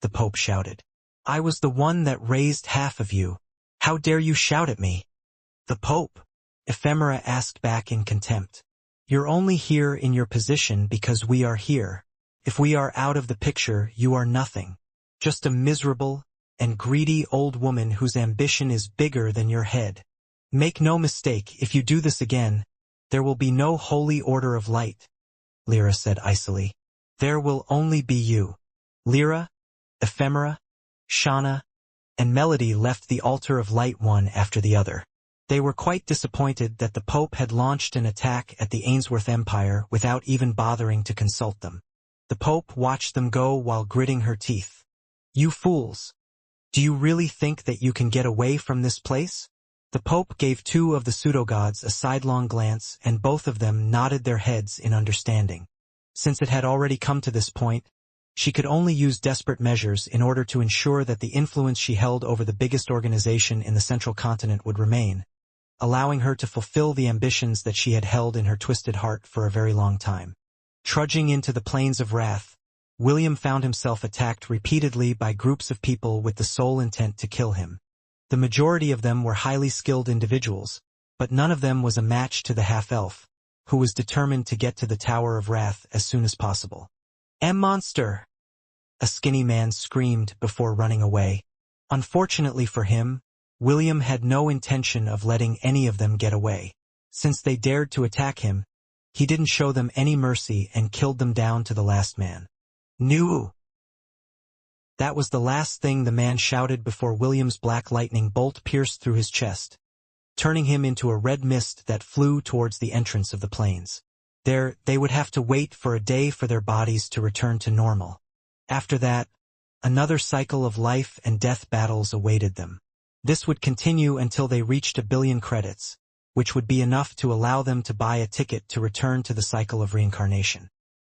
S1: the Pope shouted. "I was the one that raised half of you. How dare you shout at me?" "The Pope," Ephemera asked back in contempt. "You're only here in your position because we are here. If we are out of the picture, you are nothing. Just a miserable and greedy old woman whose ambition is bigger than your head. Make no mistake, if you do this again, there will be no Holy Order of Light," Lyra said icily. "There will only be you." Lyra, Ephemera, Shauna, and Melody left the altar of light one after the other. They were quite disappointed that the Pope had launched an attack at the Ainsworth Empire without even bothering to consult them. The Pope watched them go while gritting her teeth. "You fools! Do you really think that you can get away from this place?" The Pope gave 2 of the pseudo-gods a sidelong glance and both of them nodded their heads in understanding. Since it had already come to this point, she could only use desperate measures in order to ensure that the influence she held over the biggest organization in the central continent would remain, allowing her to fulfill the ambitions that she had held in her twisted heart for a very long time. Trudging into the Plains of Wrath, William found himself attacked repeatedly by groups of people with the sole intent to kill him. The majority of them were highly skilled individuals, but none of them was a match to the half-elf, who was determined to get to the Tower of Wrath as soon as possible. "Monster!" a skinny man screamed before running away. Unfortunately for him, William had no intention of letting any of them get away. Since they dared to attack him, he didn't show them any mercy and killed them down to the last man. "Nu!" That was the last thing the man shouted before William's black lightning bolt pierced through his chest, turning him into a red mist that flew towards the entrance of the plains. There, they would have to wait for a day for their bodies to return to normal. After that, another cycle of life and death battles awaited them. This would continue until they reached 1 billion credits, which would be enough to allow them to buy a ticket to return to the cycle of reincarnation.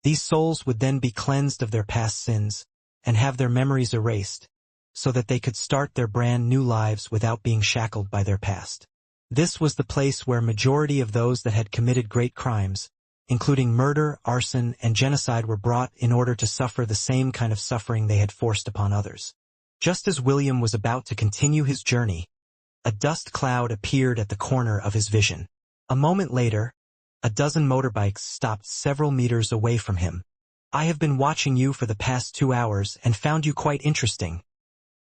S1: These souls would then be cleansed of their past sins, and have their memories erased, so that they could start their brand new lives without being shackled by their past. This was the place where majority of those that had committed great crimes, including murder, arson, and genocide, were brought in order to suffer the same kind of suffering they had forced upon others. Just as William was about to continue his journey, a dust cloud appeared at the corner of his vision. A moment later, a dozen motorbikes stopped several meters away from him. "I have been watching you for the past 2 hours and found you quite interesting,"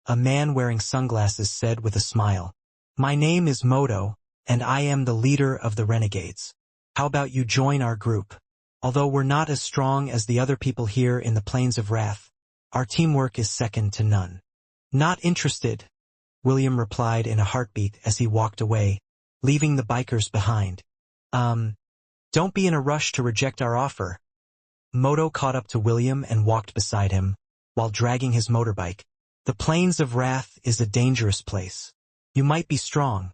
S1: a man wearing sunglasses said with a smile. "My name is Moto, and I am the leader of the Renegades. How about you join our group? Although we're not as strong as the other people here in the Plains of Wrath, our teamwork is second to none." "Not interested," William replied in a heartbeat as he walked away, leaving the bikers behind. Don't be in a rush to reject our offer. Moto caught up to William and walked beside him, while dragging his motorbike. The Plains of Wrath is a dangerous place. You might be strong,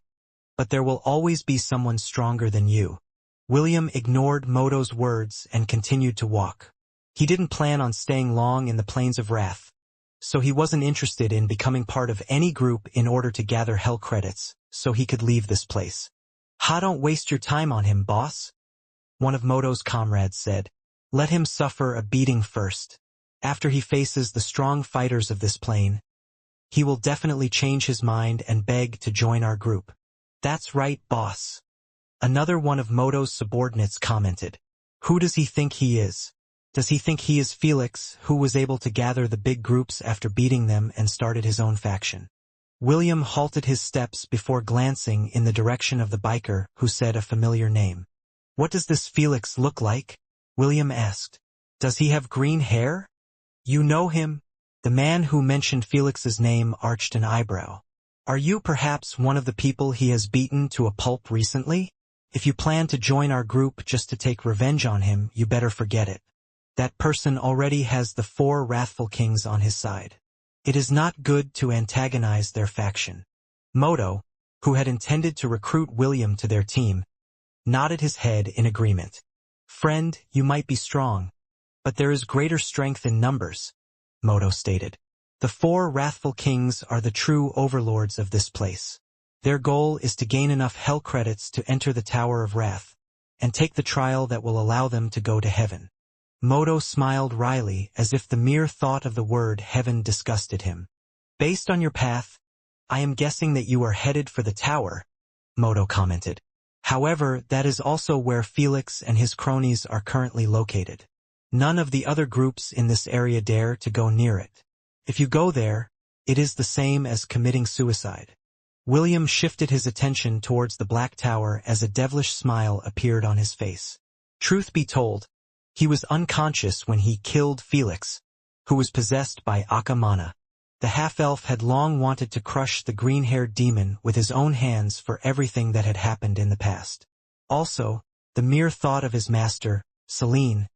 S1: but there will always be someone stronger than you. William ignored Moto's words and continued to walk. He didn't plan on staying long in the Plains of Wrath, so he wasn't interested in becoming part of any group in order to gather hell credits, so he could leave this place. Don't waste your time on him, boss," one of Moto's comrades said. "Let him suffer a beating first. After he faces the strong fighters of this plane, he will definitely change his mind and beg to join our group." "That's right, boss," another one of Moto's subordinates commented. "Who does he think he is? Does he think he is Felix, who was able to gather the big groups after beating them and started his own faction?" William halted his steps before glancing in the direction of the biker who said a familiar name. "What does this Felix look like?" William asked. "Does he have green hair?" "You know him?" The man who mentioned Felix's name arched an eyebrow. "Are you perhaps one of the people he has beaten to a pulp recently? If you plan to join our group just to take revenge on him, you better forget it. That person already has the 4 wrathful kings on his side. It is not good to antagonize their faction." Moto, who had intended to recruit William to their team, nodded his head in agreement. "Friend, you might be strong, but there is greater strength in numbers," Moto stated. "The 4 wrathful kings are the true overlords of this place. Their goal is to gain enough hell credits to enter the Tower of Wrath, and take the trial that will allow them to go to heaven." Moto smiled wryly as if the mere thought of the word heaven disgusted him. "Based on your path, I am guessing that you are headed for the tower," Moto commented. "However, that is also where Felix and his cronies are currently located. None of the other groups in this area dare to go near it. If you go there, it is the same as committing suicide." William shifted his attention towards the Black Tower as a devilish smile appeared on his face. Truth be told, he was unconscious when he killed Felix, who was possessed by Akamana. The half-elf had long wanted to crush the green-haired demon with his own hands for everything that had happened in the past. Also, the mere thought of his master, Selene,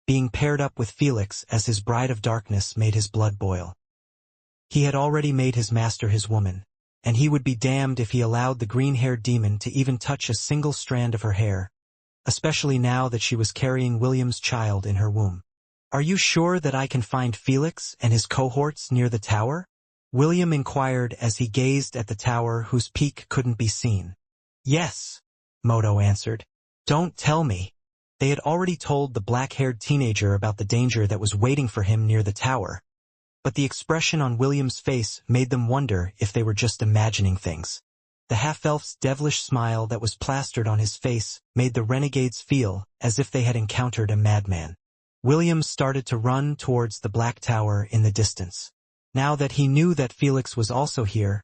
S1: being paired up with Felix as his bride of darkness made his blood boil. He had already made his master his woman, and he would be damned if he allowed the green-haired demon to even touch a single strand of her hair, especially now that she was carrying William's child in her womb. "Are you sure that I can find Felix and his cohorts near the tower?" William inquired as he gazed at the tower whose peak couldn't be seen. "Yes," Moto answered. "Don't tell me." They had already told the black-haired teenager about the danger that was waiting for him near the tower, but the expression on William's face made them wonder if they were just imagining things. The half-elf's devilish smile that was plastered on his face made the renegades feel as if they had encountered a madman. William started to run towards the Black Tower in the distance. Now that he knew that Felix was also here,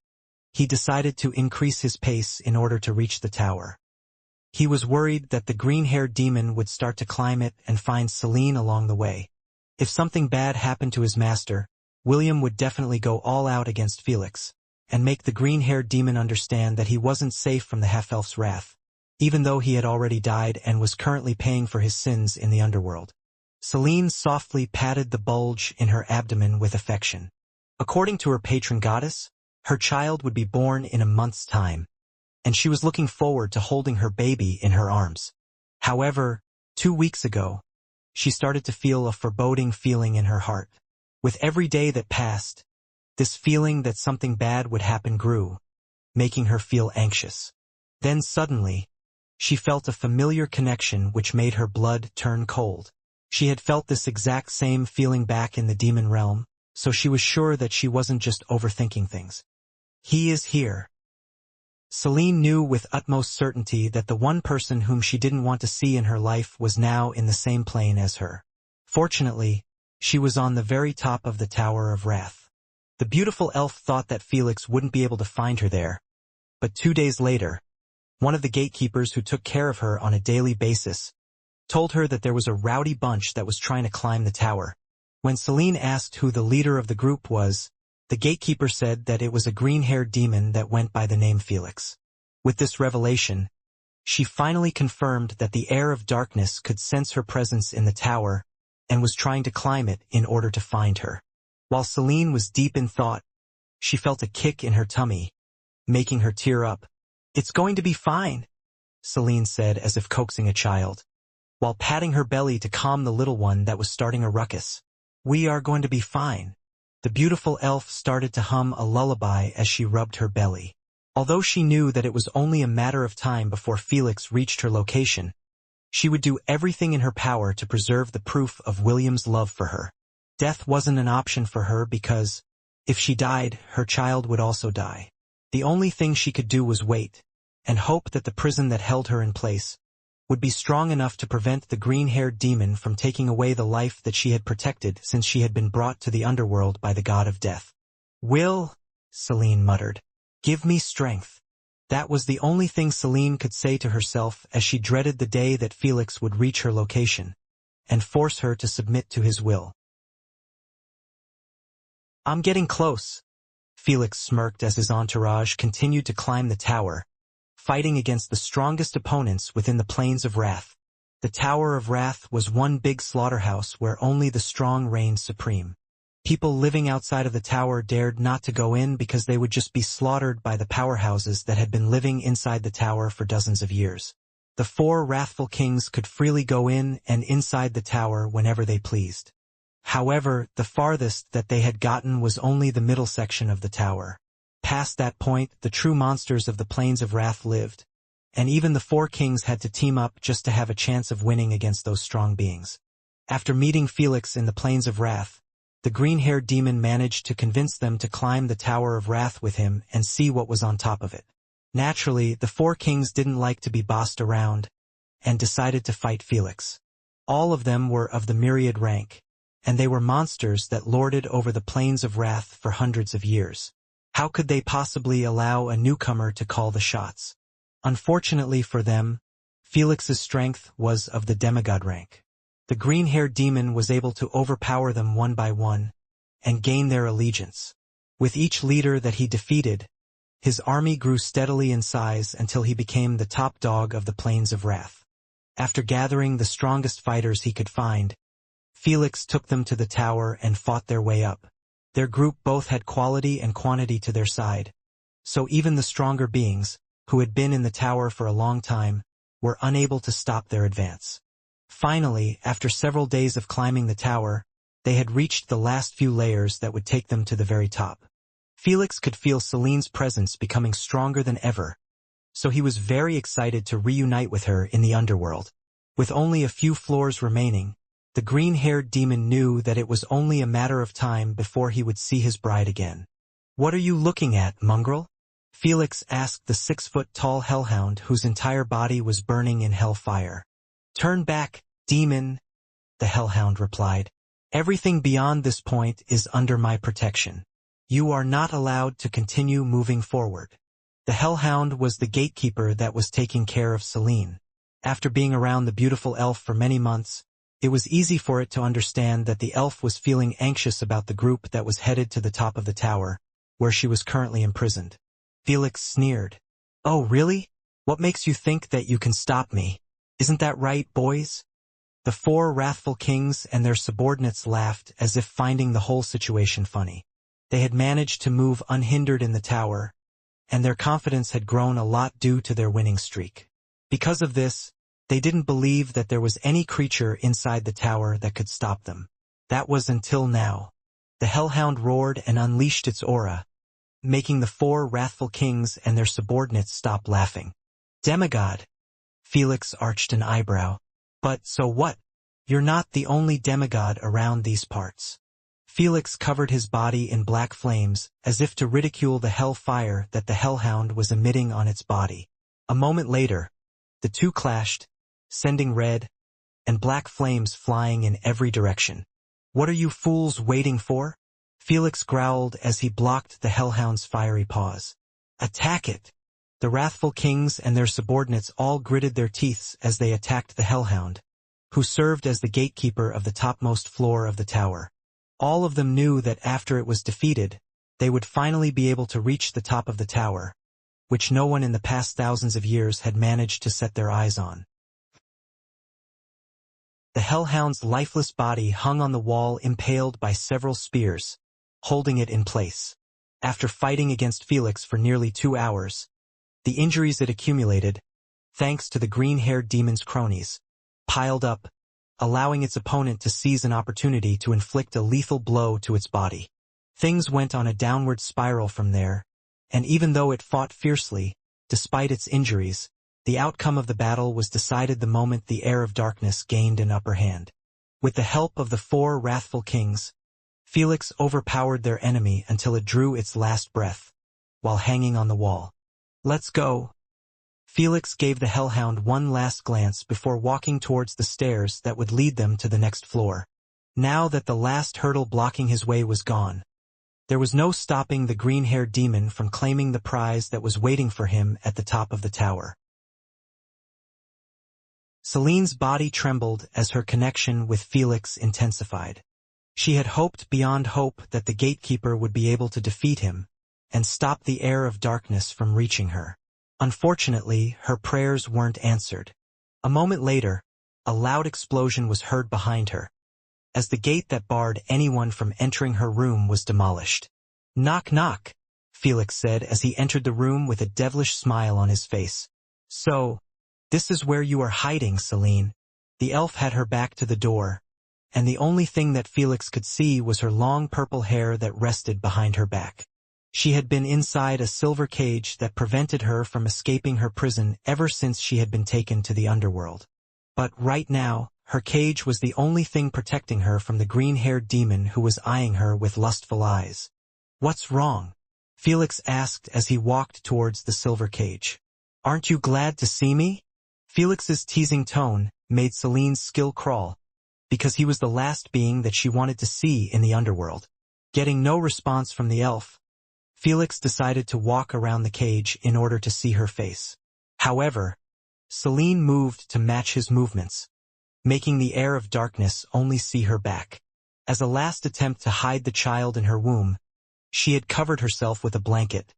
S1: he decided to increase his pace in order to reach the tower. He was worried that the green-haired demon would start to climb it and find Selene along the way. If something bad happened to his master, William would definitely go all out against Felix, and make the green-haired demon understand that he wasn't safe from the half-elf's wrath, even though he had already died and was currently paying for his sins in the underworld. Selene softly patted the bulge in her abdomen with affection. According to her patron goddess, her child would be born in a month's time, and she was looking forward to holding her baby in her arms. However, 2 weeks ago, she started to feel a foreboding feeling in her heart. With every day that passed, this feeling that something bad would happen grew, making her feel anxious. Then suddenly, she felt a familiar connection which made her blood turn cold. She had felt this exact same feeling back in the demon realm, so she was sure that she wasn't just overthinking things. He is here. Selene knew with utmost certainty that the one person whom she didn't want to see in her life was now in the same plane as her. Fortunately, she was on the very top of the Tower of Wrath. The beautiful elf thought that Felix wouldn't be able to find her there, but 2 days later, one of the gatekeepers who took care of her on a daily basis told her that there was a rowdy bunch that was trying to climb the tower. When Selene asked who the leader of the group was, The gatekeeper said that it was a green-haired demon that went by the name Felix. With this revelation, she finally confirmed that the heir of darkness could sense her presence in the tower and was trying to climb it in order to find her. While Celine was deep in thought, she felt a kick in her tummy, making her tear up. "It's going to be fine," Celine said as if coaxing a child, while patting her belly to calm the little one that was starting a ruckus. "We are going to be fine." The beautiful elf started to hum a lullaby as she rubbed her belly. Although she knew that it was only a matter of time before Felix reached her location, she would do everything in her power to preserve the proof of William's love for her. Death wasn't an option for her because, if she died, her child would also die. The only thing she could do was wait, and hope that the prison that held her in place would be strong enough to prevent the green-haired demon from taking away the life that she had protected since she had been brought to the underworld by the god of death. "Will," Celine muttered, "give me strength." That was the only thing Celine could say to herself as she dreaded the day that Felix would reach her location and force her to submit to his will. "I'm getting close," Felix smirked as his entourage continued to climb the tower, fighting against the strongest opponents within the Plains of Wrath. The Tower of Wrath was one big slaughterhouse where only the strong reigned supreme. People living outside of the tower dared not to go in because they would just be slaughtered by the powerhouses that had been living inside the tower for dozens of years. The 4 wrathful kings could freely go in and inside the tower whenever they pleased. However, the farthest that they had gotten was only the middle section of the tower. Past that point, the true monsters of the Plains of Wrath lived, and even the 4 kings had to team up just to have a chance of winning against those strong beings. After meeting Felix in the Plains of Wrath, the green-haired demon managed to convince them to climb the Tower of Wrath with him and see what was on top of it. Naturally, the 4 kings didn't like to be bossed around, and decided to fight Felix. All of them were of the myriad rank, and they were monsters that lorded over the Plains of Wrath for hundreds of years. How could they possibly allow a newcomer to call the shots? Unfortunately for them, Felix's strength was of the demigod rank. The green-haired demon was able to overpower them one by one and gain their allegiance. With each leader that he defeated, his army grew steadily in size until he became the top dog of the Plains of Wrath. After gathering the strongest fighters he could find, Felix took them to the tower and fought their way up. Their group both had quality and quantity to their side, so even the stronger beings, who had been in the tower for a long time, were unable to stop their advance. Finally, after several days of climbing the tower, they had reached the last few layers that would take them to the very top. Felix could feel Celine's presence becoming stronger than ever, so he was very excited to reunite with her in the underworld. With only a few floors remaining, the green-haired demon knew that it was only a matter of time before he would see his bride again. "What are you looking at, mongrel?" Felix asked the 6-foot-tall hellhound whose entire body was burning in hellfire. "Turn back, demon," the hellhound replied. "Everything beyond this point is under my protection. You are not allowed to continue moving forward." The hellhound was the gatekeeper that was taking care of Celine. After being around the beautiful elf for many months, it was easy for it to understand that the elf was feeling anxious about the group that was headed to the top of the tower, where she was currently imprisoned. Felix sneered. "Oh, really? What makes you think that you can stop me? Isn't that right, boys?" The 4 wrathful kings and their subordinates laughed as if finding the whole situation funny. They had managed to move unhindered in the tower, and their confidence had grown a lot due to their winning streak. Because of this, they didn't believe that there was any creature inside the tower that could stop them. That was until now. The hellhound roared and unleashed its aura, making the 4 wrathful kings and their subordinates stop laughing. "Demigod," Felix arched an eyebrow. "But so what? You're not the only demigod around these parts." Felix covered his body in black flames, as if to ridicule the hell fire that the hellhound was emitting on its body. A moment later, the two clashed, sending red and black flames flying in every direction. "What are you fools waiting for?" Felix growled as he blocked the hellhound's fiery paws. "Attack it!" The wrathful kings and their subordinates all gritted their teeth as they attacked the hellhound, who served as the gatekeeper of the topmost floor of the tower. All of them knew that after it was defeated, they would finally be able to reach the top of the tower, which no one in the past thousands of years had managed to set their eyes on. The hellhound's lifeless body hung on the wall impaled by several spears, holding it in place. After fighting against Felix for nearly 2 hours, the injuries it accumulated, thanks to the green-haired demon's cronies, piled up, allowing its opponent to seize an opportunity to inflict a lethal blow to its body. Things went on a downward spiral from there, and even though it fought fiercely, despite its injuries, the outcome of the battle was decided the moment the heir of darkness gained an upper hand. With the help of the 4 wrathful kings, Felix overpowered their enemy until it drew its last breath, while hanging on the wall. "Let's go." Felix gave the hellhound one last glance before walking towards the stairs that would lead them to the next floor. Now that the last hurdle blocking his way was gone, there was no stopping the green-haired demon from claiming the prize that was waiting for him at the top of the tower. Celine's body trembled as her connection with Felix intensified. She had hoped beyond hope that the gatekeeper would be able to defeat him and stop the heir of darkness from reaching her. Unfortunately, her prayers weren't answered. A moment later, a loud explosion was heard behind her, as the gate that barred anyone from entering her room was demolished. "Knock, knock," Felix said as he entered the room with a devilish smile on his face. "So, this is where you are hiding, Celine." The elf had her back to the door, and the only thing that Felix could see was her long purple hair that rested behind her back. She had been inside a silver cage that prevented her from escaping her prison ever since she had been taken to the underworld. But right now, her cage was the only thing protecting her from the green-haired demon who was eyeing her with lustful eyes. "What's wrong?" Felix asked as he walked towards the silver cage. "Aren't you glad to see me?" Felix's teasing tone made Celine's skill crawl, because he was the last being that she wanted to see in the underworld. Getting no response from the elf, Felix decided to walk around the cage in order to see her face. However, Celine moved to match his movements, making the heir of darkness only see her back. As a last attempt to hide the child in her womb, she had covered herself with a blanket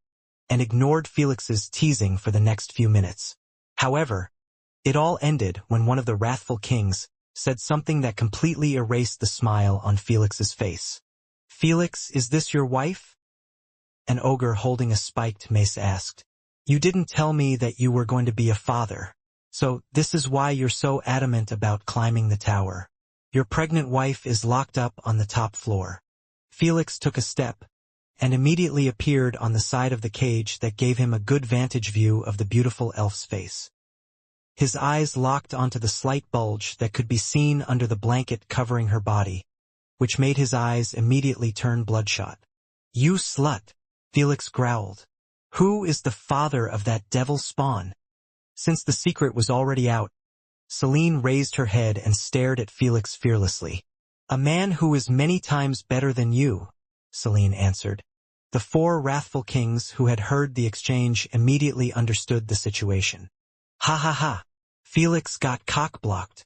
S1: and ignored Felix's teasing for the next few minutes. However, it all ended when one of the wrathful kings said something that completely erased the smile on Felix's face. "Felix, is this your wife?" An ogre holding a spiked mace asked. "You didn't tell me that you were going to be a father. So this is why you're so adamant about climbing the tower. Your pregnant wife is locked up on the top floor." Felix took a step and immediately appeared on the side of the cage that gave him a good vantage view of the beautiful elf's face. His eyes locked onto the slight bulge that could be seen under the blanket covering her body, which made his eyes immediately turn bloodshot. "You slut," Felix growled. "Who is the father of that devil spawn?" Since the secret was already out, Celine raised her head and stared at Felix fearlessly. "A man who is many times better than you," Celine answered. The 4 wrathful kings who had heard the exchange immediately understood the situation. "Ha ha ha," Felix got cock-blocked.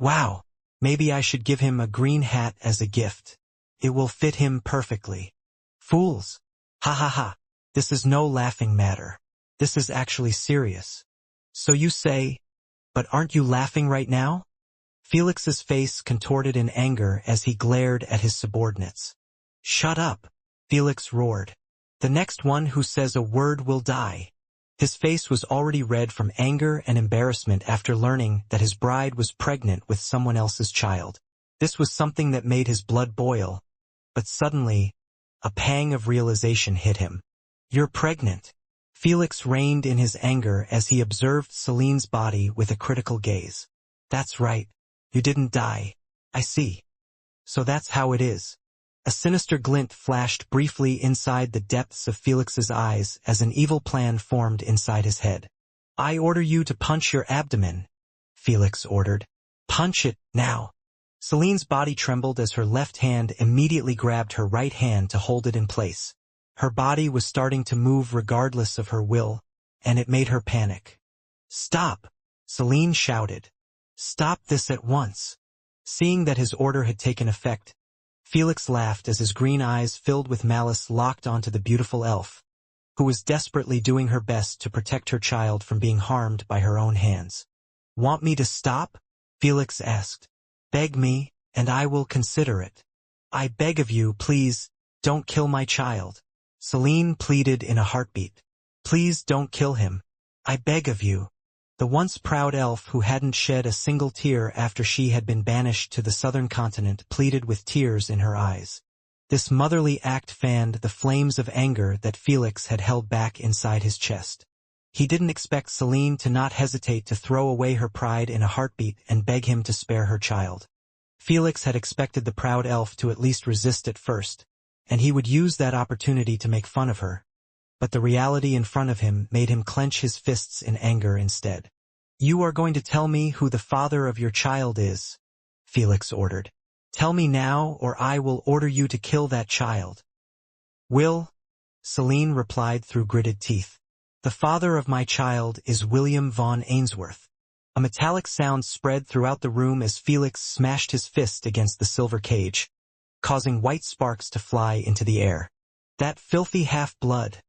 S1: "Wow, maybe I should give him a green hat as a gift. It will fit him perfectly." "Fools. Ha ha ha. This is no laughing matter. This is actually serious." "So you say, but aren't you laughing right now?" Felix's face contorted in anger as he glared at his subordinates. "Shut up," Felix roared. "The next one who says a word will die." His face was already red from anger and embarrassment after learning that his bride was pregnant with someone else's child. This was something that made his blood boil, but suddenly, a pang of realization hit him. "You're pregnant." Felix reined in his anger as he observed Celine's body with a critical gaze. "That's right. You didn't die. I see. So that's how it is." A sinister glint flashed briefly inside the depths of Felix's eyes as an evil plan formed inside his head. "I order you to punch your abdomen," Felix ordered. "Punch it, now." Celine's body trembled as her left hand immediately grabbed her right hand to hold it in place. Her body was starting to move regardless of her will, and it made her panic. "Stop!" Celine shouted. "Stop this at once." Seeing that his order had taken effect, Felix laughed as his green eyes filled with malice locked onto the beautiful elf, who was desperately doing her best to protect her child from being harmed by her own hands. "Want me to stop?" Felix asked. "Beg me, and I will consider it. I beg of you, please, don't kill my child." Celine pleaded in a heartbeat. "Please don't kill him. I beg of you." The once proud elf who hadn't shed a single tear after she had been banished to the southern continent pleaded with tears in her eyes. This motherly act fanned the flames of anger that Felix had held back inside his chest. He didn't expect Celine to not hesitate to throw away her pride in a heartbeat and beg him to spare her child. Felix had expected the proud elf to at least resist at first, and he would use that opportunity to make fun of her. But the reality in front of him made him clench his fists in anger instead. "You are going to tell me who the father of your child is," Felix ordered. "Tell me now, or I will order you to kill that child." "Will," Celine replied through gritted teeth. "The father of my child is William von Ainsworth." A metallic sound spread throughout the room as Felix smashed his fist against the silver cage, causing white sparks to fly into the air. "That filthy half-blood."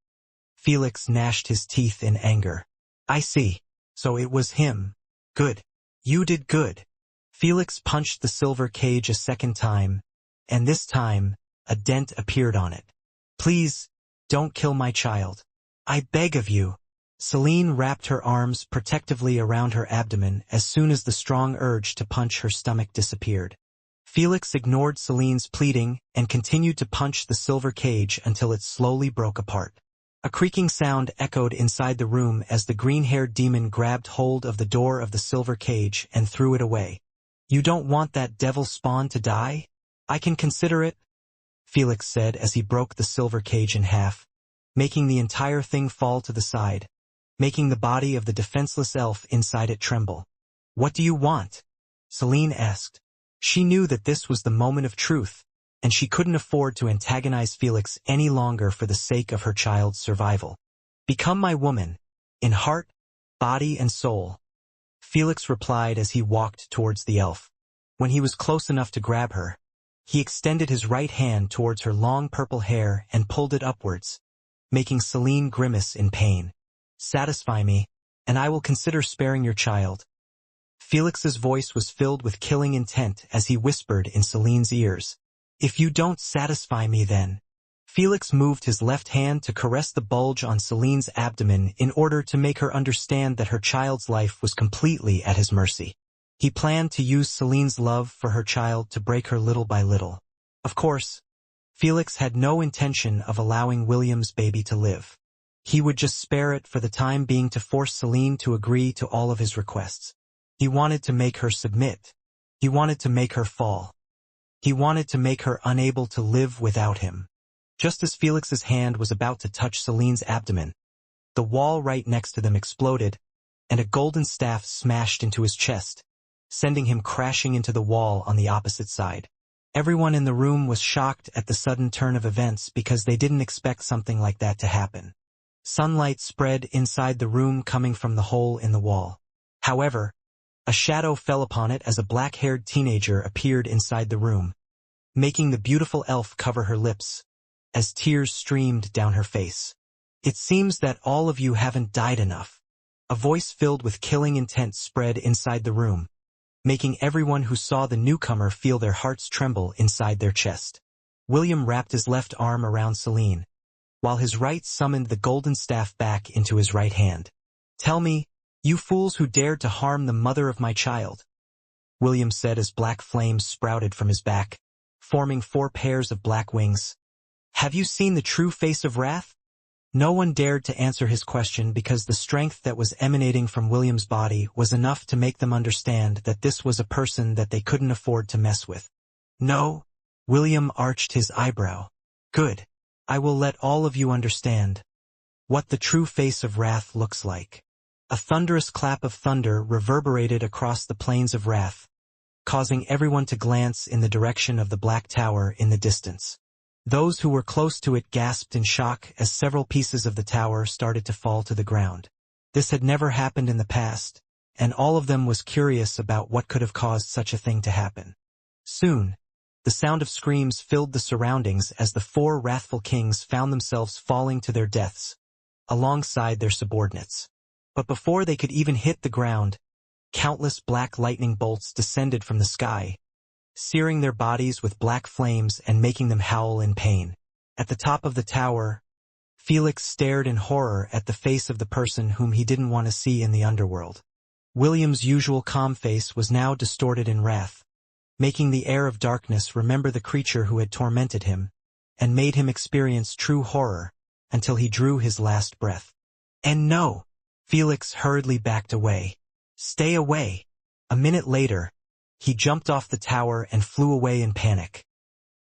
S1: Felix gnashed his teeth in anger. "I see. So it was him. Good. You did good." Felix punched the silver cage a second time, and this time, a dent appeared on it. "Please, don't kill my child. I beg of you." Celine wrapped her arms protectively around her abdomen as soon as the strong urge to punch her stomach disappeared. Felix ignored Celine's pleading and continued to punch the silver cage until it slowly broke apart. A creaking sound echoed inside the room as the green-haired demon grabbed hold of the door of the silver cage and threw it away. "You don't want that devil spawn to die? I can consider it," Felix said as he broke the silver cage in half, making the entire thing fall to the side, making the body of the defenseless elf inside it tremble. "What do you want?" Celine asked. She knew that this was the moment of truth, and she couldn't afford to antagonize Felix any longer for the sake of her child's survival. "Become my woman, in heart, body, and soul," Felix replied as he walked towards the elf. When he was close enough to grab her, he extended his right hand towards her long purple hair and pulled it upwards, making Celine grimace in pain. "Satisfy me, and I will consider sparing your child." Felix's voice was filled with killing intent as he whispered in Celine's ears. "If you don't satisfy me then." Felix moved his left hand to caress the bulge on Celine's abdomen in order to make her understand that her child's life was completely at his mercy. He planned to use Celine's love for her child to break her little by little. Of course, Felix had no intention of allowing William's baby to live. He would just spare it for the time being to force Celine to agree to all of his requests. He wanted to make her submit. He wanted to make her fall. He wanted to make her unable to live without him. Just as Felix's hand was about to touch Celine's abdomen, the wall right next to them exploded, and a golden staff smashed into his chest, sending him crashing into the wall on the opposite side. Everyone in the room was shocked at the sudden turn of events because they didn't expect something like that to happen. Sunlight spread inside the room coming from the hole in the wall. However, a shadow fell upon it as a black-haired teenager appeared inside the room, making the beautiful elf cover her lips, as tears streamed down her face. "It seems that all of you haven't died enough." A voice filled with killing intent spread inside the room, making everyone who saw the newcomer feel their hearts tremble inside their chest. William wrapped his left arm around Celine, while his right summoned the golden staff back into his right hand. "Tell me, you fools who dared to harm the mother of my child," William said as black flames sprouted from his back, forming 4 pairs of black wings. "Have you seen the true face of wrath?" No one dared to answer his question because the strength that was emanating from William's body was enough to make them understand that this was a person that they couldn't afford to mess with. "No," William arched his eyebrow. "Good. I will let all of you understand what the true face of wrath looks like." A thunderous clap of thunder reverberated across the plains of wrath, causing everyone to glance in the direction of the Black Tower in the distance. Those who were close to it gasped in shock as several pieces of the tower started to fall to the ground. This had never happened in the past, and all of them was curious about what could have caused such a thing to happen. Soon, The sound of screams filled the surroundings as the four wrathful kings found themselves falling to their deaths, alongside their subordinates. But before they could even hit the ground, countless black lightning bolts descended from the sky, searing their bodies with black flames and making them howl in pain. At the top of the tower, Felix stared in horror at the face of the person whom he didn't want to see in the underworld. William's usual calm face was now distorted in wrath, making the air of darkness remember the creature who had tormented him, and made him experience true horror, until he drew his last breath. And no! Felix hurriedly backed away. Stay away! A minute later, he jumped off the tower and flew away in panic.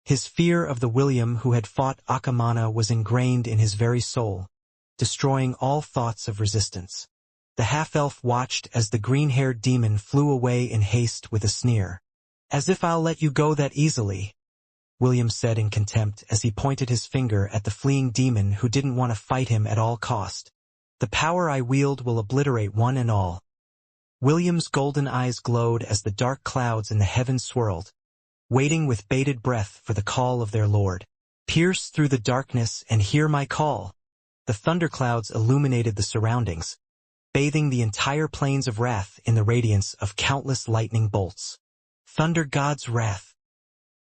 S1: His fear of the William who had fought Akamana was ingrained in his very soul, destroying all thoughts of resistance. The half-elf watched as the green-haired demon flew away in haste with a sneer. As if I'll let you go that easily, William said in contempt as he pointed his finger at the fleeing demon who didn't want to fight him at all cost. The power I wield will obliterate one and all. William's golden eyes glowed as the dark clouds in the heavens swirled, waiting with bated breath for the call of their lord. Pierce through the darkness and hear my call. The thunderclouds illuminated the surroundings, bathing the entire plains of wrath in the radiance of countless lightning bolts. Thunder God's wrath.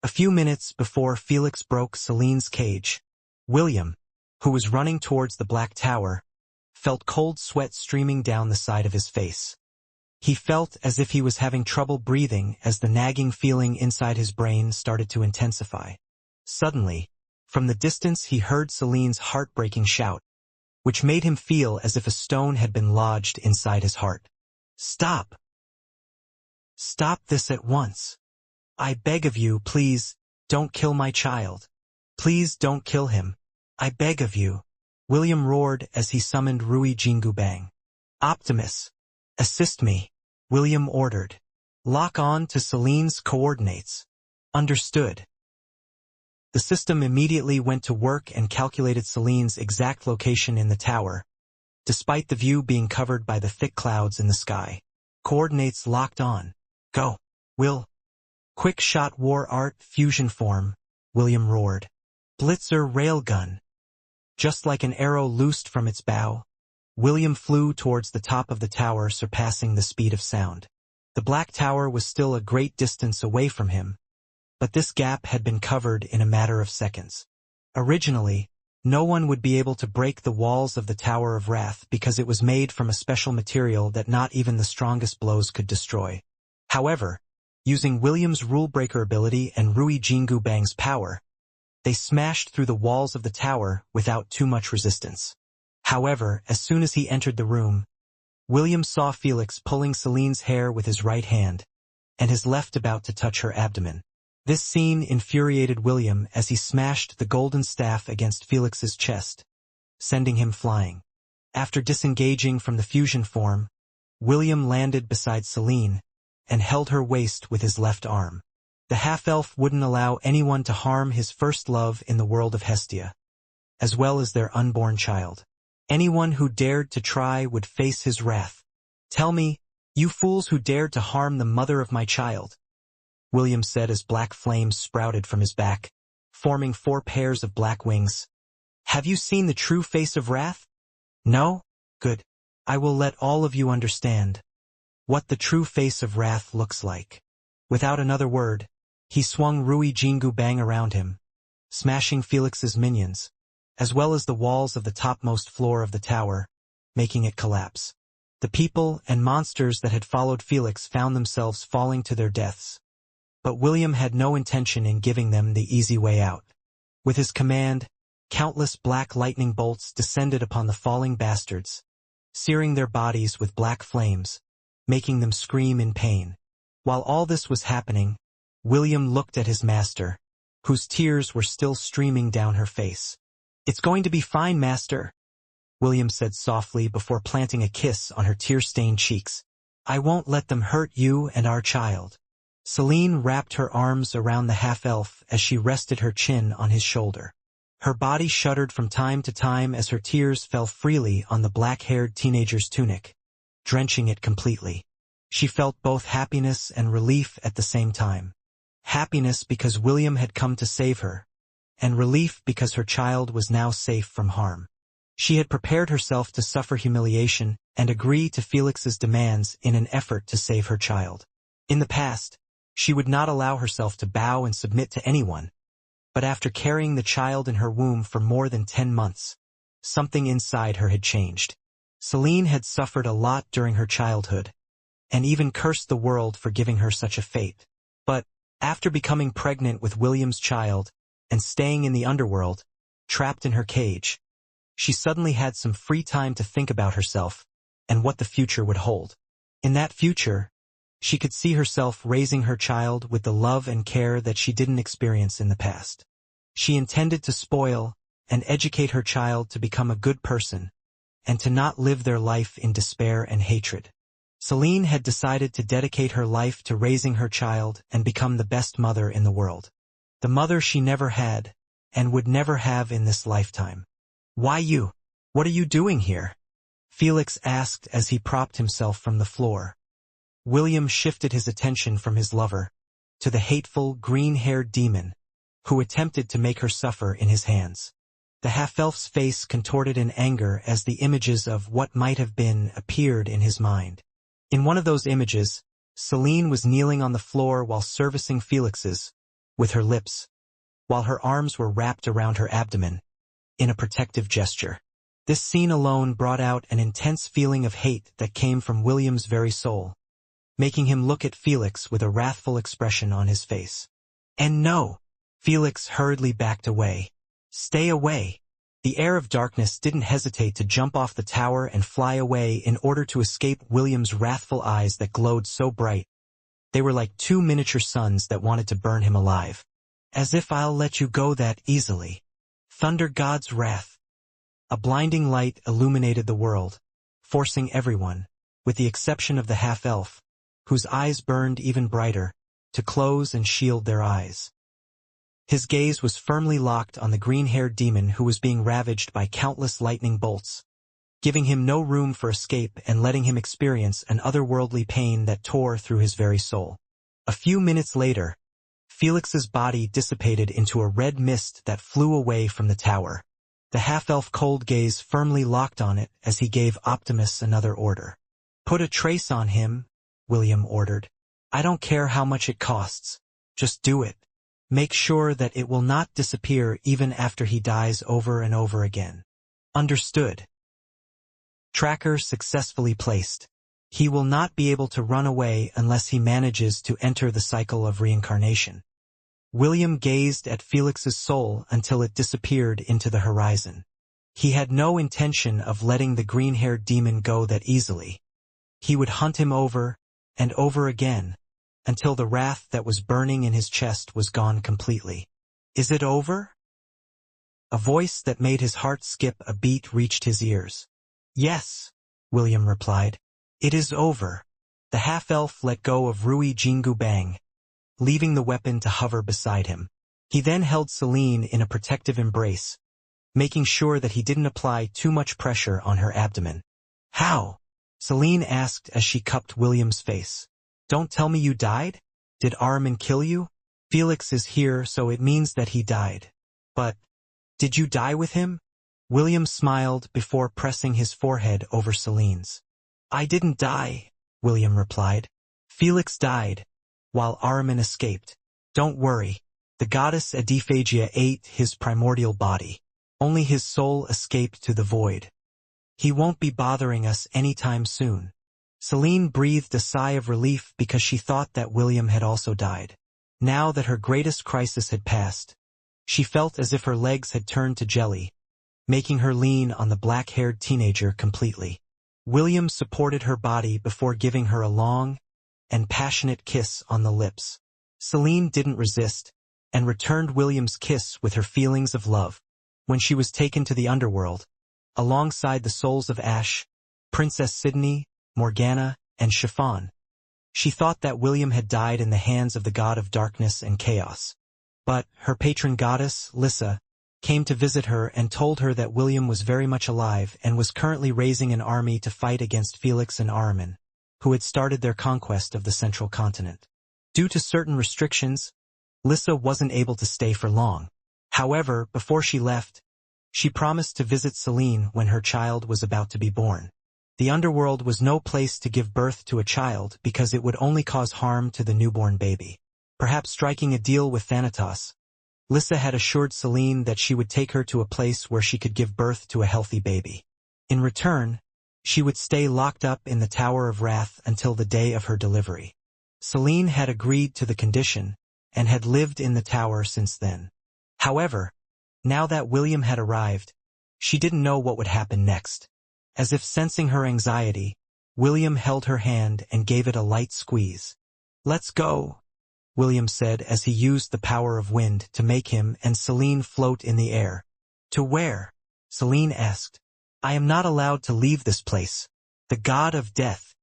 S1: A few minutes before Felix broke Celine's cage, William, who was running towards the Black Tower, felt cold sweat streaming down the side of his face. He felt as if he was having trouble breathing as the nagging feeling inside his brain started to intensify. Suddenly, from the distance he heard Celine's heartbreaking shout, which made him feel as if a stone had been lodged inside his heart. Stop! Stop this at once. I beg of you, please, don't kill my child. Please don't kill him. I beg of you. William roared as he summoned Rui Jingubang. Optimus, assist me, William ordered. Lock on to Celine's coordinates. Understood. The system immediately went to work and calculated Celine's exact location in the tower, despite the view being covered by the thick clouds in the sky. Coordinates locked on. Go, Will. Quick shot war art fusion form, William roared. Blitzer railgun. Just like an arrow loosed from its bow, William flew towards the top of the tower, surpassing the speed of sound. The Black Tower was still a great distance away from him, but this gap had been covered in a matter of seconds. Originally, no one would be able to break the walls of the Tower of Wrath because it was made from a special material that not even the strongest blows could destroy. However, using William's rule-breaker ability and Rui Jingubang's power, they smashed through the walls of the tower without too much resistance. However, as soon as he entered the room, William saw Felix pulling Celine's hair with his right hand, and his left about to touch her abdomen. This scene infuriated William as he smashed the golden staff against Felix's chest, sending him flying. After disengaging from the fusion form, William landed beside Celine and held her waist with his left arm. The half-elf wouldn't allow anyone to harm his first love in the world of Hestia, as well as their unborn child. Anyone who dared to try would face his wrath. Tell me, you fools who dared to harm the mother of my child, William said as black flames sprouted from his back, forming 4 pairs of black wings. Have you seen the true face of wrath? No? Good. I will let all of you understand what the true face of wrath looks like. Without another word, he swung Rui Jingubang around him, smashing Felix's minions, as well as the walls of the topmost floor of the tower, making it collapse. The people and monsters that had followed Felix found themselves falling to their deaths, but William had no intention in giving them the easy way out. With his command, countless black lightning bolts descended upon the falling bastards, searing their bodies with black flames, making them scream in pain. While all this was happening, William looked at his master, whose tears were still streaming down her face. It's going to be fine, master, William said softly before planting a kiss on her tear-stained cheeks. I won't let them hurt you and our child. Celine wrapped her arms around the half-elf as she rested her chin on his shoulder. Her body shuddered from time to time as her tears fell freely on the black-haired teenager's tunic, drenching it completely. She felt both happiness and relief at the same time. happiness because William had come to save her, and relief because her child was now safe from harm. She had prepared herself to suffer humiliation and agree to Felix's demands in an effort to save her child. In the past, she would not allow herself to bow and submit to anyone, but after carrying the child in her womb for more than 10 months, something inside her had changed. Celine had suffered a lot during her childhood, and even cursed the world for giving her such a fate. But, after becoming pregnant with William's child and staying in the underworld, trapped in her cage, she suddenly had some free time to think about herself and what the future would hold. In that future, she could see herself raising her child with the love and care that she didn't experience in the past. She intended to spoil and educate her child to become a good person, and to not live their life in despair and hatred. Celine had decided to dedicate her life to raising her child and become the best mother in the world. The mother she never had, and would never have in this lifetime. "Why you? What are you doing here?" Felix asked as he propped himself from the floor. William shifted his attention from his lover to the hateful, green-haired demon who attempted to make her suffer in his hands. The half-elf's face contorted in anger as the images of what might have been appeared in his mind. In one of those images, Celine was kneeling on the floor while servicing Felix's, with her lips, while her arms were wrapped around her abdomen, in a protective gesture. This scene alone brought out an intense feeling of hate that came from William's very soul, making him look at Felix with a wrathful expression on his face. "And no!" Felix hurriedly backed away. "Stay away." The heir of darkness didn't hesitate to jump off the tower and fly away in order to escape William's wrathful eyes that glowed so bright. They were like two miniature suns that wanted to burn him alive. "As if I'll let you go that easily," thundered God's wrath. A blinding light illuminated the world, forcing everyone, with the exception of the half-elf, whose eyes burned even brighter, to close and shield their eyes. His gaze was firmly locked on the green-haired demon who was being ravaged by countless lightning bolts, giving him no room for escape and letting him experience an otherworldly pain that tore through his very soul. A few minutes later, Felix's body dissipated into a red mist that flew away from the tower. The half-elf cold gaze firmly locked on it as he gave Optimus another order. "Put a trace on him," William ordered. "I don't care how much it costs. Just do it. Make sure that it will not disappear even after he dies over and over again." "Understood." Tracker successfully placed. He will not be able to run away unless he manages to enter the cycle of reincarnation. William gazed at Felix's soul until it disappeared into the horizon. He had no intention of letting the green-haired demon go that easily. He would hunt him over and over again, until the wrath that was burning in his chest was gone completely. "Is it over?" A voice that made his heart skip a beat reached his ears. "Yes," William replied. "It is over." The half-elf let go of Rui Jingu Bang, leaving the weapon to hover beside him. He then held Celine in a protective embrace, making sure that he didn't apply too much pressure on her abdomen. "How?" Celine asked as she cupped William's face. "Don't tell me you died? Did Ahriman kill you? Felix is here, so it means that he died. But, did you die with him?" William smiled before pressing his forehead over Celine's. "I didn't die," William replied. "Felix died, while Ahriman escaped. Don't worry, the goddess Adiphagia ate his primordial body. Only his soul escaped to the void. He won't be bothering us anytime soon." Celine breathed a sigh of relief because she thought that William had also died. Now that her greatest crisis had passed, she felt as if her legs had turned to jelly, making her lean on the black-haired teenager completely. William supported her body before giving her a long and passionate kiss on the lips. Celine didn't resist, and returned William's kiss with her feelings of love. When she was taken to the underworld, alongside the souls of Ash, Princess Sydney, Morgana, and Chiffon, she thought that William had died in the hands of the god of darkness and chaos. But her patron goddess, Lissa, came to visit her and told her that William was very much alive and was currently raising an army to fight against Felix and Ahriman, who had started their conquest of the central continent. Due to certain restrictions, Lissa wasn't able to stay for long. However, before she left, she promised to visit Celine when her child was about to be born. The underworld was no place to give birth to a child because it would only cause harm to the newborn baby. Perhaps striking a deal with Thanatos, Lissa had assured Celine that she would take her to a place where she could give birth to a healthy baby. In return, she would stay locked up in the Tower of Wrath until the day of her delivery. Celine had agreed to the condition, and had lived in the tower since then. However, now that William had arrived, she didn't know what would happen next. As if sensing her anxiety, William held her hand and gave it a light squeeze. "Let's go," William said as he used the power of wind to make him and Celine float in the air. "To where?" Celine asked. "I am not allowed to leave this place. The god of death."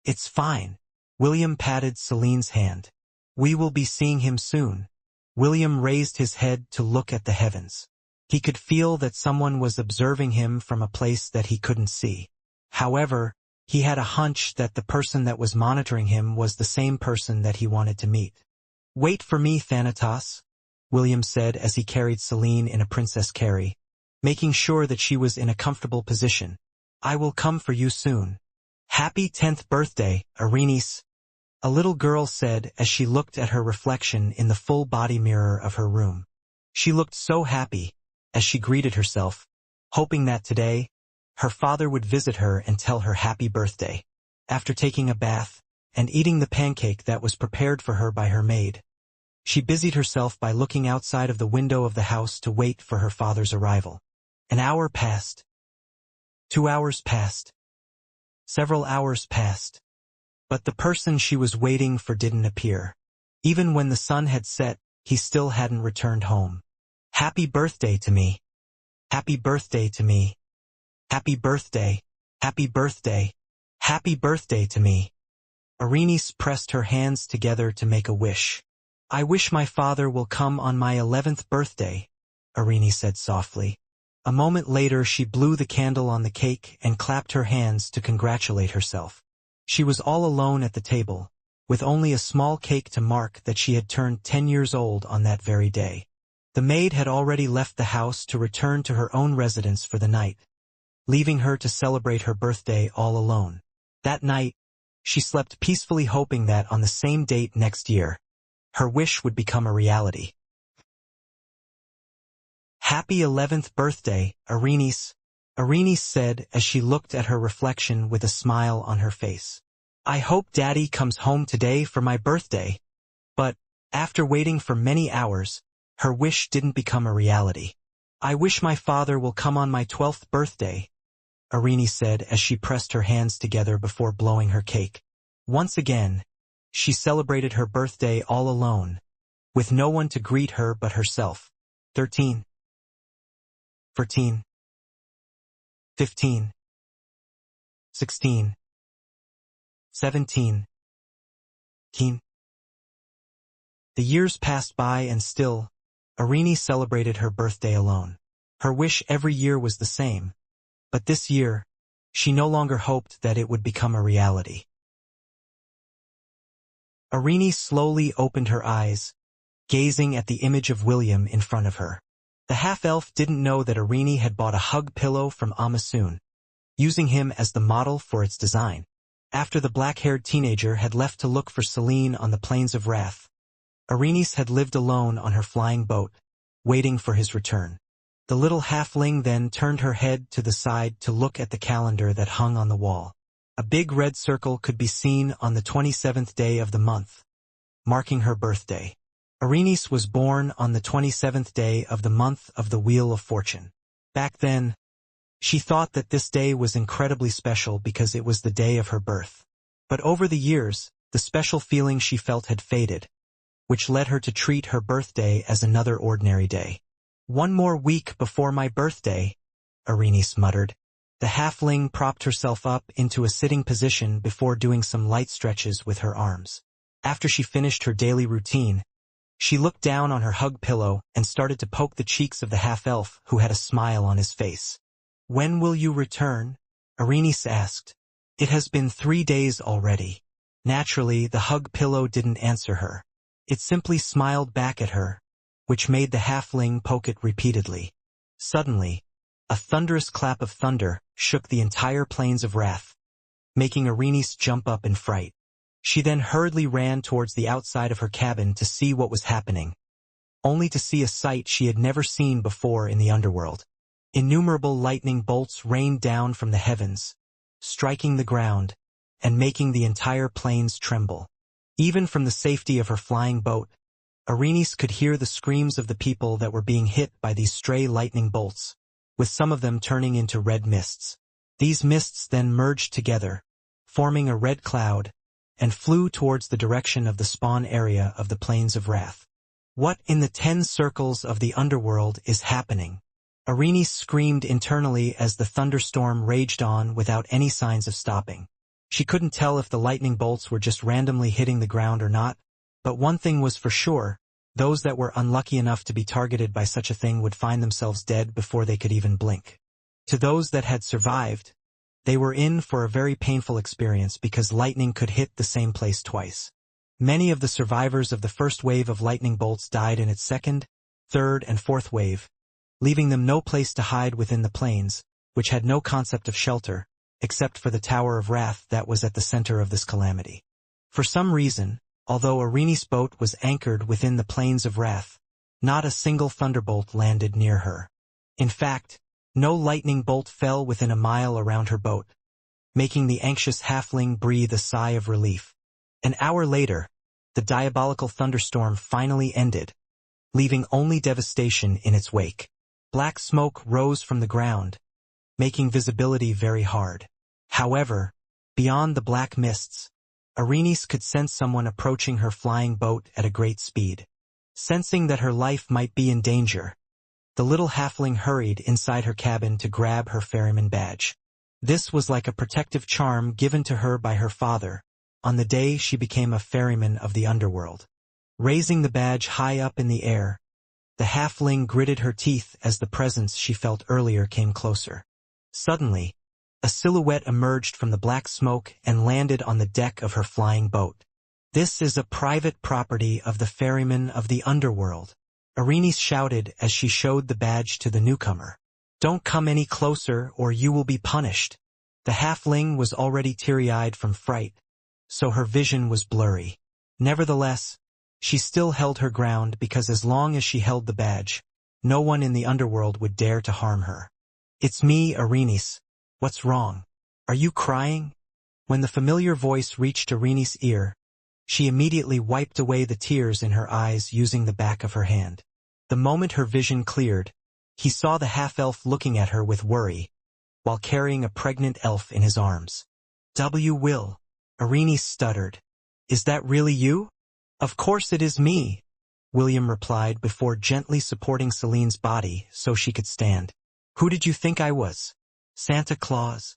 S1: "It's fine." William patted Celine's hand. "We will be seeing him soon." William raised his head to look at the heavens. He could feel that someone was observing him from a place that he couldn't see. However, he had a hunch that the person that was monitoring him was the same person that he wanted to meet. "Wait for me, Thanatos," William said as he carried Celine in a princess carry, making sure that she was in a comfortable position. "I will come for you soon." "Happy 10th birthday, Arenice," a little girl said as she looked at her reflection in the full body mirror of her room. She looked so happy as she greeted herself, hoping that today, her father would visit her and tell her happy birthday. After taking a bath and eating the pancake that was prepared for her by her maid, she busied herself by looking outside of the window of the house to wait for her father's arrival. An hour passed. 2 hours passed. Several hours passed. But the person she was waiting for didn't appear. Even when the sun had set, he still hadn't returned home. "Happy birthday to me. Happy birthday to me. Happy birthday. Happy birthday. Happy birthday to me." Arenice pressed her hands together to make a wish. "I wish my father will come on my 11th birthday," Arenice said softly. A moment later she blew the candle on the cake and clapped her hands to congratulate herself. She was all alone at the table, with only a small cake to mark that she had turned 10 years old on that very day. The maid had already left the house to return to her own residence for the night, leaving her to celebrate her birthday all alone. That night, she slept peacefully hoping that on the same date next year, her wish would become a reality. "Happy 11th birthday, Arenice," Arenice said as she looked at her reflection with a smile on her face. "I hope Daddy comes home today for my birthday." But, after waiting for many hours, her wish didn't become a reality. "I wish my father will come on my 12th birthday," Arenice said as she pressed her hands together before blowing her cake. Once again, she celebrated her birthday all alone, with no one to greet her but herself. 13. 14. 15. 16. 17. 18. The years passed by and still, Arenice celebrated her birthday alone. Her wish every year was the same, but this year, she no longer hoped that it would become a reality. Arenice slowly opened her eyes, gazing at the image of William in front of her. The half-elf didn't know that Arenice had bought a hug pillow from Amasun, using him as the model for its design. After the black-haired teenager had left to look for Celine on the Plains of Wrath, Arenice had lived alone on her flying boat, waiting for his return. The little halfling then turned her head to the side to look at the calendar that hung on the wall. A big red circle could be seen on the 27th day of the month, marking her birthday. Arenice was born on the 27th day of the month of the Wheel of Fortune. Back then, she thought that this day was incredibly special because it was the day of her birth. But over the years, the special feeling she felt had faded, which led her to treat her birthday as another ordinary day. "One more week before my birthday," Arenice muttered. The halfling propped herself up into a sitting position before doing some light stretches with her arms. After she finished her daily routine, she looked down on her hug pillow and started to poke the cheeks of the half-elf who had a smile on his face. "When will you return?" Arenice asked. "It has been 3 days already." Naturally, the hug pillow didn't answer her. It simply smiled back at her, which made the halfling poke it repeatedly. Suddenly, a thunderous clap of thunder shook the entire plains of wrath, making Arenice jump up in fright. She then hurriedly ran towards the outside of her cabin to see what was happening, only to see a sight she had never seen before in the underworld. Innumerable lightning bolts rained down from the heavens, striking the ground, and making the entire plains tremble. Even from the safety of her flying boat, Arenice could hear the screams of the people that were being hit by these stray lightning bolts, with some of them turning into red mists. These mists then merged together, forming a red cloud, and flew towards the direction of the spawn area of the Plains of Wrath. What in the 10 circles of the underworld is happening? Arenice screamed internally as the thunderstorm raged on without any signs of stopping. She couldn't tell if the lightning bolts were just randomly hitting the ground or not, but one thing was for sure: those that were unlucky enough to be targeted by such a thing would find themselves dead before they could even blink. To those that had survived, they were in for a very painful experience because lightning could hit the same place twice. Many of the survivors of the first wave of lightning bolts died in its second, third, and fourth wave, leaving them no place to hide within the plains, which had no concept of shelter, except for the Tower of Wrath that was at the center of this calamity. For some reason, although Arenice's boat was anchored within the Plains of Wrath, not a single thunderbolt landed near her. In fact, no lightning bolt fell within a mile around her boat, making the anxious halfling breathe a sigh of relief. An hour later, the diabolical thunderstorm finally ended, leaving only devastation in its wake. Black smoke rose from the ground, making visibility very hard. However, beyond the black mists, Arenice could sense someone approaching her flying boat at a great speed. Sensing that her life might be in danger, the little halfling hurried inside her cabin to grab her ferryman badge. This was like a protective charm given to her by her father on the day she became a ferryman of the underworld. Raising the badge high up in the air, the halfling gritted her teeth as the presence she felt earlier came closer. Suddenly, a silhouette emerged from the black smoke and landed on the deck of her flying boat. "This is a private property of the ferryman of the underworld," Arenice shouted as she showed the badge to the newcomer. "Don't come any closer or you will be punished." The halfling was already teary-eyed from fright, so her vision was blurry. Nevertheless, she still held her ground because as long as she held the badge, no one in the underworld would dare to harm her. "It's me, Arenice. What's wrong? Are you crying?" When the familiar voice reached Arenice's ear, she immediately wiped away the tears in her eyes using the back of her hand. The moment her vision cleared, he saw the half-elf looking at her with worry, while carrying a pregnant elf in his arms. Will," Arenice stuttered. "Is that really you?" "Of course it is me," William replied before gently supporting Celine's body so she could stand. "Who did you think I was? Santa Claus?"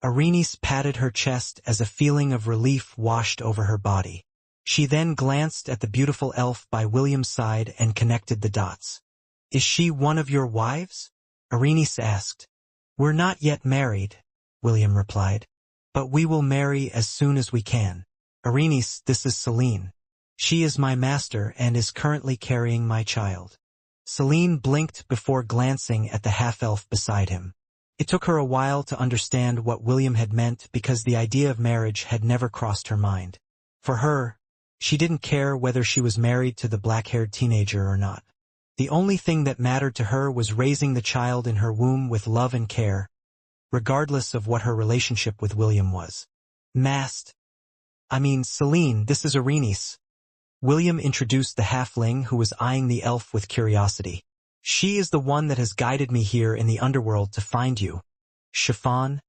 S1: Arenice patted her chest as a feeling of relief washed over her body. She then glanced at the beautiful elf by William's side and connected the dots. "Is she one of your wives?" Arenice asked. "We're not yet married," William replied. "But we will marry as soon as we can. Arenice, this is Celine. She is my master and is currently carrying my child." Celine blinked before glancing at the half-elf beside him. It took her a while to understand what William had meant because the idea of marriage had never crossed her mind. For her, she didn't care whether she was married to the black-haired teenager or not. The only thing that mattered to her was raising the child in her womb with love and care, regardless of what her relationship with William was. Celine, this is Arenice." William introduced the halfling who was eyeing the elf with curiosity. "She is the one that has guided me here in the underworld to find you. Chiffon,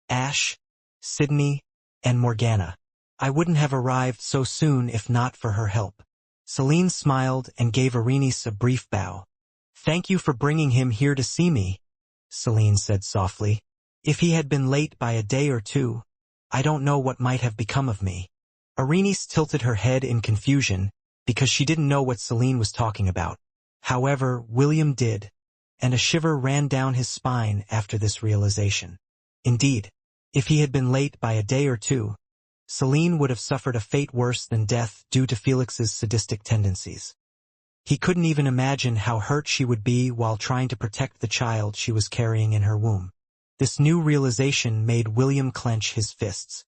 S1: Ash, Sydney, and Morgana. I wouldn't have arrived so soon if not for her help." Celine smiled and gave Arenice a brief bow. "Thank you for bringing him here to see me," Celine said softly. "If he had been late by a day or two, I don't know what might have become of me." Arenice tilted her head in confusion because she didn't know what Celine was talking about. However, William did, and a shiver ran down his spine after this realization. Indeed, if he had been late by a day or two, Selene would have suffered a fate worse than death due to Felix's sadistic tendencies. He couldn't even imagine how hurt she would be while trying to protect the child she was carrying in her womb. This new realization made William clench his fists.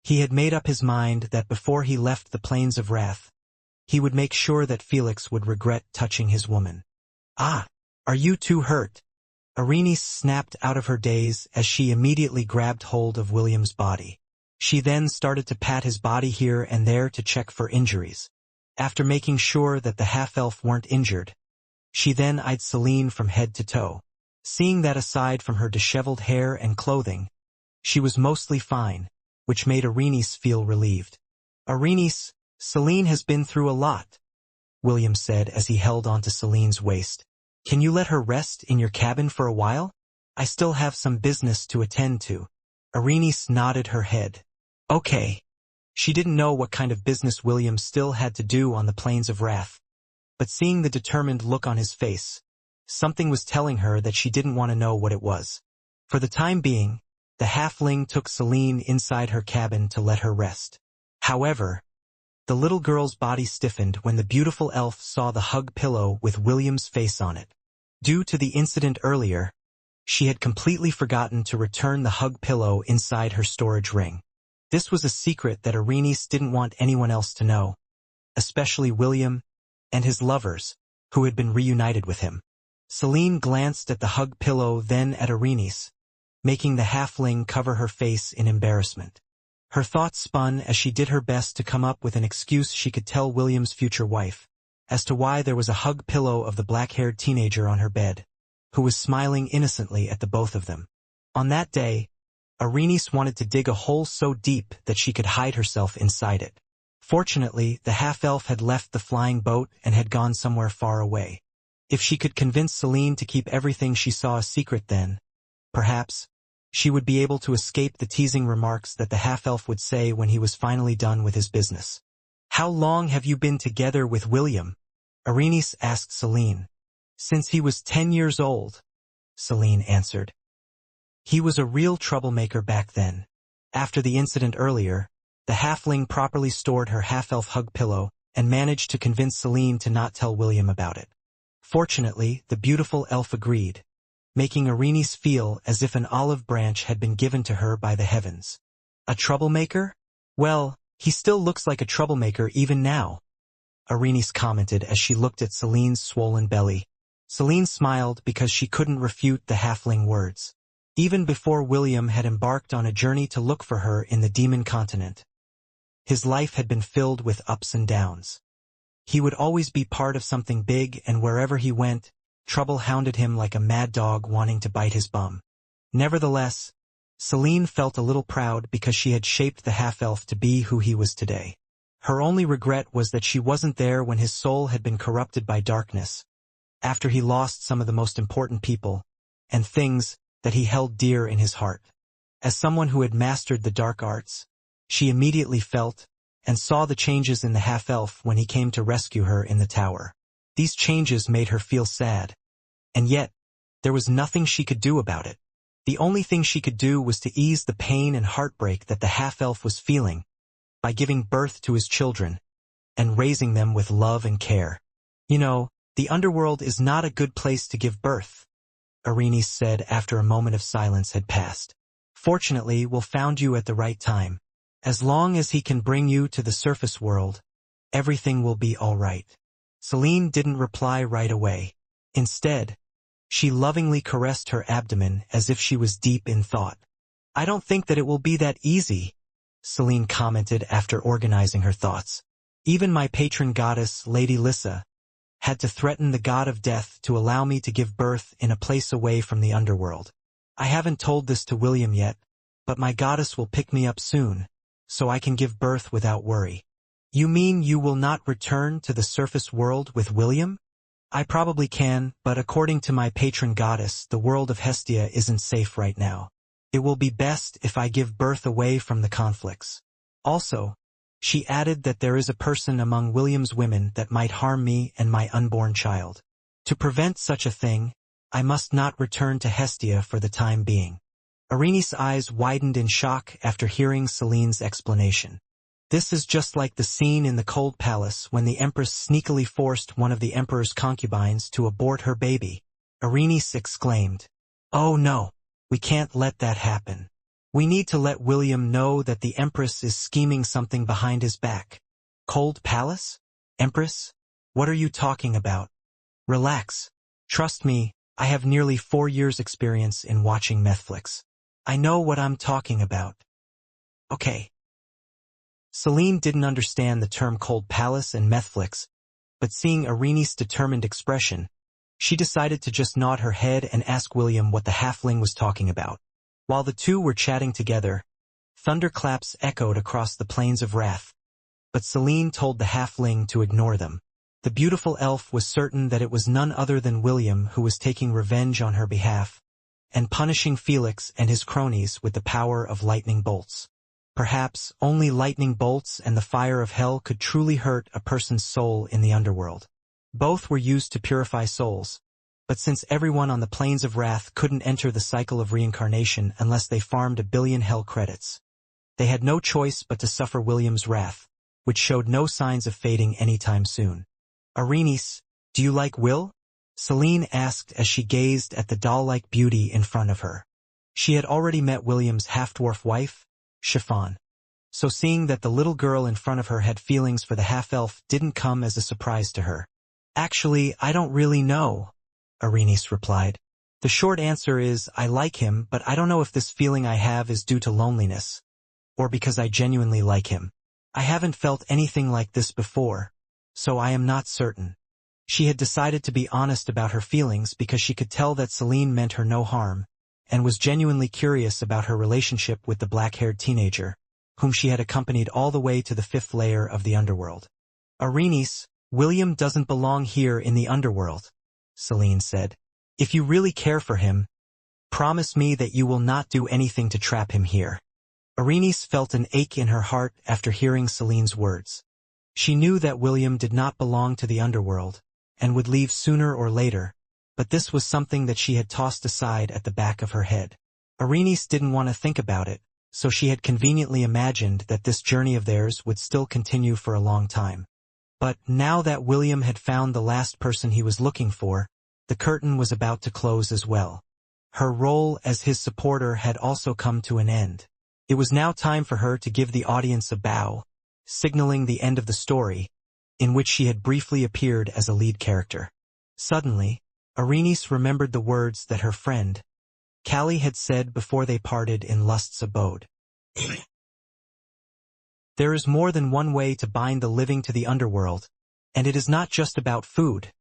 S1: He had made up his mind that before he left the Plains of Wrath, he would make sure that Felix would regret touching his woman. "Ah, are you too hurt?" Berenice snapped out of her daze as she immediately grabbed hold of William's body. She then started to pat his body here and there to check for injuries. After making sure that the half-elf weren't injured, she then eyed Selene from head to toe. Seeing that aside from her disheveled hair and clothing, she was mostly fine, which made Berenice feel relieved. "Berenice, Selene has been through a lot," William said as he held onto Selene's waist. "Can you let her rest in your cabin for a while? I still have some business to attend to." Berenice nodded her head. Okay. She didn't know what kind of business William still had to do on the Plains of Wrath, but seeing the determined look on his face, something was telling her that she didn't want to know what it was. For the time being, the halfling took Selene inside her cabin to let her rest. However, the little girl's body stiffened when the beautiful elf saw the hug pillow with William's face on it. Due to the incident earlier, she had completely forgotten to return the hug pillow inside her storage ring. This was a secret that Berenice didn't want anyone else to know, especially William and his lovers, who had been reunited with him. Selene glanced at the hug pillow, then at Berenice, making the halfling cover her face in embarrassment. Her thoughts spun as she did her best to come up with an excuse she could tell William's future wife as to why there was a hug pillow of the black-haired teenager on her bed, who was smiling innocently at the both of them. On that day, Berenice wanted to dig a hole so deep that she could hide herself inside it. Fortunately, the half-elf had left the flying boat and had gone somewhere far away. If she could convince Selene to keep everything she saw a secret, then, perhaps, she would be able to escape the teasing remarks that the half-elf would say when he was finally done with his business. "How long have you been together with William?" Berenice asked Selene. "Since he was 10 years old," Selene answered. "He was a real troublemaker back then." After the incident earlier, the halfling properly stored her half-elf hug pillow and managed to convince Selene to not tell William about it. Fortunately, the beautiful elf agreed, making Berenice feel as if an olive branch had been given to her by the heavens. "A troublemaker? Well, he still looks like a troublemaker even now," Berenice commented as she looked at Selene's swollen belly. Selene smiled because she couldn't refute the halfling words. Even before William had embarked on a journey to look for her in the demon continent, his life had been filled with ups and downs. He would always be part of something big, and wherever he went, trouble hounded him like a mad dog wanting to bite his bum. Nevertheless, Selene felt a little proud because she had shaped the half-elf to be who he was today. Her only regret was that she wasn't there when his soul had been corrupted by darkness, after he lost some of the most important people and things that he held dear in his heart. As someone who had mastered the dark arts, she immediately felt and saw the changes in the half-elf when he came to rescue her in the tower. These changes made her feel sad, and yet, there was nothing she could do about it. The only thing she could do was to ease the pain and heartbreak that the half-elf was feeling by giving birth to his children and raising them with love and care. "You know, the underworld is not a good place to give birth," Berenice said after a moment of silence had passed. "Fortunately, we'll found you at the right time. As long as he can bring you to the surface world, everything will be all right." Selene didn't reply right away. Instead, she lovingly caressed her abdomen as if she was deep in thought. "I don't think that it will be that easy," Selene commented after organizing her thoughts. "Even my patron goddess, Lady Lissa, had to threaten the god of death to allow me to give birth in a place away from the underworld. I haven't told this to William yet, but my goddess will pick me up soon, so I can give birth without worry." "You mean you will not return to the surface world with William?" "I probably can, but according to my patron goddess, the world of Hestia isn't safe right now. It will be best if I give birth away from the conflicts. Also," she added, "that there is a person among William's women that might harm me and my unborn child. To prevent such a thing, I must not return to Hestia for the time being." Irene's eyes widened in shock after hearing Celine's explanation. This is just like the scene in the Cold Palace when the Empress sneakily forced one of the Emperor's concubines to abort her baby. Irene exclaimed. Oh no, we can't let that happen. We need to let William know that the Empress is scheming something behind his back. Cold Palace? Empress? What are you talking about? Relax. Trust me, I have nearly 4 years' experience in watching Netflix. I know what I'm talking about. Okay. Celine didn't understand the term Cold Palace and Netflix, but seeing Irene's determined expression, she decided to just nod her head and ask William what the halfling was talking about. While the two were chatting together, thunderclaps echoed across the plains of Wrath, but Celine told the halfling to ignore them. The beautiful elf was certain that it was none other than William who was taking revenge on her behalf, and punishing Felix and his cronies with the power of lightning bolts. Perhaps only lightning bolts and the fire of hell could truly hurt a person's soul in the underworld. Both were used to purify souls, but since everyone on the plains of Wrath couldn't enter the cycle of reincarnation unless they farmed 1 billion hell credits, they had no choice but to suffer William's wrath, which showed no signs of fading anytime soon. Irene's, do you like Will? Celine asked as she gazed at the doll-like beauty in front of her. She had already met William's half-dwarf wife, Chiffon. So seeing that the little girl in front of her had feelings for the half-elf didn't come as a surprise to her. Actually, I don't really know, Irene's replied. The short answer is I like him, but I don't know if this feeling I have is due to loneliness, or because I genuinely like him. I haven't felt anything like this before, so I am not certain. She had decided to be honest about her feelings because she could tell that Celine meant her no harm, and was genuinely curious about her relationship with the black-haired teenager, whom she had accompanied all the way to the 5th layer of the underworld. Irene's, William doesn't belong here in the underworld, Celine said. If you really care for him, promise me that you will not do anything to trap him here. Irene's felt an ache in her heart after hearing Celine's words. She knew that William did not belong to the underworld, and would leave sooner or later, but this was something that she had tossed aside at the back of her head. Irene's didn't want to think about it, so she had conveniently imagined that this journey of theirs would still continue for a long time. But now that William had found the last person he was looking for, the curtain was about to close as well. Her role as his supporter had also come to an end. It was now time for her to give the audience a bow, signaling the end of the story, in which she had briefly appeared as a lead character. Suddenly, Irene's remembered the words that her friend, Callie, had said before they parted in Lust's abode. There is more than one way to bind the living to the underworld, and it is not just about food,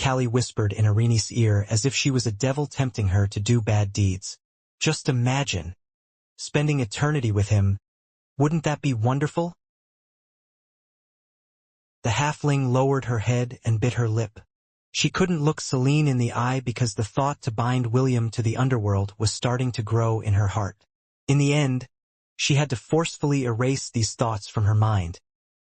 S1: Callie whispered in Irene's ear as if she was a devil tempting her to do bad deeds. Just imagine spending eternity with him. Wouldn't that be wonderful? The halfling lowered her head and bit her lip. She couldn't look Celine in the eye because the thought to bind William to the underworld was starting to grow in her heart. In the end, she had to forcefully erase these thoughts from her mind,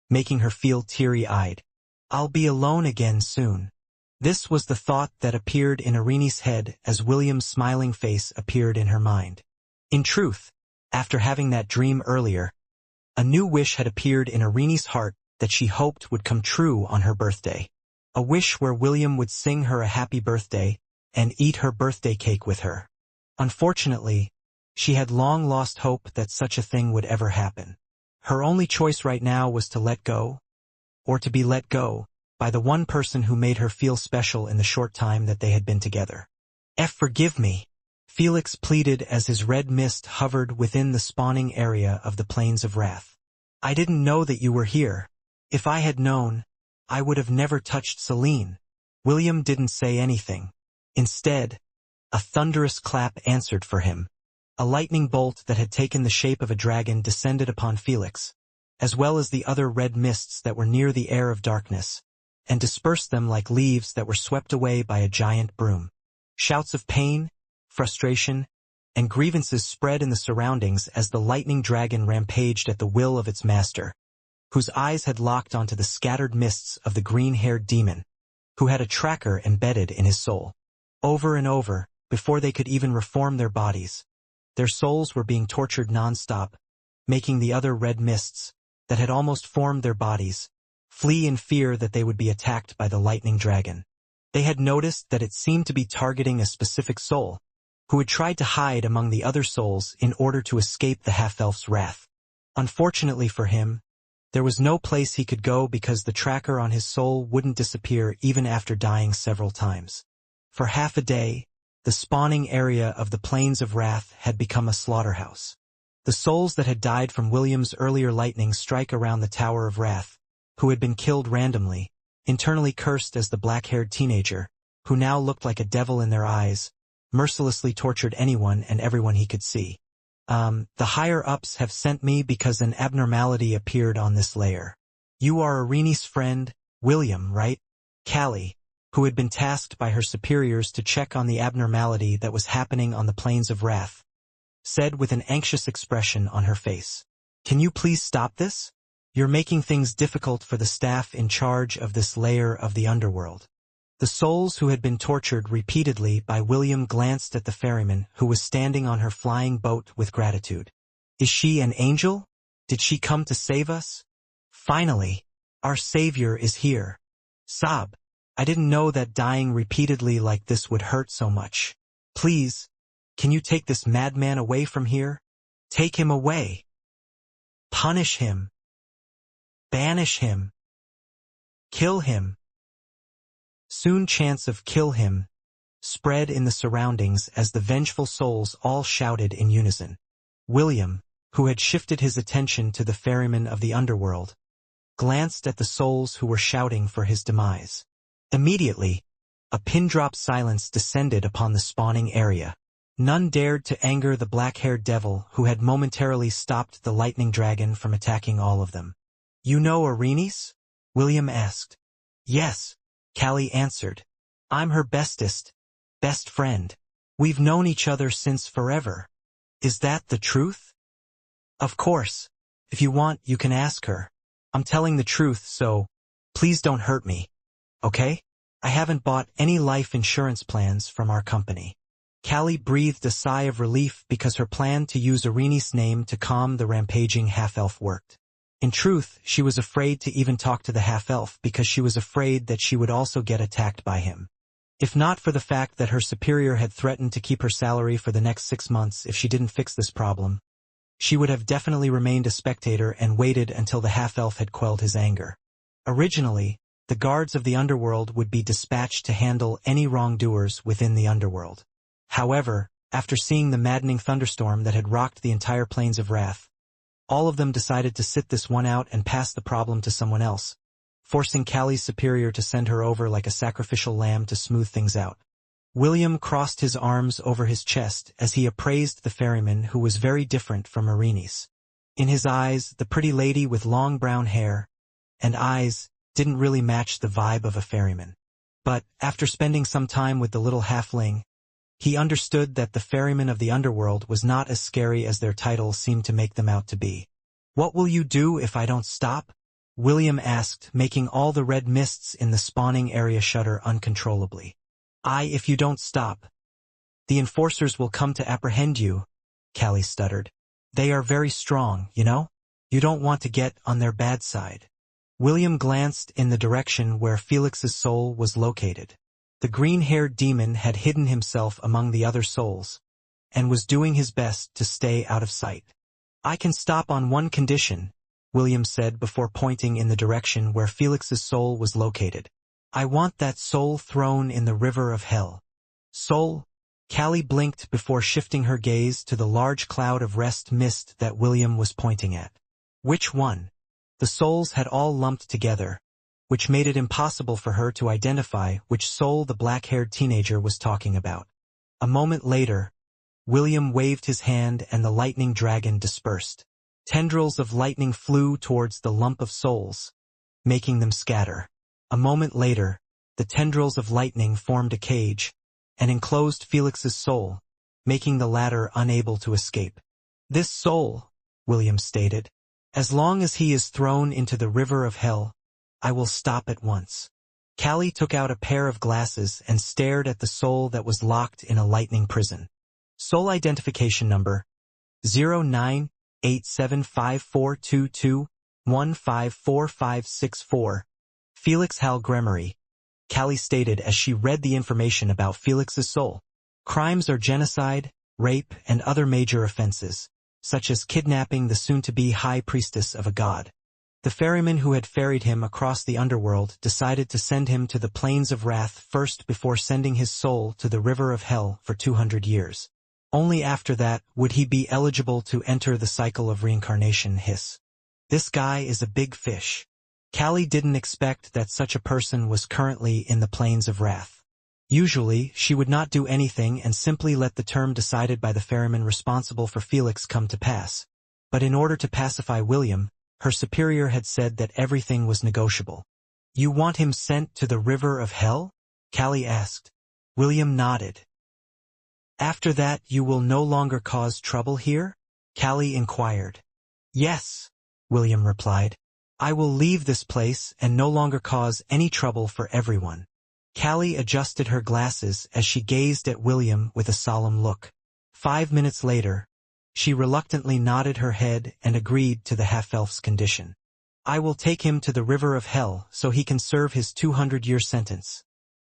S1: making her feel teary-eyed. I'll be alone again soon. This was the thought that appeared in Irene's head as William's smiling face appeared in her mind. In truth, after having that dream earlier, a new wish had appeared in Irene's heart that she hoped would come true on her birthday. A wish where William would sing her a happy birthday and eat her birthday cake with her. Unfortunately, she had long lost hope that such a thing would ever happen. Her only choice right now was to let go, or to be let go, by the one person who made her feel special in the short time that they had been together. Forgive me, Felix pleaded as his red mist hovered within the spawning area of the Plains of Wrath. I didn't know that you were here. If I had known, I would have never touched Celine. William didn't say anything. Instead, a thunderous clap answered for him. A lightning bolt that had taken the shape of a dragon descended upon Felix, as well as the other red mists that were near the air of darkness, and dispersed them like leaves that were swept away by a giant broom. Shouts of pain, frustration, and grievances spread in the surroundings as the lightning dragon rampaged at the will of its master, whose eyes had locked onto the scattered mists of the green-haired demon, who had a tracker embedded in his soul. Over and over, before they could even reform their bodies, Their souls were being tortured non-stop, making the other red mists, that had almost formed their bodies, flee in fear that they would be attacked by the lightning dragon. They had noticed that it seemed to be targeting a specific soul, who had tried to hide among the other souls in order to escape the half-elf's wrath. Unfortunately for him, there was no place he could go because the tracker on his soul wouldn't disappear even after dying several times. For half a day, the spawning area of the Plains of Wrath had become a slaughterhouse. The souls that had died from William's earlier lightning strike around the Tower of Wrath, who had been killed randomly, internally cursed as the black-haired teenager, who now looked like a devil in their eyes, mercilessly tortured anyone and everyone he could see. The higher-ups have sent me because an abnormality appeared on this layer. You are Irene's friend, William, right? Callie, who had been tasked by her superiors to check on the abnormality that was happening on the Plains of Wrath, said with an anxious expression on her face. Can you please stop this? You're making things difficult for the staff in charge of this layer of the underworld. The souls who had been tortured repeatedly by William glanced at the ferryman who was standing on her flying boat with gratitude. Is she an angel? Did she come to save us? Finally, our savior is here. Sob. I didn't know that dying repeatedly like this would hurt so much. Please, can you take this madman away from here? Take him away. Punish him. Banish him. Kill him. Soon chants of "kill him" spread in the surroundings as the vengeful souls all shouted in unison. William, who had shifted his attention to the ferryman of the underworld, glanced at the souls who were shouting for his demise. Immediately, a pin-drop silence descended upon the spawning area. None dared to anger the black-haired devil who had momentarily stopped the lightning dragon from attacking all of them. You know Irene's? William asked. Yes, Callie answered. I'm her best friend. We've known each other since forever. Is that the truth? Of course. If you want, you can ask her. I'm telling the truth, so please don't hurt me. Okay? I haven't bought any life insurance plans from our company. Callie breathed a sigh of relief because her plan to use Irene's name to calm the rampaging half-elf worked. In truth, she was afraid to even talk to the half-elf because she was afraid that she would also get attacked by him. If not for the fact that her superior had threatened to keep her salary for the next 6 months if she didn't fix this problem, she would have definitely remained a spectator and waited until the half-elf had quelled his anger. Originally, the guards of the underworld would be dispatched to handle any wrongdoers within the underworld. However, after seeing the maddening thunderstorm that had rocked the entire Plains of Wrath, all of them decided to sit this one out and pass the problem to someone else, forcing Callie's superior to send her over like a sacrificial lamb to smooth things out. William crossed his arms over his chest as he appraised the ferryman who was very different from Irene's. In his eyes, the pretty lady with long brown hair and eyes didn't really match the vibe of a ferryman. But, after spending some time with the little halfling, he understood that the ferryman of the underworld was not as scary as their title seemed to make them out to be. What will you do if I don't stop? William asked, making all the red mists in the spawning area shudder uncontrollably. If you don't stop. The enforcers will come to apprehend you, Callie stuttered. They are very strong, you know? You don't want to get on their bad side. William glanced in the direction where Felix's soul was located. The green-haired demon had hidden himself among the other souls, and was doing his best to stay out of sight. I can stop on one condition, William said before pointing in the direction where Felix's soul was located. I want that soul thrown in the river of hell. Soul? Callie blinked before shifting her gaze to the large cloud of rest mist that William was pointing at. Which one? The souls had all lumped together, which made it impossible for her to identify which soul the black-haired teenager was talking about. A moment later, William waved his hand and the lightning dragon dispersed. Tendrils of lightning flew towards the lump of souls, making them scatter. A moment later, the tendrils of lightning formed a cage and enclosed Felix's soul, making the latter unable to escape. This soul, William stated, as long as he is thrown into the river of hell, I will stop at once. Callie took out a pair of glasses and stared at the soul that was locked in a lightning prison. Soul identification number 09875422154564. Felix Hal Gremery, Callie stated as she read the information about Felix's soul. Crimes are genocide, rape, and other major offenses, such as kidnapping the soon-to-be high priestess of a god. The ferryman who had ferried him across the underworld decided to send him to the plains of wrath first before sending his soul to the river of hell for 200 years. Only after that would he be eligible to enter the cycle of reincarnation. Hiss. This guy is a big fish. Callie didn't expect that such a person was currently in the plains of wrath. Usually, she would not do anything and simply let the term decided by the ferryman responsible for Felix come to pass. But in order to pacify William, her superior had said that everything was negotiable. You want him sent to the river of hell? Callie asked. William nodded. After that you will no longer cause trouble here? Callie inquired. Yes, William replied. I will leave this place and no longer cause any trouble for everyone. Callie adjusted her glasses as she gazed at William with a solemn look. 5 minutes later, she reluctantly nodded her head and agreed to the half-elf's condition. I will take him to the river of hell so he can serve his 200-year sentence,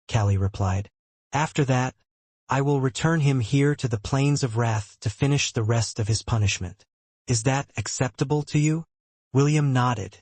S1: Callie replied. After that, I will return him here to the plains of wrath to finish the rest of his punishment. Is that acceptable to you? William nodded.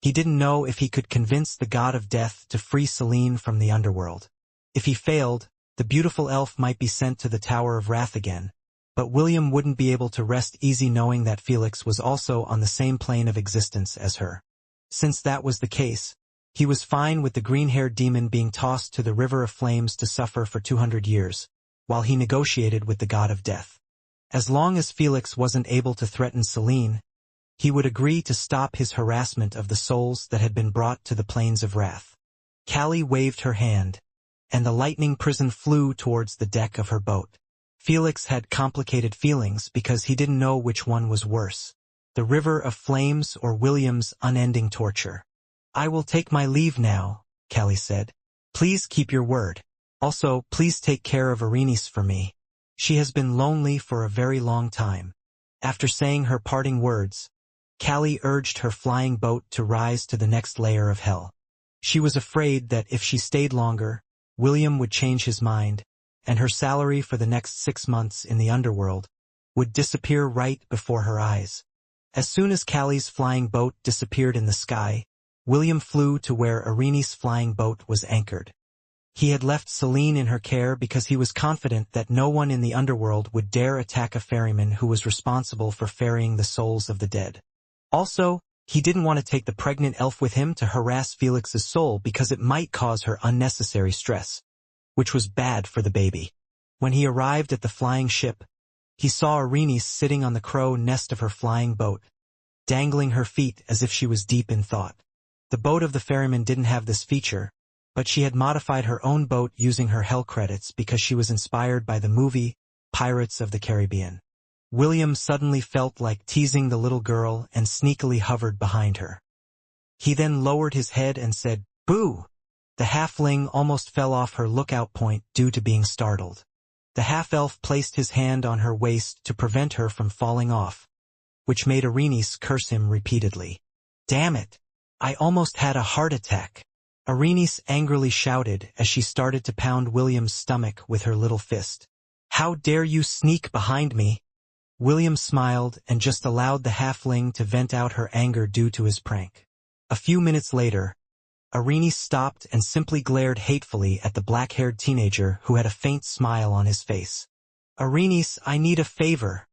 S1: He didn't know if he could convince the god of death to free Selene from the underworld. If he failed, the beautiful elf might be sent to the Tower of Wrath again. But William wouldn't be able to rest easy knowing that Felix was also on the same plane of existence as her. Since that was the case, he was fine with the green-haired demon being tossed to the river of flames to suffer for 200 years, while he negotiated with the god of death. As long as Felix wasn't able to threaten Selene, he would agree to stop his harassment of the souls that had been brought to the plains of wrath. Callie waved her hand, and the lightning prison flew towards the deck of her boat. Felix had complicated feelings because he didn't know which one was worse, the river of flames or William's unending torture. I will take my leave now, Callie said. Please keep your word. Also, please take care of Arenice for me. She has been lonely for a very long time. After saying her parting words, Callie urged her flying boat to rise to the next layer of hell. She was afraid that if she stayed longer, William would change his mind, and her salary for the next 6 months in the underworld would disappear right before her eyes. As soon as Callie's flying boat disappeared in the sky, William flew to where Arenice's flying boat was anchored. He had left Selene in her care because he was confident that no one in the underworld would dare attack a ferryman who was responsible for ferrying the souls of the dead. Also, he didn't want to take the pregnant elf with him to harass Felix's soul because it might cause her unnecessary stress, which was bad for the baby. When he arrived at the flying ship, he saw Arenice sitting on the crow nest of her flying boat, dangling her feet as if she was deep in thought. The boat of the ferryman didn't have this feature, but she had modified her own boat using her hell credits because she was inspired by the movie Pirates of the Caribbean. William suddenly felt like teasing the little girl and sneakily hovered behind her. He then lowered his head and said, "Boo!" The halfling almost fell off her lookout point due to being startled. The half-elf placed his hand on her waist to prevent her from falling off, which made Arenice curse him repeatedly. "Damn it! I almost had a heart attack." Arenice angrily shouted as she started to pound William's stomach with her little fist. "How dare you sneak behind me?" William smiled and just allowed the halfling to vent out her anger due to his prank. A few minutes later, Arenice stopped and simply glared hatefully at the black-haired teenager who had a faint smile on his face. "Arenice, I need a favor,"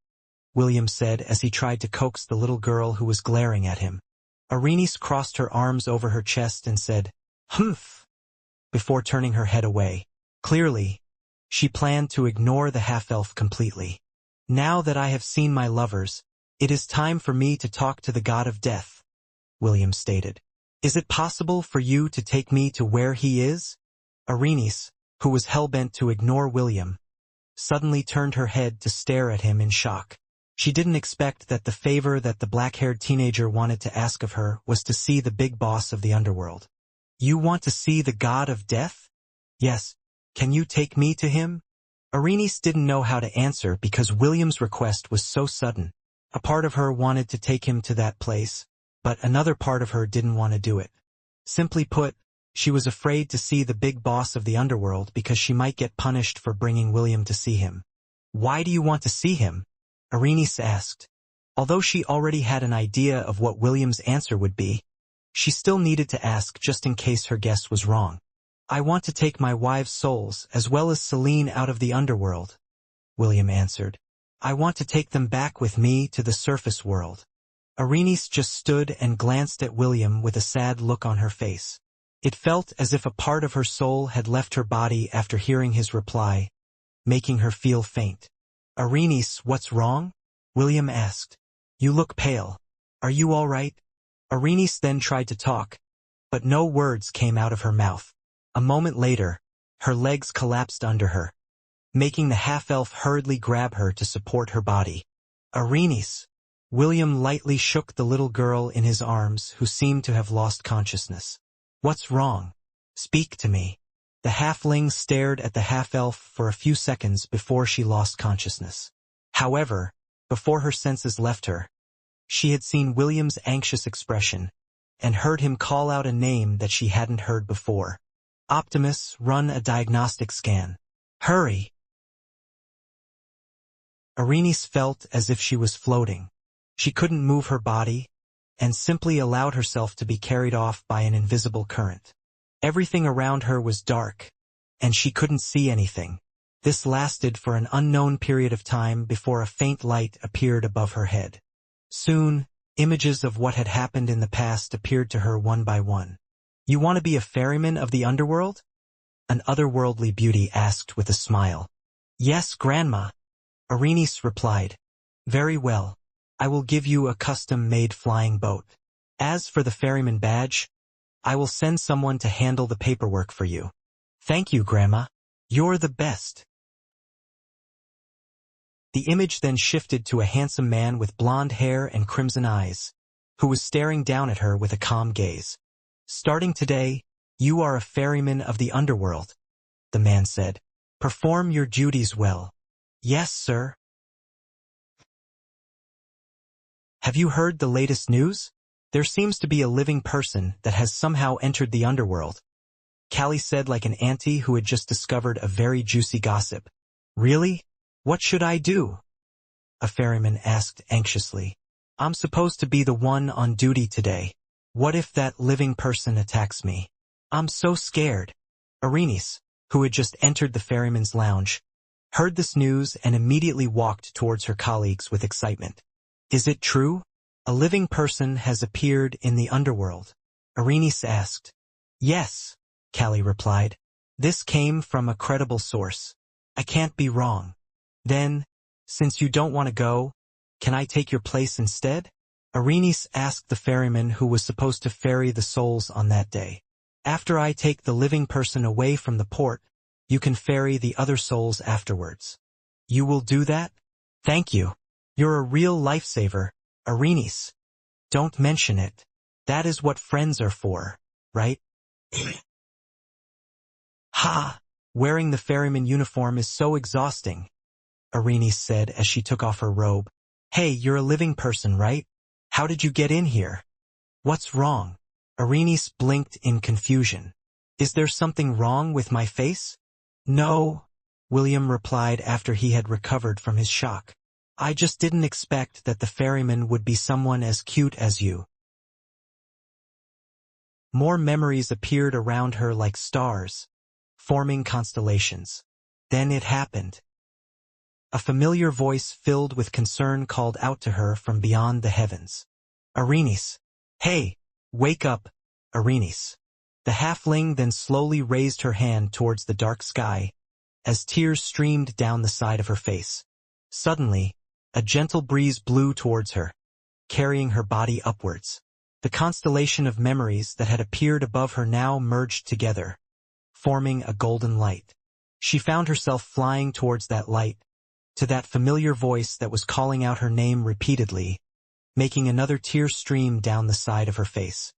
S1: William said as he tried to coax the little girl who was glaring at him. Arenice crossed her arms over her chest and said, "Humph," before turning her head away. Clearly, she planned to ignore the half-elf completely. "Now that I have seen my lovers, it is time for me to talk to the god of death," William stated. "Is it possible for you to take me to where he is?" Arenice, who was hell-bent to ignore William, suddenly turned her head to stare at him in shock. She didn't expect that the favor that the black-haired teenager wanted to ask of her was to see the big boss of the underworld. "You want to see the god of death?" "Yes. Can you take me to him?" Arenice didn't know how to answer because William's request was so sudden. A part of her wanted to take him to that place, but another part of her didn't want to do it. Simply put, she was afraid to see the big boss of the underworld because she might get punished for bringing William to see him. "Why do you want to see him?" Arenice asked. Although she already had an idea of what William's answer would be, she still needed to ask just in case her guess was wrong. "I want to take my wives' souls as well as Celine out of the underworld," William answered. "I want to take them back with me to the surface world." Arenice just stood and glanced at William with a sad look on her face. It felt as if a part of her soul had left her body after hearing his reply, making her feel faint. "Arenice, what's wrong?" William asked. "You look pale. Are you all right?" Arenice then tried to talk, but no words came out of her mouth. A moment later, her legs collapsed under her, making the half-elf hurriedly grab her to support her body. "Arenice!" William lightly shook the little girl in his arms who seemed to have lost consciousness. "What's wrong? Speak to me." The halfling stared at the half-elf for a few seconds before she lost consciousness. However, before her senses left her, she had seen William's anxious expression and heard him call out a name that she hadn't heard before. "Optimus, run a diagnostic scan. Hurry!" Arenice felt as if she was floating. She couldn't move her body, and simply allowed herself to be carried off by an invisible current. Everything around her was dark, and she couldn't see anything. This lasted for an unknown period of time before a faint light appeared above her head. Soon, images of what had happened in the past appeared to her one by one. "You want to be a ferryman of the underworld?" an otherworldly beauty asked with a smile. "Yes, Grandma," Arenice replied. "Very well. I will give you a custom-made flying boat. As for the ferryman badge, I will send someone to handle the paperwork for you." "Thank you, Grandma. You're the best." The image then shifted to a handsome man with blonde hair and crimson eyes, who was staring down at her with a calm gaze. "Starting today, you are a ferryman of the underworld," the man said. "Perform your duties well." "Yes, sir." "Have you heard the latest news? There seems to be a living person that has somehow entered the underworld," Callie said like an auntie who had just discovered a very juicy gossip. "Really? What should I do?" a ferryman asked anxiously. "I'm supposed to be the one on duty today. What if that living person attacks me? I'm so scared." Arenice, who had just entered the ferryman's lounge, heard this news and immediately walked towards her colleagues with excitement. "Is it true? A living person has appeared in the underworld?" Arenice asked. "Yes," Callie replied. "This came from a credible source. I can't be wrong." "Then, since you don't want to go, can I take your place instead?" Arenice asked the ferryman who was supposed to ferry the souls on that day. "After I take the living person away from the port, you can ferry the other souls afterwards." "You will do that? Thank you. You're a real lifesaver, Arenice. Don't mention it. That is what friends are for, right?" "Ha! Wearing the ferryman uniform is so exhausting," Arenice said as she took off her robe. "Hey, you're a living person, right? How did you get in here?" "What's wrong?" Arenice blinked in confusion. "Is there something wrong with my face?" "No," William replied after he had recovered from his shock. "I just didn't expect that the ferryman would be someone as cute as you." More memories appeared around her like stars, forming constellations. Then it happened. A familiar voice filled with concern called out to her from beyond the heavens. "Arenice! Hey! Wake up, Arenice!" The halfling then slowly raised her hand towards the dark sky, as tears streamed down the side of her face. Suddenly, a gentle breeze blew towards her, carrying her body upwards. The constellation of memories that had appeared above her now merged together, forming a golden light. She found herself flying towards that light, to that familiar voice that was calling out her name repeatedly, making another tear stream down the side of her face.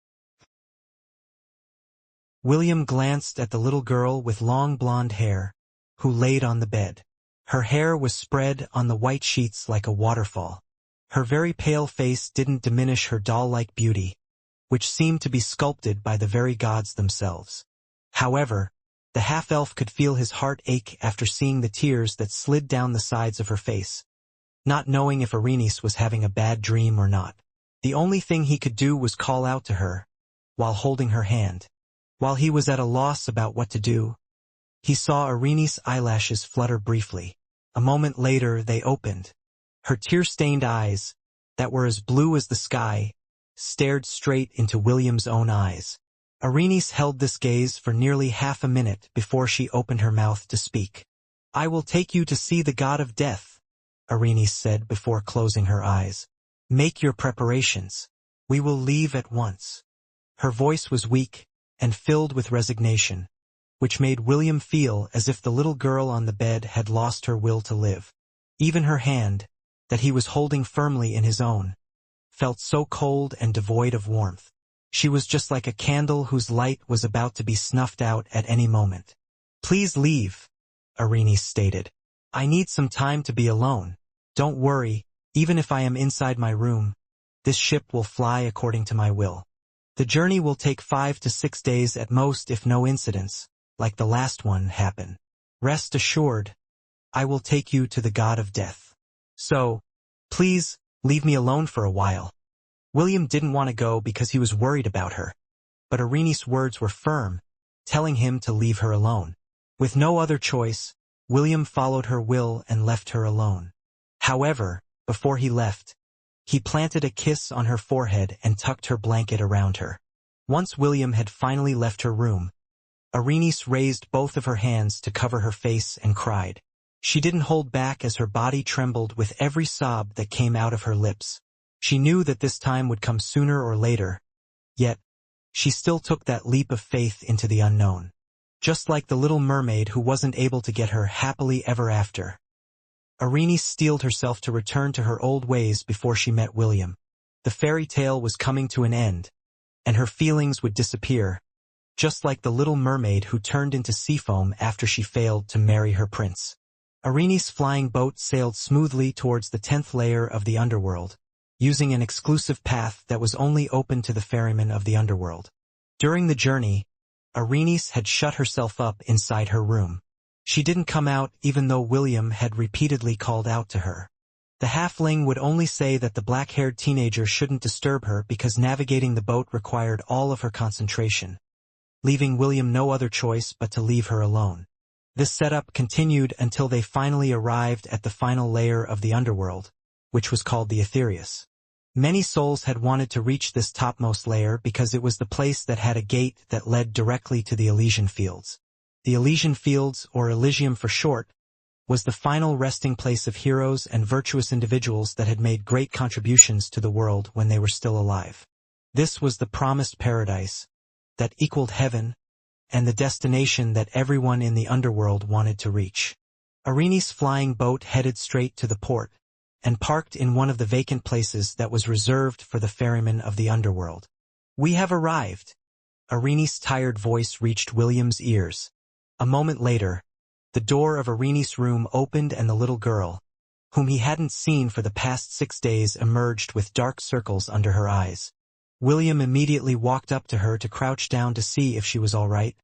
S1: William glanced at the little girl with long blonde hair, who laid on the bed. Her hair was spread on the white sheets like a waterfall. Her very pale face didn't diminish her doll-like beauty, which seemed to be sculpted by the very gods themselves. However, the half-elf could feel his heart ache after seeing the tears that slid down the sides of her face, not knowing if Arrhenius was having a bad dream or not. The only thing he could do was call out to her, while holding her hand. While he was at a loss about what to do, he saw Arrhenius' eyelashes flutter briefly. A moment later they opened. Her tear-stained eyes, that were as blue as the sky, stared straight into William's own eyes. Arrhenius held this gaze for nearly half a minute before she opened her mouth to speak. "I will take you to see the god of death," Arrhenius said before closing her eyes. "Make your preparations. We will leave at once." Her voice was weak and filled with resignation, which made William feel as if the little girl on the bed had lost her will to live. Even her hand, that he was holding firmly in his own, felt so cold and devoid of warmth. She was just like a candle whose light was about to be snuffed out at any moment. "Please leave," Arrhenius stated. "I need some time to be alone. Don't worry, even if I am inside my room, this ship will fly according to my will. The journey will take 5 to 6 days at most if no incidents, like the last one, happen. Rest assured, I will take you to the god of death. So, please, leave me alone for a while." William didn't want to go because he was worried about her, but Arrhenius' words were firm, telling him to leave her alone. With no other choice, William followed her will and left her alone. However, before he left, he planted a kiss on her forehead and tucked her blanket around her. Once William had finally left her room, Arrhenius raised both of her hands to cover her face and cried. She didn't hold back as her body trembled with every sob that came out of her lips. She knew that this time would come sooner or later, yet she still took that leap of faith into the unknown. Just like the little mermaid who wasn't able to get her happily ever after, Arrhenius steeled herself to return to her old ways before she met William. The fairy tale was coming to an end, and her feelings would disappear, just like the little mermaid who turned into sea foam after she failed to marry her prince. Arrhenius' flying boat sailed smoothly towards the 10th layer of the underworld, using an exclusive path that was only open to the ferrymen of the underworld. During the journey, Arrhenius had shut herself up inside her room. She didn't come out even though William had repeatedly called out to her. The halfling would only say that the black-haired teenager shouldn't disturb her because navigating the boat required all of her concentration, leaving William no other choice but to leave her alone. This setup continued until they finally arrived at the final layer of the underworld, which was called the Aetherius. Many souls had wanted to reach this topmost layer because it was the place that had a gate that led directly to the Elysian Fields. The Elysian Fields, or Elysium for short, was the final resting place of heroes and virtuous individuals that had made great contributions to the world when they were still alive. This was the promised paradise that equaled heaven and the destination that everyone in the underworld wanted to reach. Arrhenius' flying boat headed straight to the port and parked in one of the vacant places that was reserved for the ferrymen of the underworld. "We have arrived." Arrhenius' tired voice reached William's ears. A moment later, the door of Arrhenius' room opened and the little girl, whom he hadn't seen for the past 6 days, emerged with dark circles under her eyes. William immediately walked up to her to crouch down to see if she was all right,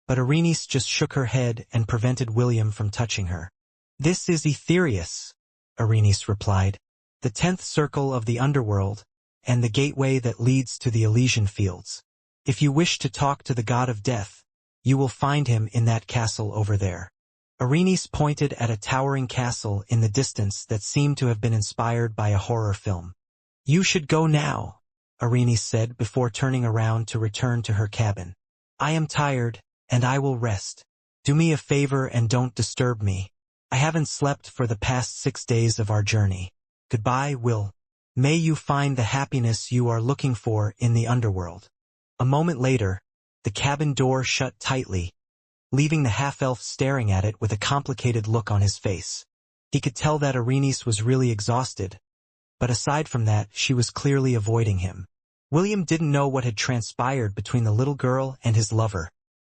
S1: but Arrhenius just shook her head and prevented William from touching her. "This is Aetherius," Arrhenius replied, "the 10th circle of the underworld, and the gateway that leads to the Elysian Fields. If you wish to talk to the god of death, you will find him in that castle over there." Arrhenius pointed at a towering castle in the distance that seemed to have been inspired by a horror film. "You should go now," Arrhenius said before turning around to return to her cabin. "I am tired, and I will rest. Do me a favor and don't disturb me. I haven't slept for the past 6 days of our journey. Goodbye, Will. May you find the happiness you are looking for in the underworld." A moment later, the cabin door shut tightly, leaving the half-elf staring at it with a complicated look on his face. He could tell that Arrhenius was really exhausted, but aside from that, she was clearly avoiding him. William didn't know what had transpired between the little girl and his lover,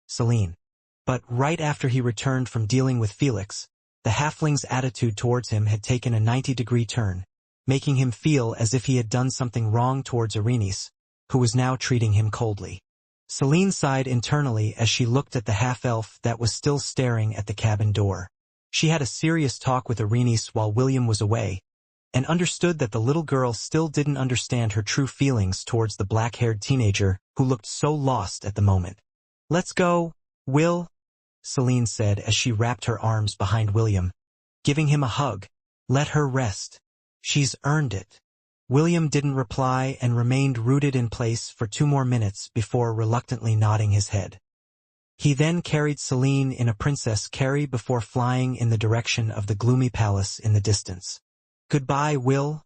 S1: Celine. But right after he returned from dealing with Felix, The halfling's attitude towards him had taken a 90-degree turn, making him feel as if he had done something wrong towards Arrhenius, who was now treating him coldly. Selene sighed internally as she looked at the half-elf that was still staring at the cabin door. She had a serious talk with Arrhenius while William was away, and understood that the little girl still didn't understand her true feelings towards the black-haired teenager who looked so lost at the moment. "Let's go, Will," Selene said as she wrapped her arms behind William, giving him a hug. "Let her rest. She's earned it." William didn't reply and remained rooted in place for 2 more minutes before reluctantly nodding his head. He then carried Selene in a princess carry before flying in the direction of the gloomy palace in the distance. "Goodbye, Will,"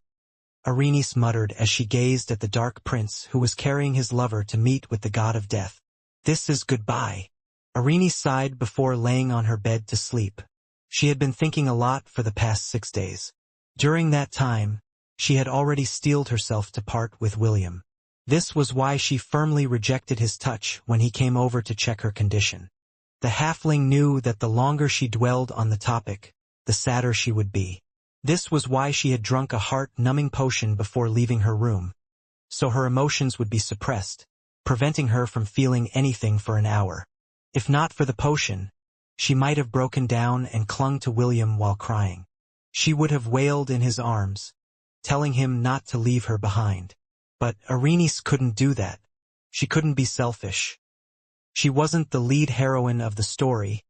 S1: Arrhenius muttered as she gazed at the dark prince who was carrying his lover to meet with the god of death. "This is goodbye." Arrhenius sighed before laying on her bed to sleep. She had been thinking a lot for the past 6 days. During that time, she had already steeled herself to part with William. This was why she firmly rejected his touch when he came over to check her condition. The halfling knew that the longer she dwelled on the topic, the sadder she would be. This was why she had drunk a heart-numbing potion before leaving her room, so her emotions would be suppressed, preventing her from feeling anything for an hour. If not for the potion, she might have broken down and clung to William while crying. She would have wailed in his arms, telling him not to leave her behind. But Arrhenius couldn't do that. She couldn't be selfish. She wasn't the lead heroine of the story,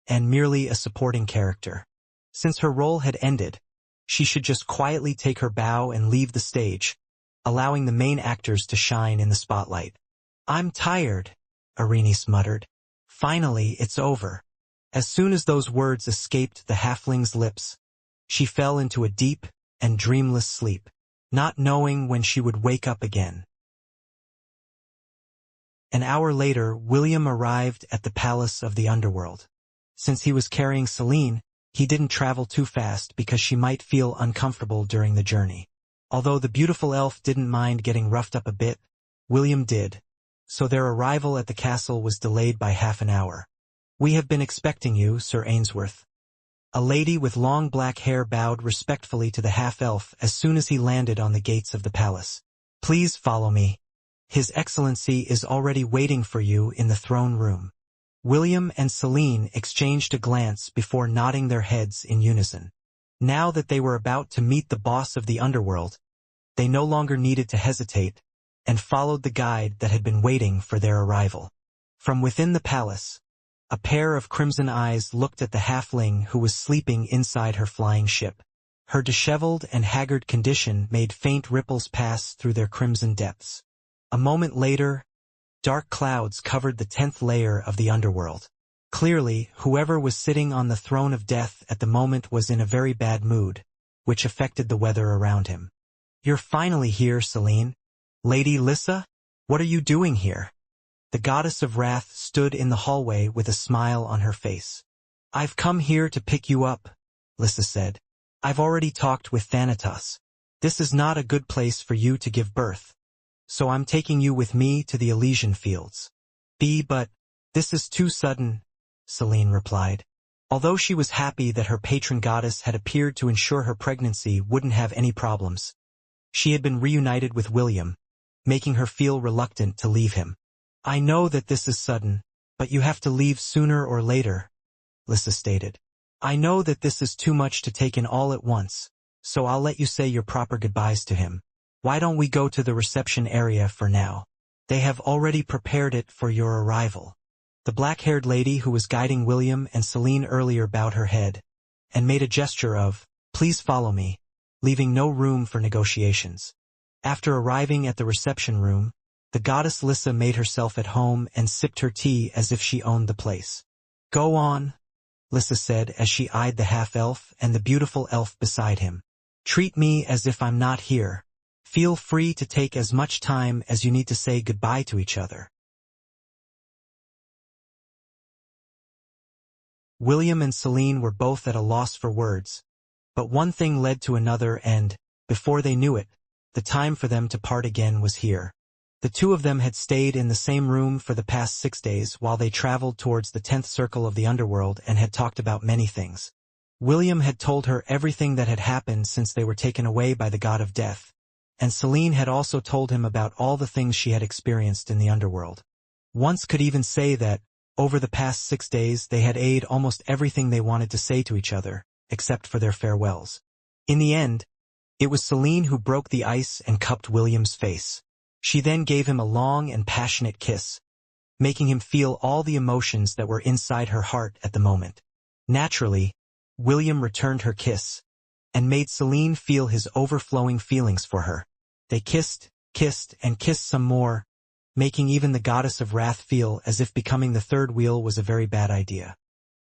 S1: and merely a supporting character. Since her role had ended, she should just quietly take her bow and leave the stage, allowing the main actors to shine in the spotlight. "I'm tired," Arrhenius muttered. "Finally, it's over." As soon as those words escaped the halfling's lips, she fell into a deep and dreamless sleep, not knowing when she would wake up again. An hour later, William arrived at the palace of the underworld. Since he was carrying Selene, he didn't travel too fast because she might feel uncomfortable during the journey. Although the beautiful elf didn't mind getting roughed up a bit, William did, so their arrival at the castle was delayed by half an hour. "We have been expecting you, Sir Ainsworth." A lady with long black hair bowed respectfully to the half-elf as soon as he landed on the gates of the palace. "Please follow me. His Excellency is already waiting for you in the throne room." William and Selene exchanged a glance before nodding their heads in unison. Now that they were about to meet the boss of the underworld, they no longer needed to hesitate, and followed the guide that had been waiting for their arrival. From within the palace, a pair of crimson eyes looked at the halfling who was sleeping inside her flying ship. Her disheveled and haggard condition made faint ripples pass through their crimson depths. A moment later, dark clouds covered the 10th layer of the underworld. Clearly, whoever was sitting on the throne of death at the moment was in a very bad mood, which affected the weather around him. "You're finally here, Selene. Lady Lissa? What are you doing here?" The goddess of wrath stood in the hallway with a smile on her face. "I've come here to pick you up," Lissa said. "I've already talked with Thanatos. This is not a good place for you to give birth, so I'm taking you with me to the Elysian fields." But this is too sudden," Selene replied. Although she was happy that her patron goddess had appeared to ensure her pregnancy wouldn't have any problems, she had been reunited with William, making her feel reluctant to leave him. "I know that this is sudden, but you have to leave sooner or later," Lissa stated. "I know that this is too much to take in all at once, so I'll let you say your proper goodbyes to him. Why don't we go to the reception area for now? They have already prepared it for your arrival." The black-haired lady who was guiding William and Selene earlier bowed her head, and made a gesture of, "Please follow me," leaving no room for negotiations. After arriving at the reception room, the goddess Lissa made herself at home and sipped her tea as if she owned the place. "Go on," Lissa said as she eyed the half-elf and the beautiful elf beside him. "Treat me as if I'm not here. Feel free to take as much time as you need to say goodbye to each other." William and Selene were both at a loss for words, but one thing led to another and, before they knew it, the time for them to part again was here. The two of them had stayed in the same room for the past 6 days while they traveled towards the 10th circle of the underworld and had talked about many things. William had told her everything that had happened since they were taken away by the god of death, and Celine had also told him about all the things she had experienced in the underworld. Once could even say that, over the past 6 days they had aired almost everything they wanted to say to each other, except for their farewells. In the end, it was Celine who broke the ice and cupped William's face. She then gave him a long and passionate kiss, making him feel all the emotions that were inside her heart at the moment. Naturally, William returned her kiss, and made Celine feel his overflowing feelings for her. They kissed, and kissed some more, making even the goddess of wrath feel as if becoming the third wheel was a very bad idea.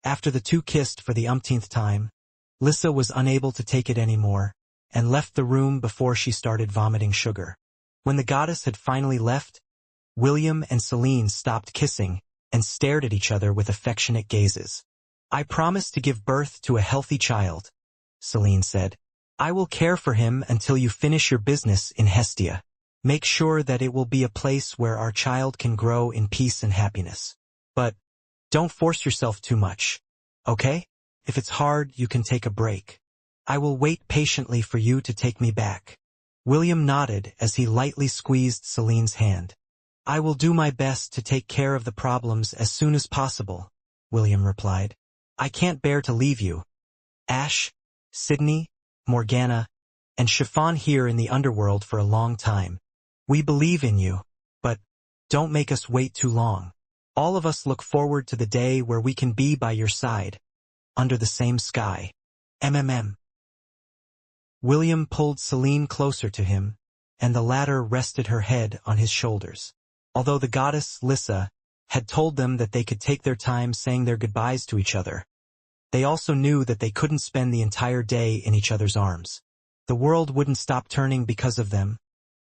S1: After the two kissed for the umpteenth time, Lissa was unable to take it anymore, and left the room before she started vomiting sugar. When the goddess had finally left, William and Celine stopped kissing and stared at each other with affectionate gazes. "I promise to give birth to a healthy child," Celine said. "I will care for him until you finish your business in Hestia. Make sure that it will be a place where our child can grow in peace and happiness. But don't force yourself too much, okay? If it's hard, you can take a break. I will wait patiently for you to take me back." William nodded as he lightly squeezed Celine's hand. "I will do my best to take care of the problems as soon as possible," William replied. "I can't bear to leave you. Ash, Sydney, Morgana, and Chiffon here in the underworld for a long time. We believe in you, but don't make us wait too long. All of us look forward to the day where we can be by your side, under the same sky. MMM. William pulled Celine closer to him, and the latter rested her head on his shoulders. Although the goddess, Lissa, had told them that they could take their time saying their goodbyes to each other, they also knew that they couldn't spend the entire day in each other's arms. The world wouldn't stop turning because of them,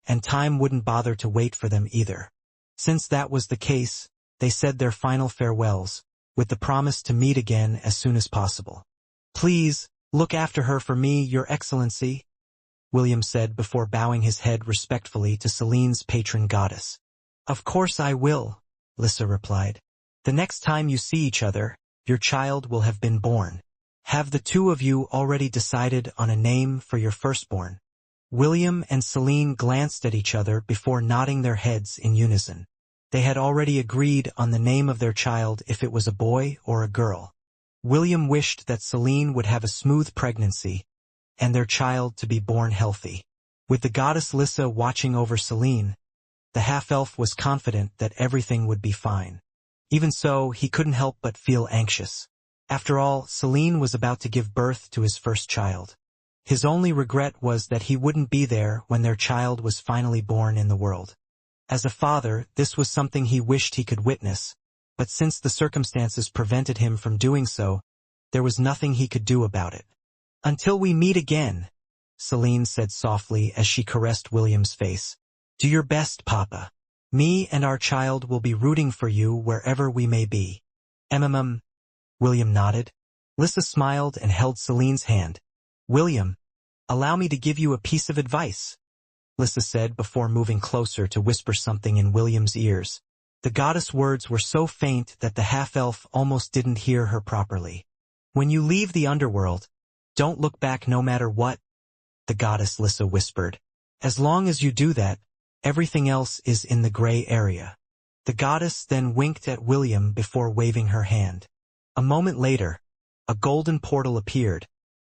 S1: and time wouldn't bother to wait for them either. Since that was the case, they said their final farewells, with the promise to meet again as soon as possible. "Please, look after her for me, Your Excellency," William said before bowing his head respectfully to Celine's patron goddess. "Of course I will," Lissa replied. "The next time you see each other, your child will have been born. Have the two of you already decided on a name for your firstborn?" William and Celine glanced at each other before nodding their heads in unison. They had already agreed on the name of their child if it was a boy or a girl. William wished that Celine would have a smooth pregnancy, and their child to be born healthy. With the goddess Lissa watching over Celine, the half-elf was confident that everything would be fine. Even so, he couldn't help but feel anxious. After all, Celine was about to give birth to his first child. His only regret was that he wouldn't be there when their child was finally born in the world. As a father, this was something he wished he could witness, but since the circumstances prevented him from doing so, there was nothing he could do about it. "Until we meet again," Celine said softly as she caressed William's face. "Do your best, Papa. Me and our child will be rooting for you wherever we may be." William nodded. Lissa smiled and held Celine's hand. "William, allow me to give you a piece of advice," Lissa said before moving closer to whisper something in William's ears. The goddess' words were so faint that the half-elf almost didn't hear her properly. "When you leave the underworld, don't look back no matter what," the goddess Lissa whispered. "As long as you do that, everything else is in the gray area." The goddess then winked at William before waving her hand. A moment later, a golden portal appeared,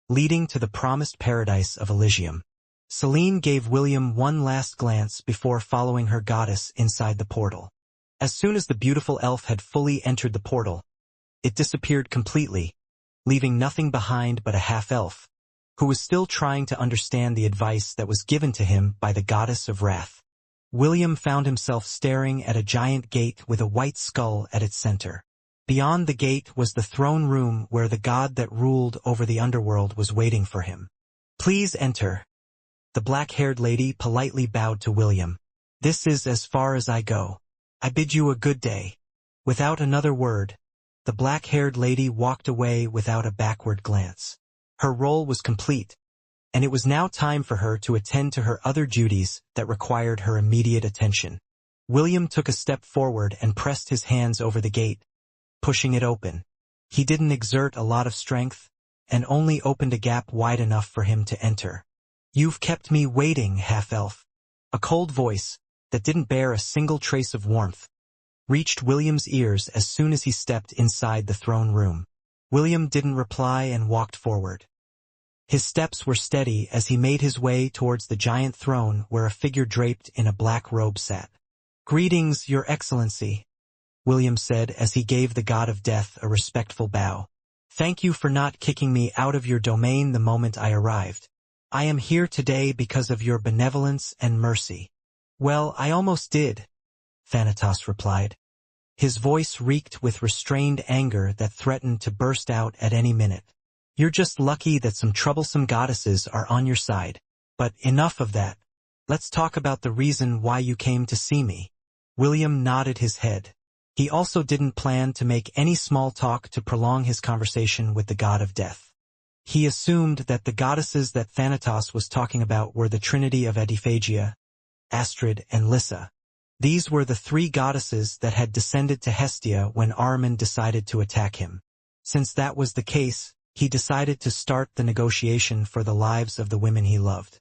S1: leading to the promised paradise of Elysium. Celine gave William one last glance before following her goddess inside the portal. As soon as the beautiful elf had fully entered the portal, it disappeared completely, leaving nothing behind but a half-elf, who was still trying to understand the advice that was given to him by the goddess of wrath. William found himself staring at a giant gate with a white skull at its center. Beyond the gate was the throne room where the god that ruled over the underworld was waiting for him. "Please enter." The black-haired lady politely bowed to William. "This is as far as I go. I bid you a good day." Without another word, the black-haired lady walked away without a backward glance. Her role was complete, and it was now time for her to attend to her other duties that required her immediate attention. William took a step forward and pressed his hands over the gate, pushing it open. He didn't exert a lot of strength, and only opened a gap wide enough for him to enter. "You've kept me waiting, half-elf." A cold voice, that didn't bear a single trace of warmth, reached William's ears as soon as he stepped inside the throne room. William didn't reply and walked forward. His steps were steady as he made his way towards the giant throne where a figure draped in a black robe sat. "Greetings, Your Excellency," William said as he gave the god of death a respectful bow. "Thank you for not kicking me out of your domain the moment I arrived. I am here today because of your benevolence and mercy." "Well, I almost did," Thanatos replied. His voice reeked with restrained anger that threatened to burst out at any minute. "You're just lucky that some troublesome goddesses are on your side. But enough of that. Let's talk about the reason why you came to see me." William nodded his head. He also didn't plan to make any small talk to prolong his conversation with the god of death. He assumed that the goddesses that Thanatos was talking about were the trinity of Adaptation, Astrid, and Lyssa. These were the three goddesses that had descended to Hestia when Ahriman decided to attack him. Since that was the case, he decided to start the negotiation for the lives of the women he loved.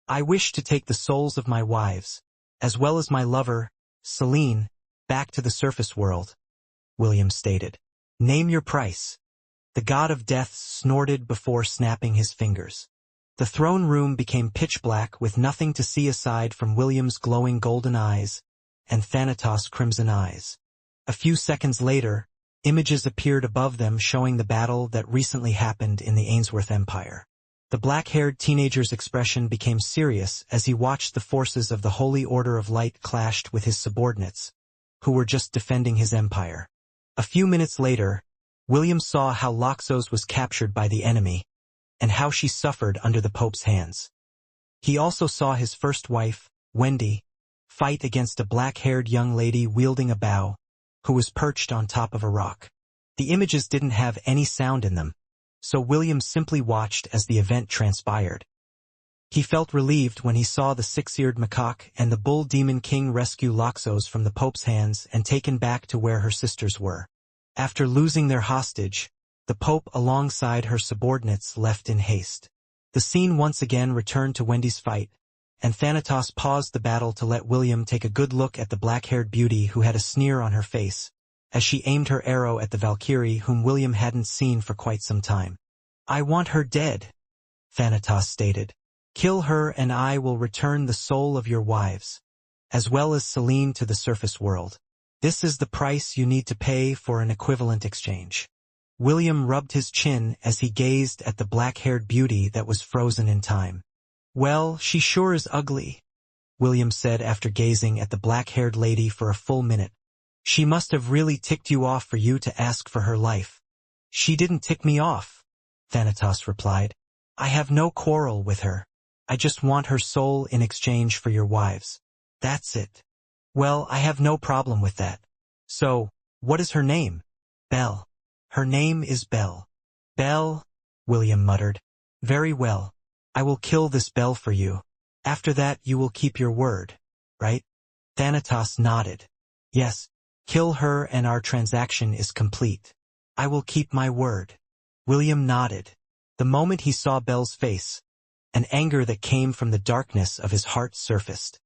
S1: "I wish to take the souls of my wives, as well as my lover, Selene, back to the surface world," William stated. "Name your price." The god of death snorted before snapping his fingers. The throne room became pitch black with nothing to see aside from William's glowing golden eyes and Thanatos' crimson eyes. A few seconds later, images appeared above them showing the battle that recently happened in the Ainsworth Empire. The black-haired teenager's expression became serious as he watched the forces of the Holy Order of Light clashed with his subordinates, who were just defending his empire. A few minutes later, William saw how Loxos was captured by the enemy, and how she suffered under the Pope's hands. He also saw his first wife, Wendy, fight against a black-haired young lady wielding a bow, who was perched on top of a rock. The images didn't have any sound in them, so William simply watched as the event transpired. He felt relieved when he saw the six-eared macaque and the bull demon king rescue Loxos from the Pope's hands and taken back to where her sisters were. After losing their hostage, the Pope alongside her subordinates left in haste. The scene once again returned to Wendy's fight, and Thanatos paused the battle to let William take a good look at the black-haired beauty who had a sneer on her face, as she aimed her arrow at the Valkyrie whom William hadn't seen for quite some time. "I want her dead," Thanatos stated. "Kill her and I will return the soul of your wives, as well as Selene to the surface world. This is the price you need to pay for an equivalent exchange." William rubbed his chin as he gazed at the black-haired beauty that was frozen in time. "Well, she sure is ugly," William said after gazing at the black-haired lady for a full minute. "She must have really ticked you off for you to ask for her life." "She didn't tick me off," Thanatos replied. "I have no quarrel with her. I just want her soul in exchange for your wives. That's it." "Well, I have no problem with that. So, what is her name?" "Belle." "Her name is Belle." "Belle," William muttered. "Very well. I will kill this Belle for you. After that you will keep your word, right?" Thanatos nodded. "Yes. Kill her and our transaction is complete. I will keep my word." William nodded. The moment he saw Belle's face, an anger that came from the darkness of his heart surfaced.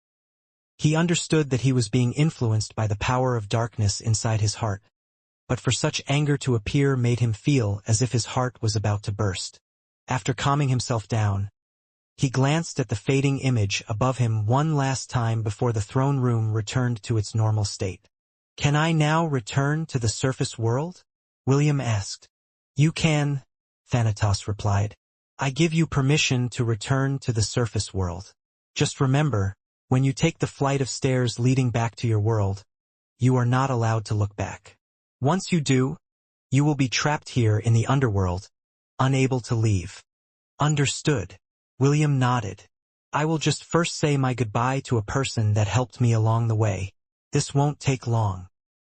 S1: He understood that he was being influenced by the power of darkness inside his heart, but for such anger to appear made him feel as if his heart was about to burst. After calming himself down, he glanced at the fading image above him one last time before the throne room returned to its normal state. "Can I now return to the surface world?" William asked. "You can," Thanatos replied. "I give you permission to return to the surface world. Just remember, when you take the flight of stairs leading back to your world, you are not allowed to look back. Once you do, you will be trapped here in the underworld, unable to leave." "Understood." William nodded. "I will just first say my goodbye to a person that helped me along the way. This won't take long."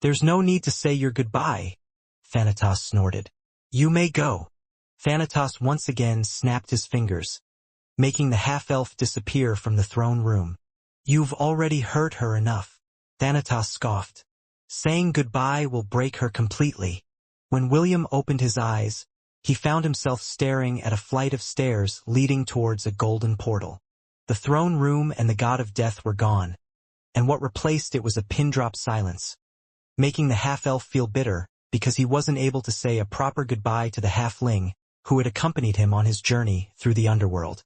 S1: "There's no need to say your goodbye," Thanatos snorted. "You may go." Thanatos once again snapped his fingers, making the half-elf disappear from the throne room. "You've already hurt her enough," Thanatos scoffed. "Saying goodbye will break her completely." When William opened his eyes, he found himself staring at a flight of stairs leading towards a golden portal. The throne room and the god of death were gone, and what replaced it was a pin-drop silence, making the half-elf feel bitter because he wasn't able to say a proper goodbye to the halfling who had accompanied him on his journey through the underworld.